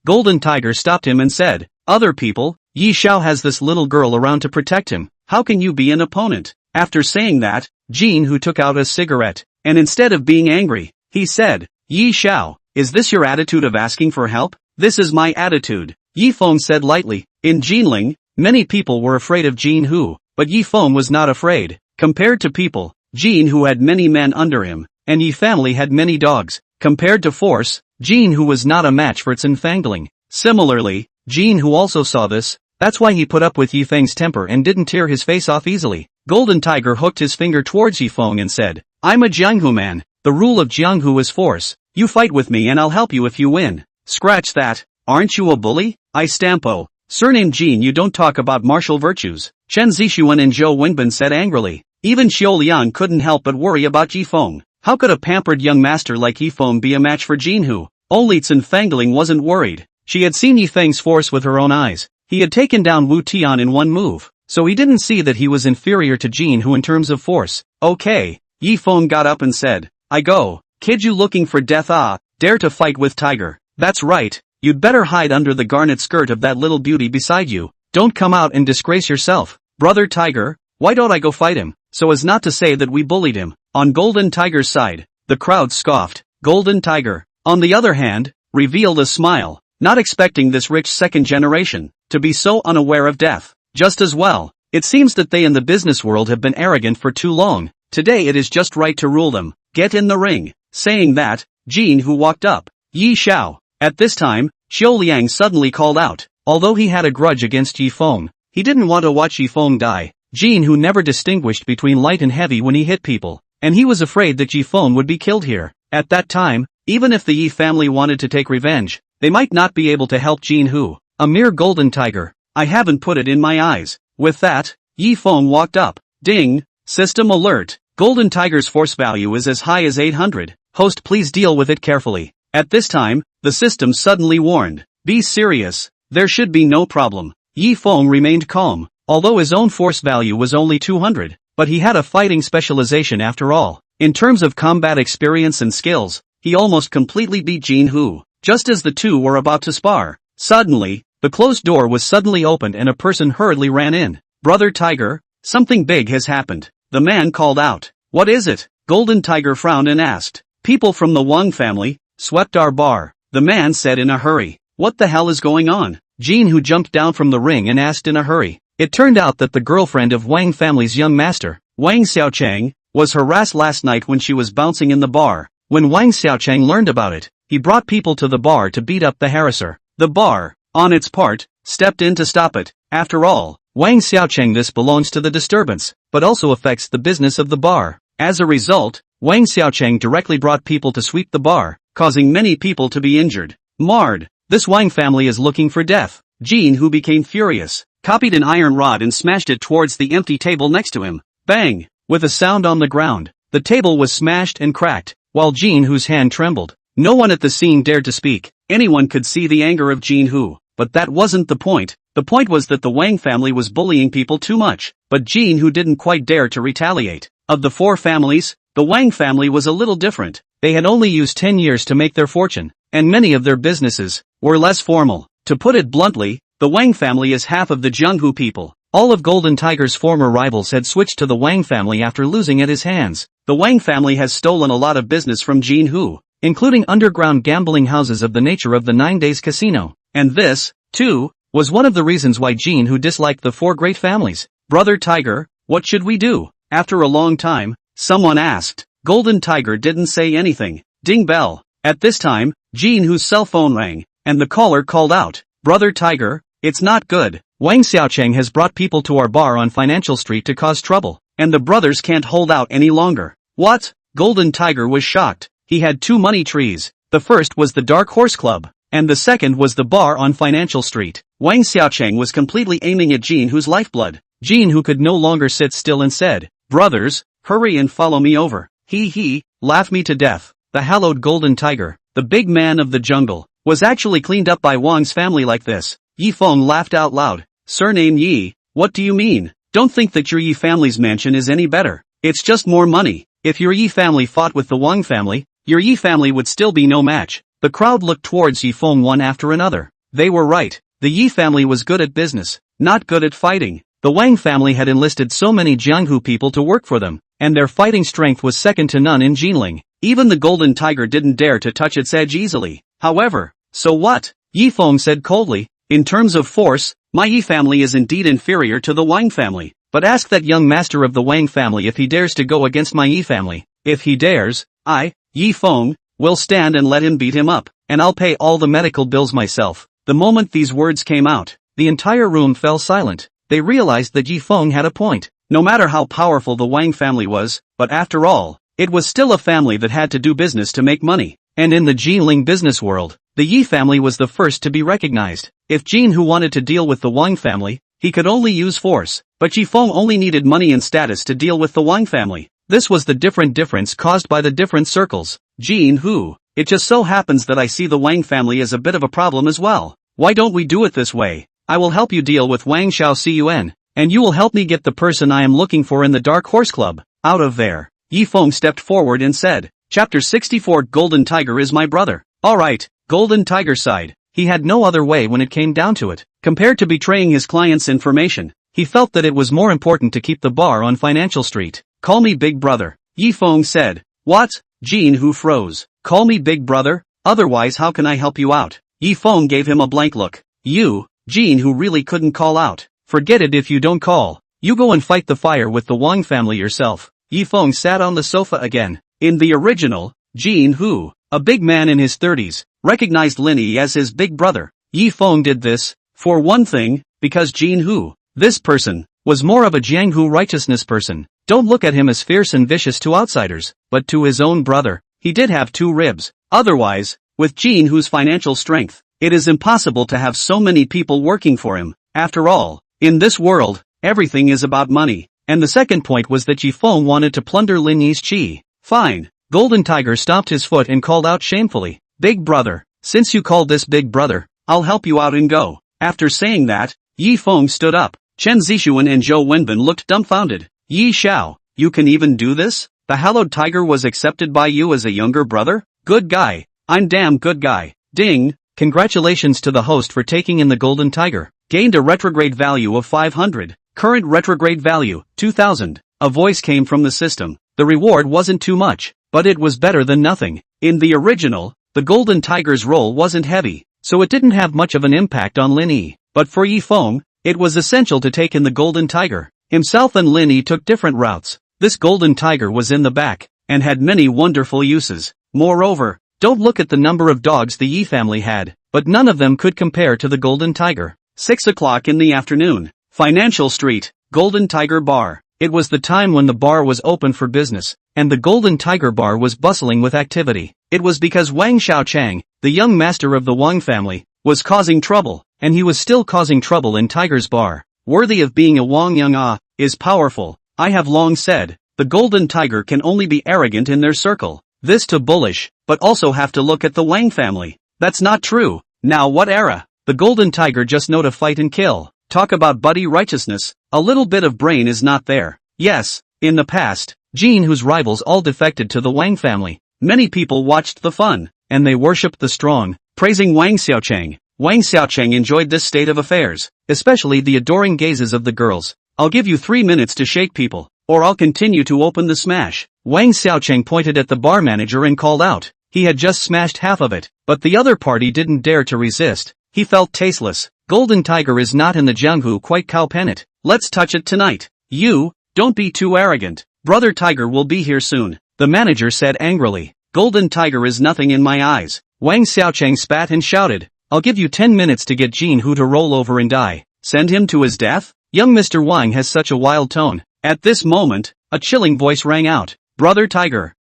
Golden Tiger stopped him and said. Other people, Yi Xiao has this little girl around to protect him. How can you be an opponent? After saying that, Jin Hu took out a cigarette, and instead of being angry, he said, Yi Xiao, is this your attitude of asking for help? This is my attitude, Yi Feng said lightly. In Jinling, many people were afraid of Jin Hu, but Yi Feng was not afraid. Compared to people, Jin Hu had many men under him, and Yi family had many dogs. Compared to force, Jin Hu was not a match for Sinfangling. Similarly, Jin Hu also saw this. That's why he put up with Yi Feng's temper and didn't tear his face off easily. Golden Tiger hooked his finger towards Yi Feng and said, I'm a Jianghu man. The rule of Jianghu is force. You fight with me and I'll help you if you win. Scratch that. Aren't you a bully? I stampo. Surname Jin, you don't talk about martial virtues. Chen Zixuan and Zhou Wenbin said angrily. Even Xiao Liang couldn't help but worry about Yi Feng. How could a pampered young master like Yi Feng be a match for Jin Hu? Only Sinfangling wasn't worried. She had seen Yi Feng's force with her own eyes. He had taken down Wu Tian in one move, so he didn't see that he was inferior to Jin Hu in terms of force. Okay. Yi Feng got up and said, I go. Kid, you looking for death? Dare to fight with Tiger. That's right. You'd better hide under the garnet skirt of that little beauty beside you. Don't come out and disgrace yourself. Brother Tiger, why don't I go fight him? So as not to say that we bullied him. On Golden Tiger's side, the crowd scoffed. Golden Tiger, on the other hand, revealed a smile, not expecting this rich second generation to be so unaware of death. Just as well, it seems that they in the business world have been arrogant for too long. Today it is just right to rule them. Get in the ring. Saying that, Jin Hu walked up. Yi Xiao. At this time, Xiao Liang suddenly called out. Although he had a grudge against Yi Feng, he didn't want to watch Yi Feng die. Jin Hu never distinguished between light and heavy when he hit people, and he was afraid that Yi Feng would be killed here. At that time, even if the Yi family wanted to take revenge, they might not be able to help Jin Hu. A mere Golden Tiger. I haven't put it in my eyes. With that, Yi Feng walked up. Ding. System alert. Golden Tiger's force value is as high as 800. Host, please deal with it carefully. At this time, the system suddenly warned. Be serious. There should be no problem. Yi Feng remained calm, although his own force value was only 200, but he had a fighting specialization after all. In terms of combat experience and skills, he almost completely beat Jin Hu. Just as the two were about to spar, suddenly, the closed door was suddenly opened and a person hurriedly ran in. Brother Tiger, something big has happened. The man called out. What is it? Golden Tiger frowned and asked. People from the Wang family swept our bar, the man said in a hurry. What the hell is going on? Jin Hu jumped down from the ring and asked in a hurry. It turned out that the girlfriend of Wang family's young master, Wang Xiaochang, was harassed last night when she was bouncing in the bar. When Wang Xiaochang learned about it, he brought people to the bar to beat up the harasser. The bar, on its part, stepped in to stop it. After all, Wang Xiaocheng, this belongs to the disturbance, but also affects the business of the bar. As a result, Wang Xiaocheng directly brought people to sweep the bar, causing many people to be injured. Marred. This Wang family is looking for death. Jin, who became furious, copied an iron rod and smashed it towards the empty table next to him. Bang! With a sound on the ground, the table was smashed and cracked, while Jin, whose hand trembled. No one at the scene dared to speak. Anyone could see the anger of Jin, who. But that wasn't the point. The point was that the Wang family was bullying people too much. But Jin, who didn't quite dare to retaliate. Of the four families, the Wang family was a little different. They had only used 10 years to make their fortune, and many of their businesses were less formal. To put it bluntly, the Wang family is half of the Jianghu people. All of Golden Tiger's former rivals had switched to the Wang family after losing at his hands. The Wang family has stolen a lot of business from Jin Hu, including underground gambling houses of the nature of the 9 Days Casino. And this, too, was one of the reasons why Jin Hu disliked the four great families. Brother Tiger, what should we do? After a long time, someone asked. Golden Tiger didn't say anything. Ding bell. At this time, Jin Hu's cell phone rang, and the caller called out, Brother Tiger, it's not good. Wang Xiaocheng has brought people to our bar on Financial Street to cause trouble, and the brothers can't hold out any longer. What? Golden Tiger was shocked. He had two money trees. The first was the Dark Horse Club, and the second was the bar on Financial Street. Wang Xiaocheng was completely aiming at Jin Hu's lifeblood. Jin Hu could no longer sit still and said, Brothers, hurry and follow me over. He, laugh me to death. The hallowed Golden Tiger, the big man of the jungle, was actually cleaned up by Wang's family like this. Yi Feng laughed out loud. Surname Yi, what do you mean? Don't think that your Yi family's mansion is any better. It's just more money. If your Yi family fought with the Wang family, your Yi family would still be no match. The crowd looked towards Yi Feng one after another. They were right. The Yi family was good at business, not good at fighting. The Wang family had enlisted so many Jianghu people to work for them, and their fighting strength was second to none in Jinling. Even the Golden Tiger didn't dare to touch its edge easily. However, so what? Yi Feng said coldly. In terms of force, my Yi family is indeed inferior to the Wang family. But ask that young master of the Wang family if he dares to go against my Yi family. If he dares, I, Yi Feng, will stand and let him beat him up, and I'll pay all the medical bills myself. The moment these words came out, the entire room fell silent. They realized that Yi Feng had a point. No matter how powerful the Wang family was, but after all, it was still a family that had to do business to make money. And in the Jinling business world, the Yi family was the first to be recognized. If Jin Hu wanted to deal with the Wang family, he could only use force, but Yi Feng only needed money and status to deal with the Wang family. This was the difference caused by the different circles. Jin Hu, it just so happens that I see the Wang family as a bit of a problem as well. Why don't we do it this way? I will help you deal with Wang Xiaocun, and you will help me get the person I am looking for in the Dark Horse Club out of there. Yi Feng stepped forward and said, Chapter 64 Golden Tiger is my brother. Alright, Golden Tiger sighed. He had no other way when it came down to it. Compared to betraying his client's information, he felt that it was more important to keep the bar on Financial Street. Call me Big Brother, Yi Feng said. What? Jin Hu froze. Call me Big Brother? Otherwise how can I help you out? Yi Feng gave him a blank look. You, Jin Hu really couldn't call out. Forget it if you don't call. You go and fight the fire with the Wang family yourself. Yi Feng sat on the sofa again. In the original, Jin Hu, a big man in his 30s, recognized Lin Yi as his big brother. Yi Feng did this, for one thing, because Jin Hu, this person, was more of a Jianghu righteousness person. Don't look at him as fierce and vicious to outsiders, but to his own brother, he did have two ribs. Otherwise, with Jin Hu's financial strength, it is impossible to have so many people working for him. After all, in this world, everything is about money. And the second point was that Yi Feng wanted to plunder Lin Yi's chi. Fine. Golden Tiger stomped his foot and called out shamefully. Big brother, since you called this big brother, I'll help you out and go. After saying that, Yi Feng stood up. Chen Zixuan and Zhou Wenbin looked dumbfounded. Yi Xiao, you can even do this? The hallowed tiger was accepted by you as a younger brother? Good guy. I'm damn good guy. Ding. Congratulations to the host for taking in the Golden Tiger. Gained a retrograde value of 500. Current retrograde value, 2000. A voice came from the system. The reward wasn't too much, but it was better than nothing. In the original, the Golden Tiger's role wasn't heavy, so it didn't have much of an impact on Lin Yi. But for Yi Feng, it was essential to take in the Golden Tiger. Himself and Lin Yi took different routes. This Golden Tiger was in the back, and had many wonderful uses. Moreover, Don't look at the number of dogs the Yi family had, but none of them could compare to the Golden Tiger. 6 o'clock in the afternoon. Financial Street, Golden Tiger Bar. It was the time when the bar was open for business, and the Golden Tiger Bar was bustling with activity. It was because Wang Xiaochang, the young master of the Wang family, was causing trouble, and he was still causing trouble in Tiger's Bar. Worthy of being a Wang Yang is powerful. I have long said, the Golden Tiger can only be arrogant in their circle. This too bullish, but also have to look at the Wang family. That's not true. Now what era? The Golden Tiger just know to fight and kill. Talk about buddy righteousness, a little bit of brain is not there. Yes, in the past, Jin whose rivals all defected to the Wang family. Many people watched the fun, and they worshipped the strong, praising Wang Xiaochang. Wang Xiaochang enjoyed this state of affairs, especially the adoring gazes of the girls. I'll give you 3 minutes to shake people, or I'll continue to open the smash. Wang Xiaochang pointed at the bar manager and called out. He had just smashed half of it, but the other party didn't dare to resist. He felt tasteless. Golden Tiger is not in the Jianghu quite cow pen it. Let's touch it tonight. You, don't be too arrogant. Brother Tiger will be here soon, the manager said angrily. Golden Tiger is nothing in my eyes. Wang Xiaochang spat and shouted. I'll give you 10 minutes to get Jinhu to roll over and die. Send him to his death? Young Mr. Wang has such a wild tone. At this moment, a chilling voice rang out. Brother Tiger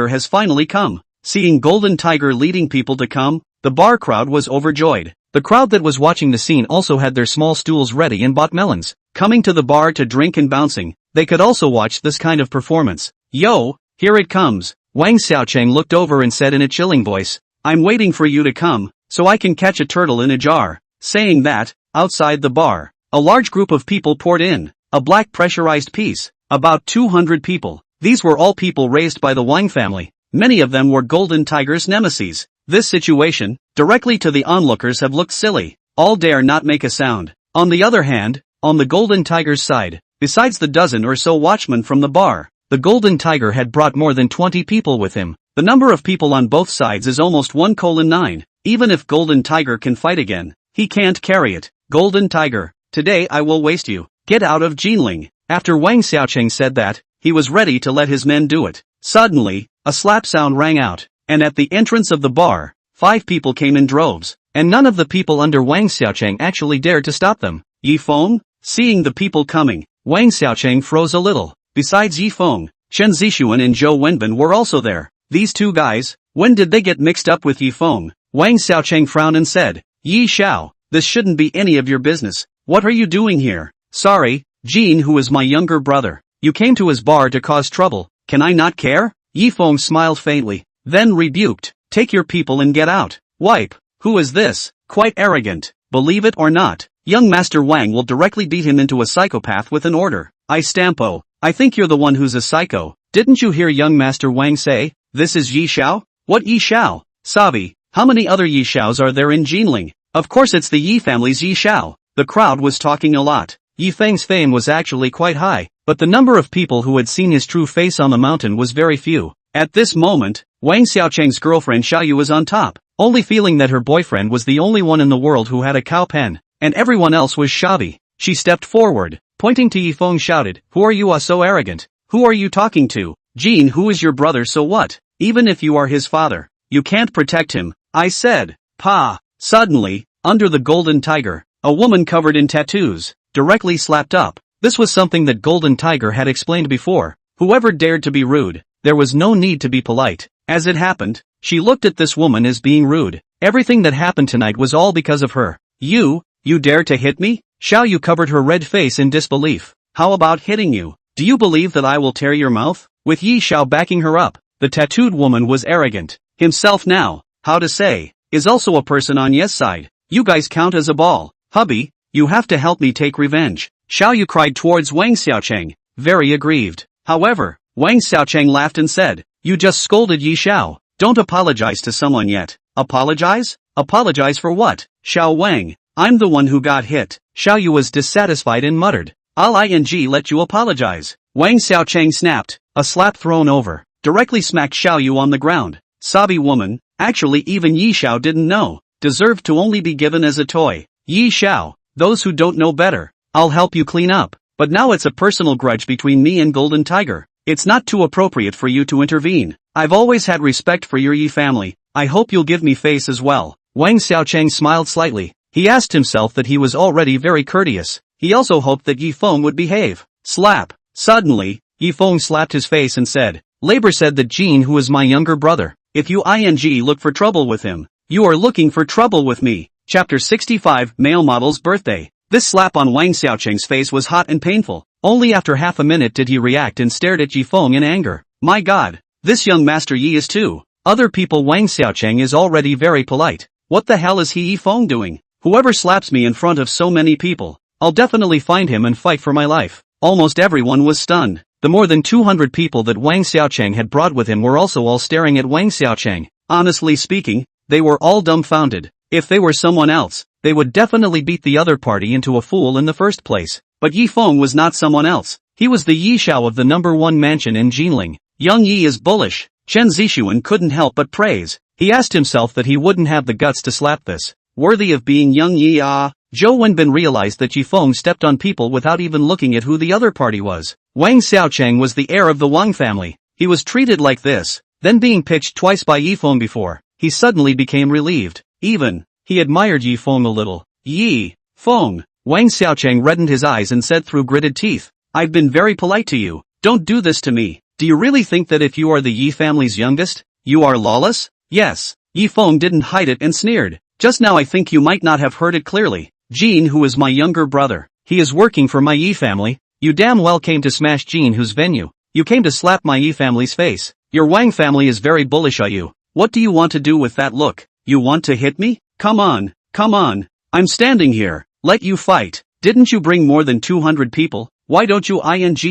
has finally come. Seeing Golden Tiger leading people to come, the bar crowd was overjoyed. The crowd that was watching the scene also had their small stools ready and bought melons. Coming to the bar to drink and bouncing, they could also watch this kind of performance. Yo, here it comes. Wang Xiaochang looked over and said in a chilling voice, I'm waiting for you to come, so I can catch a turtle in a jar. Saying that, outside the bar, a large group of people poured in. A black pressurized piece. About 200 people. These were all people raised by the Wang family. Many of them were Golden Tiger's nemesis. This situation, directly to the onlookers have looked silly. All dare not make a sound. On the other hand, on the Golden Tiger's side, besides the dozen or so watchmen from the bar, the Golden Tiger had brought more than 20 people with him. The number of people on both sides is almost 1:9. Even if Golden Tiger can fight again, he can't carry it. Golden Tiger, today I will waste you. Get out of Jinling. After Wang Xiaochang said that, he was ready to let his men do it. Suddenly, a slap sound rang out, and at the entrance of the bar, 5 people came in droves, and none of the people under Wang Xiaochang actually dared to stop them. Yi Feng? Seeing the people coming, Wang Xiaochang froze a little. Besides Yi Feng, Chen Zixuan and Zhou Wenbin were also there. These two guys, when did they get mixed up with Yi Feng? Wang Xiaochang frowned and said, Yi Xiao, this shouldn't be any of your business. What are you doing here? Sorry, Jin who is my younger brother. You came to his bar to cause trouble, can I not care? Yi Feng smiled faintly, then rebuked, take your people and get out. Wipe, who is this? Quite arrogant, believe it or not, young Master Wang will directly beat him into a psychopath with an order. I stampo, I think you're the one who's a psycho. Didn't you hear young Master Wang say, this is Yi Xiao? What Yi Xiao? Sabi, how many other Yi Xiaos are there in Jinling? Of course it's the Yi family's Yi Xiao. The crowd was talking a lot. Yi Feng's fame was actually quite high, but the number of people who had seen his true face on the mountain was very few. At this moment, Wang Xiaochang's girlfriend Xiaoyu was on top, only feeling that her boyfriend was the only one in the world who had a cow pen, and everyone else was shabby. She stepped forward, pointing to Yi Feng shouted, who are you so arrogant? Who are you talking to? Jin who is your brother so what? Even if you are his father, you can't protect him, I said. Pa! Suddenly, under the Golden Tiger, a woman covered in tattoos, directly slapped up. This was something that Golden Tiger had explained before. Whoever dared to be rude, there was no need to be polite. As it happened, she looked at this woman as being rude. Everything that happened tonight was all because of her. You dare to hit me? Xiaoyu covered her red face in disbelief. How about hitting you? Do you believe that I will tear your mouth? With Yi Xiao backing her up, the tattooed woman was arrogant. Himself now, how to say, is also a person on Yes side. You guys count as a ball. Hubby, you have to help me take revenge. Xiaoyu cried towards Wang Xiaochang, very aggrieved. However, Wang Xiaochang laughed and said, you just scolded Yi Xiao. Don't apologize to someone yet. Apologize? Apologize for what? Xiao Wang, I'm the one who got hit. Xiaoyu was dissatisfied and muttered, I'll let you apologize. Wang Xiaochang snapped, a slap thrown over, directly smacked Xiaoyu on the ground. Sabi woman, actually even Yi Xiao didn't know, deserved to only be given as a toy. Yi Xiao, those who don't know better, I'll help you clean up, but now it's a personal grudge between me and Golden Tiger. It's not too appropriate for you to intervene. I've always had respect for your Yi family, I hope you'll give me face as well. Wang Xiaocheng smiled slightly. He asked himself that he was already very courteous. He also hoped that Yi Feng would behave. Slap. Suddenly, Yi Feng slapped his face and said, Labor said that Jean, who is my younger brother, if you look for trouble with him, you are looking for trouble with me. Chapter 65, Male Model's Birthday. This slap on Wang Xiaocheng's face was hot and painful. Only after half a minute did he react and stared at Yi Feng in anger. My god. This young Master Yi is too. Other people. Wang Xiaocheng is already very polite. What the hell is Yi Feng doing? Whoever slaps me in front of so many people, I'll definitely find him and fight for my life. Almost everyone was stunned. The more than 200 people that Wang Xiaocheng had brought with him were also all staring at Wang Xiaocheng. Honestly speaking, they were all dumbfounded. If they were someone else, they would definitely beat the other party into a fool in the first place. But Yi Feng was not someone else. He was the Yi Xiao of the #1 mansion in Jinling. Young Yi is bullish. Chen Zixuan couldn't help but praise. He asked himself that he wouldn't have the guts to slap this. Worthy of being young Yi. Zhou Wenbin realized that Yi Feng stepped on people without even looking at who the other party was. Wang Xiaocheng was the heir of the Wang family. He was treated like this, then being pitched twice by Yi Feng before, he suddenly became relieved. Even, he admired Yi Feng a little. Yi Feng. Wang Xiaocheng reddened his eyes and said through gritted teeth, I've been very polite to you. Don't do this to me. Do you really think that if you are the Yi family's youngest, you are lawless? Yes. Yi Feng didn't hide it and sneered. Just now I think you might not have heard it clearly. Jean, who is my younger brother. He is working for my Yi family. You damn well came to smash Jean, whose venue. You came to slap my Yi family's face. Your Wang family is very bullish on you. What do you want to do with that look? You want to hit me? Come on. Come on. I'm standing here. Let you fight. Didn't you bring more than 200 people? Why don't you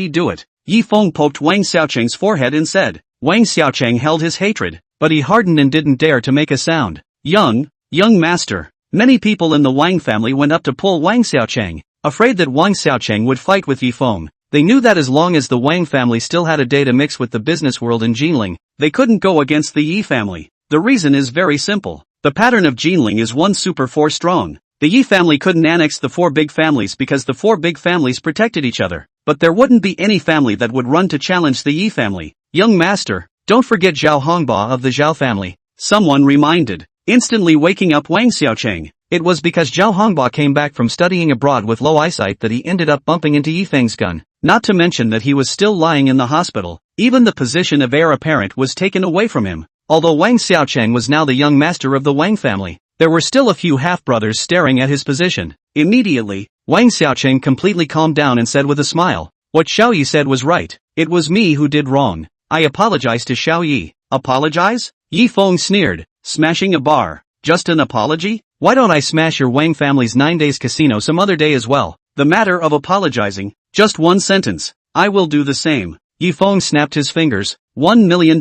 do it? Yi Feng poked Wang Xiaocheng's forehead and said. Wang Xiaocheng held his hatred, but he hardened and didn't dare to make a sound. Young master. Many people in the Wang family went up to pull Wang Xiaocheng, afraid that Wang Xiaocheng would fight with Yi Feng. They knew that as long as the Wang family still had a day to mix with the business world in Jinling, they couldn't go against the Yi family. The reason is very simple. The pattern of Jinling is 1 super 4 strong. The Yi family couldn't annex the 4 big families because the 4 big families protected each other. But there wouldn't be any family that would run to challenge the Yi family. Young master, don't forget Zhao Hongba of the Zhao family. Someone reminded, instantly waking up Wang Xiaocheng. It was because Zhao Hongba came back from studying abroad with low eyesight that he ended up bumping into Yi Feng's gun. Not to mention that he was still lying in the hospital. Even the position of heir apparent was taken away from him. Although Wang Xiaocheng was now the young master of the Wang family, there were still a few half-brothers staring at his position. Immediately, Wang Xiaocheng completely calmed down and said with a smile, what Xiao Yi said was right. It was me who did wrong. I apologize to Xiao Yi. Apologize? Yi Feng sneered, smashing a bar. Just an apology? Why don't I smash your Wang family's 9 days casino some other day as well? The matter of apologizing, just 1 sentence. I will do the same. Yi Feng snapped his fingers. $1 million.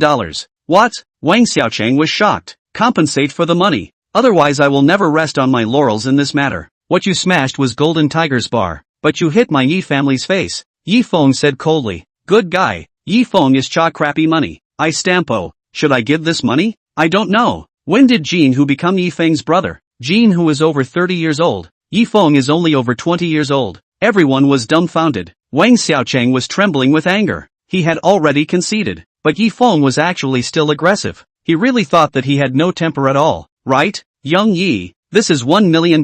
What? Wang Xiaocheng was shocked. Compensate for the money. Otherwise I will never rest on my laurels in this matter. What you smashed was Golden Tiger's bar, but you hit my Yi family's face. Yi Feng said coldly. Good guy. Yi Feng is cha crappy money. I stampo. Should I give this money? I don't know. When did Jean who become Yi Feng's brother? Jean who is over 30 years old. Yi Feng is only over 20 years old. Everyone was dumbfounded. Wang Xiaocheng was trembling with anger. He had already conceded, but Yi Feng was actually still aggressive. He really thought that he had no temper at all. Right? Young Yi, this is $1 million.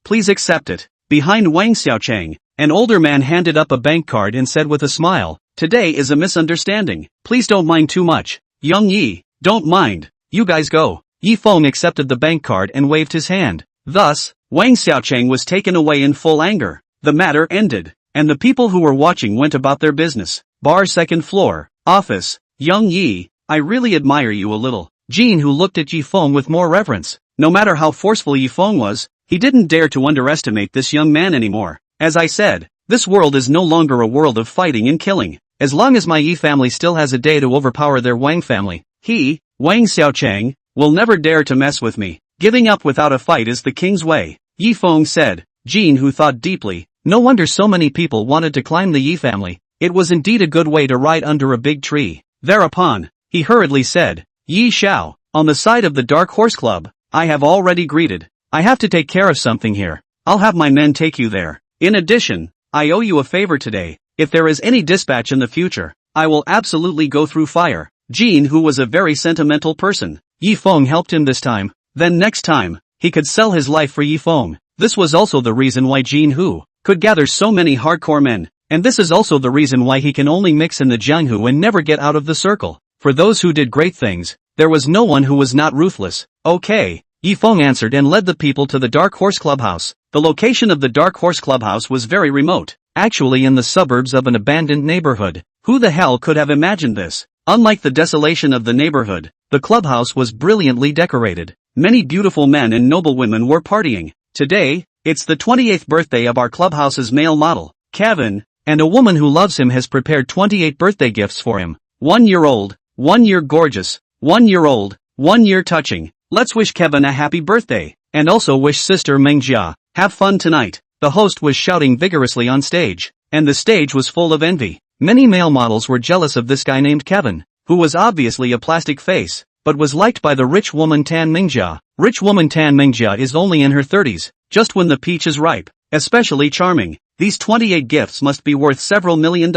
Please accept it. Behind Wang Xiaocheng, an older man handed up a bank card and said with a smile, today is a misunderstanding. Please don't mind too much. Young Yi, don't mind. You guys go. Yi Feng accepted the bank card and waved his hand. Thus, Wang Xiaocheng was taken away in full anger. The matter ended, and the people who were watching went about their business. Bar 2nd floor, office. Young Yi, I really admire you a little. Jean who looked at Yi Feng with more reverence. No matter how forceful Yi Feng was, he didn't dare to underestimate this young man anymore. As I said, this world is no longer a world of fighting and killing. As long as my Yi family still has a day to overpower their Wang family, he, Wang Xiaocheng, will never dare to mess with me. Giving up without a fight is the king's way, Yi Feng said. Jean who thought deeply, no wonder so many people wanted to climb the Yi family. It was indeed a good way to ride under a big tree. Thereupon, he hurriedly said, Yi Xiao, on the side of the Dark Horse Club, I have already greeted. I have to take care of something here. I'll have my men take you there. In addition, I owe you a favor today. If there is any dispatch in the future, I will absolutely go through fire. Jean, who was a very sentimental person. Yi Feng helped him this time. Then next time, he could sell his life for Yi Feng. This was also the reason why Jean Hu could gather so many hardcore men. And this is also the reason why he can only mix in the Jianghu and never get out of the circle. For those who did great things, there was no one who was not ruthless. Okay. Yi Feng answered and led the people to the Dark Horse Clubhouse. The location of the Dark Horse Clubhouse was very remote, actually in the suburbs of an abandoned neighborhood. Who the hell could have imagined this? Unlike the desolation of the neighborhood, the clubhouse was brilliantly decorated. Many beautiful men and noblewomen were partying. Today, it's the 28th birthday of our clubhouse's male model, Kevin, and a woman who loves him has prepared 28 birthday gifts for him. 1 year old, 1 year gorgeous, 1 year old, 1 year touching. Let's wish Kevin a happy birthday, and also wish Sister Mengjia, have fun tonight. The host was shouting vigorously on stage, and the stage was full of envy. Many male models were jealous of this guy named Kevin, who was obviously a plastic face, but was liked by the rich woman Tan Mingjia. Rich woman Tan Mingjia is only in her 30s, just when the peach is ripe, especially charming. These 28 gifts must be worth several $1 million,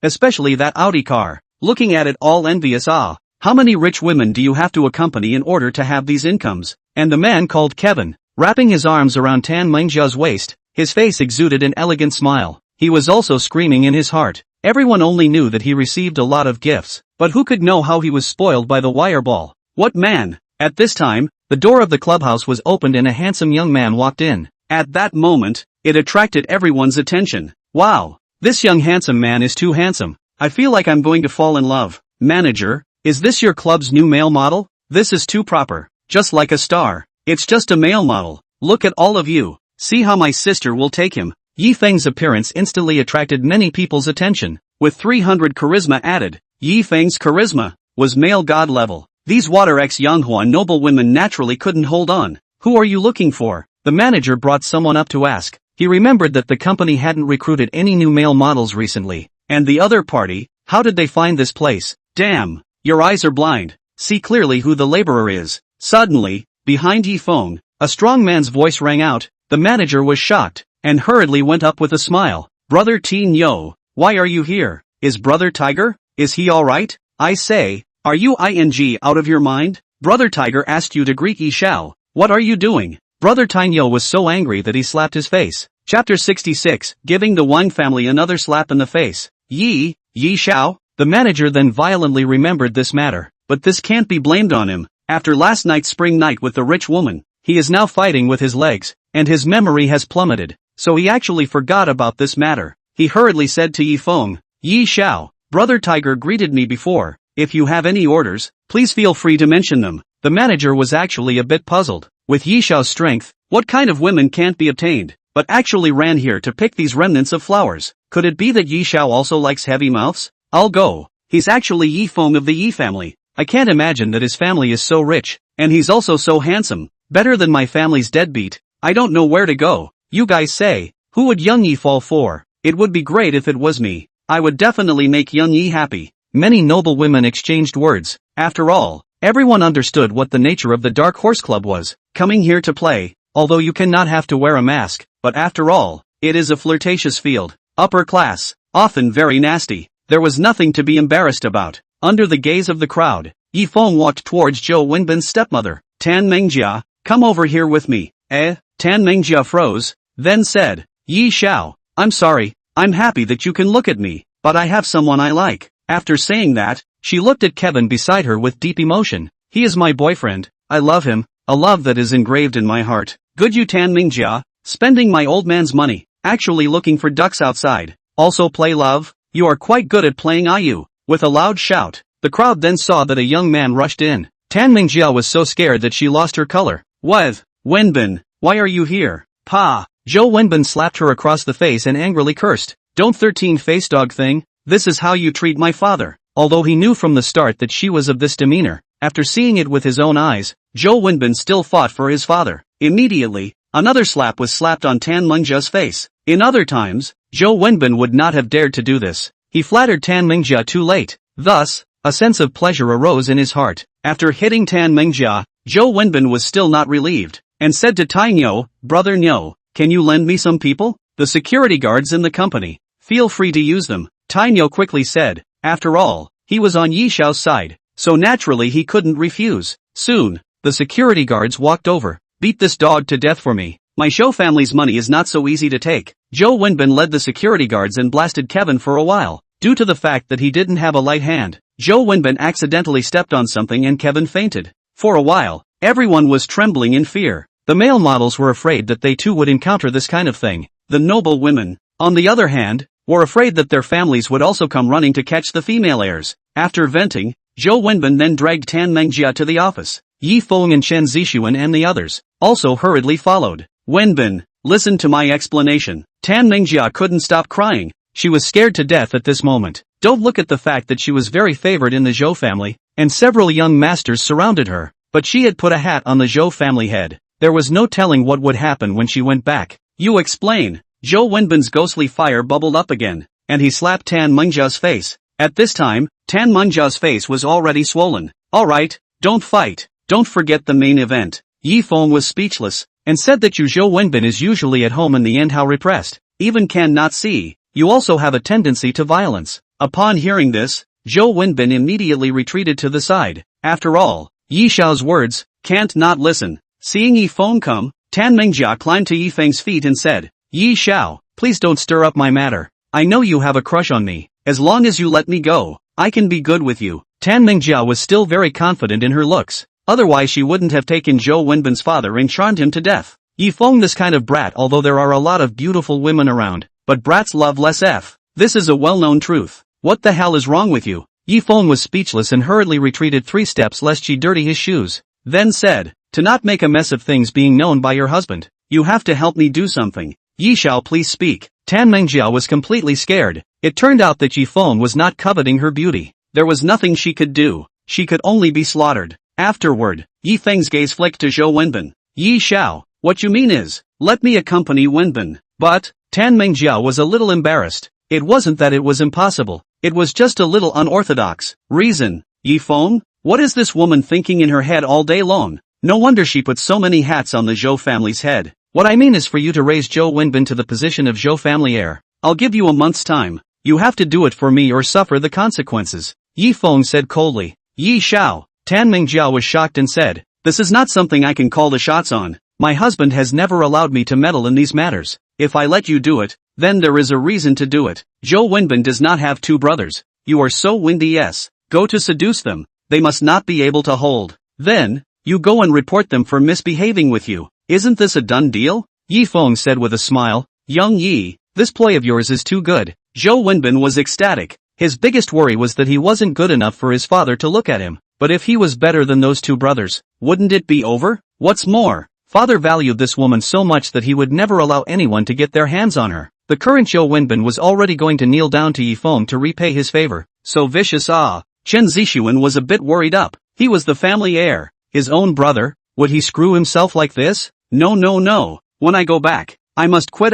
especially that Audi car. Looking at it all envious. How many rich women do you have to accompany in order to have these incomes? And the man called Kevin, wrapping his arms around Tan Mingjia's waist, his face exuded an elegant smile. He was also screaming in his heart. Everyone only knew that he received a lot of gifts, but who could know how he was spoiled by the wire ball? What man? At this time, the door of the clubhouse was opened and a handsome young man walked in. At that moment, it attracted everyone's attention. Wow, this young handsome man is too handsome. I feel like I'm going to fall in love. Manager, is this your club's new male model? This is too proper. Just like a star. It's just a male model. Look at all of you. See how my sister will take him. Yi Feng's appearance instantly attracted many people's attention. With 300 charisma added, Yi Feng's charisma was male god level. These Water X Yanghua noblewomen naturally couldn't hold on. Who are you looking for? The manager brought someone up to ask. He remembered that the company hadn't recruited any new male models recently. And the other party, how did they find this place? Damn, your eyes are blind. See clearly who the laborer is. Suddenly, behind Yi Feng, a strong man's voice rang out. The manager was shocked, and hurriedly went up with a smile. Brother Teen Yo, why are you here? Is Brother Tiger? Is he alright? I say, are you out of your mind? Brother Tiger asked you to greet Yi Xiao. What are you doing? Brother Tinyo was so angry that he slapped his face. Chapter 66, giving the Wang family another slap in the face. Yi Xiao? The manager then violently remembered this matter, but this can't be blamed on him. After last night's spring night with the rich woman, he is now fighting with his legs, and his memory has plummeted, so he actually forgot about this matter. He hurriedly said to Yi Feng, Yi Xiao, Brother Tiger greeted me before. If you have any orders, please feel free to mention them. The manager was actually a bit puzzled. With Yi Xiao's strength, what kind of women can't be obtained, but actually ran here to pick these remnants of flowers? Could it be that Yi Xiao also likes heavy mouths? I'll go. He's actually Yi Feng of the Yi family. I can't imagine that his family is so rich, and he's also so handsome. Better than my family's deadbeat. I don't know where to go. You guys say, who would Young Yi fall for? It would be great if it was me. I would definitely make Young Yi happy. Many noble women exchanged words. After all, everyone understood what the nature of the Dark Horse Club was. Coming here to play, although you cannot have to wear a mask, but after all, it is a flirtatious field. Upper class, often very nasty. There was nothing to be embarrassed about. Under the gaze of the crowd, Yi Feng walked towards Zhou Wenbin's stepmother. Tan Mengjia, come over here with me. Tan Mengjia froze, then said, Yi Xiao, I'm sorry, I'm happy that you can look at me, but I have someone I like. After saying that, she looked at Kevin beside her with deep emotion. He is my boyfriend, I love him, a love that is engraved in my heart. Good you Tan Mengjia, spending my old man's money, actually looking for ducks outside. Also play love, you are quite good at playing IU. With a loud shout, the crowd then saw that a young man rushed in. Tan Mengjia was so scared that she lost her color. What? Wenbin, why are you here? Pa! Zhou Wenbin slapped her across the face and angrily cursed. Don't 13-face dog thing, this is how you treat my father. Although he knew from the start that she was of this demeanor, after seeing it with his own eyes, Zhou Wenbin still fought for his father. Immediately, another slap was slapped on Tan Mengjia's face. In other times, Zhou Wenbin would not have dared to do this. He flattered Tan Mengjia too late. Thus, a sense of pleasure arose in his heart. After hitting Tan Mengjia, Zhou Wenbin was still not relieved, and said to Tai Nyo, Brother Nyo, can you lend me some people? The security guards in the company. Feel free to use them. Tai Nyo quickly said. After all, he was on Yi Xiao's side. so naturally he couldn't refuse. Soon, the security guards walked over. Beat this dog to death for me. My Zhou family's money is not so easy to take. Zhou Wenbin led the security guards and blasted Kevin for a while. Due to the fact that he didn't have a light hand, Zhou Wenbin accidentally stepped on something and Kevin fainted. For a while, everyone was trembling in fear. The male models were afraid that they too would encounter this kind of thing. The noble women, on the other hand, were afraid that their families would also come running to catch the female heirs. After venting, Zhou Wenbin then dragged Tan Mengjia to the office. Yi Feng and Chen Zixuan and the others also hurriedly followed. Wenbin, listen to my explanation. Tan Mengjia couldn't stop crying. She was scared to death at this moment. Don't look at the fact that she was very favored in the Zhou family, and several young masters surrounded her, but she had put a hat on the Zhou family head. There was no telling what would happen when she went back. You explain. Zhou Wenbin's ghostly fire bubbled up again, and he slapped Tan Mengjia's face. At this time, Tan Mengjia's face was already swollen. Alright, don't fight. Don't forget the main event. Yi Feng was speechless, and said that Zhou Wenbin is usually at home in the end how repressed, even can not see. You also have a tendency to violence. Upon hearing this, Zhou Wenbin immediately retreated to the side. After all, Yi Xiao's words, can't not listen. Seeing Yi Feng come, Tan Mengjia climbed to Yi Feng's feet and said, Yi Xiao, please don't stir up my matter. I know you have a crush on me. As long as you let me go, I can be good with you. Tan Mengjia was still very confident in her looks. Otherwise she wouldn't have taken Zhou Wenbin's father and charmed him to death. Yi Feng this kind of brat, although there are a lot of beautiful women around, but brats love less F. This is a well-known truth. What the hell is wrong with you? Yi Feng was speechless and hurriedly retreated 3 steps lest she dirty his shoes. Then said, to not make a mess of things being known by your husband, you have to help me do something. Yi Xiao, please speak. Tan Mengjia was completely scared. It turned out that Yi Feng was not coveting her beauty. There was nothing she could do. She could only be slaughtered. Afterward, Yi Feng's gaze flicked to Zhou Wenbin. Yi Xiao, what you mean is, let me accompany Wenbin. But, Tan Mengjia was a little embarrassed. It wasn't that it was impossible. It was just a little unorthodox. Reason. Yi Feng? What is this woman thinking in her head all day long? No wonder she put so many hats on the Zhou family's head. What I mean is for you to raise Zhou Wenbin to the position of Zhou family heir. I'll give you a month's time. You have to do it for me or suffer the consequences. Yi Feng said coldly. Yi Xiao. Tan Mengjia was shocked and said, this is not something I can call the shots on. My husband has never allowed me to meddle in these matters. If I let you do it, then there is a reason to do it. Zhou Wenbin does not have 2 brothers. You are so windy. Yes. Go to seduce them. They must not be able to hold. Then, you go and report them for misbehaving with you. Isn't this a done deal? Yi Feng said with a smile. Young Yi, this ploy of yours is too good. Zhou Wenbin was ecstatic. His biggest worry was that he wasn't good enough for his father to look at him. But if he was better than those 2 brothers, wouldn't it be over? What's more, father valued this woman so much that he would never allow anyone to get their hands on her. The current Zhou Wenbin was already going to kneel down to Yi Feng to repay his favor. So vicious. Chen Zixuan was a bit worried up. He was the family heir. His own brother. Would he screw himself like this? No. When I go back, I must quit.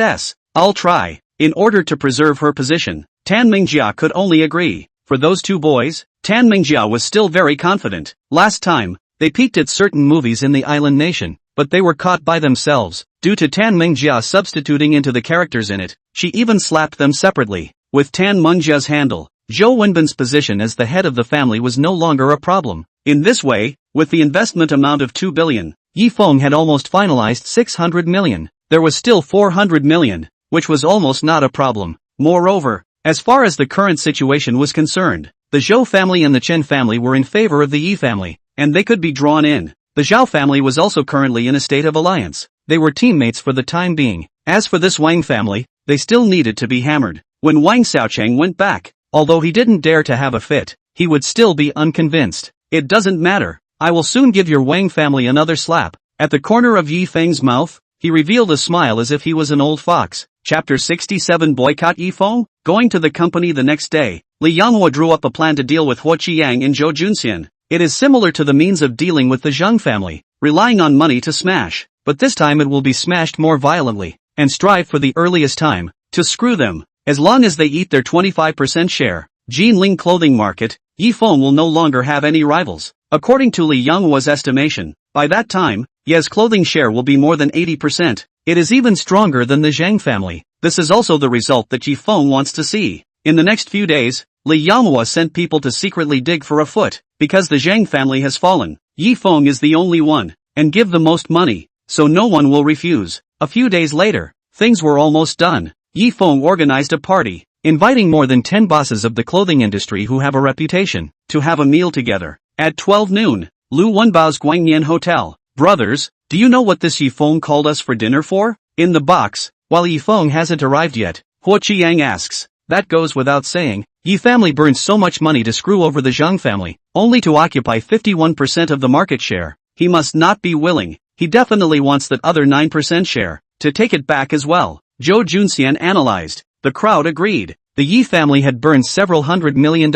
I'll try. In order to preserve her position, Tan Mengjia could only agree. For those 2 boys, Tan Mengjia was still very confident. Last time, they peeked at certain movies in the island nation, but they were caught by themselves. Due to Tan Mengjia substituting into the characters in it, she even slapped them separately. With Tan Mengjia's handle, Zhou Wenbin's position as the head of the family was no longer a problem. In this way, with the investment amount of 2 billion, Yi Feng had almost finalized 600 million. There was still 400 million, which was almost not a problem. Moreover, as far as the current situation was concerned, the Zhou family and the Chen family were in favor of the Yi family, and they could be drawn in. The Zhao family was also currently in a state of alliance. They were teammates for the time being. As for this Wang family, they still needed to be hammered. When Wang Xiaocheng went back, although he didn't dare to have a fit, he would still be unconvinced. It doesn't matter. I will soon give your Wang family another slap. At the corner of Yi Feng's mouth, he revealed a smile as if he was an old fox. Chapter 67 Boycott Yi Feng? Going to the company the next day, Li Yanghua drew up a plan to deal with Huo Qiang and Zhou Junxian. It is similar to the means of dealing with the Zheng family, relying on money to smash, but this time it will be smashed more violently, and strive for the earliest time, to screw them, as long as they eat their 25% share. Jinling Clothing Market, Yi Feng will no longer have any rivals. According to Li Yanghua's estimation, by that time, Ye's clothing share will be more than 80%. It is even stronger than the Zheng family. This is also the result that Yi Feng wants to see. In the next few days, Li Yanhua sent people to secretly dig for a foot, because the Zhang family has fallen. Yi Feng is the only one, and give the most money, so no one will refuse. A few days later, things were almost done. Yi Feng organized a party, inviting more than 10 bosses of the clothing industry who have a reputation, to have a meal together. At 12 noon, Lu Wenbao's Guangnian Hotel. Brothers, do you know what this Yi Feng called us for dinner for? In the box, while Yi Feng hasn't arrived yet, Huo Qiyang asks. That goes without saying. Yi family burns so much money to screw over the Zhang family, only to occupy 51% of the market share. He must not be willing. He definitely wants that other 9% share, to take it back as well. Zhou Junxian analyzed. The crowd agreed. The Yi family had burned several $100 million,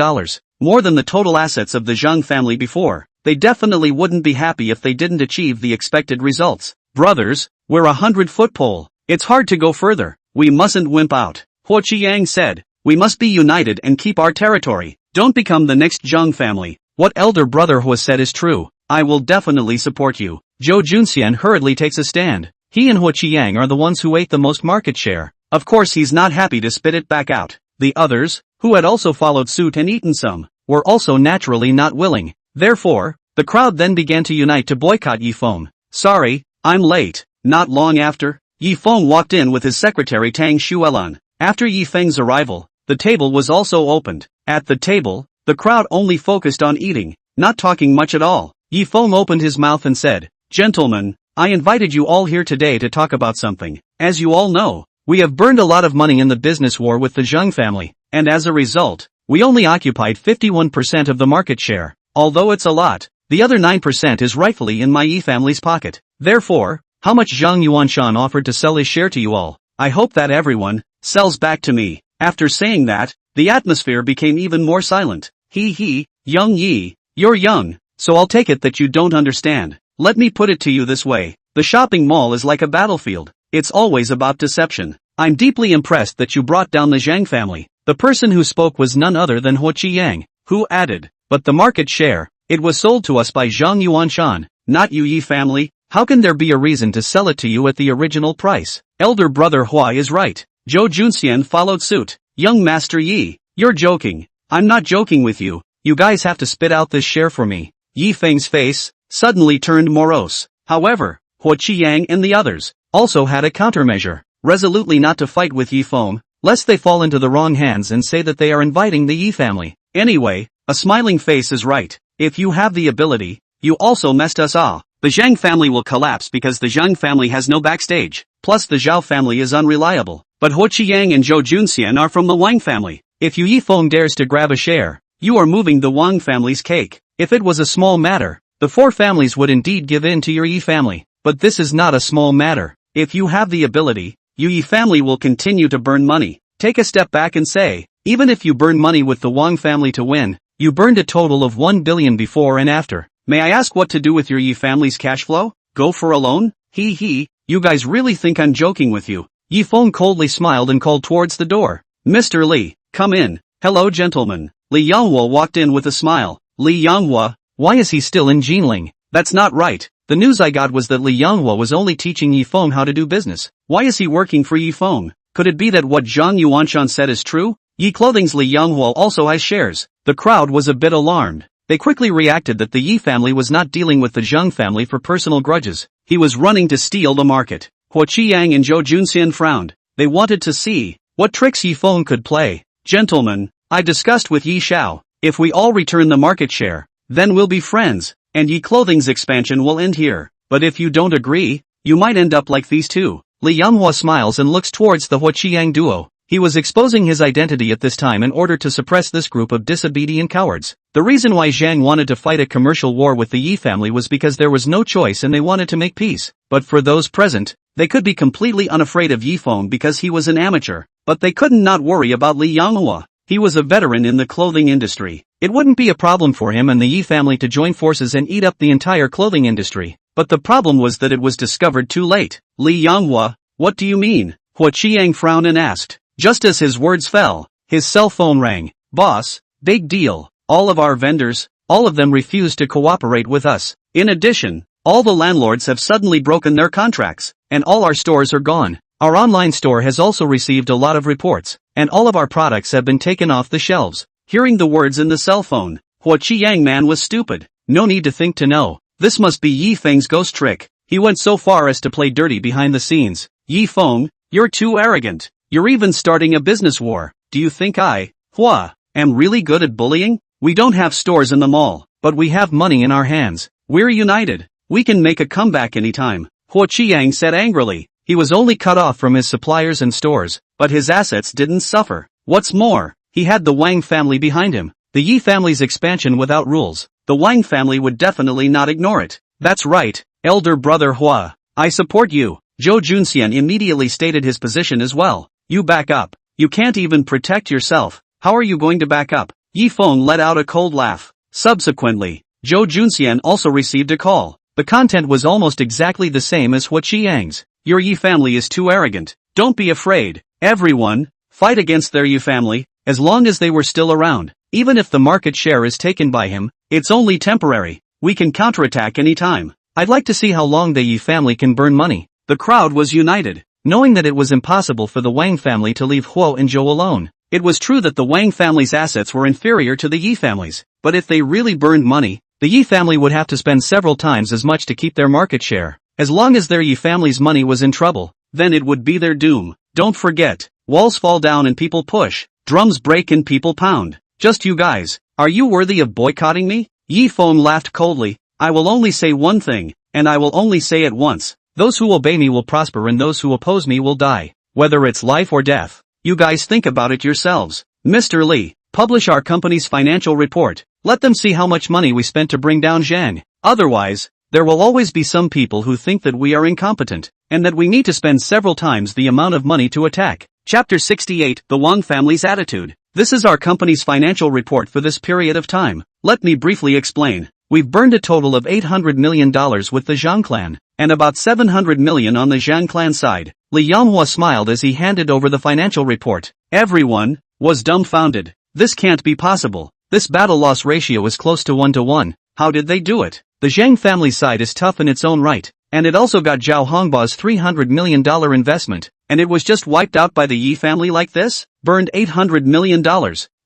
more than the total assets of the Zhang family before. They definitely wouldn't be happy if they didn't achieve the expected results. Brothers, we're 100-foot pole. It's hard to go further. We mustn't wimp out. Huo Qiyang said. We must be united and keep our territory. Don't become the next Zhang family. What elder brother Huo said is true. I will definitely support you. Zhou Junxian hurriedly takes a stand. He and Huo Qiyang are the ones who ate the most market share. Of course he's not happy to spit it back out. The others, who had also followed suit and eaten some, were also naturally not willing. Therefore, the crowd then began to unite to boycott Yi Feng. Sorry, I'm late. Not long after, Yi Feng walked in with his secretary Tang Xuelan. After Yi Feng's arrival, the table was also opened. At the table, the crowd only focused on eating, not talking much at all. Yi Feng opened his mouth and said, Gentlemen, I invited you all here today to talk about something. As you all know, we have burned a lot of money in the business war with the Zhang family, and as a result, we only occupied 51% of the market share. Although it's a lot, the other 9% is rightfully in my Yi family's pocket. Therefore, how much Zhang Yuanshan offered to sell his share to you all? I hope that everyone sells back to me. After saying that, the atmosphere became even more silent. Young Yi, you're young, so I'll take it that you don't understand. Let me put it to you this way. The shopping mall is like a battlefield. It's always about deception. I'm deeply impressed that you brought down the Zhang family. The person who spoke was none other than Huo Qiyang, who added, but the market share, it was sold to us by Zhang Yuanshan, not you Yi family. How can there be a reason to sell it to you at the original price? Elder brother Hua is right. Zhou Junxian followed suit. Young Master Yi, you're joking. I'm not joking with you. You guys have to spit out this share for me. Yi Feng's face suddenly turned morose. However, Huo Qiyang and the others also had a countermeasure, resolutely not to fight with Yi Feng, lest they fall into the wrong hands and say that they are inviting the Yi family. Anyway, a smiling face is right. If you have the ability, you also messed us up. The Zhang family will collapse because the Zhang family has no backstage, plus the Zhao family is unreliable. But Huo Qiyang and Zhou Junxian are from the Wang family. If Yi Feng dares to grab a share, you are moving the Wang family's cake. If it was a small matter, the four families would indeed give in to your Yi family. But this is not a small matter. If you have the ability, your Yi family will continue to burn money. Take a step back and say, even if you burn money with the Wang family to win, you burned a total of 1 billion before and after. May I ask what to do with your Yi family's cash flow? Go for a loan? You guys really think I'm joking with you? Yi Feng coldly smiled and called towards the door. Mr. Li, come in. Hello gentlemen. Li Yanhua walked in with a smile. Li Yanhua, why is he still in Jinling? That's not right. The news I got was that Li Yanhua was only teaching Yi Feng how to do business. Why is he working for Yi Feng? Could it be that what Zhang Yuanshan said is true? Yi Clothing's Li Yanhua also has shares. The crowd was a bit alarmed. They quickly reacted that the Yi family was not dealing with the Zhang family for personal grudges. He was running to steal the market. Huo Qiyang and Zhou Junxian frowned. They wanted to see what tricks Yi Feng could play. Gentlemen, I discussed with Yi Xiao. If we all return the market share, then we'll be friends, and Yi Clothing's expansion will end here. But if you don't agree, you might end up like these two. Li Yanhua smiles and looks towards the Huo Qiyang duo. He was exposing his identity at this time in order to suppress this group of disobedient cowards. The reason why Zhang wanted to fight a commercial war with the Yi family was because there was no choice and they wanted to make peace. But for those present, they could be completely unafraid of Yi Feng because he was an amateur. But they couldn't not worry about Li Yanhua. He was a veteran in the clothing industry. It wouldn't be a problem for him and the Yi family to join forces and eat up the entire clothing industry. But the problem was that it was discovered too late. Li Yanhua, what do you mean? Huo Qiyang frowned and asked. Just as his words fell, his cell phone rang. Boss, big deal. All of our vendors, all of them refused to cooperate with us. In addition, all the landlords have suddenly broken their contracts, and all our stores are gone. Our online store has also received a lot of reports, and all of our products have been taken off the shelves. Hearing the words in the cell phone, Hua Qiyang man was stupid. No need to think to know. This must be Yi Feng's ghost trick. He went so far as to play dirty behind the scenes. Yi Feng, you're too arrogant. You're even starting a business war. Do you think I, Hua, am really good at bullying? We don't have stores in the mall, but we have money in our hands. We're united. We can make a comeback anytime. Hua Qiyang said angrily. He was only cut off from his suppliers and stores, but his assets didn't suffer. What's more, he had the Wang family behind him. The Yi family's expansion without rules. The Wang family would definitely not ignore it. That's right, elder brother Hua. I support you. Zhou Junxian immediately stated his position as well. You back up. You can't even protect yourself. How are you going to back up? Yi Feng let out a cold laugh. Subsequently, Zhou Junxian also received a call. The content was almost exactly the same as Hua Qiyang's. Your Yi family is too arrogant. Don't be afraid. Everyone, fight against their Yi family, as long as they were still around. Even if the market share is taken by him, it's only temporary. We can counterattack any time. I'd like to see how long the Yi family can burn money. The crowd was united, knowing that it was impossible for the Wang family to leave Hua and Zhou alone. It was true that the Wang family's assets were inferior to the Yi family's, but if they really burned money, the Yi family would have to spend several times as much to keep their market share. As long as their Yi family's money was in trouble, then it would be their doom. Don't forget, walls fall down and people push, drums break and people pound. Just you guys, are you worthy of boycotting me? Yi Feng laughed coldly. I will only say one thing, and I will only say it once. Those who obey me will prosper and those who oppose me will die. Whether it's life or death. You guys think about it yourselves. Mr. Li, publish our company's financial report. Let them see how much money we spent to bring down Zhang. Otherwise, there will always be some people who think that we are incompetent, and that we need to spend several times the amount of money to attack. Chapter 68, The Wang Family's Attitude. This is our company's financial report for this period of time. Let me briefly explain. We've burned a total of $800 million with the Zhang clan, and about $700 million on the Zhang clan side. Li Yanghua smiled as he handed over the financial report. Everyone was dumbfounded. This can't be possible. This battle loss ratio is close to 1-to-1. How did they do it? The Zhang family side is tough in its own right, and it also got Zhao Hongba's $300 million investment, and it was just wiped out by the Yi family like this? Burned $800 million.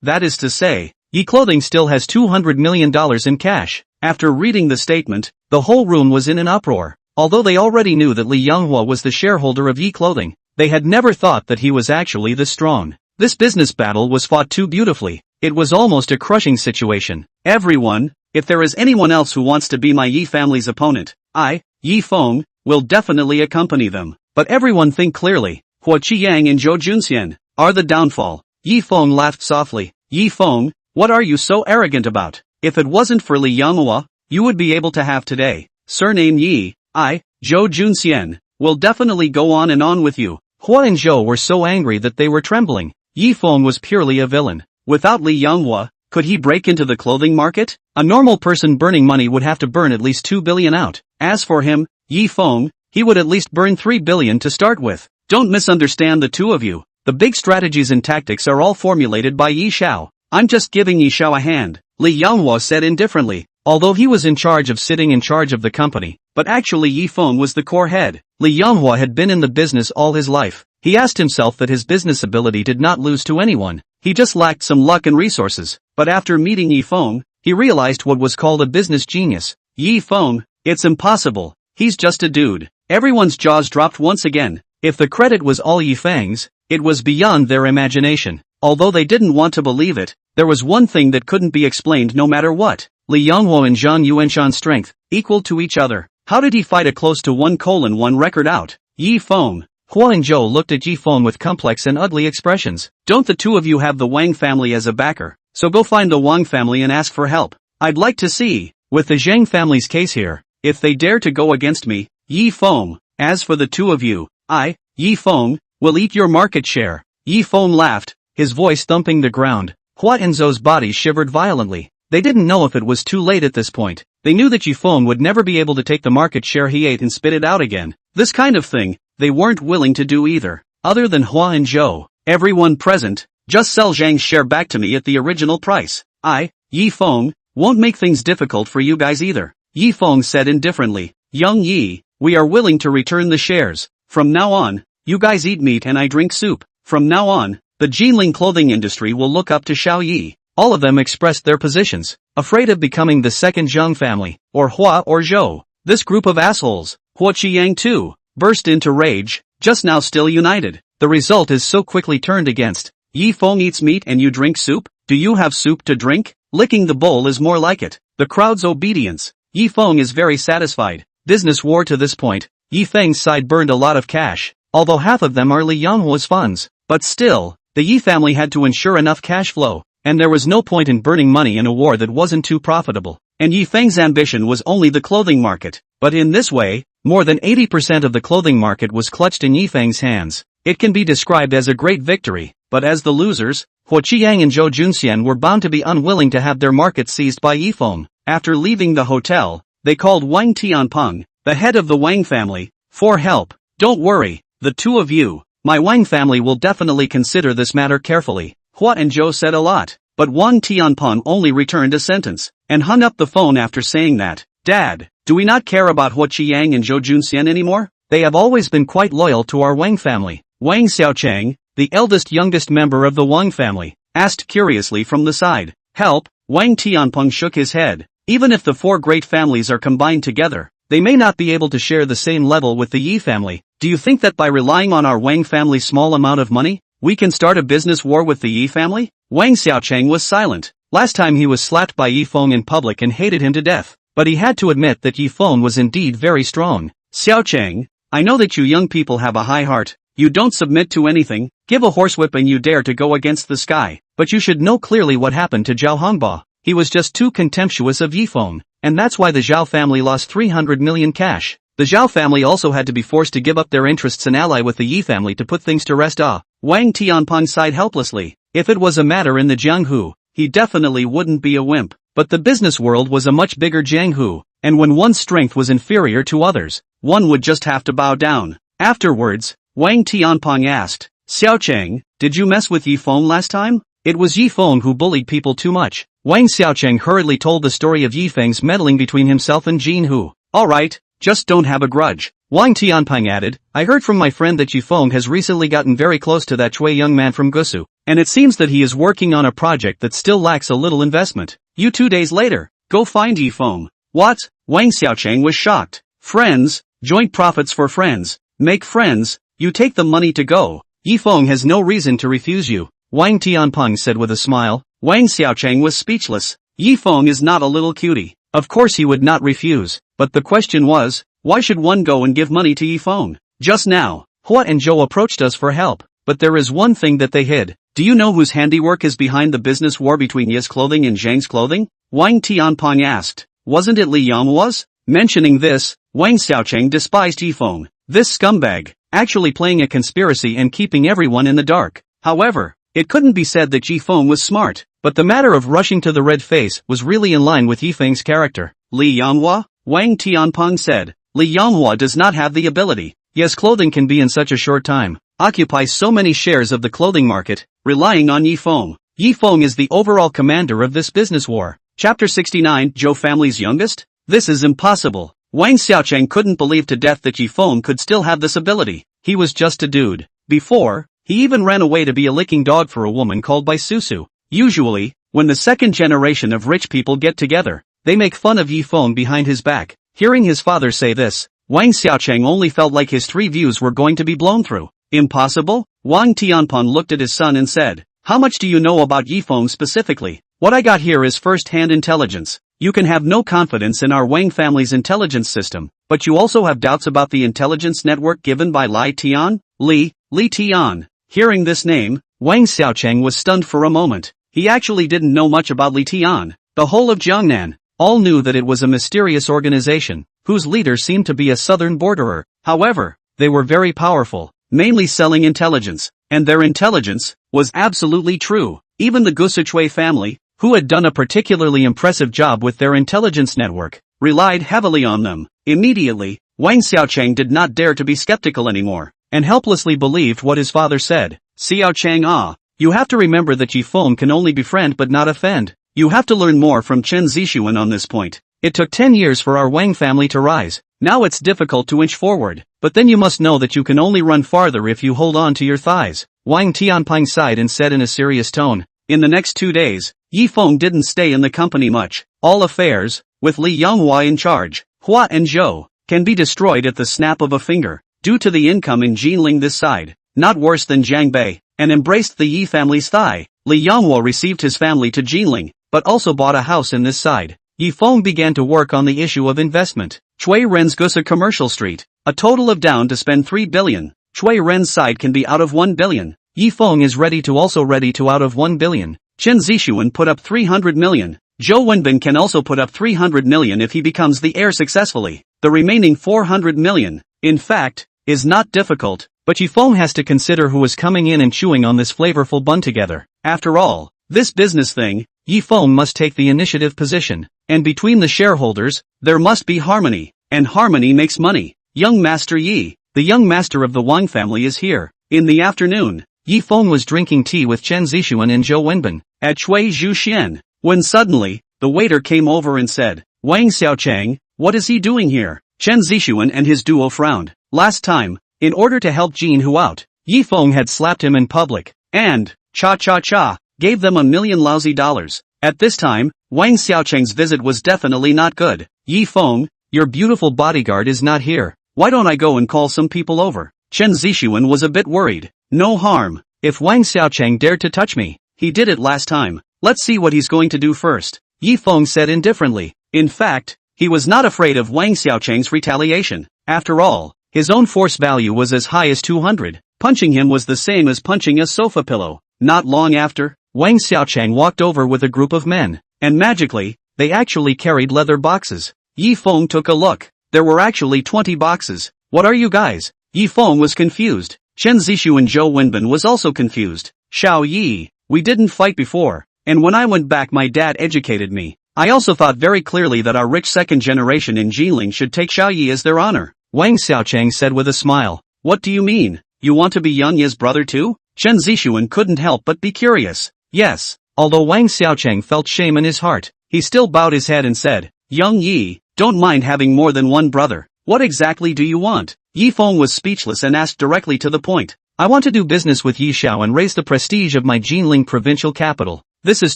That is to say, Yi Clothing still has $200 million in cash. After reading the statement, the whole room was in an uproar. Although they already knew that Li Yanghua was the shareholder of Yi Clothing, they had never thought that he was actually this strong. This business battle was fought too beautifully. It was almost a crushing situation. Everyone, if there is anyone else who wants to be my Yi family's opponent, I, Yi Feng, will definitely accompany them. But everyone think clearly. Hua Qiyang and Zhou Junxian are the downfall. Yi Feng laughed softly. Yi Feng, what are you so arrogant about? If it wasn't for Li Yanghua, you would be able to have today. Surname Yi, I, Zhou Junxian, will definitely go on and on with you. Hua and Zhou were so angry that they were trembling. Yi Feng was purely a villain. Without Li Yanghua, could he break into the clothing market? A normal person burning money would have to burn at least 2 billion out. As for him, Yi Feng, he would at least burn 3 billion to start with. Don't misunderstand the two of you. The big strategies and tactics are all formulated by Yi Xiao. I'm just giving Yi Xiao a hand, Li Yanghua said indifferently, although he was in charge of sitting in charge of the company, but actually Yi Feng was the core head. Li Yanghua had been in the business all his life. He asked himself that his business ability did not lose to anyone. He just lacked some luck and resources. But after meeting Yi Feng, he realized what was called a business genius. Yi Feng, it's impossible. He's just a dude. Everyone's jaws dropped once again. If the credit was all Yi Feng's, it was beyond their imagination. Although they didn't want to believe it, there was one thing that couldn't be explained no matter what. Li Yanghua and Zhang Yuanshan's strength, equal to each other. How did he fight a close to 1:1 record out? Yi Feng. Hua and Zhou looked at Yi Feng with complex and ugly expressions. Don't the two of you have the Wang family as a backer? So go find the Wang family and ask for help. I'd like to see, with the Zhang family's case here, if they dare to go against me, Yi Feng. As for the two of you, I, Yi Feng, will eat your market share. Yi Feng laughed, his voice thumping the ground. Hua and Zhou's bodies shivered violently. They didn't know if it was too late at this point. They knew that Yi Feng would never be able to take the market share he ate and spit it out again. This kind of thing, they weren't willing to do either. Other than Hua and Zhou, everyone present, just sell Zhang's share back to me at the original price. I, Yi Feng, won't make things difficult for you guys either. Yi Feng said indifferently. Young Yi, we are willing to return the shares. From now on, you guys eat meat and I drink soup. From now on, the Jinling clothing industry will look up to Xiao Yi. All of them expressed their positions, afraid of becoming the second Zhang family, or Hua or Zhou. This group of assholes, Hua Qiyang too, burst into rage, just now still united. The result is so quickly turned against. Yi Feng eats meat and you drink soup? Do you have soup to drink? Licking the bowl is more like it. The crowd's obedience. Yi Feng is very satisfied. Business war to this point. Yi Feng's side burned a lot of cash, although half of them are Li Yanghua's funds. But still, the Yi family had to ensure enough cash flow, and there was no point in burning money in a war that wasn't too profitable. And Yi Feng's ambition was only the clothing market. But in this way, more than 80% of the clothing market was clutched in Yi Feng's hands. It can be described as a great victory, but as the losers, Hua Qiyang and Zhou Junxian were bound to be unwilling to have their market seized by Yi Feng. After leaving the hotel, they called Wang Tianpeng, the head of the Wang family, for help. Don't worry, the two of you, my Wang family will definitely consider this matter carefully. Hua and Zhou said a lot, but Wang Tianpeng only returned a sentence, and hung up the phone after saying that. Dad, do we not care about Hua Qiyang and Zhou Junxian anymore? They have always been quite loyal to our Wang family. Wang Xiaocheng, the youngest member of the Wang family, asked curiously from the side. Help? Wang Tianpeng shook his head. Even if the four great families are combined together, they may not be able to share the same level with the Yi family. Do you think that by relying on our Wang family's small amount of money, we can start a business war with the Yi family? Wang Xiaocheng was silent. Last time he was slapped by Yi Feng in public and hated him to death, but he had to admit that Yi Feng was indeed very strong. Xiaocheng, I know that you young people have a high heart. You don't submit to anything, give a horsewhip and you dare to go against the sky, but you should know clearly what happened to Zhao Hongba. He was just too contemptuous of Yi Feng, and that's why the Zhao family lost 300 million cash. The Zhao family also had to be forced to give up their interests and ally with the Yi family to put things to rest. Wang Tianpeng sighed helplessly. If it was a matter in the Jianghu, he definitely wouldn't be a wimp, but the business world was a much bigger Jianghu, and when one's strength was inferior to others, one would just have to bow down. Afterwards, Wang Tianpeng asked, Xiaocheng, did you mess with Yi Feng last time? It was Yi Feng who bullied people too much. Wang Xiaocheng hurriedly told the story of Yi Feng's meddling between himself and Jin Hu. Alright, just don't have a grudge. Wang Tianpeng added, I heard from my friend that Yi Feng has recently gotten very close to that Chui young man from Gusu, and it seems that he is working on a project that still lacks a little investment. You 2 days later, go find Yi Feng. What? Wang Xiaocheng was shocked. Friends, joint profits for friends, make friends. You take the money to go. Yi Feng has no reason to refuse you, Wang Tianpeng said with a smile. Wang Xiaocheng was speechless. Yi Feng is not a little cutie. Of course he would not refuse, but the question was, why should one go and give money to Yi Feng? Just now, Hua and Zhou approached us for help, but there is one thing that they hid. Do you know whose handiwork is behind the business war between Yi's clothing and Zhang's clothing? Wang Tianpeng asked. Wasn't it Li Yanghua's? Mentioning this, Wang Xiaocheng despised Yi Feng. This scumbag, actually playing a conspiracy and keeping everyone in the dark. However, it couldn't be said that Yi Feng was smart, but the matter of rushing to the red face was really in line with Yi Feng's character. Li Yanghua? Wang Tianpeng said. Li Yanghua does not have the ability. Yes, clothing can be in such a short time, occupy so many shares of the clothing market, relying on Yi Feng. Yi Feng is the overall commander of this business war. Chapter 69, Zhou family's youngest? This is impossible. Wang Xiaocheng couldn't believe to death that Yi Feng could still have this ability. He was just a dude. Before, he even ran away to be a licking dog for a woman called Bai Susu. Usually, when the second generation of rich people get together, they make fun of Yi Feng behind his back. Hearing his father say this, Wang Xiaocheng only felt like his 3 views were going to be blown through. Impossible? Wang Tianpeng looked at his son and said, how much do you know about Yi Feng specifically? What I got here is first-hand intelligence. You can have no confidence in our Wang family's intelligence system, but you also have doubts about the intelligence network given by Li Tian? Li Tian. Hearing this name, Wang Xiaocheng was stunned for a moment. He actually didn't know much about Li Tian. The whole of Jiangnan all knew that it was a mysterious organization, whose leader seemed to be a southern borderer. However, they were very powerful, mainly selling intelligence, and their intelligence was absolutely true. Even the Gusuchui family, who had done a particularly impressive job with their intelligence network, relied heavily on them. Immediately, Wang Xiaocheng did not dare to be skeptical anymore, and helplessly believed what his father said. Xiaocheng, you have to remember that Yi Feng can only befriend but not offend. You have to learn more from Chen Zixuan on this point. It took 10 years for our Wang family to rise. Now it's difficult to inch forward, but then you must know that you can only run farther if you hold on to your thighs. Wang Tianpeng sighed and said in a serious tone, in the next 2 days, Yi Feng didn't stay in the company much. All affairs, with Li Yonghua in charge, Hua and Zhou, can be destroyed at the snap of a finger. Due to the income in Jinling this side, not worse than Jiang Bei, and embraced the Yi family's thigh, Li Yonghua received his family to Jinling, but also bought a house in this side. Yi Feng began to work on the issue of investment. Chui Ren's Gusa Commercial Street, a total of down to spend 3 billion. Chui Ren's side can be out of 1 billion. Yi Feng is ready to out of 1 billion. Chen Zixuan put up 300 million. Zhou Wenbin can also put up 300 million if he becomes the heir successfully. The remaining 400 million, in fact, is not difficult, but Yi Feng has to consider who is coming in and chewing on this flavorful bun together. After all, this business thing, Yi Feng must take the initiative position, and between the shareholders, there must be harmony, and harmony makes money. Young Master Yi, the young master of the Wang family is here. In the afternoon, Yi Feng was drinking tea with Chen Zixuan and Zhou Wenbin, at Chui Zhuxian, when suddenly, the waiter came over and said, "Wang Xiaochang, what is he doing here?" Chen Zixuan and his duo frowned. Last time, in order to help Jin Hu out, Yi Feng had slapped him in public, and, cha-cha-cha, gave them $1 million lousy dollars. At this time, Wang Xiaochang's visit was definitely not good. "Yi Feng, your beautiful bodyguard is not here. Why don't I go and call some people over?" Chen Zixuan was a bit worried. No harm, if Wang Xiaochang dared to touch me. He did it last time. Let's see what he's going to do first, Yi Feng said indifferently. In fact, he was not afraid of Wang Xiaochang's retaliation. After all, his own force value was as high as 200. Punching him was the same as punching a sofa pillow. Not long after, Wang Xiaochang walked over with a group of men, and magically, they actually carried leather boxes. Yi Feng took a look. There were actually 20 boxes. "What are you guys?" Yi Feng was confused. Chen Zixu and Zhou Wenbin was also confused. "Xiao Yi, we didn't fight before, and when I went back my dad educated me. I also thought very clearly that our rich second generation in Jinling should take Xiao Yi as their honor," Wang Xiaochang said with a smile. "What do you mean? You want to be Yang Yi's brother too?" Chen Zixuan couldn't help but be curious. Yes, although Wang Xiaochang felt shame in his heart, he still bowed his head and said, "Yang Yi, don't mind having more than one brother. What exactly do you want?" Yi Feng was speechless and asked directly to the point. "I want to do business with Yi Xiao and raise the prestige of my Jinling provincial capital. This is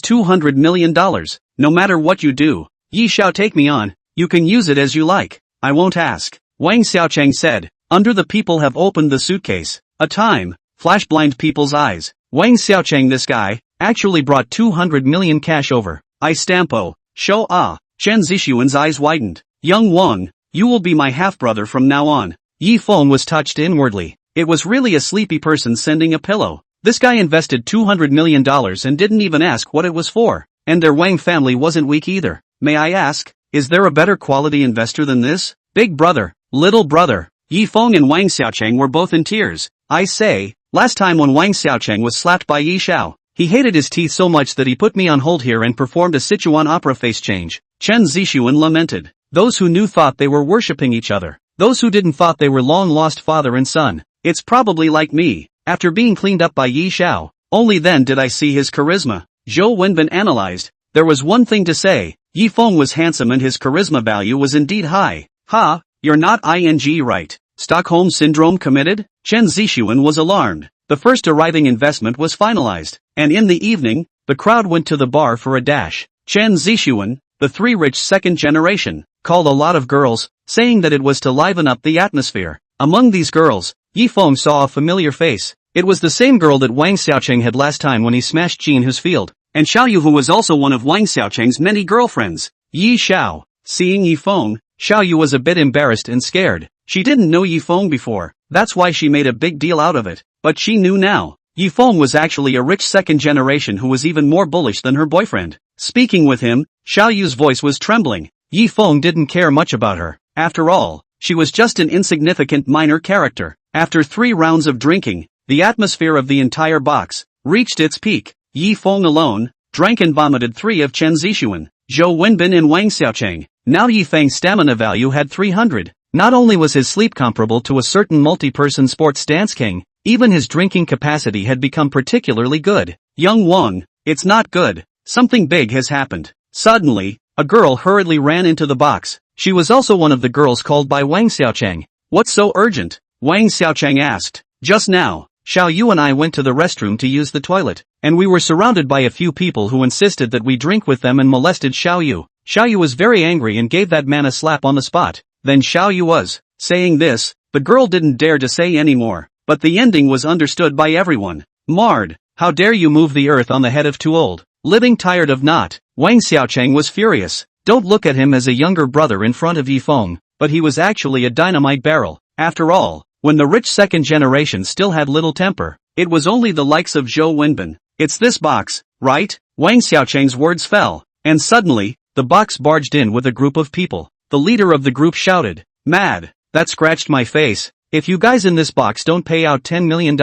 $200 million. No matter what you do, Yi Xiao, take me on. You can use it as you like. I won't ask," Wang Xiaochang said. Under the people have opened the suitcase. A time, flash-blind people's eyes. Wang Xiaochang, this guy, actually brought 200 million cash over. "I stampo, show ah." Chen Zixuan's eyes widened. "Young Wang, you will be my half-brother from now on." Yi Feng was touched inwardly. It was really a sleepy person sending a pillow. This guy invested $200 million and didn't even ask what it was for. And their Wang family wasn't weak either. "May I ask, is there a better quality investor than this?" "Big brother, little brother." Yi Feng and Wang Xiaochang were both in tears. "I say, last time when Wang Xiaochang was slapped by Yi Xiao, he hated his teeth so much that he put me on hold here and performed a Sichuan opera face change." Chen Zixuan lamented. Those who knew thought they were worshipping each other. Those who didn't thought they were long-lost father and son. "It's probably like me, after being cleaned up by Yi Xiao. Only then did I see his charisma." Zhou Wenbin analyzed. There was one thing to say. Yi Feng was handsome and his charisma value was indeed high. "Ha, you're not ing right. Stockholm Syndrome committed?" Chen Zixuan was alarmed. The first arriving investment was finalized, and in the evening, the crowd went to the bar for a dash. Chen Zixuan, the three rich second generation, called a lot of girls, saying that it was to liven up the atmosphere. Among these girls, Yi Feng saw a familiar face. It was the same girl that Wang Xiaochang had last time when he smashed Jin Hu's field, and Xiao Yu, who was also one of Wang Xiaochang's many girlfriends. Yi Xiao. Seeing Yi Feng, Xiao Yu was a bit embarrassed and scared. She didn't know Yi Feng before, that's why she made a big deal out of it. But she knew now. Yi Feng was actually a rich second generation who was even more bullish than her boyfriend. Speaking with him, Xiao Yu's voice was trembling. Yi Feng didn't care much about her. After all, she was just an insignificant minor character. After 3 rounds of drinking, the atmosphere of the entire box reached its peak. Yi Feng alone drank and vomited 3 of Chen Zixuan, Zhou Wenbin and Wang Xiaochang. Now Yi Feng's stamina value had 300. Not only was his sleep comparable to a certain multi-person sports dance king, even his drinking capacity had become particularly good. "Young Wang, it's not good. Something big has happened." Suddenly, a girl hurriedly ran into the box. She was also one of the girls called by Wang Xiaochang. "What's so urgent?" Wang Xiaochang asked. "Just now, Xiao Yu and I went to the restroom to use the toilet, and we were surrounded by a few people who insisted that we drink with them and molested Xiao Yu. Xiao Yu was very angry and gave that man a slap on the spot. Then Xiao Yu was saying this, the girl didn't dare to say any more, but the ending was understood by everyone. Marred, how dare you move the earth on the head of too old, living tired of not. Wang Xiaocheng was furious. Don't look at him as a younger brother in front of Yi Feng, but he was actually a dynamite barrel. After all, when the rich second generation still had little temper, it was only the likes of Zhou Wenbin. It's this box, right? Wang Xiaocheng's words fell, and suddenly, the box barged in with a group of people. The leader of the group shouted, "Mad, that scratched my face. If you guys in this box don't pay out $10 million,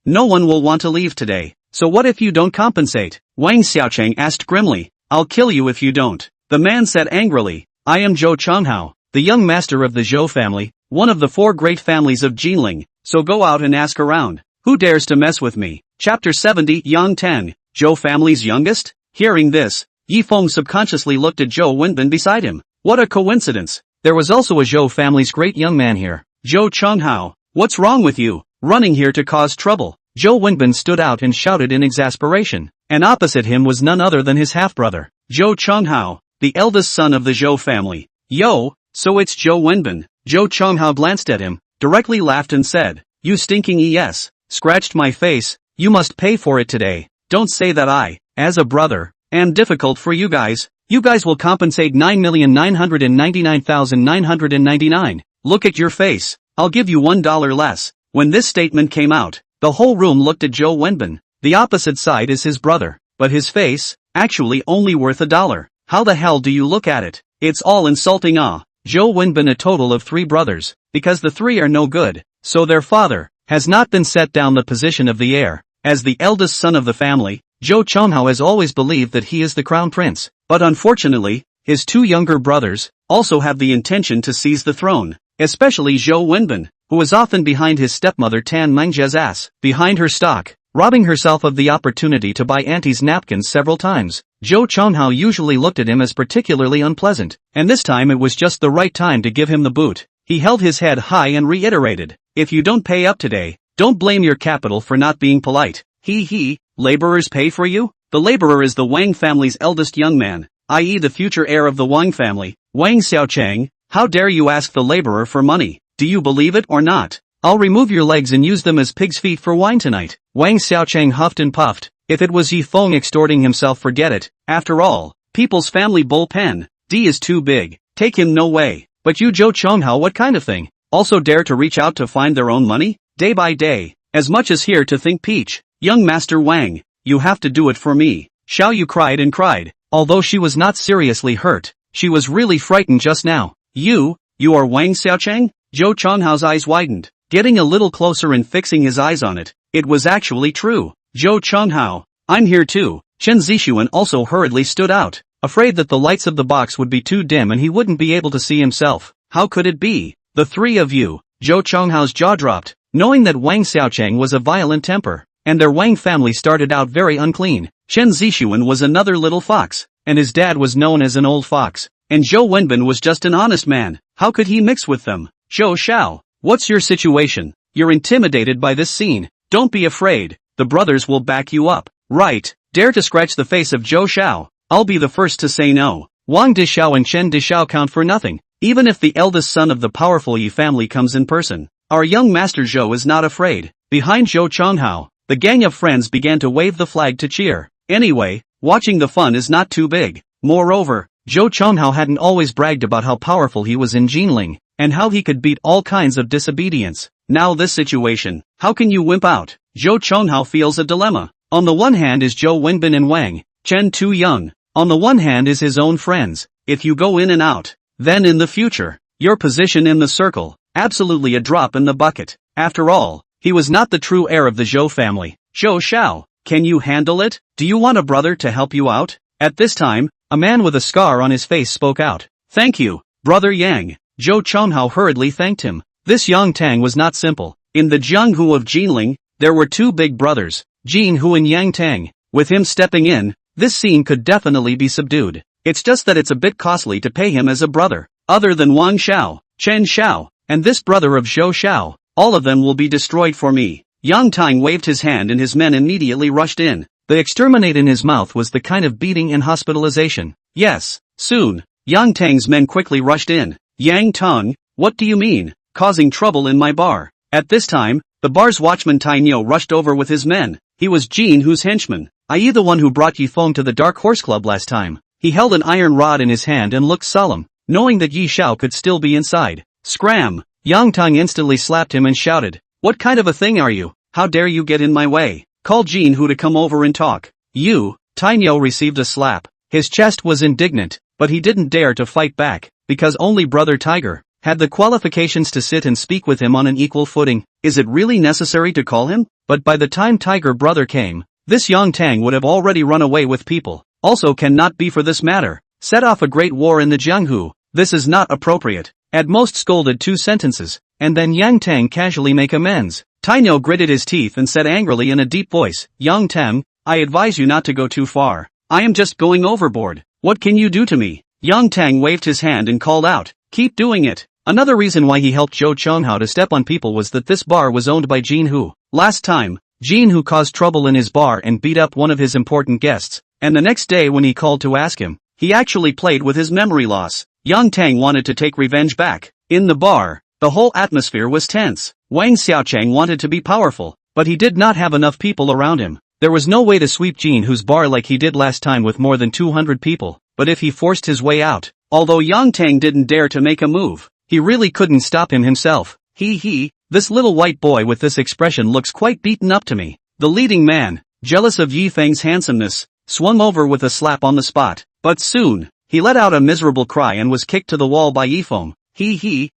no one will want to leave today. So what if you don't compensate?" Wang Xiaocheng asked grimly. "I'll kill you if you don't." The man said angrily, "I am Zhou Chonghao, the young master of the Zhou family, one of the 4 great families of Jinling, so go out and ask around. Who dares to mess with me?" Chapter 70 Yang Tang, Zhou family's youngest? Hearing this, Yi Feng subconsciously looked at Zhou Wenbin beside him. What a coincidence. There was also a Zhou family's great young man here. "Zhou Chonghao, what's wrong with you? Running here to cause trouble?" Zhou Wenbin stood out and shouted in exasperation, and opposite him was none other than his half-brother, Zhou Chonghao, the eldest son of the Zhou family. "Yo, so it's Zhou Wenbin." Zhou Chonghao glanced at him, directly laughed and said, "You stinking scratched my face, you must pay for it today. Don't say that I, as a brother, am difficult for you guys. You guys will compensate 9,999,999. Look at your face, I'll give you $1 less." When this statement came out, the whole room looked at Zhou Wenbin. The opposite side is his brother, but his face, actually only worth $1. How the hell do you look at it? It's all insulting. Zhou Wenbin a total of 3 brothers, because the 3 are no good, so their father has not been set down the position of the heir. As the eldest son of the family, Zhou Chonghao has always believed that he is the crown prince, but unfortunately, his 2 younger brothers also have the intention to seize the throne, especially Zhou Wenbin, who is often behind his stepmother Tan Mengjia's ass, behind her stock, robbing herself of the opportunity to buy auntie's napkins several times. Zhou Chonghao usually looked at him as particularly unpleasant, and this time it was just the right time to give him the boot. He held his head high and reiterated, "If you don't pay up today, don't blame your capital for not being polite. Laborers pay for you?" The laborer is the Wang family's eldest young man, i.e. the future heir of the Wang family. "Wang Xiaocheng, how dare you ask the laborer for money? Do you believe it or not? I'll remove your legs and use them as pig's feet for wine tonight." Wang Xiaocheng huffed and puffed. If it was Yi Feng extorting himself, forget it. After all, people's family bullpen, D is too big, take him no way. But you Zhou Chonghao, what kind of thing? Also dare to reach out to find their own money? Day by day, as much as here to think peach. "Young Master Wang, you have to do it for me." Xiao Yu cried and cried. Although she was not seriously hurt, she was really frightened just now. You are Wang Xiaocheng?" Zhou Chonghao's eyes widened, getting a little closer and fixing his eyes on it. It was actually true. "Zhou Chonghao, I'm here too." Chen Zixuan also hurriedly stood out, afraid that the lights of the box would be too dim and he wouldn't be able to see himself. "How could it be? The 3 of you?" Zhou Chonghao's jaw dropped, knowing that Wang Xiaocheng was a violent temper, and their Wang family started out very unclean. Chen Zixuan was another little fox, and his dad was known as an old fox, and Zhou Wenbin was just an honest man. How could he mix with them? "Zhou Xiao, what's your situation? You're intimidated by this scene. Don't be afraid, the brothers will back you up." "Right, dare to scratch the face of Zhou Xiao, I'll be the first to say no." Wang Dishao and Chen Dishao count for nothing, even if the eldest son of the powerful Yi family comes in person. Our young master Zhou is not afraid. Behind Zhou Chonghao, the gang of friends began to wave the flag to cheer. Anyway, watching the fun is not too big. Moreover, Zhou Chonghao hadn't always bragged about how powerful he was in Jinling, and how he could beat all kinds of disobedience. Now this situation, how can you wimp out? Zhou Chonghao feels a dilemma. On the one hand is Zhou Wenbin and Wang Chen too young. On the one hand is his own friends. If you go in and out, then in the future, your position in the circle, absolutely a drop in the bucket. After all, he was not the true heir of the Zhou family. "Zhou Xiao, can you handle it? Do you want a brother to help you out?" At this time, a man with a scar on his face spoke out. "Thank you, Brother Yang." Zhou Chonghao hurriedly thanked him. This Yang Tang was not simple. In the Jianghu of Jinling, there were 2 big brothers, Jin Hu and Yang Tang. With him stepping in, this scene could definitely be subdued. It's just that it's a bit costly to pay him as a brother. Other than Wang Xiao, Chen Xiao, and this brother of Zhou Xiao, all of them will be destroyed for me. Yang Tang waved his hand and his men immediately rushed in. The exterminate in his mouth was the kind of beating and hospitalization. Yes, soon. Yang Tang's men quickly rushed in. Yang Tang, what do you mean, causing trouble in my bar? At this time, the bar's watchman Tai Nyo rushed over with his men. He was Jin Hu's henchman. I.e. the one who brought Yi Feng to the Dark Horse Club last time. He held an iron rod in his hand and looked solemn, knowing that Yi Xiao could still be inside. Scram! Yang Tang instantly slapped him and shouted, "What kind of a thing are you? How dare you get in my way? Call Jin Hu to come over and talk." You, Tai Nyo received a slap. His chest was indignant, but he didn't dare to fight back, because only Brother Tiger had the qualifications to sit and speak with him on an equal footing. Is it really necessary to call him? But by the time Tiger Brother came, this Yang Tang would have already run away with people. Also cannot be for this matter. Set off a great war in the Jianghu. This is not appropriate. At most scolded 2 sentences, and then Yang Tang casually make amends. Tai Nyo gritted his teeth and said angrily in a deep voice, "Yang Tang, I advise you not to go too far. I am just going overboard. What can you do to me?" Yang Tang waved his hand and called out, "Keep doing it." Another reason why he helped Zhou Chonghao to step on people was that this bar was owned by Jin Hu. Last time, Jin Hu caused trouble in his bar and beat up one of his important guests, and the next day when he called to ask him, he actually played with his memory loss. Yang Tang wanted to take revenge back. In the bar, the whole atmosphere was tense. Wang Xiaochang wanted to be powerful, but he did not have enough people around him. There was no way to sweep Jin Hu's bar like he did last time with more than 200 people, but if he forced his way out, although Yang Tang didn't dare to make a move, he really couldn't stop him himself. This little white boy with this expression looks quite beaten up to me. The leading man, jealous of Yi Feng's handsomeness, swung over with a slap on the spot, but soon, he let out a miserable cry and was kicked to the wall by Yi Feng.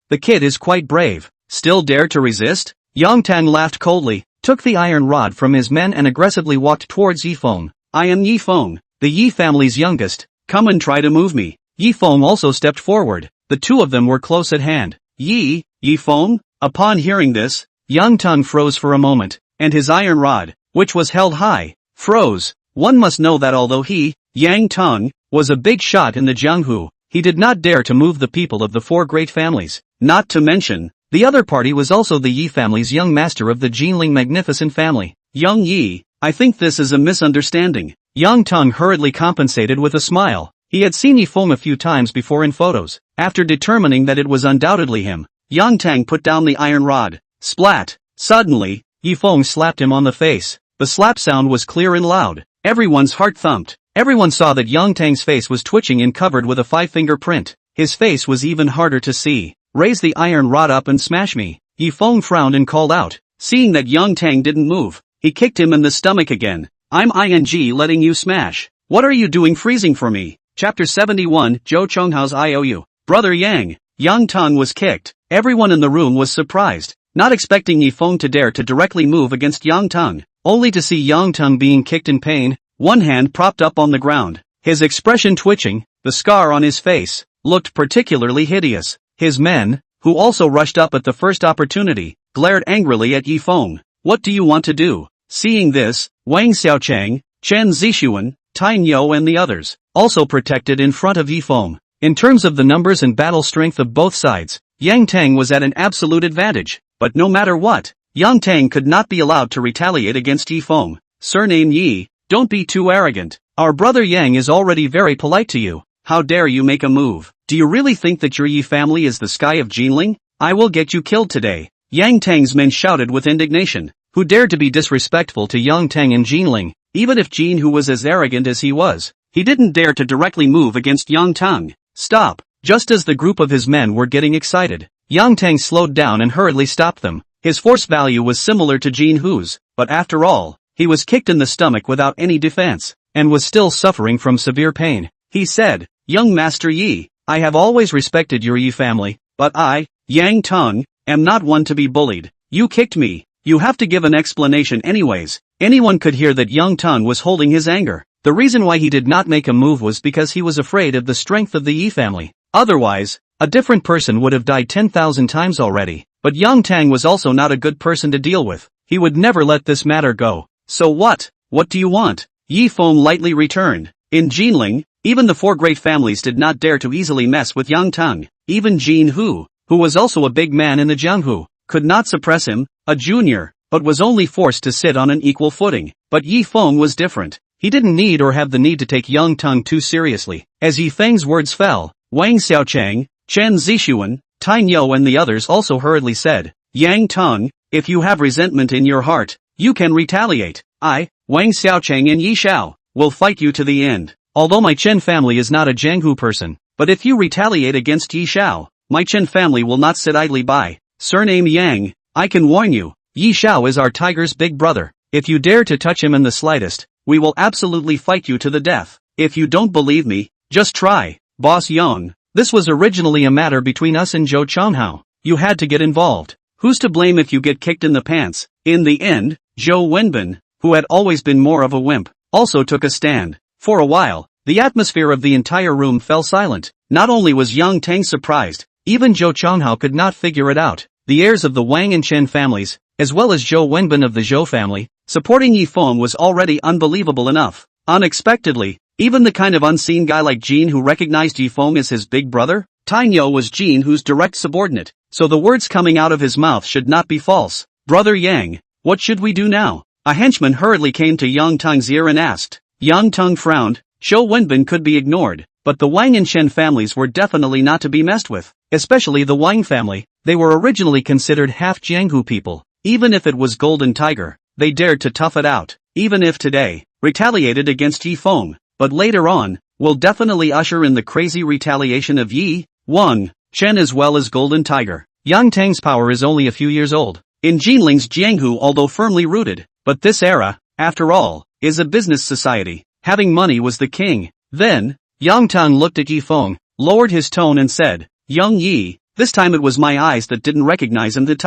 The kid is quite brave. Still dare to resist? Yang Tang laughed coldly, took the iron rod from his men and aggressively walked towards Yi Feng. "I am Yi Feng, the Yi family's youngest. Come and try to move me." Yi Feng also stepped forward. The two of them were close at hand. Yi Feng? Upon hearing this, Yang Tang froze for a moment, and his iron rod, which was held high, froze. One must know that although he, Yang Tang, was a big shot in the Jianghu, he did not dare to move the people of the 4 great families. Not to mention, the other party was also the Yi family's young master of the Jinling magnificent family. "Young Yi, I think this is a misunderstanding." Yang Tang hurriedly compensated with a smile. He had seen Yi Feng a few times before in photos. After determining that it was undoubtedly him, Yang Tang put down the iron rod. Splat! Suddenly, Yi Feng slapped him on the face. The slap sound was clear and loud. Everyone's heart thumped. Everyone saw that Yang Tang's face was twitching and covered with a 5-finger print. His face was even harder to see. "Raise the iron rod up and smash me." Yi Feng frowned and called out. Seeing that Yang Tang didn't move, he kicked him in the stomach again. "I'm letting you smash. What are you doing freezing for me?" Chapter 71, Zhou Chonghao's IOU. Brother Yang. Yang Tang was kicked. Everyone in the room was surprised, not expecting Yi Feng to dare to directly move against Yang Tang, only to see Yang Tang being kicked in pain, one hand propped up on the ground. His expression twitching, the scar on his face, looked particularly hideous. His men, who also rushed up at the first opportunity, glared angrily at Yi Feng. "What do you want to do?" Seeing this, Wang Xiaochang, Chen Zixuan, Tai Nyo and the others, also protected in front of Yi Feng. In terms of the numbers and battle strength of both sides, Yang Tang was at an absolute advantage, but no matter what, Yang Tang could not be allowed to retaliate against Yi Feng. "Surname Yi, don't be too arrogant. Our brother Yang is already very polite to you. How dare you make a move? Do you really think that your Yi family is the sky of Jinling? I will get you killed today." Yang Tang's men shouted with indignation. Who dared to be disrespectful to Yang Tang and Jinling? Even if Jin Hu was as arrogant as he was, he didn't dare to directly move against Yang Tang. "Stop!" Just as the group of his men were getting excited, Yang Tang slowed down and hurriedly stopped them. His force value was similar to Jin Hu's, but after all, he was kicked in the stomach without any defense, and was still suffering from severe pain. He said, "Young Master Yi, I have always respected your Yi family, but I, Yang Tang, am not one to be bullied. You kicked me. You have to give an explanation anyways." Anyone could hear that Yang Tang was holding his anger. The reason why he did not make a move was because he was afraid of the strength of the Yi family. Otherwise, a different person would have died 10,000 times already. But Yang Tang was also not a good person to deal with. He would never let this matter go. "So what? What do you want?" Yi Feng lightly returned. In Jinling, even the 4 great families did not dare to easily mess with Yang Tang. Even Jin Hu, who was also a big man in the Jianghu, could not suppress him. A junior, but was only forced to sit on an equal footing. But Yi Feng was different. He didn't need or have the need to take Yang Teng too seriously. As Yi Feng's words fell, Wang Xiaocheng, Chen Zixuan, Tai Nyo and the others also hurriedly said, Yang Teng, if you have resentment in your heart, you can retaliate. I, Wang Xiaocheng and Yi Xiao, will fight you to the end. Although my Chen family is not a Jianghu person, but if you retaliate against Yi Xiao, my Chen family will not sit idly by. Surname Yang, I can warn you, Yi Xiao is our tiger's big brother. If you dare to touch him in the slightest, we will absolutely fight you to the death. If you don't believe me, just try. Boss Yang, this was originally a matter between us and Zhou Chonghao. You had to get involved. Who's to blame if you get kicked in the pants? In the end, Zhou Wenbin, who had always been more of a wimp, also took a stand. For a while, the atmosphere of the entire room fell silent. Not only was Yang Teng surprised, even Zhou Chonghao could not figure it out. The heirs of the Wang and Chen families, as well as Zhou Wenbin of the Zhou family, supporting Yi Feng was already unbelievable enough. Unexpectedly, even the kind of unseen guy like Jin who recognized Yi Feng as his big brother, Tai Nyo was Jin whose direct subordinate, so the words coming out of his mouth should not be false. Brother Yang, what should we do now? A henchman hurriedly came to Yang Teng's ear and asked. Yang Teng frowned. Zhou Wenbin could be ignored, but the Wang and Chen families were definitely not to be messed with, especially the Wang family. They were originally considered half Jianghu people. Even if it was Golden Tiger, they dared to tough it out. Even if today, retaliated against Yi Feng, but later on, will definitely usher in the crazy retaliation of Yi, Wang, Chen as well as Golden Tiger. Yang Teng's power is only a few years old. In Jinling's Jianghu although firmly rooted, but this era, after all, is a business society. Having money was the king. Then, Yang Teng looked at Yi Feng, lowered his tone and said, Young Yi, this time it was my eyes that didn't recognize him that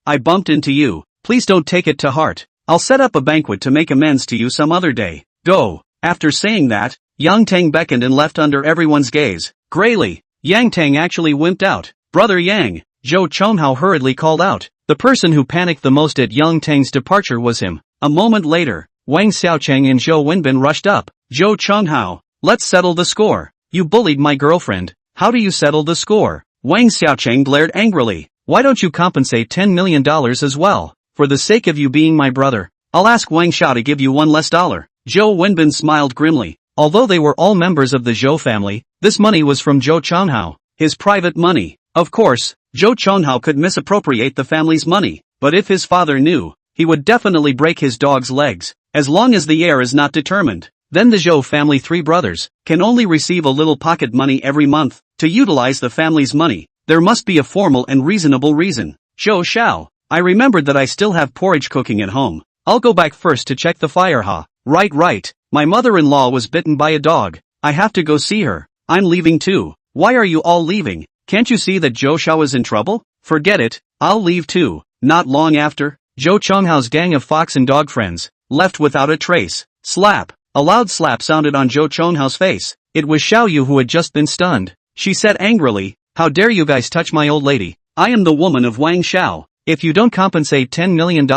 I bumped into you. Please don't take it to heart. I'll set up a banquet to make amends to you some other day. Go. After saying that, Yang Teng beckoned and left under everyone's gaze. Grayly, Yang Teng actually wimped out. Brother Yang, Zhou Chonghao hurriedly called out. The person who panicked the most at Yang Teng's departure was him. A moment later, Wang Xiaocheng and Zhou Wenbin rushed up. Zhou Chonghao, let's settle the score. You bullied my girlfriend. How do you settle the score? Wang Xiaocheng glared angrily. Why don't you compensate $10 million as well? For the sake of you being my brother, I'll ask Wang Xiao to give you $1 less. Zhou Wenbin smiled grimly. Although they were all members of the Zhou family, this money was from Zhou Chonghao, his private money. Of course, Zhou Chonghao could misappropriate the family's money, but if his father knew, he would definitely break his dog's legs. As long as the heir is not determined, then the Zhou family three brothers can only receive a little pocket money every month. To utilize the family's money, there must be a formal and reasonable reason. Zhou Xiao, I remembered that I still have porridge cooking at home. I'll go back first to check the fire. Right. My mother-in-law was bitten by a dog. I have to go see her. I'm leaving too. Why are you all leaving? Can't you see that Zhou Xiao is in trouble? Forget it, I'll leave too. Not long after, Zhou Chonghao's gang of fox and dog friends left without a trace. Slap. A loud slap sounded on Zhou Chonghao's face. It was Xiao Yu who had just been stunned. She said angrily, how dare you guys touch my old lady? I am the woman of Wang Xiao. If you don't compensate $10 million,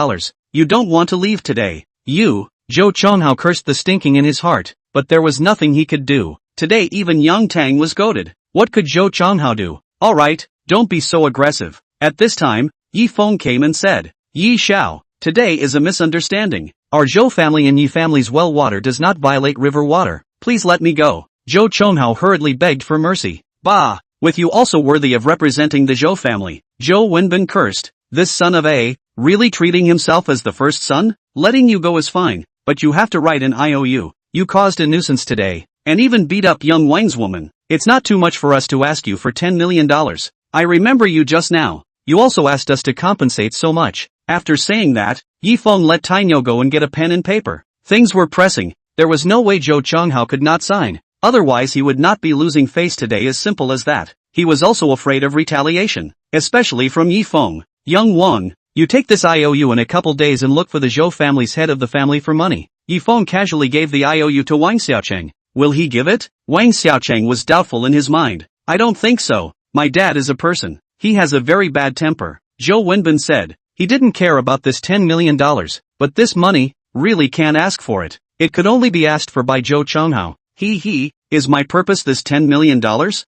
you don't want to leave today. You, Zhou Chonghao cursed the stinking in his heart, but there was nothing he could do. Today even Yang Teng was goaded. What could Zhou Chonghao do? Alright, don't be so aggressive. At this time, Yi Feng came and said, Yi Xiao, today is a misunderstanding. Our Zhou family and Yi family's well water does not violate river water. Please let me go. Zhou Chonghao hurriedly begged for mercy. Bah, with you also worthy of representing the Zhou family. Zhou Wenbin cursed. This son of a, really treating himself as the first son? Letting you go is fine, but you have to write an IOU. You caused a nuisance today, and even beat up young Wang's woman. It's not too much for us to ask you for $10 million. I remember you just now. You also asked us to compensate so much. After saying that, Yi Feng let Tai Nyo go and get a pen and paper. Things were pressing. There was no way Zhou Chonghao could not sign. Otherwise he would not be losing face today, as simple as that. He was also afraid of retaliation, especially from Yi Feng. Young Wang, you take this IOU in a couple days and look for the Zhou family's head of the family for money. Yi Feng casually gave the IOU to Wang Xiaocheng. Will he give it? Wang Xiaocheng was doubtful in his mind. I don't think so. My dad is a person. He has a very bad temper. Zhou Wenbin said. He didn't care about this $10 million, but this money, really can't ask for it. It could only be asked for by Zhou Chonghao. Is my purpose this $10 million?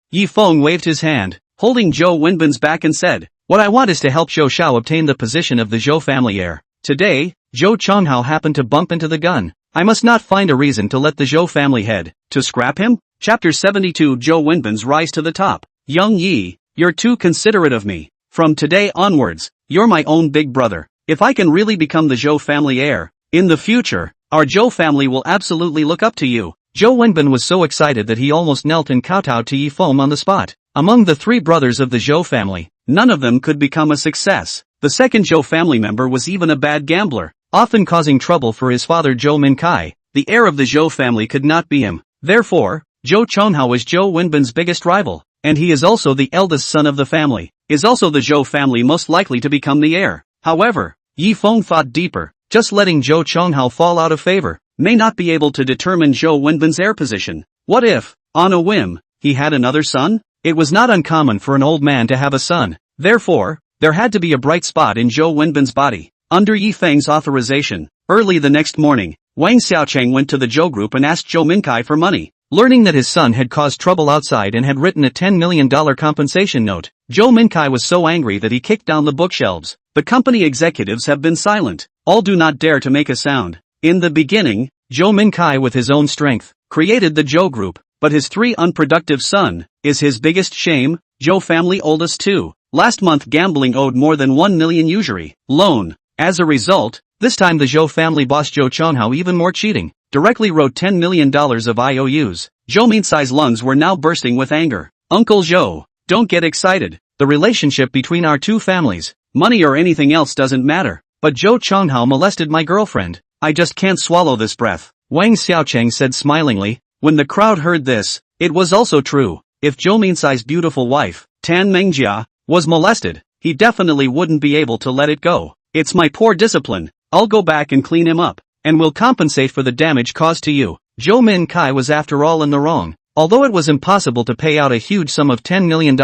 Yi Feng waved his hand, holding Zhou Wenbin's back and said, what I want is to help Zhou Xiao obtain the position of the Zhou family heir. Today, Zhou Chonghao happened to bump into the gun. I must not find a reason to let the Zhou family head. To scrap him? Chapter 72 Zhou Wenbin's rise to the top. Young Yi, you're too considerate of me. From today onwards, you're my own big brother. If I can really become the Zhou family heir, in the future, our Zhou family will absolutely look up to you. Zhou Wenbin was so excited that he almost knelt and kowtowed to Yi Feng on the spot. Among the three brothers of the Zhou family, none of them could become a success. The second Zhou family member was even a bad gambler, often causing trouble for his father Zhou Minkai. The heir of the Zhou family could not be him. Therefore, Zhou Chonghao is Zhou Wenbin's biggest rival, and he is also the eldest son of the family. Is also the Zhou family most likely to become the heir? However, Yi Feng thought deeper. Just letting Zhou Chonghao fall out of favor may not be able to determine Zhou Wenbin's heir position. What if, on a whim, he had another son? It was not uncommon for an old man to have a son. Therefore, there had to be a bright spot in Zhou Wenbin's body. Under Yi Feng's authorization, early the next morning, Wang Xiaocheng went to the Zhou group and asked Zhou Minkai for money. Learning that his son had caused trouble outside and had written a $10 million compensation note, Zhou Minkai was so angry that he kicked down the bookshelves. The company executives have been silent. All do not dare to make a sound. In the beginning, Zhou Minkai with his own strength, created the Zhou group, but his three unproductive son, is his biggest shame. Zhou family oldest too. Last month gambling owed more than 1 million usury loan. As a result, this time the Zhou family boss Zhou Chonghao even more cheating, directly wrote $10 million of IOUs. Zhou Mincai's lungs were now bursting with anger. Uncle Zhou, don't get excited. The relationship between our two families, money or anything else doesn't matter. But Zhou Chonghao molested my girlfriend. I just can't swallow this breath. Wang Xiaocheng said smilingly. When the crowd heard this, it was also true. If Zhou Mincai's beautiful wife, Tan Mengjia, was molested, he definitely wouldn't be able to let it go. It's my poor discipline. I'll go back and clean him up, and will compensate for the damage caused to you. Zhou Minkai was after all in the wrong. Although it was impossible to pay out a huge sum of $10 million,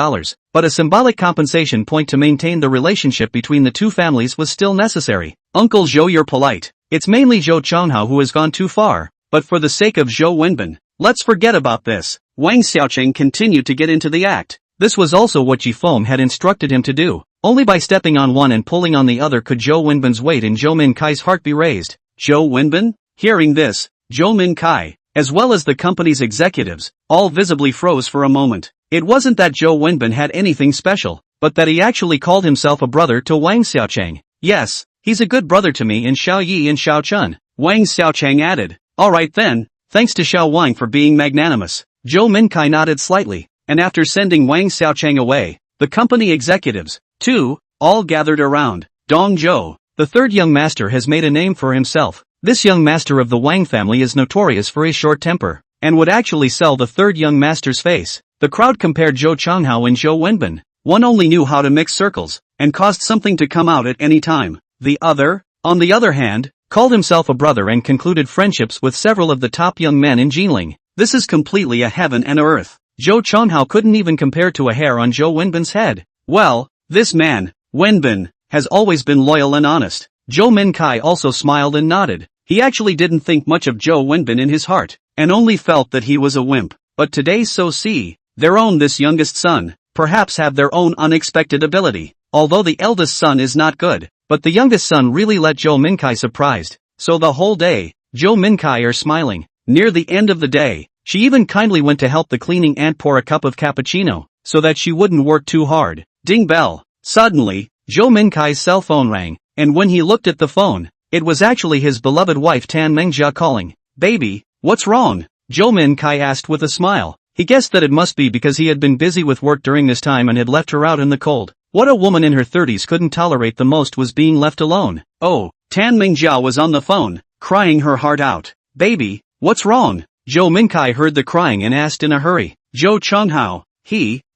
but a symbolic compensation point to maintain the relationship between the two families was still necessary. Uncle Zhou, you're polite. It's mainly Zhou Chonghao who has gone too far, but for the sake of Zhou Wenbin, let's forget about this. Wang Xiaocheng continued to get into the act. This was also what Yi Feng had instructed him to do. Only by stepping on one and pulling on the other could Zhou Wenbin's weight in Zhou Minkai's heart be raised. Zhou Wenbin? Hearing this, Zhou Minkai, as well as the company's executives, all visibly froze for a moment. It wasn't that Zhou Wenbin had anything special, but that he actually called himself a brother to Wang Xiaocheng. Yes, he's a good brother to me and Xiao Yi and Xiao Chun. Wang Xiaocheng added. Alright then, thanks to Xiao Wang for being magnanimous. Zhou Minkai nodded slightly, and after sending Wang Xiaocheng away, the company executives, too, all gathered around. Dong Zhou, the third young master, has made a name for himself. This young master of the Wang family is notorious for his short temper, and would actually sell the third young master's face. The crowd compared Zhou Chonghao and Zhou Wenbin. One only knew how to mix circles, and caused something to come out at any time. The other, on the other hand, called himself a brother and concluded friendships with several of the top young men in Jinling. This is completely a heaven and a earth. Zhou Chonghao couldn't even compare to a hair on Zhou Wenbin's head. Well, this man, Wenbin, has always been loyal and honest. Zhou Minkai also smiled and nodded. He actually didn't think much of Zhou Wenbin in his heart, and only felt that he was a wimp. But today so see, their own this youngest son, perhaps have their own unexpected ability. Although the eldest son is not good, but the youngest son really let Zhou Minkai surprised. So the whole day, Zhou Minkai are smiling. Near the end of the day, she even kindly went to help the cleaning aunt pour a cup of cappuccino, so that she wouldn't work too hard. Ding bell. Suddenly, Zhou Minkai's cell phone rang, and when he looked at the phone, it was actually his beloved wife Tan Mengjia calling. Baby, what's wrong? Zhou Minkai asked with a smile. He guessed that it must be because he had been busy with work during this time and had left her out in the cold. What a woman in her 30s couldn't tolerate the most was being left alone. Oh, Tan Mengjia was on the phone, crying her heart out. Baby, what's wrong? Zhou Minkai heard the crying and asked in a hurry. Zhou Chonghao.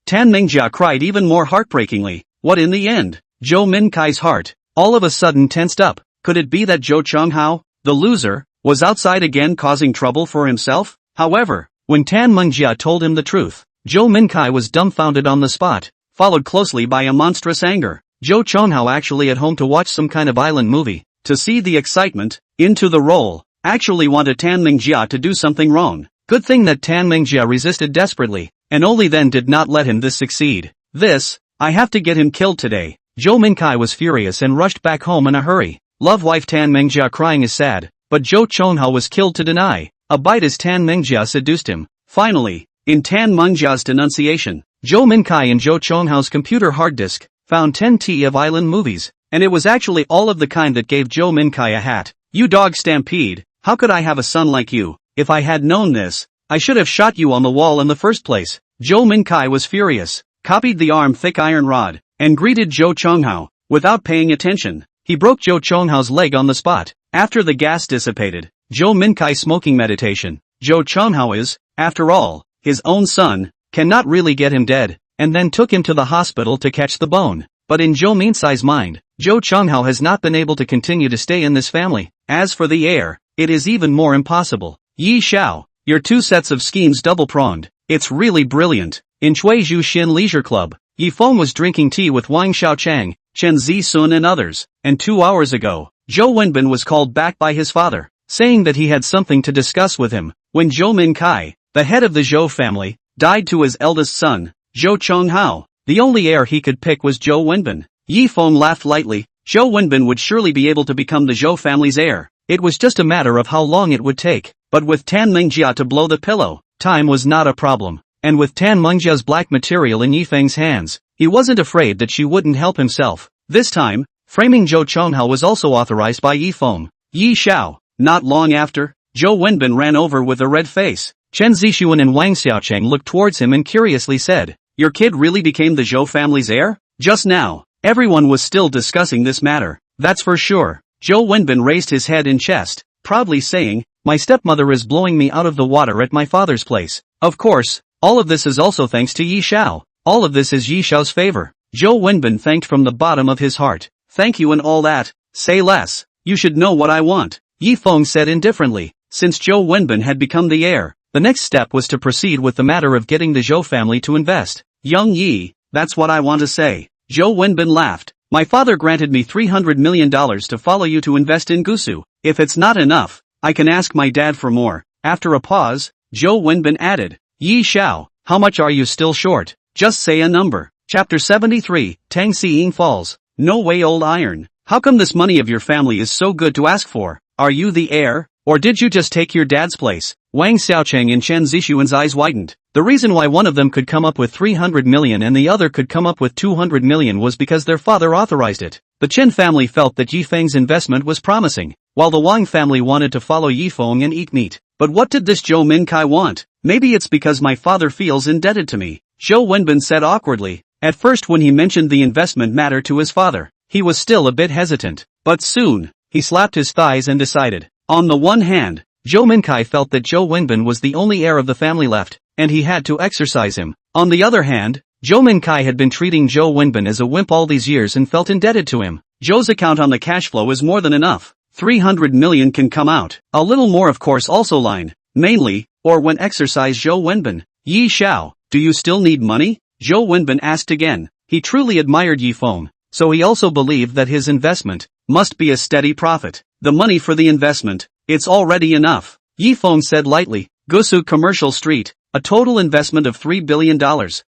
Tan Mengjia cried even more heartbreakingly. What in the end? Zhou Minkai's heart, all of a sudden tensed up. Could it be that Zhou Chonghao, the loser, was outside again causing trouble for himself? However, when Tan Mengjia told him the truth, Zhou Minkai was dumbfounded on the spot, followed closely by a monstrous anger. Zhou Chonghao actually at home to watch some kind of island movie, to see the excitement, into the role, actually wanted Tan Mengjia to do something wrong. Good thing that Tan Mengjia resisted desperately, and only then did not let him this succeed. I have to get him killed today. Zhou Minkai was furious and rushed back home in a hurry. love wife Tan Mengjia crying is sad, but Zhou Chonghao was killed to deny. A bite as Tan Mengjia seduced him. Finally, in Tan Mengjia's denunciation, Zhou Minkai and Zhou Chonghao's computer hard disk found 10T of island movies, and it was actually all of the kind that gave Zhou Minkai a hat. You dog stampede, how could I have a son like you? If I had known this, I should have shot you on the wall in the first place. Zhou Minkai was furious, copied the arm-thick iron rod, and greeted Zhou Chonghao. Without paying attention, he broke Zhou Chonghao's leg on the spot. After the gas dissipated, Zhou Minkai smoking meditation. Zhou Chonghao is, after all, his own son, cannot really get him dead, and then took him to the hospital to catch the bone. But in Zhou Minkai's mind, Zhou Chonghao has not been able to continue to stay in this family. As for the heir, it is even more impossible. Yi Xiao, your two sets of schemes double-pronged. It's really brilliant. In Chuizhu Xin Leisure Club, Yi Feng was drinking tea with Wang Xiaochang, Chen Zisun and others, and 2 hours ago, Zhou Wenbin was called back by his father, saying that he had something to discuss with him. When Zhou Minkai, the head of the Zhou family, died to his eldest son, Zhou Chonghao, the only heir he could pick was Zhou Wenbin. Yi Feng laughed lightly. Zhou Wenbin would surely be able to become the Zhou family's heir. It was just a matter of how long it would take. But with Tan Mengjia to blow the pillow, time was not a problem. And with Tan Mengjia's black material in Yi Feng's hands, he wasn't afraid that she wouldn't help himself. This time, framing Zhou Chonghao was also authorized by Yi Feng. Yi Xiao. Not long after, Zhou Wenbin ran over with a red face. Chen Zixuan and Wang Xiaocheng looked towards him and curiously said, "Your kid really became the Zhou family's heir?" Just now, everyone was still discussing this matter. That's for sure. Zhou Wenbin raised his head in chest, proudly saying, "My stepmother is blowing me out of the water at my father's place." Of course, all of this is also thanks to Yi Xiao. All of this is Yi Xiao's favor. Zhou Wenbin thanked from the bottom of his heart. "Thank you and all that. Say less. You should know what I want," Yi Feng said indifferently. Since Zhou Wenbin had become the heir, the next step was to proceed with the matter of getting the Zhou family to invest. "Young Yi, that's what I want to say." Zhou Wenbin laughed. "My father granted me $300 million to follow you to invest in Gusu. If it's not enough, I can ask my dad for more." After a pause, Zhou Wenbin added, "Yi Xiao, how much are you still short? Just say a number." Chapter 73, Tang Xiying Falls. "No way, old iron. How come this money of your family is so good to ask for? Are you the heir? Or did you just take your dad's place?" Wang Xiaocheng and Chen Zixuan's eyes widened. The reason why one of them could come up with 300 million and the other could come up with 200 million was because their father authorized it. The Chen family felt that Yi Feng's investment was promising, while the Wang family wanted to follow Yi Feng and eat meat. But what did this Zhou Minkai want? "Maybe it's because my father feels indebted to me," Zhou Wenbin said awkwardly. At first when he mentioned the investment matter to his father, he was still a bit hesitant. But soon, he slapped his thighs and decided. On the one hand, Zhou Minkai felt that Zhou Wenbin was the only heir of the family left, and he had to exercise him. On the other hand, Zhou Minkai had been treating Zhou Wenbin as a wimp all these years and felt indebted to him. Zhou's account on the cash flow is more than enough. 300 million can come out. A little more of course also line. Mainly, or when exercise Zhou Wenbin. "Yi Xiao, do you still need money?" Zhou Wenbin asked again. He truly admired Yi Feng, so he also believed that his investment must be a steady profit. "The money for the investment, it's already enough," Yi Feng said lightly. "Gusu Commercial Street, a total investment of $3 billion.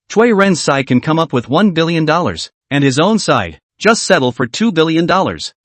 Cui Ren's side can come up with $1 billion, and his own side, just settle for $2 billion.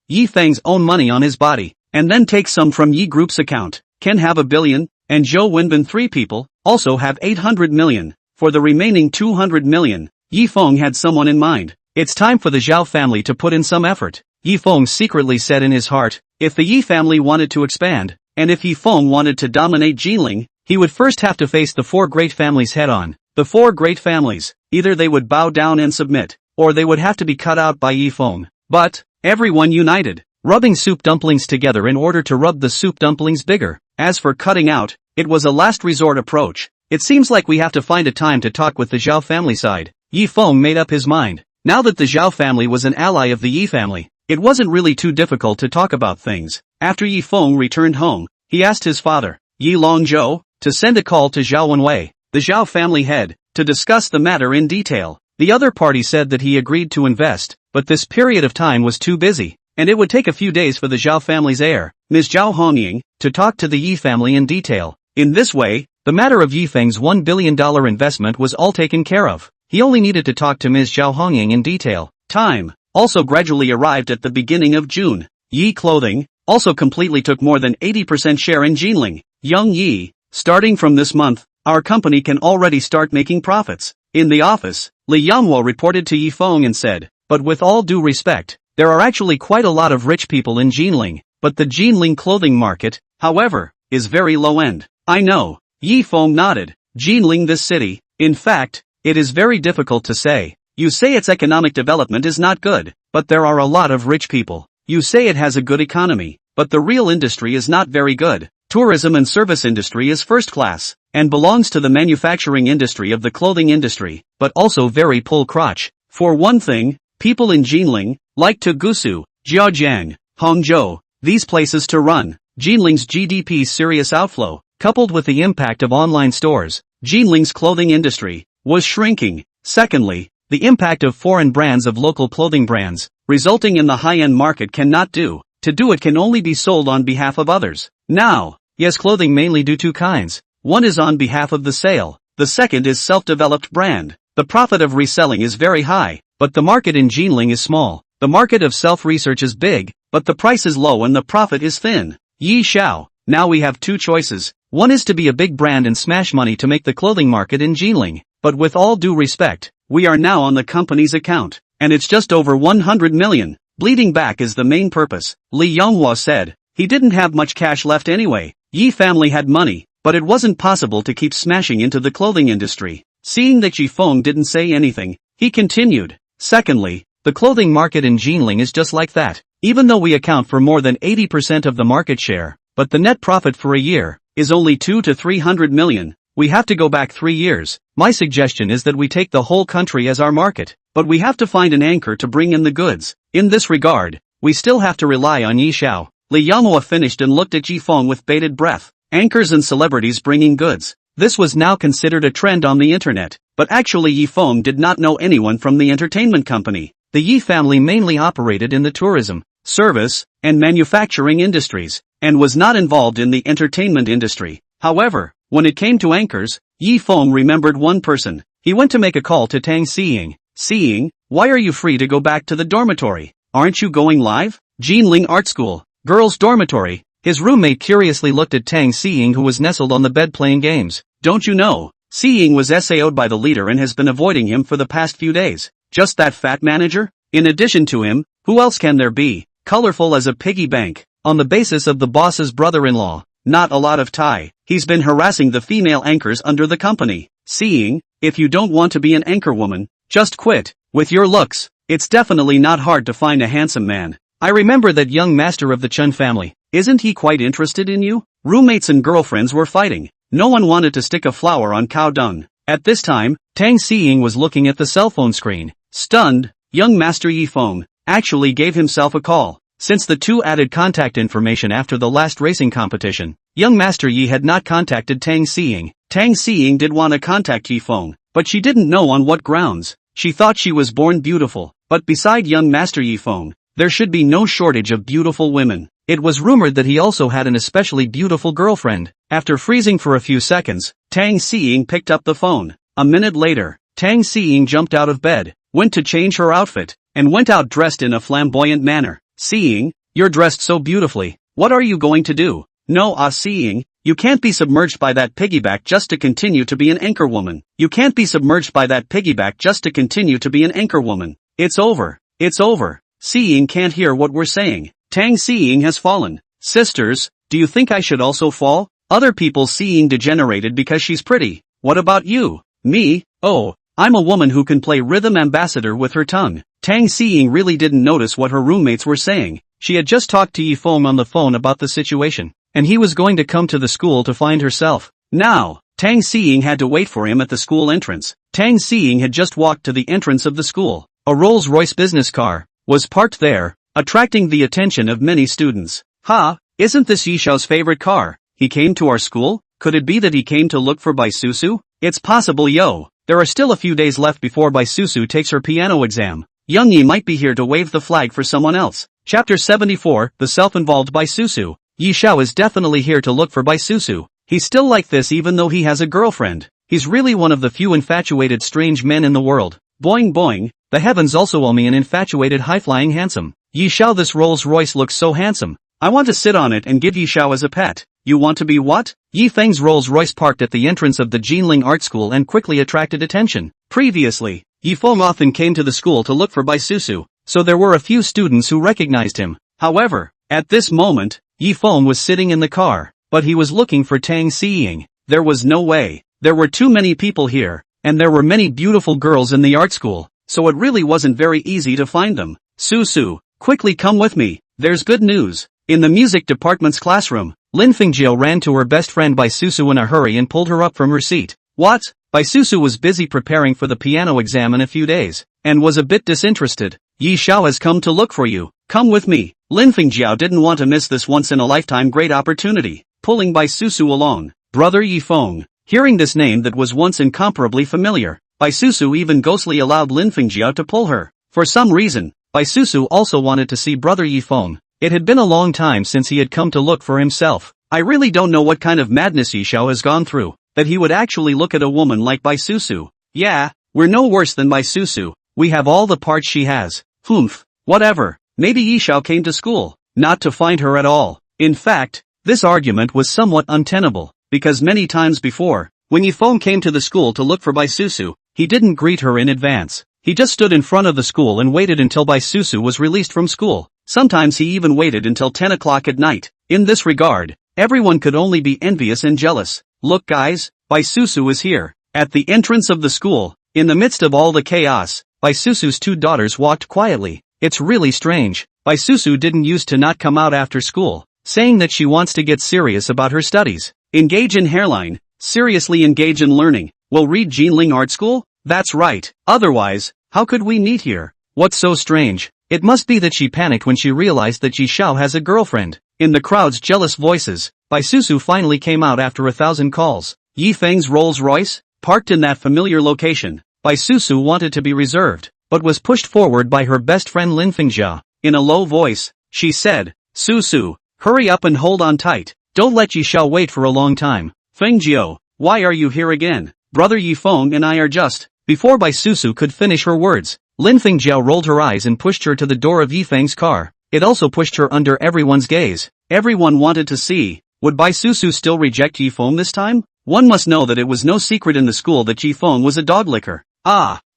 Yi Feng's own money on his body, and then take some from Yi Group's account, can have $1 billion, and Zhou Wenbin 3 people, also have 800 million. For the remaining 200 million, Yi Feng had someone in mind. It's time for the Zhao family to put in some effort. Yi Feng secretly said in his heart, if the Yi family wanted to expand, and if Yi Feng wanted to dominate Jinling, he would first have to face the 4 great families head-on. The 4 great families, either they would bow down and submit, or they would have to be cut out by Yi Feng. But, everyone united, rubbing soup dumplings together in order to rub the soup dumplings bigger. As for cutting out, it was a last resort approach. It seems like we have to find a time to talk with the Zhao family side. Yi Feng made up his mind. Now that the Zhao family was an ally of the Yi family, it wasn't really too difficult to talk about things. After Yi Feng returned home, he asked his father, Yi Longzhou, to send a call to Zhao Wenwei, the Zhao family head, to discuss the matter in detail. The other party said that he agreed to invest, but this period of time was too busy, and it would take a few days for the Zhao family's heir, Ms. Zhao Hongying, to talk to the Yi family in detail. In this way, the matter of Yi Feng's $1 billion investment was all taken care of. He only needed to talk to Ms. Zhao Hongying in detail. Time also gradually arrived at the beginning of June. Yi Clothing also completely took more than 80% share in Jinling. Young Yi, starting from this month, our company can already start making profits. In the office, Li Yangwo reported to Yi Feng and said, but with all due respect, there are actually quite a lot of rich people in Jinling, but the Jinling clothing market, however, is very low-end. I know. Yi Feng nodded. Jinling, this city, in fact, it is very difficult to say. You say its economic development is not good, but there are a lot of rich people. You say it has a good economy, but the real industry is not very good. Tourism and service industry is first class, and belongs to the manufacturing industry of the clothing industry, but also very pull crotch. For one thing, people in Jinling, like Togusu, Jiajiang, Hangzhou, these places to run. Jinling's GDP's serious outflow, coupled with the impact of online stores, Jinling's clothing industry, was shrinking. Secondly, the impact of foreign brands of local clothing brands, resulting in the high-end market cannot do. To do it can only be sold on behalf of others. Now, yes, clothing mainly do two kinds. One is on behalf of the sale. The second is self-developed brand. The profit of reselling is very high, but the market in Jinling is small. The market of self-research is big, but the price is low and the profit is thin. Yi Xiao, now we have two choices. One is to be a big brand and smash money to make the clothing market in Jinling. But with all due respect, we are now on the company's account, and it's just over 100 million. Bleeding back is the main purpose, Li Yonghua said. He didn't have much cash left anyway. Yi family had money, but it wasn't possible to keep smashing into the clothing industry. Seeing that Yi Feng didn't say anything, he continued. Secondly, the clothing market in Jinling is just like that. Even though we account for more than 80% of the market share, but the net profit for a year is only 200 to 300 million. We have to go back 3 years. My suggestion is that we take the whole country as our market, but we have to find an anchor to bring in the goods. In this regard, we still have to rely on Yi Xiao. Li Yanghua finished and looked at Yi Feng with bated breath. Anchors and celebrities bringing goods. This was now considered a trend on the internet, but actually Yi Feng did not know anyone from the entertainment company. The Yi family mainly operated in the tourism, service, and manufacturing industries, and was not involved in the entertainment industry. However, when it came to anchors, Yi Feng remembered one person. He went to make a call to Tang Xiying. Xiying, why are you free to go back to the dormitory? Aren't you going live? Jinling Art School, girls' dormitory. His roommate curiously looked at Tang Xiying, who was nestled on the bed playing games. Don't you know? Xiying was SAO'd by the leader and has been avoiding him for the past few days. Just that fat manager? In addition to him, who else can there be? Colorful as a piggy bank. On the basis of the boss's brother-in-law. Not a lot of tie. He's been harassing the female anchors under the company. Xiying, if you don't want to be an anchor woman, just quit. With your looks, it's definitely not hard to find a handsome man. I remember that young master of the Chun family. Isn't he quite interested in you? Roommates and girlfriends were fighting. No one wanted to stick a flower on cow dung. At this time, Tang Xiying was looking at the cell phone screen. Stunned, young master Yi Feng actually gave himself a call. Since the two added contact information after the last racing competition, young master Yi had not contacted Tang Xiying. Tang Xiying did want to contact Yi Feng, but she didn't know on what grounds. She thought she was born beautiful, but beside young master Yi Feng, there should be no shortage of beautiful women. It was rumored that he also had an especially beautiful girlfriend. After freezing for a few seconds, Tang Xiying picked up the phone. A minute later, Tang Xiying jumped out of bed, went to change her outfit, and went out dressed in a flamboyant manner. Xiying, you're dressed so beautifully. What are you going to do? No, Xiying, you can't be submerged by that piggyback just to continue to be an anchor woman. You can't be submerged by that piggyback just to continue to be an anchor woman. It's over. It's over. Xiying can't hear what we're saying. Tang Xiying has fallen. Sisters, do you think I should also fall? Other people Xiying degenerated because she's pretty. What about you? Me? Oh, I'm a woman who can play rhythm ambassador with her tongue. Tang Xiying really didn't notice what her roommates were saying. She had just talked to Yi Feng on the phone about the situation, and he was going to come to the school to find herself. Now, Tang Xiying had to wait for him at the school entrance. Tang Xiying had just walked to the entrance of the school. A Rolls-Royce business car was parked there, attracting the attention of many students. Ha, isn't this Yi Xiao's favorite car? He came to our school? Could it be that he came to look for Bai Susu? It's possible, yo. There are still a few days left before Bai Susu takes her piano exam. Young Yi might be here to wave the flag for someone else. Chapter 74, The Self-Involved Bai Susu. Yi Xiao is definitely here to look for Bai Susu. He's still like this even though he has a girlfriend. He's really one of the few infatuated strange men in the world. Boing boing, the heavens also owe me an infatuated high-flying handsome. Yi Xiao, this Rolls Royce looks so handsome. I want to sit on it and give Yi Xiao as a pet. You want to be what? Yi Feng's Rolls Royce parked at the entrance of the Jinling Art School and quickly attracted attention. Previously, Yi Feng often came to the school to look for Bai Susu, so there were a few students who recognized him. However, at this moment, Yi Feng was sitting in the car, but he was looking for Tang Xiying. There was no way. There were too many people here, and there were many beautiful girls in the art school, so it really wasn't very easy to find them. Susu, quickly come with me, there's good news. In the music department's classroom, Lin Fengjiao ran to her best friend Bai Susu in a hurry and pulled her up from her seat. What? Bai Susu was busy preparing for the piano exam in a few days, and was a bit disinterested. Yi Xiao has come to look for you, come with me. Lin Fengjiao didn't want to miss this once-in-a-lifetime great opportunity, pulling Bai Susu along. Brother Yi Feng. Hearing this name that was once incomparably familiar, Bai Susu even ghostly allowed Lin Fengjiao to pull her. For some reason, Bai Susu also wanted to see Brother Yi Feng. It had been a long time since he had come to look for himself. I really don't know what kind of madness Yi Xiao has gone through, that he would actually look at a woman like Bai Susu. Yeah, we're no worse than Bai Susu. We have all the parts she has. Humph. Whatever. Maybe Yi Xiao came to school, not to find her at all. In fact, this argument was somewhat untenable, because many times before, when Yi Feng came to the school to look for Bai Susu, he didn't greet her in advance. He just stood in front of the school and waited until Bai Susu was released from school. Sometimes he even waited until 10 o'clock at night. In this regard, everyone could only be envious and jealous. Look guys, Bai Susu is here. At the entrance of the school, in the midst of all the chaos, Bai Susu's two daughters walked quietly. It's really strange. Bai Susu didn't used to not come out after school, saying that she wants to get serious about her studies. Engage in hairline, seriously engage in learning. Well, read Jinling Art School? That's right. Otherwise, how could we meet here? What's so strange? It must be that she panicked when she realized that Yi Xiao has a girlfriend. In the crowd's jealous voices, Bai Susu finally came out after 1,000 calls. Yi Feng's Rolls Royce, parked in that familiar location. Bai Susu wanted to be reserved, but was pushed forward by her best friend Lin Fengjiao. In a low voice, she said, Susu, hurry up and hold on tight. Don't let Yi Xiao wait for a long time. Fengjiao, why are you here again? Brother Yi Feng and I are just. Before Bai Susu could finish her words, Lin Fengjiao rolled her eyes and pushed her to the door of Yi Feng's car. It also pushed her under everyone's gaze. Everyone wanted to see, would Bai Susu still reject Yi Feng this time? One must know that it was no secret in the school that Yi Feng was a dog licker.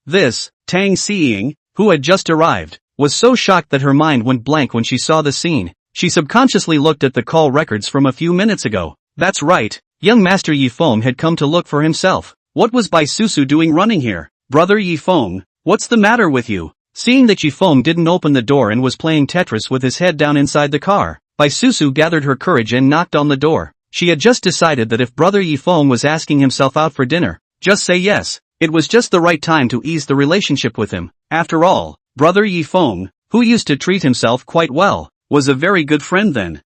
This, Tang Xiying, who had just arrived, was so shocked that her mind went blank when she saw the scene. She subconsciously looked at the call records from a few minutes ago. That's right, young Master Yi Feng had come to look for himself. What was Bai Susu doing running here? Brother Yi Feng, what's the matter with you? Seeing that Yi Feng didn't open the door and was playing Tetris with his head down inside the car, Bai Susu gathered her courage and knocked on the door. She had just decided that if Brother Yi Feng was asking himself out for dinner, just say yes. It was just the right time to ease the relationship with him. After all, Brother Yi Feng, who used to treat himself quite well, was a very good friend then.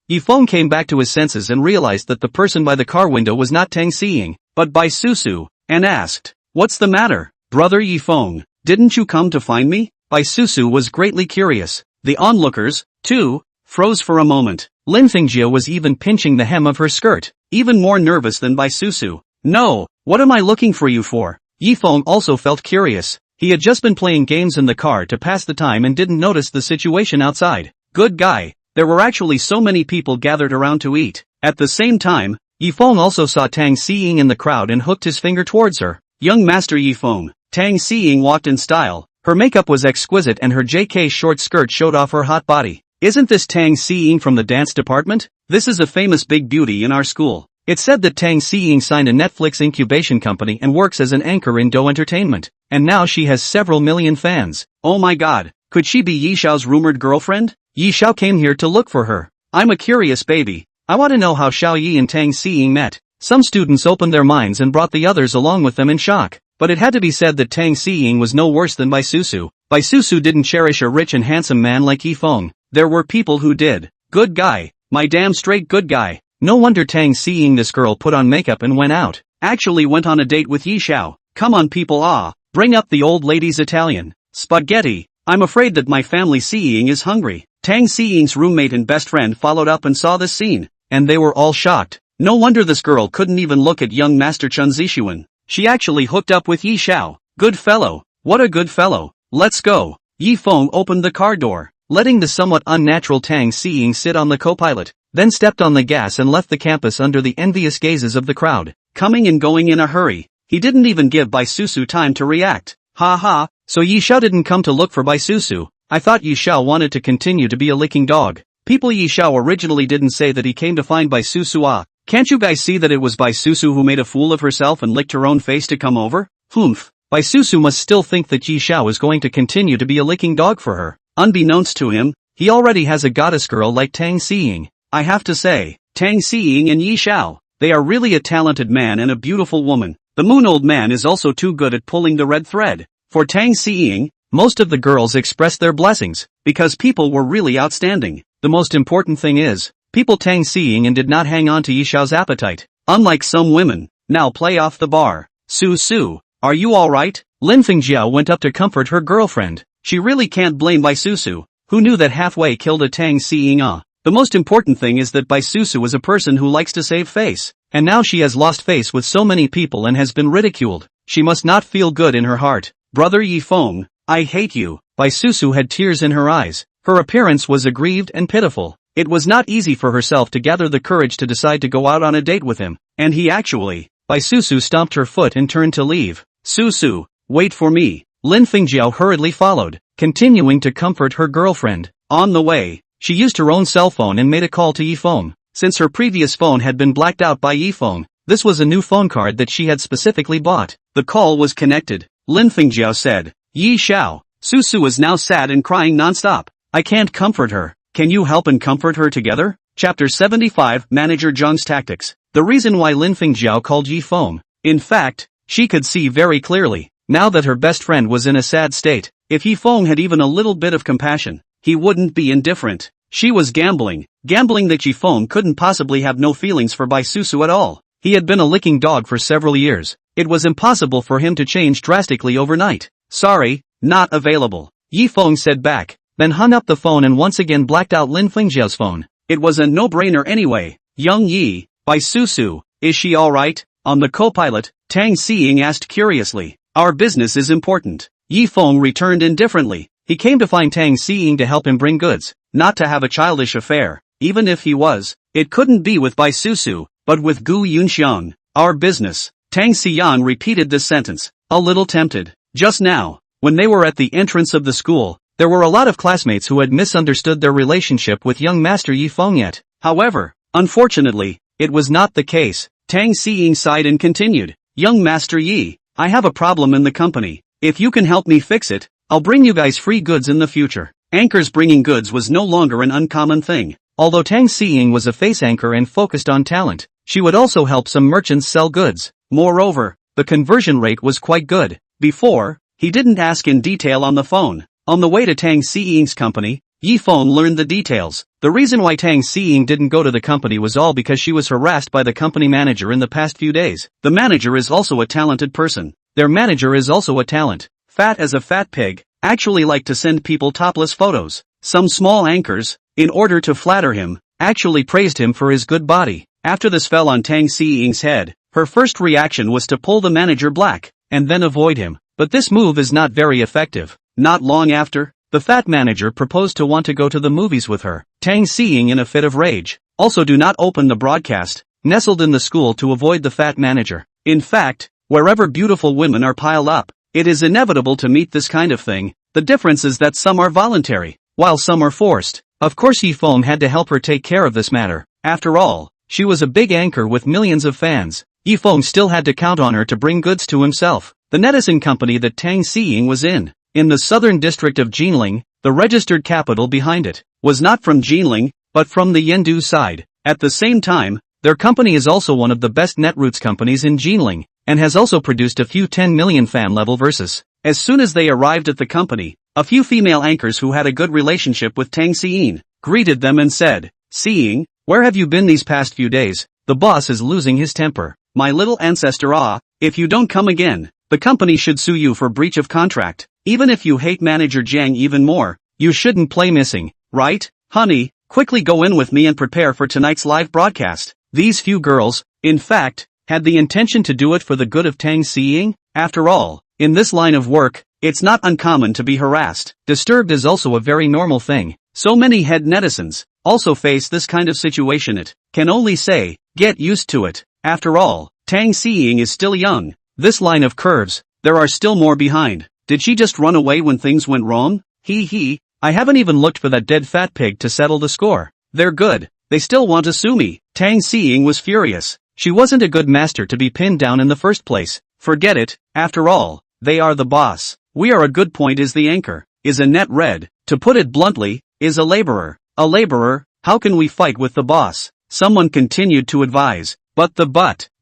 Yi Feng came back to his senses and realized that the person by the car window was not Tang Xiying, but Bai Susu, and asked, what's the matter, Brother Yi Feng? Didn't you come to find me? Bai Susu was greatly curious. The onlookers, too, froze for a moment. Lin Fengjiao was even pinching the hem of her skirt, even more nervous than Bai Susu. No, what am I looking for you for? Yi Feng also felt curious. He had just been playing games in the car to pass the time and didn't notice the situation outside. Good guy. There were actually so many people gathered around to eat. At the same time, Yi Feng also saw Tang Xiying in the crowd and hooked his finger towards her. Young Master Yi Feng. Tang Xiying walked in style. Her makeup was exquisite and her JK short skirt showed off her hot body. Isn't this Tang Xiying from the dance department? This is a famous big beauty in our school. It's said that Tang Xiying signed a Netflix incubation company and works as an anchor in Do Entertainment, and now she has several million fans. Oh my god, could she be Yi Xiao's rumored girlfriend? Yi Xiao came here to look for her. I'm a curious baby. I want to know how Xiao Yi and Tang Xiying met. Some students opened their minds and brought the others along with them in shock. But it had to be said that Tang Xiying was no worse than Bai Susu. Bai Susu didn't cherish a rich and handsome man like Yi Feng. There were people who did. Good guy. My damn straight good guy. No wonder Tang Xiying this girl put on makeup and went out. Actually went on a date with Yi Xiao. Come on people bring up the old lady's Italian. Spaghetti. I'm afraid that my family Xiying is hungry. Tang Xiying's roommate and best friend followed up and saw this scene, and they were all shocked. No wonder this girl couldn't even look at young Master Chen Zixuan. She actually hooked up with Yi Xiao. Good fellow. What a good fellow. Let's go. Yi Feng opened the car door. letting the somewhat unnatural Tang Siying sit on the co-pilot, then stepped on the gas and left the campus under the envious gazes of the crowd, coming and going in a hurry. He didn't even give Bai Susu time to react. Ha ha, so Yi Xiao didn't come to look for Bai Susu. I thought Yi Xiao wanted to continue to be a licking dog. People, Yi Xiao originally didn't say that he came to find Bai Susu. Ah, can't you guys see that it was Bai Susu who made a fool of herself and licked her own face to come over? Humph. Bai Susu must still think that Yi Xiao is going to continue to be a licking dog for her. Unbeknownst to him, he already has a goddess girl like Tang Siying. I have to say, Tang Siying and Yi Xiao, they are really a talented man and a beautiful woman. The Moon Old Man is also too good at pulling the red thread. For Tang Siying, most of the girls expressed their blessings, because people were really outstanding. The most important thing is, people Tang Siying and did not hang on to Yi Xiao's appetite, unlike some women. Now play off the bar. Susu, are you alright? Lin Fengjiao went up to comfort her girlfriend. She really can't blame Bai Susu, who knew that halfway killed a Tang Siying. The most important thing is that Bai Susu is a person who likes to save face, and now she has lost face with so many people and has been ridiculed. She must not feel good in her heart. Brother Yi Feng, I hate you. Bai Susu had tears in her eyes. Her appearance was aggrieved and pitiful. It was not easy for herself to gather the courage to decide to go out on a date with him, and he actually. Bai Susu stomped her foot and turned to leave. Susu, wait for me. Lin Fengjiao hurriedly followed, continuing to comfort her girlfriend. On the way, she used her own cell phone and made a call to Yi Feng. Since her previous phone had been blacked out by Yi Feng, this was a new phone card that she had specifically bought. The call was connected. Lin Fengjiao said, Yi Xiao, Susu is now sad and crying non-stop. I can't comfort her. Can you help and comfort her together? Chapter 75 Manager Zhang's Tactics. The reason why Lin Fengjiao called Yi Feng. In fact, she could see very clearly, now that her best friend was in a sad state, if Yi Feng had even a little bit of compassion, he wouldn't be indifferent. She was gambling that Yi Feng couldn't possibly have no feelings for Bai Susu at all. He had been a licking dog for several years. It was impossible for him to change drastically overnight. Sorry, not available. Yi Feng said back, then hung up the phone and once again blacked out Lin Fengjiao's phone. It was a no-brainer anyway. Young Yi, Bai Susu, is she alright? On the co-pilot, Tang Siying asked curiously. Our business is important. Yi Feng returned indifferently. He came to find Tang Siying to help him bring goods, not to have a childish affair. Even if he was, it couldn't be with Bai Susu, but with Gu Yunxiang. Our business. Tang Siyang repeated this sentence, a little tempted. Just now, when they were at the entrance of the school, there were a lot of classmates who had misunderstood their relationship with young Master Yi Feng yet. However, unfortunately, it was not the case. Tang Siying sighed and continued, Young Master Yi, I have a problem in the company. If you can help me fix it, I'll bring you guys free goods in the future. Anchors bringing goods was no longer an uncommon thing. Although Tang Siying was a face anchor and focused on talent, she would also help some merchants sell goods. Moreover, the conversion rate was quite good. Before, he didn't ask in detail on the phone. On the way to Tang Siying's company, Yi Feng learned the details. The reason why Tang Siying didn't go to the company was all because she was harassed by the company manager in the past few days. The manager is also a talented person. Their manager is also a talent. Fat as a fat pig, actually like to send people topless photos. Some small anchors, in order to flatter him, actually praised him for his good body. After this fell on Tang Siying's head, her first reaction was to pull the manager black, and then avoid him. But this move is not very effective. Not long after, the fat manager proposed to want to go to the movies with her. Tang Siying in a fit of rage. Also do not open the broadcast, nestled in the school to avoid the fat manager. In fact, wherever beautiful women are piled up, it is inevitable to meet this kind of thing. The difference is that some are voluntary, while some are forced. Of course Yi Feng had to help her take care of this matter. After all, she was a big anchor with millions of fans. Yi Feng still had to count on her to bring goods to himself. The netizen company that Tang Siying was in the southern district of Jinling, the registered capital behind it, was not from Jinling, but from the Yendu side. At the same time, their company is also one of the best netroots companies in Jinling, and has also produced a few 10 million fan-level verses. As soon as they arrived at the company, a few female anchors who had a good relationship with Tang Siying greeted them and said, Siying, where have you been these past few days? The boss is losing his temper. My little ancestor if you don't come again, the company should sue you for breach of contract. Even if you hate manager Jiang even more, you shouldn't play missing, right? Honey, quickly go in with me and prepare for tonight's live broadcast. These few girls, in fact, had the intention to do it for the good of Tang Siying. After all, in this line of work, it's not uncommon to be harassed. Disturbed is also a very normal thing. So many head netizens also face this kind of situation. It can only say, get used to it. After all, Tang Xiying is still young. This line of curves, there are still more behind. Did she just run away when things went wrong? I haven't even looked for that dead fat pig to settle the score. They're good. They still want to sue me. Tang Xiying was furious. She wasn't a good master to be pinned down in the first place. Forget it. After all, they are the boss. We are a good point is the anchor. Is a net red. To put it bluntly, is a laborer. A laborer, how can we fight with the boss? Someone continued to advise. But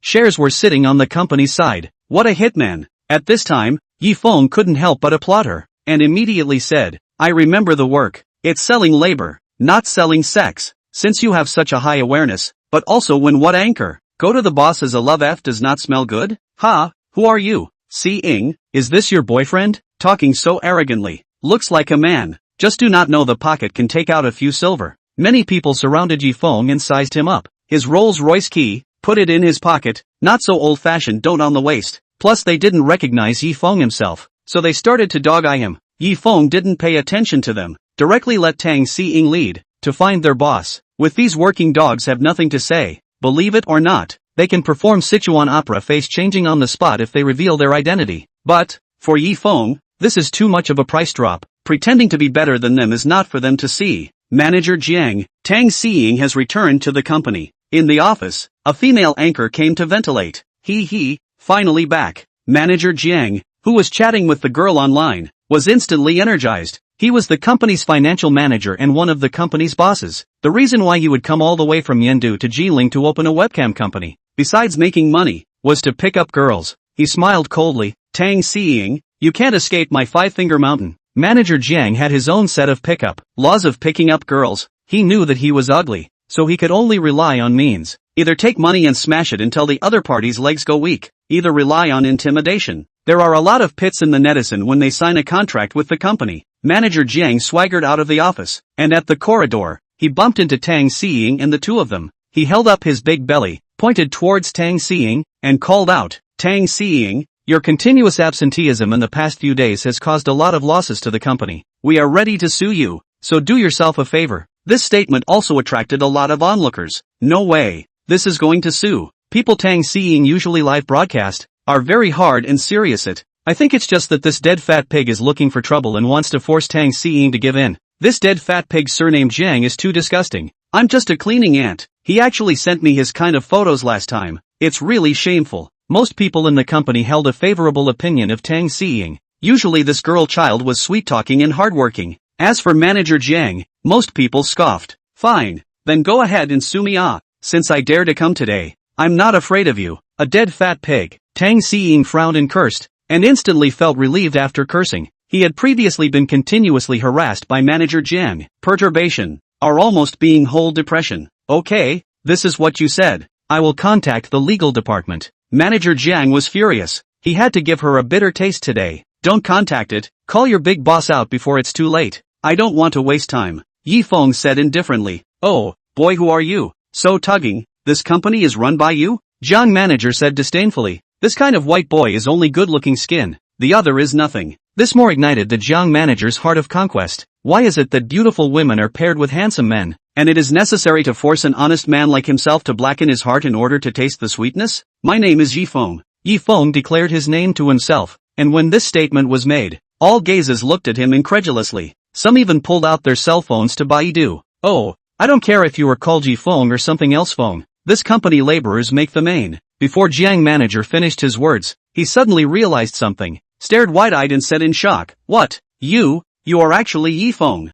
shares were sitting on the company's side. What a hitman. At this time, Yi Feng couldn't help but applaud her, and immediately said, I remember the work. It's selling labor, not selling sex. Since you have such a high awareness, but also when what anchor? Go to the boss as a love F does not smell good? Ha, who are you? Xiying, is this your boyfriend? Talking so arrogantly. Looks like a man. Just do not know the pocket can take out a few silver. Many people surrounded Yi Feng and sized him up. His Rolls-Royce key, put it in his pocket, not so old-fashioned don't on the waist. Plus they didn't recognize Yi Feng himself, so they started to dog-eye him. Yi Feng didn't pay attention to them, directly let Tang Xiying lead, to find their boss. With these working dogs have nothing to say, believe it or not, they can perform Sichuan opera face changing on the spot if they reveal their identity. But, for Yi Feng, this is too much of a price drop. Pretending to be better than them is not for them to see. Manager Jiang, Tang Xiying has returned to the company. In the office, a female anchor came to ventilate. Finally back. Manager Jiang, who was chatting with the girl online, was instantly energized. He was the company's financial manager and one of the company's bosses. The reason why he would come all the way from Yendu to Jiling to open a webcam company, besides making money, was to pick up girls. He smiled coldly. Tang Xiying, you can't escape my five-finger mountain. Manager Jiang had his own set of pickup laws of picking up girls. He knew that he was ugly, so he could only rely on means. Either take money and smash it until the other party's legs go weak, either rely on intimidation. There are a lot of pits in the netizen when they sign a contract with the company. Manager Jiang swaggered out of the office, and at the corridor, he bumped into Tang Xiying and the two of them. He held up his big belly, pointed towards Tang Xiying, and called out, Tang Xiying, your continuous absenteeism in the past few days has caused a lot of losses to the company. We are ready to sue you, so do yourself a favor. This statement also attracted a lot of onlookers. No way. This is going to sue. People Tang Xiying usually live broadcast, are very hard and serious it. I think it's just that this dead fat pig is looking for trouble and wants to force Tang Xiying to give in. This dead fat pig surnamed Jiang is too disgusting. I'm just a cleaning ant. He actually sent me his kind of photos last time. It's really shameful. Most people in the company held a favorable opinion of Tang Xiying. Usually this girl child was sweet-talking and hardworking. As for manager Jiang, most people scoffed. Fine, then go ahead and sue me since I dare to come today. I'm not afraid of you, a dead fat pig. Tang Xiying frowned and cursed, and instantly felt relieved after cursing. He had previously been continuously harassed by manager Jiang. Perturbation, or almost being whole depression. Okay, this is what you said. I will contact the legal department. Manager Jiang was furious. He had to give her a bitter taste today. Don't contact it, call your big boss out before it's too late. I don't want to waste time. Yi Feng said indifferently. Oh, boy, who are you? So tugging, this company is run by you? Jiang manager said disdainfully. This kind of white boy is only good-looking skin. The other is nothing. This more ignited the Jiang manager's heart of conquest. Why is it that beautiful women are paired with handsome men, and it is necessary to force an honest man like himself to blacken his heart in order to taste the sweetness? My name is Yi Feng. Yi Feng declared his name to himself, and when this statement was made, all gazes looked at him incredulously. Some even pulled out their cell phones to Baidu. Oh, I don't care if you are called Yi Feng or something else Feng. This company laborers make the main. Before Jiang manager finished his words, he suddenly realized something, stared wide-eyed and said in shock, What? You are actually Yi Feng.